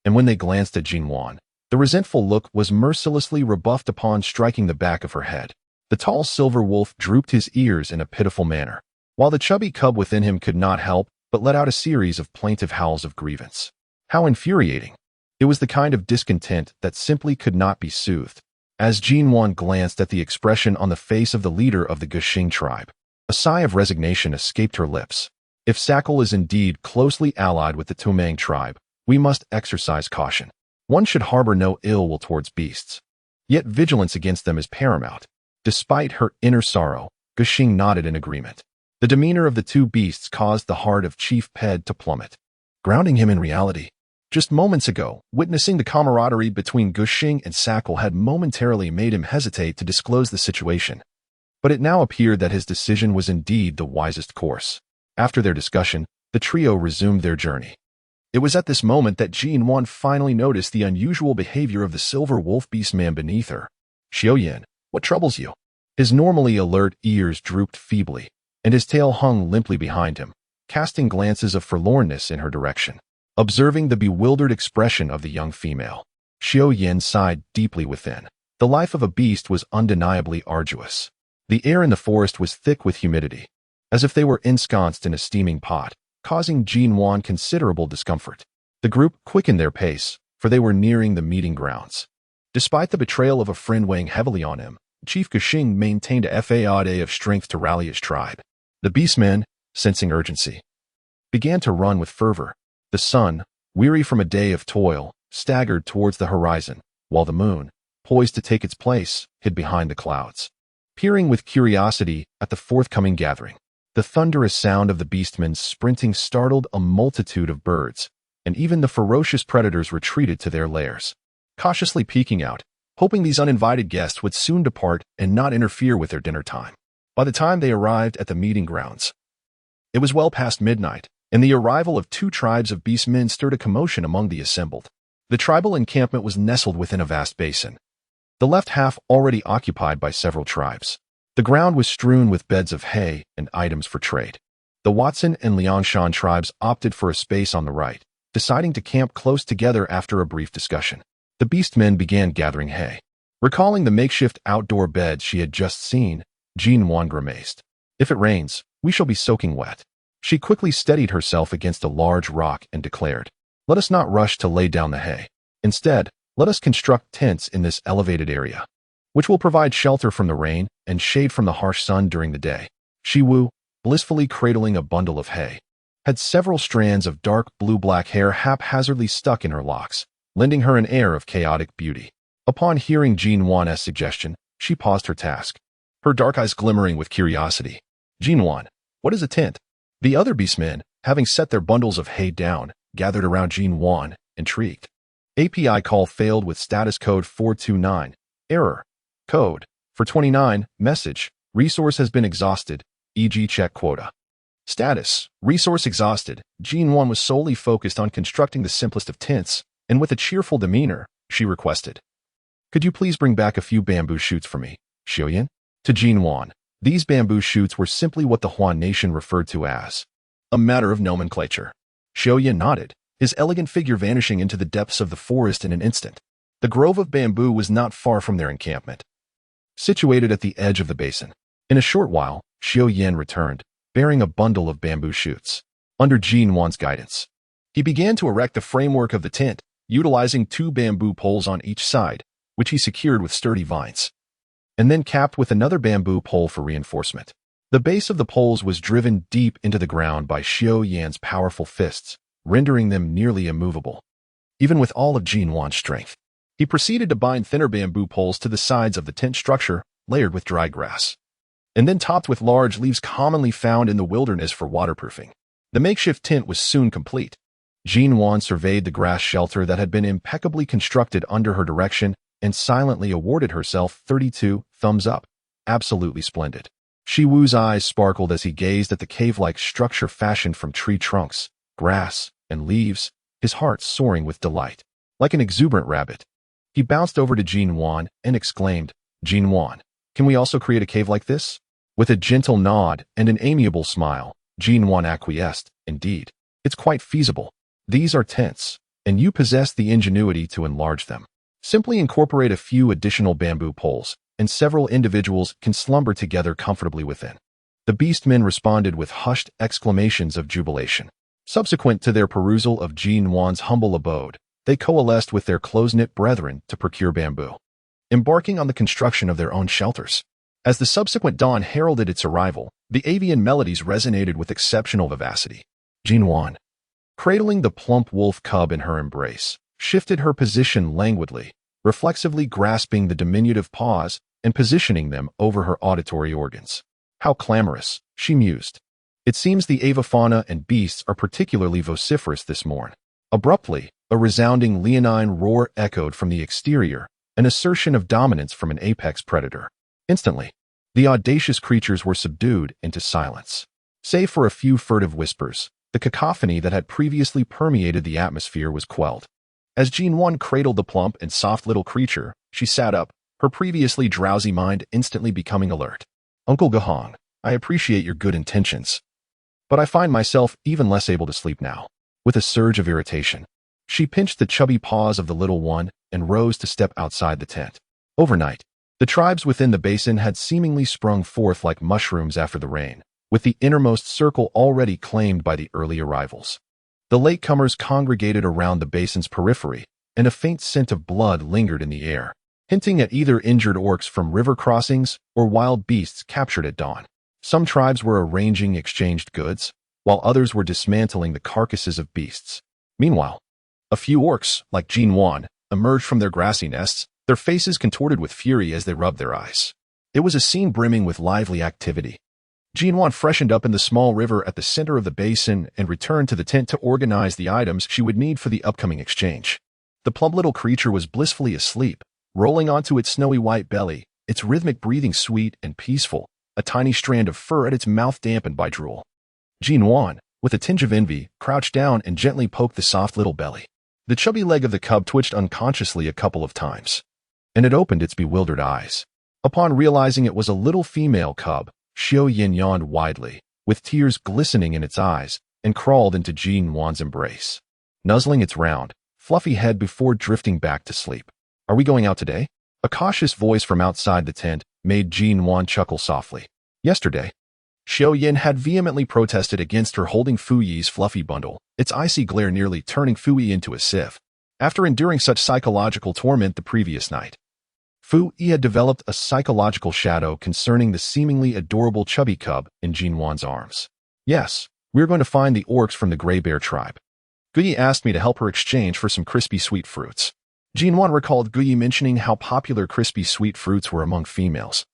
and when they glanced at Nuan, the resentful look was mercilessly rebuffed upon striking the back of her head. The tall silver wolf drooped his ears in a pitiful manner, while the chubby cub within him could not help but let out a series of plaintive howls of grievance. How infuriating! It was the kind of discontent that simply could not be soothed. As Nuan glanced at the expression on the face of the leader of the Gushing tribe, a sigh of resignation escaped her lips. If Sackle is indeed closely allied with the Touang tribe, we must exercise caution. One should harbor no ill will towards beasts. Yet vigilance against them is paramount. Despite her inner sorrow, Gushing nodded in agreement. The demeanor of the 2 beasts caused the heart of Chief Ped to plummet, grounding him in reality. Just moments ago, witnessing the camaraderie between Gushing and Sackle had momentarily made him hesitate to disclose the situation. But it now appeared that his decision was indeed the wisest course. After their discussion, The trio resumed their journey. It was at this moment that Nuan finally noticed the unusual behavior of the silver wolf beastman beneath her. Xiaoyan, what troubles you? His normally alert ears drooped feebly, and his tail hung limply behind him, casting glances of forlornness in her direction. Observing the bewildered expression of the young female, Xiaoyan sighed deeply within. The life of a beast was undeniably arduous. The air in the forest was thick with humidity, as if they were ensconced in a steaming pot, causing Nuan considerable discomfort. The group quickened their pace, for they were nearing the meeting grounds. Despite the betrayal of a friend weighing heavily on him, Chief Guxing maintained a faade of strength to rally his tribe. The beastmen, sensing urgency, began to run with fervor. The sun, weary from a day of toil, staggered towards the horizon, while the moon, poised to take its place, hid behind the clouds. Peering with curiosity at the forthcoming gathering, the thunderous sound of the beastmen sprinting startled a multitude of birds, and even the ferocious predators retreated to their lairs, cautiously peeking out, hoping these uninvited guests would soon depart and not interfere with their dinner time. By the time they arrived at the meeting grounds, it was well past midnight, and the arrival of 2 tribes of beastmen stirred a commotion among the assembled. The tribal encampment was nestled within a vast basin, the left half already occupied by several tribes. The ground was strewn with beds of hay and items for trade. The Watson and Liangshan tribes opted for a space on the right, deciding to camp close together after a brief discussion. The beastmen began gathering hay. Recalling the makeshift outdoor beds she had just seen, Nuan grimaced. If it rains, we shall be soaking wet. She quickly steadied herself against a large rock and declared, let us not rush to lay down the hay. Instead, let us construct tents in this elevated area, which will provide shelter from the rain and shade from the harsh sun during the day. Shiwu, blissfully cradling a bundle of hay, had several strands of dark blue-black hair haphazardly stuck in her locks, lending her an air of chaotic beauty. Upon hearing Nuan's suggestion, she paused her task, her dark eyes glimmering with curiosity. Nuan, what is a tent? The other beastmen, having set their bundles of hay down, gathered around Nuan, intrigued. API call failed with status code 429. Error. Code. For 29. Message. Resource has been exhausted, e.g. check quota. Status. Resource exhausted. Nuan was solely focused on constructing the simplest of tents, and with a cheerful demeanor, she requested, could you please bring back a few bamboo shoots for me, Xiaoyan? To Nuan, these bamboo shoots were simply what the Huan nation referred to as a matter of nomenclature. Xiaoyan nodded, his elegant figure vanishing into the depths of the forest in an instant. The grove of bamboo was not far from their encampment, situated at the edge of the basin. In a short while, Xiaoyan returned, bearing a bundle of bamboo shoots. Under Nuan's guidance, he began to erect the framework of the tent, utilizing 2 bamboo poles on each side, which he secured with sturdy vines, and then capped with another bamboo pole for reinforcement. The base of the poles was driven deep into the ground by Xiaoyan's powerful fists, rendering them nearly immovable, even with all of Nuan's strength. He proceeded to bind thinner bamboo poles to the sides of the tent structure, layered with dry grass, and then topped with large leaves commonly found in the wilderness for waterproofing. The makeshift tent was soon complete. Nuan surveyed the grass shelter that had been impeccably constructed under her direction and silently awarded herself 32 thumbs up. Absolutely splendid. Shiwu's eyes sparkled as he gazed at the cave-like structure fashioned from tree trunks, grass, and leaves, his heart soaring with delight. Like an exuberant rabbit, he bounced over to Nuan and exclaimed, Nuan, can we also create a cave like this? With a gentle nod and an amiable smile, Nuan acquiesced. Indeed, it's quite feasible. These are tents, and you possess the ingenuity to enlarge them. Simply incorporate a few additional bamboo poles, and several individuals can slumber together comfortably within. The beastmen responded with hushed exclamations of jubilation. Subsequent to their perusal of Nuan's humble abode, they coalesced with their close-knit brethren to procure bamboo, embarking on the construction of their own shelters. As the subsequent dawn heralded its arrival, the avian melodies resonated with exceptional vivacity. Nuan, cradling the plump wolf cub in her embrace, shifted her position languidly, reflexively grasping the diminutive paws and positioning them over her auditory organs. How clamorous, she mused. It seems the avifauna and beasts are particularly vociferous this morn. Abruptly, a resounding leonine roar echoed from the exterior, an assertion of dominance from an apex predator. Instantly, the audacious creatures were subdued into silence. Save for a few furtive whispers, The cacophony that had previously permeated the atmosphere was quelled. As Nuan cradled the plump and soft little creature, she sat up, her previously drowsy mind instantly becoming alert. Uncle Gahong, I appreciate your good intentions, but I find myself even less able to sleep now. With a surge of irritation, she pinched the chubby paws of the little one and rose to step outside the tent. Overnight, the tribes within the basin had seemingly sprung forth like mushrooms after the rain, with the innermost circle already claimed by the early arrivals. The latecomers congregated around the basin's periphery, and a faint scent of blood lingered in the air, hinting at either injured orcs from river crossings or wild beasts captured at dawn. Some tribes were arranging exchanged goods, while others were dismantling the carcasses of beasts. Meanwhile, a few orcs, like Nuan, emerged from their grassy nests, their faces contorted with fury as they rubbed their eyes. It was a scene brimming with lively activity. Nuan freshened up in the small river at the center of the basin and returned to the tent to organize the items she would need for the upcoming exchange. The plump little creature was blissfully asleep, rolling onto its snowy white belly, its rhythmic breathing sweet and peaceful, a tiny strand of fur at its mouth dampened by drool. Nuan, with a tinge of envy, crouched down and gently poked the soft little belly. The chubby leg of the cub twitched unconsciously a couple of times, and it opened its bewildered eyes. Upon realizing it was a little female cub, Xiaoyan yawned widely, with tears glistening in its eyes, and crawled into Nuan's embrace, nuzzling its round, fluffy head before drifting back to sleep. Are we going out today? A cautious voice from outside the tent made Nuan chuckle softly. Yesterday, Xiaoyan had vehemently protested against her holding Fu Yi's fluffy bundle, its icy glare nearly turning Fu Yi into a sieve. After enduring such psychological torment the previous night, Fu Yi had developed a psychological shadow concerning the seemingly adorable chubby cub in Nuan's arms. Yes, we're going to find the orcs from the Gray Bear tribe. Guyi asked me to help her exchange for some crispy sweet fruits. Nuan recalled Guyi mentioning how popular crispy sweet fruits were among females,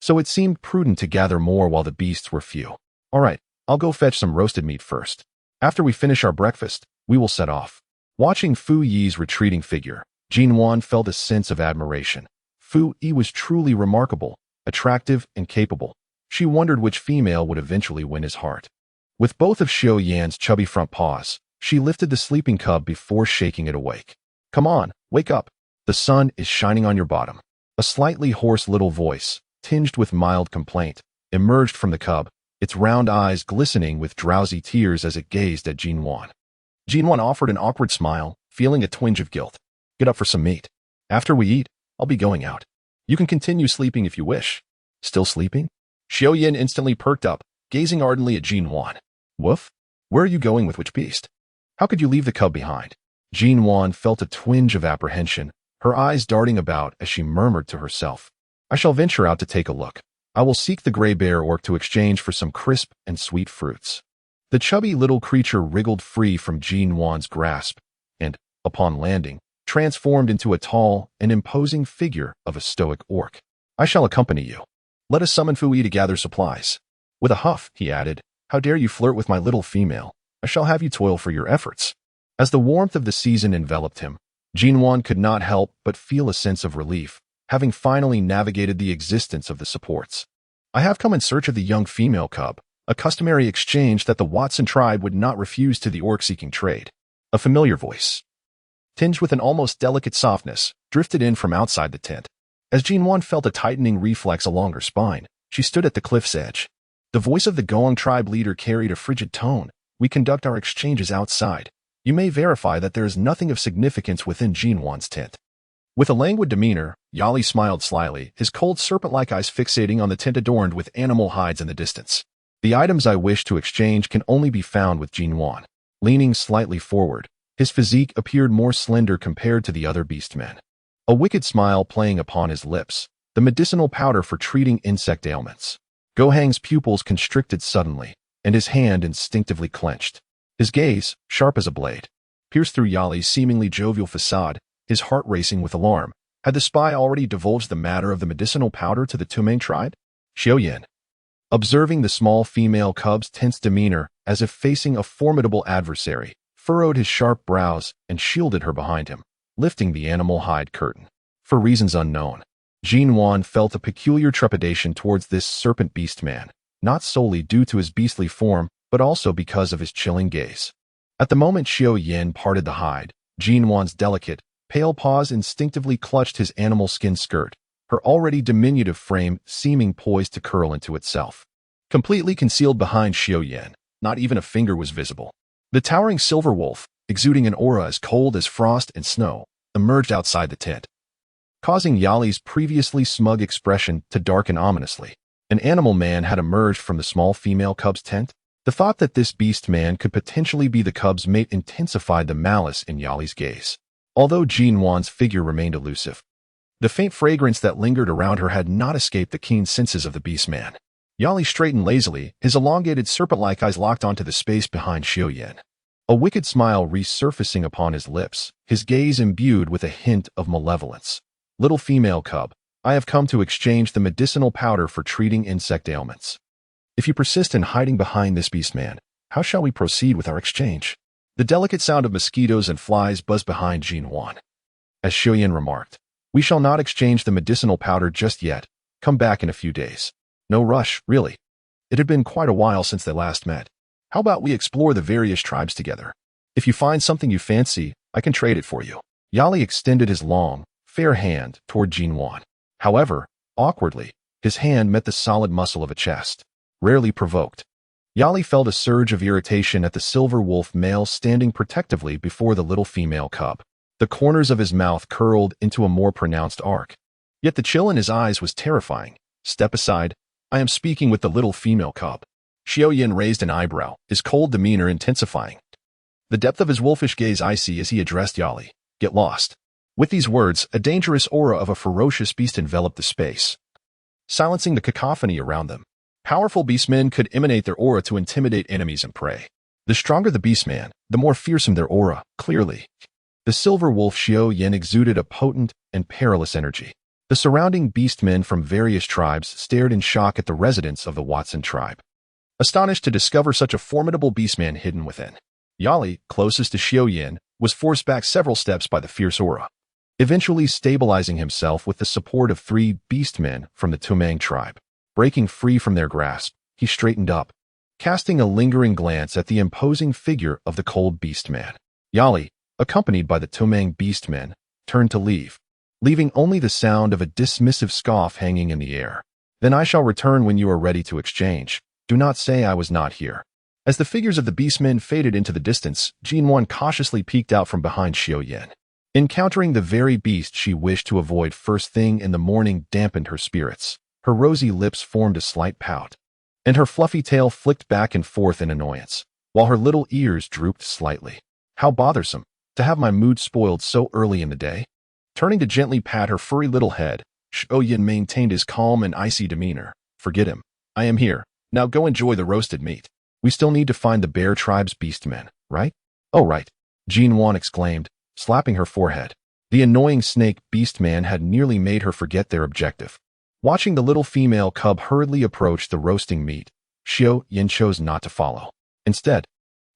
so it seemed prudent to gather more while the beasts were few. All right, I'll go fetch some roasted meat first. After we finish our breakfast, we will set off. Watching Fu Yi's retreating figure, Nuan felt a sense of admiration. Fu Yi was truly remarkable, attractive, and capable. She wondered which female would eventually win his heart. With both of Xiaoyan's chubby front paws, she lifted the sleeping cub before shaking it awake. Come on, wake up. The sun is shining on your bottom. A slightly hoarse little voice, tinged with mild complaint, emerged from the cub, its round eyes glistening with drowsy tears as it gazed at Nuan. Nuan offered an awkward smile, feeling a twinge of guilt. Get up for some meat. After we eat, I'll be going out. You can continue sleeping if you wish. Still sleeping? Xiaoyan instantly perked up, gazing ardently at Nuan. Woof? Where are you going with which beast? How could you leave the cub behind? Nuan felt a twinge of apprehension, her eyes darting about as she murmured to herself. I shall venture out to take a look. I will seek the Gray Bear orc to exchange for some crisp and sweet fruits. The chubby little creature wriggled free from Nuan's grasp, and, upon landing, transformed into a tall and imposing figure of a stoic orc. I shall accompany you. Let us summon Fu Yi to gather supplies. With a huff, he added, how dare you flirt with my little female? I shall have you toil for your efforts. As the warmth of the season enveloped him, Nuan could not help but feel a sense of relief, having finally navigated the existence of the supports. I have come in search of the young female cub, a customary exchange that the Watson tribe would not refuse to the orc-seeking trade. A familiar voice, tinged with an almost delicate softness, drifted in from outside the tent. As Nuan felt a tightening reflex along her spine, she stood at the cliff's edge. The voice of the Goang tribe leader carried a frigid tone. We conduct our exchanges outside. You may verify that there is nothing of significance within Nuan's tent. With a languid demeanor, Yali smiled slyly, his cold serpent-like eyes fixating on the tent adorned with animal hides in the distance. The items I wish to exchange can only be found with Nuan. Leaning slightly forward, his physique appeared more slender compared to the other beastmen. A wicked smile playing upon his lips, the medicinal powder for treating insect ailments. Gohang's pupils constricted suddenly, and his hand instinctively clenched. His gaze, sharp as a blade, pierced through Yali's seemingly jovial facade, his heart racing with alarm. Had the spy already divulged the matter of the medicinal powder to the Touang tribe? Xiaoyan, observing the small female cub's tense demeanor as if facing a formidable adversary, furrowed his sharp brows and shielded her behind him, lifting the animal hide curtain. For reasons unknown, Nuan felt a peculiar trepidation towards this serpent beast man, not solely due to his beastly form, but also because of his chilling gaze. At the moment Xiao Yin parted the hide, Jinwan's delicate, pale paws instinctively clutched his animal skin skirt, her already diminutive frame seeming poised to curl into itself. Completely concealed behind Xiao Yin, not even a finger was visible. The towering silver wolf, exuding an aura as cold as frost and snow, emerged outside the tent, causing Yali's previously smug expression to darken ominously. An animal man had emerged from the small female cub's tent. The thought that this beast man could potentially be the cub's mate intensified the malice in Yali's gaze. Although Jinwan's figure remained elusive, the faint fragrance that lingered around her had not escaped the keen senses of the beast man. Yali straightened lazily, his elongated serpent-like eyes locked onto the space behind Xiao Yin. A wicked smile resurfacing upon his lips, his gaze imbued with a hint of malevolence. Little female cub, I have come to exchange the medicinal powder for treating insect ailments. If you persist in hiding behind this beast man, how shall we proceed with our exchange? The delicate sound of mosquitoes and flies buzzed behind Nuan. As Xiao Yin remarked, we shall not exchange the medicinal powder just yet. Come back in a few days. No rush, really. It had been quite a while since they last met. How about we explore the various tribes together? If you find something you fancy, I can trade it for you. Yali extended his long, fair hand toward Nuan. However, awkwardly, his hand met the solid muscle of a chest. Rarely provoked, Yali felt a surge of irritation at the silver wolf male standing protectively before the little female cub. The corners of his mouth curled into a more pronounced arc. Yet the chill in his eyes was terrifying. Step aside. I am speaking with the little female cub. Xiao Yin raised an eyebrow, his cold demeanor intensifying. The depth of his wolfish gaze icy as he addressed Yali. Get lost. With these words, a dangerous aura of a ferocious beast enveloped the space, silencing the cacophony around them. Powerful beastmen could emanate their aura to intimidate enemies and prey. The stronger the beastman, the more fearsome their aura, clearly. The silver wolf Xiao Yin exuded a potent and perilous energy. The surrounding beastmen from various tribes stared in shock at the residents of the Watson tribe, astonished to discover such a formidable beastman hidden within. Yali, closest to Xiao Yin, was forced back several steps by the fierce aura, eventually stabilizing himself with the support of 3 beastmen from the Touang tribe. Breaking free from their grasp, he straightened up, casting a lingering glance at the imposing figure of the cold beastman. Yali, accompanied by the Touang beastmen, turned to leave, leaving only the sound of a dismissive scoff hanging in the air. Then I shall return when you are ready to exchange. Do not say I was not here. As the figures of the beastmen faded into the distance, Jinwan cautiously peeked out from behind Xiao Yin. Encountering the very beast she wished to avoid first thing in the morning dampened her spirits. Her rosy lips formed a slight pout, and her fluffy tail flicked back and forth in annoyance, while her little ears drooped slightly. How bothersome, to have my mood spoiled so early in the day. Turning to gently pat her furry little head, Xiao Yin maintained his calm and icy demeanor. Forget him. I am here. Now go enjoy the roasted meat. We still need to find the bear tribe's beastmen, right? Oh, right, Jinwan exclaimed, slapping her forehead. The annoying snake beastman had nearly made her forget their objective. Watching the little female cub hurriedly approach the roasting meat, Xiao Yin chose not to follow. Instead,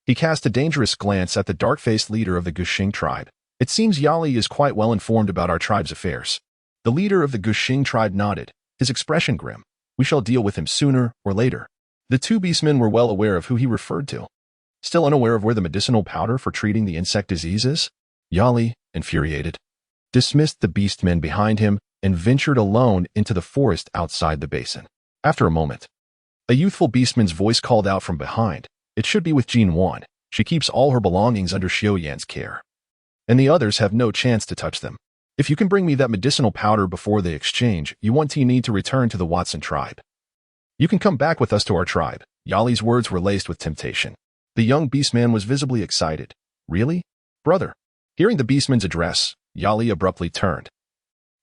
he cast a dangerous glance at the dark-faced leader of the Guxing tribe. It seems Yali is quite well informed about our tribe's affairs. The leader of the Guxing tribe nodded, his expression grim. We shall deal with him sooner or later. The 2 beastmen were well aware of who he referred to. Still unaware of where the medicinal powder for treating the insect disease is, Yali, infuriated, dismissed the beastmen behind him and ventured alone into the forest outside the basin. After a moment, a youthful beastman's voice called out from behind. It should be with Jinwan. She keeps all her belongings under Xiao Yan's care, and the others have no chance to touch them. If you can bring me that medicinal powder before they exchange, you need to return to the Watson tribe. You can come back with us to our tribe. Yali's words were laced with temptation. The young beastman was visibly excited. Really? Brother. Hearing the beastman's address, Yali abruptly turned,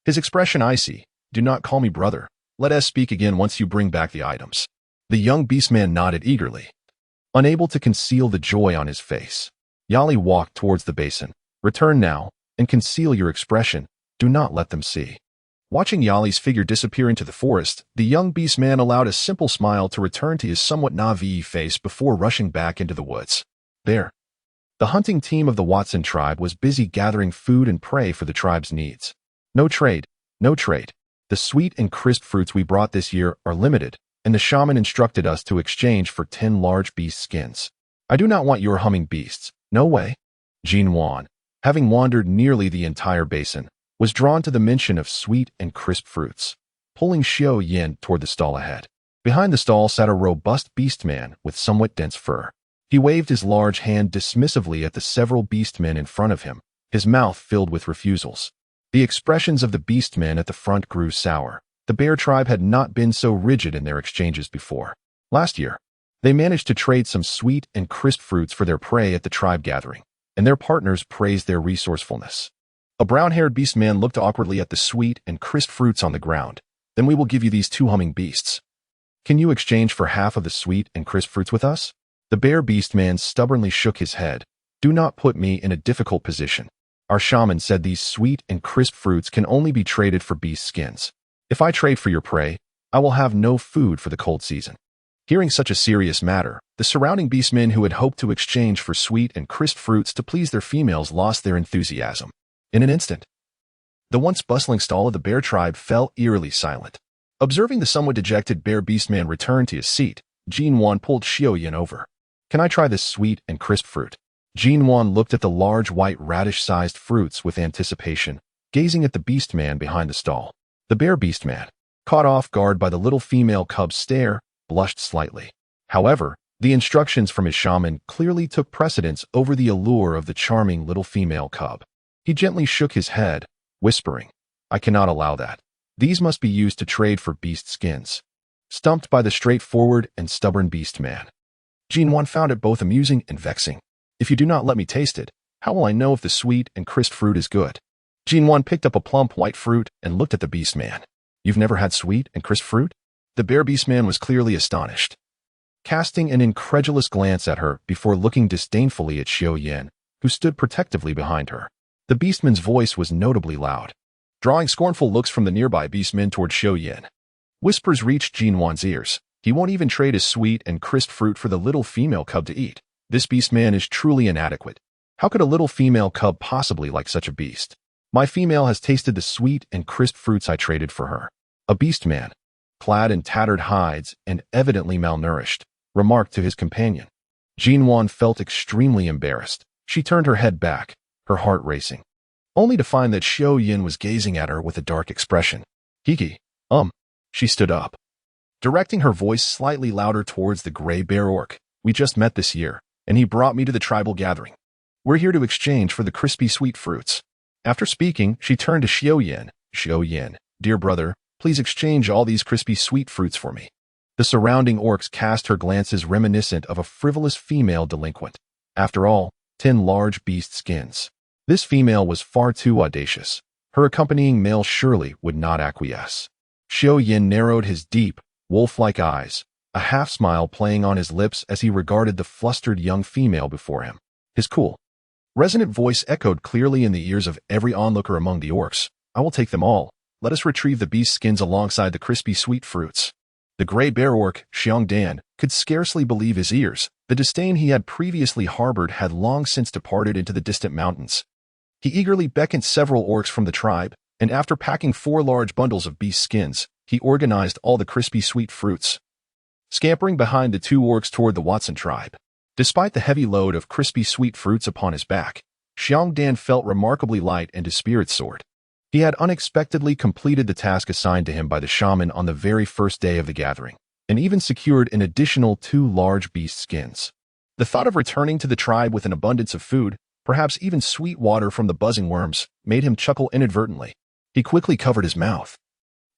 his expression icy. Do not call me brother. Let us speak again once you bring back the items. The young beastman nodded eagerly, unable to conceal the joy on his face. Yali walked towards the basin. Return now, and conceal your expression. Do not let them see. Watching Yali's figure disappear into the forest, the young beastman allowed a simple smile to return to his somewhat naive face before rushing back into the woods. There, the hunting team of the Watson tribe was busy gathering food and prey for the tribe's needs. No trade, no trade. The sweet and crisp fruits we brought this year are limited. and the shaman instructed us to exchange for 10 large beast skins. I do not want your humming beasts. No way. Nuan, having wandered nearly the entire basin, was drawn to the mention of sweet and crisp fruits, pulling Xiao Yin toward the stall ahead. Behind the stall sat a robust beast man with somewhat dense fur. He waved his large hand dismissively at the several beast men in front of him, his mouth filled with refusals. The expressions of the beast men at the front grew sour. The bear tribe had not been so rigid in their exchanges before. Last year, they managed to trade some sweet and crisp fruits for their prey at the tribe gathering, and their partners praised their resourcefulness. A brown-haired beast man looked awkwardly at the sweet and crisp fruits on the ground. Then we will give you these 2 humming beasts. Can you exchange for half of the sweet and crisp fruits with us? The bear beast man stubbornly shook his head. Do not put me in a difficult position. Our shaman said these sweet and crisp fruits can only be traded for beast skins. If I trade for your prey, I will have no food for the cold season. Hearing such a serious matter, the surrounding beastmen who had hoped to exchange for sweet and crisp fruits to please their females lost their enthusiasm. In an instant, the once bustling stall of the bear tribe fell eerily silent. Observing the somewhat dejected bear beastman return to his seat, Nuan pulled Xiao Yin over. Can I try this sweet and crisp fruit? Nuan looked at the large white radish-sized fruits with anticipation, gazing at the beastman behind the stall. The bear beastman, caught off guard by the little female cub's stare, blushed slightly. However, the instructions from his shaman clearly took precedence over the allure of the charming little female cub. He gently shook his head, whispering, I cannot allow that. These must be used to trade for beast skins. Stumped by the straightforward and stubborn beastman, Nuan found it both amusing and vexing. If you do not let me taste it, how will I know if the sweet and crisp fruit is good? Nuan picked up a plump white fruit and looked at the beastman. You've never had sweet and crisp fruit? The bear beastman was clearly astonished, casting an incredulous glance at her before looking disdainfully at Xiao Yin, who stood protectively behind her. The beastman's voice was notably loud, drawing scornful looks from the nearby beastmen toward Xiao Yin. Whispers reached Nuan's ears. He won't even trade his sweet and crisp fruit for the little female cub to eat. This beastman is truly inadequate. How could a little female cub possibly like such a beast? My female has tasted the sweet and crisp fruits I traded for her. A beastman, clad in tattered hides and evidently malnourished, remarked to his companion. Nuan felt extremely embarrassed. She turned her head back, her heart racing, only to find that Xiao Yin was gazing at her with a dark expression. Hiki, She stood up, directing her voice slightly louder towards the gray bear orc. We just met this year, and he brought me to the tribal gathering. We're here to exchange for the crispy sweet fruits. After speaking, she turned to Xiao Yin. Xiao Yin, dear brother, please exchange all these crispy sweet fruits for me. The surrounding orcs cast her glances reminiscent of a frivolous female delinquent. After all, 10 large beast skins. This female was far too audacious. Her accompanying male surely would not acquiesce. Xiao Yin narrowed his deep, wolf-like eyes, a half-smile playing on his lips as he regarded the flustered young female before him. His cool, resonant voice echoed clearly in the ears of every onlooker among the orcs. I will take them all. Let us retrieve the beast skins alongside the crispy sweet fruits. The gray bear orc, Xiang Dan, could scarcely believe his ears. The disdain he had previously harbored had long since departed into the distant mountains. He eagerly beckoned several orcs from the tribe, and after packing 4 large bundles of beast skins, he organized all the crispy sweet fruits, scampering behind the 2 orcs toward the Watson tribe. Despite the heavy load of crispy sweet fruits upon his back, Xiang Dan felt remarkably light and his spirits soared. He had unexpectedly completed the task assigned to him by the shaman on the very first day of the gathering, and even secured an additional 2 large beast skins. The thought of returning to the tribe with an abundance of food, perhaps even sweet water from the buzzing worms, made him chuckle inadvertently. He quickly covered his mouth,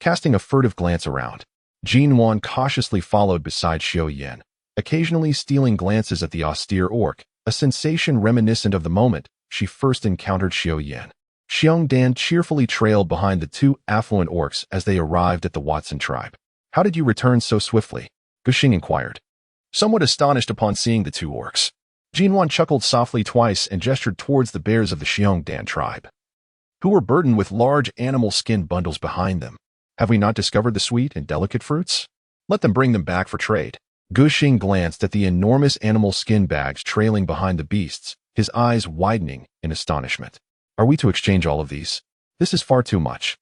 casting a furtive glance around. Nuan cautiously followed beside Xiao Yin, occasionally stealing glances at the austere orc, a sensation reminiscent of the moment she first encountered Xiao Yin. Xiang Dan cheerfully trailed behind the 2 affluent orcs as they arrived at the Watson tribe. How did you return so swiftly? Gushing inquired, somewhat astonished upon seeing the 2 orcs. Nuan chuckled softly twice and gestured towards the bears of the Xiang Dan tribe, who were burdened with large animal skin bundles behind them. Have we not discovered the sweet and delicate fruits? Let them bring them back for trade. Gushing glanced at the enormous animal skin bags trailing behind the beasts, his eyes widening in astonishment. Are we to exchange all of these? This is far too much.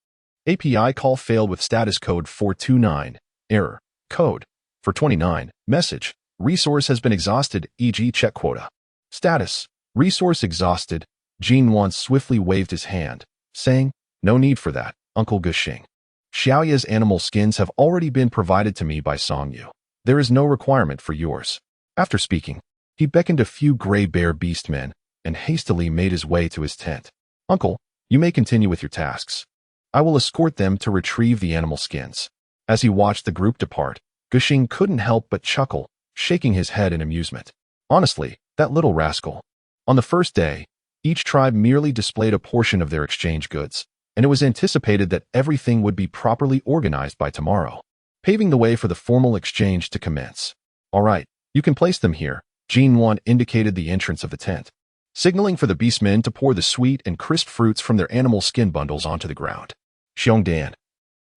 API call failed with status code 429. Error. Code. For 29, message. Resource has been exhausted, e.g. check quota. Status. Resource exhausted. Nuan swiftly waved his hand, saying, no need for that, Uncle Gushing. Xiaoya's animal skins have already been provided to me by Songyu. There is no requirement for yours. After speaking, he beckoned a few gray bear beastmen and hastily made his way to his tent. Uncle, you may continue with your tasks. I will escort them to retrieve the animal skins. As he watched the group depart, Gushing couldn't help but chuckle, shaking his head in amusement. Honestly, that little rascal. On the first day, each tribe merely displayed a portion of their exchange goods, and it was anticipated that everything would be properly organized by tomorrow, paving the way for the formal exchange to commence. All right, you can place them here. Nuan indicated the entrance of the tent, signaling for the beastmen to pour the sweet and crisp fruits from their animal skin bundles onto the ground. Xiongdan,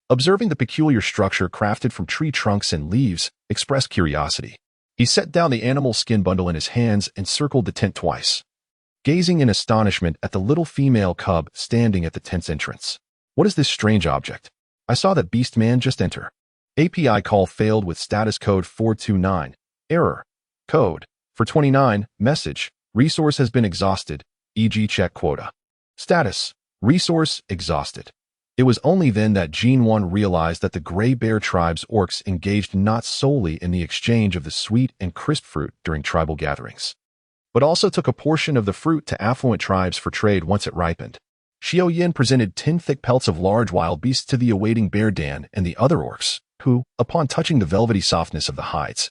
observing the peculiar structure crafted from tree trunks and leaves, expressed curiosity. He set down the animal skin bundle in his hands and circled the tent twice, gazing in astonishment at the little female cub standing at the tent's entrance. What is this strange object? I saw that beastman just enter. API call failed with status code 429. Error. Code. For 29, message. Resource has been exhausted, e.g. check quota. Status. Resource exhausted. It was only then that Nuan realized that the Gray Bear tribe's orcs engaged not solely in the exchange of the sweet and crisp fruit during tribal gatherings, but also took a portion of the fruit to affluent tribes for trade once it ripened. Xiaoyan presented 10 thick pelts of large wild beasts to the awaiting Bear Dan and the other orcs, who, upon touching the velvety softness of the hides,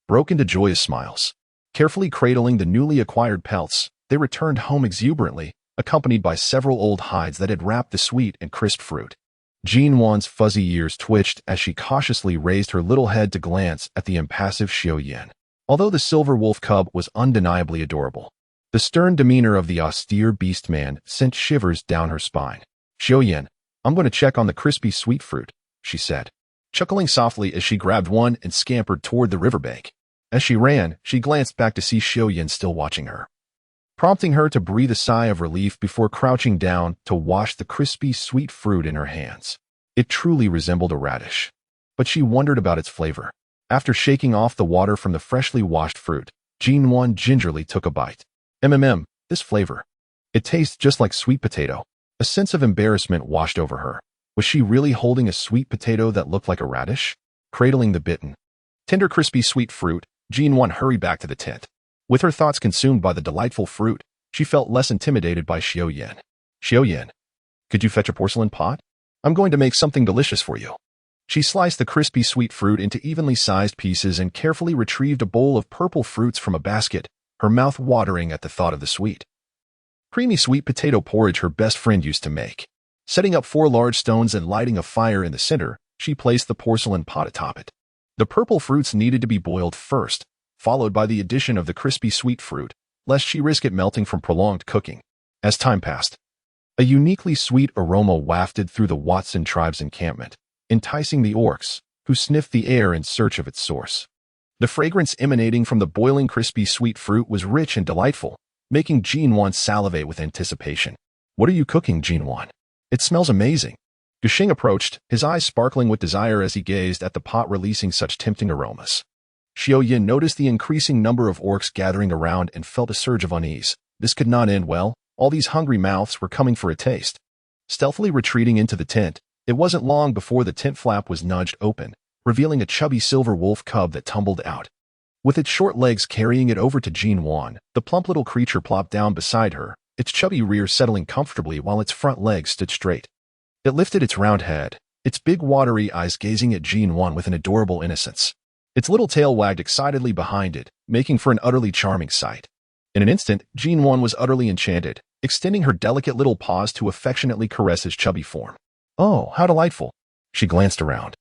broke into joyous smiles. Carefully cradling the newly acquired pelts, they returned home exuberantly, accompanied by several old hides that had wrapped the sweet and crisp fruit. Nuan's fuzzy ears twitched as she cautiously raised her little head to glance at the impassive Xiaoyan. Although the silver wolf cub was undeniably adorable, the stern demeanor of the austere beast man sent shivers down her spine. Xiaoyan, I'm going to check on the crispy sweet fruit, she said, chuckling softly as she grabbed one and scampered toward the riverbank. As she ran, she glanced back to see Xiaoyan still watching her, prompting her to breathe a sigh of relief before crouching down to wash the crispy sweet fruit in her hands. It truly resembled a radish, but she wondered about its flavor. After shaking off the water from the freshly washed fruit, Nuan gingerly took a bite. This flavor. It tastes just like sweet potato. A sense of embarrassment washed over her. Was she really holding a sweet potato that looked like a radish? Cradling the bitten, tender crispy sweet fruit, Nuan hurried back to the tent. With her thoughts consumed by the delightful fruit, she felt less intimidated by Xiaoyan. Xiaoyan, could you fetch a porcelain pot? I'm going to make something delicious for you. She sliced the crispy sweet fruit into evenly sized pieces and carefully retrieved a bowl of purple fruits from a basket, her mouth watering at the thought of the sweet, creamy sweet potato porridge her best friend used to make. Setting up 4 large stones and lighting a fire in the center, she placed the porcelain pot atop it. The purple fruits needed to be boiled first, followed by the addition of the crispy sweet fruit, lest she risk it melting from prolonged cooking. As time passed, a uniquely sweet aroma wafted through the Watson tribe's encampment, enticing the orcs, who sniffed the air in search of its source. The fragrance emanating from the boiling crispy sweet fruit was rich and delightful, making Nuan salivate with anticipation. What are you cooking, Nuan? It smells amazing. Gushing approached, his eyes sparkling with desire as he gazed at the pot releasing such tempting aromas. Xiaoyan noticed the increasing number of orcs gathering around and felt a surge of unease. This could not end well. All these hungry mouths were coming for a taste. Stealthily retreating into the tent, it wasn't long before the tent flap was nudged open, revealing a chubby silver wolf cub that tumbled out. With its short legs carrying it over to Nuan, the plump little creature plopped down beside her, its chubby rear settling comfortably while its front legs stood straight. It lifted its round head, its big watery eyes gazing at Nuan with an adorable innocence. Its little tail wagged excitedly behind it, making for an utterly charming sight. In an instant, Nuan was utterly enchanted, extending her delicate little paws to affectionately caress his chubby form. Oh, how delightful! She glanced around,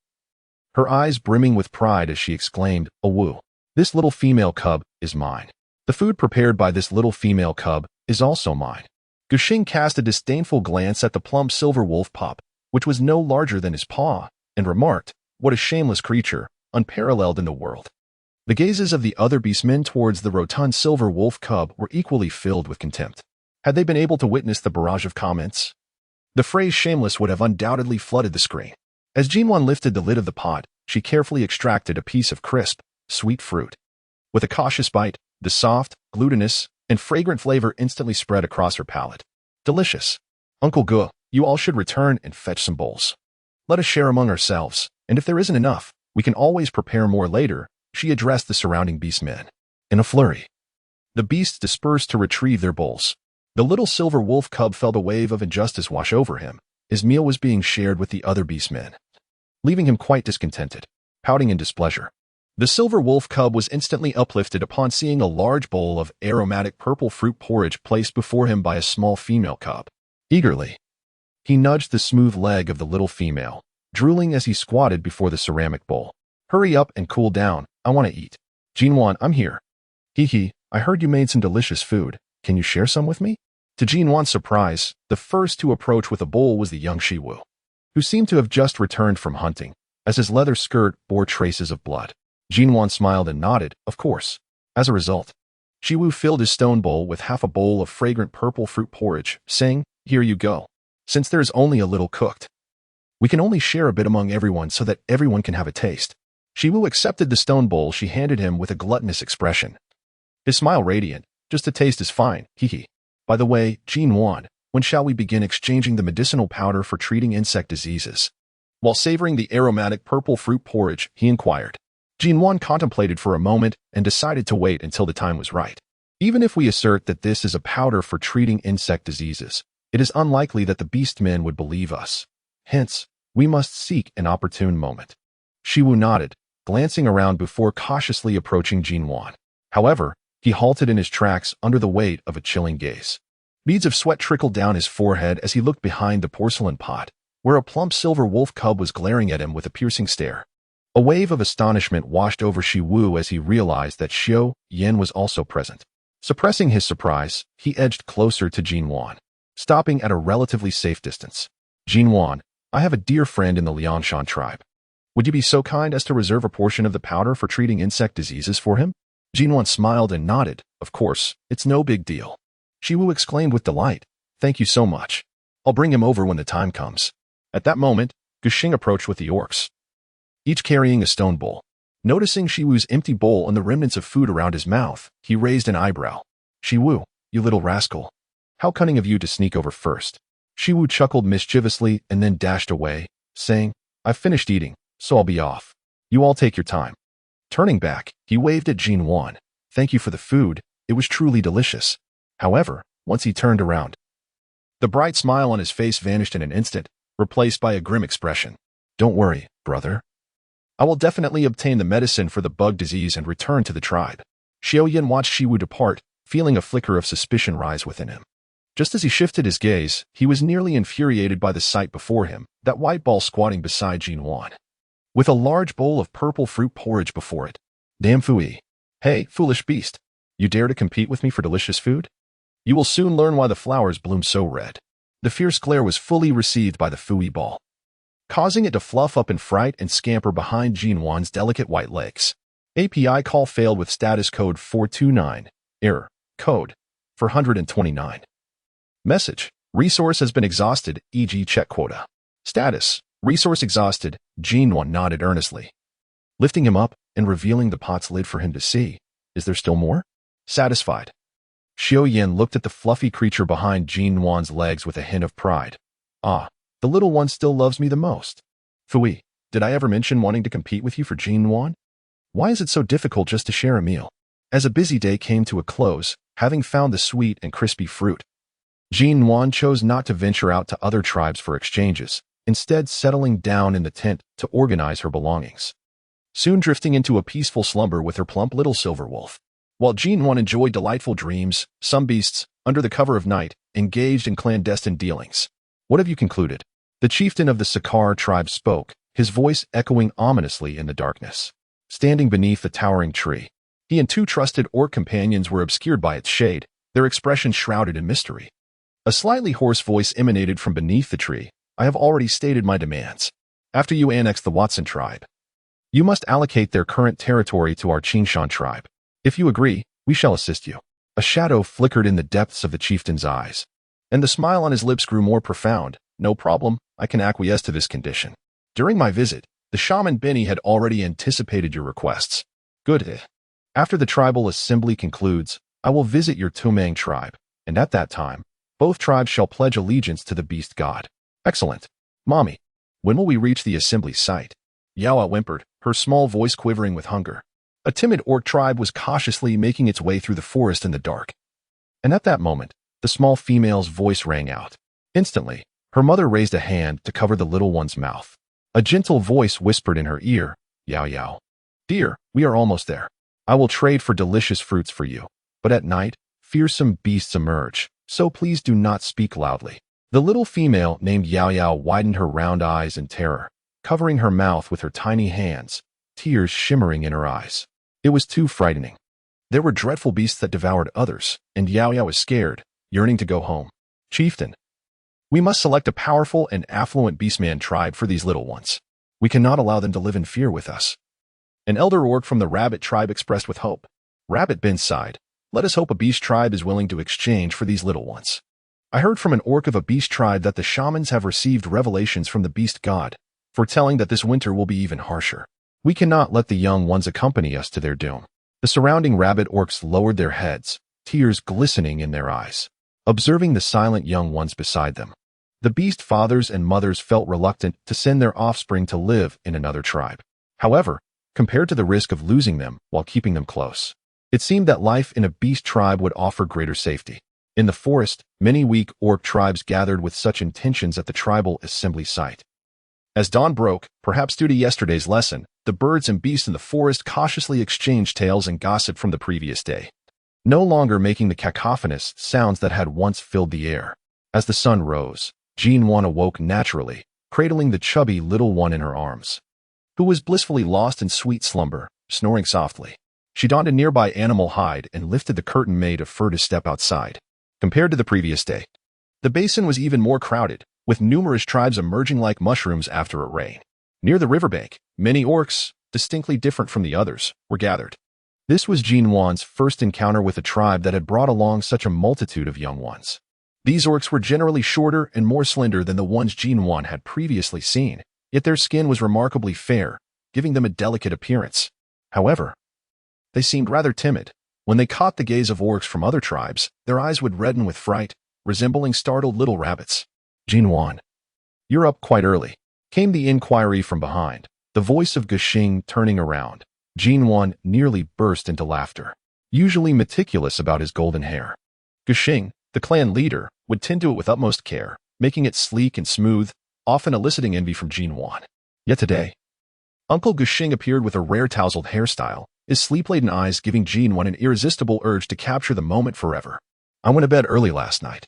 her eyes brimming with pride as she exclaimed, "Oh woo! This little female cub is mine. The food prepared by this little female cub is also mine." Gushing cast a disdainful glance at the plump silver wolf pup, which was no larger than his paw, and remarked, "What a shameless creature, unparalleled in the world." The gazes of the other beastmen towards the rotund silver wolf cub were equally filled with contempt. Had they been able to witness the barrage of comments, the phrase shameless would have undoubtedly flooded the screen. As Nuan lifted the lid of the pot, she carefully extracted a piece of crisp, sweet fruit. With a cautious bite, the soft, glutinous, and fragrant flavor instantly spread across her palate. Delicious. Uncle Gu, you all should return and fetch some bowls. Let us share among ourselves, and if there isn't enough, we can always prepare more later, she addressed the surrounding beastmen. In a flurry, the beasts dispersed to retrieve their bowls. The little silver wolf cub felt a wave of injustice wash over him. His meal was being shared with the other beastmen, leaving him quite discontented, pouting in displeasure. The silver wolf cub was instantly uplifted upon seeing a large bowl of aromatic purple fruit porridge placed before him by a small female cub. Eagerly, he nudged the smooth leg of the little female, drooling as he squatted before the ceramic bowl. Hurry up and cool down, I want to eat. Nuan, I'm here. Hee, I heard you made some delicious food. Can you share some with me? To Nuan's surprise, the first to approach with a bowl was the young Shiwu, who seemed to have just returned from hunting, as his leather skirt bore traces of blood. Nuan smiled and nodded, of course. As a result, Shiwu filled his stone bowl with half a bowl of fragrant purple fruit porridge, saying, Here you go. Since there is only a little cooked, we can only share a bit among everyone so that everyone can have a taste. Shiwu accepted the stone bowl she handed him with a gluttonous expression. His smile radiant. Just a taste is fine, hee. By the way, Nuan, when shall we begin exchanging the medicinal powder for treating insect diseases? While savoring the aromatic purple fruit porridge, he inquired. Nuan contemplated for a moment and decided to wait until the time was right. Even if we assert that this is a powder for treating insect diseases, it is unlikely that the beastmen would believe us. Hence, we must seek an opportune moment. Shiwu nodded, glancing around before cautiously approaching Nuan. However, he halted in his tracks under the weight of a chilling gaze. Beads of sweat trickled down his forehead as he looked behind the porcelain pot, where a plump silver wolf cub was glaring at him with a piercing stare. A wave of astonishment washed over Shiwu as he realized that Xiao Yan was also present. Suppressing his surprise, he edged closer to Nuan, stopping at a relatively safe distance. Nuan, I have a dear friend in the Liangshan tribe. Would you be so kind as to reserve a portion of the powder for treating insect diseases for him? Nuan smiled and nodded. Of course, it's no big deal. Shiwu exclaimed with delight. Thank you so much. I'll bring him over when the time comes. At that moment, Guxing approached with the orcs, each carrying a stone bowl. Noticing Shiwu's empty bowl and the remnants of food around his mouth, he raised an eyebrow. Shiwu, you little rascal. How cunning of you to sneak over first. Shiwu chuckled mischievously and then dashed away, saying, I've finished eating, so I'll be off. You all take your time. Turning back, he waved at Nuan. Thank you for the food, it was truly delicious. However, once he turned around, the bright smile on his face vanished in an instant, replaced by a grim expression. Don't worry, brother. I will definitely obtain the medicine for the bug disease and return to the tribe. Xiao Yan watched Shiwu depart, feeling a flicker of suspicion rise within him. Just as he shifted his gaze, he was nearly infuriated by the sight before him, that white ball squatting beside Nuan, with a large bowl of purple fruit porridge before it. Damn Fui. Hey, foolish beast. You dare to compete with me for delicious food? You will soon learn why the flowers bloom so red. The fierce glare was fully received by the Fui ball, causing it to fluff up in fright and scamper behind Nuan's delicate white legs. API call failed with status code 429. Error. Code 429. Message. Resource has been exhausted, e.g. check quota. Status. Resource exhausted. Nuan nodded earnestly, lifting him up and revealing the pot's lid for him to see. Is there still more? Satisfied, Xiao Yan looked at the fluffy creature behind Nuan's legs with a hint of pride. Ah, the little one still loves me the most. Fui, did I ever mention wanting to compete with you for Nuan? Why is it so difficult just to share a meal? As a busy day came to a close, having found the sweet and crispy fruit, Nuan chose not to venture out to other tribes for exchanges, instead settling down in the tent to organize her belongings, soon drifting into a peaceful slumber with her plump little silver wolf. While Nuan enjoyed delightful dreams, some beasts, under the cover of night, engaged in clandestine dealings. What have you concluded? The chieftain of the Sakar tribe spoke, his voice echoing ominously in the darkness. Standing beneath the towering tree, he and two trusted orc companions were obscured by its shade, their expressions shrouded in mystery. A slightly hoarse voice emanated from beneath the tree. I have already stated my demands. After you annex the Watson tribe, you must allocate their current territory to our Qingshan tribe. If you agree, we shall assist you. A shadow flickered in the depths of the chieftain's eyes, and the smile on his lips grew more profound. No problem, I can acquiesce to this condition. During my visit, The shaman Benny had already anticipated your requests. Good. After the tribal assembly concludes, I will visit your Touang tribe, and at that time, both tribes shall pledge allegiance to the beast god. Excellent. Mommy, when will we reach the assembly site? Yaoa whimpered, her small voice quivering with hunger. A timid orc tribe was cautiously making its way through the forest in the dark. And at that moment, the small female's voice rang out. Instantly, her mother raised a hand to cover the little one's mouth. A gentle voice whispered in her ear, Yao Yao. Dear, we are almost there. I will trade for delicious fruits for you. But at night, fearsome beasts emerge, so please do not speak loudly. The little female named Yao Yao widened her round eyes in terror, covering her mouth with her tiny hands, tears shimmering in her eyes. It was too frightening. There were dreadful beasts that devoured others, and Yao Yao was scared, yearning to go home. Chieftain, we must select a powerful and affluent beastman tribe for these little ones. We cannot allow them to live in fear with us. An elder orc from the rabbit tribe expressed with hope. Rabbit Ben sighed. Let us hope a beast tribe is willing to exchange for these little ones. I heard from an orc of a beast tribe that the shamans have received revelations from the beast god, foretelling that this winter will be even harsher. We cannot let the young ones accompany us to their doom. The surrounding rabbit orcs lowered their heads, tears glistening in their eyes, observing the silent young ones beside them. The beast fathers and mothers felt reluctant to send their offspring to live in another tribe. However, compared to the risk of losing them while keeping them close, it seemed that life in a beast tribe would offer greater safety. In the forest, many weak orc tribes gathered with such intentions at the tribal assembly site. As dawn broke, perhaps due to yesterday's lesson, the birds and beasts in the forest cautiously exchanged tales and gossip from the previous day, no longer making the cacophonous sounds that had once filled the air. As the sun rose, Nuan awoke naturally, cradling the chubby little one in her arms, who was blissfully lost in sweet slumber, snoring softly. She donned a nearby animal hide and lifted the curtain made of fur to step outside. Compared to the previous day, the basin was even more crowded, with numerous tribes emerging like mushrooms after a rain. Near the riverbank, many orcs, distinctly different from the others, were gathered. This was Nuan's first encounter with a tribe that had brought along such a multitude of young ones. These orcs were generally shorter and more slender than the ones Nuan had previously seen, yet their skin was remarkably fair, giving them a delicate appearance. However, they seemed rather timid. When they caught the gaze of orcs from other tribes, their eyes would redden with fright, resembling startled little rabbits. Nuan, you're up quite early, came the inquiry from behind, the voice of Gushing turning around. Nuan nearly burst into laughter, usually meticulous about his golden hair. Gushing, the clan leader, would tend to it with utmost care, making it sleek and smooth, often eliciting envy from Nuan. Yet today, Uncle Gushing appeared with a rare tousled hairstyle, his sleep-laden eyes giving Nuan an irresistible urge to capture the moment forever. I went to bed early last night,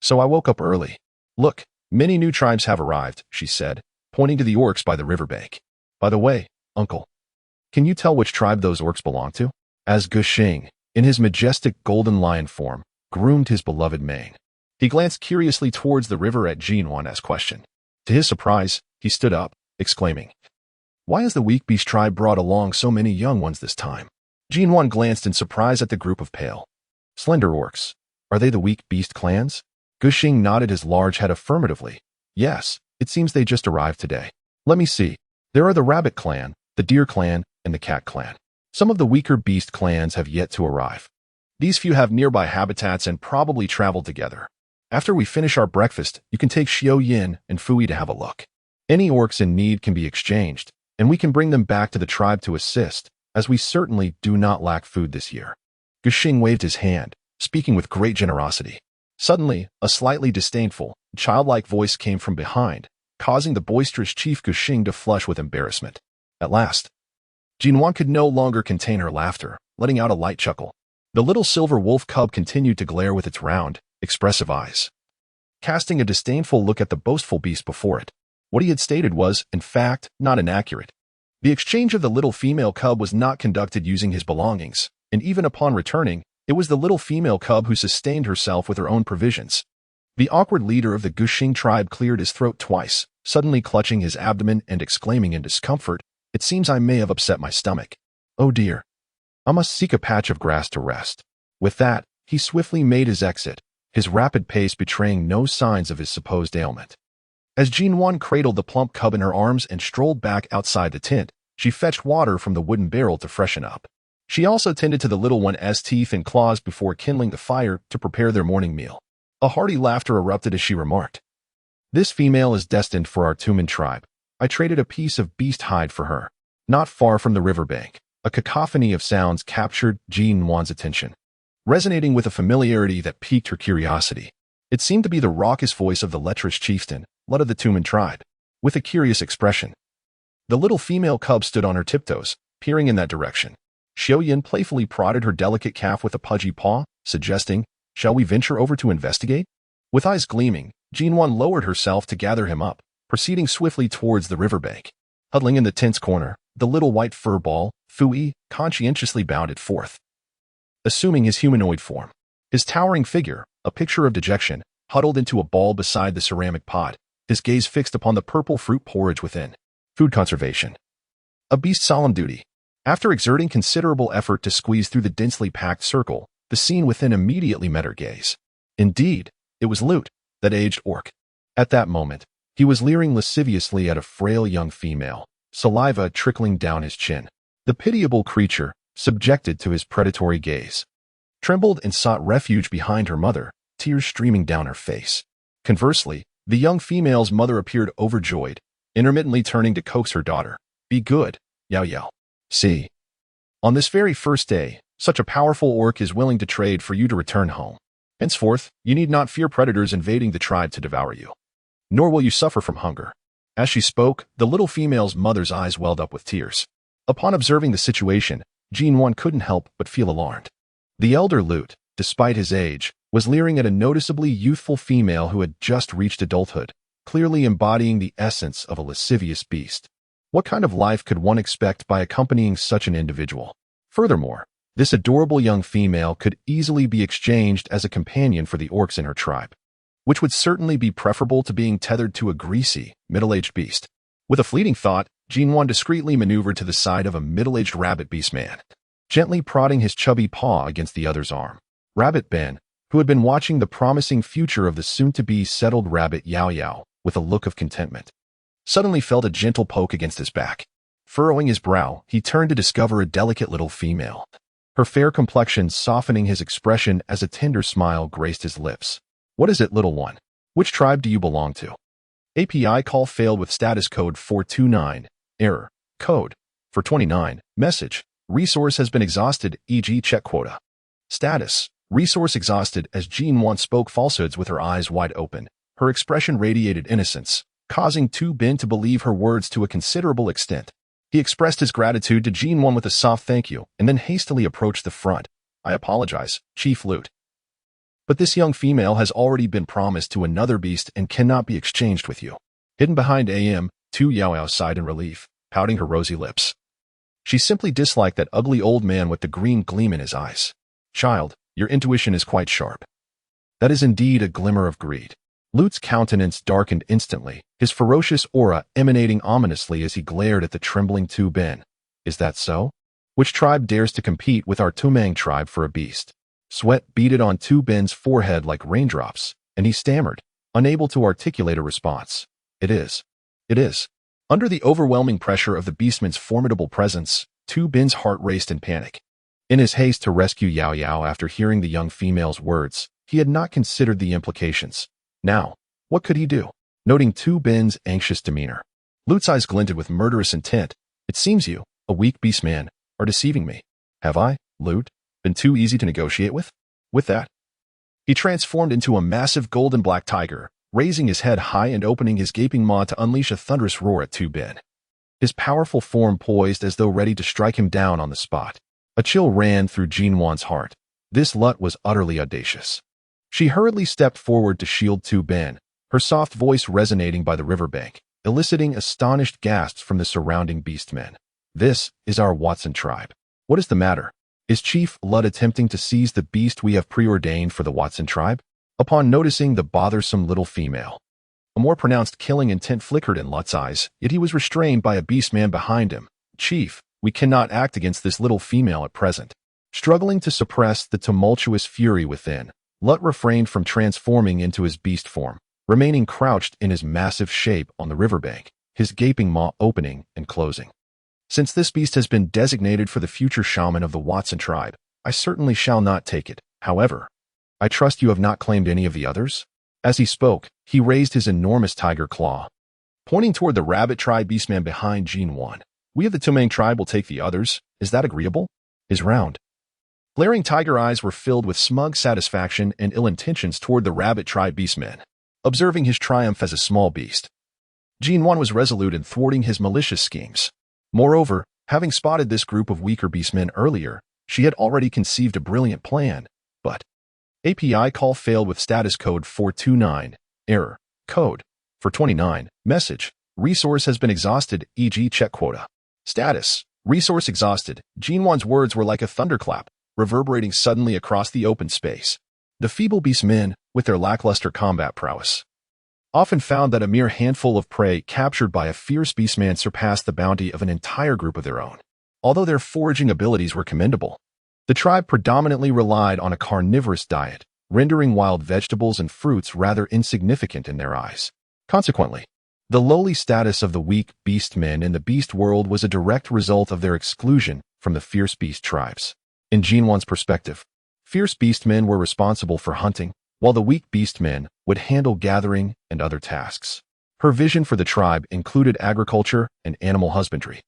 so I woke up early. Look, many new tribes have arrived, she said, pointing to the orcs by the riverbank. By the way, Uncle, can you tell which tribe those orcs belong to? As Gushing, in his majestic golden lion form, groomed his beloved mane, he glanced curiously towards the river at Nuan as questioned. To his surprise, he stood up, exclaiming, Why has the weak beast tribe brought along so many young ones this time? Nuan glanced in surprise at the group of pale, slender orcs. Are they the weak beast clans? Gushing nodded his large head affirmatively. Yes, it seems they just arrived today. Let me see. There are the rabbit clan, the deer clan, and the cat clan. Some of the weaker beast clans have yet to arrive. These few have nearby habitats and probably traveled together. After we finish our breakfast, you can take Xiao Yin and Fui to have a look. Any orcs in need can be exchanged, and we can bring them back to the tribe to assist, as we certainly do not lack food this year. Gushing waved his hand, speaking with great generosity. Suddenly, a slightly disdainful, childlike voice came from behind, causing the boisterous Chief Gushing to flush with embarrassment. At last, Nuan could no longer contain her laughter, letting out a light chuckle. The little silver wolf cub continued to glare with its round, expressive eyes, casting a disdainful look at the boastful beast before it. What he had stated was, in fact, not inaccurate. The exchange of the little female cub was not conducted using his belongings, and even upon returning, it was the little female cub who sustained herself with her own provisions. The awkward leader of the Gushing tribe cleared his throat twice, suddenly clutching his abdomen and exclaiming in discomfort, It seems I may have upset my stomach. Oh dear. I must seek a patch of grass to rest. With that, he swiftly made his exit, his rapid pace betraying no signs of his supposed ailment. As Nuan cradled the plump cub in her arms and strolled back outside the tent, she fetched water from the wooden barrel to freshen up. She also tended to the little one's teeth and claws before kindling the fire to prepare their morning meal. A hearty laughter erupted as she remarked, "This female is destined for our Touang tribe. I traded a piece of beast hide for her." Not far from the riverbank, a cacophony of sounds captured Nuan's attention, resonating with a familiarity that piqued her curiosity. It seemed to be the raucous voice of the lecherous chieftain, Lud of the Touang tribe, with a curious expression. The little female cub stood on her tiptoes, peering in that direction. Xiaoyan playfully prodded her delicate calf with a pudgy paw, suggesting, "Shall we venture over to investigate?" With eyes gleaming, Nuan lowered herself to gather him up, proceeding swiftly towards the riverbank. Huddling in the tent's corner, the little white fur ball, Fui, conscientiously bounded forth, assuming his humanoid form. His towering figure, a picture of dejection, huddled into a ball beside the ceramic pot, his gaze fixed upon the purple fruit porridge within. Food conservation. A beast's solemn duty. After exerting considerable effort to squeeze through the densely packed circle, the scene within immediately met her gaze. Indeed, it was Lut, that aged orc. At that moment, he was leering lasciviously at a frail young female, saliva trickling down his chin. The pitiable creature, subjected to his predatory gaze, trembled and sought refuge behind her mother, tears streaming down her face. Conversely, the young female's mother appeared overjoyed, intermittently turning to coax her daughter. "Be good, Yao Yao. See, on this very first day, such a powerful orc is willing to trade for you to return home. Henceforth, you need not fear predators invading the tribe to devour you, nor will you suffer from hunger." As she spoke, the little female's mother's eyes welled up with tears. Upon observing the situation, Nuan couldn't help but feel alarmed. The elder Lut, despite his age, was leering at a noticeably youthful female who had just reached adulthood, clearly embodying the essence of a lascivious beast. What kind of life could one expect by accompanying such an individual? Furthermore, this adorable young female could easily be exchanged as a companion for the orcs in her tribe, which would certainly be preferable to being tethered to a greasy, middle-aged beast. With a fleeting thought, Nuan discreetly maneuvered to the side of a middle-aged rabbit beast man, gently prodding his chubby paw against the other's arm. Rabbit Ben, who had been watching the promising future of the soon-to-be settled rabbit Yao Yao with a look of contentment, suddenly felt a gentle poke against his back. Furrowing his brow, he turned to discover a delicate little female, her fair complexion softening his expression as a tender smile graced his lips. "What is it, little one? Which tribe do you belong to?" API call failed with status code 429. Error. Code 429. Message. Resource has been exhausted, e.g. check quota. Status. Resource exhausted. As Nuan spoke falsehoods with her eyes wide open, her expression radiated innocence, causing Tu Bin to believe her words to a considerable extent. He expressed his gratitude to Nuan with a soft thank you and then hastily approached the front. "I apologize, Chief Lut, but this young female has already been promised to another beast and cannot be exchanged with you." Hidden behind Tu Yao Yao sighed in relief, pouting her rosy lips. She simply disliked that ugly old man with the green gleam in his eyes. "Child, your intuition is quite sharp. That is indeed a glimmer of greed." Lut's countenance darkened instantly, his ferocious aura emanating ominously as he glared at the trembling Tu Bin. "Is that so? Which tribe dares to compete with our Touang tribe for a beast?" Sweat beaded on Tu Bin's forehead like raindrops, and he stammered, unable to articulate a response. It is. Under the overwhelming pressure of the beastman's formidable presence, Tu Bin's heart raced in panic. In his haste to rescue Yao Yao after hearing the young female's words, he had not considered the implications. Now, what could he do? Noting Tu Bin's anxious demeanor, Lut's eyes glinted with murderous intent. "It seems you, a weak beast man, are deceiving me. Have I, Lut, been too easy to negotiate with?" With that, he transformed into a massive golden black tiger, raising his head high and opening his gaping maw to unleash a thunderous roar at Tu Bin. His powerful form poised as though ready to strike him down on the spot. A chill ran through Nuan's heart. This Lut was utterly audacious. She hurriedly stepped forward to shield Tu Bin, her soft voice resonating by the riverbank, eliciting astonished gasps from the surrounding beastmen. "This is our Watson tribe. What is the matter? Is Chief Lut attempting to seize the beast we have preordained for the Watson tribe?" Upon noticing the bothersome little female, a more pronounced killing intent flickered in Lut's eyes, yet he was restrained by a beastman behind him. "Chief, we cannot act against this little female at present." Struggling to suppress the tumultuous fury within, Lut refrained from transforming into his beast form, remaining crouched in his massive shape on the riverbank, his gaping maw opening and closing. Since this beast has been designated for the future shaman of the Watson tribe, I certainly shall not take it. However, I trust you have not claimed any of the others? As he spoke, he raised his enormous tiger claw, pointing toward the rabbit tribe beastman behind Nuan. We of the Touang tribe will take the others. Is that agreeable? His round, glaring tiger eyes were filled with smug satisfaction and ill intentions toward the rabbit tribe beastman. Observing his triumph as a small beast, Nuan was resolute in thwarting his malicious schemes. Moreover, having spotted this group of weaker beastmen earlier, she had already conceived a brilliant plan, but API call failed with status code 429, error, code 429, message, resource has been exhausted, e.g. check quota. Status, resource exhausted. Nuan's words were like a thunderclap, reverberating suddenly across the open space. The feeble beastmen, with their lackluster combat prowess, often found that a mere handful of prey captured by a fierce beastman surpassed the bounty of an entire group of their own. Although their foraging abilities were commendable, the tribe predominantly relied on a carnivorous diet, rendering wild vegetables and fruits rather insignificant in their eyes. Consequently, the lowly status of the weak beastmen in the beast world was a direct result of their exclusion from the fierce beast tribes. In Nuan's perspective, fierce beastmen were responsible for hunting, while the weak beastmen would handle gathering and other tasks. Her vision for the tribe included agriculture and animal husbandry,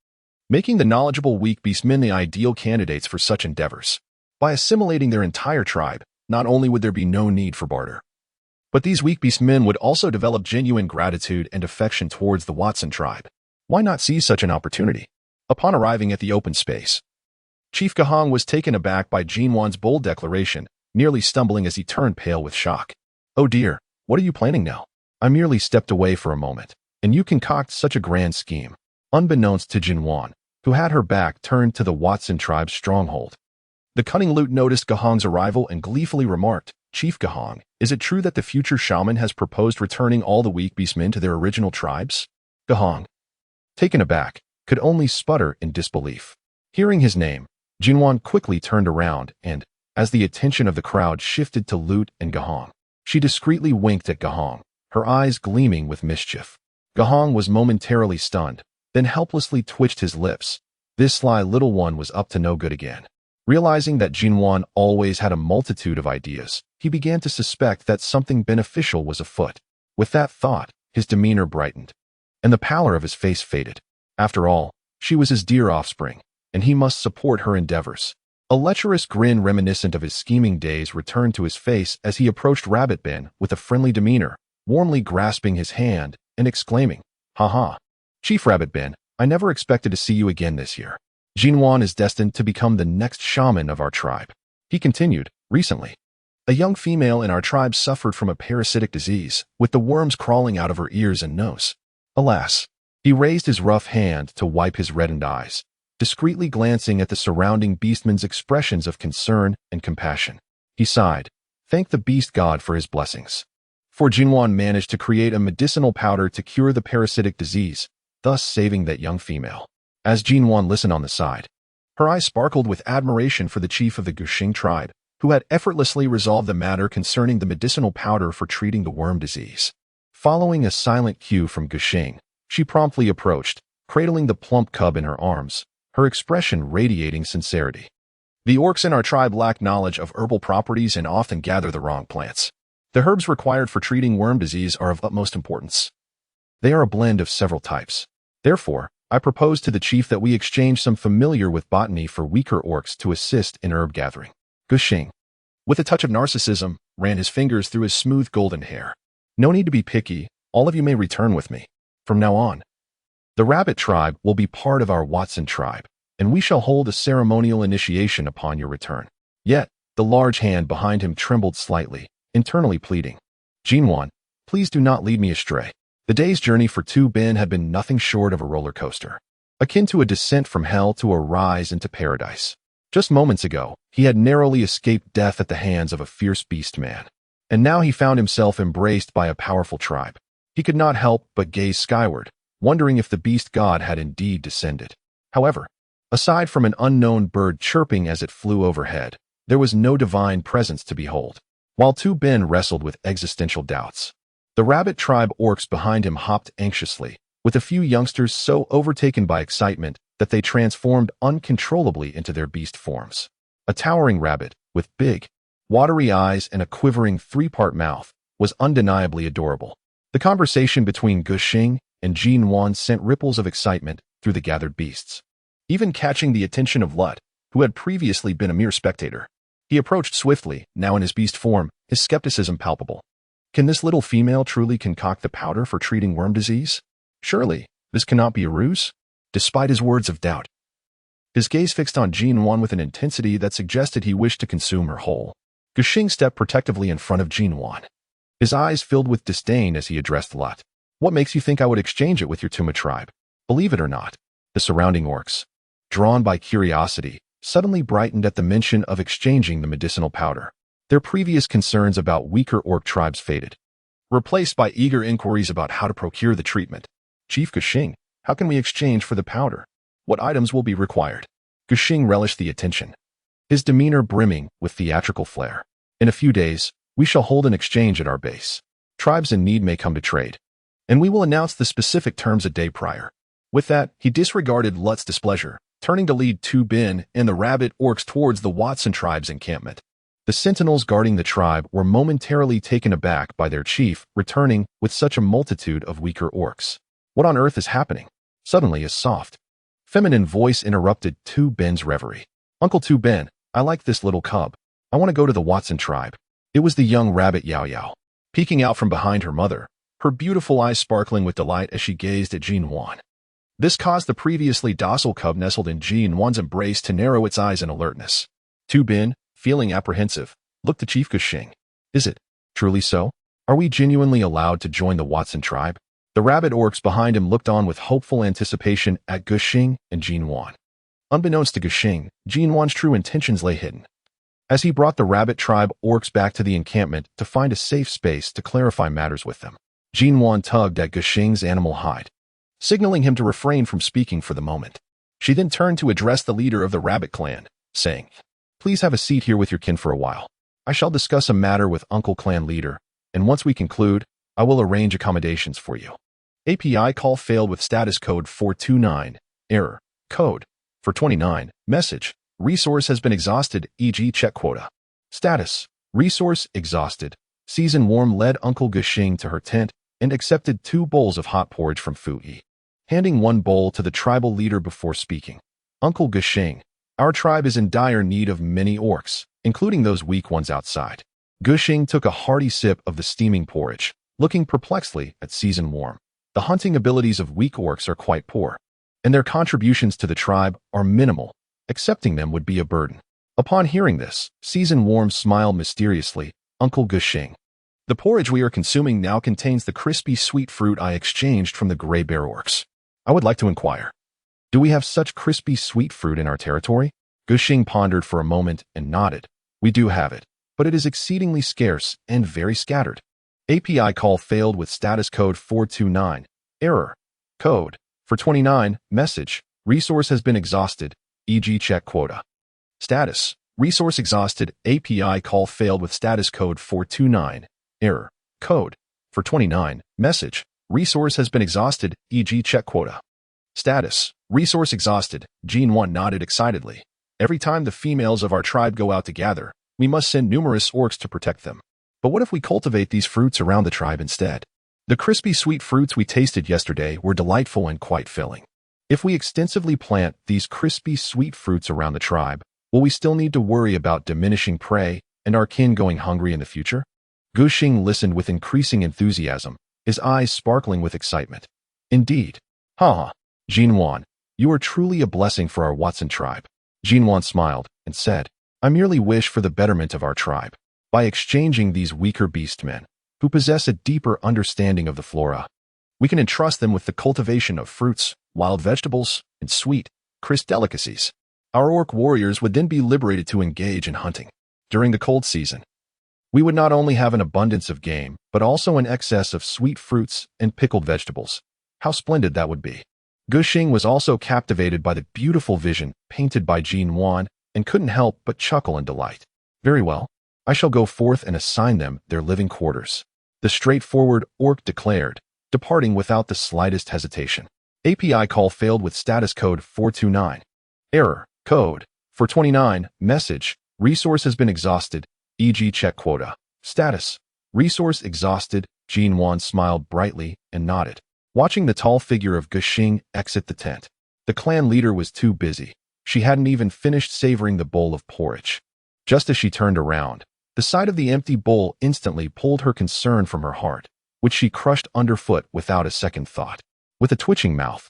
making the knowledgeable weak beastmen the ideal candidates for such endeavors. By assimilating their entire tribe, not only would there be no need for barter, but these weak beastmen would also develop genuine gratitude and affection towards the Watson tribe. Why not seize such an opportunity? Upon arriving at the open space, Chief Gahong was taken aback by Nuan's bold declaration, nearly stumbling as he turned pale with shock. Oh dear, what are you planning now? I merely stepped away for a moment, and you concoct such a grand scheme. Unbeknownst to Nuan, who had her back turned to the Watson tribe's stronghold, the cunning Lute noticed Gahong's arrival and gleefully remarked, Chief Gahong, is it true that the future shaman has proposed returning all the weak beastmen to their original tribes? Gahong, taken aback, could only sputter in disbelief. Hearing his name, Nuan quickly turned around and, as the attention of the crowd shifted to Lute and Gahong, she discreetly winked at Gahong, her eyes gleaming with mischief. Gahong was momentarily stunned, then helplessly twitched his lips. This sly little one was up to no good again. Realizing that Nuan always had a multitude of ideas, he began to suspect that something beneficial was afoot. With that thought, his demeanor brightened, and the pallor of his face faded. After all, she was his dear offspring, and he must support her endeavors. A lecherous grin reminiscent of his scheming days returned to his face as he approached Rabbit Ben with a friendly demeanor, warmly grasping his hand and exclaiming, "Ha ha! Chief Rabbit Ben, I never expected to see you again this year. Nuan is destined to become the next shaman of our tribe." He continued, "Recently, a young female in our tribe suffered from a parasitic disease, with the worms crawling out of her ears and nose. Alas." He raised his rough hand to wipe his reddened eyes, discreetly glancing at the surrounding beastmen's expressions of concern and compassion. He sighed, thanked the beast god for his blessings. For Nuan managed to create a medicinal powder to cure the parasitic disease, thus saving that young female. As Nuan listened on the side, her eyes sparkled with admiration for the chief of the Gushing tribe, who had effortlessly resolved the matter concerning the medicinal powder for treating the worm disease. Following a silent cue from Gushing, she promptly approached, cradling the plump cub in her arms, her expression radiating sincerity. The orcs in our tribe lack knowledge of herbal properties and often gather the wrong plants. The herbs required for treating worm disease are of utmost importance. They are a blend of several types. Therefore, I propose to the chief that we exchange some familiar with botany for weaker orcs to assist in herb gathering." Gushing, with a touch of narcissism, ran his fingers through his smooth golden hair. "No need to be picky, all of you may return with me. From now on, the rabbit tribe will be part of our Watson tribe, and we shall hold a ceremonial initiation upon your return." Yet, the large hand behind him trembled slightly, internally pleading, "Nuan, please do not lead me astray." The day's journey for Tu Ben had been nothing short of a roller coaster, akin to a descent from hell to a rise into paradise. Just moments ago, he had narrowly escaped death at the hands of a fierce beast man, and now he found himself embraced by a powerful tribe. He could not help but gaze skyward, wondering if the beast god had indeed descended. However, aside from an unknown bird chirping as it flew overhead, there was no divine presence to behold. While Tu Ben wrestled with existential doubts, The rabbit tribe orcs behind him hopped anxiously, with a few youngsters so overtaken by excitement that they transformed uncontrollably into their beast forms. A towering rabbit, with big, watery eyes and a quivering three-part mouth, was undeniably adorable. The conversation between Gushing and Nuan sent ripples of excitement through the gathered beasts, even catching the attention of Lut, who had previously been a mere spectator. He approached swiftly, now in his beast form, his skepticism palpable. Can this little female truly concoct the powder for treating worm disease? Surely, this cannot be a ruse? Despite his words of doubt, his gaze fixed on Nuan with an intensity that suggested he wished to consume her whole. Gushing stepped protectively in front of Nuan, his eyes filled with disdain as he addressed Lut. What makes you think I would exchange it with your Tuma tribe? Believe it or not, the surrounding orcs, drawn by curiosity, suddenly brightened at the mention of exchanging the medicinal powder. Their previous concerns about weaker orc tribes faded, replaced by eager inquiries about how to procure the treatment. Chief Gushing, how can we exchange for the powder? What items will be required? Gushing relished the attention, his demeanor brimming with theatrical flair. In a few days, we shall hold an exchange at our base. Tribes in need may come to trade, and we will announce the specific terms a day prior. With that, he disregarded Lut's displeasure, turning to lead Tu Bin and the rabbit orcs towards the Watson tribe's encampment. The sentinels guarding the tribe were momentarily taken aback by their chief returning with such a multitude of weaker orcs. What on earth is happening? Suddenly a soft, feminine voice interrupted Tu Bin's reverie. Uncle Tu Bin, I like this little cub. I want to go to the Watson tribe. It was the young rabbit Yao Yao, peeking out from behind her mother, her beautiful eyes sparkling with delight as she gazed at Nuan. This caused the previously docile cub nestled in Nuan's embrace to narrow its eyes in alertness. Tu Bin, feeling apprehensive, looked to Chief Gushing. Is it truly so? Are we genuinely allowed to join the Watson tribe? The rabbit orcs behind him looked on with hopeful anticipation at Gushing and Nuan. Unbeknownst to Gushing, Nuan's true intentions lay hidden, as he brought the rabbit tribe orcs back to the encampment to find a safe space to clarify matters with them. Nuan tugged at Gushing's animal hide, signaling him to refrain from speaking for the moment. She then turned to address the leader of the rabbit clan, saying, Please have a seat here with your kin for a while. I shall discuss a matter with Uncle Clan leader, and once we conclude, I will arrange accommodations for you. API call failed with status code 429, error, code, for 29, message, resource has been exhausted, e.g. check quota. Status, resource exhausted. Season Warm led Uncle Gushing to her tent and accepted 2 bowls of hot porridge from Fui, handing 1 bowl to the tribal leader before speaking. Uncle Gushing, our tribe is in dire need of many orcs, including those weak ones outside. Gushing took a hearty sip of the steaming porridge, looking perplexedly at Season Warm. The hunting abilities of weak orcs are quite poor, and their contributions to the tribe are minimal. Accepting them would be a burden. Upon hearing this, Season Warm smiled mysteriously. Uncle Gushing, the porridge we are consuming now contains the crispy sweet fruit I exchanged from the gray bear orcs. I would like to inquire, do we have such crispy sweet fruit in our territory? Gushing pondered for a moment and nodded. We do have it, but it is exceedingly scarce and very scattered. API call failed with status code 429, error, code, for 29, message, resource has been exhausted, e.g. check quota. Status, resource exhausted, API call failed with status code 429, error, code, for 29, message, resource has been exhausted, e.g. check quota. Status, resource exhausted, Nuan nodded excitedly. Every time the females of our tribe go out to gather, we must send numerous orcs to protect them. But what if we cultivate these fruits around the tribe instead? The crispy sweet fruits we tasted yesterday were delightful and quite filling. If we extensively plant these crispy sweet fruits around the tribe, will we still need to worry about diminishing prey and our kin going hungry in the future? Gushing listened with increasing enthusiasm, his eyes sparkling with excitement. Indeed. Haha, Nuan, you are truly a blessing for our Watson tribe. Nuan smiled and said, I merely wish for the betterment of our tribe. By exchanging these weaker beastmen, who possess a deeper understanding of the flora, we can entrust them with the cultivation of fruits, wild vegetables, and sweet, crisp delicacies. Our orc warriors would then be liberated to engage in hunting. During the cold season, we would not only have an abundance of game, but also an excess of sweet fruits and pickled vegetables. How splendid that would be. Gushing was also captivated by the beautiful vision painted by Nuan and couldn't help but chuckle in delight. Very well. I shall go forth and assign them their living quarters. the straightforward orc declared, departing without the slightest hesitation. API call failed with status code 429. Error. Code 429. Message. Resource has been exhausted, e.g. check quota. Status. Resource exhausted. Nuan smiled brightly and nodded, watching the tall figure of Guxing exit the tent. The clan leader was too busy. She hadn't even finished savoring the bowl of porridge. Just as she turned around, the sight of the empty bowl instantly pulled her concern from her heart, which she crushed underfoot without a second thought. With a twitching mouth,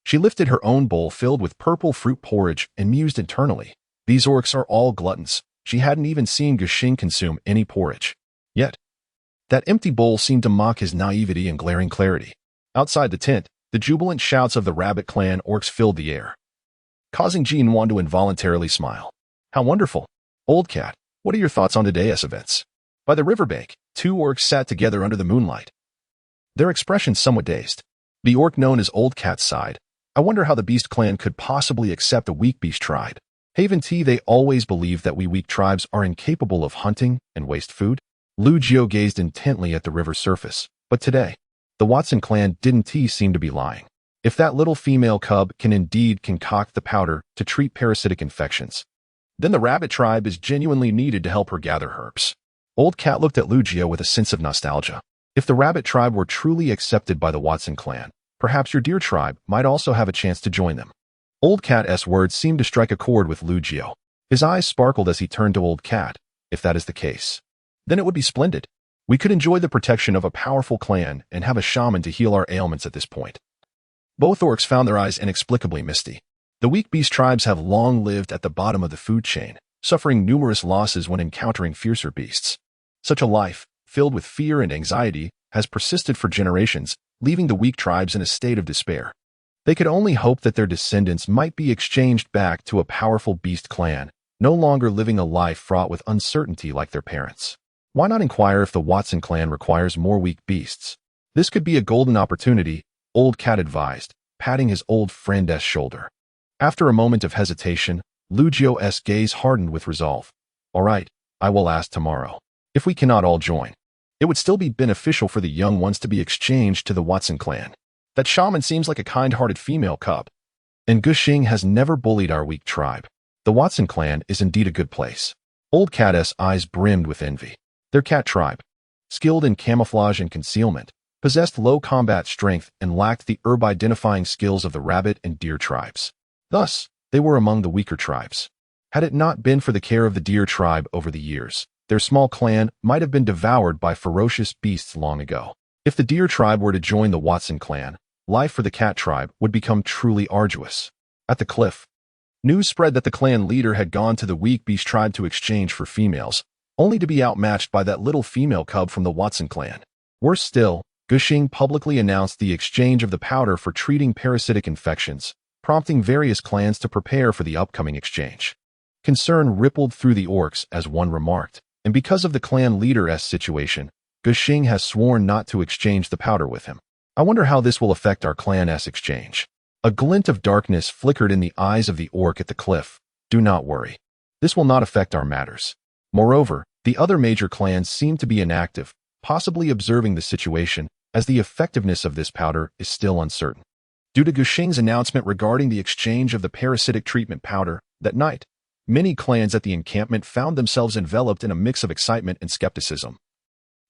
she lifted her own bowl filled with purple fruit porridge and mused internally. These orcs are all gluttons. She hadn't even seen Guxing consume any porridge. Yet, that empty bowl seemed to mock his naivety and glaring clarity. Outside the tent, the jubilant shouts of the rabbit clan orcs filled the air, causing Nuan to involuntarily smile. How wonderful! Old cat, what are your thoughts on today's events? By the riverbank, two orcs sat together under the moonlight, their expressions somewhat dazed. The orc known as Old Cat sighed. I wonder how the beast clan could possibly accept a weak beast tribe. Haven T, they always believed that we weak tribes are incapable of hunting and waste food. Lu Jiao gazed intently at the river surface. But today, the Watson clan didn't seem to be lying. If that little female cub can indeed concoct the powder to treat parasitic infections, then the rabbit tribe is genuinely needed to help her gather herbs. Old Cat looked at Lu Jiao with a sense of nostalgia. If the rabbit tribe were truly accepted by the Watson clan, perhaps your deer tribe might also have a chance to join them. Old Cat's words seemed to strike a chord with Lu Jiao. His eyes sparkled as he turned to Old Cat. If that is the case, then it would be splendid. We could enjoy the protection of a powerful clan and have a shaman to heal our ailments at this point. Both orcs found their eyes inexplicably misty. The weak beast tribes have long lived at the bottom of the food chain, suffering numerous losses when encountering fiercer beasts. Such a life, filled with fear and anxiety, has persisted for generations, leaving the weak tribes in a state of despair. They could only hope that their descendants might be exchanged back to a powerful beast clan, no longer living a life fraught with uncertainty like their parents. Why not inquire if the Watson clan requires more weak beasts? This could be a golden opportunity, Old Cat advised, patting his old friend's shoulder. After a moment of hesitation, Lu Jiao's gaze hardened with resolve. All right, I will ask tomorrow. If we cannot all join, it would still be beneficial for the young ones to be exchanged to the Watson clan. That shaman seems like a kind-hearted female cub. And Guxing has never bullied our weak tribe. The Watson clan is indeed a good place. Old Cat's eyes brimmed with envy. Their cat tribe, skilled in camouflage and concealment, possessed low combat strength and lacked the herb-identifying skills of the rabbit and deer tribes. Thus, they were among the weaker tribes. Had it not been for the care of the deer tribe over the years, their small clan might have been devoured by ferocious beasts long ago. If the deer tribe were to join the Watson clan, life for the cat tribe would become truly arduous. At the cliff, news spread that the clan leader had gone to the weak beast tribe to exchange for females, only to be outmatched by that little female cub from the Watson clan. Worse still, Guxing publicly announced the exchange of the powder for treating parasitic infections, prompting various clans to prepare for the upcoming exchange. Concern rippled through the orcs as one remarked, and because of the clan leader's situation, Guxing has sworn not to exchange the powder with him. I wonder how this will affect our clan's exchange. A glint of darkness flickered in the eyes of the orc at the cliff. Do not worry. This will not affect our matters. Moreover, the other major clans seem to be inactive, possibly observing the situation, as the effectiveness of this powder is still uncertain. Due to Guxing's announcement regarding the exchange of the parasitic treatment powder, that night, many clans at the encampment found themselves enveloped in a mix of excitement and skepticism.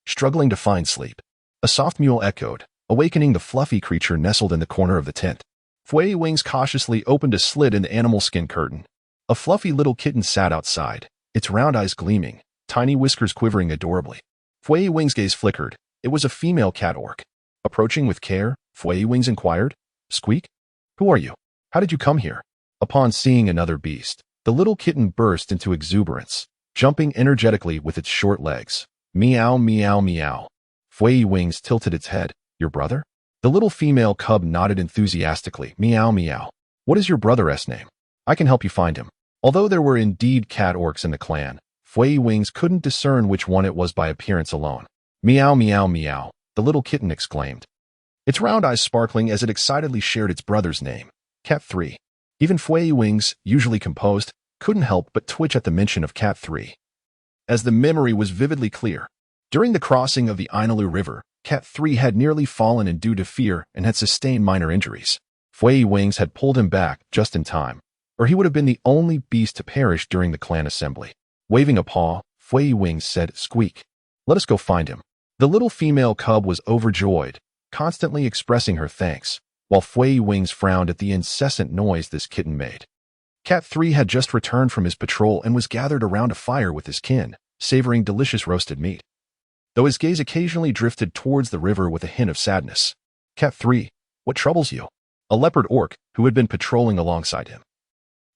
Struggling to find sleep, a soft mew echoed, awakening the fluffy creature nestled in the corner of the tent. Fui Wings cautiously opened a slit in the animal skin curtain. A fluffy little kitten sat outside, its round eyes gleaming, tiny whiskers quivering adorably. Fui Wings' gaze flickered. It was a female cat orc. Approaching with care, Fui Wings inquired, "Squeak? Who are you? How did you come here?" Upon seeing another beast, the little kitten burst into exuberance, jumping energetically with its short legs. Meow, meow, meow. Fui Wings tilted its head. Your brother? The little female cub nodded enthusiastically. Meow, meow. What is your brother's name? I can help you find him. Although there were indeed cat orcs in the clan, Fui Wings couldn't discern which one it was by appearance alone. Meow, meow, meow, the little kitten exclaimed, its round eyes sparkling as it excitedly shared its brother's name, Cat 3. Even Fui Wings, usually composed, couldn't help but twitch at the mention of Cat 3. As the memory was vividly clear, During the crossing of the Inalu River, Cat 3 had nearly fallen in due to fear and had sustained minor injuries. Fui Wings had pulled him back just in time, or he would have been the only beast to perish during the clan assembly. Waving a paw, Fui Wings said, "Squeak. Let us go find him." The little female cub was overjoyed, constantly expressing her thanks, while Fui Wings frowned at the incessant noise this kitten made. Cat 3 had just returned from his patrol and was gathered around a fire with his kin, savoring delicious roasted meat. Though his gaze occasionally drifted towards the river with a hint of sadness. "Cat 3, what troubles you?" A leopard orc, who had been patrolling alongside him,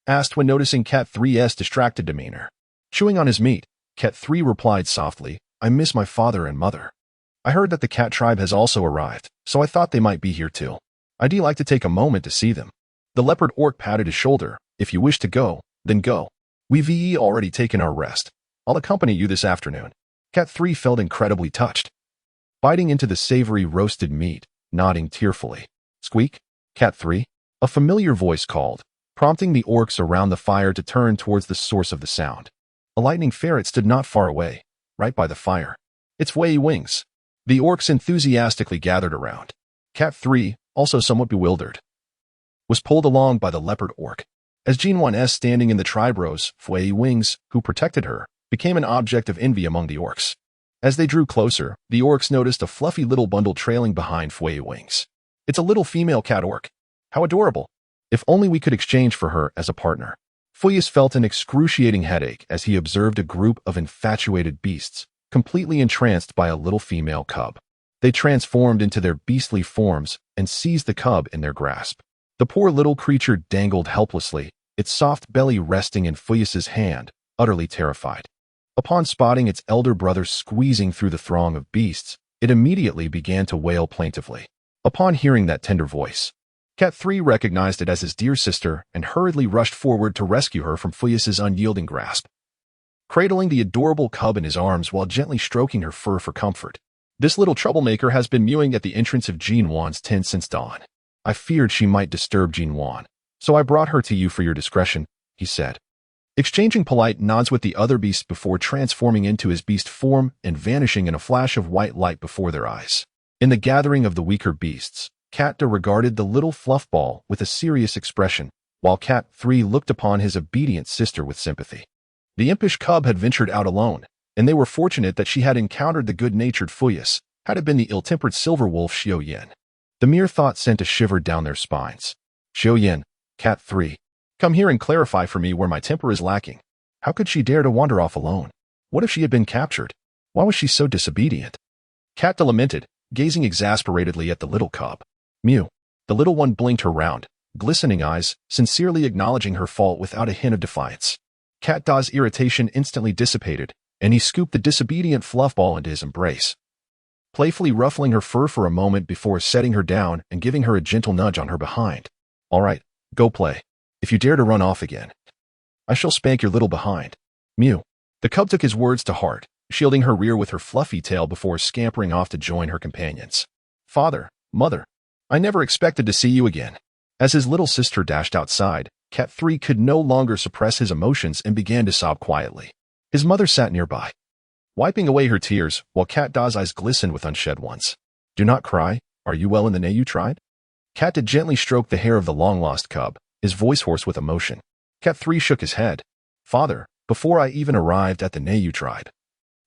asked when noticing Cat 3's distracted demeanor. Chewing on his meat, Cat 3 replied softly, "I miss my father and mother. I heard that the cat tribe has also arrived, so I thought they might be here too. I'd like to take a moment to see them." The leopard orc patted his shoulder. "If you wish to go, then go. We've already taken our rest. I'll accompany you this afternoon." Cat 3 felt incredibly touched, biting into the savory roasted meat, nodding tearfully. "Squeak, Cat 3, a familiar voice called, prompting the orcs around the fire to turn towards the source of the sound. A lightning ferret stood not far away, right by the fire. "It's Fui Wings." The orcs enthusiastically gathered around. Cat 3, also somewhat bewildered, was pulled along by the leopard orc. As Nuan's standing in the tribe rose, Fui Wings, who protected her, became an object of envy among the orcs. As they drew closer, the orcs noticed a fluffy little bundle trailing behind Fui Wings. "It's a little female cat orc. How adorable. If only we could exchange for her as a partner." Fuyus felt an excruciating headache as he observed a group of infatuated beasts, completely entranced by a little female cub. They transformed into their beastly forms and seized the cub in their grasp. The poor little creature dangled helplessly, its soft belly resting in Fuyus's hand, utterly terrified. Upon spotting its elder brother squeezing through the throng of beasts, it immediately began to wail plaintively. Upon hearing that tender voice, Cat 3 recognized it as his dear sister and hurriedly rushed forward to rescue her from Fuyus's unyielding grasp, cradling the adorable cub in his arms while gently stroking her fur for comfort. "This little troublemaker has been mewing at the entrance of Nuan's tent since dawn. I feared she might disturb Nuan, so I brought her to you for your discretion," he said, exchanging polite nods with the other beasts before transforming into his beast form and vanishing in a flash of white light before their eyes. In the gathering of the weaker beasts, Cat regarded the little fluffball with a serious expression, while Cat 3 looked upon his obedient sister with sympathy. The impish cub had ventured out alone, and they were fortunate that she had encountered the good-natured Fuyus, had it been the ill-tempered silver wolf Xiaoyan. The mere thought sent a shiver down their spines. "Xiaoyan, Cat 3, come here and clarify for me where my temper is lacking. How could she dare to wander off alone? What if she had been captured? Why was she so disobedient?" Cat lamented, gazing exasperatedly at the little cub. "Mew." The little one blinked her round, glistening eyes, sincerely acknowledging her fault without a hint of defiance. Cat Da's irritation instantly dissipated, and he scooped the disobedient fluffball into his embrace, playfully ruffling her fur for a moment before setting her down and giving her a gentle nudge on her behind. "All right, go play. If you dare to run off again, I shall spank your little behind." "Mew." The cub took his words to heart, shielding her rear with her fluffy tail before scampering off to join her companions. "Father, mother, I never expected to see you again." As his little sister dashed outside, Cat 3 could no longer suppress his emotions and began to sob quietly. His mother sat nearby, wiping away her tears, while Cat Da's eyes glistened with unshed ones. "Do not cry. Are you well in the Nayu tribe?" Cat Da gently stroked the hair of the long-lost cub, his voice hoarse with emotion. Cat 3 shook his head. "Father, before I even arrived at the Nayu tribe,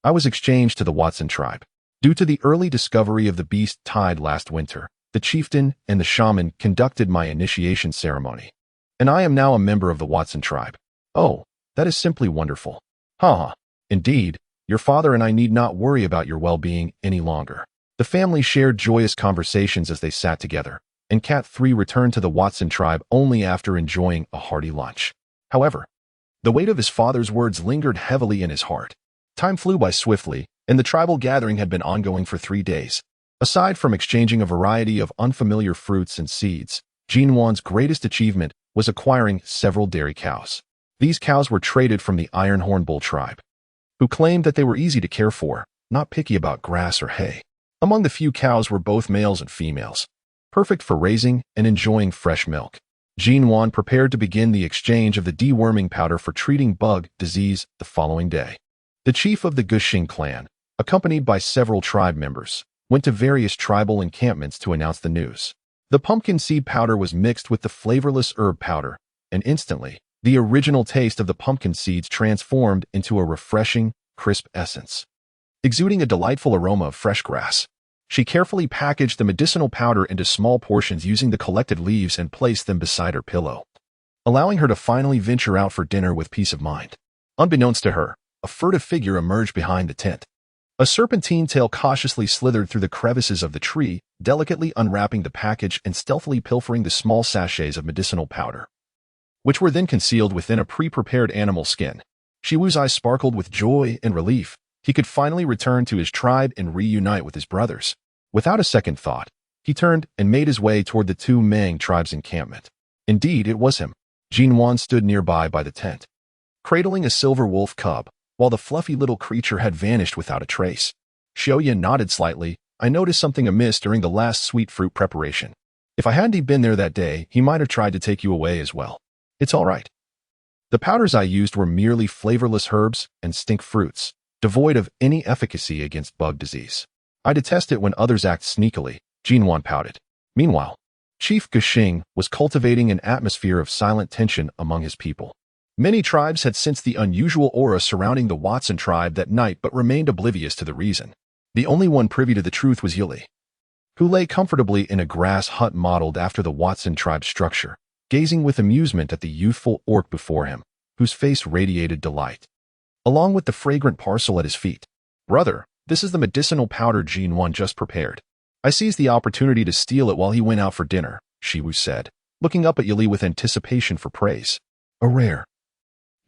I was exchanged to the Watson tribe. Due to the early discovery of the beast tide last winter, the chieftain and the shaman conducted my initiation ceremony, and I am now a member of the Watson tribe." "Oh, that is simply wonderful." "Ha! Indeed, your father and I need not worry about your well-being any longer." The family shared joyous conversations as they sat together, and Cat 3 returned to the Watson tribe only after enjoying a hearty lunch. However, the weight of his father's words lingered heavily in his heart. Time flew by swiftly, and the tribal gathering had been ongoing for 3 days. Aside from exchanging a variety of unfamiliar fruits and seeds, Nuan's greatest achievement was acquiring several dairy cows. These cows were traded from the Ironhorn Bull tribe, who claimed that they were easy to care for, not picky about grass or hay. Among the few cows were both males and females, perfect for raising and enjoying fresh milk. Nuan prepared to begin the exchange of the deworming powder for treating bug disease the following day. The chief of the Gushing clan, accompanied by several tribe members, went to various tribal encampments to announce the news. The pumpkin seed powder was mixed with the flavorless herb powder, and instantly, the original taste of the pumpkin seeds transformed into a refreshing, crisp essence. Exuding a delightful aroma of fresh grass, she carefully packaged the medicinal powder into small portions using the collected leaves and placed them beside her pillow, allowing her to finally venture out for dinner with peace of mind. Unbeknownst to her, a furtive figure emerged behind the tent. A serpentine tail cautiously slithered through the crevices of the tree, delicately unwrapping the package and stealthily pilfering the small sachets of medicinal powder, which were then concealed within a pre-prepared animal skin. Shiwu's eyes sparkled with joy and relief. He could finally return to his tribe and reunite with his brothers. Without a second thought, he turned and made his way toward the Touang tribe's encampment. Indeed, it was him. Nuan stood nearby by the tent, cradling a silver wolf cub, while the fluffy little creature had vanished without a trace. Xiaoyan nodded slightly. I noticed something amiss during the last sweet fruit preparation. If I hadn't been there that day, he might have tried to take you away as well. It's all right. The powders I used were merely flavorless herbs and stink fruits, devoid of any efficacy against bug disease. I detest it when others act sneakily, Nuan pouted. Meanwhile, Chief Guxing was cultivating an atmosphere of silent tension among his people. Many tribes had sensed the unusual aura surrounding the Watson tribe that night but remained oblivious to the reason. The only one privy to the truth was Yuli, who lay comfortably in a grass hut modeled after the Watson tribe's structure, gazing with amusement at the youthful orc before him, whose face radiated delight, along with the fragrant parcel at his feet. Brother, this is the medicinal powder Nuan just prepared. I seized the opportunity to steal it while he went out for dinner, Shiwu said, looking up at Yuli with anticipation for praise. A rare,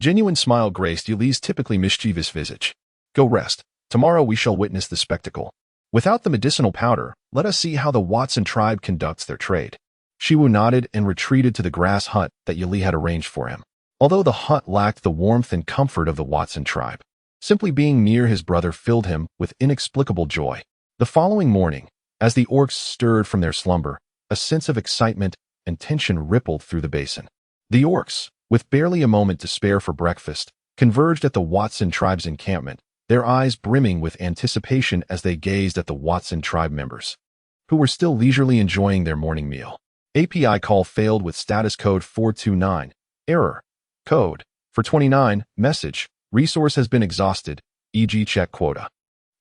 genuine smile graced Yuli's typically mischievous visage. Go rest. Tomorrow we shall witness the spectacle. Without the medicinal powder, let us see how the Watson tribe conducts their trade. Shiwu nodded and retreated to the grass hut that Yuli had arranged for him. Although the hut lacked the warmth and comfort of the Watson tribe, simply being near his brother filled him with inexplicable joy. The following morning, as the orcs stirred from their slumber, a sense of excitement and tension rippled through the basin. The orcs, with barely a moment to spare for breakfast, converged at the Watson tribe's encampment, their eyes brimming with anticipation as they gazed at the Watson tribe members, who were still leisurely enjoying their morning meal. API call failed with status code 429. Error. Code. For 29. Message. Resource has been exhausted. E.g. check quota.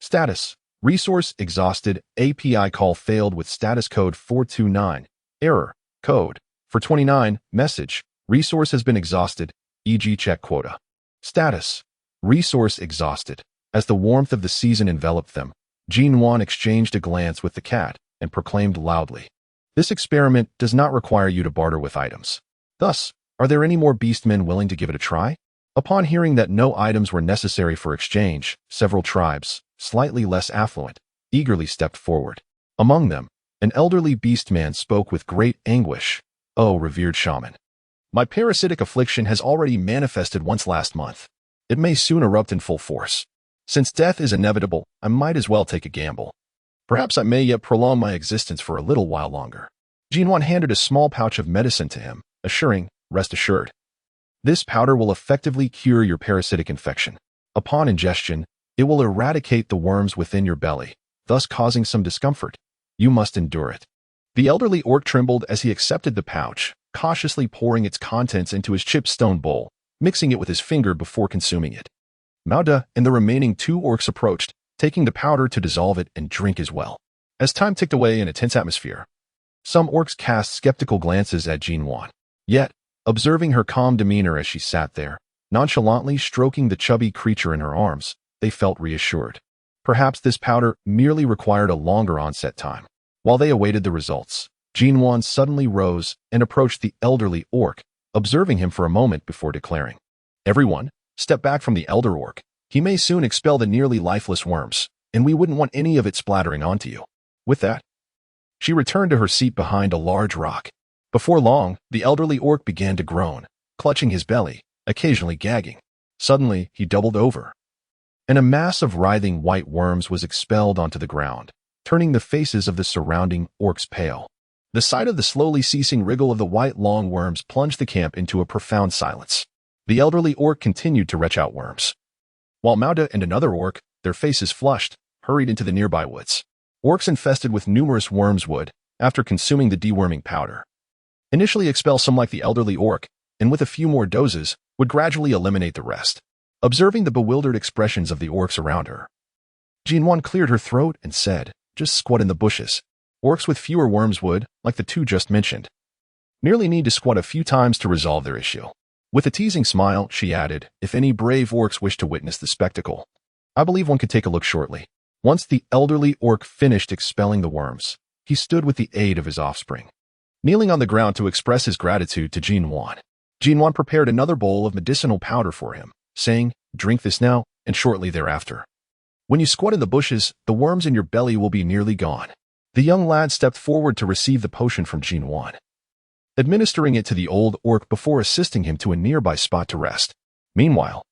Status. Resource exhausted. API call failed with status code 429. Error. Code. For 29. Message. Resource has been exhausted. E.g. check quota. Status. Resource exhausted. As the warmth of the season enveloped them, Nuan exchanged a glance with the cat and proclaimed loudly, "This experiment does not require you to barter with items. Thus, are there any more beastmen willing to give it a try?" Upon hearing that no items were necessary for exchange, several tribes, slightly less affluent, eagerly stepped forward. Among them, an elderly beastman spoke with great anguish. "Oh, revered shaman, my parasitic affliction has already manifested once last month. It may soon erupt in full force. Since death is inevitable, I might as well take a gamble. Perhaps I may yet prolong my existence for a little while longer." Nuan handed a small pouch of medicine to him, assuring, "Rest assured, this powder will effectively cure your parasitic infection. Upon ingestion, it will eradicate the worms within your belly, thus causing some discomfort. You must endure it." The elderly orc trembled as he accepted the pouch, cautiously pouring its contents into his chipped stone bowl, mixing it with his finger before consuming it. Mauda and the remaining two orcs approached, taking the powder to dissolve it and drink as well. As time ticked away in a tense atmosphere, some orcs cast skeptical glances at Nuan. Yet, observing her calm demeanor as she sat there, nonchalantly stroking the chubby creature in her arms, they felt reassured. Perhaps this powder merely required a longer onset time. While they awaited the results, Nuan suddenly rose and approached the elderly orc, observing him for a moment before declaring, "Everyone, step back from the elder orc. He may soon expel the nearly lifeless worms, and we wouldn't want any of it splattering onto you." With that, she returned to her seat behind a large rock. Before long, the elderly orc began to groan, clutching his belly, occasionally gagging. Suddenly, he doubled over, and a mass of writhing white worms was expelled onto the ground, turning the faces of the surrounding orcs pale. The sight of the slowly ceasing wriggle of the white long worms plunged the camp into a profound silence. The elderly orc continued to retch out worms, while Mauda and another orc, their faces flushed, hurried into the nearby woods. Orcs infested with numerous worms would, after consuming the deworming powder, initially expel some like the elderly orc, and with a few more doses, would gradually eliminate the rest. Observing the bewildered expressions of the orcs around her, Nuan cleared her throat and said, "Just squat in the bushes. Orcs with fewer worms would, like the two just mentioned, merely need to squat a few times to resolve their issue." With a teasing smile, she added, "If any brave orcs wish to witness the spectacle, I believe one could take a look shortly." Once the elderly orc finished expelling the worms, he stood with the aid of his offspring, kneeling on the ground to express his gratitude to Nuan. Nuan prepared another bowl of medicinal powder for him, saying, "Drink this now, and shortly thereafter. When you squat in the bushes, the worms in your belly will be nearly gone." The young lad stepped forward to receive the potion from Nuan, administering it to the old orc before assisting him to a nearby spot to rest. Meanwhile,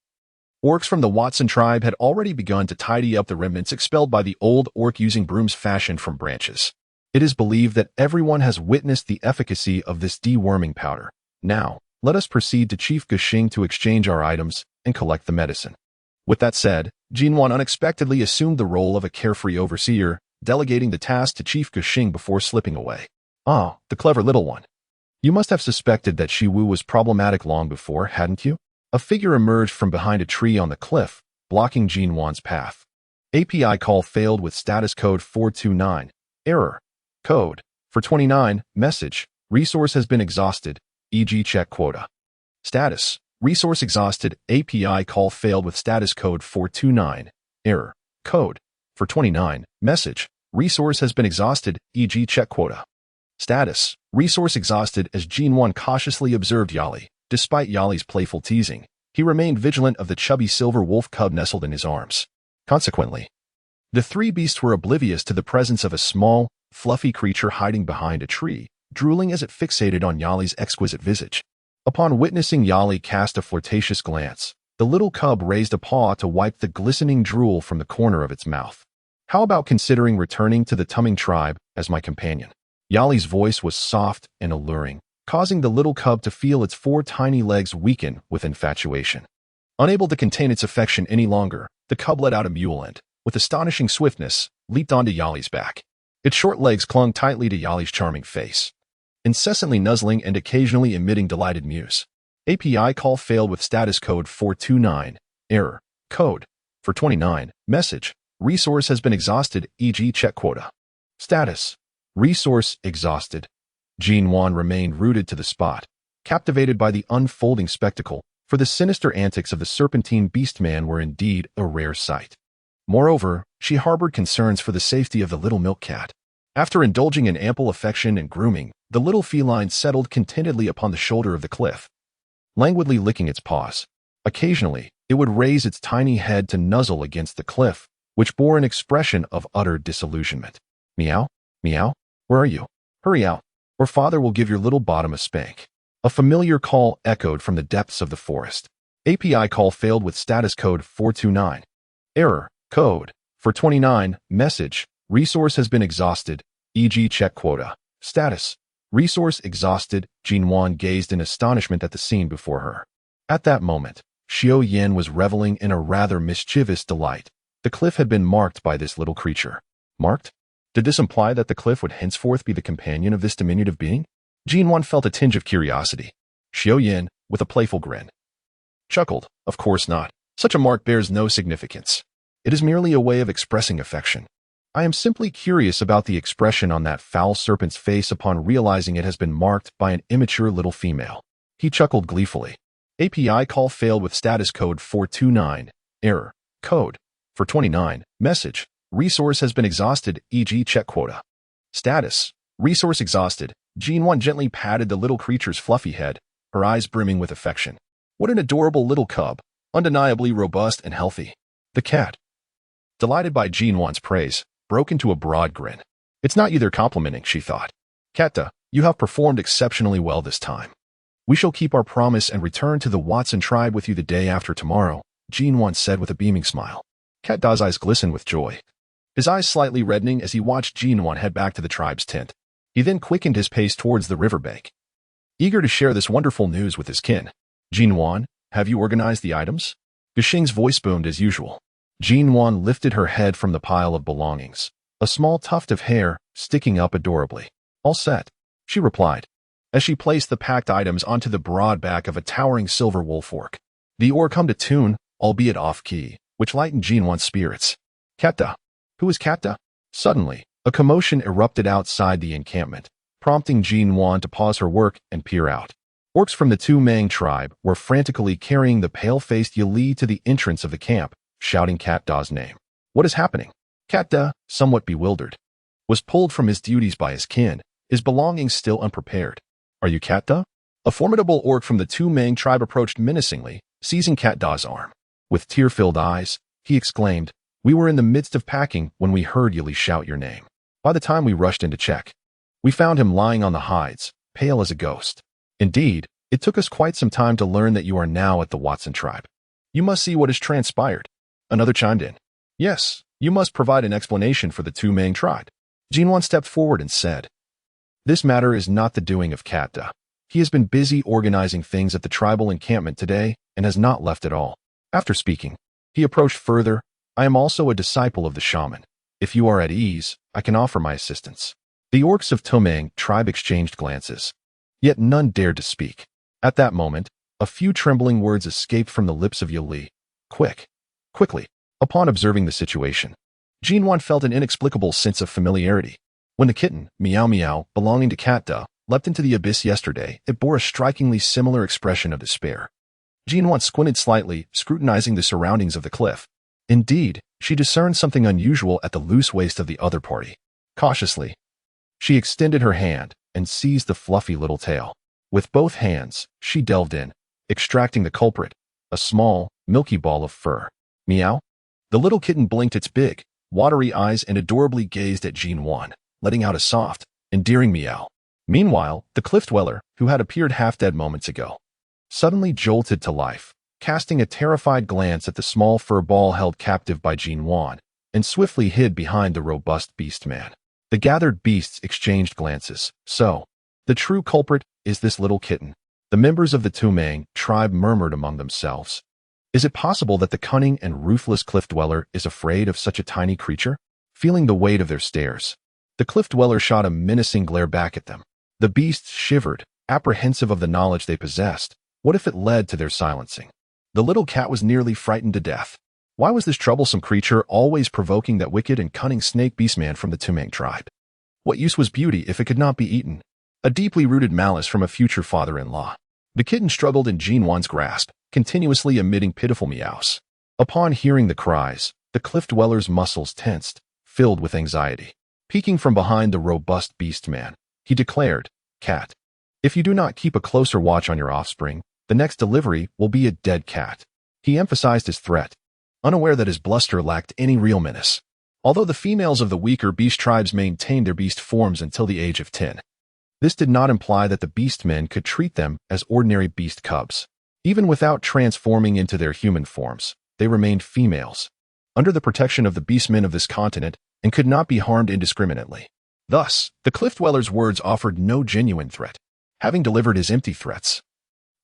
orcs from the Watson tribe had already begun to tidy up the remnants expelled by the old orc using brooms fashioned from branches. It is believed that everyone has witnessed the efficacy of this deworming powder. Now, let us proceed to Chief Gushing to exchange our items and collect the medicine. With that said, Nuan unexpectedly assumed the role of a carefree overseer, delegating the task to Chief Gushing before slipping away. "Ah, the clever little one. You must have suspected that Shiwu was problematic long before, hadn't you?" A figure emerged from behind a tree on the cliff, blocking Nuan's path. API call failed with status code 429. Error. Code. For 29. Message. Resource has been exhausted, e.g. check quota. Status. Resource exhausted. API call failed with status code 429. Error. Code. For 29. Message. Resource has been exhausted, e.g. check quota. Status. Resource exhausted. As Nuan cautiously observed Yali, despite Yali's playful teasing, he remained vigilant of the chubby silver wolf cub nestled in his arms. Consequently, the three beasts were oblivious to the presence of a small, fluffy creature hiding behind a tree, drooling as it fixated on Yali's exquisite visage. Upon witnessing Yali cast a flirtatious glance, the little cub raised a paw to wipe the glistening drool from the corner of its mouth. "How about considering returning to the Touang tribe as my companion?" Yali's voice was soft and alluring, causing the little cub to feel its four tiny legs weaken with infatuation. Unable to contain its affection any longer, the cub let out a mewl and, with astonishing swiftness, leaped onto Yali's back. Its short legs clung tightly to Yali's charming face, incessantly nuzzling and occasionally emitting delighted mews. API call failed with status code 429. Error. Code. For 29. Message. Resource has been exhausted, e.g. check quota. Status. Resource exhausted. Nuan remained rooted to the spot, captivated by the unfolding spectacle, for the sinister antics of the serpentine beastman were indeed a rare sight. Moreover, she harbored concerns for the safety of the little milk cat. After indulging in ample affection and grooming, the little feline settled contentedly upon the shoulder of the cliff, languidly licking its paws. Occasionally, it would raise its tiny head to nuzzle against the cliff, which bore an expression of utter disillusionment. "Meow? Meow? Where are you? Hurry out, or father will give your little bottom a spank." A familiar call echoed from the depths of the forest. API call failed with status code 429. Error. Code. For 29. Message. Resource has been exhausted, e.g. check quota. Status. Resource exhausted. Nuan gazed in astonishment at the scene before her. At that moment, Xiao Yin was reveling in a rather mischievous delight. The cliff had been marked by this little creature. Marked? Did this imply that the cliff would henceforth be the companion of this diminutive being? Nuan felt a tinge of curiosity. Xiao Yin, with a playful grin, chuckled. "Of course not. Such a mark bears no significance. It is merely a way of expressing affection. I am simply curious about the expression on that foul serpent's face upon realizing it has been marked by an immature little female." He chuckled gleefully. API call failed with status code 429. Error. Code. For 29. Message. Resource has been exhausted, e.g. check quota. Status. Resource exhausted. Nuan gently patted the little creature's fluffy head, her eyes brimming with affection. What an adorable little cub, undeniably robust and healthy. The cat, delighted by Nuan's praise, broke into a broad grin. "It's not you they're complimenting," she thought. "Katta, you have performed exceptionally well this time. We shall keep our promise and return to the Watson tribe with you the day after tomorrow," Nuan said with a beaming smile. Katta's eyes glistened with joy, his eyes slightly reddening as he watched Nuan head back to the tribe's tent. He then quickened his pace towards the riverbank, eager to share this wonderful news with his kin. "Nuan, have you organized the items?" Gushing's voice boomed as usual. Nuan lifted her head from the pile of belongings, a small tuft of hair sticking up adorably. All set, she replied, as she placed the packed items onto the broad back of a towering silver wolf orc. The orc hummed a tune, albeit off-key, which lightened Nuan's spirits. Ketta. Who is Ketta? Suddenly, a commotion erupted outside the encampment, prompting Nuan to pause her work and peer out. Orcs from the Touang tribe were frantically carrying the pale-faced Yali to the entrance of the camp, shouting Katta's name. What is happening? Katta, somewhat bewildered, was pulled from his duties by his kin, his belongings still unprepared. Are you Katta? A formidable orc from the Touang tribe approached menacingly, seizing Katta's arm. With tear-filled eyes, he exclaimed, "We were in the midst of packing when we heard Yali shout your name. By the time we rushed in to check, we found him lying on the hides, pale as a ghost. Indeed, it took us quite some time to learn that you are now at the Watson tribe. You must see what has transpired." Another chimed in. "Yes, you must provide an explanation for the Touang tribe." Nuan stepped forward and said, "This matter is not the doing of Katta. He has been busy organizing things at the tribal encampment today and has not left at all." After speaking, he approached further. "I am also a disciple of the shaman. If you are at ease, I can offer my assistance." The orcs of Touang tribe exchanged glances, yet none dared to speak. At that moment, a few trembling words escaped from the lips of Yali. Quickly. Upon observing the situation, Nuan felt an inexplicable sense of familiarity. When the kitten, Meow Meow, belonging to Katta, leapt into the abyss yesterday, it bore a strikingly similar expression of despair. Nuan squinted slightly, scrutinizing the surroundings of the cliff. Indeed, she discerned something unusual at the loose waist of the other party. Cautiously, she extended her hand and seized the fluffy little tail. With both hands, she delved in, extracting the culprit, a small, milky ball of fur. Meow. The little kitten blinked its big, watery eyes and adorably gazed at Nuan, letting out a soft, endearing meow. Meanwhile, the cliff dweller, who had appeared half-dead moments ago, suddenly jolted to life, casting a terrified glance at the small fur ball held captive by Nuan, and swiftly hid behind the robust beast man. The gathered beasts exchanged glances. So, the true culprit is this little kitten. The members of the Touang tribe murmured among themselves. Is it possible that the cunning and ruthless cliff dweller is afraid of such a tiny creature? Feeling the weight of their stares, the cliff dweller shot a menacing glare back at them. The beasts shivered, apprehensive of the knowledge they possessed. What if it led to their silencing? The little cat was nearly frightened to death. Why was this troublesome creature always provoking that wicked and cunning snake beastman from the Touang tribe? What use was beauty if it could not be eaten? A deeply rooted malice from a future father-in-law. The kitten struggled in Nuan's grasp, continuously emitting pitiful meows. Upon hearing the cries, the cliff dweller's muscles tensed, filled with anxiety. Peeking from behind the robust beast man, he declared, "Cat, if you do not keep a closer watch on your offspring, the next delivery will be a dead cat." He emphasized his threat, unaware that his bluster lacked any real menace. Although the females of the weaker beast tribes maintained their beast forms until the age of 10, this did not imply that the beast men could treat them as ordinary beast cubs. Even without transforming into their human forms, they remained females, under the protection of the beastmen of this continent, and could not be harmed indiscriminately. Thus, the cliff dweller's words offered no genuine threat. Having delivered his empty threats,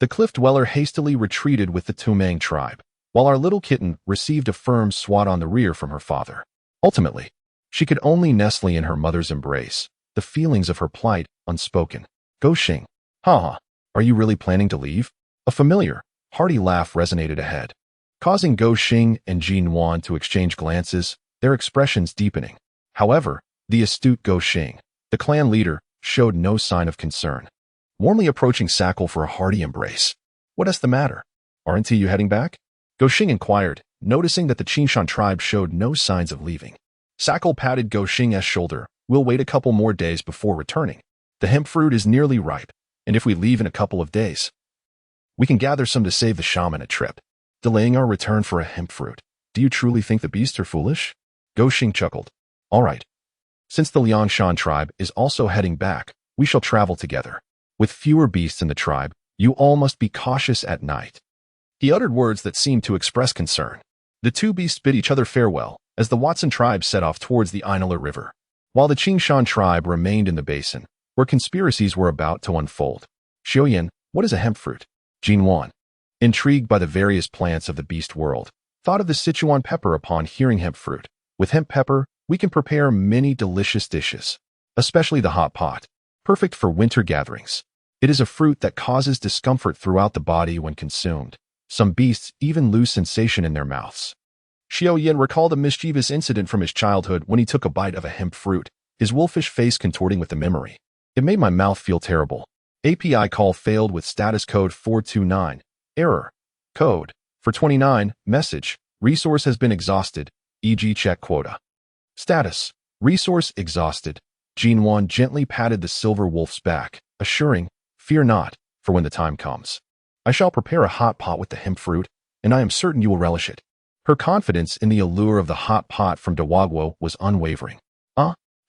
the cliff dweller hastily retreated with the Touang tribe, while our little kitten received a firm swat on the rear from her father. Ultimately, she could only nestle in her mother's embrace, the feelings of her plight unspoken. "Go Xing. Ha! Are you really planning to leave?" A familiar, hearty laugh resonated ahead, causing Go Xing and Nuan to exchange glances, their expressions deepening. However, the astute Go Xing, the clan leader, showed no sign of concern, warmly approaching Sakal for a hearty embrace. "What is the matter? Aren't you heading back?" Go Xing inquired, noticing that the Qingshan tribe showed no signs of leaving. Sakal patted Go Xing's shoulder. "We'll wait a couple more days before returning. The hemp fruit is nearly ripe, and if we leave in a couple of days, we can gather some to save the shaman a trip. Delaying our return for a hemp fruit. Do you truly think the beasts are foolish?" Go Xing chuckled. "All right. Since the Liangshan tribe is also heading back, we shall travel together. With fewer beasts in the tribe, you all must be cautious at night." He uttered words that seemed to express concern. The two beasts bid each other farewell as the Watson tribe set off towards the Ainala River, while the Qingshan tribe remained in the basin, where conspiracies were about to unfold. "Xiuyan, what is a hemp fruit?" Nuan, intrigued by the various plants of the beast world, thought of the Sichuan pepper upon hearing hemp fruit. With hemp pepper, we can prepare many delicious dishes, especially the hot pot, perfect for winter gatherings. It is a fruit that causes discomfort throughout the body when consumed. Some beasts even lose sensation in their mouths. Xiao Yin recalled a mischievous incident from his childhood when he took a bite of a hemp fruit, his wolfish face contorting with the memory. It made my mouth feel terrible. API call failed with status code 429. Error. Code. For 29. Message. Resource has been exhausted, e.g. check quota. Status. Resource exhausted. Nuan gently patted the silver wolf's back, assuring, fear not, for when the time comes. I shall prepare a hot pot with the hemp fruit, and I am certain you will relish it. Her confidence in the allure of the hot pot from Dawagwo was unwavering.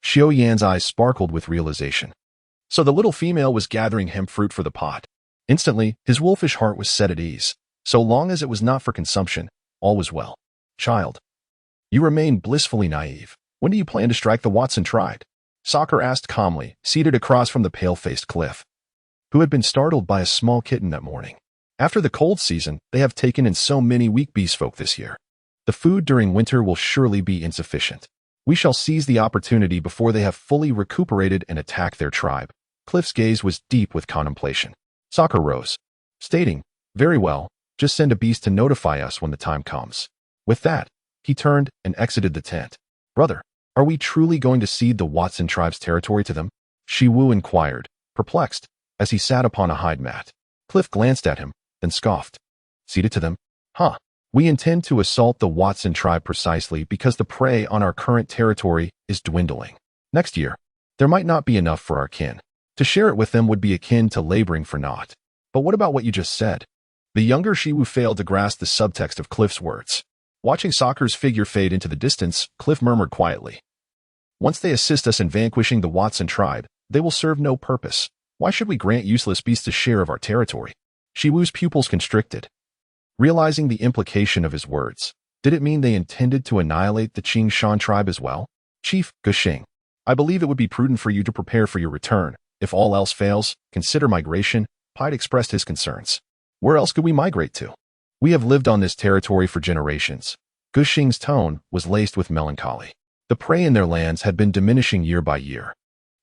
Xiao Yan's eyes sparkled with realization. So the little female was gathering hemp fruit for the pot. Instantly, his wolfish heart was set at ease. So long as it was not for consumption, all was well. Child, you remain blissfully naive. When do you plan to strike the Watson tribe? Soccer asked calmly, seated across from the pale-faced Cliff, who had been startled by a small kitten that morning. After the cold season, they have taken in so many weak beast folk this year. The food during winter will surely be insufficient. We shall seize the opportunity before they have fully recuperated and attack their tribe. Cliff's gaze was deep with contemplation. Soccer rose, stating, very well, just send a beast to notify us when the time comes. With that, he turned and exited the tent. Brother, are we truly going to cede the Watson tribe's territory to them? Shiwu inquired, perplexed, as he sat upon a hide mat. Cliff glanced at him, then scoffed. Cede it to them? Huh. We intend to assault the Watson tribe precisely because the prey on our current territory is dwindling. Next year, there might not be enough for our kin. To share it with them would be akin to laboring for naught. But what about what you just said? The younger Shiwu failed to grasp the subtext of Cliff's words. Watching Soccer's figure fade into the distance, Cliff murmured quietly. Once they assist us in vanquishing the Watson tribe, they will serve no purpose. Why should we grant useless beasts a share of our territory? Shiwu's pupils constricted. Realizing the implication of his words, did it mean they intended to annihilate the Qing Shan tribe as well? Chief Gushing, I believe it would be prudent for you to prepare for your return. If all else fails, consider migration. Pite expressed his concerns. Where else could we migrate to? We have lived on this territory for generations. Gushing's tone was laced with melancholy. The prey in their lands had been diminishing year by year,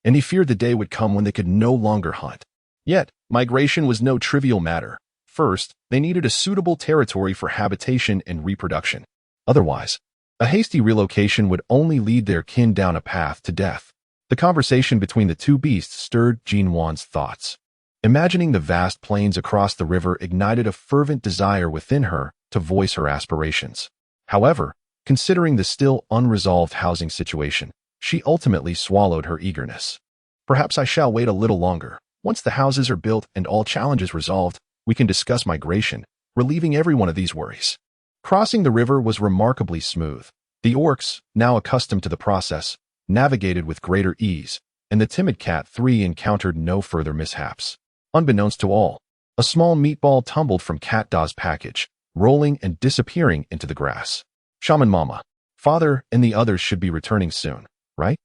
and he feared the day would come when they could no longer hunt. Yet, migration was no trivial matter. First, they needed a suitable territory for habitation and reproduction. Otherwise, a hasty relocation would only lead their kin down a path to death. The conversation between the two beasts stirred Nuan's thoughts. Imagining the vast plains across the river ignited a fervent desire within her to voice her aspirations. However, considering the still unresolved housing situation, she ultimately swallowed her eagerness. Perhaps I shall wait a little longer. Once the houses are built and all challenges resolved, we can discuss migration, relieving every one of these worries. Crossing the river was remarkably smooth. The orcs, now accustomed to the process, navigated with greater ease, and the timid Cat 3 encountered no further mishaps. Unbeknownst to all, a small meatball tumbled from Cat Da's package, rolling and disappearing into the grass. Shaman Mama, Father and the others should be returning soon, right?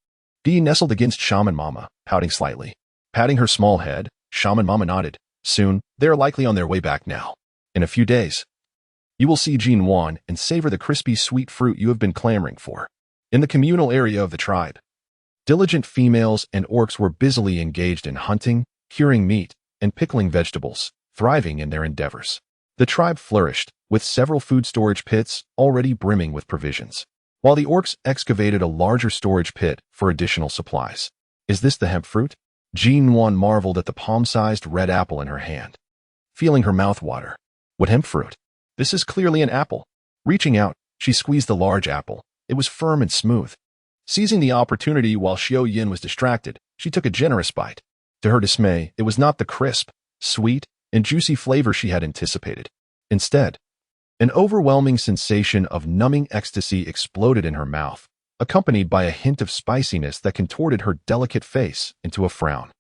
Dee nestled against Shaman Mama, pouting slightly. Patting her small head, Shaman Mama nodded. Soon, they are likely on their way back now. In a few days, you will see Nuan and savor the crispy sweet fruit you have been clamoring for. In the communal area of the tribe, diligent females and orcs were busily engaged in hunting, curing meat, and pickling vegetables, thriving in their endeavors. The tribe flourished, with several food storage pits already brimming with provisions, while the orcs excavated a larger storage pit for additional supplies. Is this the hemp fruit? Nuan marveled at the palm-sized red apple in her hand, feeling her mouth water. What hemp fruit? This is clearly an apple. Reaching out, she squeezed the large apple. It was firm and smooth. Seizing the opportunity while Xiao Yin was distracted, she took a generous bite. To her dismay, it was not the crisp, sweet, and juicy flavor she had anticipated. Instead, an overwhelming sensation of numbing ecstasy exploded in her mouth, accompanied by a hint of spiciness that contorted her delicate face into a frown.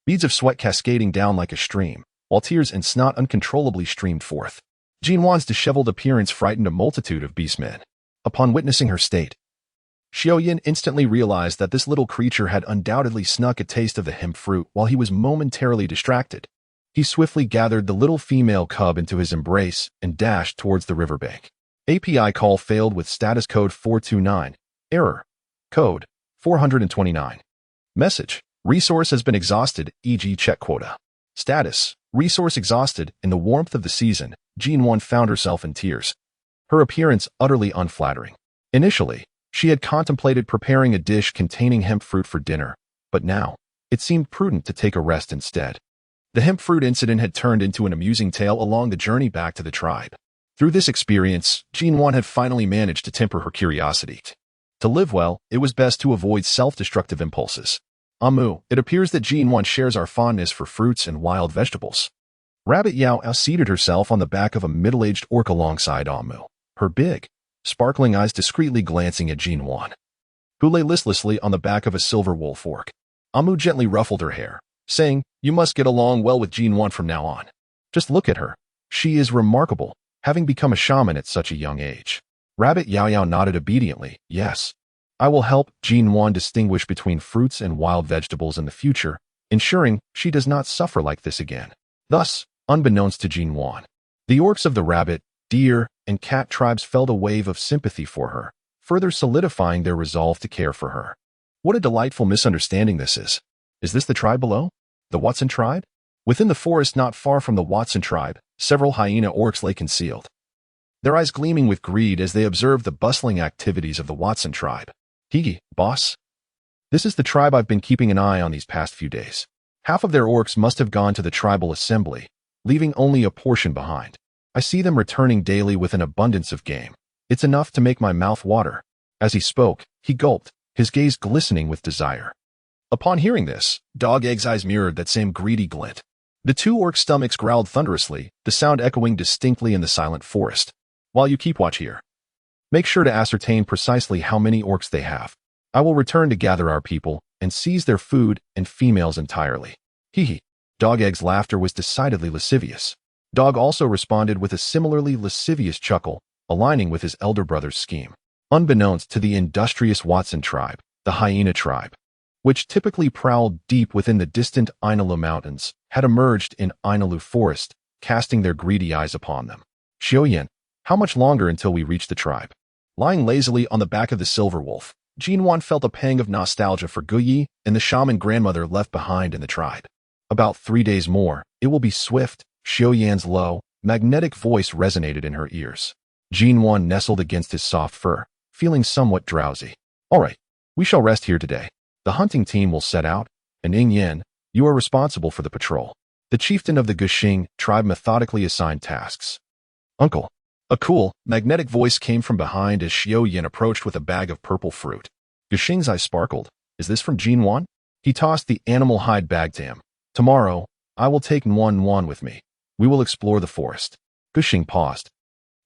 Beads of sweat cascading down like a stream, while tears and snot uncontrollably streamed forth. Nuan's disheveled appearance frightened a multitude of beastmen. Upon witnessing her state, Xiao Yin instantly realized that this little creature had undoubtedly snuck a taste of the hemp fruit while he was momentarily distracted. He swiftly gathered the little female cub into his embrace and dashed towards the riverbank. API call failed with status code 429. Error. Code 429. Message. Resource has been exhausted, e.g. check quota. Status. Resource exhausted. In the warmth of the season, Nuan found herself in tears. Her appearance utterly unflattering. Initially, she had contemplated preparing a dish containing hemp fruit for dinner, but now, it seemed prudent to take a rest instead. The hemp fruit incident had turned into an amusing tale along the journey back to the tribe. Through this experience, Nuan had finally managed to temper her curiosity. To live well, it was best to avoid self-destructive impulses. It appears that Nuan shares our fondness for fruits and wild vegetables. Rabbit Yao seated herself on the back of a middle-aged orc alongside her big, sparkling eyes discreetly glancing at Nuan, who lay listlessly on the back of a silver wolf orc. Gently ruffled her hair, saying, "You must get along well with Nuan from now on. Just look at her. She is remarkable, having become a shaman at such a young age." Rabbit Yao nodded obediently. "Yes. I will help Nuan distinguish between fruits and wild vegetables in the future, ensuring she does not suffer like this again." Thus, unbeknownst to Nuan, the orcs of the rabbit, deer, and cat tribes felt a wave of sympathy for her, further solidifying their resolve to care for her. What a delightful misunderstanding this is. Is this the tribe below? The Watson tribe? Within the forest not far from the Watson tribe, several hyena orcs lay concealed, their eyes gleaming with greed as they observed the bustling activities of the Watson tribe. "Higi, boss? This is the tribe I've been keeping an eye on these past few days. Half of their orcs must have gone to the tribal assembly, leaving only a portion behind. I see them returning daily with an abundance of game. It's enough to make my mouth water." As he spoke, he gulped, his gaze glistening with desire. Upon hearing this, Dog Egg's eyes mirrored that same greedy glint. The two orcs' stomachs growled thunderously, the sound echoing distinctly in the silent forest. "While you keep watch here, make sure to ascertain precisely how many orcs they have. I will return to gather our people and seize their food and females entirely." Hee. Dog Egg's laughter was decidedly lascivious. Dog also responded with a similarly lascivious chuckle, aligning with his elder brother's scheme. Unbeknownst to the industrious Watson tribe, the hyena tribe, which typically prowled deep within the distant Inalu Mountains, had emerged in Inalu Forest, casting their greedy eyes upon them. "Xiaoyan, how much longer until we reach the tribe?" Lying lazily on the back of the silver wolf, Nuan felt a pang of nostalgia for Guyi and the shaman grandmother left behind in the tribe. "About 3 days more, it will be swift." Xiaoyan's low, magnetic voice resonated in her ears. Nuan nestled against his soft fur, feeling somewhat drowsy. "All right, we shall rest here today. The hunting team will set out, and Ing Yen, you are responsible for the patrol." The chieftain of the Guxing tribe methodically assigned tasks. "Uncle." A cool, magnetic voice came from behind as Xiaoyan approached with a bag of purple fruit. Guxing's eyes sparkled. "Is this from Nuan?" He tossed the animal hide bag to him. "Tomorrow, I will take Nuan with me. We will explore the forest." Guxing paused,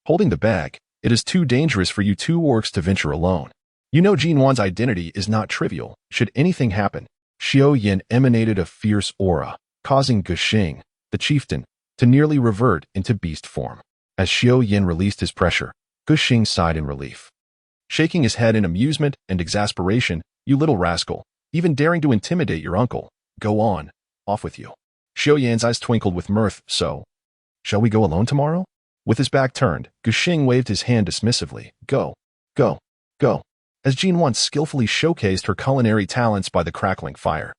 holding the bag. "It is too dangerous for you two orcs to venture alone. You know Nuan's identity is not trivial. Should anything happen." Xiaoyan emanated a fierce aura, causing Guxing, the chieftain, to nearly revert into beast form. As Xiaoyan released his pressure, Guxing sighed in relief, shaking his head in amusement and exasperation. "You little rascal, even daring to intimidate your uncle. Go on, off with you." Xiaoyan's eyes twinkled with mirth. "So, shall we go alone tomorrow?" With his back turned, Guxing waved his hand dismissively. "Go, go, go." As Nuan skillfully showcased her culinary talents by the crackling fire,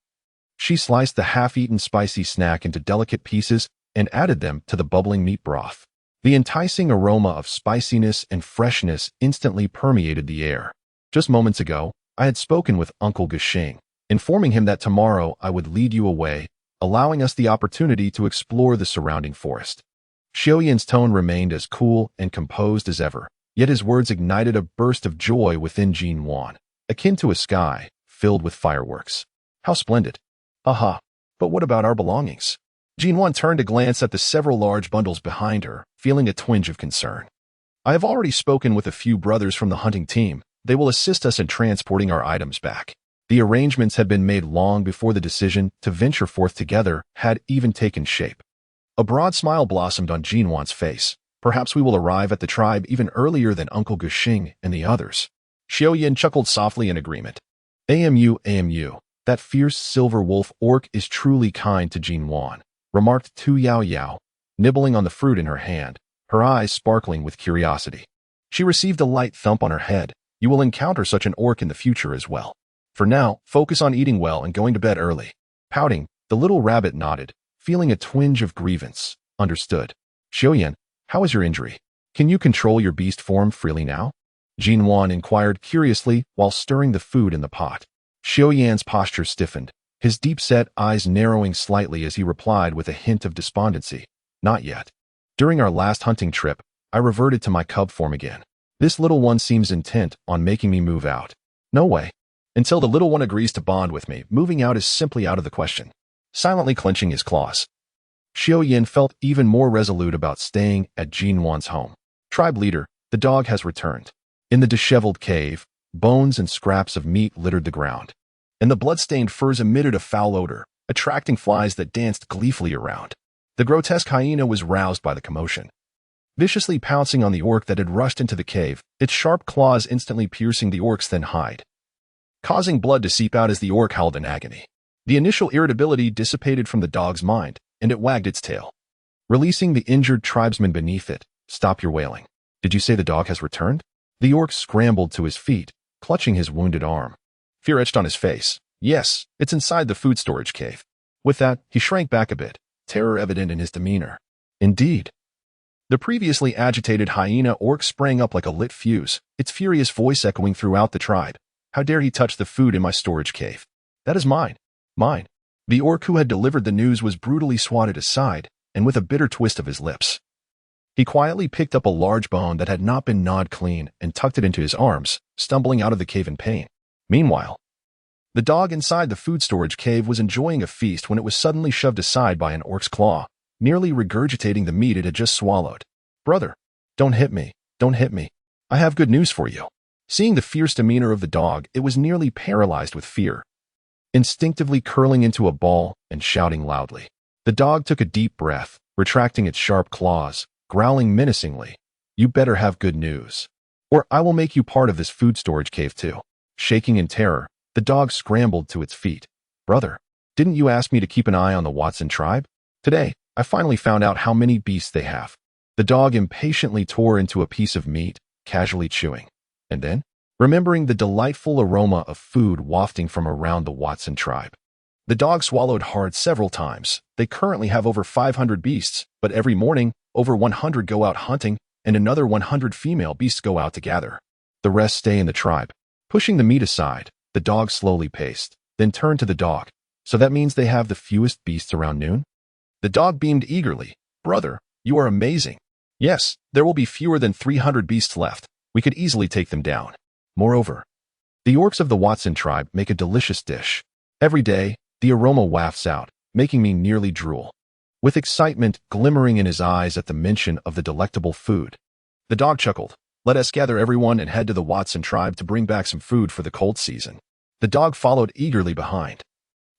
she sliced the half-eaten spicy snack into delicate pieces and added them to the bubbling meat broth. The enticing aroma of spiciness and freshness instantly permeated the air. Just moments ago, I had spoken with Uncle Guxing, informing him that tomorrow I would lead you away, allowing us the opportunity to explore the surrounding forest. Xiaoyan's tone remained as cool and composed as ever, yet his words ignited a burst of joy within Nuan, akin to a sky filled with fireworks. "How splendid. Aha. But what about our belongings?" Nuan turned to glance at the several large bundles behind her, feeling a twinge of concern. "I have already spoken with a few brothers from the hunting team. They will assist us in transporting our items back." The arrangements had been made long before the decision to venture forth together had even taken shape. A broad smile blossomed on Nuan's face. "Perhaps we will arrive at the tribe even earlier than Uncle Guxing and the others." Xiaoyan chuckled softly in agreement. AMU, that fierce silver wolf orc is truly kind to Nuan," remarked Tu Yao Yao, nibbling on the fruit in her hand, her eyes sparkling with curiosity. She received a light thump on her head. You will encounter such an orc in the future as well. For now, focus on eating well and going to bed early. Pouting, the little rabbit nodded, feeling a twinge of grievance. Understood. Xiaoyan, how is your injury? Can you control your beast form freely now? Nuan inquired curiously while stirring the food in the pot. Xiaoyan's posture stiffened, his deep-set eyes narrowing slightly as he replied with a hint of despondency. Not yet. During our last hunting trip, I reverted to my cub form again. This little one seems intent on making me move out. No way. Until the little one agrees to bond with me, moving out is simply out of the question. Silently clenching his claws, Xiaoyan felt even more resolute about staying at Nuan's home. Tribe leader, the dog has returned. In the disheveled cave, bones and scraps of meat littered the ground, and the blood-stained furs emitted a foul odor, attracting flies that danced gleefully around. The grotesque hyena was roused by the commotion, viciously pouncing on the orc that had rushed into the cave, its sharp claws instantly piercing the orc's thin hide, causing blood to seep out as the orc howled in agony. The initial irritability dissipated from the dog's mind, and it wagged its tail, releasing the injured tribesman beneath it. Stop your wailing. Did you say the dog has returned? The orc scrambled to his feet, clutching his wounded arm. Fear etched on his face. Yes, it's inside the food storage cave. With that, he shrank back a bit, terror evident in his demeanor. Indeed. The previously agitated hyena orc sprang up like a lit fuse, its furious voice echoing throughout the tribe. How dare he touch the food in my storage cave? That is mine. Mine. The orc who had delivered the news was brutally swatted aside, and with a bitter twist of his lips, he quietly picked up a large bone that had not been gnawed clean and tucked it into his arms, stumbling out of the cave in pain. Meanwhile, the dog inside the food storage cave was enjoying a feast when it was suddenly shoved aside by an orc's claw, nearly regurgitating the meat it had just swallowed. Brother, don't hit me, don't hit me. I have good news for you. Seeing the fierce demeanor of the dog, it was nearly paralyzed with fear, instinctively curling into a ball and shouting loudly. The dog took a deep breath, retracting its sharp claws, growling menacingly. You better have good news, or I will make you part of this food storage cave too. Shaking in terror, the dog scrambled to its feet. Brother, didn't you ask me to keep an eye on the Watson tribe? Today, I finally found out how many beasts they have. The dog impatiently tore into a piece of meat, casually chewing. And then, remembering the delightful aroma of food wafting from around the Watson tribe, the dog swallowed hard several times. They currently have over 500 beasts, but every morning, over 100 go out hunting, and another 100 female beasts go out to gather. The rest stay in the tribe. Pushing the meat aside, the dog slowly paced, then turned to the dog. So that means they have the fewest beasts around noon? The dog beamed eagerly. Brother, you are amazing. Yes, there will be fewer than 300 beasts left. We could easily take them down. Moreover, the orcs of the Watson tribe make a delicious dish. Every day, the aroma wafts out, making me nearly drool. With excitement glimmering in his eyes at the mention of the delectable food, the dog chuckled. Let us gather everyone and head to the Watson tribe to bring back some food for the cold season. The dog followed eagerly behind,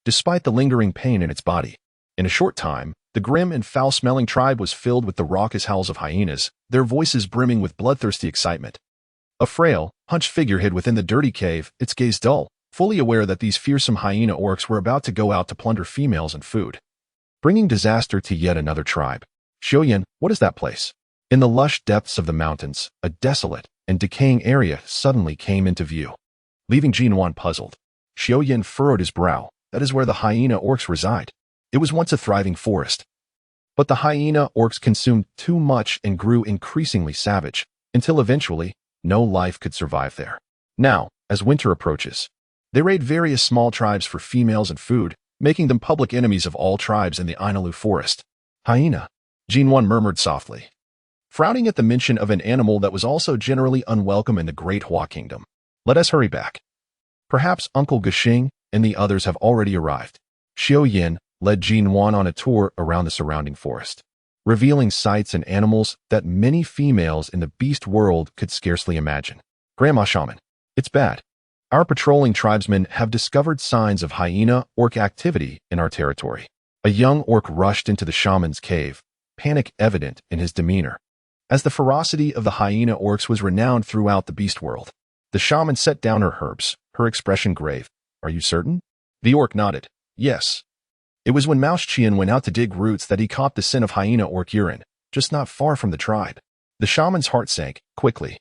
despite the lingering pain in its body. In a short time, the grim and foul-smelling tribe was filled with the raucous howls of hyenas, their voices brimming with bloodthirsty excitement. A frail, hunched figure hid within the dirty cave, its gaze dull, fully aware that these fearsome hyena orcs were about to go out to plunder females and food, bringing disaster to yet another tribe. Xiaoyan, what is that place? In the lush depths of the mountains, a desolate and decaying area suddenly came into view. Leaving Nuan puzzled, Xiaoyan furrowed his brow. That is where the hyena orcs reside. It was once a thriving forest, but the hyena orcs consumed too much and grew increasingly savage, until eventually, no life could survive there. Now, as winter approaches, they raid various small tribes for females and food, making them public enemies of all tribes in the Ainalu forest. Hyena, Nuan murmured softly, frowning at the mention of an animal that was also generally unwelcome in the Great Hua Kingdom. Let us hurry back. Perhaps Uncle Gushing and the others have already arrived. Xiaoyan led Nuan on a tour around the surrounding forest, revealing sights and animals that many females in the beast world could scarcely imagine. Grandma Shaman, it's bad. Our patrolling tribesmen have discovered signs of hyena orc activity in our territory. A young orc rushed into the shaman's cave, panic evident in his demeanor. As the ferocity of the hyena orcs was renowned throughout the beast world, the shaman set down her herbs, her expression grave. Are you certain? The orc nodded. Yes. It was when Mouse Qian went out to dig roots that he caught the scent of hyena orc urine, just not far from the tribe. The shaman's heart sank, quickly.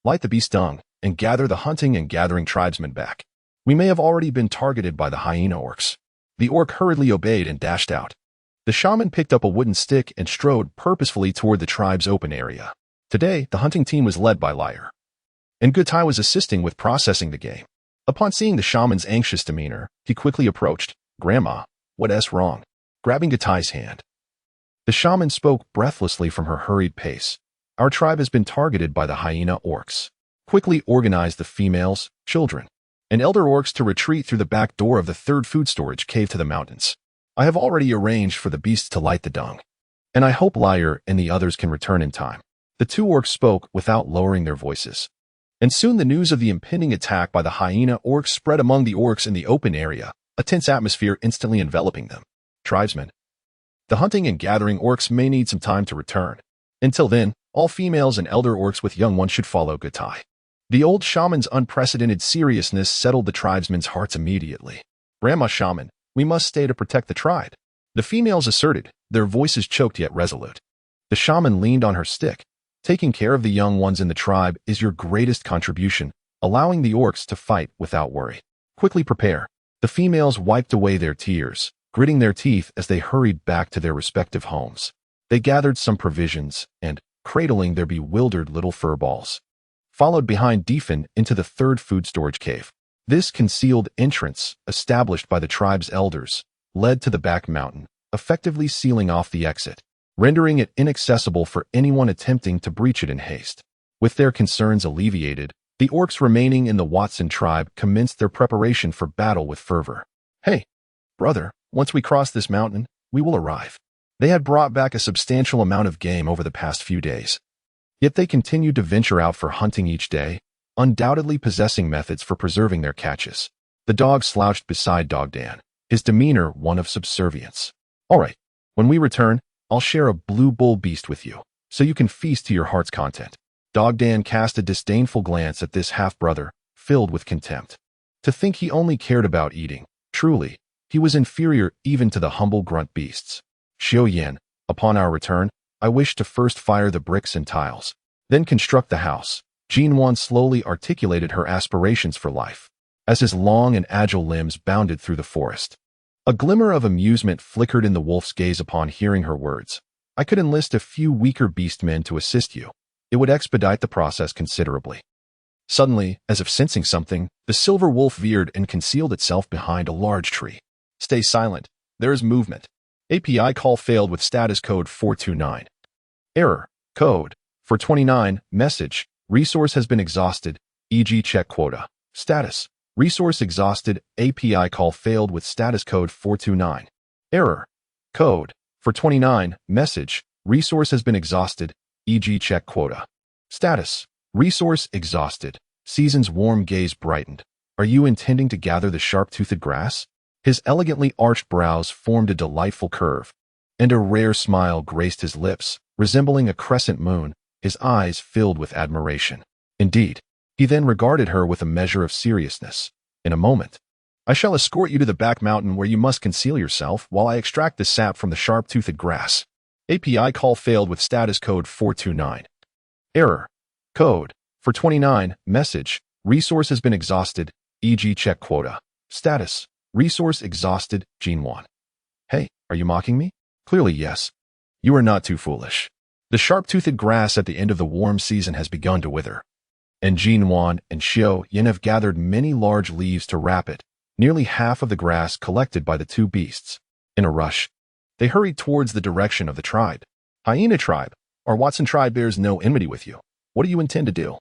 light the beast dung, and gather the hunting and gathering tribesmen back. We may have already been targeted by the hyena orcs. The orc hurriedly obeyed and dashed out. The shaman picked up a wooden stick and strode purposefully toward the tribe's open area. Today, the hunting team was led by Lyre, and Gutai was assisting with processing the game. Upon seeing the shaman's anxious demeanor, he quickly approached. "Grandma, what's wrong?" Grabbing Gutai's hand. The shaman spoke breathlessly from her hurried pace. "Our tribe has been targeted by the hyena orcs. Quickly organize the females, children, and elder orcs to retreat through the back door of the third food storage cave to the mountains. I have already arranged for the beasts to light the dung, and I hope Lyre and the others can return in time." The two orcs spoke without lowering their voices. And soon the news of the impending attack by the hyena orcs spread among the orcs in the open area, a tense atmosphere instantly enveloping them. "Tribesmen, the hunting and gathering orcs may need some time to return. Until then, all females and elder orcs with young ones should follow Gutai." The old shaman's unprecedented seriousness settled the tribesmen's hearts immediately. "Grandma Shaman, we must stay to protect the tribe," the females asserted, their voices choked yet resolute. The shaman leaned on her stick. "Taking care of the young ones in the tribe is your greatest contribution, allowing the orcs to fight without worry. Quickly prepare." The females wiped away their tears, gritting their teeth as they hurried back to their respective homes. They gathered some provisions and, cradling their bewildered little furballs, followed behind Defen into the third food storage cave. This concealed entrance, established by the tribe's elders, led to the back mountain, effectively sealing off the exit, rendering it inaccessible for anyone attempting to breach it in haste. With their concerns alleviated, the orcs remaining in the Watson tribe commenced their preparation for battle with fervor. "Hey, brother, once we cross this mountain, we will arrive." They had brought back a substantial amount of game over the past few days. Yet they continued to venture out for hunting each day, undoubtedly possessing methods for preserving their catches. The dog slouched beside Dog Dan, his demeanor one of subservience. "All right, when we return, I'll share a blue bull beast with you, so you can feast to your heart's content." Dog Dan cast a disdainful glance at this half-brother, filled with contempt. To think he only cared about eating. Truly, he was inferior even to the humble grunt beasts. "Xiao Yan, upon our return, I wish to first fire the bricks and tiles, then construct the house." Nuan slowly articulated her aspirations for life, as his long and agile limbs bounded through the forest. A glimmer of amusement flickered in the wolf's gaze upon hearing her words. "I could enlist a few weaker beastmen to assist you. It would expedite the process considerably." Suddenly, as if sensing something, the silver wolf veered and concealed itself behind a large tree. "Stay silent. There is movement." API call failed with status code 429. Error. Code 429. Message. Resource has been exhausted, e.g. check quota. Status. Resource exhausted. API call failed with status code 429. Error. Code 429. Message. Resource has been exhausted, e.g. check quota. Status. Resource exhausted. Season's warm gaze brightened. "Are you intending to gather the sharp-toothed grass?" His elegantly arched brows formed a delightful curve, and a rare smile graced his lips, resembling a crescent moon, his eyes filled with admiration. "Indeed." He then regarded her with a measure of seriousness. "In a moment, I shall escort you to the back mountain where you must conceal yourself while I extract the sap from the sharp-toothed grass." API call failed with status code 429. Error. Code 429. Message. Resource has been exhausted, e.g. check quota. Status. Resource exhausted, Nuan. "Hey, are you mocking me?" "Clearly yes. You are not too foolish. The sharp-toothed grass at the end of the warm season has begun to wither, and Nuan and Xiao Yan have gathered many large leaves to wrap it, nearly half of the grass collected by the two beasts. In a rush, they hurried towards the direction of the tribe. "Hyena tribe, our Watson tribe bears no enmity with you. What do you intend to do?"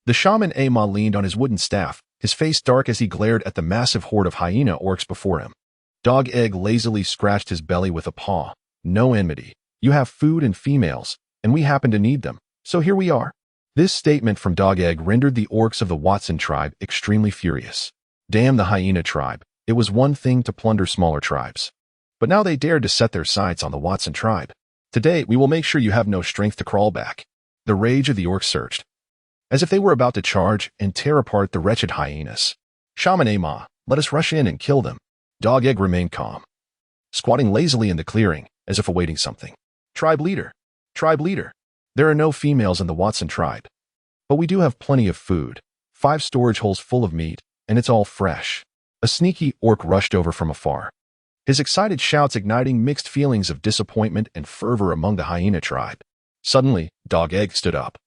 The shaman Ama leaned on his wooden staff, his face dark as he glared at the massive horde of hyena orcs before him. Dog Egg lazily scratched his belly with a paw. "No enmity. You have food and females, and we happen to need them, so here we are." This statement from Dog Egg rendered the orcs of the Watson tribe extremely furious. Damn the hyena tribe. It was one thing to plunder smaller tribes, but now they dared to set their sights on the Watson tribe. "Today, we will make sure you have no strength to crawl back." The rage of the orcs surged, as if they were about to charge and tear apart the wretched hyenas. "Shaman Ama, let us rush in and kill them." Dog Egg remained calm, squatting lazily in the clearing, as if awaiting something. Tribe leader, there are no females in the Watson tribe." But we do have plenty of food, 5 storage holes full of meat, and it's all fresh. A sneaky orc rushed over from afar, his excited shouts igniting mixed feelings of disappointment and fervor among the hyena tribe. Suddenly, Dog Egg stood up,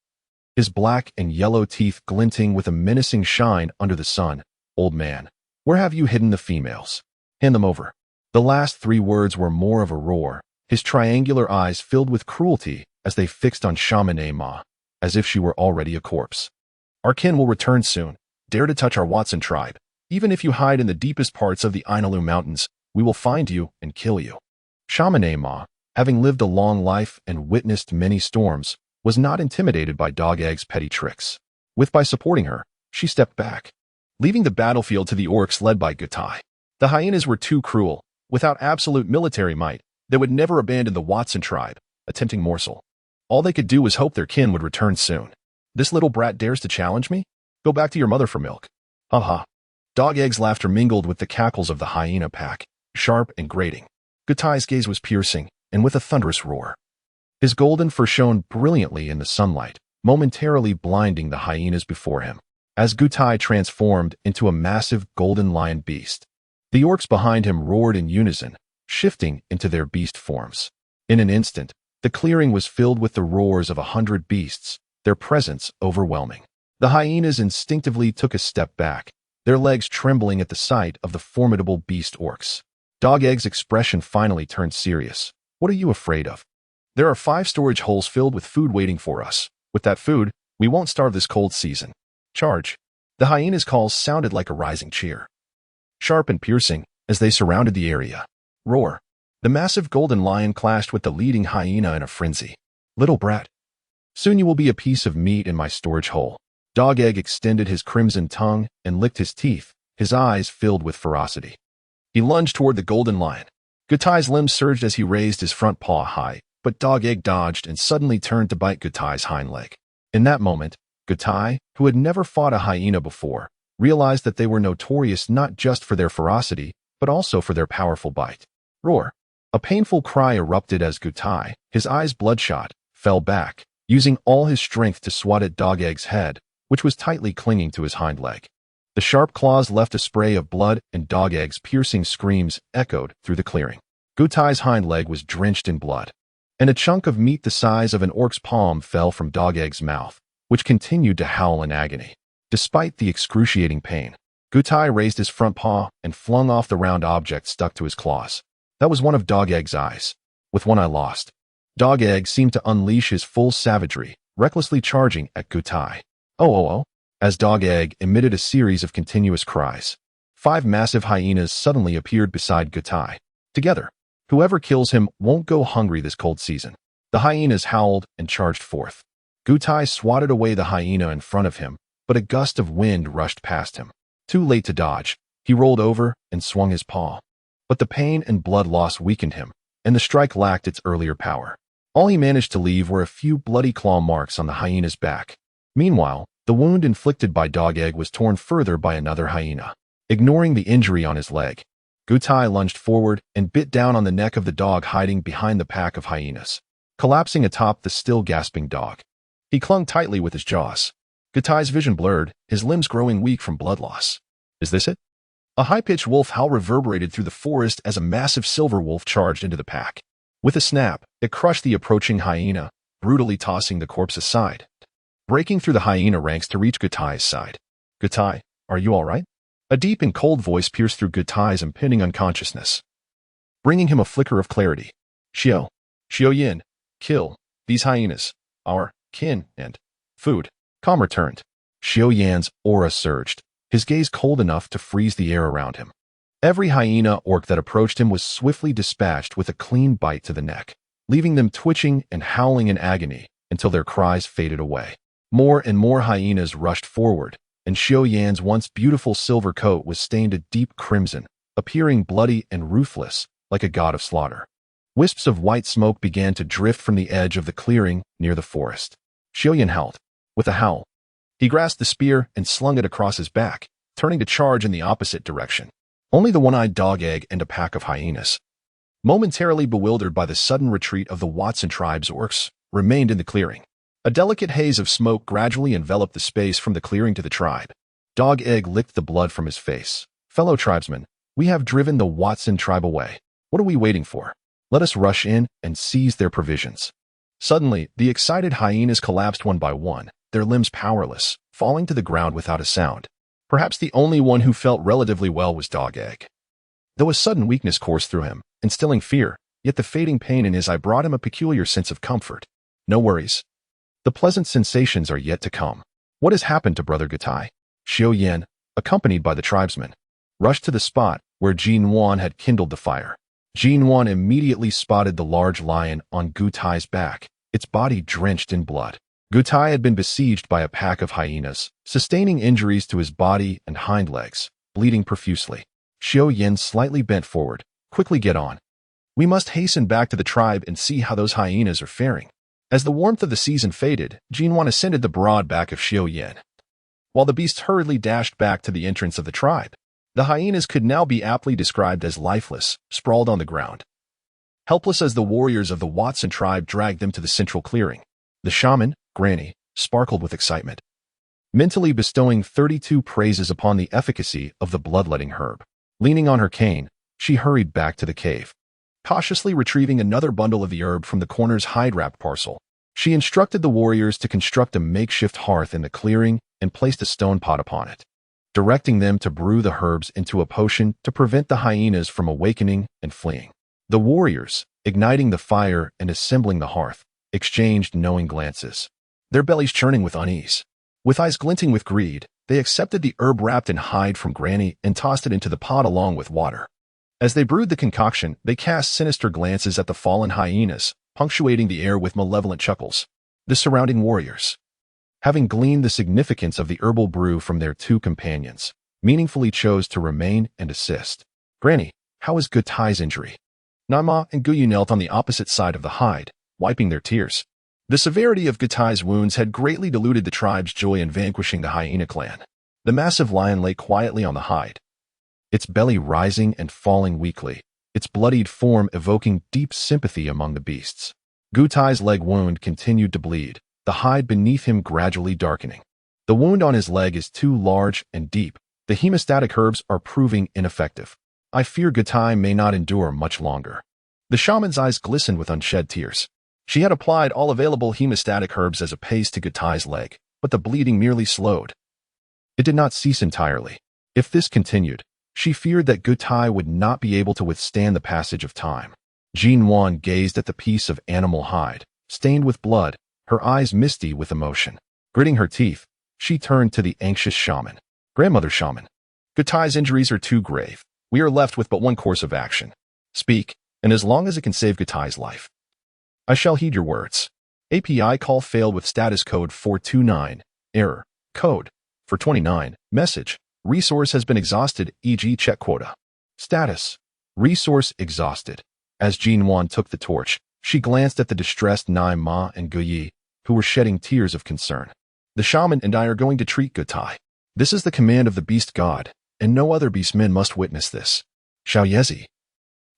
his black and yellow teeth glinting with a menacing shine under the sun. "Old man, where have you hidden the females? Hand them over." The last 3 words were more of a roar, his triangular eyes filled with cruelty as they fixed on Shamanee Ma, as if she were already a corpse. "Our kin will return soon. Dare to touch our Watson tribe. Even if you hide in the deepest parts of the Inalu Mountains, we will find you and kill you." Shamanee Ma, having lived a long life and witnessed many storms, was not intimidated by Dog Egg's petty tricks. By supporting her, she stepped back, leaving the battlefield to the orcs led by Gutai. The hyenas were too cruel. Without absolute military might, they would never abandon the Watson tribe, a tempting morsel. All they could do was hope their kin would return soon. "This little brat dares to challenge me? Go back to your mother for milk." Ha ha. Dog Egg's laughter mingled with the cackles of the hyena pack, sharp and grating. Gutai's gaze was piercing, and with a thunderous roar, his golden fur shone brilliantly in the sunlight, momentarily blinding the hyenas before him. As Gutai transformed into a massive golden lion beast, the orcs behind him roared in unison, shifting into their beast forms. In an instant, the clearing was filled with the roars of 100 beasts, their presence overwhelming. The hyenas instinctively took a step back, their legs trembling at the sight of the formidable beast orcs. Dog Egg's expression finally turned serious. "What are you afraid of? There are 5 storage holes filled with food waiting for us. With that food, we won't starve this cold season. Charge." The hyenas' calls sounded like a rising cheer, sharp and piercing as they surrounded the area. Roar. The massive golden lion clashed with the leading hyena in a frenzy. "Little brat, soon you will be a piece of meat in my storage hole." Dog Egg extended his crimson tongue and licked his teeth, his eyes filled with ferocity. He lunged toward the golden lion. Gutai's limbs surged as he raised his front paw high, but Dog Egg dodged and suddenly turned to bite Gutai's hind leg. In that moment, Gutai, who had never fought a hyena before, realized that they were notorious not just for their ferocity, but also for their powerful bite. Roar. A painful cry erupted as Gutai, his eyes bloodshot, fell back, using all his strength to swat at Dog Egg's head, which was tightly clinging to his hind leg. The sharp claws left a spray of blood, and Dog Egg's piercing screams echoed through the clearing. Gutai's hind leg was drenched in blood, and a chunk of meat the size of an orc's palm fell from Dog Egg's mouth, which continued to howl in agony. Despite the excruciating pain, Gutai raised his front paw and flung off the round object stuck to his claws. That was one of Dog Egg's eyes. With one eye lost, Dog Egg seemed to unleash his full savagery, recklessly charging at Gutai. Oh, oh, oh. As Dog Egg emitted a series of continuous cries, 5 massive hyenas suddenly appeared beside Gutai. Together, whoever kills him won't go hungry this cold season. The hyenas howled and charged forth. Gutai swatted away the hyena in front of him, but a gust of wind rushed past him. Too late to dodge, he rolled over and swung his paw. But the pain and blood loss weakened him, and the strike lacked its earlier power. All he managed to leave were a few bloody claw marks on the hyena's back. Meanwhile, the wound inflicted by Dog Egg was torn further by another hyena. Ignoring the injury on his leg, Gutai lunged forward and bit down on the neck of the dog hiding behind the pack of hyenas, collapsing atop the still gasping dog. He clung tightly with his jaws. Gutai's vision blurred, his limbs growing weak from blood loss. Is this it? A high-pitched wolf howl reverberated through the forest as a massive silver wolf charged into the pack. With a snap, it crushed the approaching hyena, brutally tossing the corpse aside, breaking through the hyena ranks to reach Gutai's side. "Gutai, are you all right?" A deep and cold voice pierced through Gutai's impending unconsciousness, bringing him a flicker of clarity. Xiao Yin, kill these hyenas, our kin and food." Calm returned. Xiao Yan's aura surged, his gaze cold enough to freeze the air around him. Every hyena orc that approached him was swiftly dispatched with a clean bite to the neck, leaving them twitching and howling in agony until their cries faded away. More and more hyenas rushed forward, and Xiao Yan's once beautiful silver coat was stained a deep crimson, appearing bloody and ruthless, like a god of slaughter. Wisps of white smoke began to drift from the edge of the clearing near the forest. Xiao Yan howled. With a howl, he grasped the spear and slung it across his back, turning to charge in the opposite direction. Only the one-eyed Dog Egg and a pack of hyenas, momentarily bewildered by the sudden retreat of the Watson tribe's orcs, remained in the clearing. A delicate haze of smoke gradually enveloped the space from the clearing to the tribe. Dog Egg licked the blood from his face. Fellow tribesmen, we have driven the Watson tribe away. What are we waiting for? Let us rush in and seize their provisions. Suddenly, the excited hyenas collapsed one by one, their limbs powerless, falling to the ground without a sound. Perhaps the only one who felt relatively well was Dog Egg. Though a sudden weakness coursed through him, instilling fear, yet the fading pain in his eye brought him a peculiar sense of comfort. No worries. The pleasant sensations are yet to come. What has happened to Brother Gutai? Xiao Yan, accompanied by the tribesmen, rushed to the spot where Nuan had kindled the fire. Nuan immediately spotted the large lion on Gutai's back, its body drenched in blood. Gutai had been besieged by a pack of hyenas, sustaining injuries to his body and hind legs, bleeding profusely. Xiao Yan slightly bent forward. Quickly get on. We must hasten back to the tribe and see how those hyenas are faring. As the warmth of the season faded, Nuan ascended the broad back of Xiao Yan, while the beasts hurriedly dashed back to the entrance of the tribe. The hyenas could now be aptly described as lifeless, sprawled on the ground, helpless as the warriors of the Watson tribe dragged them to the central clearing. The shaman, Granny, sparkled with excitement, mentally bestowing 32 praises upon the efficacy of the bloodletting herb. Leaning on her cane, she hurried back to the cave. Cautiously retrieving another bundle of the herb from the corner's hide-wrapped parcel, she instructed the warriors to construct a makeshift hearth in the clearing and placed a stone pot upon it, directing them to brew the herbs into a potion to prevent the hyenas from awakening and fleeing. The warriors, igniting the fire and assembling the hearth, exchanged knowing glances, their bellies churning with unease. With eyes glinting with greed, they accepted the herb wrapped in hide from Granny and tossed it into the pot along with water. As they brewed the concoction, they cast sinister glances at the fallen hyenas, punctuating the air with malevolent chuckles. The surrounding warriors, having gleaned the significance of the herbal brew from their two companions, meaningfully chose to remain and assist. Granny, how is Gutai's injury? Nama and Guyu knelt on the opposite side of the hide, wiping their tears. The severity of Gutai's wounds had greatly diluted the tribe's joy in vanquishing the hyena clan. The massive lion lay quietly on the hide, its belly rising and falling weakly, its bloodied form evoking deep sympathy among the beasts. Gutai's leg wound continued to bleed, the hide beneath him gradually darkening. The wound on his leg is too large and deep. The hemostatic herbs are proving ineffective. I fear Gutai may not endure much longer. The shaman's eyes glistened with unshed tears. She had applied all available hemostatic herbs as a paste to Gutai's leg, but the bleeding merely slowed. It did not cease entirely. If this continued, she feared that Gutai would not be able to withstand the passage of time. Nuan gazed at the piece of animal hide, stained with blood, her eyes misty with emotion. Gritting her teeth, she turned to the anxious shaman. Grandmother shaman, Gutai's injuries are too grave. We are left with but one course of action. Speak, and as long as it can save Gutai's life, I shall heed your words. API call failed with status code 429. Error. Code. 429. Message. Resource has been exhausted, e.g. check quota. Status. Resource exhausted. As Nuan took the torch, she glanced at the distressed Nai Ma and Guyi, who were shedding tears of concern. The shaman and I are going to treat Gutai. This is the command of the beast god, and no other beastmen must witness this. Xiao Yezi,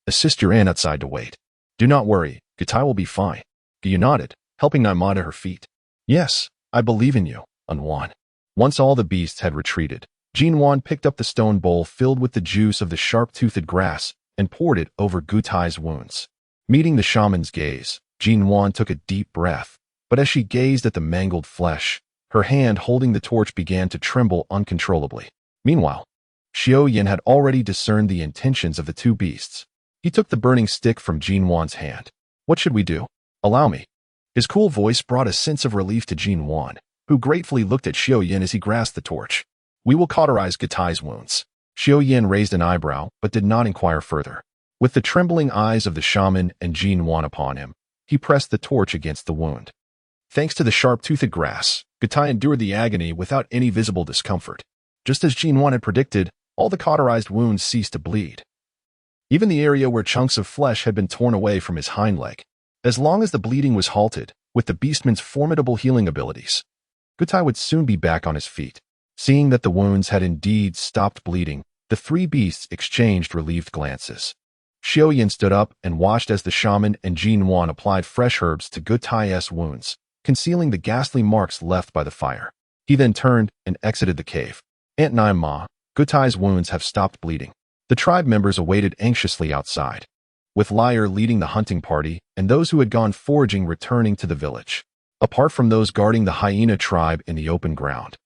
assist your aunt outside to wait. Do not worry, Gutai will be fine. Guyu nodded, helping Nai Ma to her feet. Yes, I believe in you, Nuan. Once all the beasts had retreated, Nuan picked up the stone bowl filled with the juice of the sharp-toothed grass and poured it over Gutai's wounds. Meeting the shaman's gaze, Nuan took a deep breath, but as she gazed at the mangled flesh, her hand holding the torch began to tremble uncontrollably. Meanwhile, Xiao Yan had already discerned the intentions of the two beasts. He took the burning stick from Nuan's hand. What should we do? Allow me. His cool voice brought a sense of relief to Nuan, who gratefully looked at Xiao Yan as he grasped the torch. We will cauterize Gutai's wounds. Xiao Yan raised an eyebrow, but did not inquire further. With the trembling eyes of the shaman and Nuan upon him, he pressed the torch against the wound. Thanks to the sharp-toothed grass, Gutai endured the agony without any visible discomfort. Just as Nuan had predicted, all the cauterized wounds ceased to bleed. Even the area where chunks of flesh had been torn away from his hind leg. As long as the bleeding was halted, with the beastman's formidable healing abilities, Gutai would soon be back on his feet. Seeing that the wounds had indeed stopped bleeding, the three beasts exchanged relieved glances. Xiao Yan stood up and watched as the shaman and Nuan applied fresh herbs to Gutai's wounds, concealing the ghastly marks left by the fire. He then turned and exited the cave. Aunt Naima, Gutai's wounds have stopped bleeding. The tribe members awaited anxiously outside, with Lyre leading the hunting party and those who had gone foraging returning to the village. Apart from those guarding the hyena tribe in the open ground,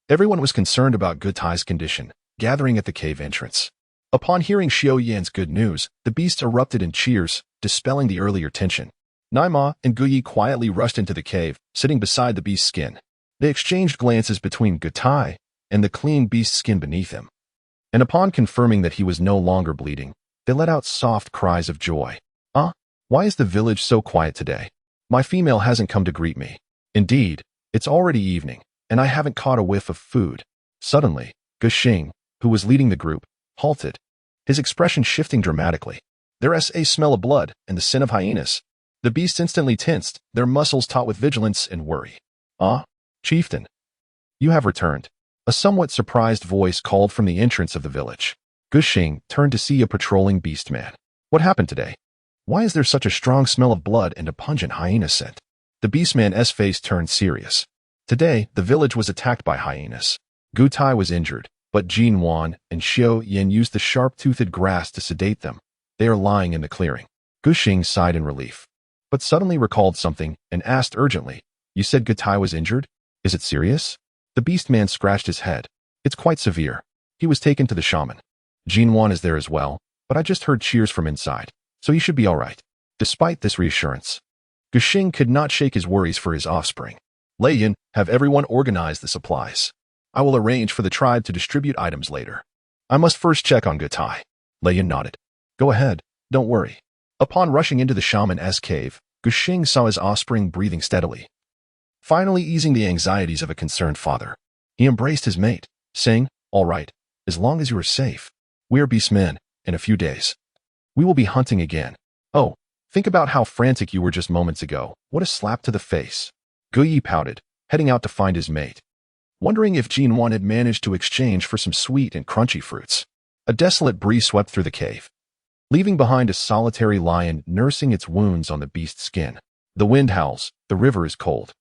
everyone was concerned about Gutai's condition, gathering at the cave entrance. Upon hearing Xiao Yan's good news, the beasts erupted in cheers, dispelling the earlier tension. Naima and Guyi quietly rushed into the cave, sitting beside the beast's skin. They exchanged glances between Gutai and the clean beast skin beneath him, and upon confirming that he was no longer bleeding, they let out soft cries of joy. Why is the village so quiet today? My female hasn't come to greet me. Indeed, it's already evening, and I haven't caught a whiff of food. Suddenly, Guxing, who was leading the group, halted, his expression shifting dramatically. There's a smell of blood and the sin of hyenas. The beasts instantly tensed, their muscles taut with vigilance and worry. Chieftain, you have returned. A somewhat surprised voice called from the entrance of the village. Guxing turned to see a patrolling beastman. What happened today? Why is there such a strong smell of blood and a pungent hyena scent? The beastman's face turned serious. Today, the village was attacked by hyenas. Gutai was injured, but Nuan and Xiao Yan used the sharp-toothed grass to sedate them. They are lying in the clearing. Guxing sighed in relief, but suddenly recalled something and asked urgently, You said Gutai was injured? Is it serious? The beastman scratched his head. It's quite severe. He was taken to the shaman. Nuan is there as well, but I just heard cheers from inside, so he should be all right. Despite this reassurance, Guxing could not shake his worries for his offspring. Lei Yin, have everyone organize the supplies. I will arrange for the tribe to distribute items later. I must first check on Gutai. Lei Yin nodded. Go ahead, don't worry. Upon rushing into the shaman's cave, Guxing saw his offspring breathing steadily, finally easing the anxieties of a concerned father. He embraced his mate, saying, All right, as long as you are safe. We are beastmen. In a few days, we will be hunting again. Oh, think about how frantic you were just moments ago. What a slap to the face. Guyi pouted, heading out to find his mate, wondering if Nuan had managed to exchange for some sweet and crunchy fruits. A desolate breeze swept through the cave, leaving behind a solitary lion nursing its wounds on the beast's skin. The wind howls, the river is cold.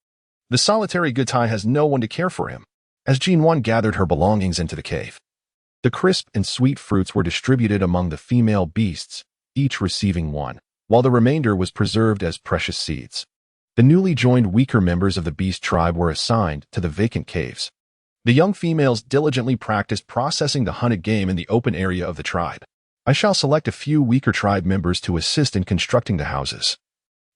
The solitary Gutai has no one to care for him. As Nuan gathered her belongings into the cave, the crisp and sweet fruits were distributed among the female beasts, each receiving one, while the remainder was preserved as precious seeds. The newly joined weaker members of the beast tribe were assigned to the vacant caves. The young females diligently practiced processing the hunted game in the open area of the tribe. I shall select a few weaker tribe members to assist in constructing the houses,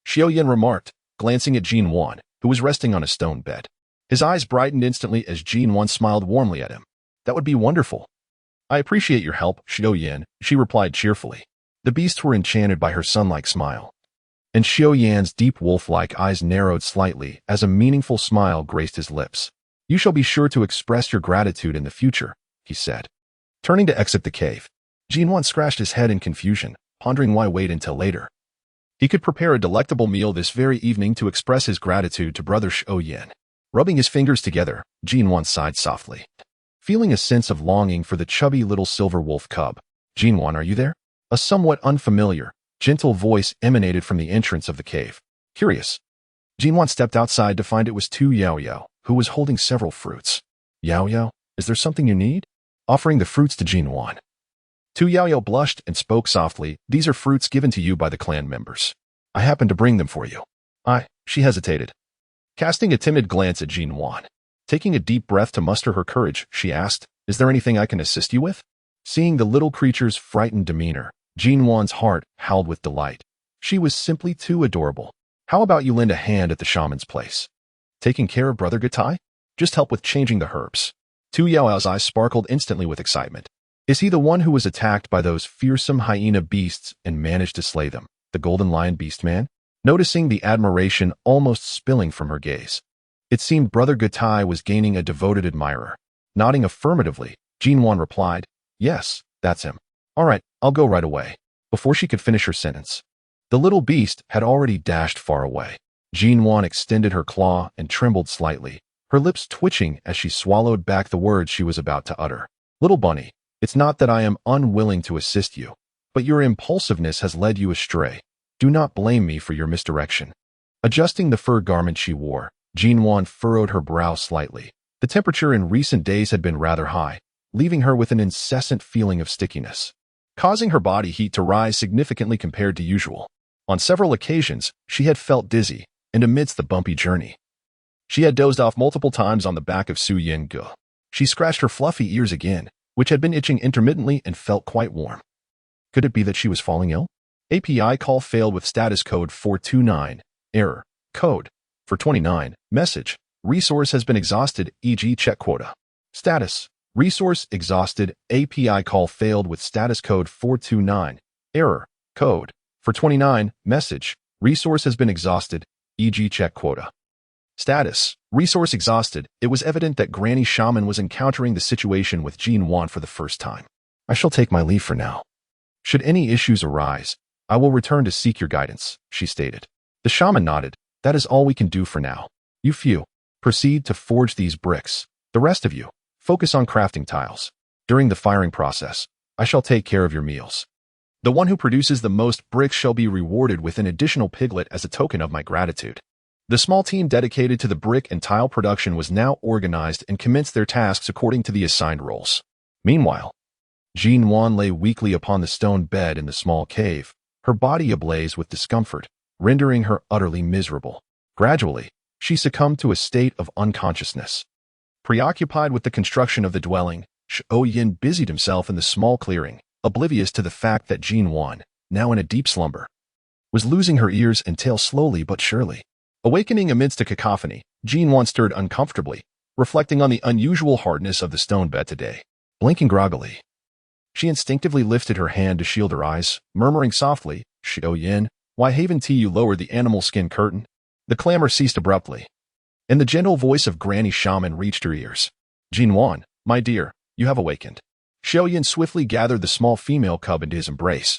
Xiao Yan remarked, glancing at Nuan, who was resting on a stone bed. His eyes brightened instantly as Nuan smiled warmly at him. That would be wonderful. I appreciate your help, Xiao Yan, she replied cheerfully. The beasts were enchanted by her sun-like smile, and Xiao Yan's deep wolf-like eyes narrowed slightly as a meaningful smile graced his lips. You shall be sure to express your gratitude in the future, he said. Turning to exit the cave, Nuan scratched his head in confusion, pondering why wait until later. He could prepare a delectable meal this very evening to express his gratitude to brother Xiao Yan. Rubbing his fingers together, Nuan sighed softly, feeling a sense of longing for the chubby little silver wolf cub. Nuan, are you there? A somewhat unfamiliar, gentle voice emanated from the entrance of the cave. Curious, Nuan stepped outside to find it was Tu Yao Yao, who was holding several fruits. Yao Yao, is there something you need? Offering the fruits to Nuan, Tu Yao Yao blushed and spoke softly. These are fruits given to you by the clan members. I happened to bring them for you. She hesitated, casting a timid glance at Nuan. Taking a deep breath to muster her courage, she asked, Is there anything I can assist you with? Seeing the little creature's frightened demeanor, Nuan's heart howled with delight. She was simply too adorable. How about you lend a hand at the shaman's place? Taking care of Brother Gutai? Just help with changing the herbs. Tu Yao Yao's eyes sparkled instantly with excitement. Is he the one who was attacked by those fearsome hyena beasts and managed to slay them, the golden lion beastman? Noticing the admiration almost spilling from her gaze, it seemed Brother Gutai was gaining a devoted admirer. Nodding affirmatively, Nuan replied, Yes, that's him. All right, I'll go right away. Before she could finish her sentence, the little beast had already dashed far away. Nuan extended her claw and trembled slightly, her lips twitching as she swallowed back the words she was about to utter. Little bunny, it's not that I am unwilling to assist you, but your impulsiveness has led you astray. Do not blame me for your misdirection. Adjusting the fur garment she wore, Nuan furrowed her brow slightly. The temperature in recent days had been rather high, leaving her with an incessant feeling of stickiness, causing her body heat to rise significantly compared to usual. On several occasions, she had felt dizzy, and amidst the bumpy journey, she had dozed off multiple times on the back of Su Yin Gu. She scratched her fluffy ears again, which had been itching intermittently and felt quite warm. Could it be that she was falling ill? API call failed with status code 429. Error. Code. For 29. Message. Resource has been exhausted, e.g. check quota. Status. Resource exhausted. API call failed with status code 429. Error. Code. For 29. Message. Resource has been exhausted, e.g. check quota. Status. Resource exhausted. It was evident that Granny Shaman was encountering the situation with Nuan for the first time. I shall take my leave for now. Should any issues arise, I will return to seek your guidance, she stated. The shaman nodded. That is all we can do for now. You few, proceed to forge these bricks. The rest of you, focus on crafting tiles. During the firing process, I shall take care of your meals. The one who produces the most bricks shall be rewarded with an additional piglet as a token of my gratitude. The small team dedicated to the brick and tile production was now organized and commenced their tasks according to the assigned roles. Meanwhile, Nuan lay weakly upon the stone bed in the small cave, her body ablaze with discomfort, rendering her utterly miserable. Gradually, she succumbed to a state of unconsciousness. Preoccupied with the construction of the dwelling, Yin busied himself in the small clearing, oblivious to the fact that Nuan, now in a deep slumber, was losing her ears and tail slowly but surely. Awakening amidst a cacophony, Nuan stirred uncomfortably, reflecting on the unusual hardness of the stone bed today. Blinking groggily, she instinctively lifted her hand to shield her eyes, murmuring softly, Yin, why haven't you lowered the animal skin curtain? The clamor ceased abruptly, and the gentle voice of Granny Shaman reached her ears. Nuan, my dear, you have awakened. Yin swiftly gathered the small female cub into his embrace.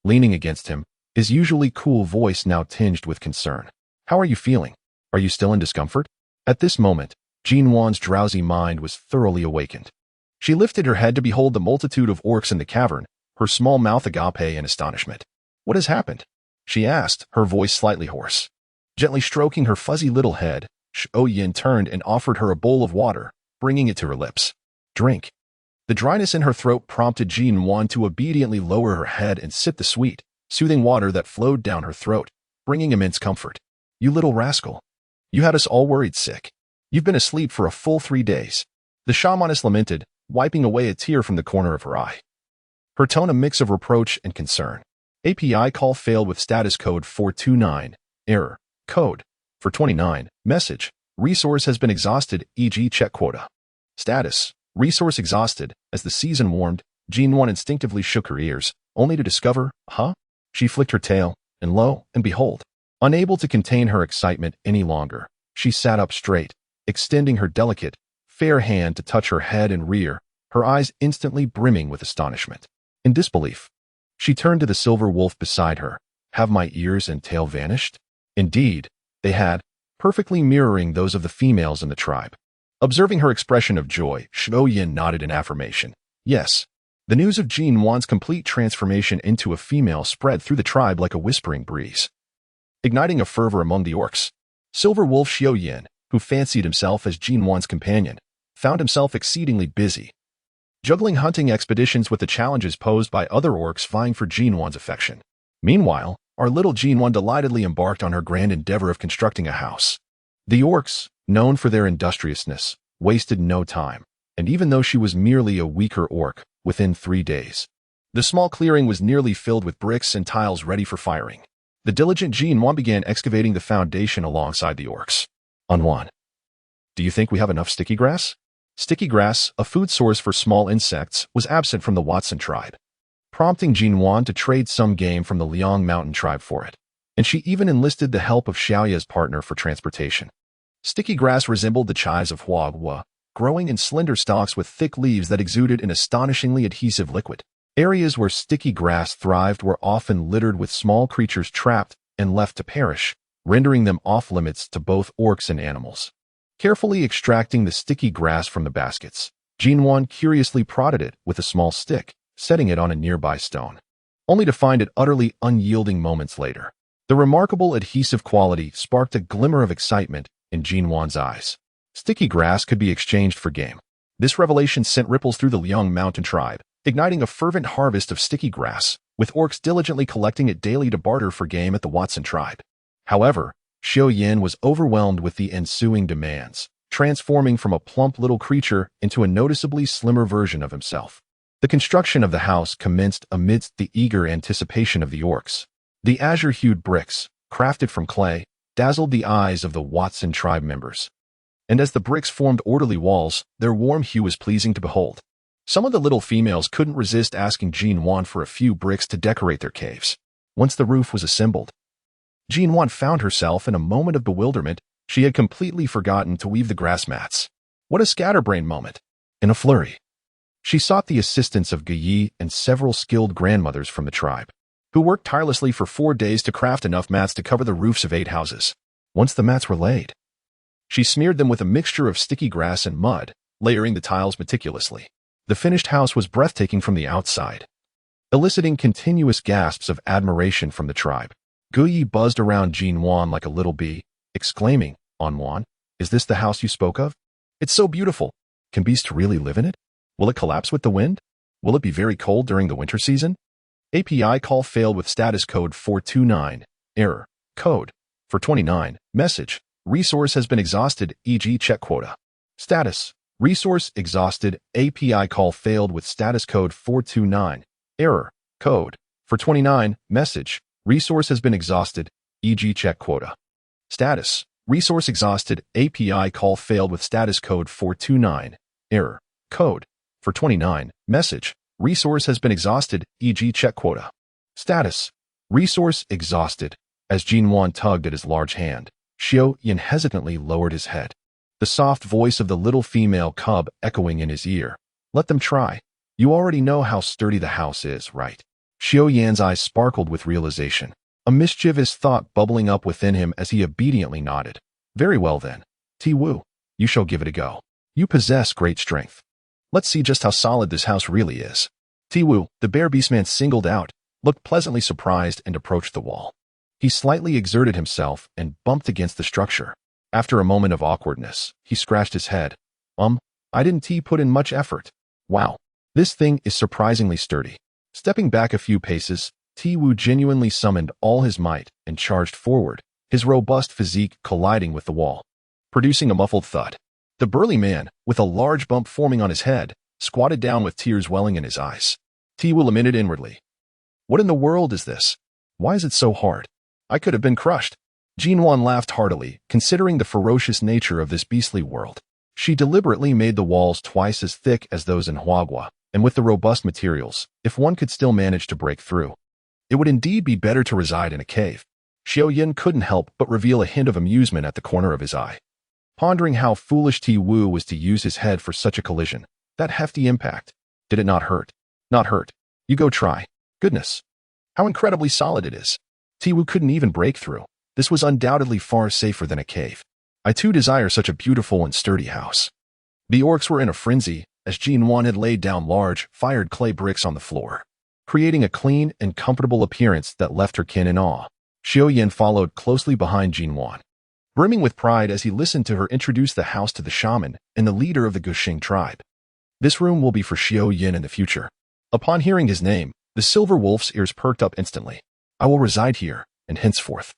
Leaning against him, his usually cool voice now tinged with concern. How are you feeling? Are you still in discomfort? At this moment, Nuan's drowsy mind was thoroughly awakened. She lifted her head to behold the multitude of orcs in the cavern, her small mouth agape in astonishment. What has happened? She asked, her voice slightly hoarse. Gently stroking her fuzzy little head, Yin turned and offered her a bowl of water, bringing it to her lips. Drink. The dryness in her throat prompted Nuan to obediently lower her head and sip the sweet, soothing water that flowed down her throat, bringing immense comfort. You little rascal. You had us all worried sick. You've been asleep for a full 3 days. The shamaness lamented, wiping away a tear from the corner of her eye. Her tone a mix of reproach and concern. API call failed with status code 429. Error. Code. For 29. Message. Resource has been exhausted, e.g. check quota. Status. Resource exhausted. As the season warmed, Nuan instinctively shook her ears, only to discover, She flicked her tail, and lo and behold, unable to contain her excitement any longer, she sat up straight, extending her delicate, fair hand to touch her head and rear, her eyes instantly brimming with astonishment. In disbelief, she turned to the silver wolf beside her. Have my ears and tail vanished? Indeed, they had, perfectly mirroring those of the females in the tribe. Observing her expression of joy, Yin nodded in affirmation. Yes. The news of Nuan's complete transformation into a female spread through the tribe like a whispering breeze, igniting a fervor among the orcs. Silver Wolf Yin, who fancied himself as Nuan's companion, found himself exceedingly busy, juggling hunting expeditions with the challenges posed by other orcs vying for Nuan's affection. Meanwhile, our little Nuan delightedly embarked on her grand endeavor of constructing a house. The orcs, known for their industriousness, wasted no time, and even though she was merely a weaker orc, within 3 days, the small clearing was nearly filled with bricks and tiles ready for firing. The diligent Nuan began excavating the foundation alongside the orcs. Nuan, do you think we have enough sticky grass? Sticky grass, a food source for small insects, was absent from the Watson tribe, prompting Nuan to trade some game from the Liang mountain tribe for it, and she even enlisted the help of Xiaoya's partner for transportation. Sticky grass resembled the chives of Huagua, growing in slender stalks with thick leaves that exuded an astonishingly adhesive liquid. Areas where sticky grass thrived were often littered with small creatures trapped and left to perish, rendering them off-limits to both orcs and animals. Carefully extracting the sticky grass from the baskets, Nuan curiously prodded it with a small stick, setting it on a nearby stone, only to find it utterly unyielding moments later. The remarkable adhesive quality sparked a glimmer of excitement in Nuan's eyes. Sticky grass could be exchanged for game. This revelation sent ripples through the young mountain tribe, igniting a fervent harvest of sticky grass, with orcs diligently collecting it daily to barter for game at the Watson tribe. However, Xiao Yin was overwhelmed with the ensuing demands, transforming from a plump little creature into a noticeably slimmer version of himself. The construction of the house commenced amidst the eager anticipation of the orcs. The azure-hued bricks, crafted from clay, dazzled the eyes of the Watson tribe members. And as the bricks formed orderly walls, their warm hue was pleasing to behold. Some of the little females couldn't resist asking Nuan for a few bricks to decorate their caves. Once the roof was assembled, Nuan found herself in a moment of bewilderment. She had completely forgotten to weave the grass mats. What a scatterbrain moment! In a flurry, she sought the assistance of Guyi and several skilled grandmothers from the tribe, who worked tirelessly for 4 days to craft enough mats to cover the roofs of 8 houses. Once the mats were laid, she smeared them with a mixture of sticky grass and mud, layering the tiles meticulously. The finished house was breathtaking from the outside, eliciting continuous gasps of admiration from the tribe. Guyi buzzed around Nuan like a little bee, exclaiming, "Nuan, is this the house you spoke of? It's so beautiful. Can beasts really live in it? Will it collapse with the wind? Will it be very cold during the winter season?" API call failed with status code 429. Error. Code 429. Message. Resource has been exhausted, e.g. check quota. Status. Resource exhausted. API call failed with status code 429. Error. Code 429. Message. Resource has been exhausted, e.g. check quota. Status. Resource exhausted. API call failed with status code 429. Error. Code 429. Message. Resource has been exhausted, e.g. check quota. Status. Resource exhausted. As Nuan tugged at his large hand, Xiao Yin hesitantly lowered his head, the soft voice of the little female cub echoing in his ear. "Let them try. You already know how sturdy the house is, right?" Xiao Yan's eyes sparkled with realization, a mischievous thought bubbling up within him as he obediently nodded. "Very well then. Ti Wu, you shall give it a go. You possess great strength. Let's see just how solid this house really is." Ti Wu, the bear beastman singled out, looked pleasantly surprised and approached the wall. He slightly exerted himself and bumped against the structure. After a moment of awkwardness, he scratched his head. I didn't put in much effort. Wow, this thing is surprisingly sturdy." Stepping back a few paces, Ti Wu genuinely summoned all his might and charged forward, his robust physique colliding with the wall, producing a muffled thud. The burly man, with a large bump forming on his head, squatted down with tears welling in his eyes. Ti Wu lamented inwardly. "What in the world is this? Why is it so hard? I could have been crushed." Nuan laughed heartily, considering the ferocious nature of this beastly world. She deliberately made the walls twice as thick as those in Huagua, and with the robust materials, if one could still manage to break through, it would indeed be better to reside in a cave. Xiao Yin couldn't help but reveal a hint of amusement at the corner of his eye, pondering how foolish Ti Wu was to use his head for such a collision. That hefty impact. Did it not hurt? Not hurt. You go try. Goodness. How incredibly solid it is. Ti Wu couldn't even break through. This was undoubtedly far safer than a cave. I too desire such a beautiful and sturdy house. The orcs were in a frenzy, as Nuan had laid down large, fired clay bricks on the floor, creating a clean and comfortable appearance that left her kin in awe. Xiao Yin followed closely behind Nuan, brimming with pride as he listened to her introduce the house to the shaman and the leader of the Guxing tribe. "This room will be for Xiao Yin in the future." Upon hearing his name, the silver wolf's ears perked up instantly. "I will reside here, and henceforth,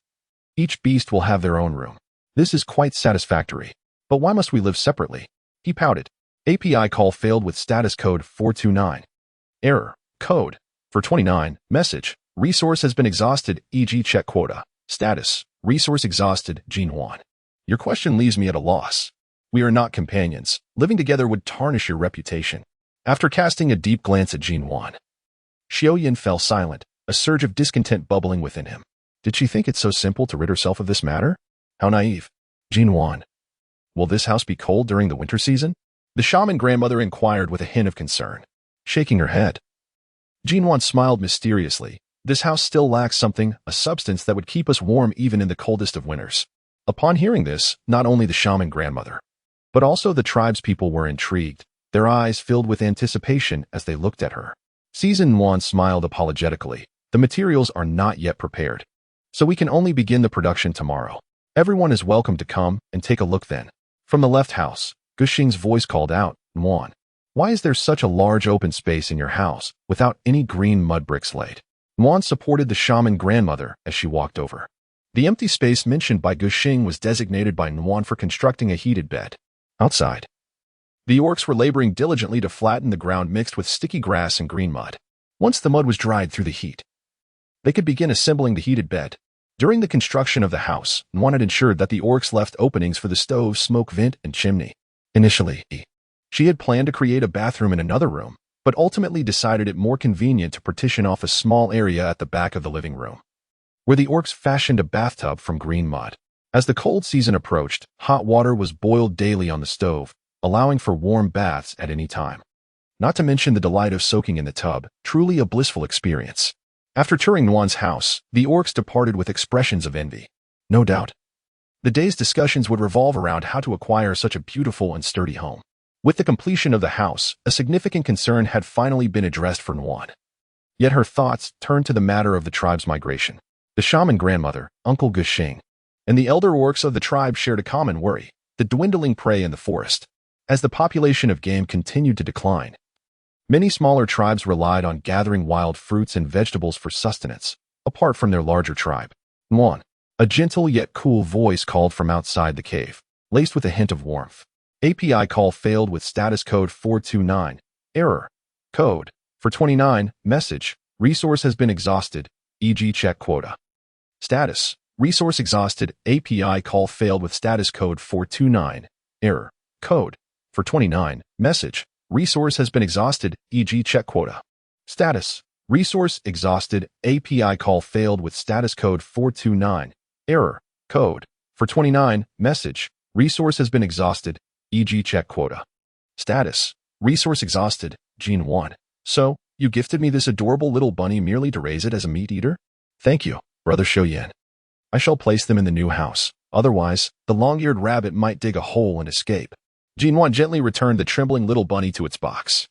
each beast will have their own room. This is quite satisfactory. But why must we live separately?" He pouted. API call failed with status code 429. Error. Code 429. Message. Resource has been exhausted, e.g. check quota. Status. Resource exhausted, Nuan. Your question leaves me at a loss. We are not companions. Living together would tarnish your reputation. After casting a deep glance at Nuan, Xiao Yin fell silent, a surge of discontent bubbling within him. Did she think it so simple to rid herself of this matter? How naive. Nuan. Will this house be cold during the winter season? The shaman grandmother inquired with a hint of concern, shaking her head. Nuan smiled mysteriously. This house still lacks something, a substance that would keep us warm even in the coldest of winters. Upon hearing this, not only the shaman grandmother, but also the tribe's people were intrigued, their eyes filled with anticipation as they looked at her. Nuan smiled apologetically. The materials are not yet prepared. so we can only begin the production tomorrow. Everyone is welcome to come and take a look then. From the left house, Guxing's voice called out, Nuan, why is there such a large open space in your house without any green mud bricks laid? Nuan supported the shaman grandmother as she walked over. The empty space mentioned by Guxing was designated by Nuan for constructing a heated bed. Outside, the orcs were laboring diligently to flatten the ground mixed with sticky grass and green mud. Once the mud was dried through the heat, they could begin assembling the heated bed. During the construction of the house, Nuan had ensured that the orcs left openings for the stove, smoke vent, and chimney. Initially, she had planned to create a bathroom in another room, but ultimately decided it more convenient to partition off a small area at the back of the living room, where the orcs fashioned a bathtub from green mud. As the cold season approached, hot water was boiled daily on the stove, allowing for warm baths at any time. Not to mention the delight of soaking in the tub, truly a blissful experience. After touring Nuan's house, the orcs departed with expressions of envy. No doubt, the day's discussions would revolve around how to acquire such a beautiful and sturdy home. With the completion of the house, a significant concern had finally been addressed for Nuan. Yet her thoughts turned to the matter of the tribe's migration. The shaman grandmother, Uncle Guxing, and the elder orcs of the tribe shared a common worry, the dwindling prey in the forest. As the population of game continued to decline, many smaller tribes relied on gathering wild fruits and vegetables for sustenance, apart from their larger tribe. Nuan, a gentle yet cool voice called from outside the cave, laced with a hint of warmth. API call failed with status code 429. Error. Code. For 29. Message. Resource has been exhausted. E.g. check quota. Status. Resource exhausted. API call failed with status code 429. Error. Code. For 29. Message. Resource has been exhausted. E.g. check quota. Status. Resource exhausted. API call failed with status code 429. Error. Code. For 29. Message. Resource has been exhausted. E.g. check quota. Status. Resource exhausted. Gene 1. So, you gifted me this adorable little bunny merely to raise it as a meat eater? Thank you, Brother Xiaoyan. I shall place them in the new house. Otherwise, the long-eared rabbit might dig a hole and escape. Gene 1 gently returned the trembling little bunny to its box.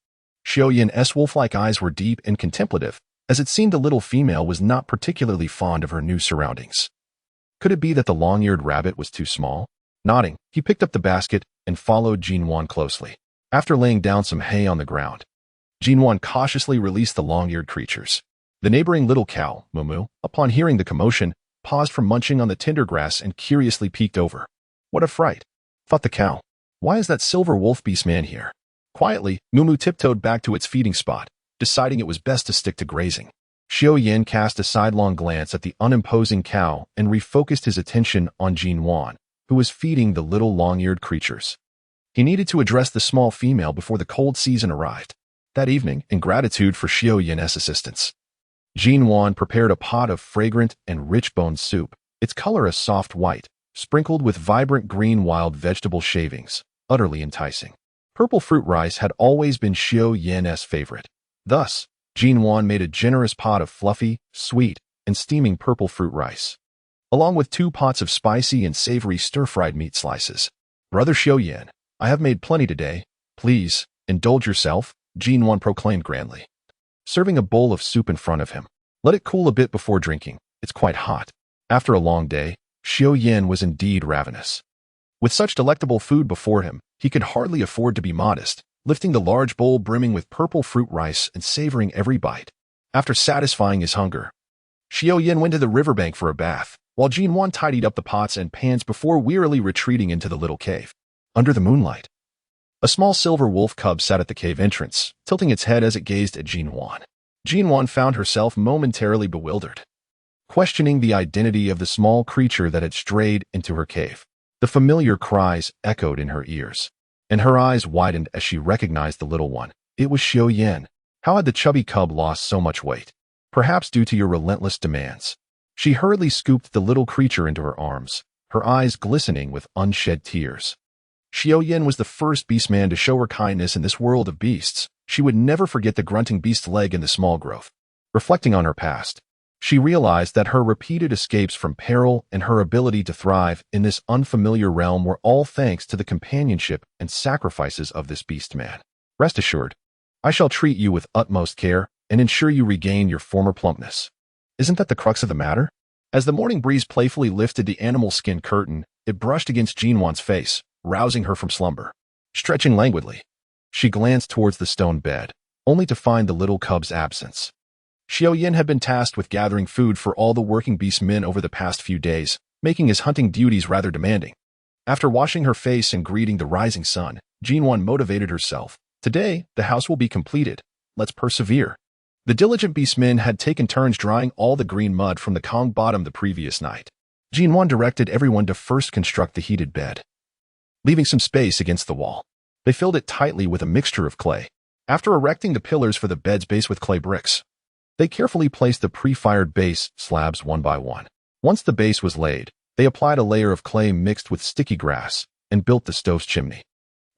Xiaoyan's wolf-like eyes were deep and contemplative, as it seemed the little female was not particularly fond of her new surroundings. Could it be that the long-eared rabbit was too small? Nodding, he picked up the basket and followed Gene 1 closely. After laying down some hay on the ground, Gene 1 cautiously released the long-eared creatures. The neighboring little cow, Mumu, upon hearing the commotion, paused from munching on the tender grass and curiously peeked over. What a fright, thought the cow. Why is that silver wolf beast man here? Quietly, Mumu tiptoed back to its feeding spot, deciding it was best to stick to grazing. Xiaoyan cast a sidelong glance at the unimposing cow and refocused his attention on Gene 1, who was feeding the little long-eared creatures. He needed to address the small female before the cold season arrived. That evening, in gratitude for Xiaoyan's assistance, Gene 1 prepared a pot of fragrant and rich bone soup, its color a soft white, sprinkled with vibrant green wild vegetable shavings, utterly enticing. Purple fruit rice had always been Xiaoyan's favorite. Thus, Gene 1 made a generous pot of fluffy, sweet, and steaming purple fruit rice, along with 2 pots of spicy and savory stir-fried meat slices. Brother Xiaoyan, I have made plenty today. Please, indulge yourself, Gene 1 proclaimed grandly, serving a bowl of soup in front of him. Let it cool a bit before drinking. It's quite hot. After a long day, Xiaoyan was indeed ravenous. With such delectable food before him, he could hardly afford to be modest, lifting the large bowl brimming with purple fruit rice and savoring every bite. After satisfying his hunger, Xiaoyan went to the riverbank for a bath, while Gene 1 tidied up the pots and pans before wearily retreating into the little cave. Under the moonlight, a small silver wolf cub sat at the cave entrance, tilting its head as it gazed at Gene 1. Gene 1 found herself momentarily bewildered, questioning the identity of the small creature that had strayed into her cave. The familiar cries echoed in her ears, and her eyes widened as she recognized the little one. It was Xiaoyan. How had the chubby cub lost so much weight? Perhaps due to your relentless demands. She hurriedly scooped the little creature into her arms, her eyes glistening with unshed tears. Xiaoyan was the first beastman to show her kindness in this world of beasts. She would never forget the grunting beast's leg in the small growth. Reflecting on her past, she realized that her repeated escapes from peril and her ability to thrive in this unfamiliar realm were all thanks to the companionship and sacrifices of this beastman. Rest assured, I shall treat you with utmost care and ensure you regain your former plumpness. Isn't that the crux of the matter? As the morning breeze playfully lifted the animal skin curtain, it brushed against Jinwan's face, rousing her from slumber. Stretching languidly, she glanced towards the stone bed, only to find the little cub's absence. Xiaoyan had been tasked with gathering food for all the working beast men over the past few days, making his hunting duties rather demanding. After washing her face and greeting the rising sun, Jinwan motivated herself. Today, the house will be completed. Let's persevere. The diligent beastmen had taken turns drying all the green mud from the Kong bottom the previous night. Jinwan directed everyone to first construct the heated bed, leaving some space against the wall. They filled it tightly with a mixture of clay. After erecting the pillars for the bed's base with clay bricks, they carefully placed the pre-fired base slabs one by one. Once the base was laid, they applied a layer of clay mixed with sticky grass and built the stove's chimney.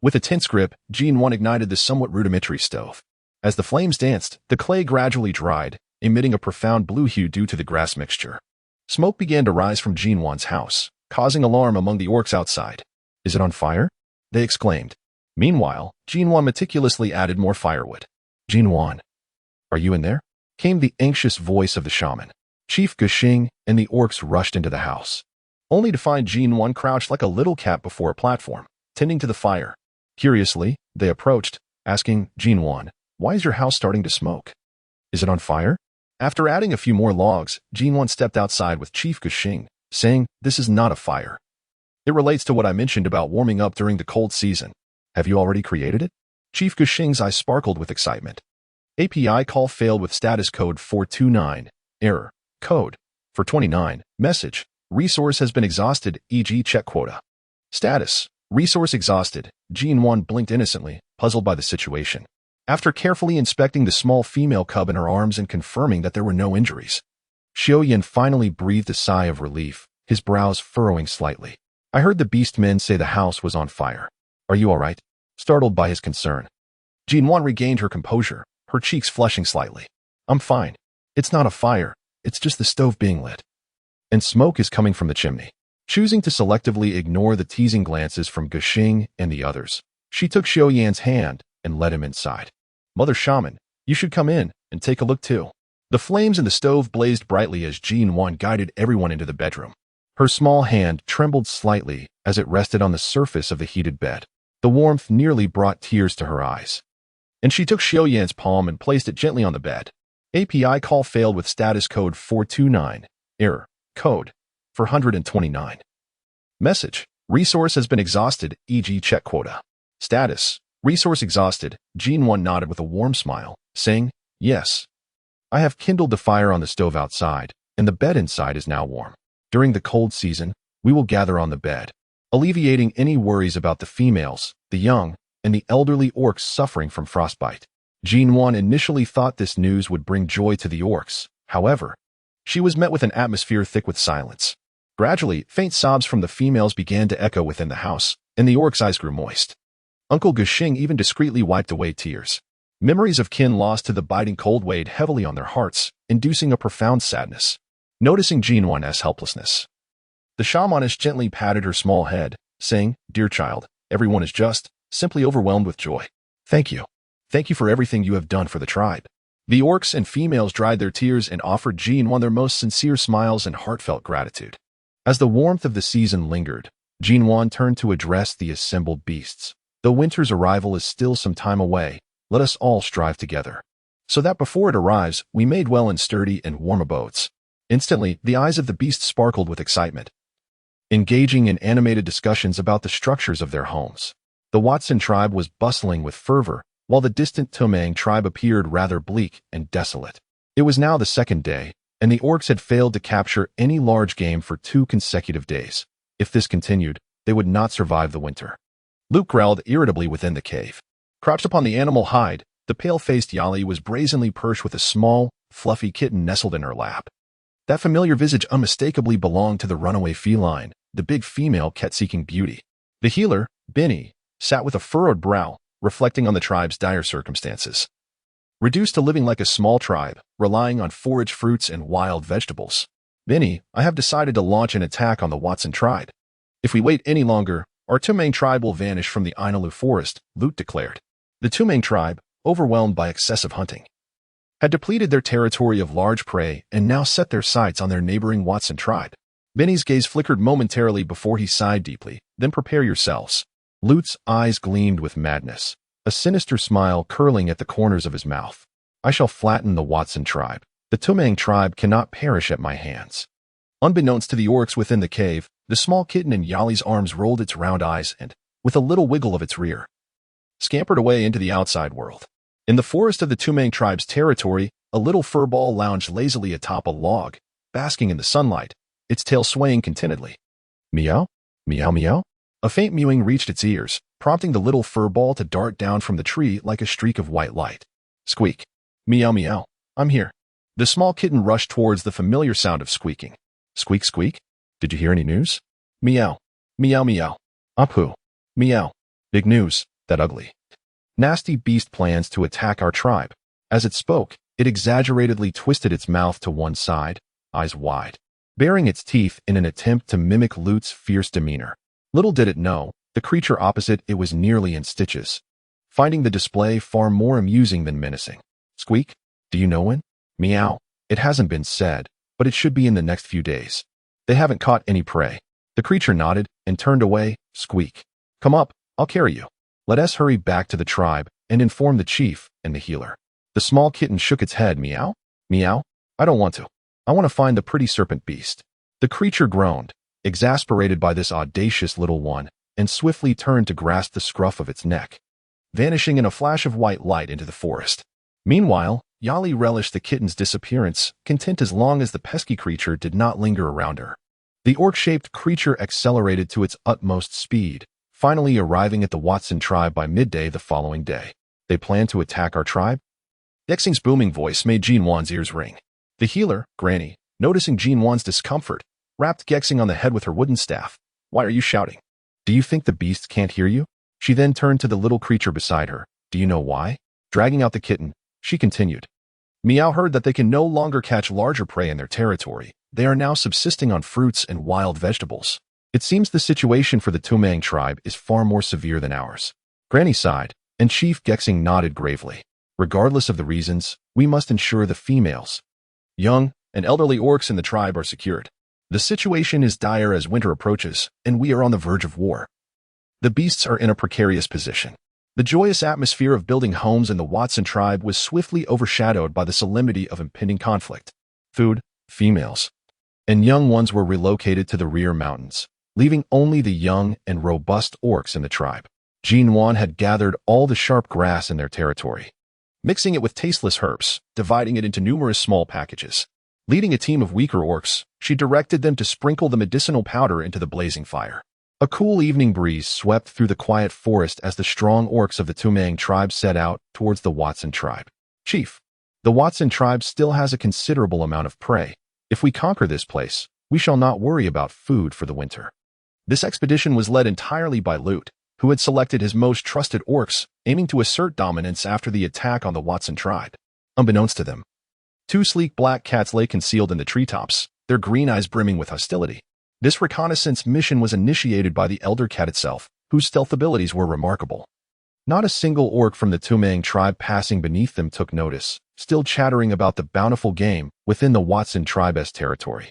With a tense grip, Jinwan ignited the somewhat rudimentary stove. As the flames danced, the clay gradually dried, emitting a profound blue hue due to the grass mixture. Smoke began to rise from Jinwan's house, causing alarm among the orcs outside. "Is it on fire?" they exclaimed. Meanwhile, Jinwan meticulously added more firewood. "Jinwan, are you in there?" came the anxious voice of the shaman. Chief Guxing and the orcs rushed into the house, only to find Jinwan crouched like a little cat before a platform, tending to the fire. Curiously, they approached, asking, "Jinwan, why is your house starting to smoke? Is it on fire?" After adding a few more logs, Jinwan stepped outside with Chief Guxing, saying, "This is not a fire. It relates to what I mentioned about warming up during the cold season. Have you already created it?" Chief Guxing's eyes sparkled with excitement. API call failed with status code 429. Error. Code. For 29. Message. Resource has been exhausted, e.g. check quota. Status. Resource exhausted. Jinwan blinked innocently, puzzled by the situation. After carefully inspecting the small female cub in her arms and confirming that there were no injuries, Xiaoyan finally breathed a sigh of relief, his brows furrowing slightly. "I heard the beast men say the house was on fire. Are you all right?" Startled by his concern, Jinwan regained her composure, her cheeks flushing slightly. "I'm fine. It's not a fire. It's just the stove being lit. And smoke is coming from the chimney." Choosing to selectively ignore the teasing glances from Guxing and the others, she took Xiaoyan's hand and led him inside. "Mother Shaman, you should come in and take a look too." The flames in the stove blazed brightly as Jinwan guided everyone into the bedroom. Her small hand trembled slightly as it rested on the surface of the heated bed. The warmth nearly brought tears to her eyes, and she took Xiaoyan's palm and placed it gently on the bed. API call failed with status code 429. Error. Code. For 129. Message. Resource has been exhausted, e.g. check quota. Status. Resource exhausted. Jinwan nodded with a warm smile, saying, "Yes. I have kindled the fire on the stove outside, and the bed inside is now warm. During the cold season, we will gather on the bed, alleviating any worries about the females, the young, and the elderly orcs suffering from frostbite." Jinwan initially thought this news would bring joy to the orcs. However, she was met with an atmosphere thick with silence. Gradually, faint sobs from the females began to echo within the house, and the orcs' eyes grew moist. Uncle Guxing even discreetly wiped away tears. Memories of kin lost to the biting cold weighed heavily on their hearts, inducing a profound sadness. Noticing Jinwan's helplessness, the shamaness gently patted her small head, saying, "Dear child, everyone is just, simply overwhelmed with joy. Thank you. Thank you for everything you have done for the tribe." The orcs and females dried their tears and offered Jinwan their most sincere smiles and heartfelt gratitude. As the warmth of the season lingered, Jinwan turned to address the assembled beasts. "Though winter's arrival is still some time away, let us all strive together, so that before it arrives, we may dwell in sturdy and warm abodes." Instantly, the eyes of the beasts sparkled with excitement, engaging in animated discussions about the structures of their homes. The Watson tribe was bustling with fervor, while the distant Touang tribe appeared rather bleak and desolate. It was now the second day, and the orcs had failed to capture any large game for 2 consecutive days. If this continued, they would not survive the winter. Luke growled irritably within the cave. Crouched upon the animal hide, the pale-faced Yali was brazenly perched with a small, fluffy kitten nestled in her lap. That familiar visage unmistakably belonged to the runaway feline, the big female cat-seeking beauty. The healer, Benny, sat with a furrowed brow, reflecting on the tribe's dire circumstances. Reduced to living like a small tribe, relying on forage fruits and wild vegetables, "Benny, I have decided to launch an attack on the Watson tribe. If we wait any longer, our Touang tribe will vanish from the Inalu forest," Luke declared. The Touang tribe, overwhelmed by excessive hunting, had depleted their territory of large prey and now set their sights on their neighboring Watson tribe. Benny's gaze flickered momentarily before he sighed deeply. Then prepare yourselves. Lute's eyes gleamed with madness, a sinister smile curling at the corners of his mouth. I shall flatten the Watson tribe. The Touang tribe cannot perish at my hands. Unbeknownst to the orcs within the cave, the small kitten in Yali's arms rolled its round eyes and, with a little wiggle of its rear, scampered away into the outside world. In the forest of the Touang tribe's territory, a little furball lounged lazily atop a log, basking in the sunlight, its tail swaying contentedly. Meow? Meow meow? A faint mewing reached its ears, prompting the little furball to dart down from the tree like a streak of white light. Squeak. Meow meow. I'm here. The small kitten rushed towards the familiar sound of squeaking. Squeak squeak? Did you hear any news? Meow. Meow meow. Apu. Meow. Big news, that ugly, nasty beast plans to attack our tribe. As it spoke, it exaggeratedly twisted its mouth to one side, eyes wide, baring its teeth in an attempt to mimic Lute's fierce demeanor. Little did it know, the creature opposite it was nearly in stitches, finding the display far more amusing than menacing. Squeak? Do you know when? Meow. It hasn't been said, but it should be in the next few days. They haven't caught any prey. The creature nodded and turned away. Squeak. Come up, I'll carry you. Let us hurry back to the tribe and inform the chief and the healer. The small kitten shook its head. Meow? Meow? I don't want to. I want to find the pretty serpent beast. The creature groaned, exasperated by this audacious little one, and swiftly turned to grasp the scruff of its neck, vanishing in a flash of white light into the forest. Meanwhile, Yali relished the kitten's disappearance, content as long as the pesky creature did not linger around her. The orc-shaped creature accelerated to its utmost speed, finally arriving at the Watson tribe by midday the following day. They plan to attack our tribe? Dexing's booming voice made Nuan's ears ring. The healer, Granny, noticing Nuan's discomfort, rapped Gexing on the head with her wooden staff. Why are you shouting? Do you think the beast can't hear you? She then turned to the little creature beside her. Do you know why? Dragging out the kitten, she continued. Meow heard that they can no longer catch larger prey in their territory. They are now subsisting on fruits and wild vegetables. It seems the situation for the Touang tribe is far more severe than ours. Granny sighed, and Chief Gexing nodded gravely. Regardless of the reasons, we must ensure the females, young, and elderly orcs in the tribe are secured. The situation is dire as winter approaches, and we are on the verge of war. The beasts are in a precarious position. The joyous atmosphere of building homes in the Watson tribe was swiftly overshadowed by the solemnity of impending conflict. Food, females, and young ones were relocated to the rear mountains, leaving only the young and robust orcs in the tribe. Nuan had gathered all the sharp grass in their territory, mixing it with tasteless herbs, dividing it into numerous small packages. Leading a team of weaker orcs, she directed them to sprinkle the medicinal powder into the blazing fire. A cool evening breeze swept through the quiet forest as the strong orcs of the Touang tribe set out towards the Watson tribe. Chief, the Watson tribe still has a considerable amount of prey. If we conquer this place, we shall not worry about food for the winter. This expedition was led entirely by Lute, who had selected his most trusted orcs, aiming to assert dominance after the attack on the Watson tribe. Unbeknownst to them, two sleek black cats lay concealed in the treetops, their green eyes brimming with hostility. This reconnaissance mission was initiated by the elder cat itself, whose stealth abilities were remarkable. Not a single orc from the Touang tribe passing beneath them took notice, still chattering about the bountiful game within the Watson tribe's territory.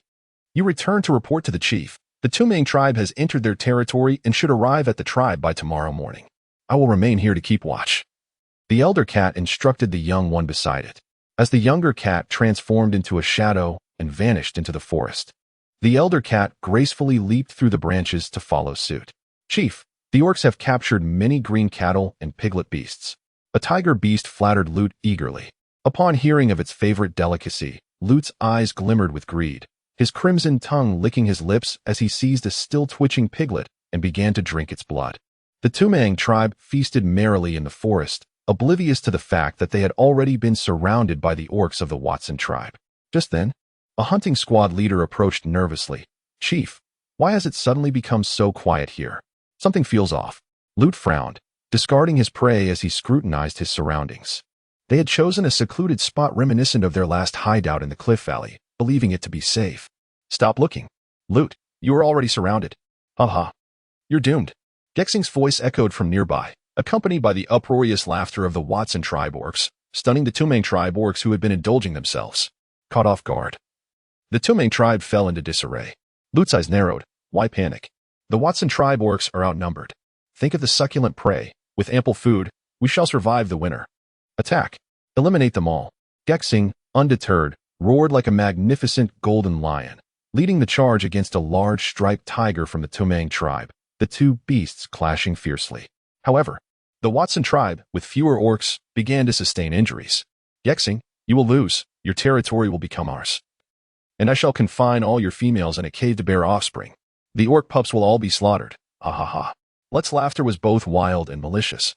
You return to report to the chief. The Touang tribe has entered their territory and should arrive at the tribe by tomorrow morning. I will remain here to keep watch. The elder cat instructed the young one beside it, as the younger cat transformed into a shadow and vanished into the forest. The elder cat gracefully leaped through the branches to follow suit. Chief, the orcs have captured many green cattle and piglet beasts. A tiger beast flattered Lute eagerly. Upon hearing of its favorite delicacy, Lute's eyes glimmered with greed, his crimson tongue licking his lips as he seized a still-twitching piglet and began to drink its blood. The Touang tribe feasted merrily in the forest, oblivious to the fact that they had already been surrounded by the orcs of the Watson tribe. Just then, a hunting squad leader approached nervously. Chief, why has it suddenly become so quiet here? Something feels off. Lute frowned, discarding his prey as he scrutinized his surroundings. They had chosen a secluded spot reminiscent of their last hideout in the cliff valley, believing it to be safe. Stop looking. Lute, you are already surrounded. Haha. You're doomed. Gexing's voice echoed from nearby, accompanied by the uproarious laughter of the Watson tribe orcs, stunning the Touang tribe orcs who had been indulging themselves. Caught off guard, the Touang tribe fell into disarray. Lut's eyes narrowed. Why panic? The Watson tribe orcs are outnumbered. Think of the succulent prey. With ample food, we shall survive the winter. Attack. Eliminate them all. Gexing, undeterred, roared like a magnificent golden lion, leading the charge against a large striped tiger from the Touang tribe, the two beasts clashing fiercely. However, the Watson tribe, with fewer orcs, began to sustain injuries. Gexing, you will lose. Your territory will become ours. And I shall confine all your females in a cave to bear offspring. The orc pups will all be slaughtered. Ha ha ha. Let's laughter was both wild and malicious,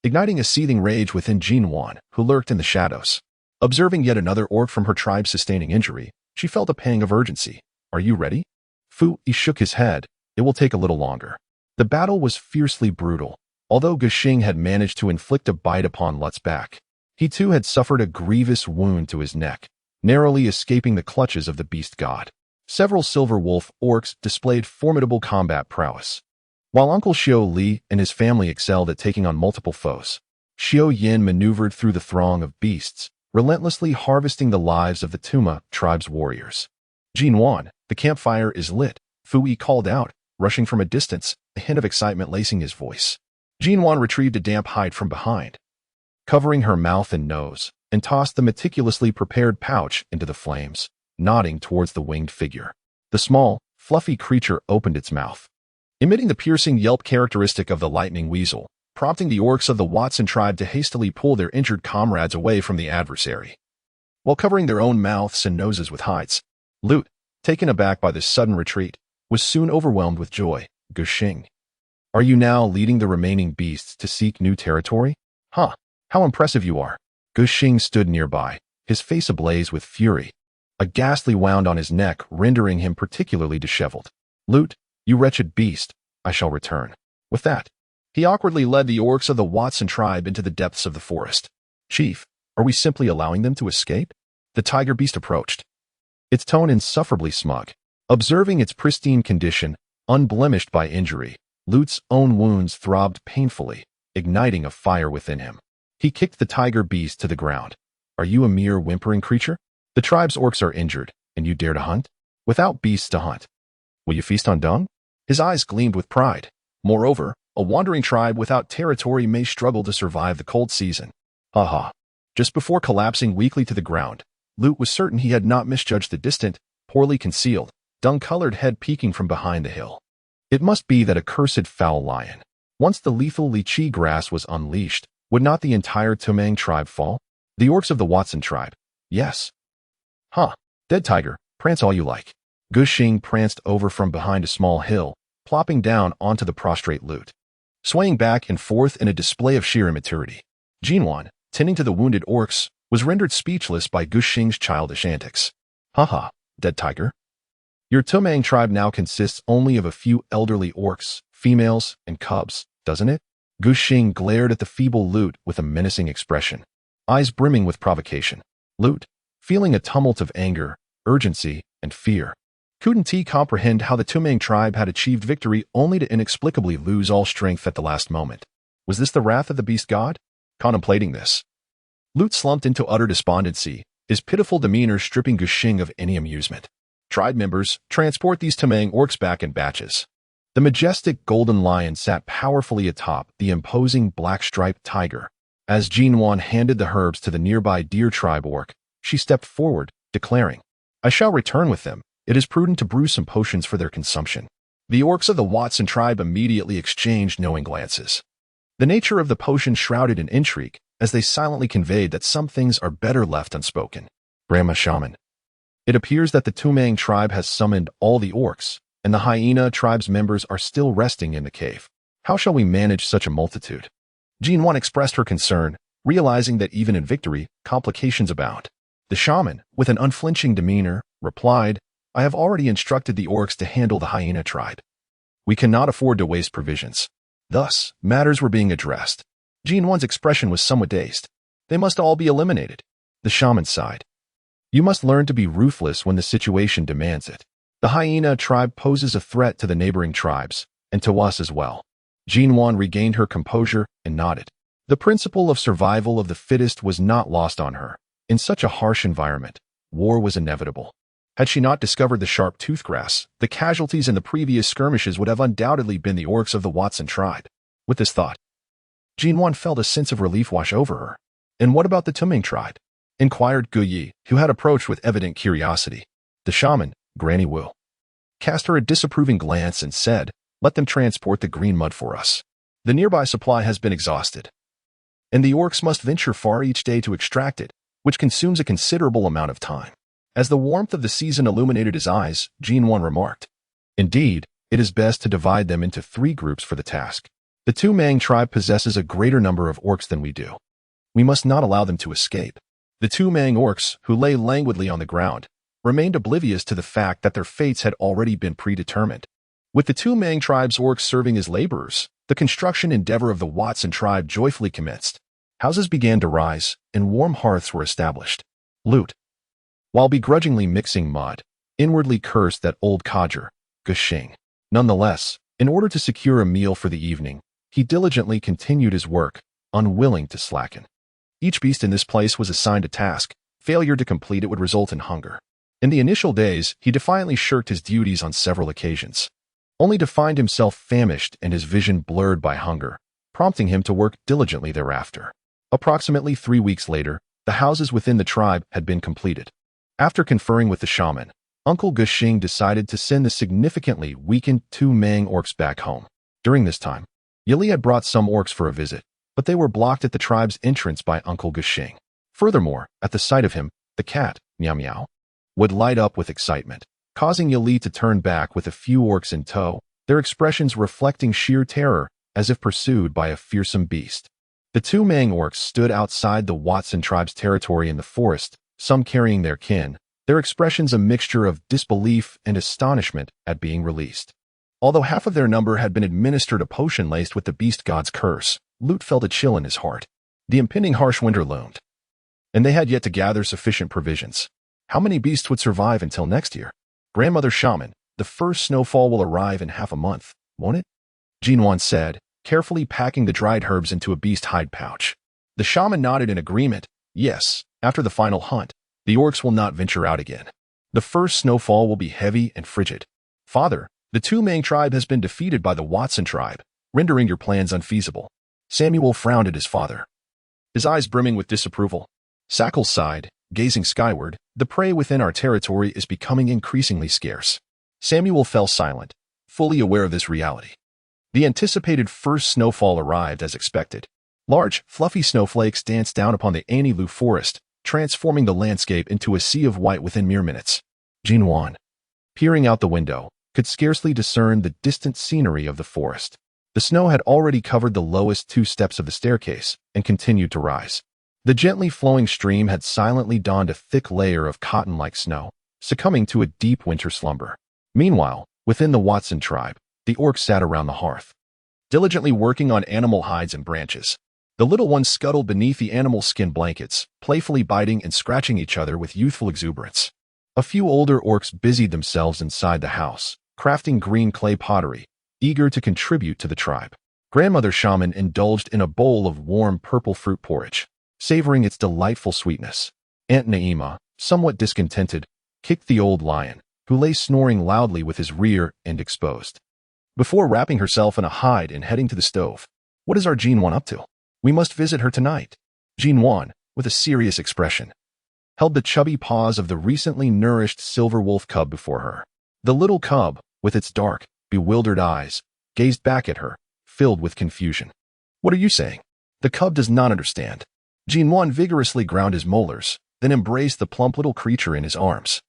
igniting a seething rage within Nuan, who lurked in the shadows. Observing yet another orc from her tribe sustaining injury, she felt a pang of urgency. Are you ready? He shook his head. It will take a little longer. The battle was fiercely brutal. Although Gushing had managed to inflict a bite upon Lut's back, he too had suffered a grievous wound to his neck, narrowly escaping the clutches of the beast god. Several silver wolf orcs displayed formidable combat prowess, while Uncle Xiao Li and his family excelled at taking on multiple foes. Xiao Yin maneuvered through the throng of beasts, relentlessly harvesting the lives of the Tuma tribe's warriors. Nuan, the campfire is lit, Fui called out, rushing from a distance, a hint of excitement lacing his voice. Nuan retrieved a damp hide from behind, covering her mouth and nose, and tossed the meticulously prepared pouch into the flames, nodding towards the winged figure. The small, fluffy creature opened its mouth, emitting the piercing yelp characteristic of the lightning weasel, prompting the orcs of the Watson tribe to hastily pull their injured comrades away from the adversary, while covering their own mouths and noses with hides. Lut, taken aback by this sudden retreat, was soon overwhelmed with joy. Gushing, are you now leading the remaining beasts to seek new territory? Huh, how impressive you are. Gushing stood nearby, his face ablaze with fury, a ghastly wound on his neck rendering him particularly disheveled. Lut, you wretched beast, I shall return. With that, he awkwardly led the orcs of the Watson tribe into the depths of the forest. Chief, are we simply allowing them to escape? The tiger beast approached, its tone insufferably smug. Observing its pristine condition, unblemished by injury, Lut's own wounds throbbed painfully, igniting a fire within him. He kicked the tiger beast to the ground. Are you a mere whimpering creature? The tribe's orcs are injured, and you dare to hunt? Without beasts to hunt, will you feast on dung? His eyes gleamed with pride. Moreover, a wandering tribe without territory may struggle to survive the cold season. Ha ha. Just before collapsing weakly to the ground, Lut was certain he had not misjudged the distant, poorly concealed, dung-colored head peeking from behind the hill. It must be that accursed foul lion. Once the lethal lychee grass was unleashed, would not the entire Touang tribe fall? The orcs of the Watson tribe. Yes. Huh. Dead tiger, prance all you like. Gushing pranced over from behind a small hill, plopping down onto the prostrate Lut, swaying back and forth in a display of sheer immaturity. Nuan, tending to the wounded orcs, was rendered speechless by Gushing's childish antics. Haha, dead tiger. Your Touang tribe now consists only of a few elderly orcs, females, and cubs, doesn't it? Gushing glared at the feeble Lut with a menacing expression, eyes brimming with provocation. Lut, feeling a tumult of anger, urgency, and fear, couldn't he comprehend how the Touang tribe had achieved victory only to inexplicably lose all strength at the last moment. Was this the wrath of the beast god? Contemplating this, Lut slumped into utter despondency, his pitiful demeanor stripping Gushing of any amusement. Tribe members, transport these Touang orcs back in batches. The majestic golden lion sat powerfully atop the imposing black-striped tiger. As Nuan handed the herbs to the nearby deer tribe orc, she stepped forward, declaring, I shall return with them. It is prudent to brew some potions for their consumption. The orcs of the Watson tribe immediately exchanged knowing glances. The nature of the potion shrouded in intrigue, as they silently conveyed that some things are better left unspoken. Brahma Shaman. It appears that the Touang tribe has summoned all the orcs, and the hyena tribe's members are still resting in the cave. How shall we manage such a multitude? Nuan expressed her concern, realizing that even in victory, complications abound. The shaman, with an unflinching demeanor, replied, I have already instructed the orcs to handle the hyena tribe. We cannot afford to waste provisions. Thus, matters were being addressed. Nuan's expression was somewhat dazed. They must all be eliminated. The shaman sighed. You must learn to be ruthless when the situation demands it. The hyena tribe poses a threat to the neighboring tribes, and to us as well. Nuan regained her composure and nodded. The principle of survival of the fittest was not lost on her. In such a harsh environment, war was inevitable. Had she not discovered the sharp toothgrass, the casualties in the previous skirmishes would have undoubtedly been the orcs of the Watson tribe. With this thought, Nuan felt a sense of relief wash over her. And what about the Touang tribe? Inquired Guyi, who had approached with evident curiosity. The shaman, Granny Wu, cast her a disapproving glance and said, "Let them transport the green mud for us. The nearby supply has been exhausted, and the orcs must venture far each day to extract it, which consumes a considerable amount of time." As the warmth of the season illuminated his eyes, Nuan remarked, "Indeed, it is best to divide them into 3 groups for the task. The Touang tribe possesses a greater number of orcs than we do. We must not allow them to escape." The Touang orcs, who lay languidly on the ground, remained oblivious to the fact that their fates had already been predetermined. With the Touang tribe's orcs serving as laborers, the construction endeavor of the Watson tribe joyfully commenced. Houses began to rise, and warm hearths were established. Loot. While begrudgingly mixing mud, inwardly cursed that old codger, Gushing. Nonetheless, in order to secure a meal for the evening, he diligently continued his work, unwilling to slacken. Each beast in this place was assigned a task. Failure to complete it would result in hunger. In the initial days, he defiantly shirked his duties on several occasions, only to find himself famished and his vision blurred by hunger, prompting him to work diligently thereafter. Approximately 3 weeks later, the houses within the tribe had been completed. After conferring with the shaman, Uncle Gushing decided to send the significantly weakened Touang orcs back home. During this time, Yili had brought some orcs for a visit, but they were blocked at the tribe's entrance by Uncle Gushing. Furthermore, at the sight of him, the cat, Meow Meow, would light up with excitement, causing Yili to turn back with a few orcs in tow, their expressions reflecting sheer terror, as if pursued by a fearsome beast. The Touang orcs stood outside the Watson tribe's territory in the forest, some carrying their kin, their expressions a mixture of disbelief and astonishment at being released. Although half of their number had been administered a potion laced with the beast god's curse, Lute felt a chill in his heart. The impending harsh winter loomed, and they had yet to gather sufficient provisions. How many beasts would survive until next year? Grandmother Shaman, the first snowfall will arrive in half a month, won't it? Nuan said, carefully packing the dried herbs into a beast hide pouch. The shaman nodded in agreement. Yes, after the final hunt, the orcs will not venture out again. The first snowfall will be heavy and frigid. Father, the Touang tribe has been defeated by the Watson tribe, rendering your plans unfeasible. Samuel frowned at his father, his eyes brimming with disapproval. Sackle sighed, gazing skyward. The prey within our territory is becoming increasingly scarce. Samuel fell silent, fully aware of this reality. The anticipated first snowfall arrived as expected. Large, fluffy snowflakes danced down upon the Anilu forest, transforming the landscape into a sea of white within mere minutes. Nuan, peering out the window, could scarcely discern the distant scenery of the forest. The snow had already covered the lowest 2 steps of the staircase and continued to rise. The gently flowing stream had silently donned a thick layer of cotton-like snow, succumbing to a deep winter slumber. Meanwhile, within the Watson tribe, the orcs sat around the hearth, diligently working on animal hides and branches. The little ones scuttled beneath the animal skin blankets, playfully biting and scratching each other with youthful exuberance. A few older orcs busied themselves inside the house, crafting green clay pottery, eager to contribute to the tribe. Grandmother Shaman indulged in a bowl of warm purple fruit porridge, savoring its delightful sweetness. Aunt Naima, somewhat discontented, kicked the old lion, who lay snoring loudly with his rear end exposed. Before wrapping herself in a hide and heading to the stove, "What is our Nuan up to? We must visit her tonight." Nuan, with a serious expression, held the chubby paws of the recently nourished silver wolf cub before her. The little cub, with its dark, bewildered eyes, gazed back at her, filled with confusion. "What are you saying?" The cub does not understand. Nuan vigorously ground his molars, then embraced the plump little creature in his arms,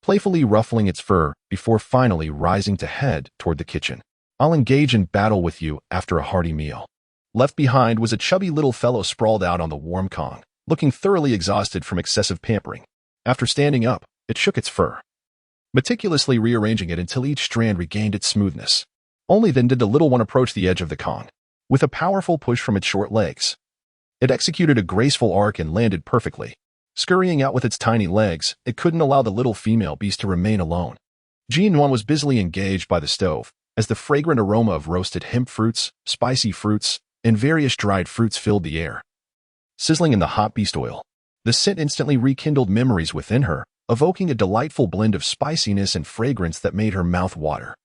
playfully ruffling its fur before finally rising to head toward the kitchen. "I'll engage in battle with you after a hearty meal." Left behind was a chubby little fellow sprawled out on the warm Kong, looking thoroughly exhausted from excessive pampering. After standing up, it shook its fur, meticulously rearranging it until each strand regained its smoothness. Only then did the little one approach the edge of the Kong. With a powerful push from its short legs, it executed a graceful arc and landed perfectly. Scurrying out with its tiny legs, it couldn't allow the little female beast to remain alone. Nuan was busily engaged by the stove, as the fragrant aroma of roasted hemp fruits, spicy fruits, and various dried fruits filled the air. Sizzling in the hot beast oil, the scent instantly rekindled memories within her, evoking a delightful blend of spiciness and fragrance that made her mouth water.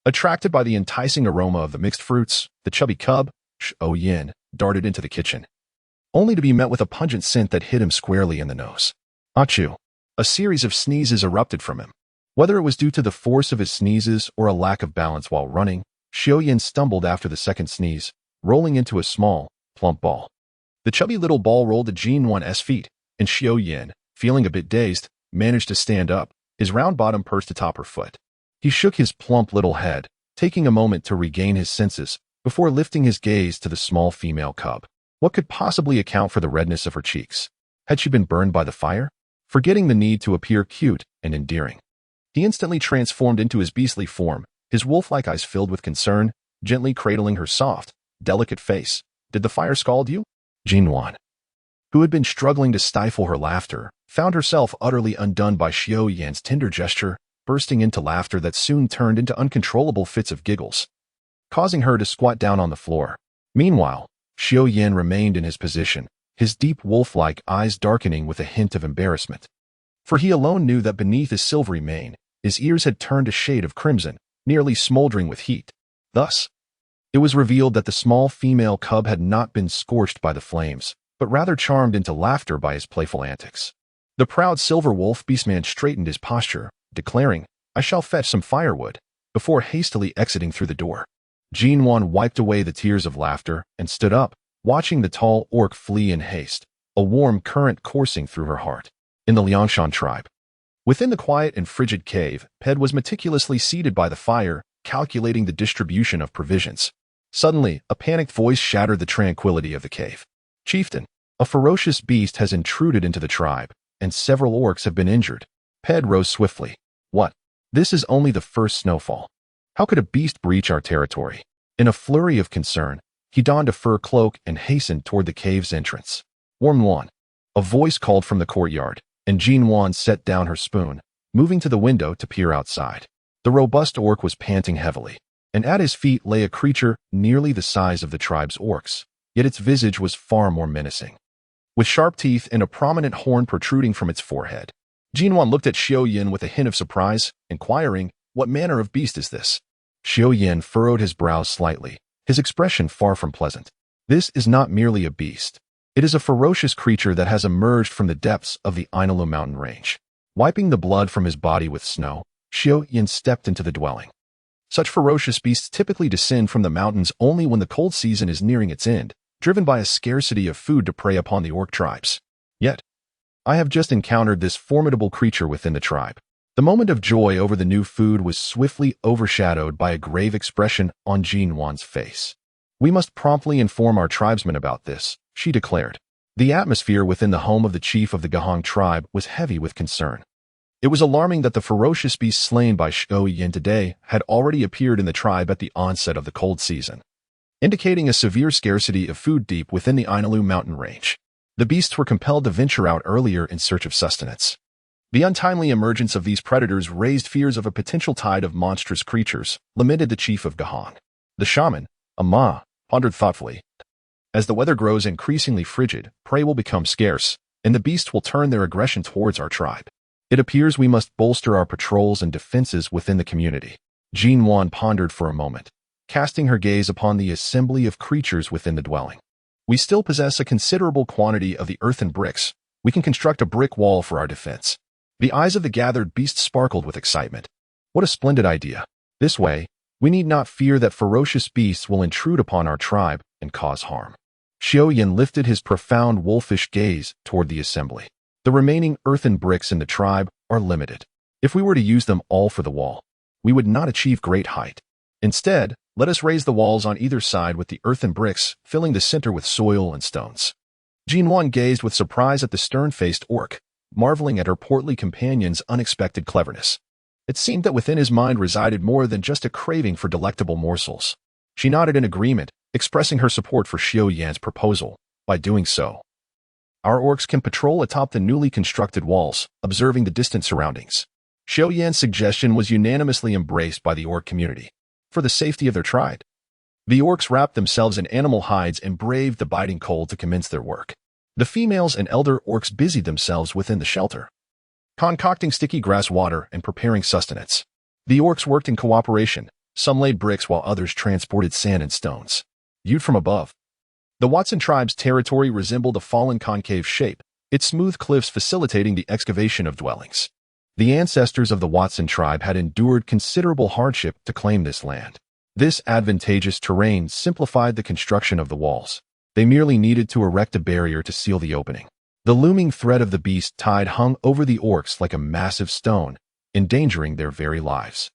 Attracted by the enticing aroma of the mixed fruits, the chubby cub, Xiaoyan, darted into the kitchen, only to be met with a pungent scent that hit him squarely in the nose. Achoo! A series of sneezes erupted from him. Whether it was due to the force of his sneezes or a lack of balance while running, Xiaoyan stumbled after the second sneeze, rolling into a small, plump ball. The chubby little ball rolled at Nuan's feet, and Xiaoyan, feeling a bit dazed, managed to stand up, his round bottom pursed atop her foot. He shook his plump little head, taking a moment to regain his senses, before lifting his gaze to the small female cub. What could possibly account for the redness of her cheeks? Had she been burned by the fire? Forgetting the need to appear cute and endearing, he instantly transformed into his beastly form, his wolf-like eyes filled with concern, gently cradling her soft, delicate face. Did the fire scald you? Nuan, who had been struggling to stifle her laughter, found herself utterly undone by Xiaoyan's tender gesture, bursting into laughter that soon turned into uncontrollable fits of giggles, causing her to squat down on the floor. Meanwhile, Xiaoyan remained in his position, his deep wolf-like eyes darkening with a hint of embarrassment. For he alone knew that beneath his silvery mane, his ears had turned a shade of crimson, nearly smoldering with heat. Thus, it was revealed that the small female cub had not been scorched by the flames, but rather charmed into laughter by his playful antics. The proud silver wolf beastman straightened his posture, declaring, "I shall fetch some firewood," before hastily exiting through the door. Nuan wiped away the tears of laughter and stood up, watching the tall orc flee in haste, a warm current coursing through her heart. In the Liangshan tribe, within the quiet and frigid cave, Ped was meticulously seated by the fire, calculating the distribution of provisions. Suddenly, a panicked voice shattered the tranquility of the cave. "Chieftain, a ferocious beast has intruded into the tribe, and several orcs have been injured." Ped rose swiftly. "What? This is only the first snowfall. How could a beast breach our territory?" In a flurry of concern, he donned a fur cloak and hastened toward the cave's entrance. "Nuan," a voice called from the courtyard, and Nuan set down her spoon, moving to the window to peer outside. The robust orc was panting heavily, and at his feet lay a creature nearly the size of the tribe's orcs, yet its visage was far more menacing. With sharp teeth and a prominent horn protruding from its forehead, Nuan looked at Xiaoyan with a hint of surprise, inquiring, "What manner of beast is this?" Xiaoyan furrowed his brows slightly, his expression far from pleasant. "This is not merely a beast. It is a ferocious creature that has emerged from the depths of the Inulu mountain range." Wiping the blood from his body with snow, Xiaoyan stepped into the dwelling. Such ferocious beasts typically descend from the mountains only when the cold season is nearing its end, driven by a scarcity of food to prey upon the orc tribes. Yet, I have just encountered this formidable creature within the tribe. The moment of joy over the new food was swiftly overshadowed by a grave expression on Nuan's face. "We must promptly inform our tribesmen about this," she declared. The atmosphere within the home of the chief of the Gahong tribe was heavy with concern. It was alarming that the ferocious beast slain by Xiaoyan today had already appeared in the tribe at the onset of the cold season, indicating a severe scarcity of food deep within the Inulu mountain range. The beasts were compelled to venture out earlier in search of sustenance. The untimely emergence of these predators raised fears of a potential tide of monstrous creatures, lamented the chief of Gahong. The shaman, Ama, pondered thoughtfully. As the weather grows increasingly frigid, prey will become scarce, and the beasts will turn their aggression towards our tribe. It appears we must bolster our patrols and defenses within the community. Nuan pondered for a moment, casting her gaze upon the assembly of creatures within the dwelling. "We still possess a considerable quantity of the earthen bricks. We can construct a brick wall for our defense." The eyes of the gathered beasts sparkled with excitement. "What a splendid idea. This way, we need not fear that ferocious beasts will intrude upon our tribe and cause harm." Xiaoyan lifted his profound wolfish gaze toward the assembly. "The remaining earthen bricks in the tribe are limited. If we were to use them all for the wall, we would not achieve great height. Instead, let us raise the walls on either side with the earthen bricks, filling the center with soil and stones." Nuan gazed with surprise at the stern-faced orc, marveling at her portly companion's unexpected cleverness. It seemed that within his mind resided more than just a craving for delectable morsels. She nodded in agreement, expressing her support for Xiaoyan's proposal. "By doing so, our orcs can patrol atop the newly constructed walls, observing the distant surroundings." Xiaoyan's suggestion was unanimously embraced by the orc community. For the safety of their tribe, The orcs wrapped themselves in animal hides and braved the biting cold to commence their work. The females and elder orcs busied themselves within the shelter, concocting sticky grass water and preparing sustenance. The orcs worked in cooperation. Some laid bricks while others transported sand and stones. Viewed from above, the Watson tribe's territory resembled a fallen concave shape, its smooth cliffs facilitating the excavation of dwellings. The ancestors of the Watson tribe had endured considerable hardship to claim this land. This advantageous terrain simplified the construction of the walls. They merely needed to erect a barrier to seal the opening. The looming threat of the beast tide hung over the orcs like a massive stone, endangering their very lives.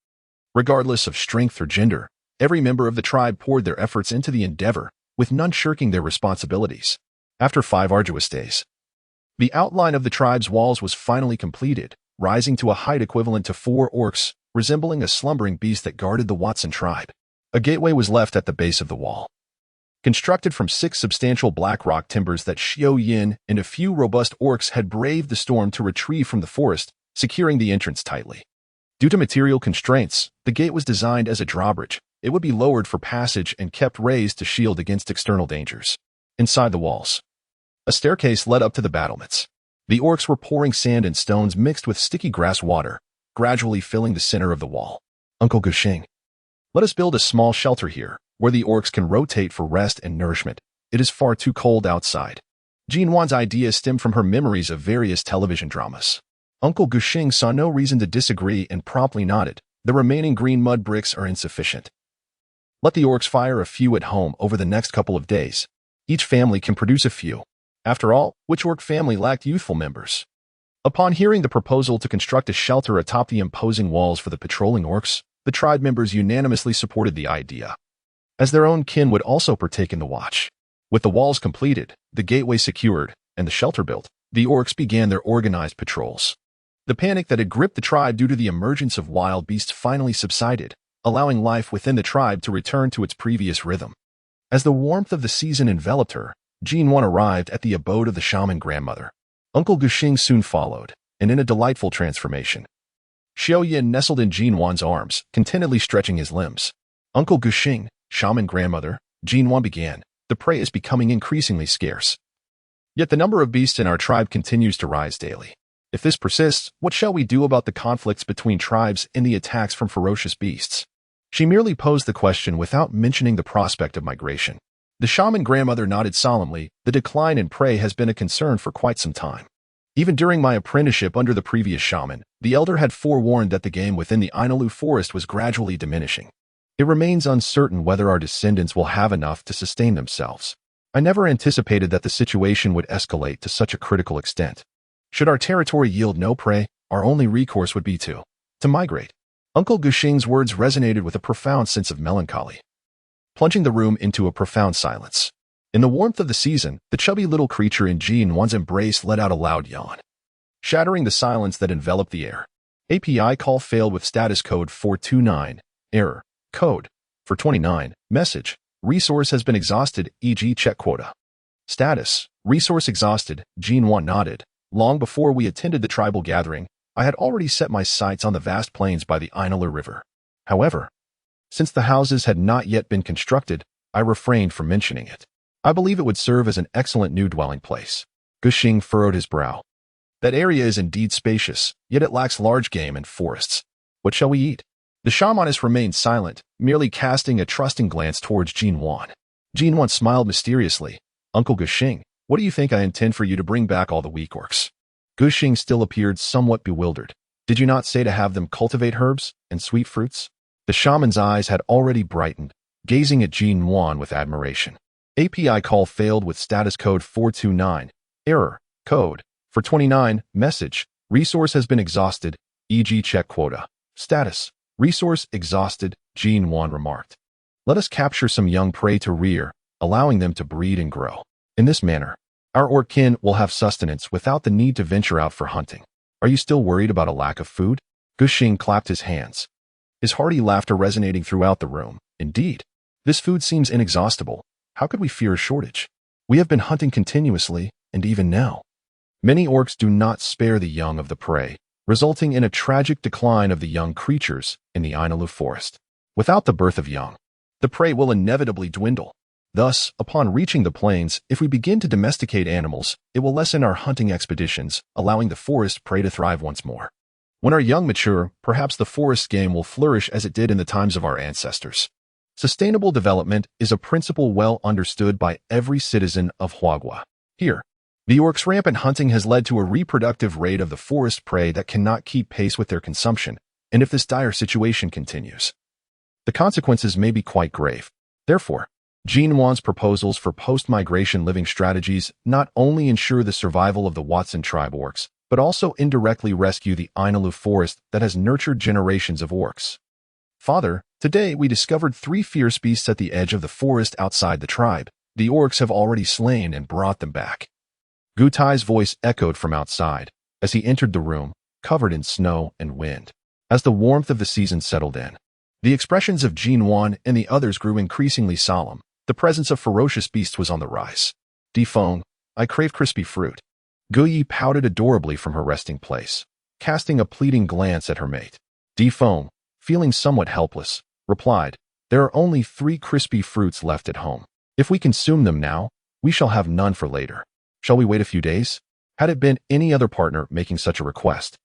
Regardless of strength or gender, every member of the tribe poured their efforts into the endeavor, with none shirking their responsibilities. After 5 arduous days, the outline of the tribe's walls was finally completed, rising to a height equivalent to 4 orcs, resembling a slumbering beast that guarded the Watson tribe. A gateway was left at the base of the wall, constructed from 6 substantial black rock timbers that Xiao Yin and a few robust orcs had braved the storm to retrieve from the forest, securing the entrance tightly. Due to material constraints, the gate was designed as a drawbridge. It would be lowered for passage and kept raised to shield against external dangers. Inside the walls, a staircase led up to the battlements. The orcs were pouring sand and stones mixed with sticky grass water, gradually filling the center of the wall. Uncle Gushing, let us build a small shelter here, where the orcs can rotate for rest and nourishment. It is far too cold outside. Nuan's idea stemmed from her memories of various television dramas. Uncle Gushing saw no reason to disagree and promptly nodded. The remaining green mud bricks are insufficient. Let the orcs fire a few at home over the next couple of days. Each family can produce a few. After all, which orc family lacked youthful members? Upon hearing the proposal to construct a shelter atop the imposing walls for the patrolling orcs, the tribe members unanimously supported the idea, as their own kin would also partake in the watch. With the walls completed, the gateway secured, and the shelter built, the orcs began their organized patrols. The panic that had gripped the tribe due to the emergence of wild beasts finally subsided, allowing life within the tribe to return to its previous rhythm. As the warmth of the season enveloped her, Nuan arrived at the abode of the shaman grandmother. Uncle Gushing soon followed, and in a delightful transformation. Xiao Yin nestled in Nuan's arms, contentedly stretching his limbs. Uncle Gushing, shaman grandmother, Nuan began, the prey is becoming increasingly scarce. Yet the number of beasts in our tribe continues to rise daily. If this persists, what shall we do about the conflicts between tribes and the attacks from ferocious beasts? She merely posed the question without mentioning the prospect of migration. The shaman grandmother nodded solemnly. The decline in prey has been a concern for quite some time. Even during my apprenticeship under the previous shaman, the elder had forewarned that the game within the Ainalu forest was gradually diminishing. It remains uncertain whether our descendants will have enough to sustain themselves. I never anticipated that the situation would escalate to such a critical extent. Should our territory yield no prey, our only recourse would be to migrate. Uncle Gushing's words resonated with a profound sense of melancholy, plunging the room into a profound silence. In the warmth of the season, the chubby little creature in Nuan's embrace let out a loud yawn, shattering the silence that enveloped the air. API call failed with status code 429, error, code, for 29, message, resource has been exhausted, e.g. check quota. Status, resource exhausted, Nuan nodded. Long before we attended the tribal gathering, I had already set my sights on the vast plains by the Ainalu River. However, since the houses had not yet been constructed, I refrained from mentioning it. I believe it would serve as an excellent new dwelling place. Gushing furrowed his brow. That area is indeed spacious, yet it lacks large game and forests. What shall we eat? The shamaness remained silent, merely casting a trusting glance towards Nuan. Nuan smiled mysteriously. Uncle Gushing, what do you think I intend for you to bring back all the weak orcs? Gushing still appeared somewhat bewildered. Did you not say to have them cultivate herbs and sweet fruits? The shaman's eyes had already brightened, gazing at Nuan with admiration. API call failed with status code 429, error, code, for 29, message, resource has been exhausted, e.g. check quota. Status, resource exhausted, Nuan remarked. Let us capture some young prey to rear, allowing them to breed and grow. In this manner, our orc kin will have sustenance without the need to venture out for hunting. Are you still worried about a lack of food? Gushing clapped his hands, his hearty laughter resonating throughout the room. Indeed, this food seems inexhaustible. How could we fear a shortage? We have been hunting continuously, and even now, many orcs do not spare the young of the prey, resulting in a tragic decline of the young creatures in the Ainalu forest. Without the birth of young, the prey will inevitably dwindle. Thus, upon reaching the plains, if we begin to domesticate animals, it will lessen our hunting expeditions, allowing the forest prey to thrive once more. When our young mature, perhaps the forest game will flourish as it did in the times of our ancestors. Sustainable development is a principle well understood by every citizen of Huagua. Here, the orcs' rampant hunting has led to a reproductive rate of the forest prey that cannot keep pace with their consumption, and if this dire situation continues, the consequences may be quite grave. Therefore, Nuan's proposals for post-migration living strategies not only ensure the survival of the Watson tribe orcs, but also indirectly rescue the Ainalu forest that has nurtured generations of orcs. Father, today we discovered 3 fierce beasts at the edge of the forest outside the tribe. The orcs have already slain and brought them back. Gutai's voice echoed from outside as he entered the room, covered in snow and wind. As the warmth of the season settled in, the expressions of Nuan and the others grew increasingly solemn. The presence of ferocious beasts was on the rise. Feng, I crave crispy fruit. Guyi pouted adorably from her resting place, casting a pleading glance at her mate. Feng, feeling somewhat helpless, replied, there are only 3 crispy fruits left at home. If we consume them now, we shall have none for later. Shall we wait a few days? Had it been any other partner making such a request,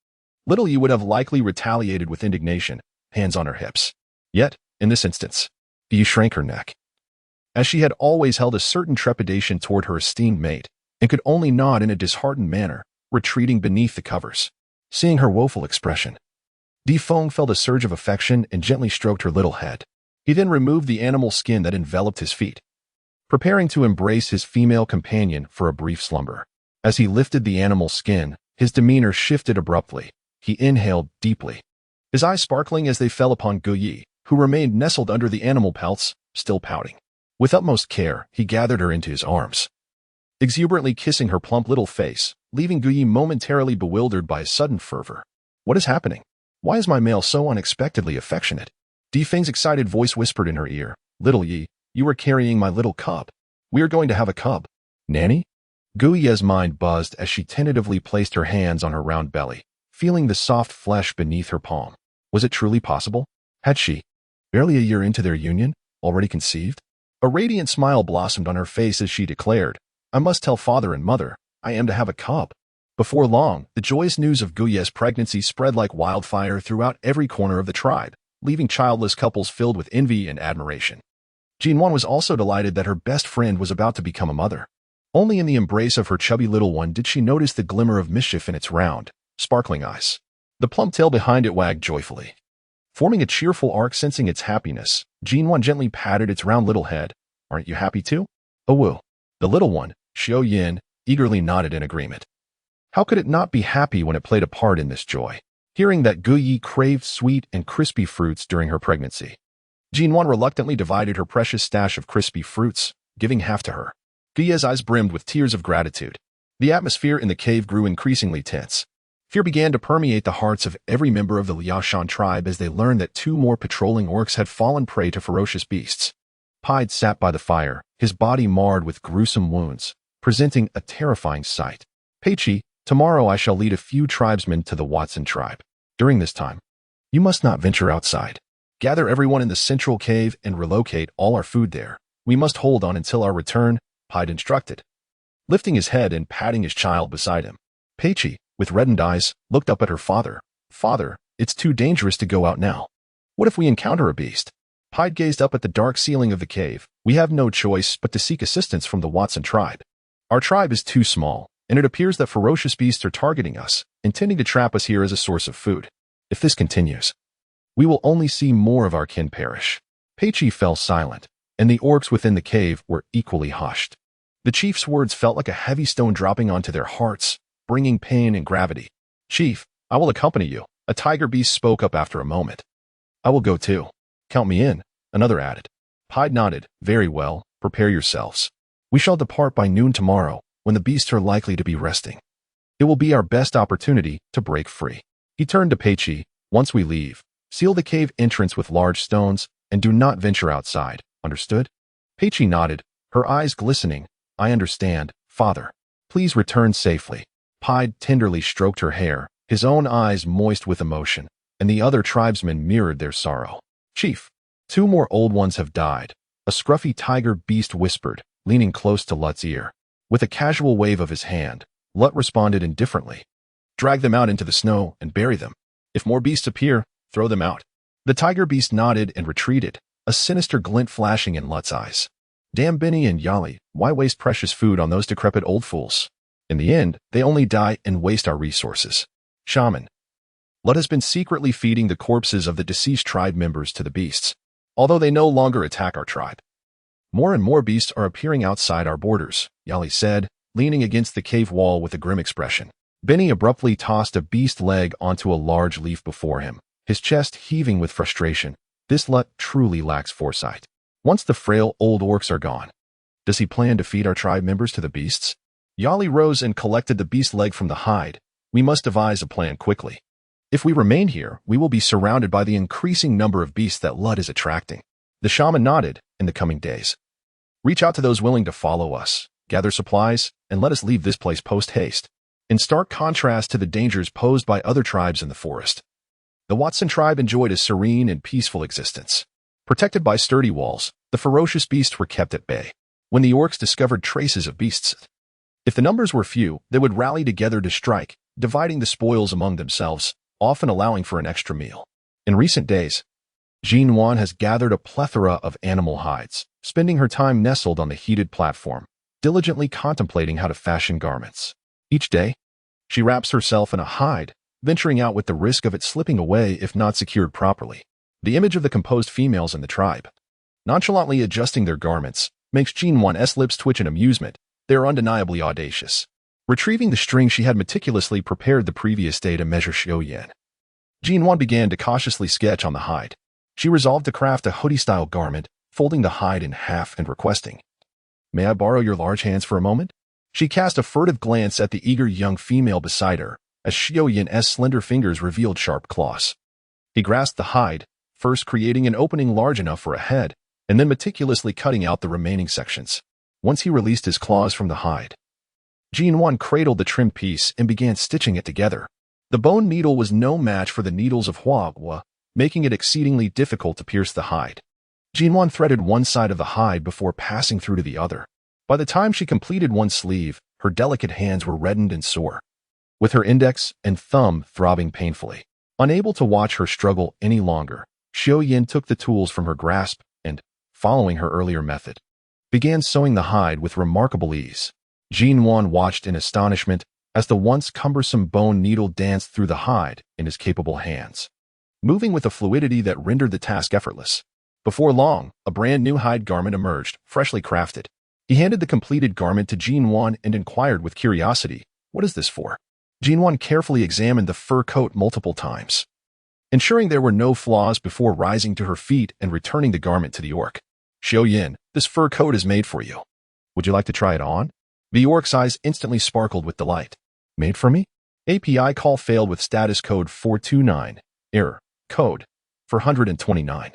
Little Yi would have likely retaliated with indignation, hands on her hips. Yet, in this instance, Yi shrank her neck, as she had always held a certain trepidation toward her esteemed mate, and could only nod in a disheartened manner, retreating beneath the covers. Seeing her woeful expression, Feng felt a surge of affection and gently stroked her little head. He then removed the animal skin that enveloped his feet, preparing to embrace his female companion for a brief slumber. As he lifted the animal skin, his demeanor shifted abruptly. He inhaled deeply, his eyes sparkling as they fell upon Guyi, who remained nestled under the animal pelts, still pouting. With utmost care, he gathered her into his arms, exuberantly kissing her plump little face, leaving Guyi momentarily bewildered by his sudden fervor. What is happening? Why is my male so unexpectedly affectionate? Feng's excited voice whispered in her ear, Little Yi, you are carrying my little cub. We are going to have a cub. Nanny? Guyi's mind buzzed as she tentatively placed her hands on her round belly, feeling the soft flesh beneath her palm. Was it truly possible? Had she, barely a year into their union, already conceived? A radiant smile blossomed on her face as she declared, I must tell father and mother, I am to have a cub. Before long, the joyous news of Guyi's pregnancy spread like wildfire throughout every corner of the tribe, leaving childless couples filled with envy and admiration. Nuan was also delighted that her best friend was about to become a mother. Only in the embrace of her chubby little one did she notice the glimmer of mischief in its round, sparkling eyes. The plump tail behind it wagged joyfully, forming a cheerful arc sensing its happiness. Nuan gently patted its round little head. Aren't you happy too? Oh woo. The little one, Xiao Yin, eagerly nodded in agreement. How could it not be happy when it played a part in this joy? Hearing that Guyi craved sweet and crispy fruits during her pregnancy, Nuan reluctantly divided her precious stash of crispy fruits, giving half to her. Guyi's eyes brimmed with tears of gratitude. The atmosphere in the cave grew increasingly tense. Fear began to permeate the hearts of every member of the Liaoshan tribe as they learned that 2 more patrolling orcs had fallen prey to ferocious beasts. Pied sat by the fire, his body marred with gruesome wounds, presenting a terrifying sight. Peichi, tomorrow I shall lead a few tribesmen to the Watson tribe. During this time, you must not venture outside. Gather everyone in the central cave and relocate all our food there. We must hold on until our return, Pied instructed, lifting his head and patting his child beside him. Peichi, with reddened eyes, looked up at her father. Father, it's too dangerous to go out now. What if we encounter a beast? Pied gazed up at the dark ceiling of the cave. We have no choice but to seek assistance from the Watson tribe. Our tribe is too small, and it appears that ferocious beasts are targeting us, intending to trap us here as a source of food. If this continues, we will only see more of our kin perish. Peichi fell silent, and the orcs within the cave were equally hushed. The chief's words felt like a heavy stone dropping onto their hearts, bringing pain and gravity. Chief, I will accompany you, a tiger beast spoke up after a moment. I will go too. Count me in, another added. Pied nodded. Very well, prepare yourselves. We shall depart by noon tomorrow, when the beasts are likely to be resting. It will be our best opportunity to break free. He turned to Peichi. Once we leave, seal the cave entrance with large stones, and do not venture outside. Understood? Peichi nodded, her eyes glistening. I understand, father. Please return safely. Pied tenderly stroked her hair, his own eyes moist with emotion, and the other tribesmen mirrored their sorrow. Chief, 2 more old ones have died, a scruffy tiger beast whispered, leaning close to Lut's ear. With a casual wave of his hand, Lut responded indifferently. Drag them out into the snow and bury them. If more beasts appear, throw them out. The tiger beast nodded and retreated, a sinister glint flashing in Lut's eyes. Damn Benny and Yali, why waste precious food on those decrepit old fools? In the end, they only die and waste our resources. Shaman. Lut has been secretly feeding the corpses of the deceased tribe members to the beasts, although they no longer attack our tribe. More and more beasts are appearing outside our borders, Yali said, leaning against the cave wall with a grim expression. Benny abruptly tossed a beast leg onto a large leaf before him, his chest heaving with frustration. This Lut truly lacks foresight. Once the frail old orcs are gone, does he plan to feed our tribe members to the beasts? Yali rose and collected the beast leg from the hide. We must devise a plan quickly. If we remain here, we will be surrounded by the increasing number of beasts that Lut is attracting. The shaman nodded. In the coming days, reach out to those willing to follow us, gather supplies, and let us leave this place post-haste. In stark contrast to the dangers posed by other tribes in the forest, the Watson tribe enjoyed a serene and peaceful existence. Protected by sturdy walls, the ferocious beasts were kept at bay. When the orcs discovered traces of beasts, if the numbers were few, they would rally together to strike, dividing the spoils among themselves, often allowing for an extra meal. In recent days, Nuan has gathered a plethora of animal hides, spending her time nestled on the heated platform, diligently contemplating how to fashion garments. Each day, she wraps herself in a hide, venturing out with the risk of it slipping away if not secured properly. The image of the composed females in the tribe, nonchalantly adjusting their garments, makes Nuan's lips twitch in amusement. They are undeniably audacious. Retrieving the string she had meticulously prepared the previous day to measure Xiaoyan, Nuan began to cautiously sketch on the hide. She resolved to craft a hoodie-style garment, folding the hide in half and requesting, "May I borrow your large hands for a moment?" She cast a furtive glance at the eager young female beside her, as Xiaoyan's slender fingers revealed sharp claws. He grasped the hide, first creating an opening large enough for a head, and then meticulously cutting out the remaining sections. Once he released his claws from the hide, Nuan cradled the trimmed piece and began stitching it together. The bone needle was no match for the needles of Huagua, making it exceedingly difficult to pierce the hide. Nuan threaded one side of the hide before passing through to the other. By the time she completed one sleeve, her delicate hands were reddened and sore, with her index and thumb throbbing painfully. Unable to watch her struggle any longer, Xiaoyan took the tools from her grasp and, following her earlier method, began sewing the hide with remarkable ease. Nuan watched in astonishment as the once cumbersome bone needle danced through the hide in his capable hands, moving with a fluidity that rendered the task effortless. Before long, a brand new hide garment emerged, freshly crafted. He handed the completed garment to Nuan and inquired with curiosity, "What is this for?" Nuan carefully examined the fur coat multiple times, ensuring there were no flaws before rising to her feet and returning the garment to the orc. "Xiaoyan, this fur coat is made for you. Would you like to try it on?" The orc's eyes instantly sparkled with delight. "Made for me?" API call failed with status code 429. Error. Code 429.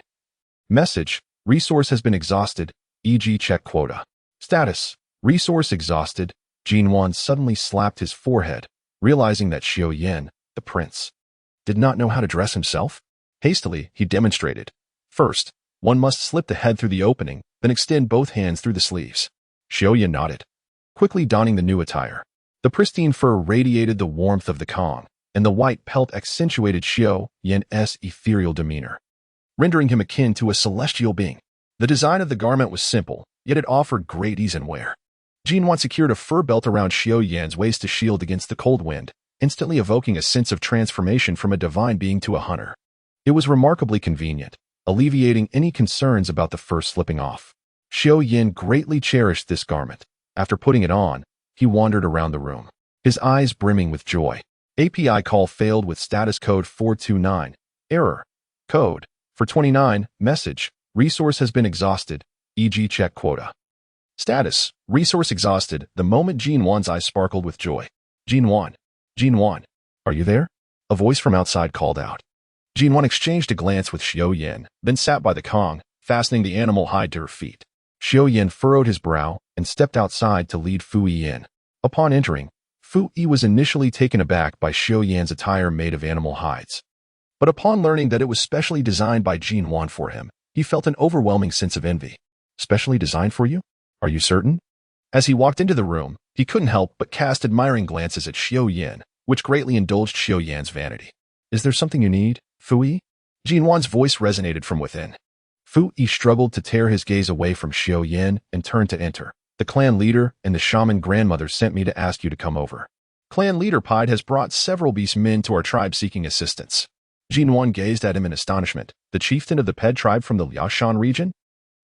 Message. Resource has been exhausted, e.g. check quota. Status. Resource exhausted. Nuan suddenly slapped his forehead, realizing that Xiaoyan, the prince, did not know how to dress himself. Hastily, he demonstrated. First, one must slip the head through the opening, then extend both hands through the sleeves. Xiaoyan nodded, quickly donning the new attire. The pristine fur radiated the warmth of the Kong, and the white pelt accentuated Xiaoyan's ethereal demeanor, rendering him akin to a celestial being. The design of the garment was simple, yet it offered great ease in wear. Nuan secured a fur belt around Xiaoyan's waist to shield against the cold wind, instantly evoking a sense of transformation from a divine being to a hunter. It was remarkably convenient, alleviating any concerns about the fur slipping off. Xiaoyan greatly cherished this garment. After putting it on, he wandered around the room, his eyes brimming with joy. API call failed with status code 429. Error. Code 429. Message. Resource has been exhausted, e.g. check quota. Status. Resource exhausted. The moment Nuan's eyes sparkled with joy. Nuan. Are you there?" A voice from outside called out. Nuan exchanged a glance with Xiaoyan, then sat by the Kong, fastening the animal hide to her feet. Xiaoyan furrowed his brow and stepped outside to lead Fui in. Upon entering, Fui was initially taken aback by Xiaoyan's attire made of animal hides. But upon learning that it was specially designed by Nuan for him, he He felt an overwhelming sense of envy. Specially designed for you? Are you certain? As he walked into the room, he couldn't help but cast admiring glances at Xiao Yan, which greatly indulged Xiao Yan's vanity. Is there something you need, Fu Yi? Jinwan's voice resonated from within. Fu Yi struggled to tear his gaze away from Xiao Yan and turned to enter. The clan leader and the shaman grandmother sent me to ask you to come over. Clan leader Pied has brought several beast men to our tribe seeking assistance. Jinwan gazed at him in astonishment. The chieftain of the Ped tribe from the Liaoshan region?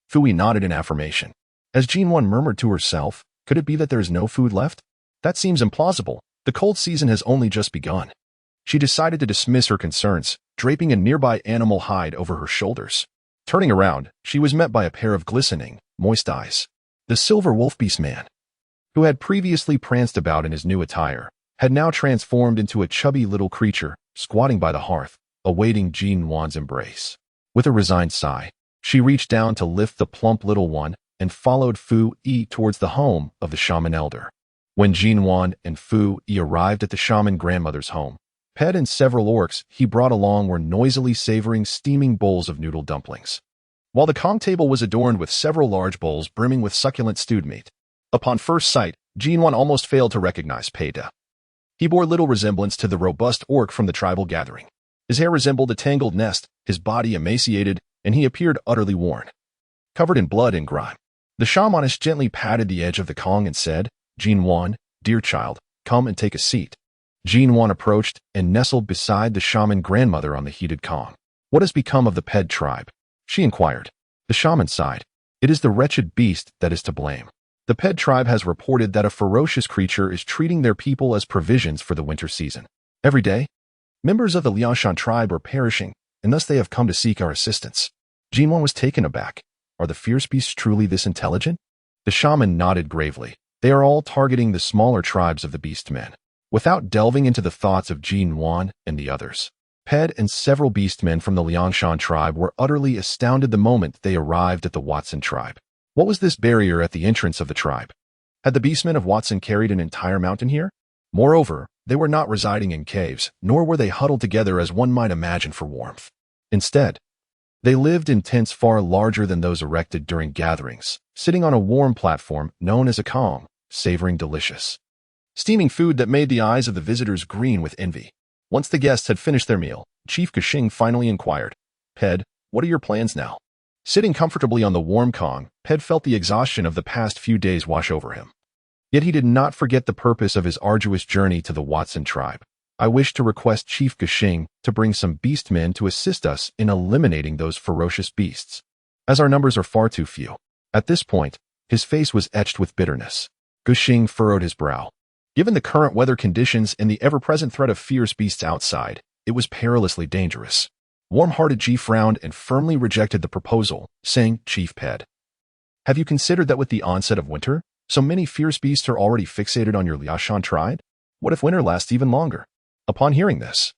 Fu Yi nodded in affirmation. As Jinwan murmured to herself, could it be that there is no food left? That seems implausible. The cold season has only just begun. She decided to dismiss her concerns, draping a nearby animal hide over her shoulders. Turning around, she was met by a pair of glistening, moist eyes. The silver wolf beast man, who had previously pranced about in his new attire, had now transformed into a chubby little creature, squatting by the hearth, awaiting Jinwan's embrace. With a resigned sigh, she reached down to lift the plump little one and followed Fu Yi towards the home of the shaman elder. When Jinwan and Fu Yi arrived at the shaman grandmother's home, Ped and several orcs he brought along were noisily savoring steaming bowls of noodle dumplings, while the Kong table was adorned with several large bowls brimming with succulent stewed meat. Upon first sight, Jinwan almost failed to recognize Peida. He bore little resemblance to the robust orc from the tribal gathering. His hair resembled a tangled nest, his body emaciated, and he appeared utterly worn, covered in blood and grime. The shamanist gently patted the edge of the Kong and said, Jinwan, dear child, come and take a seat. Jinwan approached and nestled beside the shaman grandmother on the heated Kong. What has become of the Ped tribe? She inquired. The shaman sighed. It is the wretched beast that is to blame. The Ped tribe has reported that a ferocious creature is treating their people as provisions for the winter season. Every day, members of the Liaoshan tribe are perishing, and thus they have come to seek our assistance. Jinwan was taken aback. Are the fierce beasts truly this intelligent? The shaman nodded gravely. They are all targeting the smaller tribes of the beast men. Without delving into the thoughts of Jinwan and the others, Ped and several beastmen from the Liangshan tribe were utterly astounded the moment they arrived at the Watson tribe. What was this barrier at the entrance of the tribe? Had the beastmen of Watson carried an entire mountain here? Moreover, they were not residing in caves, nor were they huddled together as one might imagine for warmth. Instead, they lived in tents far larger than those erected during gatherings, sitting on a warm platform known as a kong, savoring delicious, steaming food that made the eyes of the visitors green with envy. Once the guests had finished their meal, Chief Gushing finally inquired, Ped, what are your plans now? Sitting comfortably on the warm kong, Ped felt the exhaustion of the past few days wash over him. Yet he did not forget the purpose of his arduous journey to the Watson tribe. I wish to request Chief Gushing to bring some beastmen to assist us in eliminating those ferocious beasts, as our numbers are far too few. At this point, his face was etched with bitterness. Gushing furrowed his brow. Given the current weather conditions and the ever-present threat of fierce beasts outside, it was perilously dangerous. Warm-hearted Ji frowned and firmly rejected the proposal, saying, Chief Ped, have you considered that with the onset of winter, so many fierce beasts are already fixated on your Liaoshan tribe? What if winter lasts even longer? Upon hearing this,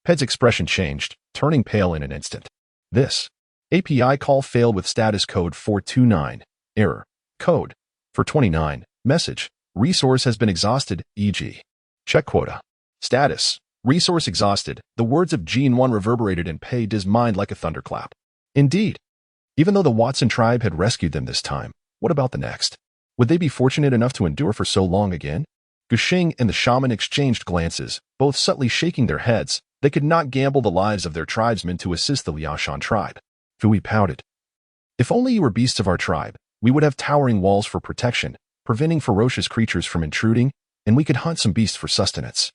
Ped's expression changed, turning pale in an instant. This API call failed with status code 429, error, code, for 29, message. Resource has been exhausted, e.g. check quota. Status. Resource exhausted. The words of Jinwan reverberated in Peida's mind like a thunderclap. Indeed. Even though the Watson tribe had rescued them this time, what about the next? Would they be fortunate enough to endure for so long again? Gushing and the shaman exchanged glances, both subtly shaking their heads. They could not gamble the lives of their tribesmen to assist the Liaoshan tribe. Fu Yi pouted. If only you were beasts of our tribe, we would have towering walls for protection, preventing ferocious creatures from intruding, and we could hunt some beasts for sustenance.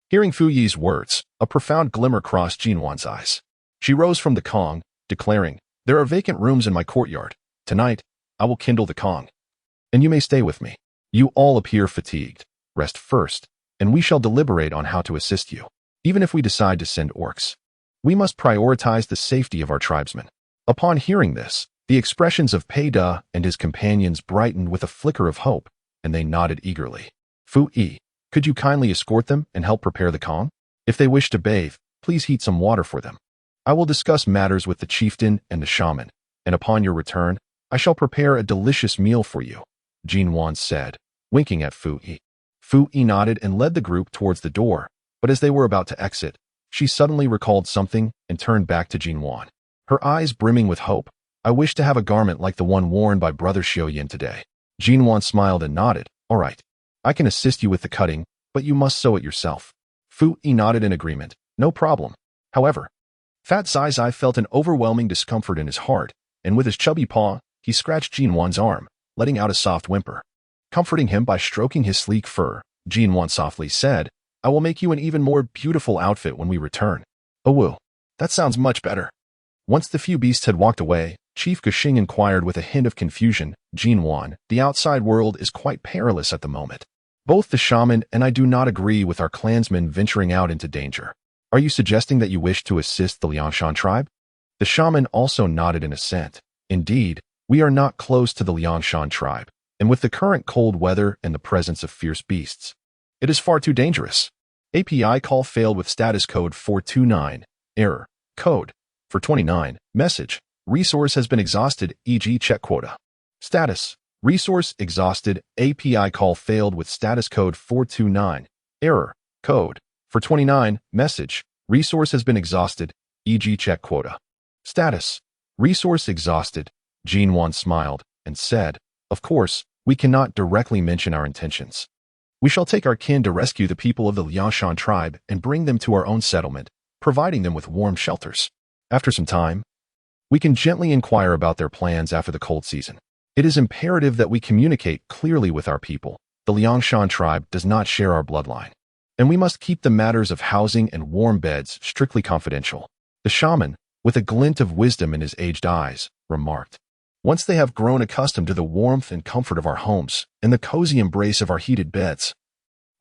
Hearing Fu Yi's words, a profound glimmer crossed Jinwan's eyes. She rose from the kong, declaring, there are vacant rooms in my courtyard. Tonight, I will kindle the kong, and you may stay with me. You all appear fatigued. Rest first, and we shall deliberate on how to assist you. Even if we decide to send orcs, we must prioritize the safety of our tribesmen. Upon hearing this, the expressions of Peida and his companions brightened with a flicker of hope, and they nodded eagerly. Fu Yi, could you kindly escort them and help prepare the kong? If they wish to bathe, please heat some water for them. I will discuss matters with the chieftain and the shaman, and upon your return, I shall prepare a delicious meal for you, Jinwan said, winking at Fu Yi. Fu Yi nodded and led the group towards the door, but as they were about to exit, she suddenly recalled something and turned back to Jinwan, her eyes brimming with hope. I wish to have a garment like the one worn by Brother Xiaoyan today. Nuan smiled and nodded. All right. I can assist you with the cutting, but you must sew it yourself. Fu Yi nodded in agreement. No problem. However, Fat Zai Zai felt an overwhelming discomfort in his heart, and with his chubby paw, he scratched Nuan's arm, letting out a soft whimper. Comforting him by stroking his sleek fur, Nuan softly said, I will make you an even more beautiful outfit when we return. Oh woo. That sounds much better. Once the few beasts had walked away, Chief Guxing inquired with a hint of confusion, Nuan, the outside world is quite perilous at the moment. Both the shaman and I do not agree with our clansmen venturing out into danger. Are you suggesting that you wish to assist the Liangshan tribe? The shaman also nodded in assent. Indeed, we are not close to the Liangshan tribe, and with the current cold weather and the presence of fierce beasts, it is far too dangerous. API call failed with status code 429. Error. Code. 429. Message. Resource has been exhausted, e.g. check quota. Status. Resource exhausted. API call failed with status code 429. Error. Code. 429. Message. Resource has been exhausted, e.g. check quota. Status. Resource exhausted. Nuan smiled and said, Of course, we cannot directly mention our intentions. We shall take our kin to rescue the people of the Liangshan tribe and bring them to our own settlement, providing them with warm shelters. After some time, we can gently inquire about their plans after the cold season. It is imperative that we communicate clearly with our people. The Liangshan tribe does not share our bloodline, and we must keep the matters of housing and warm beds strictly confidential. The shaman, with a glint of wisdom in his aged eyes, remarked, Once they have grown accustomed to the warmth and comfort of our homes and the cozy embrace of our heated beds,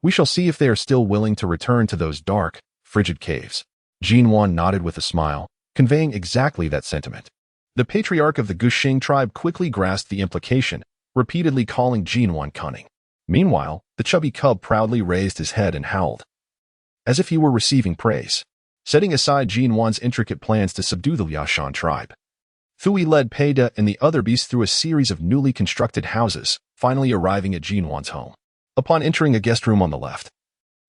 we shall see if they are still willing to return to those dark, frigid caves. Nuan nodded with a smile, conveying exactly that sentiment. The patriarch of the Guxing tribe quickly grasped the implication, repeatedly calling Nuan cunning. Meanwhile, the chubby cub proudly raised his head and howled, as if he were receiving praise. Setting aside Nuan's intricate plans to subdue the Liangshan tribe, Fu Yi led Peida and the other beasts through a series of newly constructed houses, finally arriving at Nuan's home. Upon entering a guest room on the left,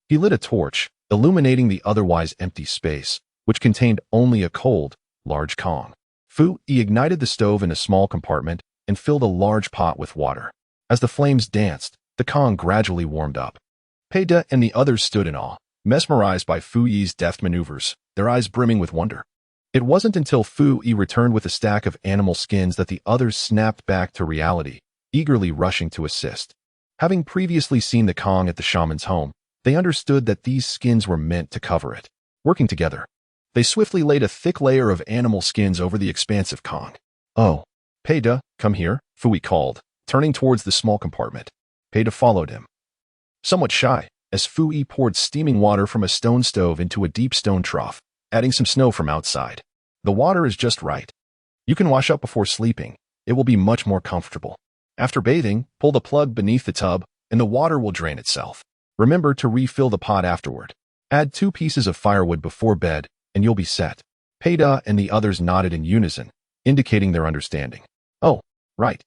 he lit a torch, illuminating the otherwise empty space, which contained only a cold, large Kong. Fu Yi ignited the stove in a small compartment and filled a large pot with water. As the flames danced, the Kong gradually warmed up. Peida and the others stood in awe, mesmerized by Fu Yi's deft maneuvers, their eyes brimming with wonder. It wasn't until Fu Yi returned with a stack of animal skins that the others snapped back to reality, eagerly rushing to assist. Having previously seen the Kong at the shaman's home, they understood that these skins were meant to cover it. Working together, they swiftly laid a thick layer of animal skins over the expansive Kong. Oh, Peida, come here, Fu Yi called, turning towards the small compartment. Peida followed him, somewhat shy, as Fu Yi poured steaming water from a stone stove into a deep stone trough, adding some snow from outside. The water is just right. You can wash up before sleeping. It will be much more comfortable. After bathing, pull the plug beneath the tub, and the water will drain itself. Remember to refill the pot afterward. Add 2 pieces of firewood before bed, and you'll be set. Peida and the others nodded in unison, indicating their understanding. Oh, right.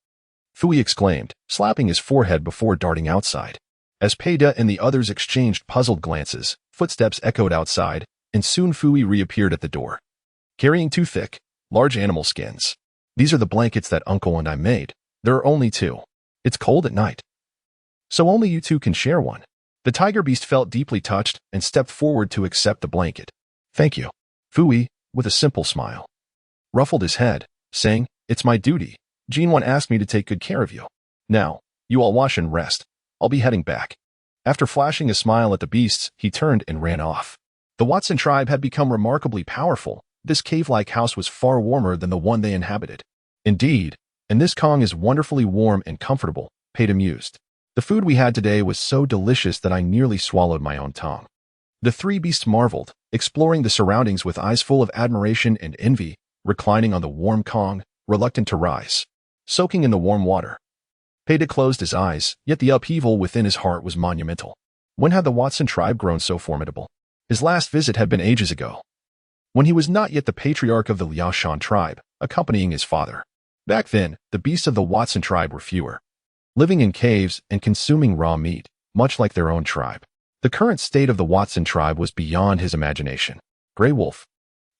Fu Yi exclaimed, slapping his forehead before darting outside. As Peida and the others exchanged puzzled glances, footsteps echoed outside, and soon Fu Yi reappeared at the door, carrying 2 thick, large animal skins. These are the blankets that Uncle and I made. There are only 2. It's cold at night, so only you 2 can share one. The tiger beast felt deeply touched and stepped forward to accept the blanket. Thank you. Fu Yi, with a simple smile, ruffled his head, saying, It's my duty. Nuan asked me to take good care of you. Now, you all wash and rest. I'll be heading back. After flashing a smile at the beasts, he turned and ran off. The Watson tribe had become remarkably powerful. This cave-like house was far warmer than the one they inhabited. Indeed, and this Kong is wonderfully warm and comfortable, Peida mused. The food we had today was so delicious that I nearly swallowed my own tongue. The 3 beasts marveled, exploring the surroundings with eyes full of admiration and envy, reclining on the warm Kong, reluctant to rise, soaking in the warm water. Peida closed his eyes, yet the upheaval within his heart was monumental. When had the Watson tribe grown so formidable? His last visit had been ages ago, when he was not yet the patriarch of the Liangshan tribe, accompanying his father. Back then, the beasts of the Watson tribe were fewer, living in caves and consuming raw meat, much like their own tribe. The current state of the Watson tribe was beyond his imagination. Grey Wolf,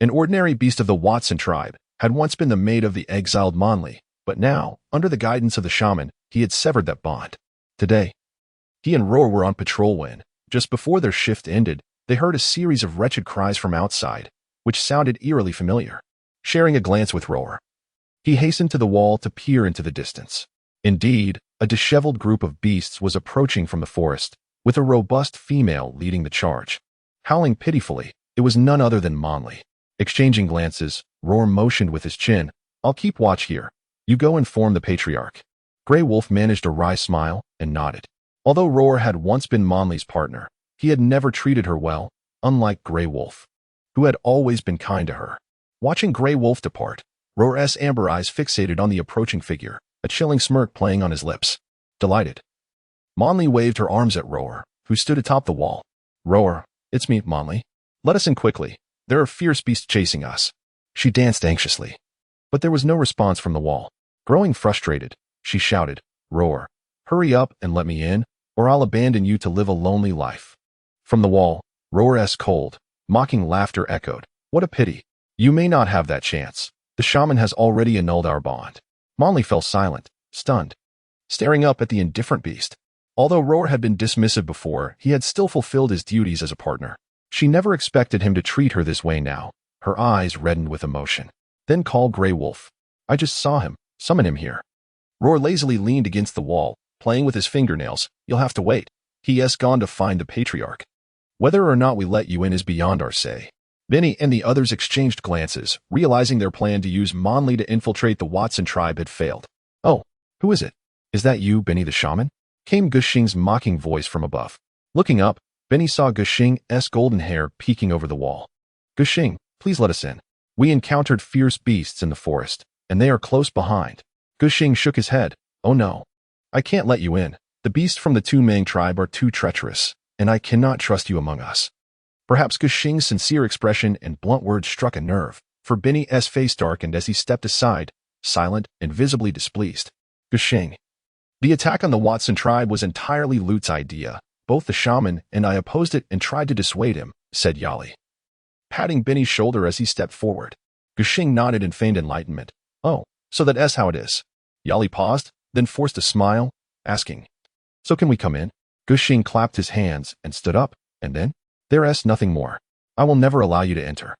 an ordinary beast of the Watson tribe, had once been the mate of the exiled Monli, but now, under the guidance of the shaman, he had severed that bond. Today, he and Roar were on patrol when, just before their shift ended, they heard a series of wretched cries from outside, which sounded eerily familiar. Sharing a glance with Roar, he hastened to the wall to peer into the distance. Indeed, a disheveled group of beasts was approaching from the forest, with a robust female leading the charge. Howling pitifully, it was none other than Monli. Exchanging glances, Roar motioned with his chin. "I'll keep watch here. You go inform the patriarch." Grey Wolf managed a wry smile and nodded. Although Roar had once been Monli's partner, he had never treated her well, unlike Grey Wolf, who had always been kind to her. Watching Grey Wolf depart, Roar's amber eyes fixated on the approaching figure, a chilling smirk playing on his lips. Delighted, Monli waved her arms at Roar, who stood atop the wall. "Roar, it's me, Monli. Let us in quickly. There are fierce beasts chasing us." She danced anxiously, but there was no response from the wall. Growing frustrated, she shouted, "Roar, hurry up and let me in, or I'll abandon you to live a lonely life." From the wall, Roar's cold, mocking laughter echoed. "What a pity. You may not have that chance. The shaman has already annulled our bond." Monli fell silent, stunned, staring up at the indifferent beast. Although Roar had been dismissive before, he had still fulfilled his duties as a partner. She never expected him to treat her this way now. Her eyes reddened with emotion. "Then call Grey Wolf. I just saw him. Summon him here." Roar lazily leaned against the wall, playing with his fingernails. "You'll have to wait. He has gone to find the patriarch. Whether or not we let you in is beyond our say." Benny and the others exchanged glances, realizing their plan to use Monli to infiltrate the Watson tribe had failed. "Oh, who is it? Is that you, Benny the shaman?" came Gushing's mocking voice from above. Looking up, Benny saw Gushing's golden hair peeking over the wall. "Gushing, please let us in. We encountered fierce beasts in the forest, and they are close behind." Gushing shook his head. "Oh no. I can't let you in. The beasts from the Touang tribe are too treacherous, and I cannot trust you among us." Perhaps Gushing's sincere expression and blunt words struck a nerve, for Benny's face darkened as he stepped aside, silent and visibly displeased. "Gushing, the attack on the Watson tribe was entirely Lute's idea. Both the shaman and I opposed it and tried to dissuade him," said Yali, patting Benny's shoulder as he stepped forward. Gushing nodded in feigned enlightenment. "Oh, so that's how it is." Yali paused, then forced a smile, asking, "So can we come in?" Gushing clapped his hands and stood up, and then, "There's nothing more. I will never allow you to enter."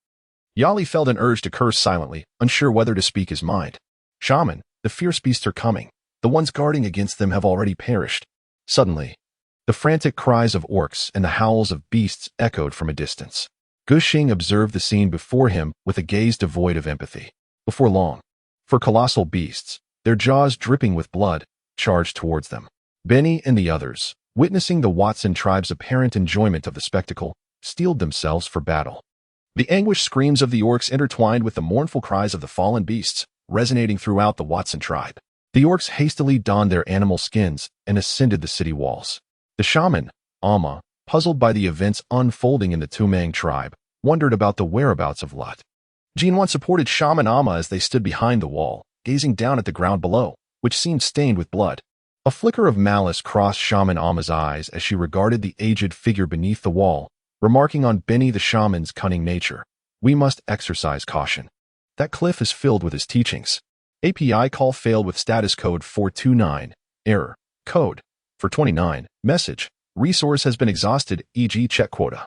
Yali felt an urge to curse silently, unsure whether to speak his mind. "Shaman, the fierce beasts are coming. The ones guarding against them have already perished." Suddenly, the frantic cries of orcs and the howls of beasts echoed from a distance. Gushing observed the scene before him with a gaze devoid of empathy. Before long, for colossal beasts, their jaws dripping with blood, charged towards them. Benny and the others, witnessing the Watson tribe's apparent enjoyment of the spectacle, steeled themselves for battle. The anguished screams of the orcs intertwined with the mournful cries of the fallen beasts, resonating throughout the Watson tribe. The orcs hastily donned their animal skins and ascended the city walls. The shaman, Amma, puzzled by the events unfolding in the Touang tribe, wondered about the whereabouts of Lut. Nuan supported Shaman Amma as they stood behind the wall, gazing down at the ground below, which seemed stained with blood. A flicker of malice crossed Shaman Amma's eyes as she regarded the aged figure beneath the wall, remarking on Benny the shaman's cunning nature. "We must exercise caution. That cliff is filled with his teachings." API call failed with status code 429. Error. Code 429. Message. Resource has been exhausted, e.g. check quota.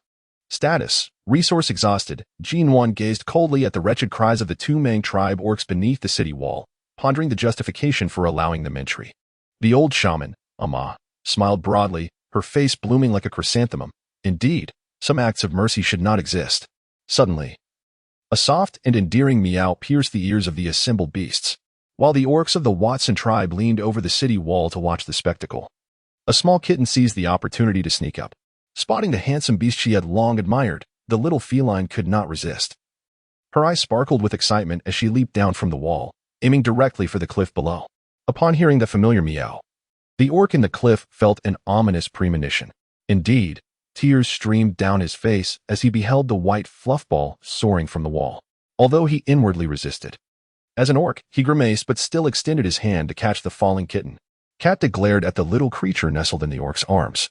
Status. Resource exhausted. Nuan gazed coldly at the wretched cries of the Touang tribe orcs beneath the city wall, pondering the justification for allowing them entry. The old shaman, Amma, smiled broadly, her face blooming like a chrysanthemum. Indeed, some acts of mercy should not exist. Suddenly, a soft and endearing meow pierced the ears of the assembled beasts. While the orcs of the Watson tribe leaned over the city wall to watch the spectacle, a small kitten seized the opportunity to sneak up. Spotting the handsome beast she had long admired, the little feline could not resist. Her eyes sparkled with excitement as she leaped down from the wall, aiming directly for the cliff below. Upon hearing the familiar meow, the orc in the cliff felt an ominous premonition. Indeed, tears streamed down his face as he beheld the white fluff ball soaring from the wall, although he inwardly resisted. As an orc, he grimaced but still extended his hand to catch the falling kitten. Katta glared at the little creature nestled in the orc's arms,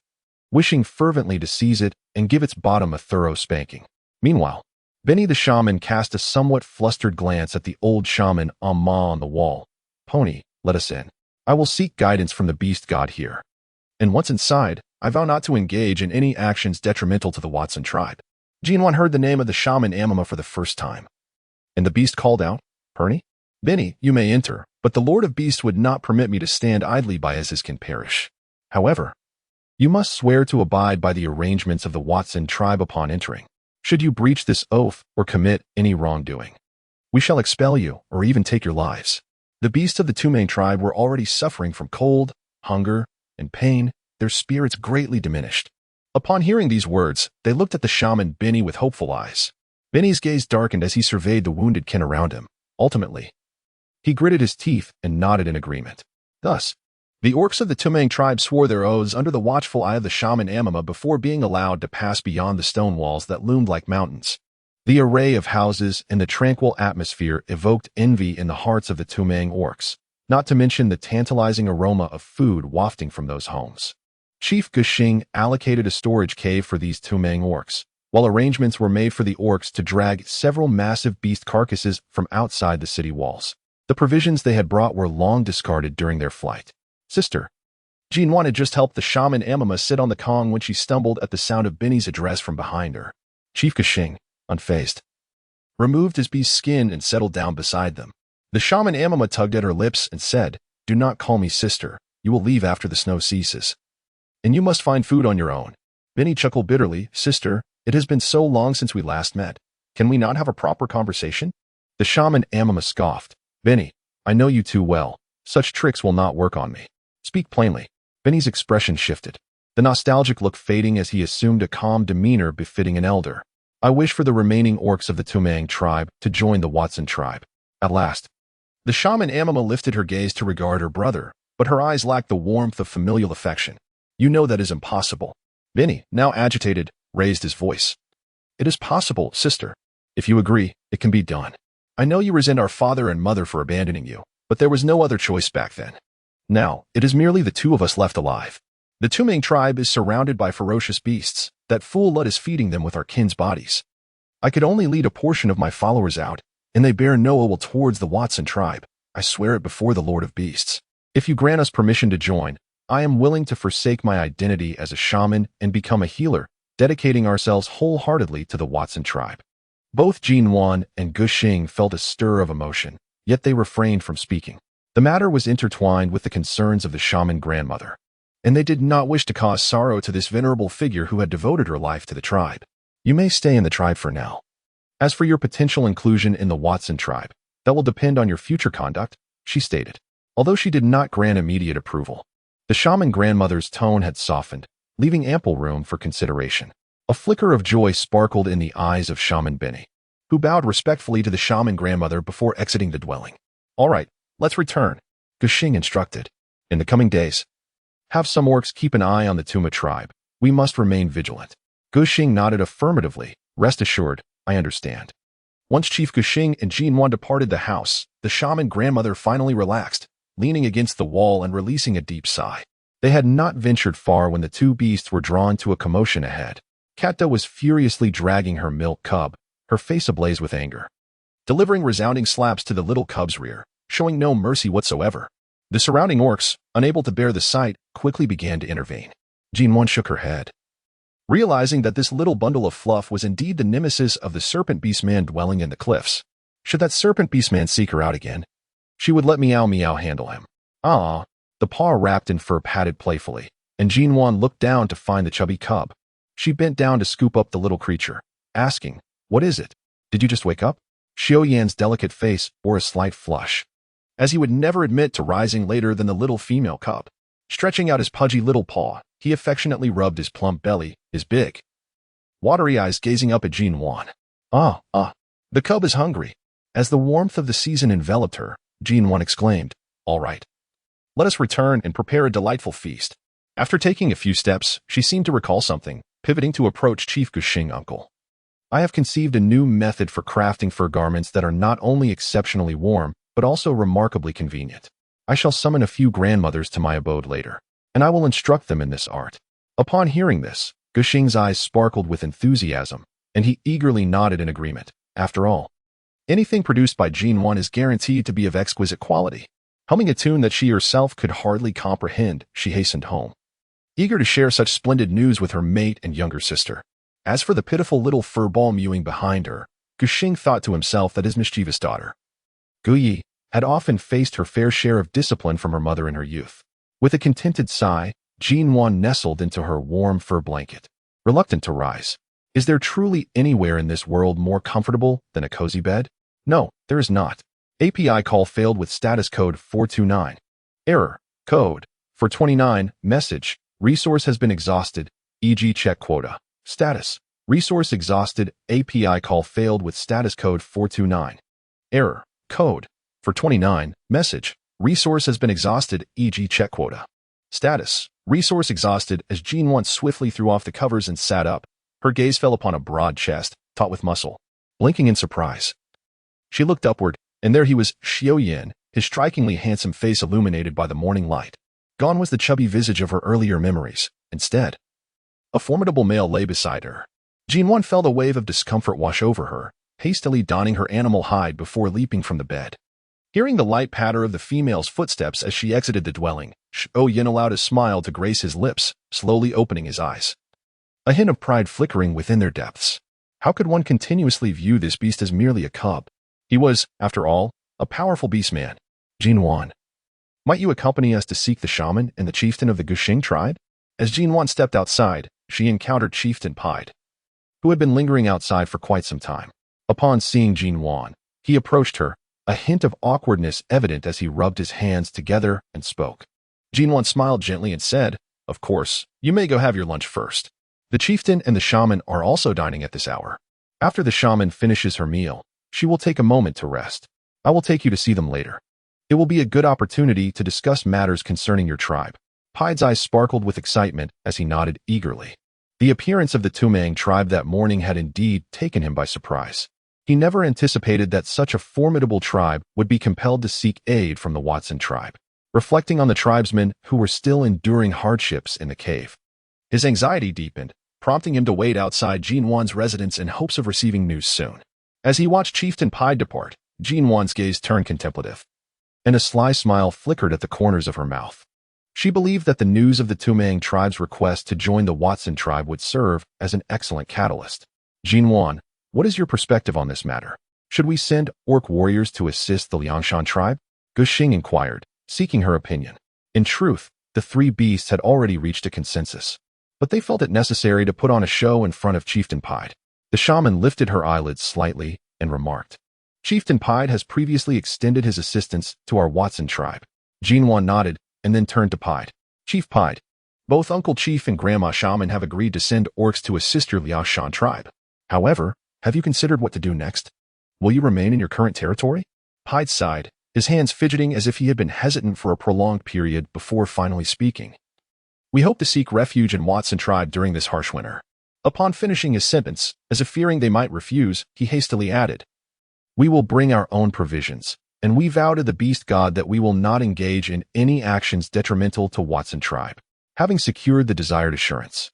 wishing fervently to seize it and give its bottom a thorough spanking. Meanwhile, Benny the shaman cast a somewhat flustered glance at the old shaman Ma on the wall. Pony, let us in. I will seek guidance from the beast god here. And once inside, I vow not to engage in any actions detrimental to the Watson tribe. Nuan heard the name of the shaman Amama for the first time. And the beast called out, Pony? Benny, you may enter, but the Lord of Beasts would not permit me to stand idly by as his can perish. However, you must swear to abide by the arrangements of the Watson tribe upon entering. Should you breach this oath or commit any wrongdoing, we shall expel you or even take your lives. The beasts of the Touang tribe were already suffering from cold, hunger, and pain, their spirits greatly diminished. Upon hearing these words, they looked at the shaman Benny with hopeful eyes. Benny's gaze darkened as he surveyed the wounded kin around him. Ultimately, he gritted his teeth and nodded in agreement. Thus, the orcs of the Touang tribe swore their oaths under the watchful eye of the shaman Amama before being allowed to pass beyond the stone walls that loomed like mountains. The array of houses and the tranquil atmosphere evoked envy in the hearts of the Touang orcs, not to mention the tantalizing aroma of food wafting from those homes. Chief Gushing allocated a storage cave for these Touang orcs, while arrangements were made for the orcs to drag several massive beast carcasses from outside the city walls. The provisions they had brought were long discarded during their flight. Sister. Nuan had just helped the shaman Amama sit on the Kong when she stumbled at the sound of Benny's address from behind her. Chief Gushing, unfazed, removed his beast's skin and settled down beside them. The shaman Amama tugged at her lips and said, Do not call me sister. You will leave after the snow ceases. And you must find food on your own. Benny chuckled bitterly. Sister, it has been so long since we last met. Can we not have a proper conversation? The shaman Amama scoffed. Benny, I know you too well. Such tricks will not work on me. Speak plainly. Benny's expression shifted, the nostalgic look fading as he assumed a calm demeanor befitting an elder. I wish for the remaining orcs of the Touang tribe to join the Watson tribe. At last, the shaman Amama lifted her gaze to regard her brother, but her eyes lacked the warmth of familial affection. You know that is impossible. Benny, now agitated, raised his voice. It is possible, sister. If you agree, it can be done. I know you resent our father and mother for abandoning you, but there was no other choice back then. Now, it is merely the two of us left alive. The Touang tribe is surrounded by ferocious beasts. That fool Lud is feeding them with our kin's bodies. I could only lead a portion of my followers out, and they bear no ill towards the Watson tribe. I swear it before the Lord of Beasts. If you grant us permission to join, I am willing to forsake my identity as a shaman and become a healer, dedicating ourselves wholeheartedly to the Watson tribe. Both Nuan and Gushing felt a stir of emotion, yet they refrained from speaking. The matter was intertwined with the concerns of the shaman grandmother, and they did not wish to cause sorrow to this venerable figure who had devoted her life to the tribe. You may stay in the tribe for now. As for your potential inclusion in the Watson tribe, that will depend on your future conduct, she stated. Although she did not grant immediate approval, the shaman grandmother's tone had softened, leaving ample room for consideration. A flicker of joy sparkled in the eyes of shaman Benny, who bowed respectfully to the shaman grandmother before exiting the dwelling. All right, let's return, Gushing instructed. In the coming days, have some orcs keep an eye on the Tuma tribe. We must remain vigilant. Gushing nodded affirmatively. Rest assured, I understand. Once Chief Gushing and Nuan departed the house, the shaman grandmother finally relaxed, leaning against the wall and releasing a deep sigh. They had not ventured far when the two beasts were drawn to a commotion ahead. Katta was furiously dragging her milk cub, her face ablaze with anger, delivering resounding slaps to the little cub's rear, showing no mercy whatsoever. The surrounding orcs, unable to bear the sight, quickly began to intervene. Nuan shook her head, realizing that this little bundle of fluff was indeed the nemesis of the serpent beastman dwelling in the cliffs. Should that serpent beastman seek her out again, she would let Meow Meow handle him. Ah, the paw wrapped in fur patted playfully, and Nuan looked down to find the chubby cub. She bent down to scoop up the little creature, asking, What is it? Did you just wake up? Xiao Yan's delicate face bore a slight flush, as he would never admit to rising later than the little female cub. Stretching out his pudgy little paw, he affectionately rubbed his plump belly, his big, watery eyes gazing up at Nuan. The cub is hungry. As the warmth of the season enveloped her, Nuan exclaimed, All right. Let us return and prepare a delightful feast. After taking a few steps, she seemed to recall something, pivoting to approach Chief Gushing uncle. I have conceived a new method for crafting fur garments that are not only exceptionally warm, but also remarkably convenient. I shall summon a few grandmothers to my abode later, and I will instruct them in this art. Upon hearing this, Gushing's eyes sparkled with enthusiasm, and he eagerly nodded in agreement. After all, anything produced by Nuan is guaranteed to be of exquisite quality. Humming a tune that she herself could hardly comprehend, she hastened home, eager to share such splendid news with her mate and younger sister. As for the pitiful little furball mewing behind her, Guxing thought to himself that his mischievous daughter, Guyi, had often faced her fair share of discipline from her mother in her youth. With a contented sigh, Nuan nestled into her warm fur blanket, reluctant to rise. Is there truly anywhere in this world more comfortable than a cozy bed? No, there is not. API call failed with status code 429. Error. Code 429. Message. Resource has been exhausted, e.g. check quota. Status. Resource exhausted. API call failed with status code 429. Error. Code 429. Message. Resource has been exhausted, e.g. check quota. Status. Resource exhausted. As Nuan swiftly threw off the covers and sat up, her gaze fell upon a broad chest, taut with muscle. Blinking in surprise, she looked upward, and there he was, Xiaoyan, his strikingly handsome face illuminated by the morning light. Gone was the chubby visage of her earlier memories. Instead, a formidable male lay beside her. Nuan felt a wave of discomfort wash over her, hastily donning her animal hide before leaping from the bed. Hearing the light patter of the female's footsteps as she exited the dwelling, Xiaoyan allowed a smile to grace his lips, slowly opening his eyes, a hint of pride flickering within their depths. How could one continuously view this beast as merely a cub? He was, after all, a powerful beastman. Nuan, might you accompany us to seek the shaman and the chieftain of the Guxing tribe? As Nuan stepped outside, she encountered Chieftain Pied, who had been lingering outside for quite some time. Upon seeing Nuan, he approached her, a hint of awkwardness evident as he rubbed his hands together and spoke. Nuan smiled gently and said, "Of course, you may go have your lunch first. The chieftain and the shaman are also dining at this hour. After the shaman finishes her meal, she will take a moment to rest. I will take you to see them later. It will be a good opportunity to discuss matters concerning your tribe." Pied's eyes sparkled with excitement as he nodded eagerly. The appearance of the Touang tribe that morning had indeed taken him by surprise. He never anticipated that such a formidable tribe would be compelled to seek aid from the Watson tribe. Reflecting on the tribesmen who were still enduring hardships in the cave, his anxiety deepened, prompting him to wait outside Nuan's residence in hopes of receiving news soon. As he watched Chieftain Pied depart, Nuan's gaze turned contemplative, and a sly smile flickered at the corners of her mouth. She believed that the news of the Touang tribe's request to join the Watson tribe would serve as an excellent catalyst. Nuan, what is your perspective on this matter? Should we send orc warriors to assist the Liangshan tribe? Guxing inquired, seeking her opinion. In truth, the three beasts had already reached a consensus, but they felt it necessary to put on a show in front of Chieftain Pied. The shaman lifted her eyelids slightly and remarked, "Chieftain Pied has previously extended his assistance to our Watson tribe." Nuan nodded and then turned to Pied. "Chief Pied, both Uncle Chief and Grandma Shaman have agreed to send orcs to assist your Liangshan tribe. However, have you considered what to do next? Will you remain in your current territory?" Pied sighed, his hands fidgeting as if he had been hesitant for a prolonged period before finally speaking. "We hope to seek refuge in Watson tribe during this harsh winter." Upon finishing his sentence, as if fearing they might refuse, he hastily added, "We will bring our own provisions, and we vow to the beast god that we will not engage in any actions detrimental to Watson tribe." Having secured the desired assurance,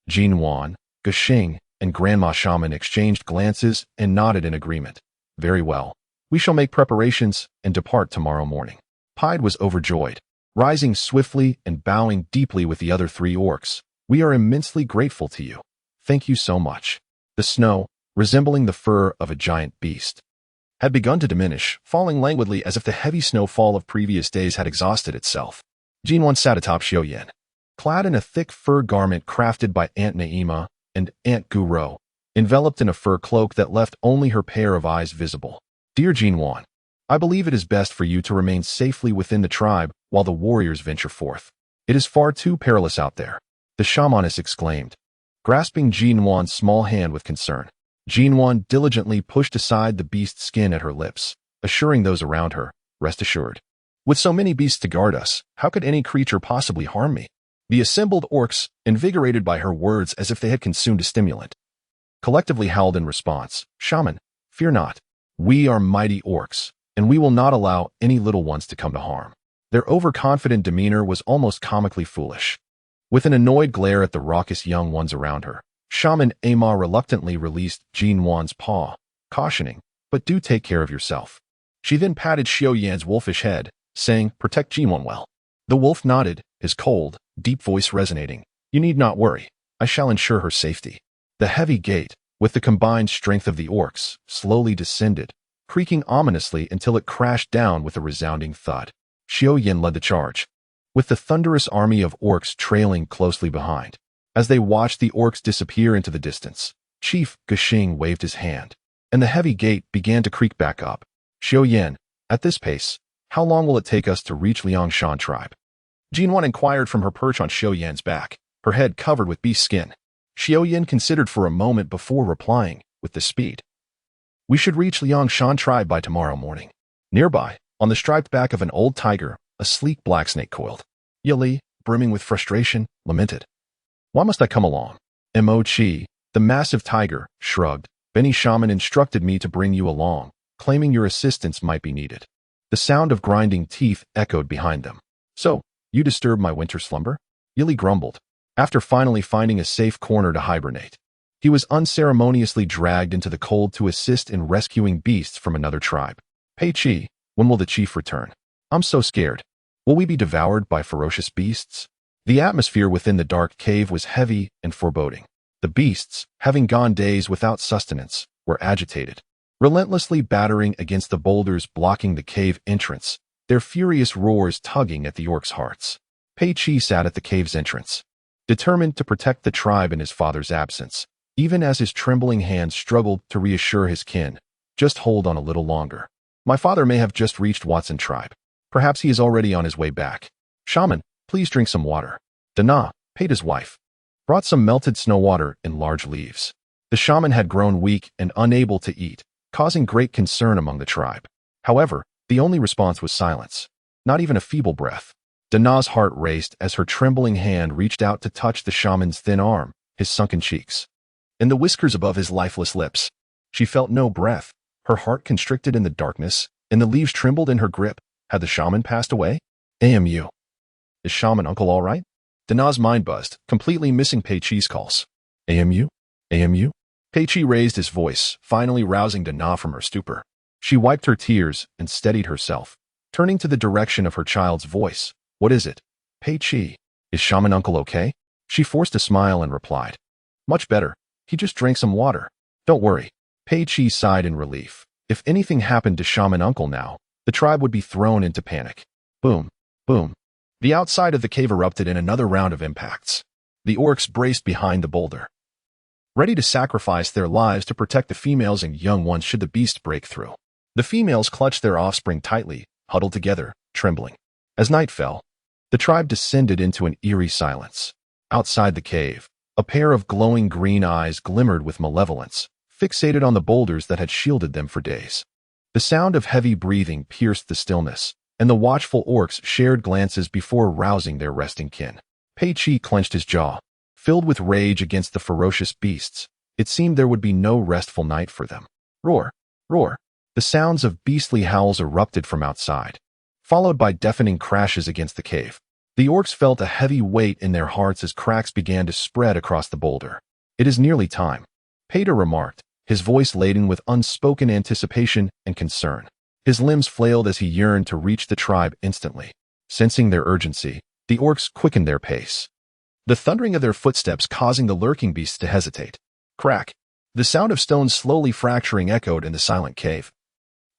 Nuan, Guxing, and Grandma Shaman exchanged glances and nodded in agreement. "Very well. We shall make preparations and depart tomorrow morning." Pied was overjoyed, rising swiftly and bowing deeply with the other three orcs. "We are immensely grateful to you. Thank you so much." The snow, resembling the fur of a giant beast, had begun to diminish, falling languidly as if the heavy snowfall of previous days had exhausted itself. Nuan sat atop Xiaoyan, clad in a thick fur garment crafted by Aunt Naima and Aunt Guro, enveloped in a fur cloak that left only her pair of eyes visible. "Dear Nuan, I believe it is best for you to remain safely within the tribe while the warriors venture forth. It is far too perilous out there," the shamaness exclaimed, grasping Nuan's small hand with concern. Nuan diligently pushed aside the beast's skin at her lips, assuring those around her, "Rest assured. With so many beasts to guard us, how could any creature possibly harm me?" The assembled orcs, invigorated by her words as if they had consumed a stimulant, collectively howled in response. "Shaman, fear not. We are mighty orcs, and we will not allow any little ones to come to harm." Their overconfident demeanor was almost comically foolish. With an annoyed glare at the raucous young ones around her, Shaman Ama reluctantly released Nuan's paw, cautioning, "But do take care of yourself." She then patted Xiao Yan's wolfish head, saying, "Protect Nuan well." The wolf nodded, his cold, deep voice resonating. "You need not worry. I shall ensure her safety." The heavy gate, with the combined strength of the orcs, slowly descended, creaking ominously until it crashed down with a resounding thud. Xiao Yan led the charge, with the thunderous army of orcs trailing closely behind. As they watched the orcs disappear into the distance, Chief Guxing waved his hand, and the heavy gate began to creak back up. "Xiao Yan, at this pace, how long will it take us to reach Liangshan tribe?" Jinwan inquired from her perch on Xiao Yan's back, her head covered with beast skin. Xiao Yan considered for a moment before replying, with the speed. "We should reach Liangshan tribe by tomorrow morning." Nearby, on the striped back of an old tiger, a sleek black snake coiled. Yali, brimming with frustration, lamented. "Why must I come along?" Mo Chi, the massive tiger, shrugged. "Benny Shaman instructed me to bring you along, claiming your assistance might be needed." The sound of grinding teeth echoed behind them. "So, you disturb my winter slumber?" Yili grumbled. After finally finding a safe corner to hibernate, he was unceremoniously dragged into the cold to assist in rescuing beasts from another tribe. "Pei Chi, when will the chief return? I'm so scared. Will we be devoured by ferocious beasts?" The atmosphere within the dark cave was heavy and foreboding. The beasts, having gone days without sustenance, were agitated, relentlessly battering against the boulders blocking the cave entrance, their furious roars tugging at the orcs' hearts. Pei Chi sat at the cave's entrance, determined to protect the tribe in his father's absence, even as his trembling hands struggled to reassure his kin. "Just hold on a little longer. My father may have just reached Watson tribe. Perhaps he is already on his way back. Shaman, please drink some water." Dana, Peita's wife, brought some melted snow water in large leaves. The shaman had grown weak and unable to eat, causing great concern among the tribe. However, the only response was silence, not even a feeble breath. Dana's heart raced as her trembling hand reached out to touch the shaman's thin arm, his sunken cheeks, and the whiskers above his lifeless lips. She felt no breath, her heart constricted in the darkness, and the leaves trembled in her grip. Had the shaman passed away? "AMU. Is Shaman Uncle all right?" Dana's mind buzzed, completely missing Pei Chi's calls. "AMU? AMU?" Pei Chi raised his voice, finally rousing Dana from her stupor. She wiped her tears and steadied herself, turning to the direction of her child's voice. "What is it? Pei Chi, is Shaman Uncle okay?" She forced a smile and replied, "Much better. He just drank some water. Don't worry." Pei Chi sighed in relief. If anything happened to Shaman Uncle now, the tribe would be thrown into panic. Boom, boom. The outside of the cave erupted in another round of impacts. The orcs braced behind the boulder, ready to sacrifice their lives to protect the females and young ones should the beast break through. The females clutched their offspring tightly, huddled together, trembling. As night fell, the tribe descended into an eerie silence. Outside the cave, a pair of glowing green eyes glimmered with malevolence, fixated on the boulders that had shielded them for days. The sound of heavy breathing pierced the stillness, and the watchful orcs shared glances before rousing their resting kin. Pei Chi clenched his jaw, filled with rage against the ferocious beasts. It seemed there would be no restful night for them. Roar, roar. The sounds of beastly howls erupted from outside, followed by deafening crashes against the cave. The orcs felt a heavy weight in their hearts as cracks began to spread across the boulder. "It is nearly time," Peita remarked, his voice laden with unspoken anticipation and concern. His limbs flailed as he yearned to reach the tribe instantly. Sensing their urgency, the orcs quickened their pace, the thundering of their footsteps causing the lurking beasts to hesitate. Crack! The sound of stones slowly fracturing echoed in the silent cave,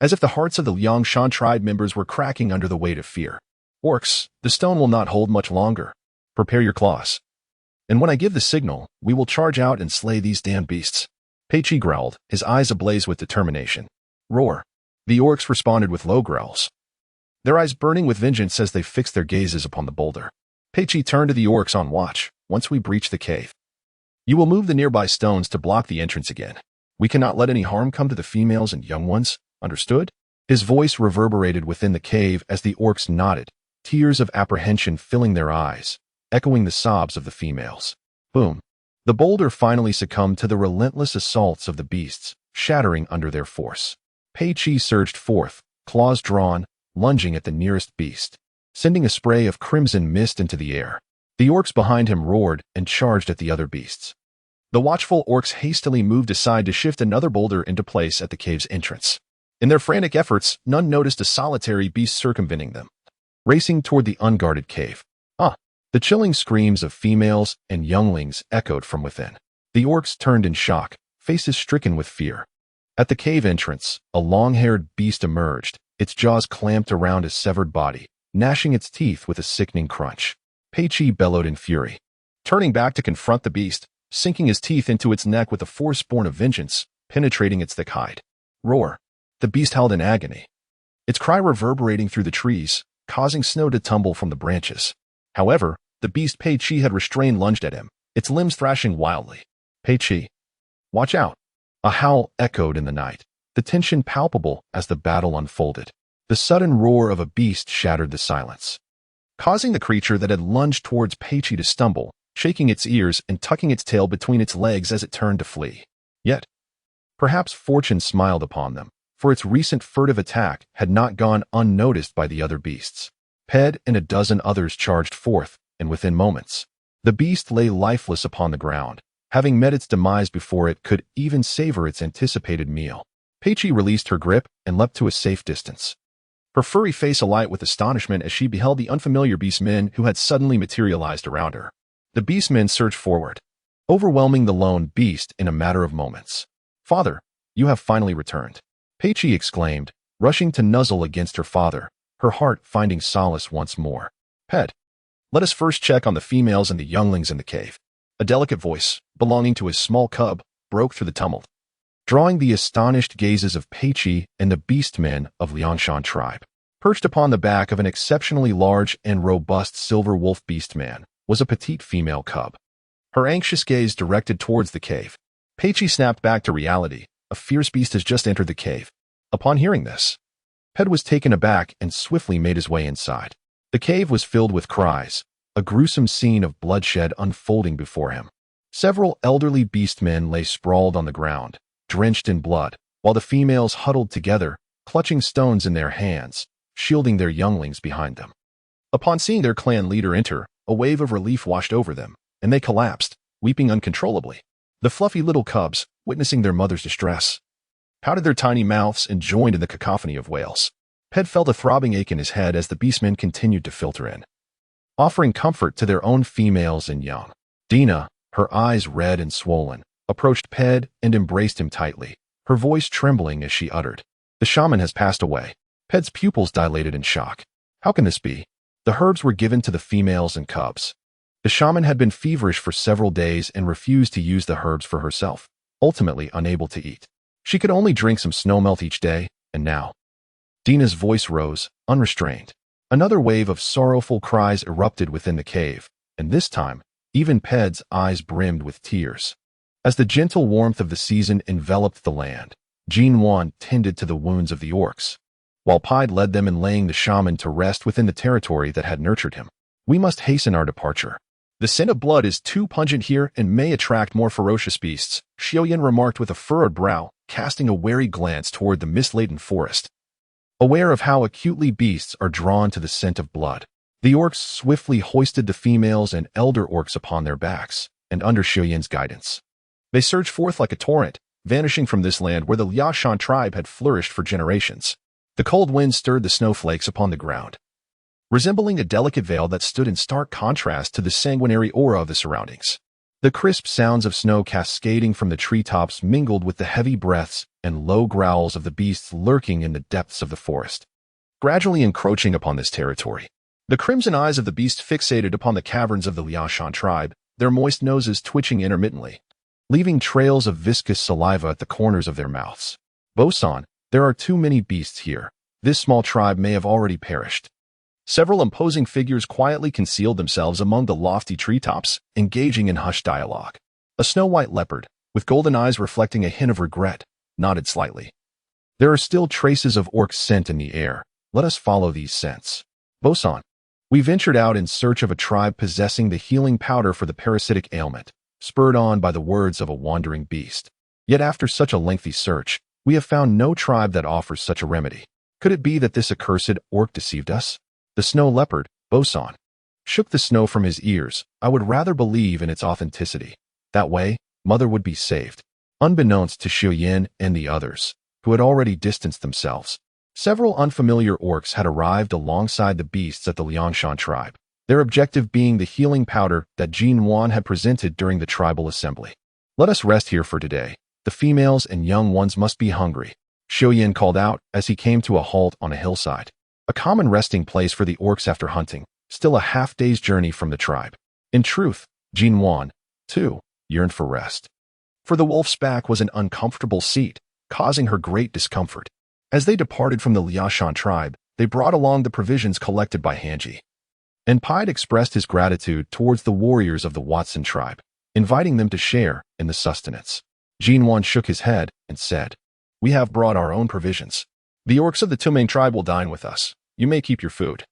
as if the hearts of the Liangshan tribe members were cracking under the weight of fear. "Orcs, the stone will not hold much longer. Prepare your claws. And when I give the signal, we will charge out and slay these damned beasts." Pei Chi growled, his eyes ablaze with determination. Roar! The orcs responded with low growls, their eyes burning with vengeance as they fixed their gazes upon the boulder. Pei Chi turned to the orcs on watch. "Once we breach the cave, you will move the nearby stones to block the entrance again. We cannot let any harm come to the females and young ones. Understood?" His voice reverberated within the cave as the orcs nodded, tears of apprehension filling their eyes, echoing the sobs of the females. Boom. The boulder finally succumbed to the relentless assaults of the beasts, shattering under their force. Pei Chi surged forth, claws drawn, lunging at the nearest beast, sending a spray of crimson mist into the air. The orcs behind him roared and charged at the other beasts. The watchful orcs hastily moved aside to shift another boulder into place at the cave's entrance. In their frantic efforts, none noticed a solitary beast circumventing them, racing toward the unguarded cave. The chilling screams of females and younglings echoed from within. The orcs turned in shock, faces stricken with fear. At the cave entrance, a long-haired beast emerged, its jaws clamped around his severed body, gnashing its teeth with a sickening crunch. Pei-Chi bellowed in fury. Turning back to confront the beast, sinking his teeth into its neck with a force born of vengeance, penetrating its thick hide. Roar! The beast howled in agony, its cry reverberating through the trees, causing snow to tumble from the branches. However, the beast Pei-Chi had restrained lunged at him, its limbs thrashing wildly. Pei-Chi, watch out! A howl echoed in the night, the tension palpable as the battle unfolded. The sudden roar of a beast shattered the silence, causing the creature that had lunged towards Pei-Chi to stumble, shaking its ears and tucking its tail between its legs as it turned to flee. Yet, perhaps fortune smiled upon them, for its recent furtive attack had not gone unnoticed by the other beasts. Ped and a dozen others charged forth, and within moments, the beast lay lifeless upon the ground, having met its demise before it could even savor its anticipated meal. Pei-Chi released her grip and leapt to a safe distance, her furry face alight with astonishment as she beheld the unfamiliar beastmen who had suddenly materialized around her. The beastmen surged forward, overwhelming the lone beast in a matter of moments. "Father, you have finally returned," Pei-Chi exclaimed, rushing to nuzzle against her father, her heart finding solace once more. "Pet, let us first check on the females and the younglings in the cave." A delicate voice, belonging to his small cub, broke through the tumult, drawing the astonished gazes of Pei-Chi and the beastmen of Liangshan tribe. Perched upon the back of an exceptionally large and robust silver wolf beastman was a petite female cub, her anxious gaze directed towards the cave. Pei-Chi snapped back to reality. A fierce beast has just entered the cave. Upon hearing this, Ped was taken aback and swiftly made his way inside. The cave was filled with cries, a gruesome scene of bloodshed unfolding before him. Several elderly beastmen lay sprawled on the ground, drenched in blood, while the females huddled together, clutching stones in their hands, shielding their younglings behind them. Upon seeing their clan leader enter, a wave of relief washed over them, and they collapsed, weeping uncontrollably. The fluffy little cubs, witnessing their mother's distress, pouted their tiny mouths and joined in the cacophony of wails. Ped felt a throbbing ache in his head as the beastmen continued to filter in, offering comfort to their own females and young. Dina, her eyes red and swollen, approached Ped and embraced him tightly, her voice trembling as she uttered, "The shaman has passed away." Ped's pupils dilated in shock. How can this be? The herbs were given to the females and cubs. The shaman had been feverish for several days and refused to use the herbs for herself, ultimately unable to eat. She could only drink some snowmelt each day, and now. Dina's voice rose, unrestrained. Another wave of sorrowful cries erupted within the cave, and this time, even Ped's eyes brimmed with tears. As the gentle warmth of the season enveloped the land, Nuan tended to the wounds of the orcs, while Pied led them in laying the shaman to rest within the territory that had nurtured him. "We must hasten our departure. The scent of blood is too pungent here and may attract more ferocious beasts," Xiaoyan remarked with a furrowed brow, casting a wary glance toward the mist-laden forest. Aware of how acutely beasts are drawn to the scent of blood, the orcs swiftly hoisted the females and elder orcs upon their backs, and under Xiaoyan's guidance, they surged forth like a torrent, vanishing from this land where the Liangshan tribe had flourished for generations. The cold wind stirred the snowflakes upon the ground, resembling a delicate veil that stood in stark contrast to the sanguinary aura of the surroundings. The crisp sounds of snow cascading from the treetops mingled with the heavy breaths and low growls of the beasts lurking in the depths of the forest, gradually encroaching upon this territory. The crimson eyes of the beast fixated upon the caverns of the Liangshan tribe, their moist noses twitching intermittently, leaving trails of viscous saliva at the corners of their mouths. "Bosan, there are too many beasts here. This small tribe may have already perished." Several imposing figures quietly concealed themselves among the lofty treetops, engaging in hushed dialogue. A snow-white leopard, with golden eyes reflecting a hint of regret, nodded slightly. "There are still traces of orc scent in the air. Let us follow these scents." "Bosan, we ventured out in search of a tribe possessing the healing powder for the parasitic ailment, spurred on by the words of a wandering beast. Yet after such a lengthy search, we have found no tribe that offers such a remedy. Could it be that this accursed orc deceived us?" The snow leopard, Bosan, shook the snow from his ears. "I would rather believe in its authenticity. That way, Mother would be saved. Unbeknownst to Xiuyin and the others, who had already distanced themselves, several unfamiliar orcs had arrived alongside the beasts at the Liangshan tribe, their objective being the healing powder that Nuan had presented during the tribal assembly. Let us rest here for today. The females and young ones must be hungry, Xiuyin called out as he came to a halt on a hillside, a common resting place for the orcs after hunting, still a half-day's journey from the tribe. In truth, Nuan, too, yearned for rest. For the wolf's back was an uncomfortable seat, causing her great discomfort. As they departed from the Liangshan tribe, they brought along the provisions collected by Hanji. And Pied expressed his gratitude towards the warriors of the Watson tribe, inviting them to share in the sustenance. Nuan shook his head and said, "We have brought our own provisions. The orcs of the Touang tribe will dine with us. You may keep your food.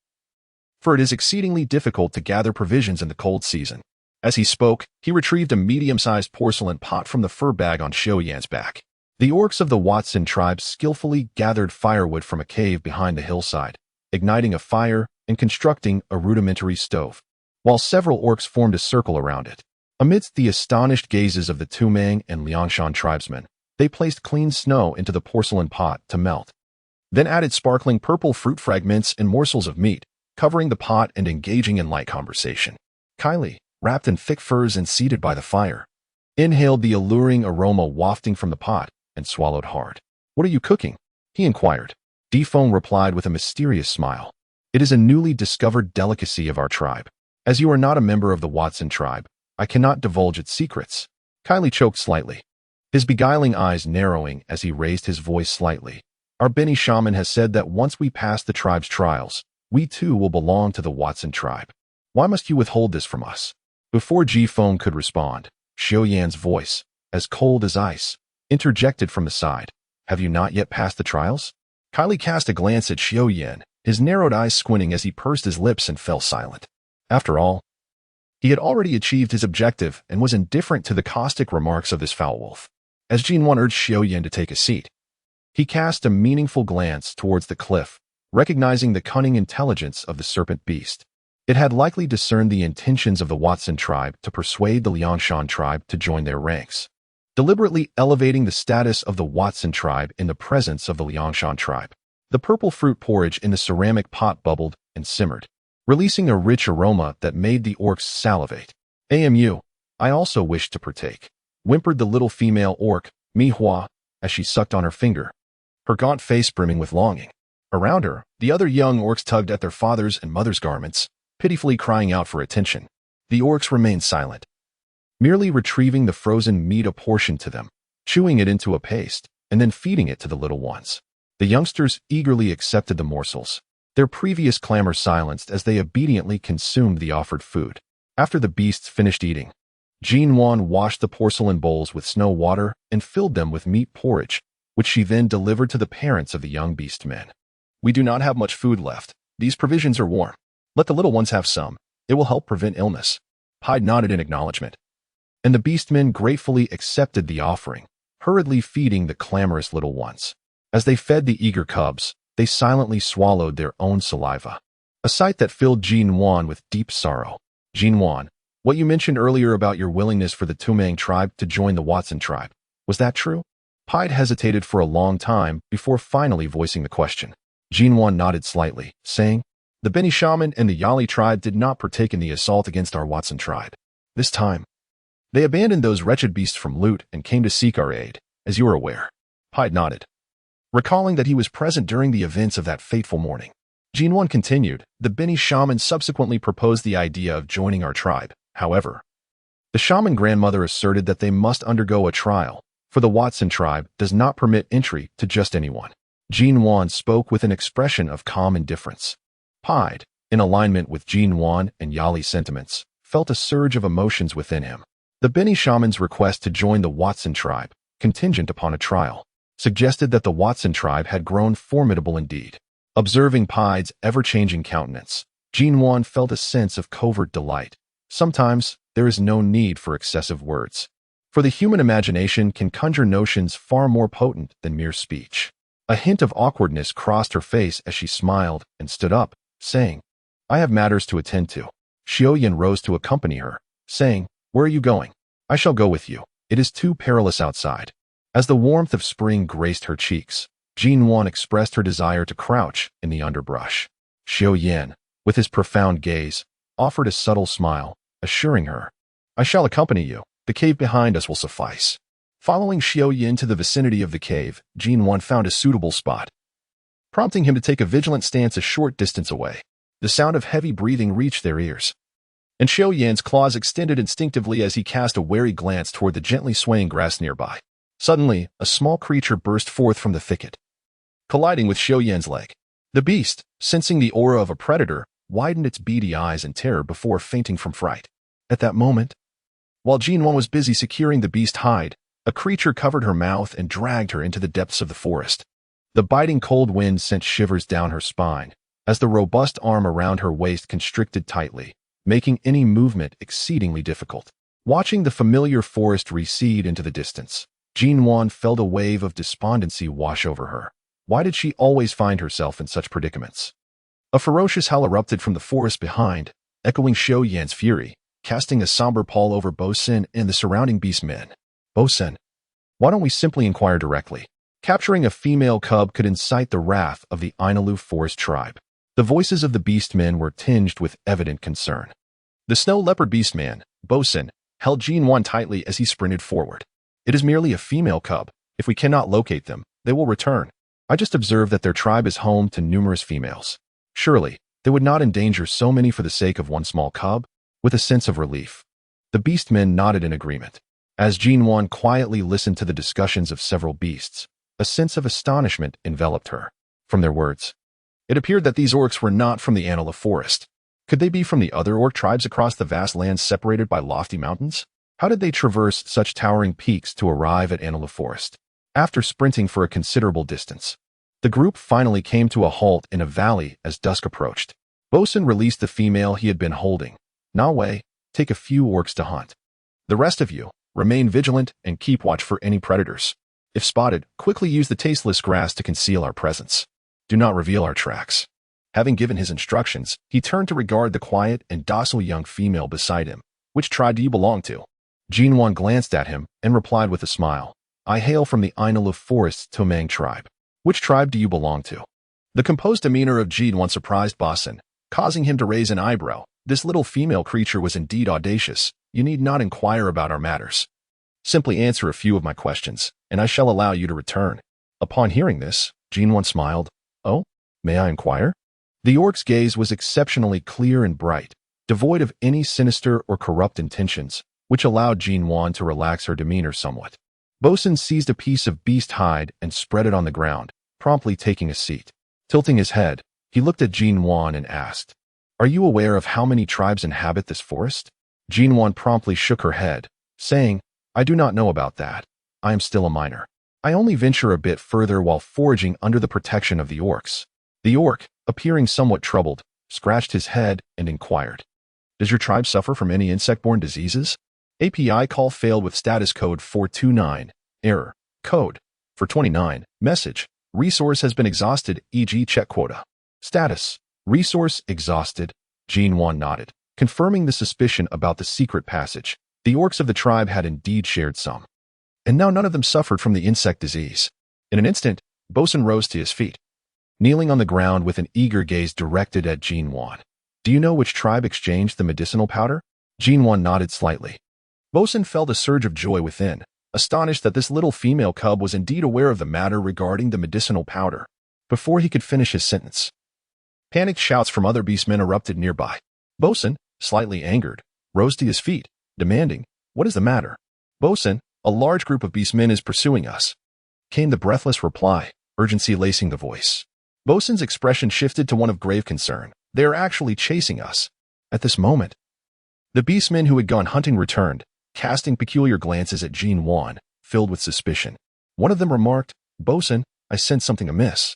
For it is exceedingly difficult to gather provisions in the cold season." As he spoke, he retrieved a medium-sized porcelain pot from the fur bag on Xiuyan's back. The orcs of the Watson tribe skillfully gathered firewood from a cave behind the hillside, igniting a fire and constructing a rudimentary stove, while several orcs formed a circle around it. Amidst the astonished gazes of the Touang and Liangshan tribesmen, they placed clean snow into the porcelain pot to melt, then added sparkling purple fruit fragments and morsels of meat, covering the pot and engaging in light conversation. Kylie, wrapped in thick furs and seated by the fire, inhaled the alluring aroma wafting from the pot and swallowed hard. "What are you cooking?" he inquired. Defeng replied with a mysterious smile. "It is a newly discovered delicacy of our tribe. As you are not a member of the Watson tribe, I cannot divulge its secrets." Kylie choked slightly, his beguiling eyes narrowing as he raised his voice slightly. "Our Benny shaman has said that once we pass the tribe's trials, we too will belong to the Watson tribe. Why must you withhold this from us?" Before Defeng could respond, Xiuyan's voice, as cold as ice, interjected from the side. "Have you not yet passed the trials?" Kylie cast a glance at Xiuyan, his narrowed eyes squinting as he pursed his lips and fell silent. After all, he had already achieved his objective and was indifferent to the caustic remarks of this foul wolf. As Nuan urged Xiuyan to take a seat, he cast a meaningful glance towards the cliff, recognizing the cunning intelligence of the serpent beast. It had likely discerned the intentions of the Watson tribe to persuade the Liangshan tribe to join their ranks, deliberately elevating the status of the Watson tribe in the presence of the Liangshan tribe. The purple fruit porridge in the ceramic pot bubbled and simmered, releasing a rich aroma that made the orcs salivate. I also wish to partake," whimpered the little female orc, Mihua, as she sucked on her finger, her gaunt face brimming with longing. Around her, the other young orcs tugged at their father's and mother's garments, pitifully crying out for attention. The orcs remained silent, merely retrieving the frozen meat apportioned to them, chewing it into a paste, and then feeding it to the little ones. The youngsters eagerly accepted the morsels, their previous clamor silenced as they obediently consumed the offered food. After the beasts finished eating, Nuan washed the porcelain bowls with snow water and filled them with meat porridge, which she then delivered to the parents of the young beast men. "We do not have much food left. These provisions are warm. Let the little ones have some. It will help prevent illness." Pied nodded in acknowledgement, and the beastmen gratefully accepted the offering, hurriedly feeding the clamorous little ones. As they fed the eager cubs, they silently swallowed their own saliva, a sight that filled Nuan with deep sorrow. "Nuan, what you mentioned earlier about your willingness for the Touang tribe to join the Watson tribe, was that true?" Pied hesitated for a long time before finally voicing the question. Nuan nodded slightly, saying, "The Benny shaman and the Yali tribe did not partake in the assault against our Watson tribe. This time, they abandoned those wretched beasts from loot and came to seek our aid, as you are aware." Pied nodded, recalling that he was present during the events of that fateful morning. Nuan continued, "The Benny shaman subsequently proposed the idea of joining our tribe. However, the shaman grandmother asserted that they must undergo a trial, for the Watson tribe does not permit entry to just anyone." Nuan spoke with an expression of calm indifference. Pied, in alignment with Nuan and Yali's sentiments, felt a surge of emotions within him. The Benny shaman's request to join the Watson tribe, contingent upon a trial, suggested that the Watson tribe had grown formidable indeed. Observing Pied's ever-changing countenance, Nuan felt a sense of covert delight. Sometimes, there is no need for excessive words, for the human imagination can conjure notions far more potent than mere speech. A hint of awkwardness crossed her face as she smiled and stood up, saying, "I have matters to attend to." Xiuyan rose to accompany her, saying, "Where are you going?" "I shall go with you, It is too perilous outside. As the warmth of spring graced her cheeks, Nuan expressed her desire to crouch in the underbrush. Xiao, with his profound gaze, offered a subtle smile, assuring her, "I shall accompany you. The cave behind us will suffice." Following Xiao to the vicinity of the cave, Nuan found a suitable spot, prompting him to take a vigilant stance a short distance away. The sound of heavy breathing reached their ears, and Xiaoyan's claws extended instinctively as he cast a wary glance toward the gently swaying grass nearby. Suddenly, a small creature burst forth from the thicket, colliding with Xiaoyan's leg. The beast, sensing the aura of a predator, widened its beady eyes in terror before fainting from fright. At that moment, while Nuan was busy securing the beast's hide, a creature covered her mouth and dragged her into the depths of the forest. The biting cold wind sent shivers down her spine, as the robust arm around her waist constricted tightly, making any movement exceedingly difficult. Watching the familiar forest recede into the distance, Nuan felt a wave of despondency wash over her. Why did she always find herself in such predicaments? A ferocious howl erupted from the forest behind, echoing Xiaoyan's fury, casting a somber pall over Bosun and the surrounding beastmen. "Bosun, why don't we simply inquire directly?" Capturing a female cub could incite the wrath of the Ainalu forest tribe. The voices of the beastmen were tinged with evident concern. The snow leopard beastman, Bosun, held Nuan tightly as he sprinted forward. "It is merely a female cub. If we cannot locate them, they will return. I just observed that their tribe is home to numerous females. Surely, they would not endanger so many for the sake of one small cub?" With a sense of relief, the beastmen nodded in agreement. As Nuan quietly listened to the discussions of several beasts, a sense of astonishment enveloped her. From their words, it appeared that these orcs were not from the Anila forest. Could they be from the other orc tribes across the vast lands separated by lofty mountains? How did they traverse such towering peaks to arrive at Anila forest? After sprinting for a considerable distance, the group finally came to a halt in a valley as dusk approached. Bosun released the female he had been holding. "Nawe, take a few orcs to hunt. The rest of you, remain vigilant and keep watch for any predators. If spotted, quickly use the tasteless grass to conceal our presence. Do not reveal our tracks." Having given his instructions, he turned to regard the quiet and docile young female beside him. "Which tribe do you belong to?" Nuan glanced at him and replied with a smile, "I hail from the Ainalu Forest's Touang tribe." "Which tribe do you belong to?" The composed demeanor of Nuan surprised Bosun, causing him to raise an eyebrow. This little female creature was indeed audacious. "You need not inquire about our matters. Simply answer a few of my questions, and I shall allow you to return." Upon hearing this, Nuan smiled. "Oh, may I inquire?" The orc's gaze was exceptionally clear and bright, devoid of any sinister or corrupt intentions, which allowed Nuan to relax her demeanor somewhat. Bosun seized a piece of beast hide and spread it on the ground, promptly taking a seat. Tilting his head, he looked at Nuan and asked, "Are you aware of how many tribes inhabit this forest?" Nuan promptly shook her head, saying, "I do not know about that. I am still a minor. I only venture a bit further while foraging under the protection of the orcs." The orc, appearing somewhat troubled, scratched his head and inquired, "Does your tribe suffer from any insect-borne diseases?" API call failed with status code 429. Error. Code 429. Message. Resource has been exhausted, e.g. check quota. Status. Resource exhausted. Nuan nodded, confirming the suspicion about the secret passage. The orcs of the tribe had indeed shared some, and now none of them suffered from the insect disease. In an instant, Bosun rose to his feet, kneeling on the ground with an eager gaze directed at Nuan. "Do you know which tribe exchanged the medicinal powder?" Nuan nodded slightly. Bosun felt a surge of joy within, astonished that this little female cub was indeed aware of the matter regarding the medicinal powder. Before he could finish his sentence, panicked shouts from other beastmen erupted nearby. Bosun, slightly angered, rose to his feet, demanding, "What is the matter?" "Bosun, a large group of beastmen is pursuing us," came the breathless reply, urgency lacing the voice. Bosun's expression shifted to one of grave concern. "They are actually chasing us." At this moment, the beastmen who had gone hunting returned, casting peculiar glances at Nuan, filled with suspicion. One of them remarked, "Bosun, I sense something amiss.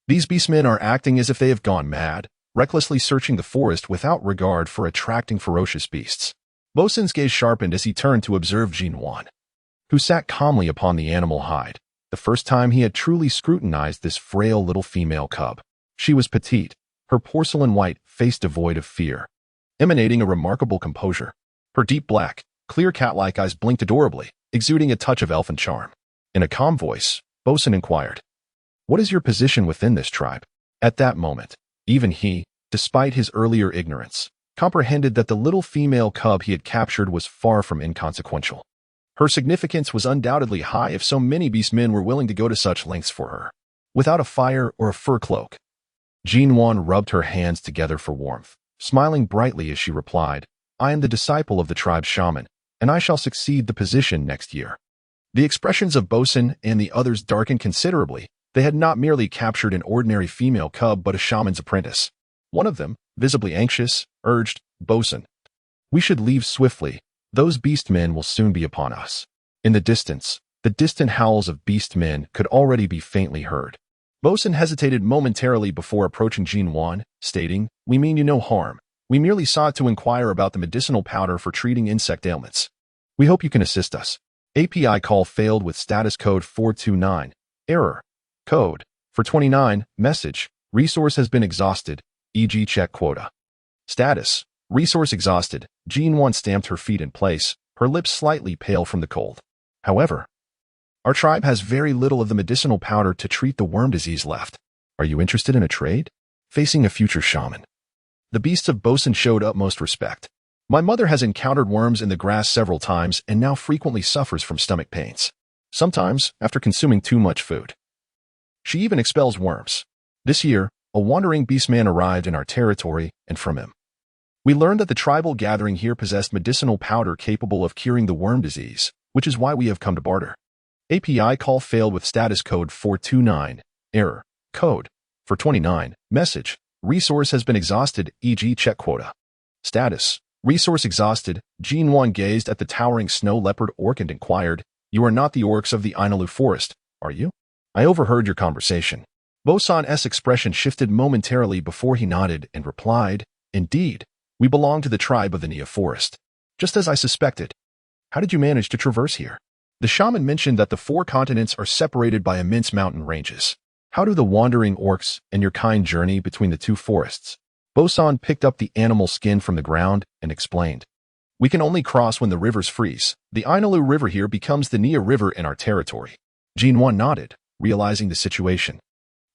These beastmen are acting as if they have gone mad, recklessly searching the forest without regard for attracting ferocious beasts." Bosun's gaze sharpened as he turned to observe Nuan, who sat calmly upon the animal hide. The first time he had truly scrutinized this frail little female cub. She was petite, her porcelain white face devoid of fear, emanating a remarkable composure. Her deep black, clear cat-like eyes blinked adorably, exuding a touch of elfin charm. In a calm voice, Bosun inquired, "What is your position within this tribe?" At that moment, even he, despite his earlier ignorance, comprehended that the little female cub he had captured was far from inconsequential. Her significance was undoubtedly high if so many beastmen were willing to go to such lengths for her. Without a fire or a fur cloak, Nuan rubbed her hands together for warmth, smiling brightly as she replied, "I am the disciple of the tribe's shaman, and I shall succeed the position next year." The expressions of Bosun and the others darkened considerably. They had not merely captured an ordinary female cub but a shaman's apprentice. One of them, visibly anxious, urged, "Bosun, we should leave swiftly. Those beastmen will soon be upon us." In the distance, the distant howls of beastmen could already be faintly heard. Bosun hesitated momentarily before approaching Nuan, stating, "We mean you no harm. We merely sought to inquire about the medicinal powder for treating insect ailments. We hope you can assist us." API call failed with status code 429. Error. Code. For 29. Message. Resource has been exhausted, e.g. check quota. Status. Resource exhausted. Nuan stamped her feet in place, her lips slightly pale from the cold. "However, our tribe has very little of the medicinal powder to treat the worm disease left. Are you interested in a trade? Facing a future shaman." The beasts of Bosun showed utmost respect. "My mother has encountered worms in the grass several times and now frequently suffers from stomach pains. Sometimes after consuming too much food. She even expels worms. This year, a wandering beastman arrived in our territory, and from him, we learned that the tribal gathering here possessed medicinal powder capable of curing the worm disease, which is why we have come to barter." API call failed with status code 429. Error. Code. For 29. Message. Resource has been exhausted, e.g. check quota. Status. Resource exhausted. Nuan gazed at the towering snow leopard orc and inquired, "You are not the orcs of the Inalu forest, are you? I overheard your conversation." Bosun's expression shifted momentarily before he nodded and replied, "Indeed, we belong to the tribe of the Nia forest. Just as I suspected. How did you manage to traverse here?" The shaman mentioned that the 4 continents are separated by immense mountain ranges. "How do the wandering orcs and your kind journey between the 2 forests?" Bosun picked up the animal skin from the ground and explained, "We can only cross when the rivers freeze. The Inalu River here becomes the Nia River in our territory." Nuan nodded, realizing the situation.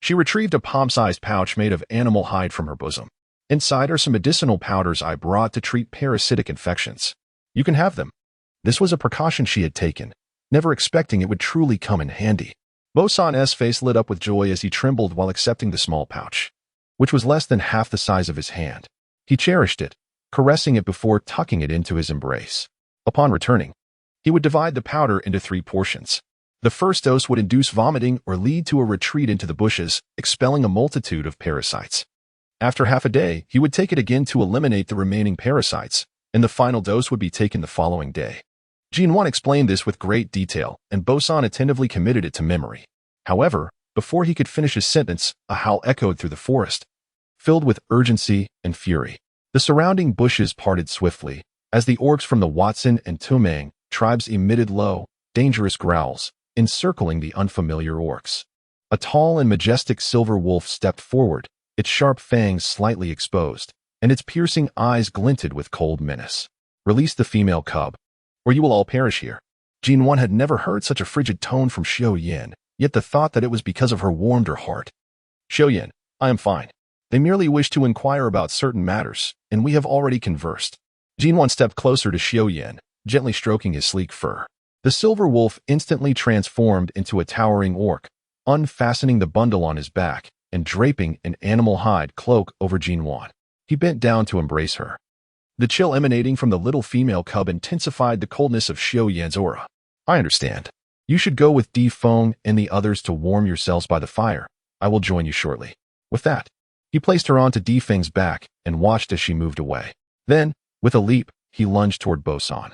She retrieved a palm-sized pouch made of animal hide from her bosom. "Inside are some medicinal powders I brought to treat parasitic infections. You can have them." This was a precaution she had taken, never expecting it would truly come in handy. Bosun's face lit up with joy as he trembled while accepting the small pouch, which was less than half the size of his hand. He cherished it, caressing it before tucking it into his embrace. Upon returning, he would divide the powder into 3 portions. The first dose would induce vomiting or lead to a retreat into the bushes, expelling a multitude of parasites. After half a day, he would take it again to eliminate the remaining parasites, and the final dose would be taken the following day. Nuan explained this with great detail, and Bosun attentively committed it to memory. However, before he could finish his sentence, a howl echoed through the forest, filled with urgency and fury. The surrounding bushes parted swiftly, as the orcs from the Watson and Touang tribes emitted low, dangerous growls, encircling the unfamiliar orcs. A tall and majestic silver wolf stepped forward, its sharp fangs slightly exposed, and its piercing eyes glinted with cold menace. "Release the female cub, or you will all perish here." Nuan had never heard such a frigid tone from Xiaoyan, yet the thought that it was because of her warmed her heart. "Xiaoyan, I am fine. They merely wish to inquire about certain matters, and we have already conversed." Nuan stepped closer to Xiaoyan, gently stroking his sleek fur. The silver wolf instantly transformed into a towering orc, unfastening the bundle on his back and draping an animal hide cloak over Nuan. He bent down to embrace her. The chill emanating from the little female cub intensified the coldness of Xiaoyan's aura. "I understand. You should go with Feng and the others to warm yourselves by the fire. I will join you shortly." With that, he placed her onto Feng's back and watched as she moved away. Then, with a leap, he lunged toward Bosun,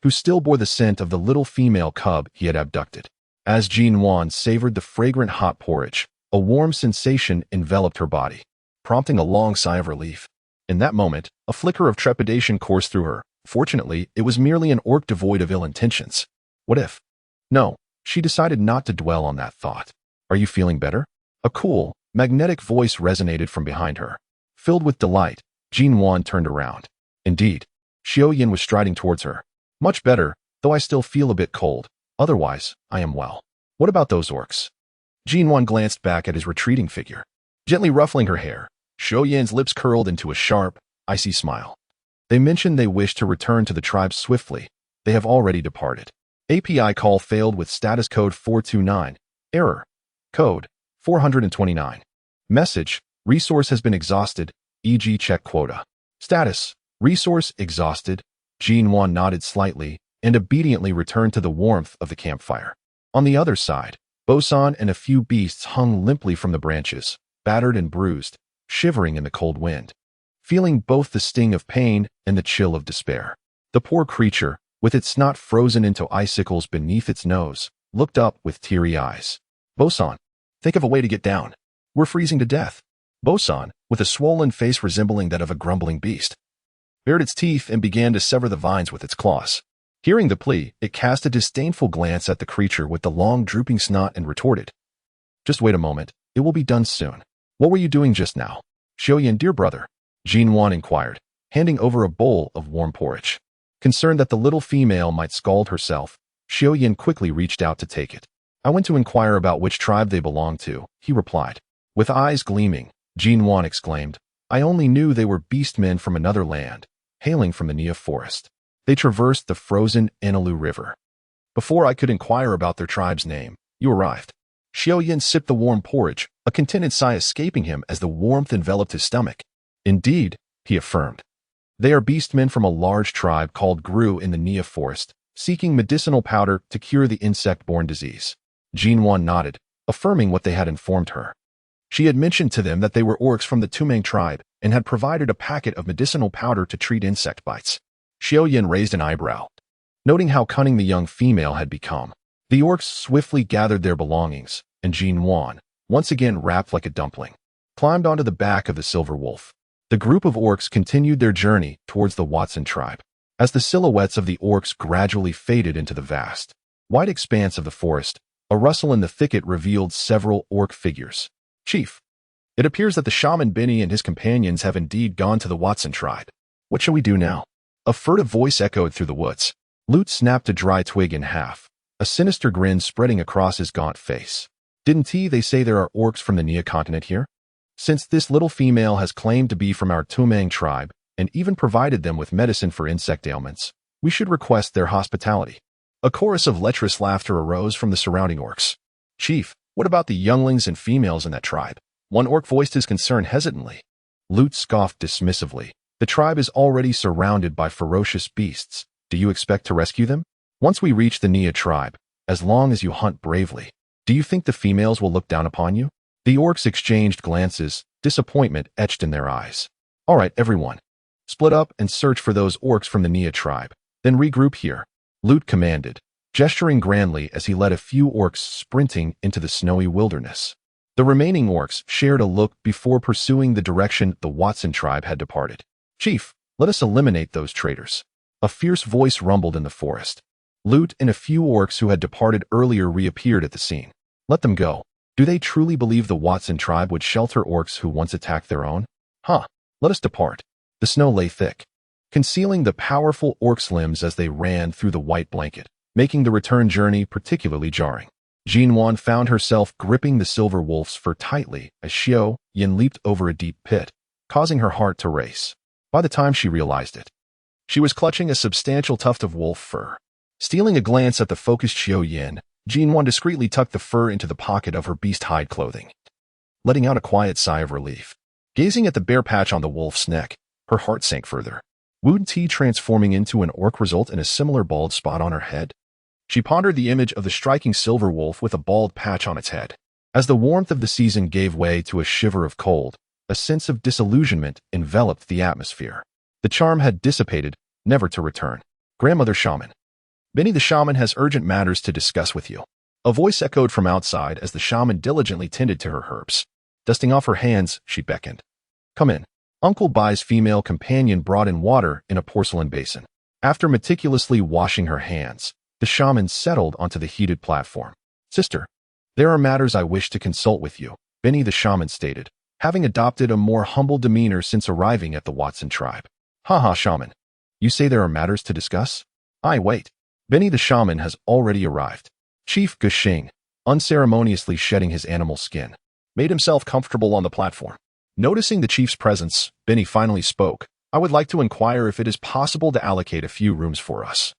who still bore the scent of the little female cub he had abducted. As Nuan savored the fragrant hot porridge, a warm sensation enveloped her body, prompting a long sigh of relief. In that moment, a flicker of trepidation coursed through her. Fortunately, it was merely an orc devoid of ill intentions. What if? No, she decided not to dwell on that thought. "Are you feeling better?" A cool, magnetic voice resonated from behind her. Filled with delight, Nuan turned around. Indeed, Xiaoyan was striding towards her. Much better, though I still feel a bit cold. Otherwise, I am well. What about those orcs? Nuan glanced back at his retreating figure. Gently ruffling her hair, Xiaoyan's lips curled into a sharp, icy smile. They mentioned they wish to return to the tribe swiftly. They have already departed. API call failed with status code 429. Error. Code 429. Message. Resource has been exhausted, e.g. check quota. Status. Resource exhausted. Nuan nodded slightly and obediently returned to the warmth of the campfire. On the other side, Bosan and a few beasts hung limply from the branches, battered and bruised, shivering in the cold wind, feeling both the sting of pain and the chill of despair. The poor creature, with its snot frozen into icicles beneath its nose, looked up with teary eyes. Bosan, think of a way to get down. We're freezing to death. Bosan, with a swollen face resembling that of a grumbling beast, bared its teeth and began to sever the vines with its claws. Hearing the plea, it cast a disdainful glance at the creature with the long drooping snot and retorted, "Just wait a moment, it will be done soon. What were you doing just now?" "Xiaoyan, dear brother," Nuan inquired, handing over a bowl of warm porridge. Concerned that the little female might scald herself, Xiaoyan quickly reached out to take it. "I went to inquire about which tribe they belonged to," he replied. With eyes gleaming, Nuan exclaimed, "I only knew they were beastmen from another land, hailing from the Nia forest. They traversed the frozen Enilu River. Before I could inquire about their tribe's name, you arrived." Xiaoyan sipped the warm porridge, a contented sigh escaping him as the warmth enveloped his stomach. "Indeed," he affirmed. "They are beastmen from a large tribe called Gru in the Nia forest, seeking medicinal powder to cure the insect-borne disease." Nuan nodded, affirming what they had informed her. She had mentioned to them that they were orcs from the Touang tribe and had provided a packet of medicinal powder to treat insect bites. Xiaoyan raised an eyebrow, noting how cunning the young female had become. The orcs swiftly gathered their belongings, and Nuan, once again wrapped like a dumpling, climbed onto the back of the silver wolf. The group of orcs continued their journey towards the Watson tribe. As the silhouettes of the orcs gradually faded into the vast, wide expanse of the forest, a rustle in the thicket revealed several orc figures. "Chief, it appears that the shaman Benny and his companions have indeed gone to the Watson tribe. What shall we do now?" A furtive voice echoed through the woods. Lute snapped a dry twig in half, a sinister grin spreading across his gaunt face. "Didn't they say there are orcs from the Nia continent here? Since this little female has claimed to be from our Touang tribe and even provided them with medicine for insect ailments, we should request their hospitality." A chorus of lecherous laughter arose from the surrounding orcs. "Chief, what about the younglings and females in that tribe?" One orc voiced his concern hesitantly. Lute scoffed dismissively. "The tribe is already surrounded by ferocious beasts. Do you expect to rescue them? Once we reach the Nia tribe, as long as you hunt bravely, do you think the females will look down upon you?" The orcs exchanged glances, disappointment etched in their eyes. "All right, everyone. Split up and search for those orcs from the Nia tribe. Then regroup here," Lute commanded, gesturing grandly as he led a few orcs sprinting into the snowy wilderness. The remaining orcs shared a look before pursuing the direction the Watson tribe had departed. "Chief, let us eliminate those traitors." A fierce voice rumbled in the forest. Lute and a few orcs who had departed earlier reappeared at the scene. "Let them go. Do they truly believe the Watson tribe would shelter orcs who once attacked their own? Let us depart." The snow lay thick, concealing the powerful orcs' limbs as they ran through the white blanket, making the return journey particularly jarring. Nuan found herself gripping the silver wolf's fur tightly as Xiaoyan leaped over a deep pit, causing her heart to race. By the time she realized it, she was clutching a substantial tuft of wolf fur. Stealing a glance at the focused Xiaoyan, Nuan discreetly tucked the fur into the pocket of her beast hide clothing, letting out a quiet sigh of relief. Gazing at the bare patch on the wolf's neck, her heart sank further. Would T transforming into an orc result in a similar bald spot on her head? She pondered the image of the striking silver wolf with a bald patch on its head. As the warmth of the season gave way to a shiver of cold, a sense of disillusionment enveloped the atmosphere. The charm had dissipated, never to return. "Grandmother Shaman. Benny the shaman has urgent matters to discuss with you." A voice echoed from outside as the shaman diligently tended to her herbs. Dusting off her hands, she beckoned. "Come in." Uncle Bai's female companion brought in water in a porcelain basin. After meticulously washing her hands, the shaman settled onto the heated platform. "Sister, there are matters I wish to consult with you," Benny the shaman stated, having adopted a more humble demeanor since arriving at the Watson tribe. "Haha, shaman. You say there are matters to discuss? Wait. Benny the shaman has already arrived. Chief Gushing, unceremoniously shedding his animal skin, made himself comfortable on the platform. Noticing the chief's presence, Benny finally spoke. I would like to inquire if it is possible to allocate a few rooms for us.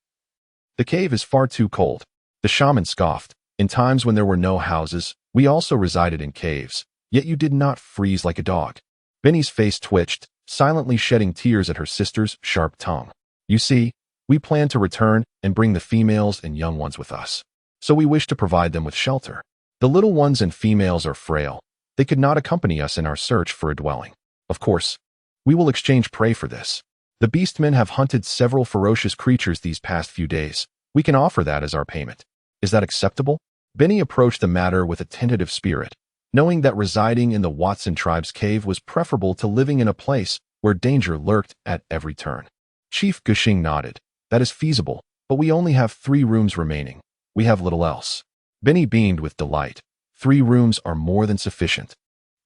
The cave is far too cold. The shaman scoffed. In times when there were no houses, we also resided in caves, yet you did not freeze like a dog. Benny's face twitched, silently shedding tears at her sister's sharp tongue. You see, we plan to return and bring the females and young ones with us. So we wish to provide them with shelter. The little ones and females are frail. They could not accompany us in our search for a dwelling. Of course, we will exchange prey for this. The beastmen have hunted several ferocious creatures these past few days. We can offer that as our payment. Is that acceptable? Benny approached the matter with a tentative spirit, knowing that residing in the Watson tribe's cave was preferable to living in a place where danger lurked at every turn. Chief Gushing nodded. That is feasible, but we only have 3 rooms remaining. We have little else. Benny beamed with delight. 3 rooms are more than sufficient.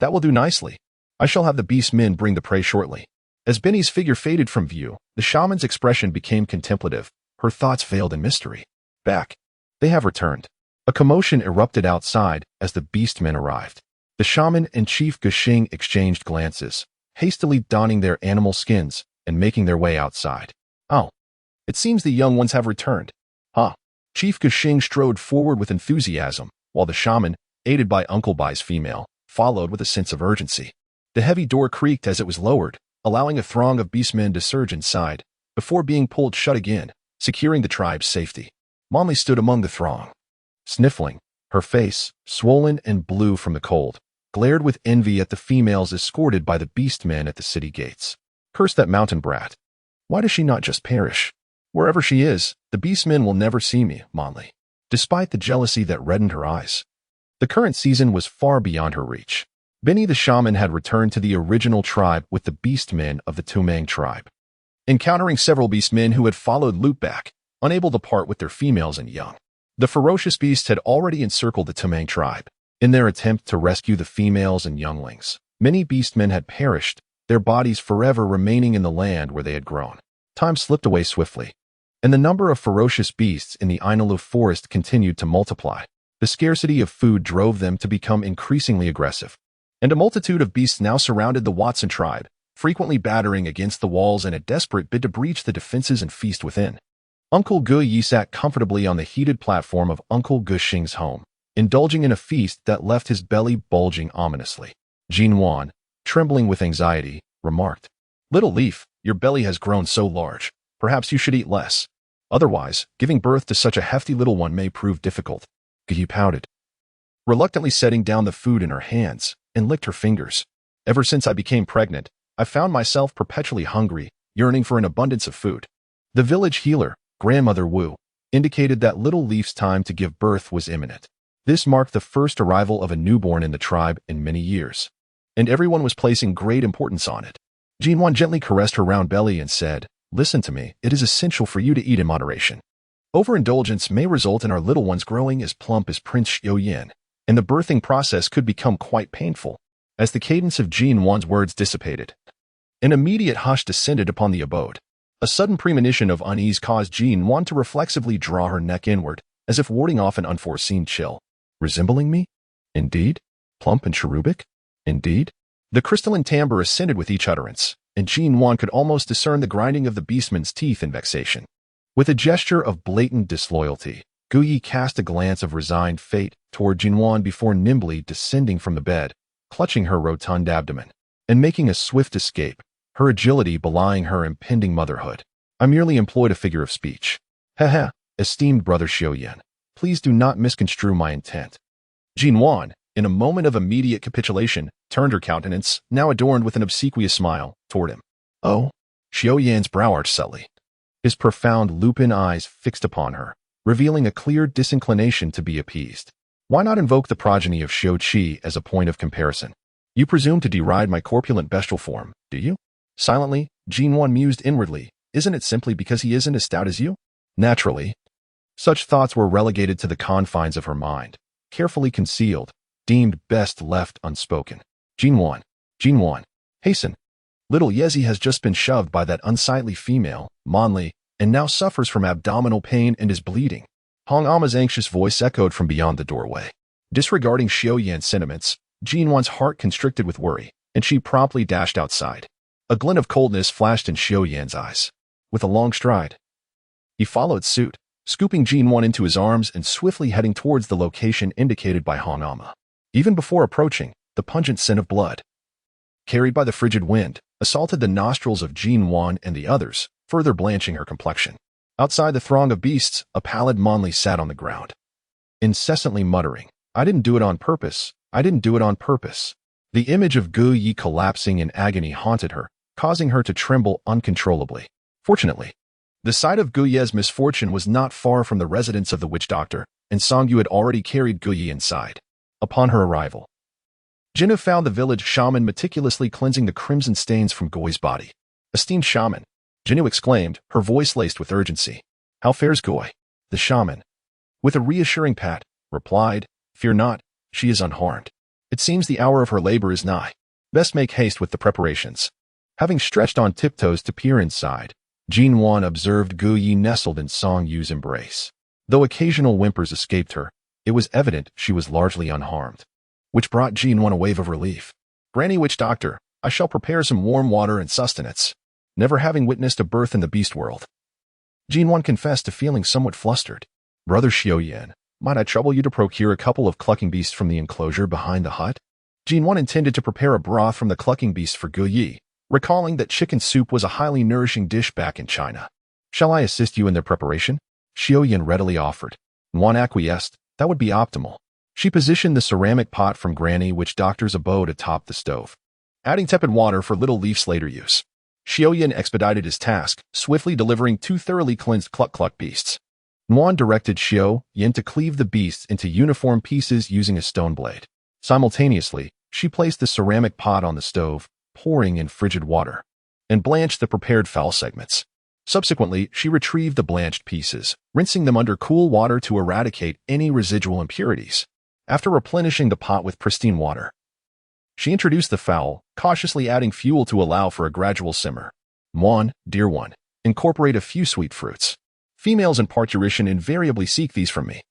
That will do nicely. I shall have the beastmen bring the prey shortly. As Benny's figure faded from view, the shaman's expression became contemplative. Her thoughts veiled in mystery. Back. They have returned. A commotion erupted outside as the beastmen arrived. The shaman and Chief Gushing exchanged glances, hastily donning their animal skins and making their way outside. Oh, it seems the young ones have returned. Huh. Chief Gushing strode forward with enthusiasm, while the shaman, aided by Uncle Bai's female, followed with a sense of urgency. The heavy door creaked as it was lowered, allowing a throng of beastmen to surge inside, before being pulled shut again, securing the tribe's safety. Molly stood among the throng. Sniffling, her face, swollen and blue from the cold, glared with envy at the females escorted by the beastmen at the city gates. Curse that mountain brat. Why does she not just perish? Wherever she is, the beastmen will never see me, Monley. Despite the jealousy that reddened her eyes. The current season was far beyond her reach. Benny the shaman had returned to the original tribe with the beastmen of the Touang tribe. Encountering several beastmen who had followed Loot back, unable to part with their females and young. The ferocious beasts had already encircled the Touang tribe. In their attempt to rescue the females and younglings, many beastmen had perished, their bodies forever remaining in the land where they had grown. Time slipped away swiftly, and the number of ferocious beasts in the Inalu forest continued to multiply. The scarcity of food drove them to become increasingly aggressive, and a multitude of beasts now surrounded the Watson tribe, frequently battering against the walls in a desperate bid to breach the defenses and feast within. Uncle Gu sat comfortably on the heated platform of Uncle Gushing's home, indulging in a feast that left his belly bulging ominously. Nuan, trembling with anxiety, remarked, "Little Leaf, your belly has grown so large. Perhaps you should eat less. Otherwise, giving birth to such a hefty little one may prove difficult." Gu pouted, reluctantly setting down the food in her hands, and licked her fingers. "Ever since I became pregnant, I found myself perpetually hungry, yearning for an abundance of food." The village healer, Grandmother Wu, indicated that Little Leaf's time to give birth was imminent. This marked the first arrival of a newborn in the tribe in many years, and everyone was placing great importance on it. Jinwan gently caressed her round belly and said, "Listen to me, it is essential for you to eat in moderation. Overindulgence may result in our little ones growing as plump as Prince Xiaoyan, and the birthing process could become quite painful." As the cadence of Jinwan's words dissipated, an immediate hush descended upon the abode. A sudden premonition of unease caused Jinwan to reflexively draw her neck inward, as if warding off an unforeseen chill. "Resembling me? Indeed? Plump and cherubic? Indeed?" The crystalline timbre ascended with each utterance, and Jinwan could almost discern the grinding of the beastman's teeth in vexation. With a gesture of blatant disloyalty, Guyi cast a glance of resigned fate toward Jinwan before nimbly descending from the bed, clutching her rotund abdomen, and making a swift escape, her agility belying her impending motherhood. "I merely employed a figure of speech. Haha, esteemed brother Xiaoyan, please do not misconstrue my intent." Jinwan, in a moment of immediate capitulation, turned her countenance, now adorned with an obsequious smile, toward him. "Oh?" Xiaoyan's brow arched subtly, his profound lupin eyes fixed upon her, revealing a clear disinclination to be appeased. "Why not invoke the progeny of Xiao Qi as a point of comparison? You presume to deride my corpulent bestial form, do you?" Silently, Jinwan mused inwardly, "Isn't it simply because he isn't as stout as you?" Naturally, such thoughts were relegated to the confines of her mind, carefully concealed, deemed best left unspoken. Jinwan, hasten. Little Yezi has just been shoved by that unsightly female, Monley, and now suffers from abdominal pain and is bleeding. Hong Ama's anxious voice echoed from beyond the doorway. Disregarding Xiao Yan's sentiments, Jinwan's heart constricted with worry, and she promptly dashed outside. A glint of coldness flashed in Xiao Yan's eyes. With a long stride, he followed suit, scooping Jinwan into his arms and swiftly heading towards the location indicated by Hong Ama. Even before approaching, the pungent scent of blood, carried by the frigid wind, assaulted the nostrils of Jinwan and the others, further blanching her complexion. Outside the throng of beasts, a pallid Monli sat on the ground, incessantly muttering, "I didn't do it on purpose. I didn't do it on purpose." The image of Gu Yi collapsing in agony haunted her, causing her to tremble uncontrollably. Fortunately, the sight of Gu Ye's misfortune was not far from the residence of the witch doctor, and Song Yu had already carried Gu Yi inside. Upon her arrival, Jinnu found the village shaman meticulously cleansing the crimson stains from Gui's body. "Esteemed shaman," Jinnu exclaimed, her voice laced with urgency. "How fares Gui?" The shaman, with a reassuring pat, replied, "Fear not, she is unharmed. It seems the hour of her labor is nigh. Best make haste with the preparations." Having stretched on tiptoes to peer inside, Jinwan observed Gu Yi nestled in Song Yu's embrace. Though occasional whimpers escaped her, it was evident she was largely unharmed, which brought Jinwan a wave of relief. "Granny Witch Doctor, I shall prepare some warm water and sustenance." Never having witnessed a birth in the beast world, Jinwan confessed to feeling somewhat flustered. "Brother Xiao Yan, might I trouble you to procure a couple of clucking beasts from the enclosure behind the hut?" Jinwan intended to prepare a broth from the clucking beasts for Gu Yi, recalling that chicken soup was a highly nourishing dish back in China. "Shall I assist you in their preparation?" Xiao Yan readily offered. Nuan acquiesced. That would be optimal. She positioned the ceramic pot from Granny Witch Doctor's abode atop the stove, adding tepid water for Little Leaf's later use. Xiao Yan expedited his task, swiftly delivering 2 thoroughly cleansed cluck-cluck beasts. Nuan directed Xiao Yan to cleave the beasts into uniform pieces using a stone blade. Simultaneously, she placed the ceramic pot on the stove, pouring in frigid water, and blanched the prepared fowl segments. Subsequently, she retrieved the blanched pieces, rinsing them under cool water to eradicate any residual impurities. After replenishing the pot with pristine water, she introduced the fowl, cautiously adding fuel to allow for a gradual simmer. "Nuan, dear one, incorporate a few sweet fruits. Females in parturition invariably seek these from me."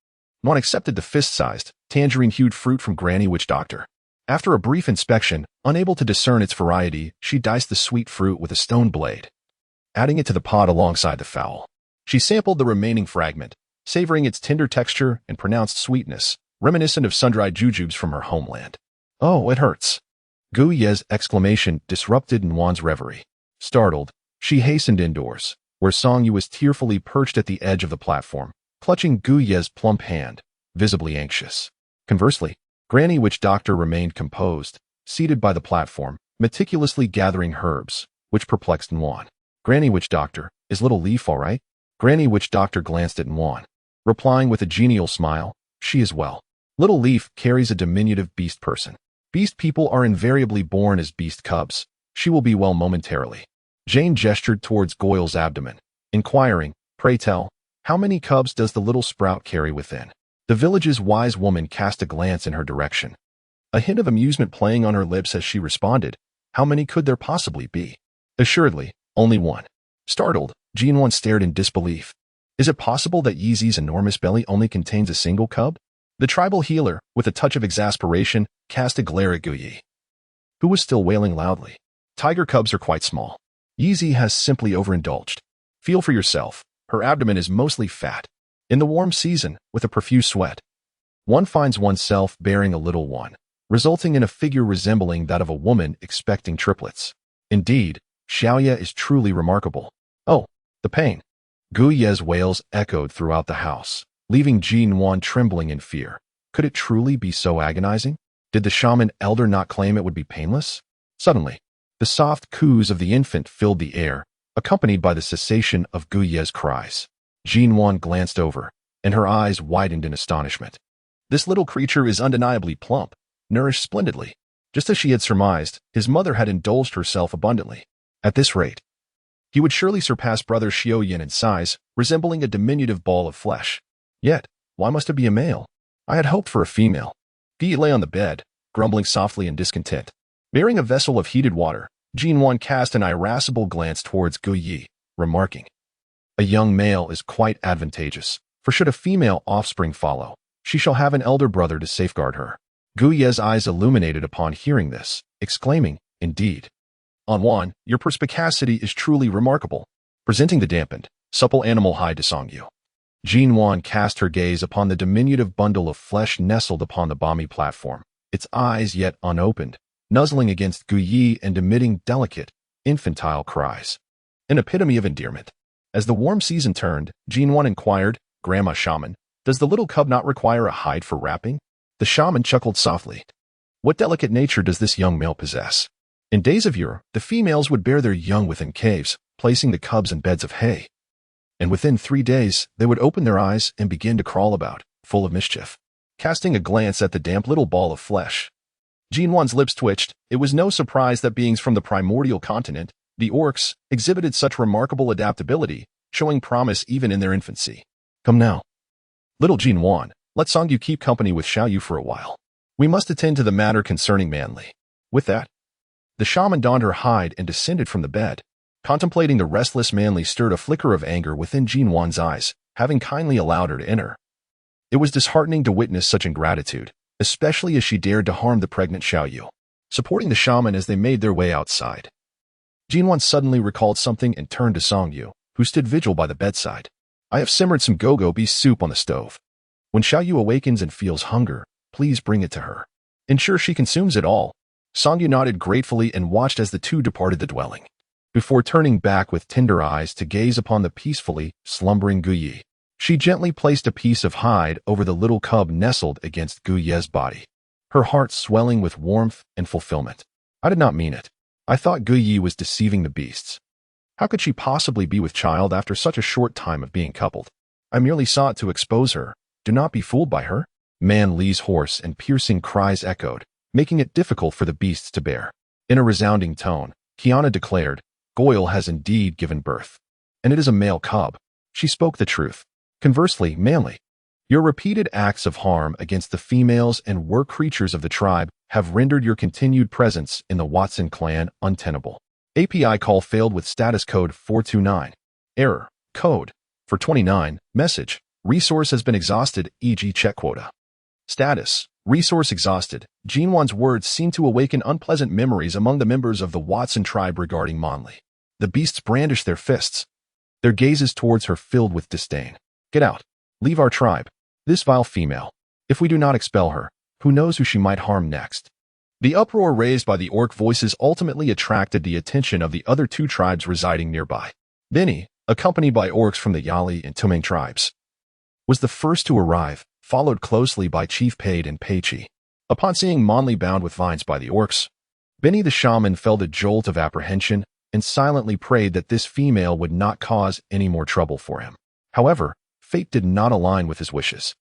Nuan accepted the fist-sized, tangerine-hued fruit from Granny Witch Doctor. After a brief inspection, unable to discern its variety, she diced the sweet fruit with a stone blade, adding it to the pot alongside the fowl. She sampled the remaining fragment, savoring its tender texture and pronounced sweetness, reminiscent of sun-dried jujubes from her homeland. "Oh, it hurts." Gu Ye's exclamation disrupted Nuan's reverie. Startled, she hastened indoors, where Song Yu was tearfully perched at the edge of the platform, clutching Gu Ye's plump hand, visibly anxious. Conversely, Granny Witch Doctor remained composed, seated by the platform, meticulously gathering herbs, which perplexed Nuan. "Granny Witch Doctor, is Little Leaf all right?" Granny Witch Doctor glanced at Nuan, replying with a genial smile, "She is well." Little Leaf carries a diminutive beast person. Beast people are invariably born as beast cubs. She will be well momentarily. Jane gestured towards Goyle's abdomen, inquiring, "Pray tell, how many cubs does the little sprout carry within?" The village's wise woman cast a glance in her direction, a hint of amusement playing on her lips as she responded, "How many could there possibly be?" "Assuredly, only one." Startled, Jinwan stared in disbelief. "Is it possible that Yeezy's enormous belly only contains a single cub?" The tribal healer, with a touch of exasperation, cast a glare at Gu Yi, who was still wailing loudly. "Tiger cubs are quite small. Yeezy has simply overindulged. Feel for yourself, her abdomen is mostly fat. In the warm season, with a profuse sweat, one finds oneself bearing a little one, resulting in a figure resembling that of a woman expecting triplets. Indeed, Xiaoya is truly remarkable." "Oh, the pain." Gu Ye's wails echoed throughout the house, leaving Jinwan trembling in fear. Could it truly be so agonizing? Did the shaman elder not claim it would be painless? Suddenly, the soft coos of the infant filled the air, accompanied by the cessation of Gu Ye's cries. Jinwan glanced over, and her eyes widened in astonishment. This little creature is undeniably plump, nourished splendidly. Just as she had surmised, his mother had indulged herself abundantly. At this rate, he would surely surpass brother Xiao Yan in size, resembling a diminutive ball of flesh. Yet, why must it be a male? I had hoped for a female. Guy lay on the bed, grumbling softly in discontent. Bearing a vessel of heated water, Jinwan cast an irascible glance towards Gu Yi, remarking, A young male is quite advantageous, for should a female offspring follow, she shall have an elder brother to safeguard her. Gu Ye's eyes illuminated upon hearing this, exclaiming, "Indeed. Nuan, your perspicacity is truly remarkable." Presenting the dampened, supple animal hide to Songyu, Nuan cast her gaze upon the diminutive bundle of flesh nestled upon the balmy platform, its eyes yet unopened, nuzzling against Gu Ye and emitting delicate, infantile cries. An epitome of endearment. As the warm season turned, Nuan inquired, "Grandma Shaman, does the little cub not require a hide for wrapping?" The shaman chuckled softly. "What delicate nature does this young male possess? In days of yore, the females would bear their young within caves, placing the cubs in beds of hay. And within 3 days, they would open their eyes and begin to crawl about, full of mischief." Casting a glance at the damp little ball of flesh, Nuan's lips twitched. It was no surprise that beings from the primordial continent, the orcs, exhibited such remarkable adaptability, showing promise even in their infancy. "Come now, little Nuan, let Songyu keep company with Xiaoyu for a while. We must attend to the matter concerning Manly." With that, the shaman donned her hide and descended from the bed. Contemplating the restless Manly stirred a flicker of anger within Nuan's eyes, having kindly allowed her to enter. It was disheartening to witness such ingratitude, especially as she dared to harm the pregnant Xiaoyu. Supporting the shaman as they made their way outside, Nuan suddenly recalled something and turned to Songyu, who stood vigil by the bedside. "I have simmered some go-go beef soup on the stove. When Xiaoyu awakens and feels hunger, please bring it to her. Ensure she consumes it all." Songyu nodded gratefully and watched as the two departed the dwelling, before turning back with tender eyes to gaze upon the peacefully slumbering Gu Ye. She gently placed a piece of hide over the little cub nestled against Gu Ye's body, her heart swelling with warmth and fulfillment. "I did not mean it. I thought Gu Ye was deceiving the beasts. How could she possibly be with child after such a short time of being coupled? I merely sought to expose her. Do not be fooled by her." Man Li's hoarse and piercing cries echoed, making it difficult for the beasts to bear. In a resounding tone, Kiana declared, "Goyle has indeed given birth, and it is a male cub." She spoke the truth. Conversely, Manly, your repeated acts of harm against the females and work creatures of the tribe have rendered your continued presence in the Watson clan untenable. API call failed with status code 429. Error. Code. For 29. Message. Resource has been exhausted, e.g. check quota. Status. Resource exhausted. Nuan's words seemed to awaken unpleasant memories among the members of the Watson tribe regarding Manly. The beasts brandished their fists, their gazes towards her filled with disdain. "Get out. Leave our tribe. This vile female. If we do not expel her, who knows who she might harm next?" The uproar raised by the orc voices ultimately attracted the attention of the other 2 tribes residing nearby. Benny, accompanied by orcs from the Yali and Touang tribes, was the first to arrive, followed closely by Chief Paid and Peichi. Upon seeing Manly bound with vines by the orcs, Benny the shaman felt a jolt of apprehension and silently prayed that this female would not cause any more trouble for him. However, fate did not align with his wishes.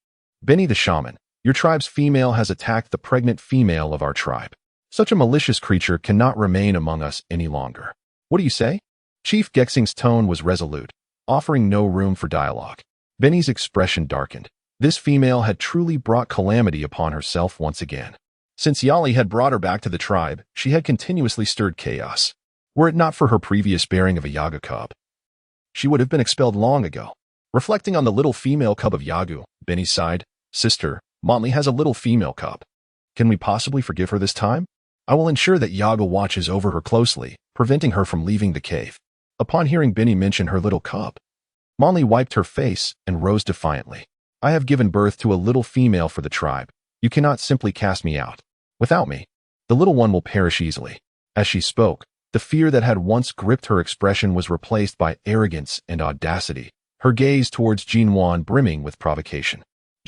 "Benny the shaman, your tribe's female has attacked the pregnant female of our tribe. Such a malicious creature cannot remain among us any longer. What do you say?" Chief Gexing's tone was resolute, offering no room for dialogue. Benny's expression darkened. This female had truly brought calamity upon herself once again. Since Yali had brought her back to the tribe, she had continuously stirred chaos. Were it not for her previous bearing of a Yaga cub, she would have been expelled long ago. Reflecting on the little female cub of Yagu, Benny sighed, "Sister, Manly has a little female cub. Can we possibly forgive her this time? I will ensure that Yaga watches over her closely, preventing her from leaving the cave." Upon hearing Benny mention her little cub, Manly wiped her face and rose defiantly. "I have given birth to a little female for the tribe. You cannot simply cast me out. Without me, the little one will perish easily." As she spoke, the fear that had once gripped her expression was replaced by arrogance and audacity, her gaze towards Nuan brimming with provocation.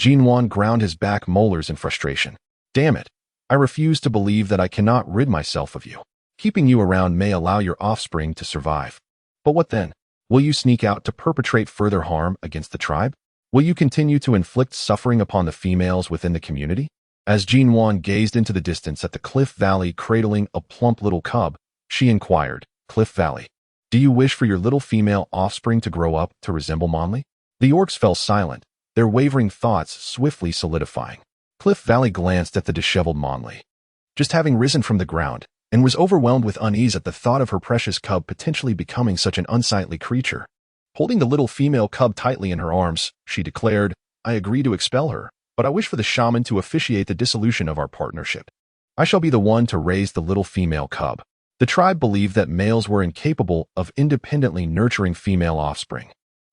Nuan ground his back molars in frustration. "Damn it. I refuse to believe that I cannot rid myself of you. Keeping you around may allow your offspring to survive. But what then? Will you sneak out to perpetrate further harm against the tribe? Will you continue to inflict suffering upon the females within the community?" As Nuan gazed into the distance at the cliff valley cradling a plump little cub, she inquired, "Cliff Valley, do you wish for your little female offspring to grow up to resemble Manly?" The orcs fell silent, their wavering thoughts swiftly solidifying. Cliff Valley glanced at the disheveled Manly, just having risen from the ground, and was overwhelmed with unease at the thought of her precious cub potentially becoming such an unsightly creature. Holding the little female cub tightly in her arms, she declared, I agree to expel her, but I wish for the shaman to officiate the dissolution of our partnership. I shall be the one to raise the little female cub. The tribe believed that males were incapable of independently nurturing female offspring.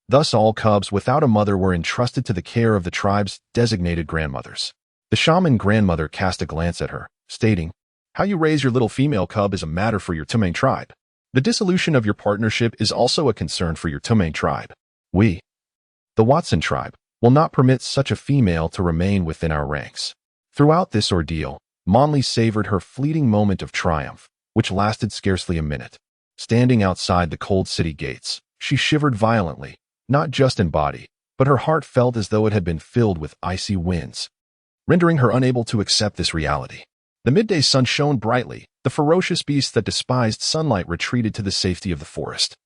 Thus all cubs without a mother were entrusted to the care of the tribe's designated grandmothers. The shaman grandmother cast a glance at her, stating, How you raise your little female cub is a matter for your Touang tribe. The dissolution of your partnership is also a concern for your Touang tribe. We, the Watson tribe, will not permit such a female to remain within our ranks. Throughout this ordeal, Monley savored her fleeting moment of triumph, which lasted scarcely a minute. Standing outside the cold city gates, she shivered violently, not just in body, but her heart felt as though it had been filled with icy winds, rendering her unable to accept this reality. The midday sun shone brightly. The ferocious beast that despised sunlight retreated to the safety of the forest.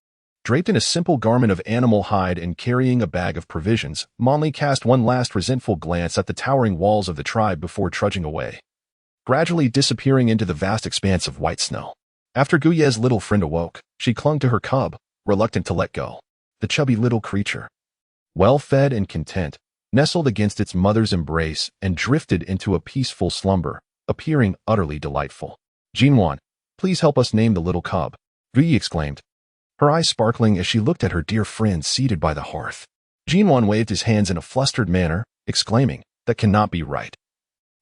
Draped in a simple garment of animal hide and carrying a bag of provisions, Monley cast one last resentful glance at the towering walls of the tribe before trudging away, gradually disappearing into the vast expanse of white snow. After Guyez's little friend awoke, she clung to her cub, reluctant to let go. The chubby little creature, well-fed and content, nestled against its mother's embrace and drifted into a peaceful slumber, appearing utterly delightful. Nuan, please help us name the little cub, Guyi exclaimed, her eyes sparkling as she looked at her dear friend seated by the hearth. Nuan waved his hands in a flustered manner, exclaiming, That cannot be right.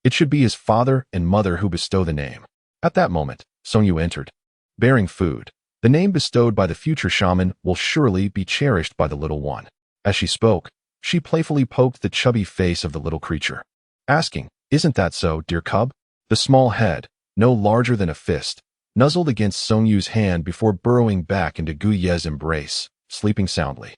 It should be his father and mother who bestow the name. At that moment, Songyu entered, bearing food. The name bestowed by the future shaman will surely be cherished by the little one. As she spoke, she playfully poked the chubby face of the little creature, asking, Isn't that so, dear cub? The small head, no larger than a fist, nuzzled against Songyu's hand before burrowing back into Guyez's embrace, sleeping soundly.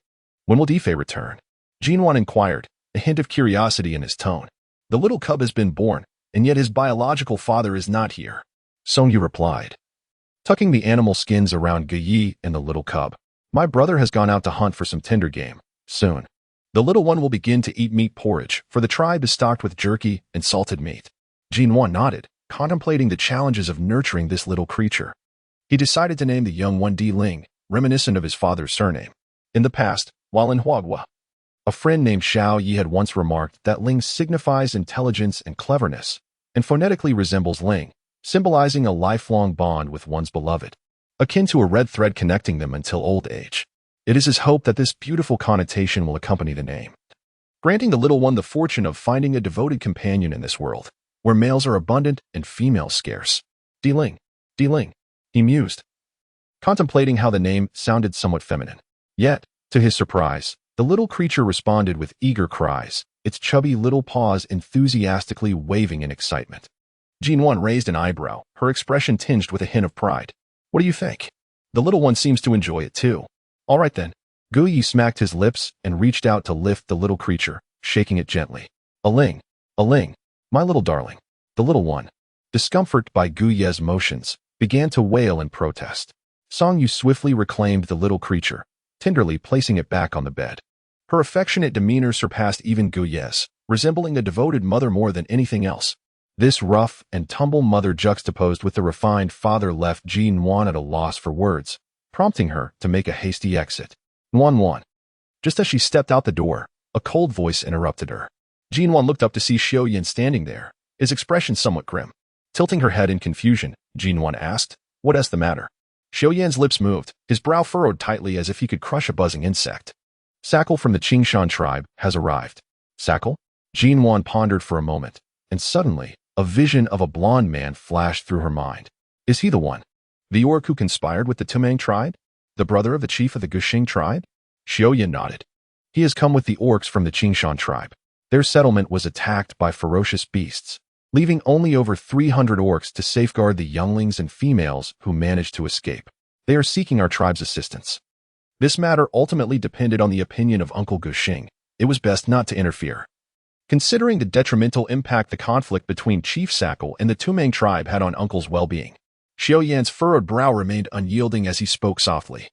When will Defei return? Nuan inquired, a hint of curiosity in his tone. The little cub has been born, and yet his biological father is not here, Songyu replied, tucking the animal skins around Guyi and the little cub. My brother has gone out to hunt for some tender game. Soon, the little one will begin to eat meat porridge, for the tribe is stocked with jerky and salted meat. Nuan nodded, contemplating the challenges of nurturing this little creature. He decided to name the young one Di Ling, reminiscent of his father's surname. In the past, while in Huagua, a friend named Xiao Yi had once remarked that Ling signifies intelligence and cleverness, and phonetically resembles Ling, symbolizing a lifelong bond with one's beloved, akin to a red thread connecting them until old age. It is his hope that this beautiful connotation will accompany the name, granting the little one the fortune of finding a devoted companion in this world, where males are abundant and females scarce. Di Ling, he mused, contemplating how the name sounded somewhat feminine. Yet, to his surprise, the little creature responded with eager cries, its chubby little paws enthusiastically waving in excitement. Nuan raised an eyebrow, her expression tinged with a hint of pride. What do you think? The little one seems to enjoy it too. All right then. Guyi smacked his lips and reached out to lift the little creature, shaking it gently. A Ling, my little darling. The little one, discomforted by Guyez's motions, began to wail in protest. Songyu swiftly reclaimed the little creature, tenderly placing it back on the bed. Her affectionate demeanor surpassed even Guyez's, resembling a devoted mother more than anything else. This rough and tumble mother juxtaposed with the refined father left Nuan at a loss for words, prompting her to make a hasty exit. Nuan. Just as she stepped out the door, a cold voice interrupted her. Nuan looked up to see Xiaoyan standing there, his expression somewhat grim. Tilting her head in confusion, Nuan asked, What is the matter? Xiaoyan's lips moved, his brow furrowed tightly as if he could crush a buzzing insect. Sackle from the Qingshan tribe has arrived. Sackle? Nuan pondered for a moment, and suddenly, a vision of a blond man flashed through her mind. Is he the one? The orc who conspired with the Touang tribe? The brother of the chief of the Guxing tribe? Xiaoyan nodded. He has come with the orcs from the Qingshan tribe. Their settlement was attacked by ferocious beasts, leaving only over 300 orcs to safeguard the younglings and females who managed to escape. They are seeking our tribe's assistance. This matter ultimately depended on the opinion of Uncle Guxing. It was best not to interfere. Considering the detrimental impact the conflict between Chief Sackle and the Touang tribe had on Uncle's well-being, Xiaoyan's furrowed brow remained unyielding as he spoke softly.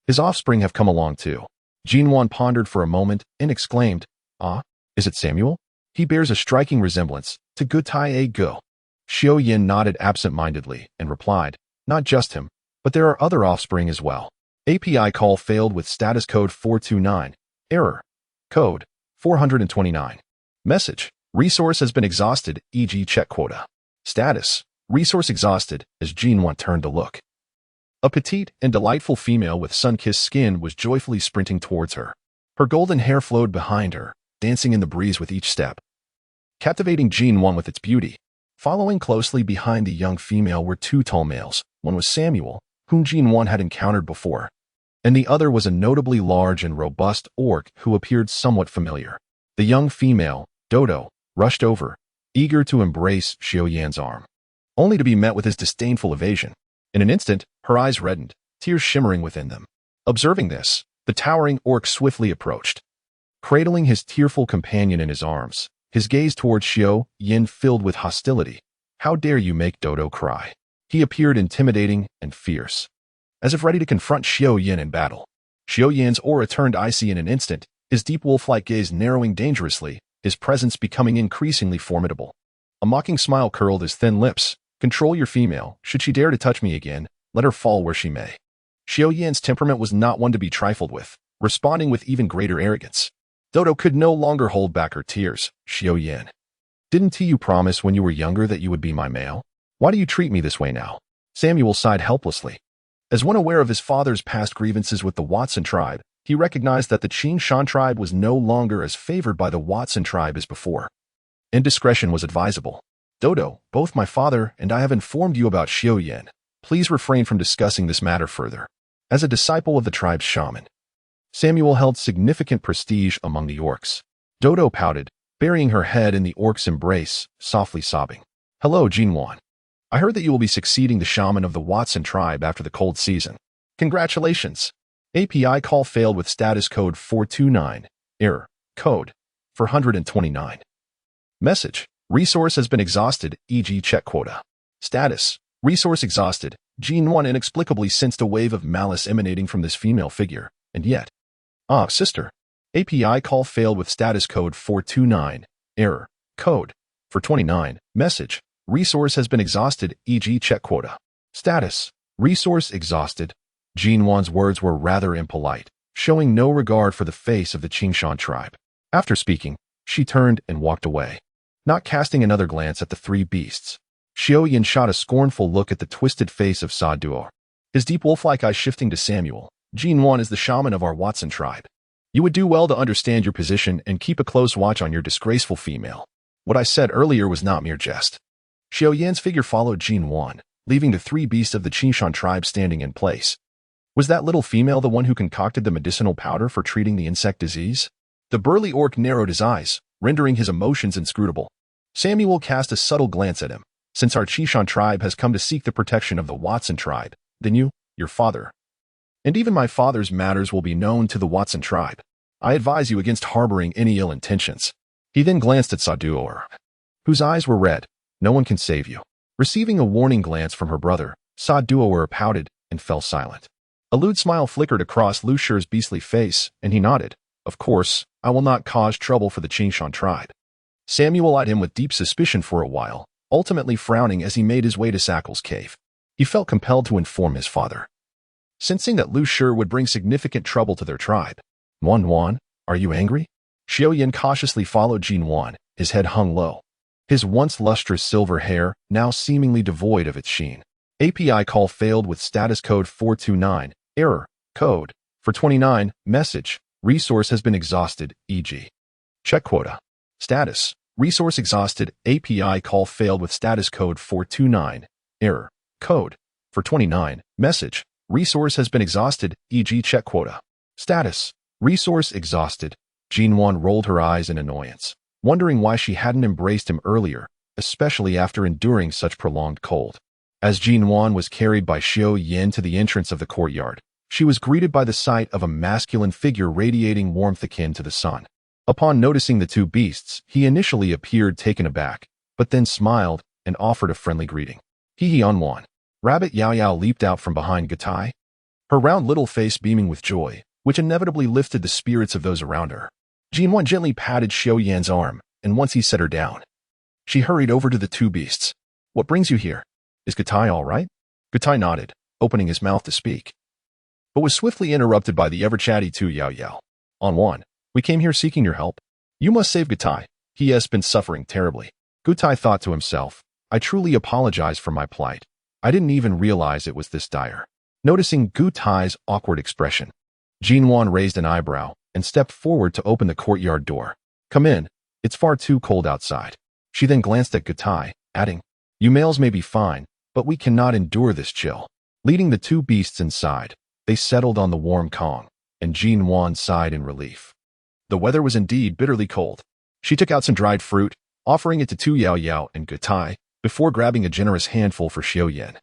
His offspring have come along too. Nuan pondered for a moment and exclaimed, Ah, is it Samuel? He bears a striking resemblance to Gu Tai Go. Xiaoyan nodded absent-mindedly and replied, Not just him, but there are other offspring as well. API call failed with status code 429. Error. Code 429. Message. Resource has been exhausted, e.g. check quota. Status. Resource exhausted as Nuan turned to look. A petite and delightful female with sun-kissed skin was joyfully sprinting towards her. Her golden hair flowed behind her, dancing in the breeze with each step, captivating Nuan with its beauty. Following closely behind the young female were two tall males. One was Samuel, whom Nuan had encountered before, and the other was a notably large and robust orc who appeared somewhat familiar. The young female, Dodo, rushed over, eager to embrace Xiaoyan's arm, only to be met with his disdainful evasion. In an instant, her eyes reddened, tears shimmering within them. Observing this, the towering orc swiftly approached, cradling his tearful companion in his arms, his gaze towards Xiaoyan filled with hostility. "How dare you make Dodo cry?" He appeared intimidating and fierce, as if ready to confront Xiaoyan in battle. Xiaoyan's aura turned icy in an instant, his deep wolf-like gaze narrowing dangerously, his presence becoming increasingly formidable. A mocking smile curled his thin lips. "Control your female. Should she dare to touch me again, let her fall where she may." Xiaoyan's temperament was not one to be trifled with, responding with even greater arrogance. Dodo could no longer hold back her tears. "Xiaoyan, didn't you promise when you were younger that you would be my male? Why do you treat me this way now?" Samuel sighed helplessly. As one aware of his father's past grievances with the Watson tribe, he recognized that the Qingshan tribe was no longer as favored by the Watson tribe as before. Indiscretion was advisable. "Dodo, both my father and I have informed you about Xiaoyan. Please refrain from discussing this matter further." As a disciple of the tribe's shaman, Samuel held significant prestige among the orcs. Dodo pouted, burying her head in the orc's embrace, softly sobbing. "Hello, Nuan. I heard that you will be succeeding the shaman of the Watson tribe after the cold season. Congratulations." API call failed with status code 429. Error. Code 429. Message. Resource has been exhausted, e.g. check quota. Status. Resource exhausted. Nuan inexplicably sensed a wave of malice emanating from this female figure, and yet... "Ah, sister." API call failed with status code 429. Error. Code 429. Message. Resource has been exhausted, e.g. check quota. Status. Resource exhausted. Nuan's words were rather impolite, showing no regard for the face of the Qingshan tribe. After speaking, she turned and walked away, not casting another glance at the three beasts. Xiaoyan shot a scornful look at the twisted face of Duo, his deep wolf-like eyes shifting to Samuel. "Nuan is the shaman of our Watson tribe. You would do well to understand your position and keep a close watch on your disgraceful female. What I said earlier was not mere jest." Xiaoyan's figure followed Nuan, leaving the three beasts of the Qingshan tribe standing in place. Was that little female the one who concocted the medicinal powder for treating the insect disease? The burly orc narrowed his eyes, rendering his emotions inscrutable. Samuel cast a subtle glance at him. "Since our Qingshan tribe has come to seek the protection of the Watson tribe, then your father, and even my father's matters will be known to the Watson tribe. I advise you against harboring any ill intentions." He then glanced at Duo, whose eyes were red. "No one can save you." Receiving a warning glance from her brother, Duo pouted and fell silent. A lewd smile flickered across Lu Shi's beastly face, and he nodded. "Of course, I will not cause trouble for the Qingshan tribe." Samuel eyed him with deep suspicion for a while, ultimately frowning as he made his way to Sackle's cave. He felt compelled to inform his father, sensing that Lu Shi would bring significant trouble to their tribe. "Nuan, are you angry?" Xiaoyan cautiously followed Nuan, his head hung low, his once lustrous silver hair now seemingly devoid of its sheen. API call failed with status code 429. Error. Code 429. Message. Resource has been exhausted, e.g. check quota. Status. Resource exhausted. API call failed with status code 429. Error. Code 429. Message. Resource has been exhausted, e.g. check quota. Status. Resource exhausted. Nuan rolled her eyes in annoyance, wondering why she hadn't embraced him earlier, especially after enduring such prolonged cold. As Nuan was carried by Xiaoyan to the entrance of the courtyard, she was greeted by the sight of a masculine figure radiating warmth akin to the sun. Upon noticing the two beasts, he initially appeared taken aback, but then smiled and offered a friendly greeting. "Hee Nuan." Rabbit Yao Yao leaped out from behind Gatai, her round little face beaming with joy, which inevitably lifted the spirits of those around her. Nuan gently patted Xiaoyan's arm, and once he set her down, she hurried over to the two beasts. "What brings you here? Is Gatai all right?" Gatai nodded, opening his mouth to speak, but was swiftly interrupted by the ever-chatty Tu Yao Yao. On one, we came here seeking your help. You must save Gutai. He has been suffering terribly. Gutai thought to himself, I truly apologize for my plight. I didn't even realize it was this dire. Noticing Gutai's awkward expression, Nuan raised an eyebrow and stepped forward to open the courtyard door. Come in. It's far too cold outside. She then glanced at Gutai, adding, You males may be fine, but we cannot endure this chill. Leading the two beasts inside, they settled on the warm Kong, and Nuan sighed in relief. The weather was indeed bitterly cold. She took out some dried fruit, offering it to Tu Yao Yao and Gutai, before grabbing a generous handful for Xiaoyan,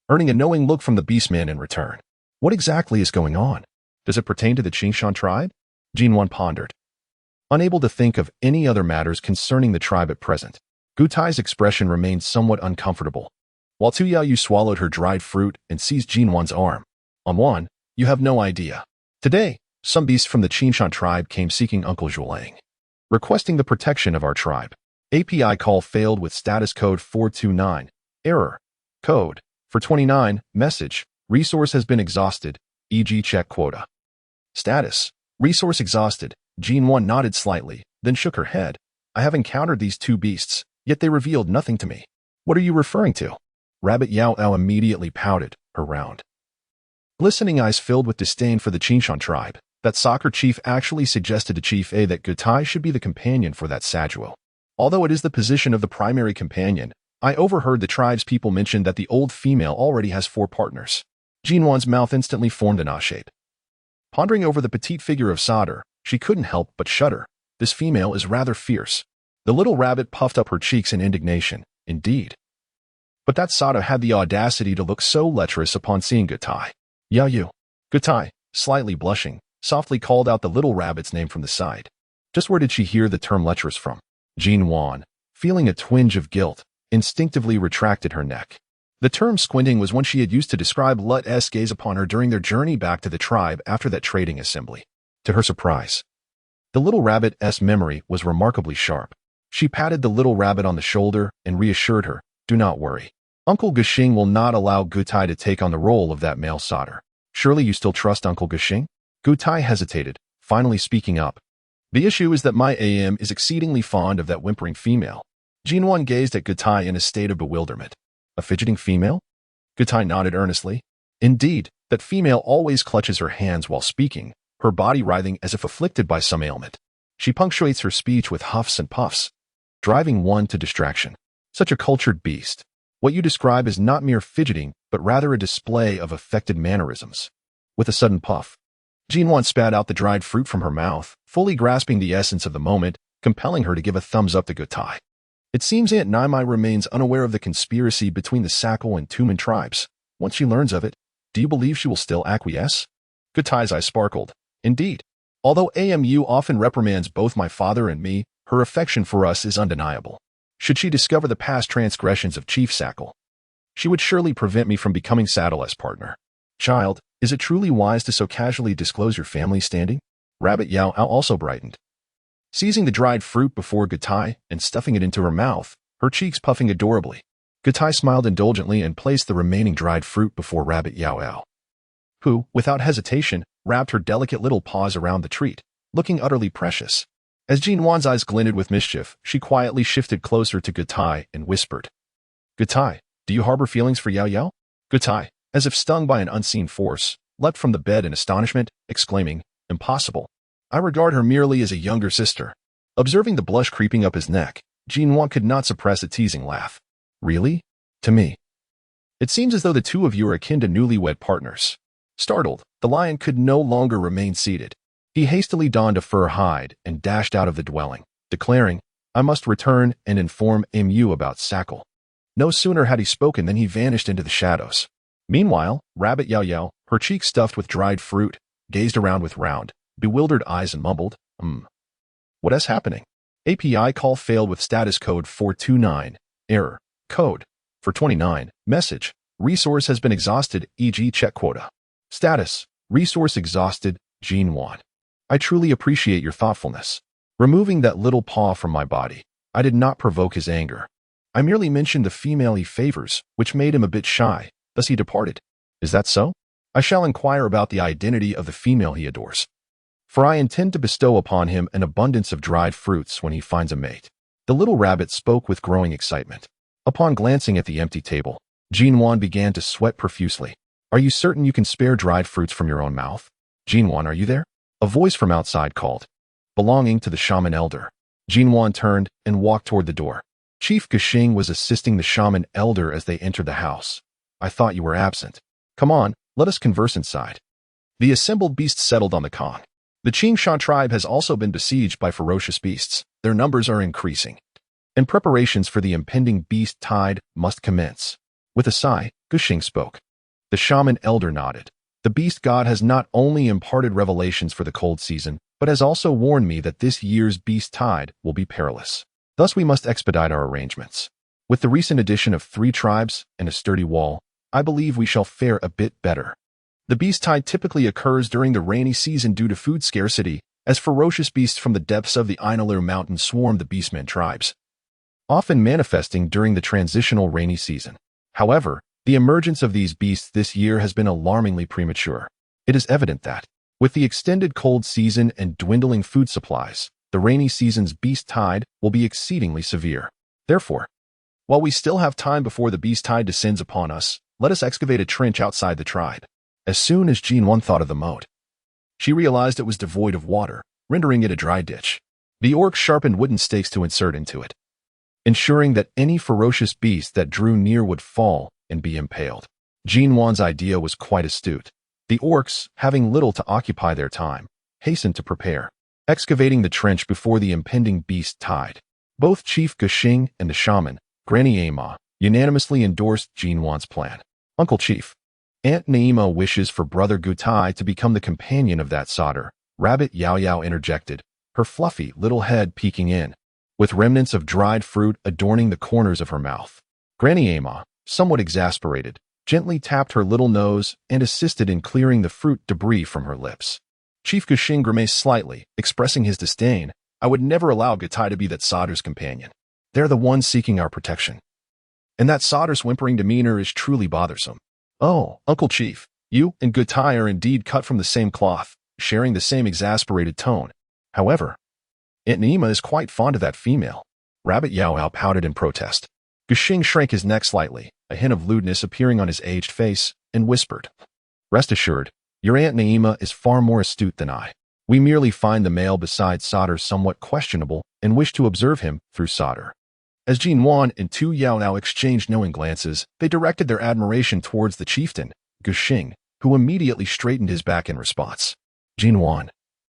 earning a knowing look from the beastman in return. What exactly is going on? Does it pertain to the Qingshan tribe? Nuan pondered, unable to think of any other matters concerning the tribe at present. Gutai's expression remained somewhat uncomfortable, while Tu Yao Yu swallowed her dried fruit and seized Nuan's arm. On one, you have no idea. Today, some beasts from the Qingshan tribe came seeking Uncle Zhuang, requesting the protection of our tribe. API call failed with status code 429. Error. Code. For 29. Message. Resource has been exhausted, e.g. check quota. Status. Resource exhausted. Nuan nodded slightly, then shook her head. I have encountered these two beasts, yet they revealed nothing to me. What are you referring to? Rabbit Yao Yao immediately pouted, her round, glistening eyes filled with disdain for the Qingshan tribe. That soccer chief actually suggested to Chief A that Gutai should be the companion for that Sajuo. Although it is the position of the primary companion, I overheard the tribe's people mention that the old female already has 4 partners. Nuan's mouth instantly formed an shape. Pondering over the petite figure of Sadr, she couldn't help but shudder. This female is rather fierce. The little rabbit puffed up her cheeks in indignation. Indeed. But that Sadr had the audacity to look so lecherous upon seeing Gutai. Yao Yu. Gutai, slightly blushing, softly called out the little rabbit's name from the side. Just where did she hear the term lecherous from? Nuan, feeling a twinge of guilt, instinctively retracted her neck. The term squinting was one she had used to describe Lut's gaze upon her during their journey back to the tribe after that trading assembly. To her surprise, the little rabbit's memory was remarkably sharp. She patted the little rabbit on the shoulder and reassured her, do not worry. Uncle Gushing will not allow Gutai to take on the role of that male Sadr. Surely you still trust Uncle Gushing? Gutai hesitated, finally speaking up. The issue is that my AM is exceedingly fond of that whimpering female. Nuan gazed at Gutai in a state of bewilderment. A fidgeting female? Gutai nodded earnestly. Indeed, that female always clutches her hands while speaking, her body writhing as if afflicted by some ailment. She punctuates her speech with huffs and puffs, driving one to distraction. Such a cultured beast. What you describe is not mere fidgeting, but rather a display of affected mannerisms. With a sudden puff, Nuan spat out the dried fruit from her mouth, fully grasping the essence of the moment, compelling her to give a thumbs up to Gutai. It seems Aunt Naimai remains unaware of the conspiracy between the Sakal and Tumen tribes. Once she learns of it, do you believe she will still acquiesce? Gutai's eyes sparkled. Indeed. Although AMU often reprimands both my father and me, her affection for us is undeniable. Should she discover the past transgressions of Chief Sakal, she would surely prevent me from becoming Saddle's partner. Child, is it truly wise to so casually disclose your family standing? Rabbit Yao Yao also brightened, seizing the dried fruit before Gutai and stuffing it into her mouth, her cheeks puffing adorably. Gutai smiled indulgently and placed the remaining dried fruit before Rabbit Yao Yao, who, without hesitation, wrapped her delicate little paws around the treat, looking utterly precious. As Nuan's eyes glinted with mischief, she quietly shifted closer to Gutai and whispered, Gutai, do you harbor feelings for Yao Yao? Gutai, as if stung by an unseen force, leapt from the bed in astonishment, exclaiming, Impossible. I regard her merely as a younger sister. Observing the blush creeping up his neck, Nuan could not suppress a teasing laugh. Really? To me. It seems as though the two of you are akin to newlywed partners. Startled, the lion could no longer remain seated. He hastily donned a fur hide and dashed out of the dwelling, declaring, I must return and inform MU about Sakal. No sooner had he spoken than he vanished into the shadows. Meanwhile, Rabbit Yao Yao, her cheeks stuffed with dried fruit, gazed around with round, bewildered eyes and mumbled, What is happening? API call failed with status code 429. Error. Code. For 29. Message. Resource has been exhausted, e.g. check quota. Status. Resource exhausted, Nuan. I truly appreciate your thoughtfulness. Removing that little paw from my body, I did not provoke his anger. I merely mentioned the female he favors, which made him a bit shy, thus he departed. Is that so? I shall inquire about the identity of the female he adores, for I intend to bestow upon him an abundance of dried fruits when he finds a mate." The little rabbit spoke with growing excitement. Upon glancing at the empty table, Nuan began to sweat profusely. "Are you certain you can spare dried fruits from your own mouth? Nuan, are you there?" A voice from outside called, belonging to the shaman elder. Nuan turned and walked toward the door. Chief Gushing was assisting the shaman elder as they entered the house. "I thought you were absent. Come on, let us converse inside." The assembled beasts settled on the Kong. The Qingshan tribe has also been besieged by ferocious beasts. Their numbers are increasing, and preparations for the impending beast tide must commence. With a sigh, Gushing spoke. The shaman elder nodded. "The beast god has not only imparted revelations for the cold season, but has also warned me that this year's beast tide will be perilous. Thus we must expedite our arrangements. With the recent addition of 3 tribes and a sturdy wall, I believe we shall fare a bit better. The beast tide typically occurs during the rainy season due to food scarcity, as ferocious beasts from the depths of the Inalur Mountains swarm the beastmen tribes, often manifesting during the transitional rainy season. However, the emergence of these beasts this year has been alarmingly premature. It is evident that, with the extended cold season and dwindling food supplies, the rainy season's beast tide will be exceedingly severe. Therefore, while we still have time before the beast tide descends upon us, let us excavate a trench outside the tribe." As soon as Nuan thought of the moat, she realized it was devoid of water, rendering it a dry ditch. The orcs sharpened wooden stakes to insert into it, ensuring that any ferocious beast that drew near would fall and be impaled. Nuan's idea was quite astute. The orcs, having little to occupy their time, hastened to prepare, excavating the trench before the impending beast tide. Both Chief Gushing and the shaman, Granny Ama, unanimously endorsed Nuan's plan. "Uncle Chief, Aunt Naima wishes for Brother Gutai to become the companion of that solder," Rabbit Yao Yao interjected, her fluffy little head peeking in, with remnants of dried fruit adorning the corners of her mouth. Granny Ama, somewhat exasperated, gently tapped her little nose and assisted in clearing the fruit debris from her lips. Chief Gushing grimaced slightly, expressing his disdain. "I would never allow Gutai to be that solder's companion. They're the ones seeking our protection. And that solder's whimpering demeanor is truly bothersome." "Oh, Uncle Chief, you and Gutai are indeed cut from the same cloth, sharing the same exasperated tone. However, Aunt Naima is quite fond of that female." Rabbit Yao Yao pouted in protest. Gushing shrank his neck slightly, a hint of lewdness appearing on his aged face, and whispered, "Rest assured, your Aunt Naima is far more astute than I. We merely find the male beside solder somewhat questionable and wish to observe him through solder." As Nuan and Tu Yao Yao exchanged knowing glances, they directed their admiration towards the chieftain, Gushing, who immediately straightened his back in response. "Nuan,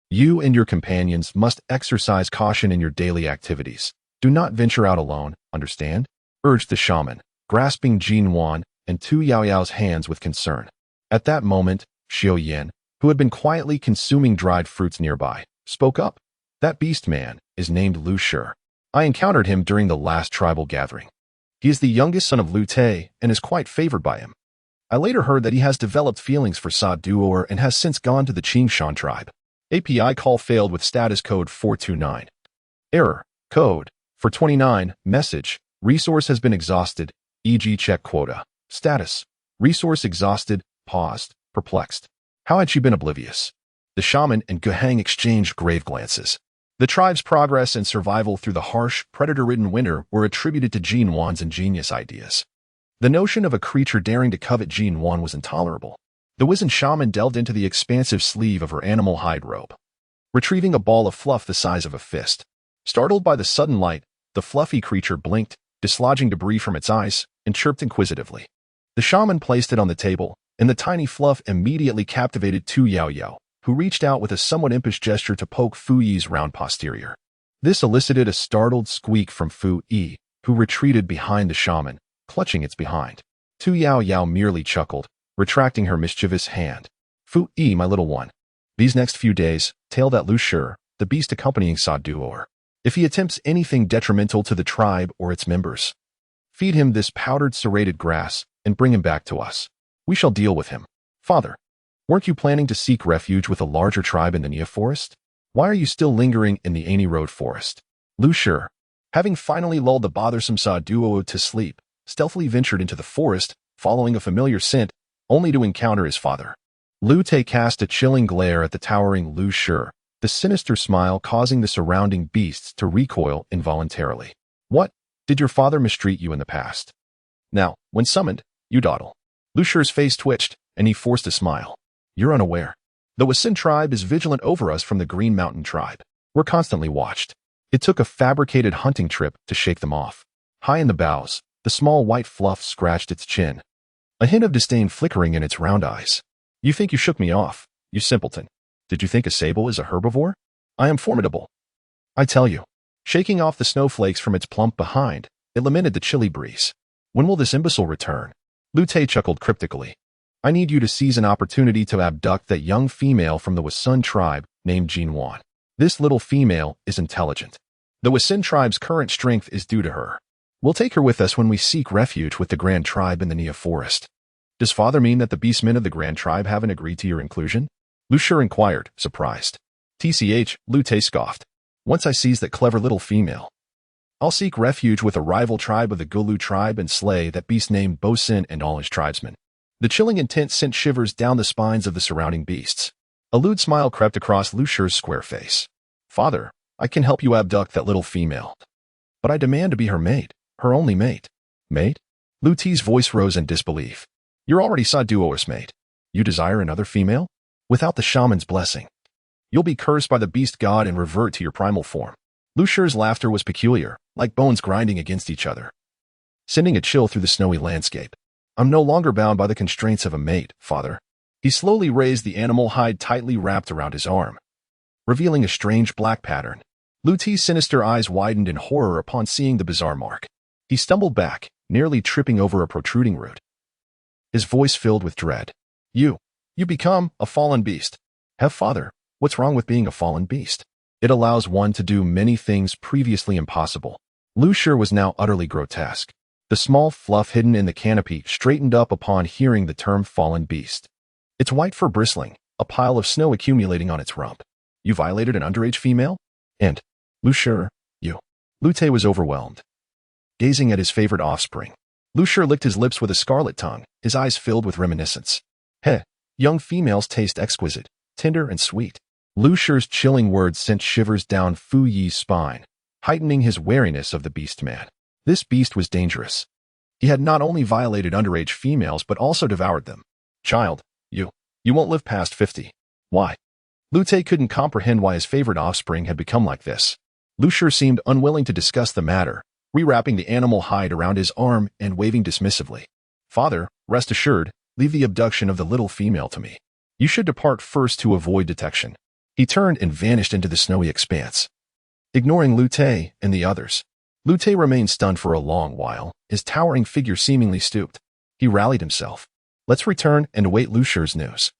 you and your companions must exercise caution in your daily activities. Do not venture out alone, understand?" urged the shaman, grasping Nuan and Tu Yao Yao's hands with concern. At that moment, Xiao Yan, who had been quietly consuming dried fruits nearby, spoke up. "That beast man is named Lu Shi. I encountered him during the last tribal gathering. He is the youngest son of Lu Te and is quite favored by him. I later heard that he has developed feelings for Sa Duor and has since gone to the Qingshan tribe. API call failed with status code 429. Error. Code 429. Message. Resource has been exhausted, e.g. check quota. Status. Resource exhausted, paused, perplexed. How had she been oblivious? The shaman and Guhang exchanged grave glances. The tribe's progress and survival through the harsh, predator-ridden winter were attributed to Nuan's ingenious ideas. The notion of a creature daring to covet Nuan was intolerable. The wizened shaman delved into the expansive sleeve of her animal hide robe, retrieving a ball of fluff the size of a fist. Startled by the sudden light, the fluffy creature blinked, dislodging debris from its eyes, and chirped inquisitively. The shaman placed it on the table, and the tiny fluff immediately captivated Tu Yao Yao, who reached out with a somewhat impish gesture to poke Fu Yi's round posterior. This elicited a startled squeak from Fu Yi, who retreated behind the shaman, clutching its behind. Tu Yao Yao merely chuckled, retracting her mischievous hand. "Fu Yi, my little one. These next few days, tail that Lu Shi, the beast accompanying Sa Duor. If he attempts anything detrimental to the tribe or its members, feed him this powdered serrated grass and bring him back to us. We shall deal with him. Father, weren't you planning to seek refuge with a larger tribe in the Nia forest? Why are you still lingering in the Ani Road forest?" Lu Shi, having finally lulled the bothersome Sa Duo to sleep, stealthily ventured into the forest, following a familiar scent, only to encounter his father. Lu Te cast a chilling glare at the towering Lu Shi, the sinister smile causing the surrounding beasts to recoil involuntarily. What? Did your father mistreat you in the past? Now, when summoned, you dawdle. Lu Shi's face twitched, and he forced a smile. You're unaware. The Wasin tribe is vigilant over us from the Green Mountain tribe. We're constantly watched. It took a fabricated hunting trip to shake them off. High in the boughs, the small white fluff scratched its chin, a hint of disdain flickering in its round eyes. You think you shook me off, you simpleton. Did you think a sable is a herbivore? I am formidable. I tell you. Shaking off the snowflakes from its plump behind, it lamented the chilly breeze. When will this imbecile return? Lu Te chuckled cryptically. I need you to seize an opportunity to abduct that young female from the Wasin tribe named Nuan. This little female is intelligent. The Wasin tribe's current strength is due to her. We'll take her with us when we seek refuge with the Grand Tribe in the Nia Forest. Does father mean that the beastmen of the Grand Tribe haven't agreed to your inclusion? Lu Shi inquired, surprised. TCH, Lu Te scoffed. Once I seize that clever little female, I'll seek refuge with a rival tribe of the Gulu tribe and slay that beast named Bosin and all his tribesmen. The chilling intent sent shivers down the spines of the surrounding beasts. A lewd smile crept across Lu Shi's square face. Father, I can help you abduct that little female. But I demand to be her mate, her only mate. Mate? Lu Te's voice rose in disbelief. You're already Saduo's mate. You desire another female? Without the shaman's blessing. You'll be cursed by the beast god and revert to your primal form. Lu Shi's laughter was peculiar, like bones grinding against each other, sending a chill through the snowy landscape. I'm no longer bound by the constraints of a mate, father. He slowly raised the animal hide tightly wrapped around his arm, revealing a strange black pattern. Lu Te's sinister eyes widened in horror upon seeing the bizarre mark. He stumbled back, nearly tripping over a protruding root. His voice filled with dread. You become a fallen beast. Have father, what's wrong with being a fallen beast? It allows one to do many things previously impossible. Lu Shi was now utterly grotesque. The small fluff hidden in the canopy straightened up upon hearing the term fallen beast. Its white fur bristling, a pile of snow accumulating on its rump. You violated an underage female? And, Lu Shi, you. Lu Te was overwhelmed, gazing at his favorite offspring. Lu Shi licked his lips with a scarlet tongue, his eyes filled with reminiscence. Heh, young females taste exquisite, tender and sweet. Lu Shi's chilling words sent shivers down Fu Yi's spine, heightening his wariness of the beast man. This beast was dangerous. He had not only violated underage females but also devoured them. Child, you won't live past 50. Why? Lu Te couldn't comprehend why his favorite offspring had become like this. Lu Shi seemed unwilling to discuss the matter, rewrapping the animal hide around his arm and waving dismissively. Father, rest assured, leave the abduction of the little female to me. You should depart first to avoid detection. He turned and vanished into the snowy expanse, ignoring Lu Te and the others. Lu Te remained stunned for a long while, his towering figure seemingly stooped. He rallied himself. Let's return and await Lu Shi's news.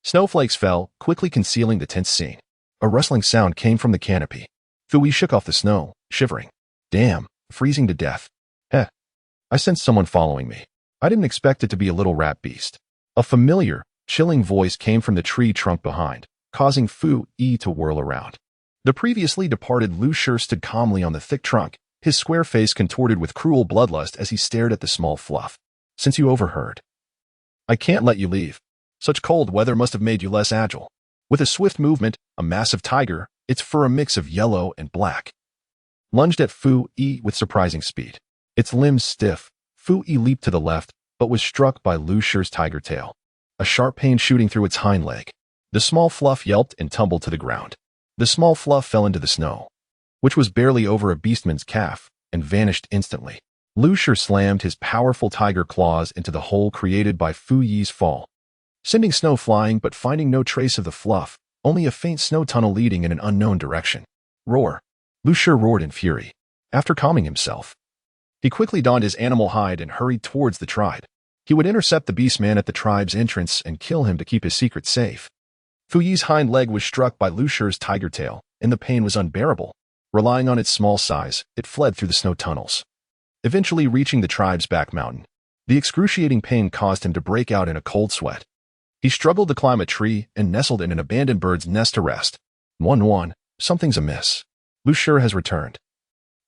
Snowflakes fell, quickly concealing the tense scene. A rustling sound came from the canopy. Fu Yi shook off the snow, shivering. Damn, freezing to death. Heh. I sensed someone following me. I didn't expect it to be a little rat beast. A familiar, chilling voice came from the tree trunk behind, causing Fu Yi to whirl around. The previously departed Lu Shi stood calmly on the thick trunk, his square face contorted with cruel bloodlust as he stared at the small fluff. Since you overheard, I can't let you leave. Such cold weather must have made you less agile. With a swift movement, a massive tiger, its fur a mix of yellow and black, lunged at Fu Yi with surprising speed. Its limbs stiff, Fu Yi leaped to the left, but was struck by Lu Shi's tiger tail, a sharp pain shooting through its hind leg. The small fluff yelped and tumbled to the ground. The small fluff fell into the snow, which was barely over a beastman's calf, and vanished instantly. Lu Shi slammed his powerful tiger claws into the hole created by Fu Yi's fall, sending snow flying but finding no trace of the fluff, only a faint snow tunnel leading in an unknown direction. Roar! Lu Shi roared in fury. After calming himself, he quickly donned his animal hide and hurried towards the tribe. He would intercept the beastman at the tribe's entrance and kill him to keep his secret safe. Fu Yi's hind leg was struck by Lu Shi's tiger tail, and the pain was unbearable. Relying on its small size, it fled through the snow tunnels, eventually reaching the tribe's back mountain. The excruciating pain caused him to break out in a cold sweat. He struggled to climb a tree and nestled in an abandoned bird's nest to rest. Nuan, something's amiss. Lu Shi has returned.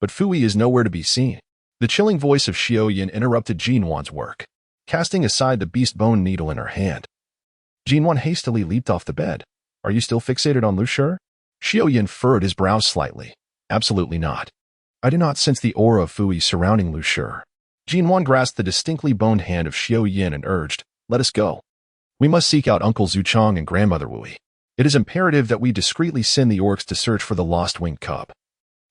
But Fu Yi is nowhere to be seen. The chilling voice of Xiao Yin interrupted Nuan's work, casting aside the beast bone needle in her hand. Jinwan hastily leaped off the bed. Are you still fixated on Lu Shi? Xiaoyan furrowed his brows slightly. Absolutely not. I do not sense the aura of Fui surrounding Lu Shi. Jinwan grasped the distinctly boned hand of Xiaoyan and urged, let us go. We must seek out Uncle Zuchang and Grandmother Wui. It is imperative that we discreetly send the orcs to search for the lost winged cub.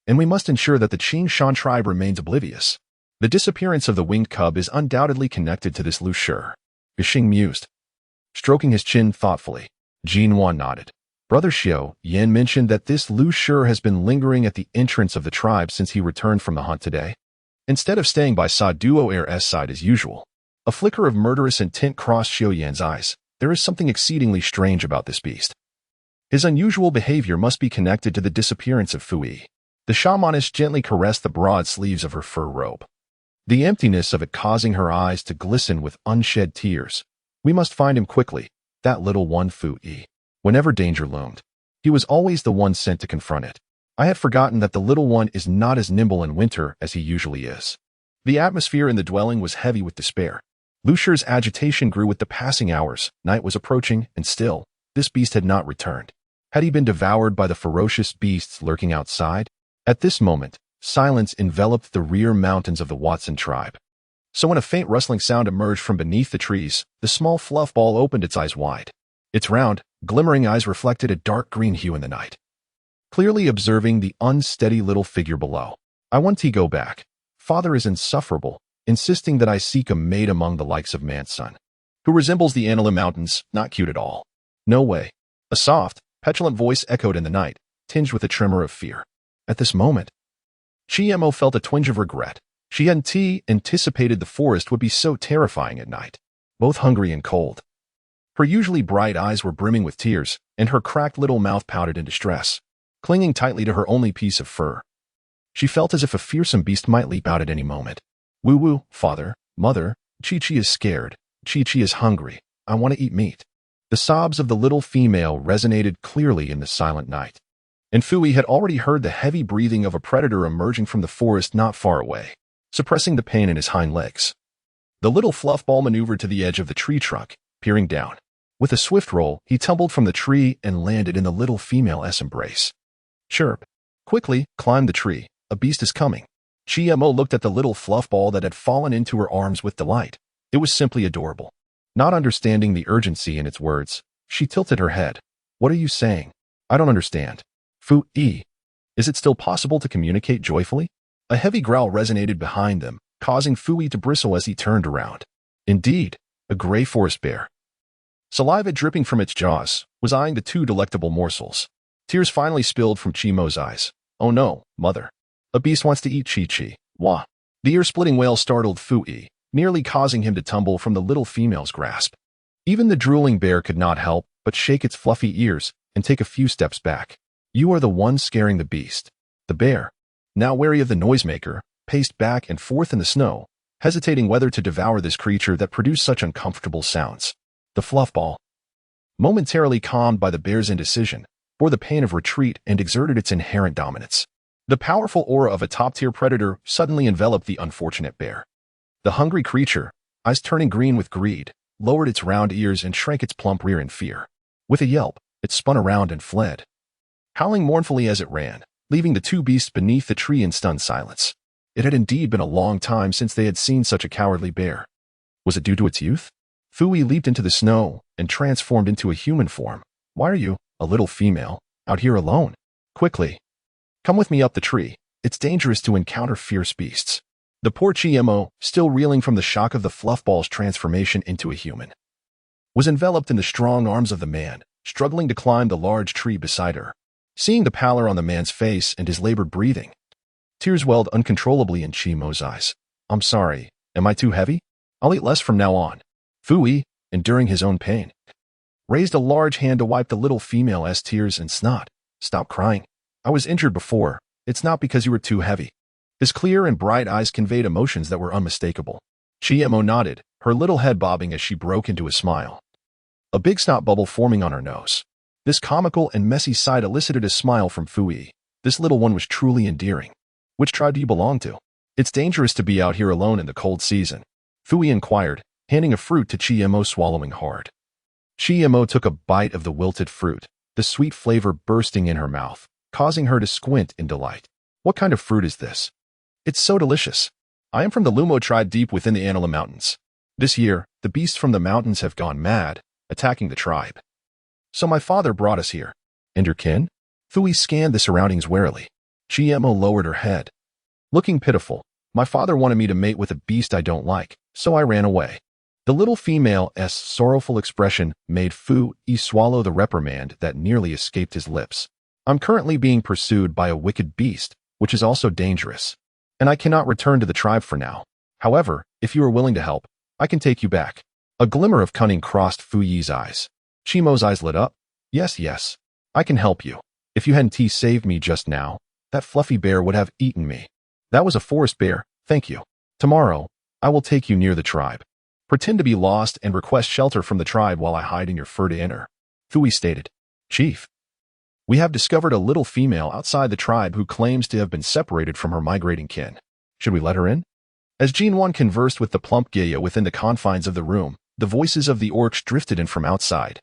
And we must ensure that the Qing Shan tribe remains oblivious. The disappearance of the winged cub is undoubtedly connected to this Lu Shi. Yixing mused. Stroking his chin thoughtfully, Jinwan nodded. Brother Xiao Yan mentioned that this Lu Shi has been lingering at the entrance of the tribe since he returned from the hunt today. Instead of staying by Sa Duo's side as usual, a flicker of murderous intent crossed Xiaoyan's eyes. There is something exceedingly strange about this beast. His unusual behavior must be connected to the disappearance of Fui. The shamaness gently caressed the broad sleeves of her fur robe, the emptiness of it causing her eyes to glisten with unshed tears. We must find him quickly, that little one Fui. Whenever danger loomed, he was always the one sent to confront it. I had forgotten that the little one is not as nimble in winter as he usually is. The atmosphere in the dwelling was heavy with despair. Lu Shi's agitation grew with the passing hours. Night was approaching, and still, this beast had not returned. Had he been devoured by the ferocious beasts lurking outside? At this moment, silence enveloped the rear mountains of the Watson tribe. So when a faint rustling sound emerged from beneath the trees, the small fluff ball opened its eyes wide. Its round, glimmering eyes reflected a dark green hue in the night. Clearly observing the unsteady little figure below. I want to go back. Father is insufferable, insisting that I seek a mate among the likes of man's son, who resembles the Anila Mountains, not cute at all. No way. A soft, petulant voice echoed in the night, tinged with a tremor of fear. At this moment, Chiemo felt a twinge of regret. She hadn't anticipated the forest would be so terrifying at night, both hungry and cold. Her usually bright eyes were brimming with tears, and her cracked little mouth pouted in distress, clinging tightly to her only piece of fur. She felt as if a fearsome beast might leap out at any moment. Woo-woo, father, mother, Chi-Chi is scared. Chi-Chi is hungry. I want to eat meat. The sobs of the little female resonated clearly in the silent night. And Fui had already heard the heavy breathing of a predator emerging from the forest not far away, suppressing the pain in his hind legs. The little fluffball maneuvered to the edge of the tree trunk, peering down. With a swift roll, he tumbled from the tree and landed in the little female's embrace. Chirp. Quickly, climb the tree. A beast is coming. Chiemo looked at the little fluffball that had fallen into her arms with delight. It was simply adorable. Not understanding the urgency in its words, she tilted her head. What are you saying? I don't understand. Fui. Is it still possible to communicate joyfully? A heavy growl resonated behind them, causing Fui to bristle as he turned around. Indeed, a gray forest bear. Saliva dripping from its jaws, was eyeing the two delectable morsels. Tears finally spilled from Chimo's eyes. Oh no, mother. A beast wants to eat Chi-Chi. Wah. The ear-splitting wail startled Fui, nearly causing him to tumble from the little female's grasp. Even the drooling bear could not help but shake its fluffy ears and take a few steps back. You are the one scaring the beast. The bear, now wary of the noisemaker, paced back and forth in the snow, hesitating whether to devour this creature that produced such uncomfortable sounds. The fluffball, momentarily calmed by the bear's indecision, bore the pain of retreat and exerted its inherent dominance. The powerful aura of a top-tier predator suddenly enveloped the unfortunate bear. The hungry creature, eyes turning green with greed, lowered its round ears and shrank its plump rear in fear. With a yelp, it spun around and fled, howling mournfully as it ran, leaving the two beasts beneath the tree in stunned silence. It had indeed been a long time since they had seen such a cowardly bear. Was it due to its youth? Fui leaped into the snow and transformed into a human form. Why are you, a little female, out here alone? Quickly. Come with me up the tree. It's dangerous to encounter fierce beasts. The poor Chiemo, still reeling from the shock of the fluffball's transformation into a human, was enveloped in the strong arms of the man, struggling to climb the large tree beside her. Seeing the pallor on the man's face and his labored breathing, tears welled uncontrollably in Chimo's eyes. I'm sorry. Am I too heavy? I'll eat less from now on. Fui, enduring his own pain, raised a large hand to wipe the little female's tears and snot. Stop crying. I was injured before. It's not because you were too heavy. His clear and bright eyes conveyed emotions that were unmistakable. Chiemo nodded, her little head bobbing as she broke into a smile. A big snot bubble forming on her nose. This comical and messy sight elicited a smile from Fui. This little one was truly endearing. Which tribe do you belong to? It's dangerous to be out here alone in the cold season. Fui inquired, handing a fruit to Chiemo swallowing hard. Chi took a bite of the wilted fruit, the sweet flavor bursting in her mouth, causing her to squint in delight. What kind of fruit is this? It's so delicious. I am from the Lumo tribe deep within the Anila Mountains. This year, the beasts from the mountains have gone mad, attacking the tribe. So my father brought us here. And your kin? Thui scanned the surroundings warily. Chi lowered her head. Looking pitiful, my father wanted me to mate with a beast I don't like, so I ran away. The little female's sorrowful expression made Fu-Yi swallow the reprimand that nearly escaped his lips. I'm currently being pursued by a wicked beast, which is also dangerous. And I cannot return to the tribe for now. However, if you are willing to help, I can take you back. A glimmer of cunning crossed Fu-Yi's eyes. Chimo's eyes lit up. Yes, I can help you. If you hadn't saved me just now, that fluffy bear would have eaten me. That was a forest bear, thank you. Tomorrow, I will take you near the tribe. Pretend to be lost and request shelter from the tribe while I hide in your fur to enter. Fu-Yi stated. Chief, we have discovered a little female outside the tribe who claims to have been separated from her migrating kin. Should we let her in? As Nuan conversed with the plump Geya within the confines of the room, the voices of the orcs drifted in from outside,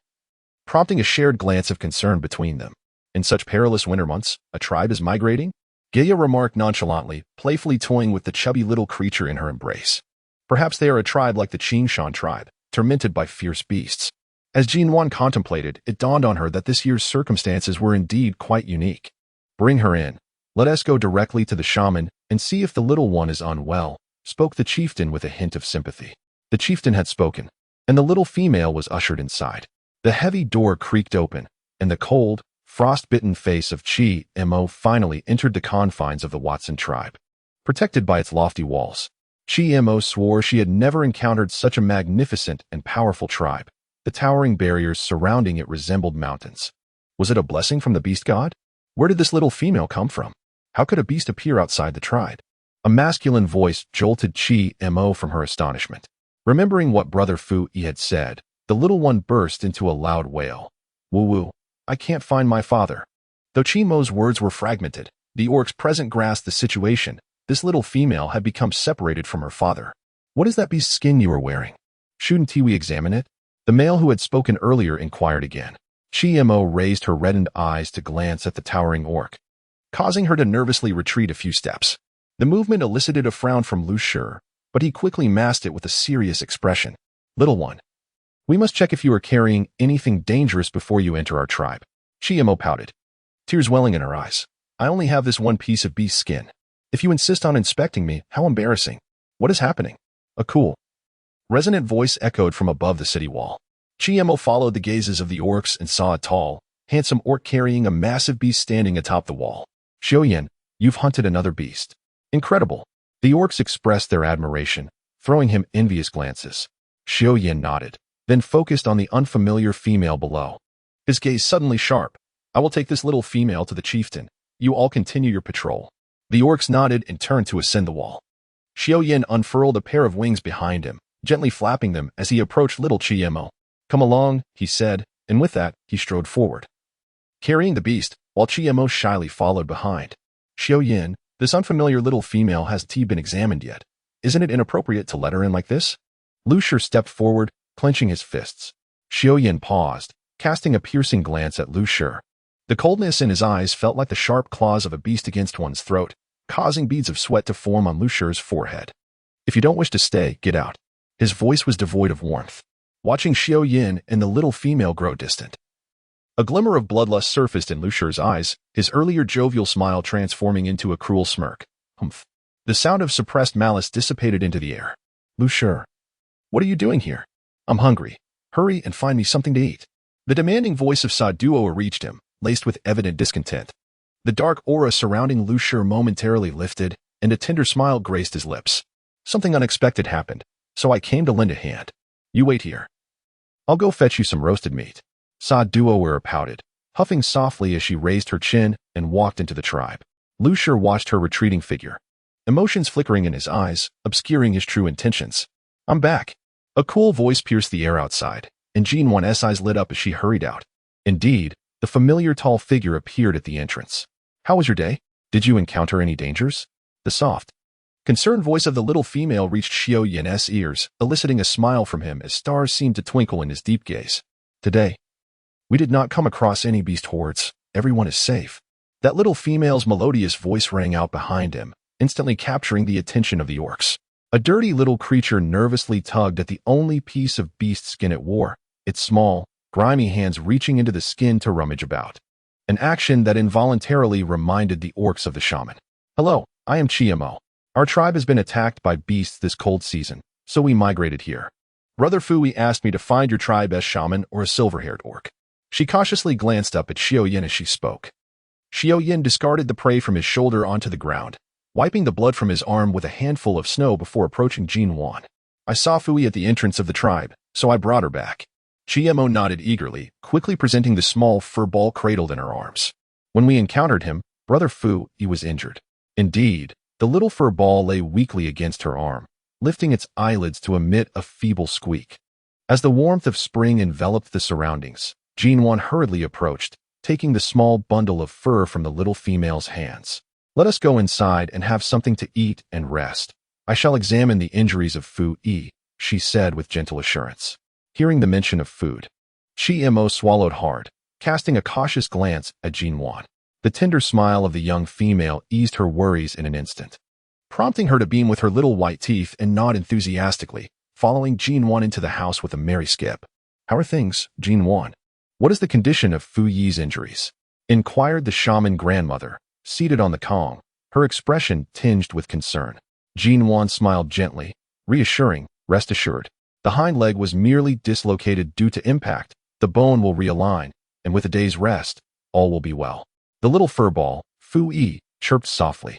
prompting a shared glance of concern between them. In such perilous winter months, a tribe is migrating? Geya remarked nonchalantly, playfully toying with the chubby little creature in her embrace. Perhaps they are a tribe like the Qingshan tribe, tormented by fierce beasts. As Nuan contemplated, it dawned on her that this year's circumstances were indeed quite unique. Bring her in. Let us go directly to the shaman and see if the little one is unwell, spoke the chieftain with a hint of sympathy. The chieftain had spoken, and the little female was ushered inside. The heavy door creaked open, and the cold, frost-bitten face of Chi finally entered the confines of the Watson tribe. Protected by its lofty walls, Chi swore she had never encountered such a magnificent and powerful tribe. The towering barriers surrounding it resembled mountains. Was it a blessing from the beast god? Where did this little female come from? How could a beast appear outside the tribe? A masculine voice jolted Chi from her astonishment. Remembering what Brother Fu-Yi had said, the little one burst into a loud wail. Woo-woo, I can't find my father. Though Chimo's words were fragmented, the orcs present grasped the situation. This little female had become separated from her father. What is that beast's skin you are wearing? Shouldn't we examine it? The male who had spoken earlier inquired again. Chi raised her reddened eyes to glance at the towering orc, causing her to nervously retreat a few steps. The movement elicited a frown from Lu Shi, but he quickly masked it with a serious expression. Little one, we must check if you are carrying anything dangerous before you enter our tribe. Chi pouted, tears welling in her eyes. I only have this one piece of beast skin. If you insist on inspecting me, how embarrassing. What is happening? A cool, resonant voice echoed from above the city wall. Chi followed the gazes of the orcs and saw a tall, handsome orc carrying a massive beast standing atop the wall. Xiaoyan, you've hunted another beast. Incredible. The orcs expressed their admiration, throwing him envious glances. Xiaoyan nodded, then focused on the unfamiliar female below. His gaze suddenly sharp. I will take this little female to the chieftain. You all continue your patrol. The orcs nodded and turned to ascend the wall. Xiaoyan unfurled a pair of wings behind him, gently flapping them as he approached little Chi. Come along, he said, and with that, he strode forward, carrying the beast, while Chi shyly followed behind. Xiaoyan, this unfamiliar little female hasn't been examined yet. Isn't it inappropriate to let her in like this? Lu Shi stepped forward, clenching his fists. Xiaoyan paused, casting a piercing glance at Lu Shi. The coldness in his eyes felt like the sharp claws of a beast against one's throat, causing beads of sweat to form on Lu Shi's forehead. If you don't wish to stay, get out. His voice was devoid of warmth. Watching Xiaoyan and the little female grow distant, a glimmer of bloodlust surfaced in Lu Shi's eyes, his earlier jovial smile transforming into a cruel smirk. Humph. The sound of suppressed malice dissipated into the air. Lu Shi, what are you doing here? I'm hungry. Hurry and find me something to eat. The demanding voice of Sa Duo reached him, laced with evident discontent. The dark aura surrounding Lu Shi momentarily lifted, and a tender smile graced his lips. Something unexpected happened, so I came to lend a hand. You wait here. I'll go fetch you some roasted meat. Sa Duo pouted, huffing softly as she raised her chin and walked into the tribe. Lu Shi watched her retreating figure, emotions flickering in his eyes, obscuring his true intentions. I'm back. A cool voice pierced the air outside, and Nuan's eyes lit up as she hurried out. Indeed, the familiar tall figure appeared at the entrance. How was your day? Did you encounter any dangers? The soft, concerned voice of the little female reached Xiaoyan's ears, eliciting a smile from him as stars seemed to twinkle in his deep gaze. Today, we did not come across any beast hordes. Everyone is safe. That little female's melodious voice rang out behind him, instantly capturing the attention of the orcs. A dirty little creature nervously tugged at the only piece of beast skin it wore, its small, grimy hands reaching into the skin to rummage about. An action that involuntarily reminded the orcs of the shaman. Hello, I am Chiamo. Our tribe has been attacked by beasts this cold season, so we migrated here. Brother Fui asked me to find your tribe as shaman or a silver-haired orc. She cautiously glanced up at Xiao as she spoke. Xiao discarded the prey from his shoulder onto the ground, wiping the blood from his arm with a handful of snow before approaching Nuan. I saw Fui at the entrance of the tribe, so I brought her back. Chiamo nodded eagerly, quickly presenting the small fur ball cradled in her arms. When we encountered him, Brother Fui was injured. Indeed, the little fur ball lay weakly against her arm, lifting its eyelids to emit a feeble squeak. As the warmth of spring enveloped the surroundings, Nuan hurriedly approached, taking the small bundle of fur from the little female's hands. Let us go inside and have something to eat and rest. I shall examine the injuries of Fui, she said with gentle assurance. Hearing the mention of food, Chiamo swallowed hard, casting a cautious glance at Nuan. The tender smile of the young female eased her worries in an instant, prompting her to beam with her little white teeth and nod enthusiastically, following Nuan into the house with a merry skip. How are things, Nuan? What is the condition of Fui's injuries? Inquired the shaman grandmother, seated on the Kong, her expression tinged with concern. Nuan smiled gently, reassuring, rest assured. The hind leg was merely dislocated due to impact. The bone will realign, and with a day's rest, all will be well. The little furball, Fui, chirped softly,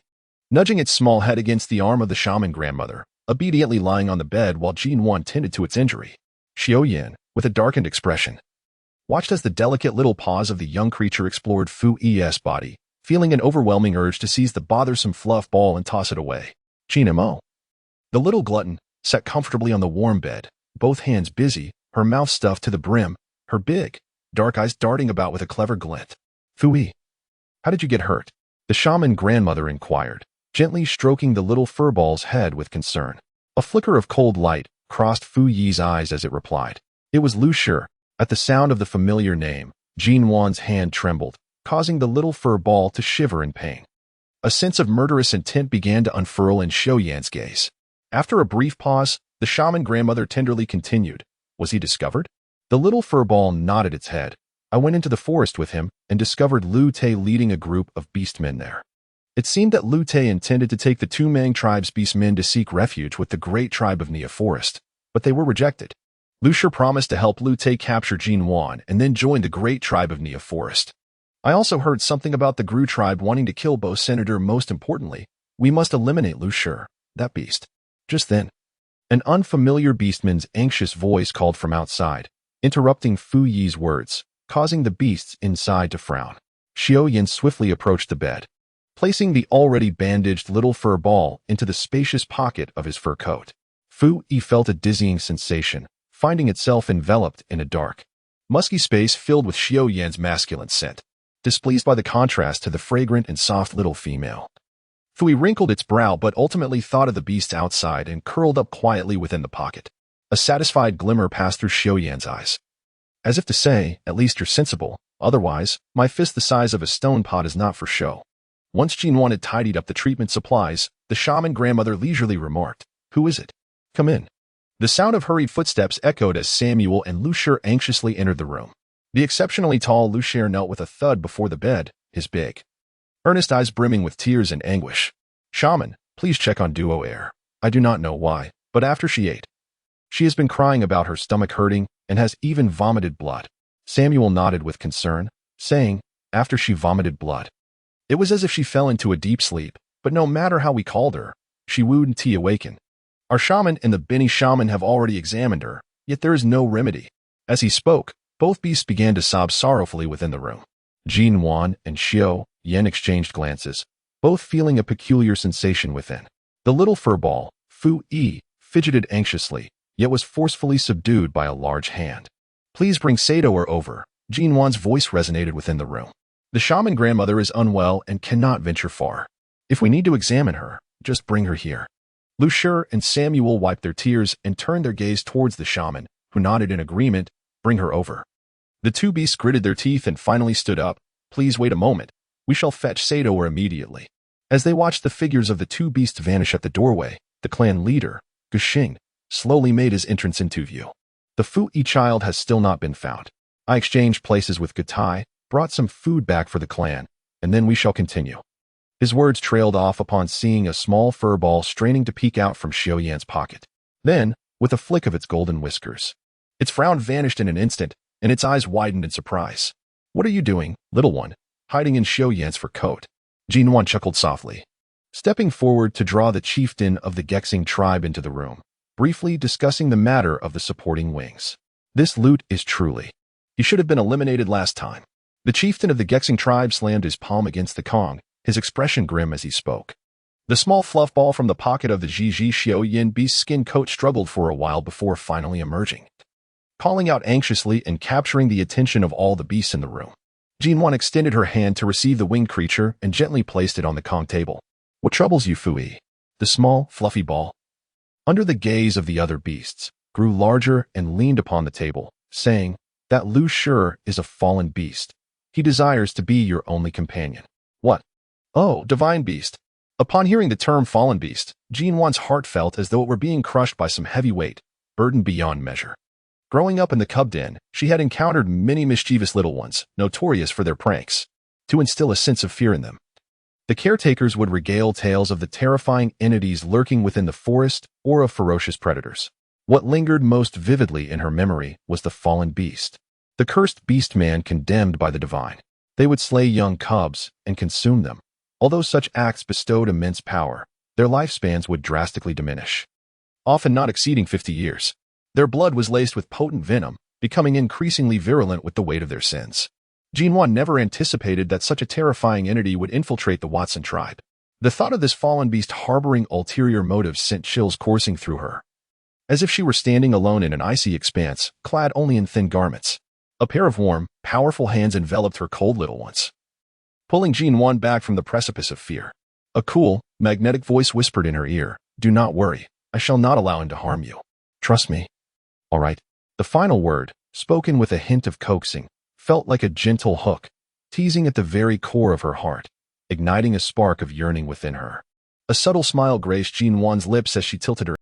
nudging its small head against the arm of the shaman grandmother, obediently lying on the bed while Nuan tended to its injury. Xiao, with a darkened expression, watched as the delicate little paws of the young creature explored Fui's body, feeling an overwhelming urge to seize the bothersome fluff ball and toss it away. Chiamo. The little glutton sat comfortably on the warm bed, both hands busy, her mouth stuffed to the brim, her big, dark eyes darting about with a clever glint. Fui, how did you get hurt? The shaman grandmother inquired, gently stroking the little furball's head with concern. A flicker of cold light crossed Fui's eyes as it replied. It was Lu Shi. At the sound of the familiar name, Nuan's hand trembled, causing the little fur ball to shiver in pain. A sense of murderous intent began to unfurl in Xiaoyan's gaze. After a brief pause, the shaman grandmother tenderly continued. Was he discovered? The little fur ball nodded its head. I went into the forest with him and discovered Lu Te leading a group of beastmen there. It seemed that Lu Te intended to take the Touang tribe's beastmen to seek refuge with the great tribe of Nia Forest, but they were rejected. Lu Shi promised to help Lu Te capture Nuan and then join the great tribe of Nia Forest. I also heard something about the Gru tribe wanting to kill Bo Senator. Most importantly, we must eliminate Lu Shi, that beast. Just then, an unfamiliar beastman's anxious voice called from outside, interrupting Fui's words, causing the beasts inside to frown. Xiao swiftly approached the bed, placing the already bandaged little fur ball into the spacious pocket of his fur coat. Fui felt a dizzying sensation, finding itself enveloped in a dark, musky space filled with Xiao masculine scent, displeased by the contrast to the fragrant and soft little female. Fui wrinkled its brow but ultimately thought of the beast outside and curled up quietly within the pocket. A satisfied glimmer passed through Xiaoyan's eyes, as if to say, at least you're sensible, otherwise, my fist the size of a stone pot is not for show. Once Nuan had tidied up the treatment supplies, the shaman grandmother leisurely remarked, Who is it? Come in. The sound of hurried footsteps echoed as Samuel and Lu Shi anxiously entered the room. The exceptionally tall Lu Shi knelt with a thud before the bed, his big, earnest eyes brimming with tears and anguish. Shaman, please check on Duo Air. I do not know why, but after she ate, she has been crying about her stomach hurting and has even vomited blood. Samuel nodded with concern, saying, after she vomited blood. It was as if she fell into a deep sleep, but no matter how we called her, she wouldn't awaken. Our shaman and the Beni shaman have already examined her, yet there is no remedy. As he spoke, both beasts began to sob sorrowfully within the room. Nuan and Xiao exchanged glances, both feeling a peculiar sensation within. The little furball, Fui, fidgeted anxiously, yet was forcefully subdued by a large hand. Please bring Sador over. Nuan's voice resonated within the room. The shaman grandmother is unwell and cannot venture far. If we need to examine her, just bring her here. Lu Shi and Samuel wiped their tears and turned their gaze towards the shaman, who nodded in agreement. Bring her over. The two beasts gritted their teeth and finally stood up. Please wait a moment. We shall fetch Sato immediately. As they watched the figures of the two beasts vanish at the doorway, the clan leader, Gushing, slowly made his entrance into view. The Fu'i child has still not been found. I exchanged places with Gutai, brought some food back for the clan, and then we shall continue. His words trailed off upon seeing a small fur ball straining to peek out from Xiaoyan's pocket. Then, with a flick of its golden whiskers, its frown vanished in an instant, and its eyes widened in surprise. What are you doing, little one, hiding in Xiaoyan's fur coat? Nuan chuckled softly, stepping forward to draw the chieftain of the Gexing tribe into the room, briefly discussing the matter of the supporting wings. This loot is truly. He should have been eliminated last time. The chieftain of the Gexing tribe slammed his palm against the Kong, his expression grim as he spoke. The small fluff ball from the pocket of the Jiji Xiaoyan beast's skin coat struggled for a while before finally emerging, calling out anxiously and capturing the attention of all the beasts in the room. Nuan extended her hand to receive the winged creature and gently placed it on the Kong table. What troubles you, Fu'i? The small, fluffy ball, under the gaze of the other beasts, grew larger and leaned upon the table, saying, That Lu Shur is a fallen beast. He desires to be your only companion. What? Oh, divine beast. Upon hearing the term fallen beast, Nuan's heart felt as though it were being crushed by some heavy weight, burdened beyond measure. Growing up in the cub den, she had encountered many mischievous little ones, notorious for their pranks, to instill a sense of fear in them. The caretakers would regale tales of the terrifying entities lurking within the forest or of ferocious predators. What lingered most vividly in her memory was the fallen beast, the cursed beast man condemned by the divine. They would slay young cubs and consume them. Although such acts bestowed immense power, their lifespans would drastically diminish, often not exceeding 50 years. Their blood was laced with potent venom, becoming increasingly virulent with the weight of their sins. Nuan never anticipated that such a terrifying entity would infiltrate the Watson tribe. The thought of this fallen beast harboring ulterior motives sent chills coursing through her, as if she were standing alone in an icy expanse, clad only in thin garments. A pair of warm, powerful hands enveloped her cold little ones, pulling Nuan back from the precipice of fear. A cool, magnetic voice whispered in her ear, Do not worry, I shall not allow him to harm you. Trust me. All right. The final word, spoken with a hint of coaxing, felt like a gentle hook, teasing at the very core of her heart, igniting a spark of yearning within her. A subtle smile graced Nuan's lips as she tilted her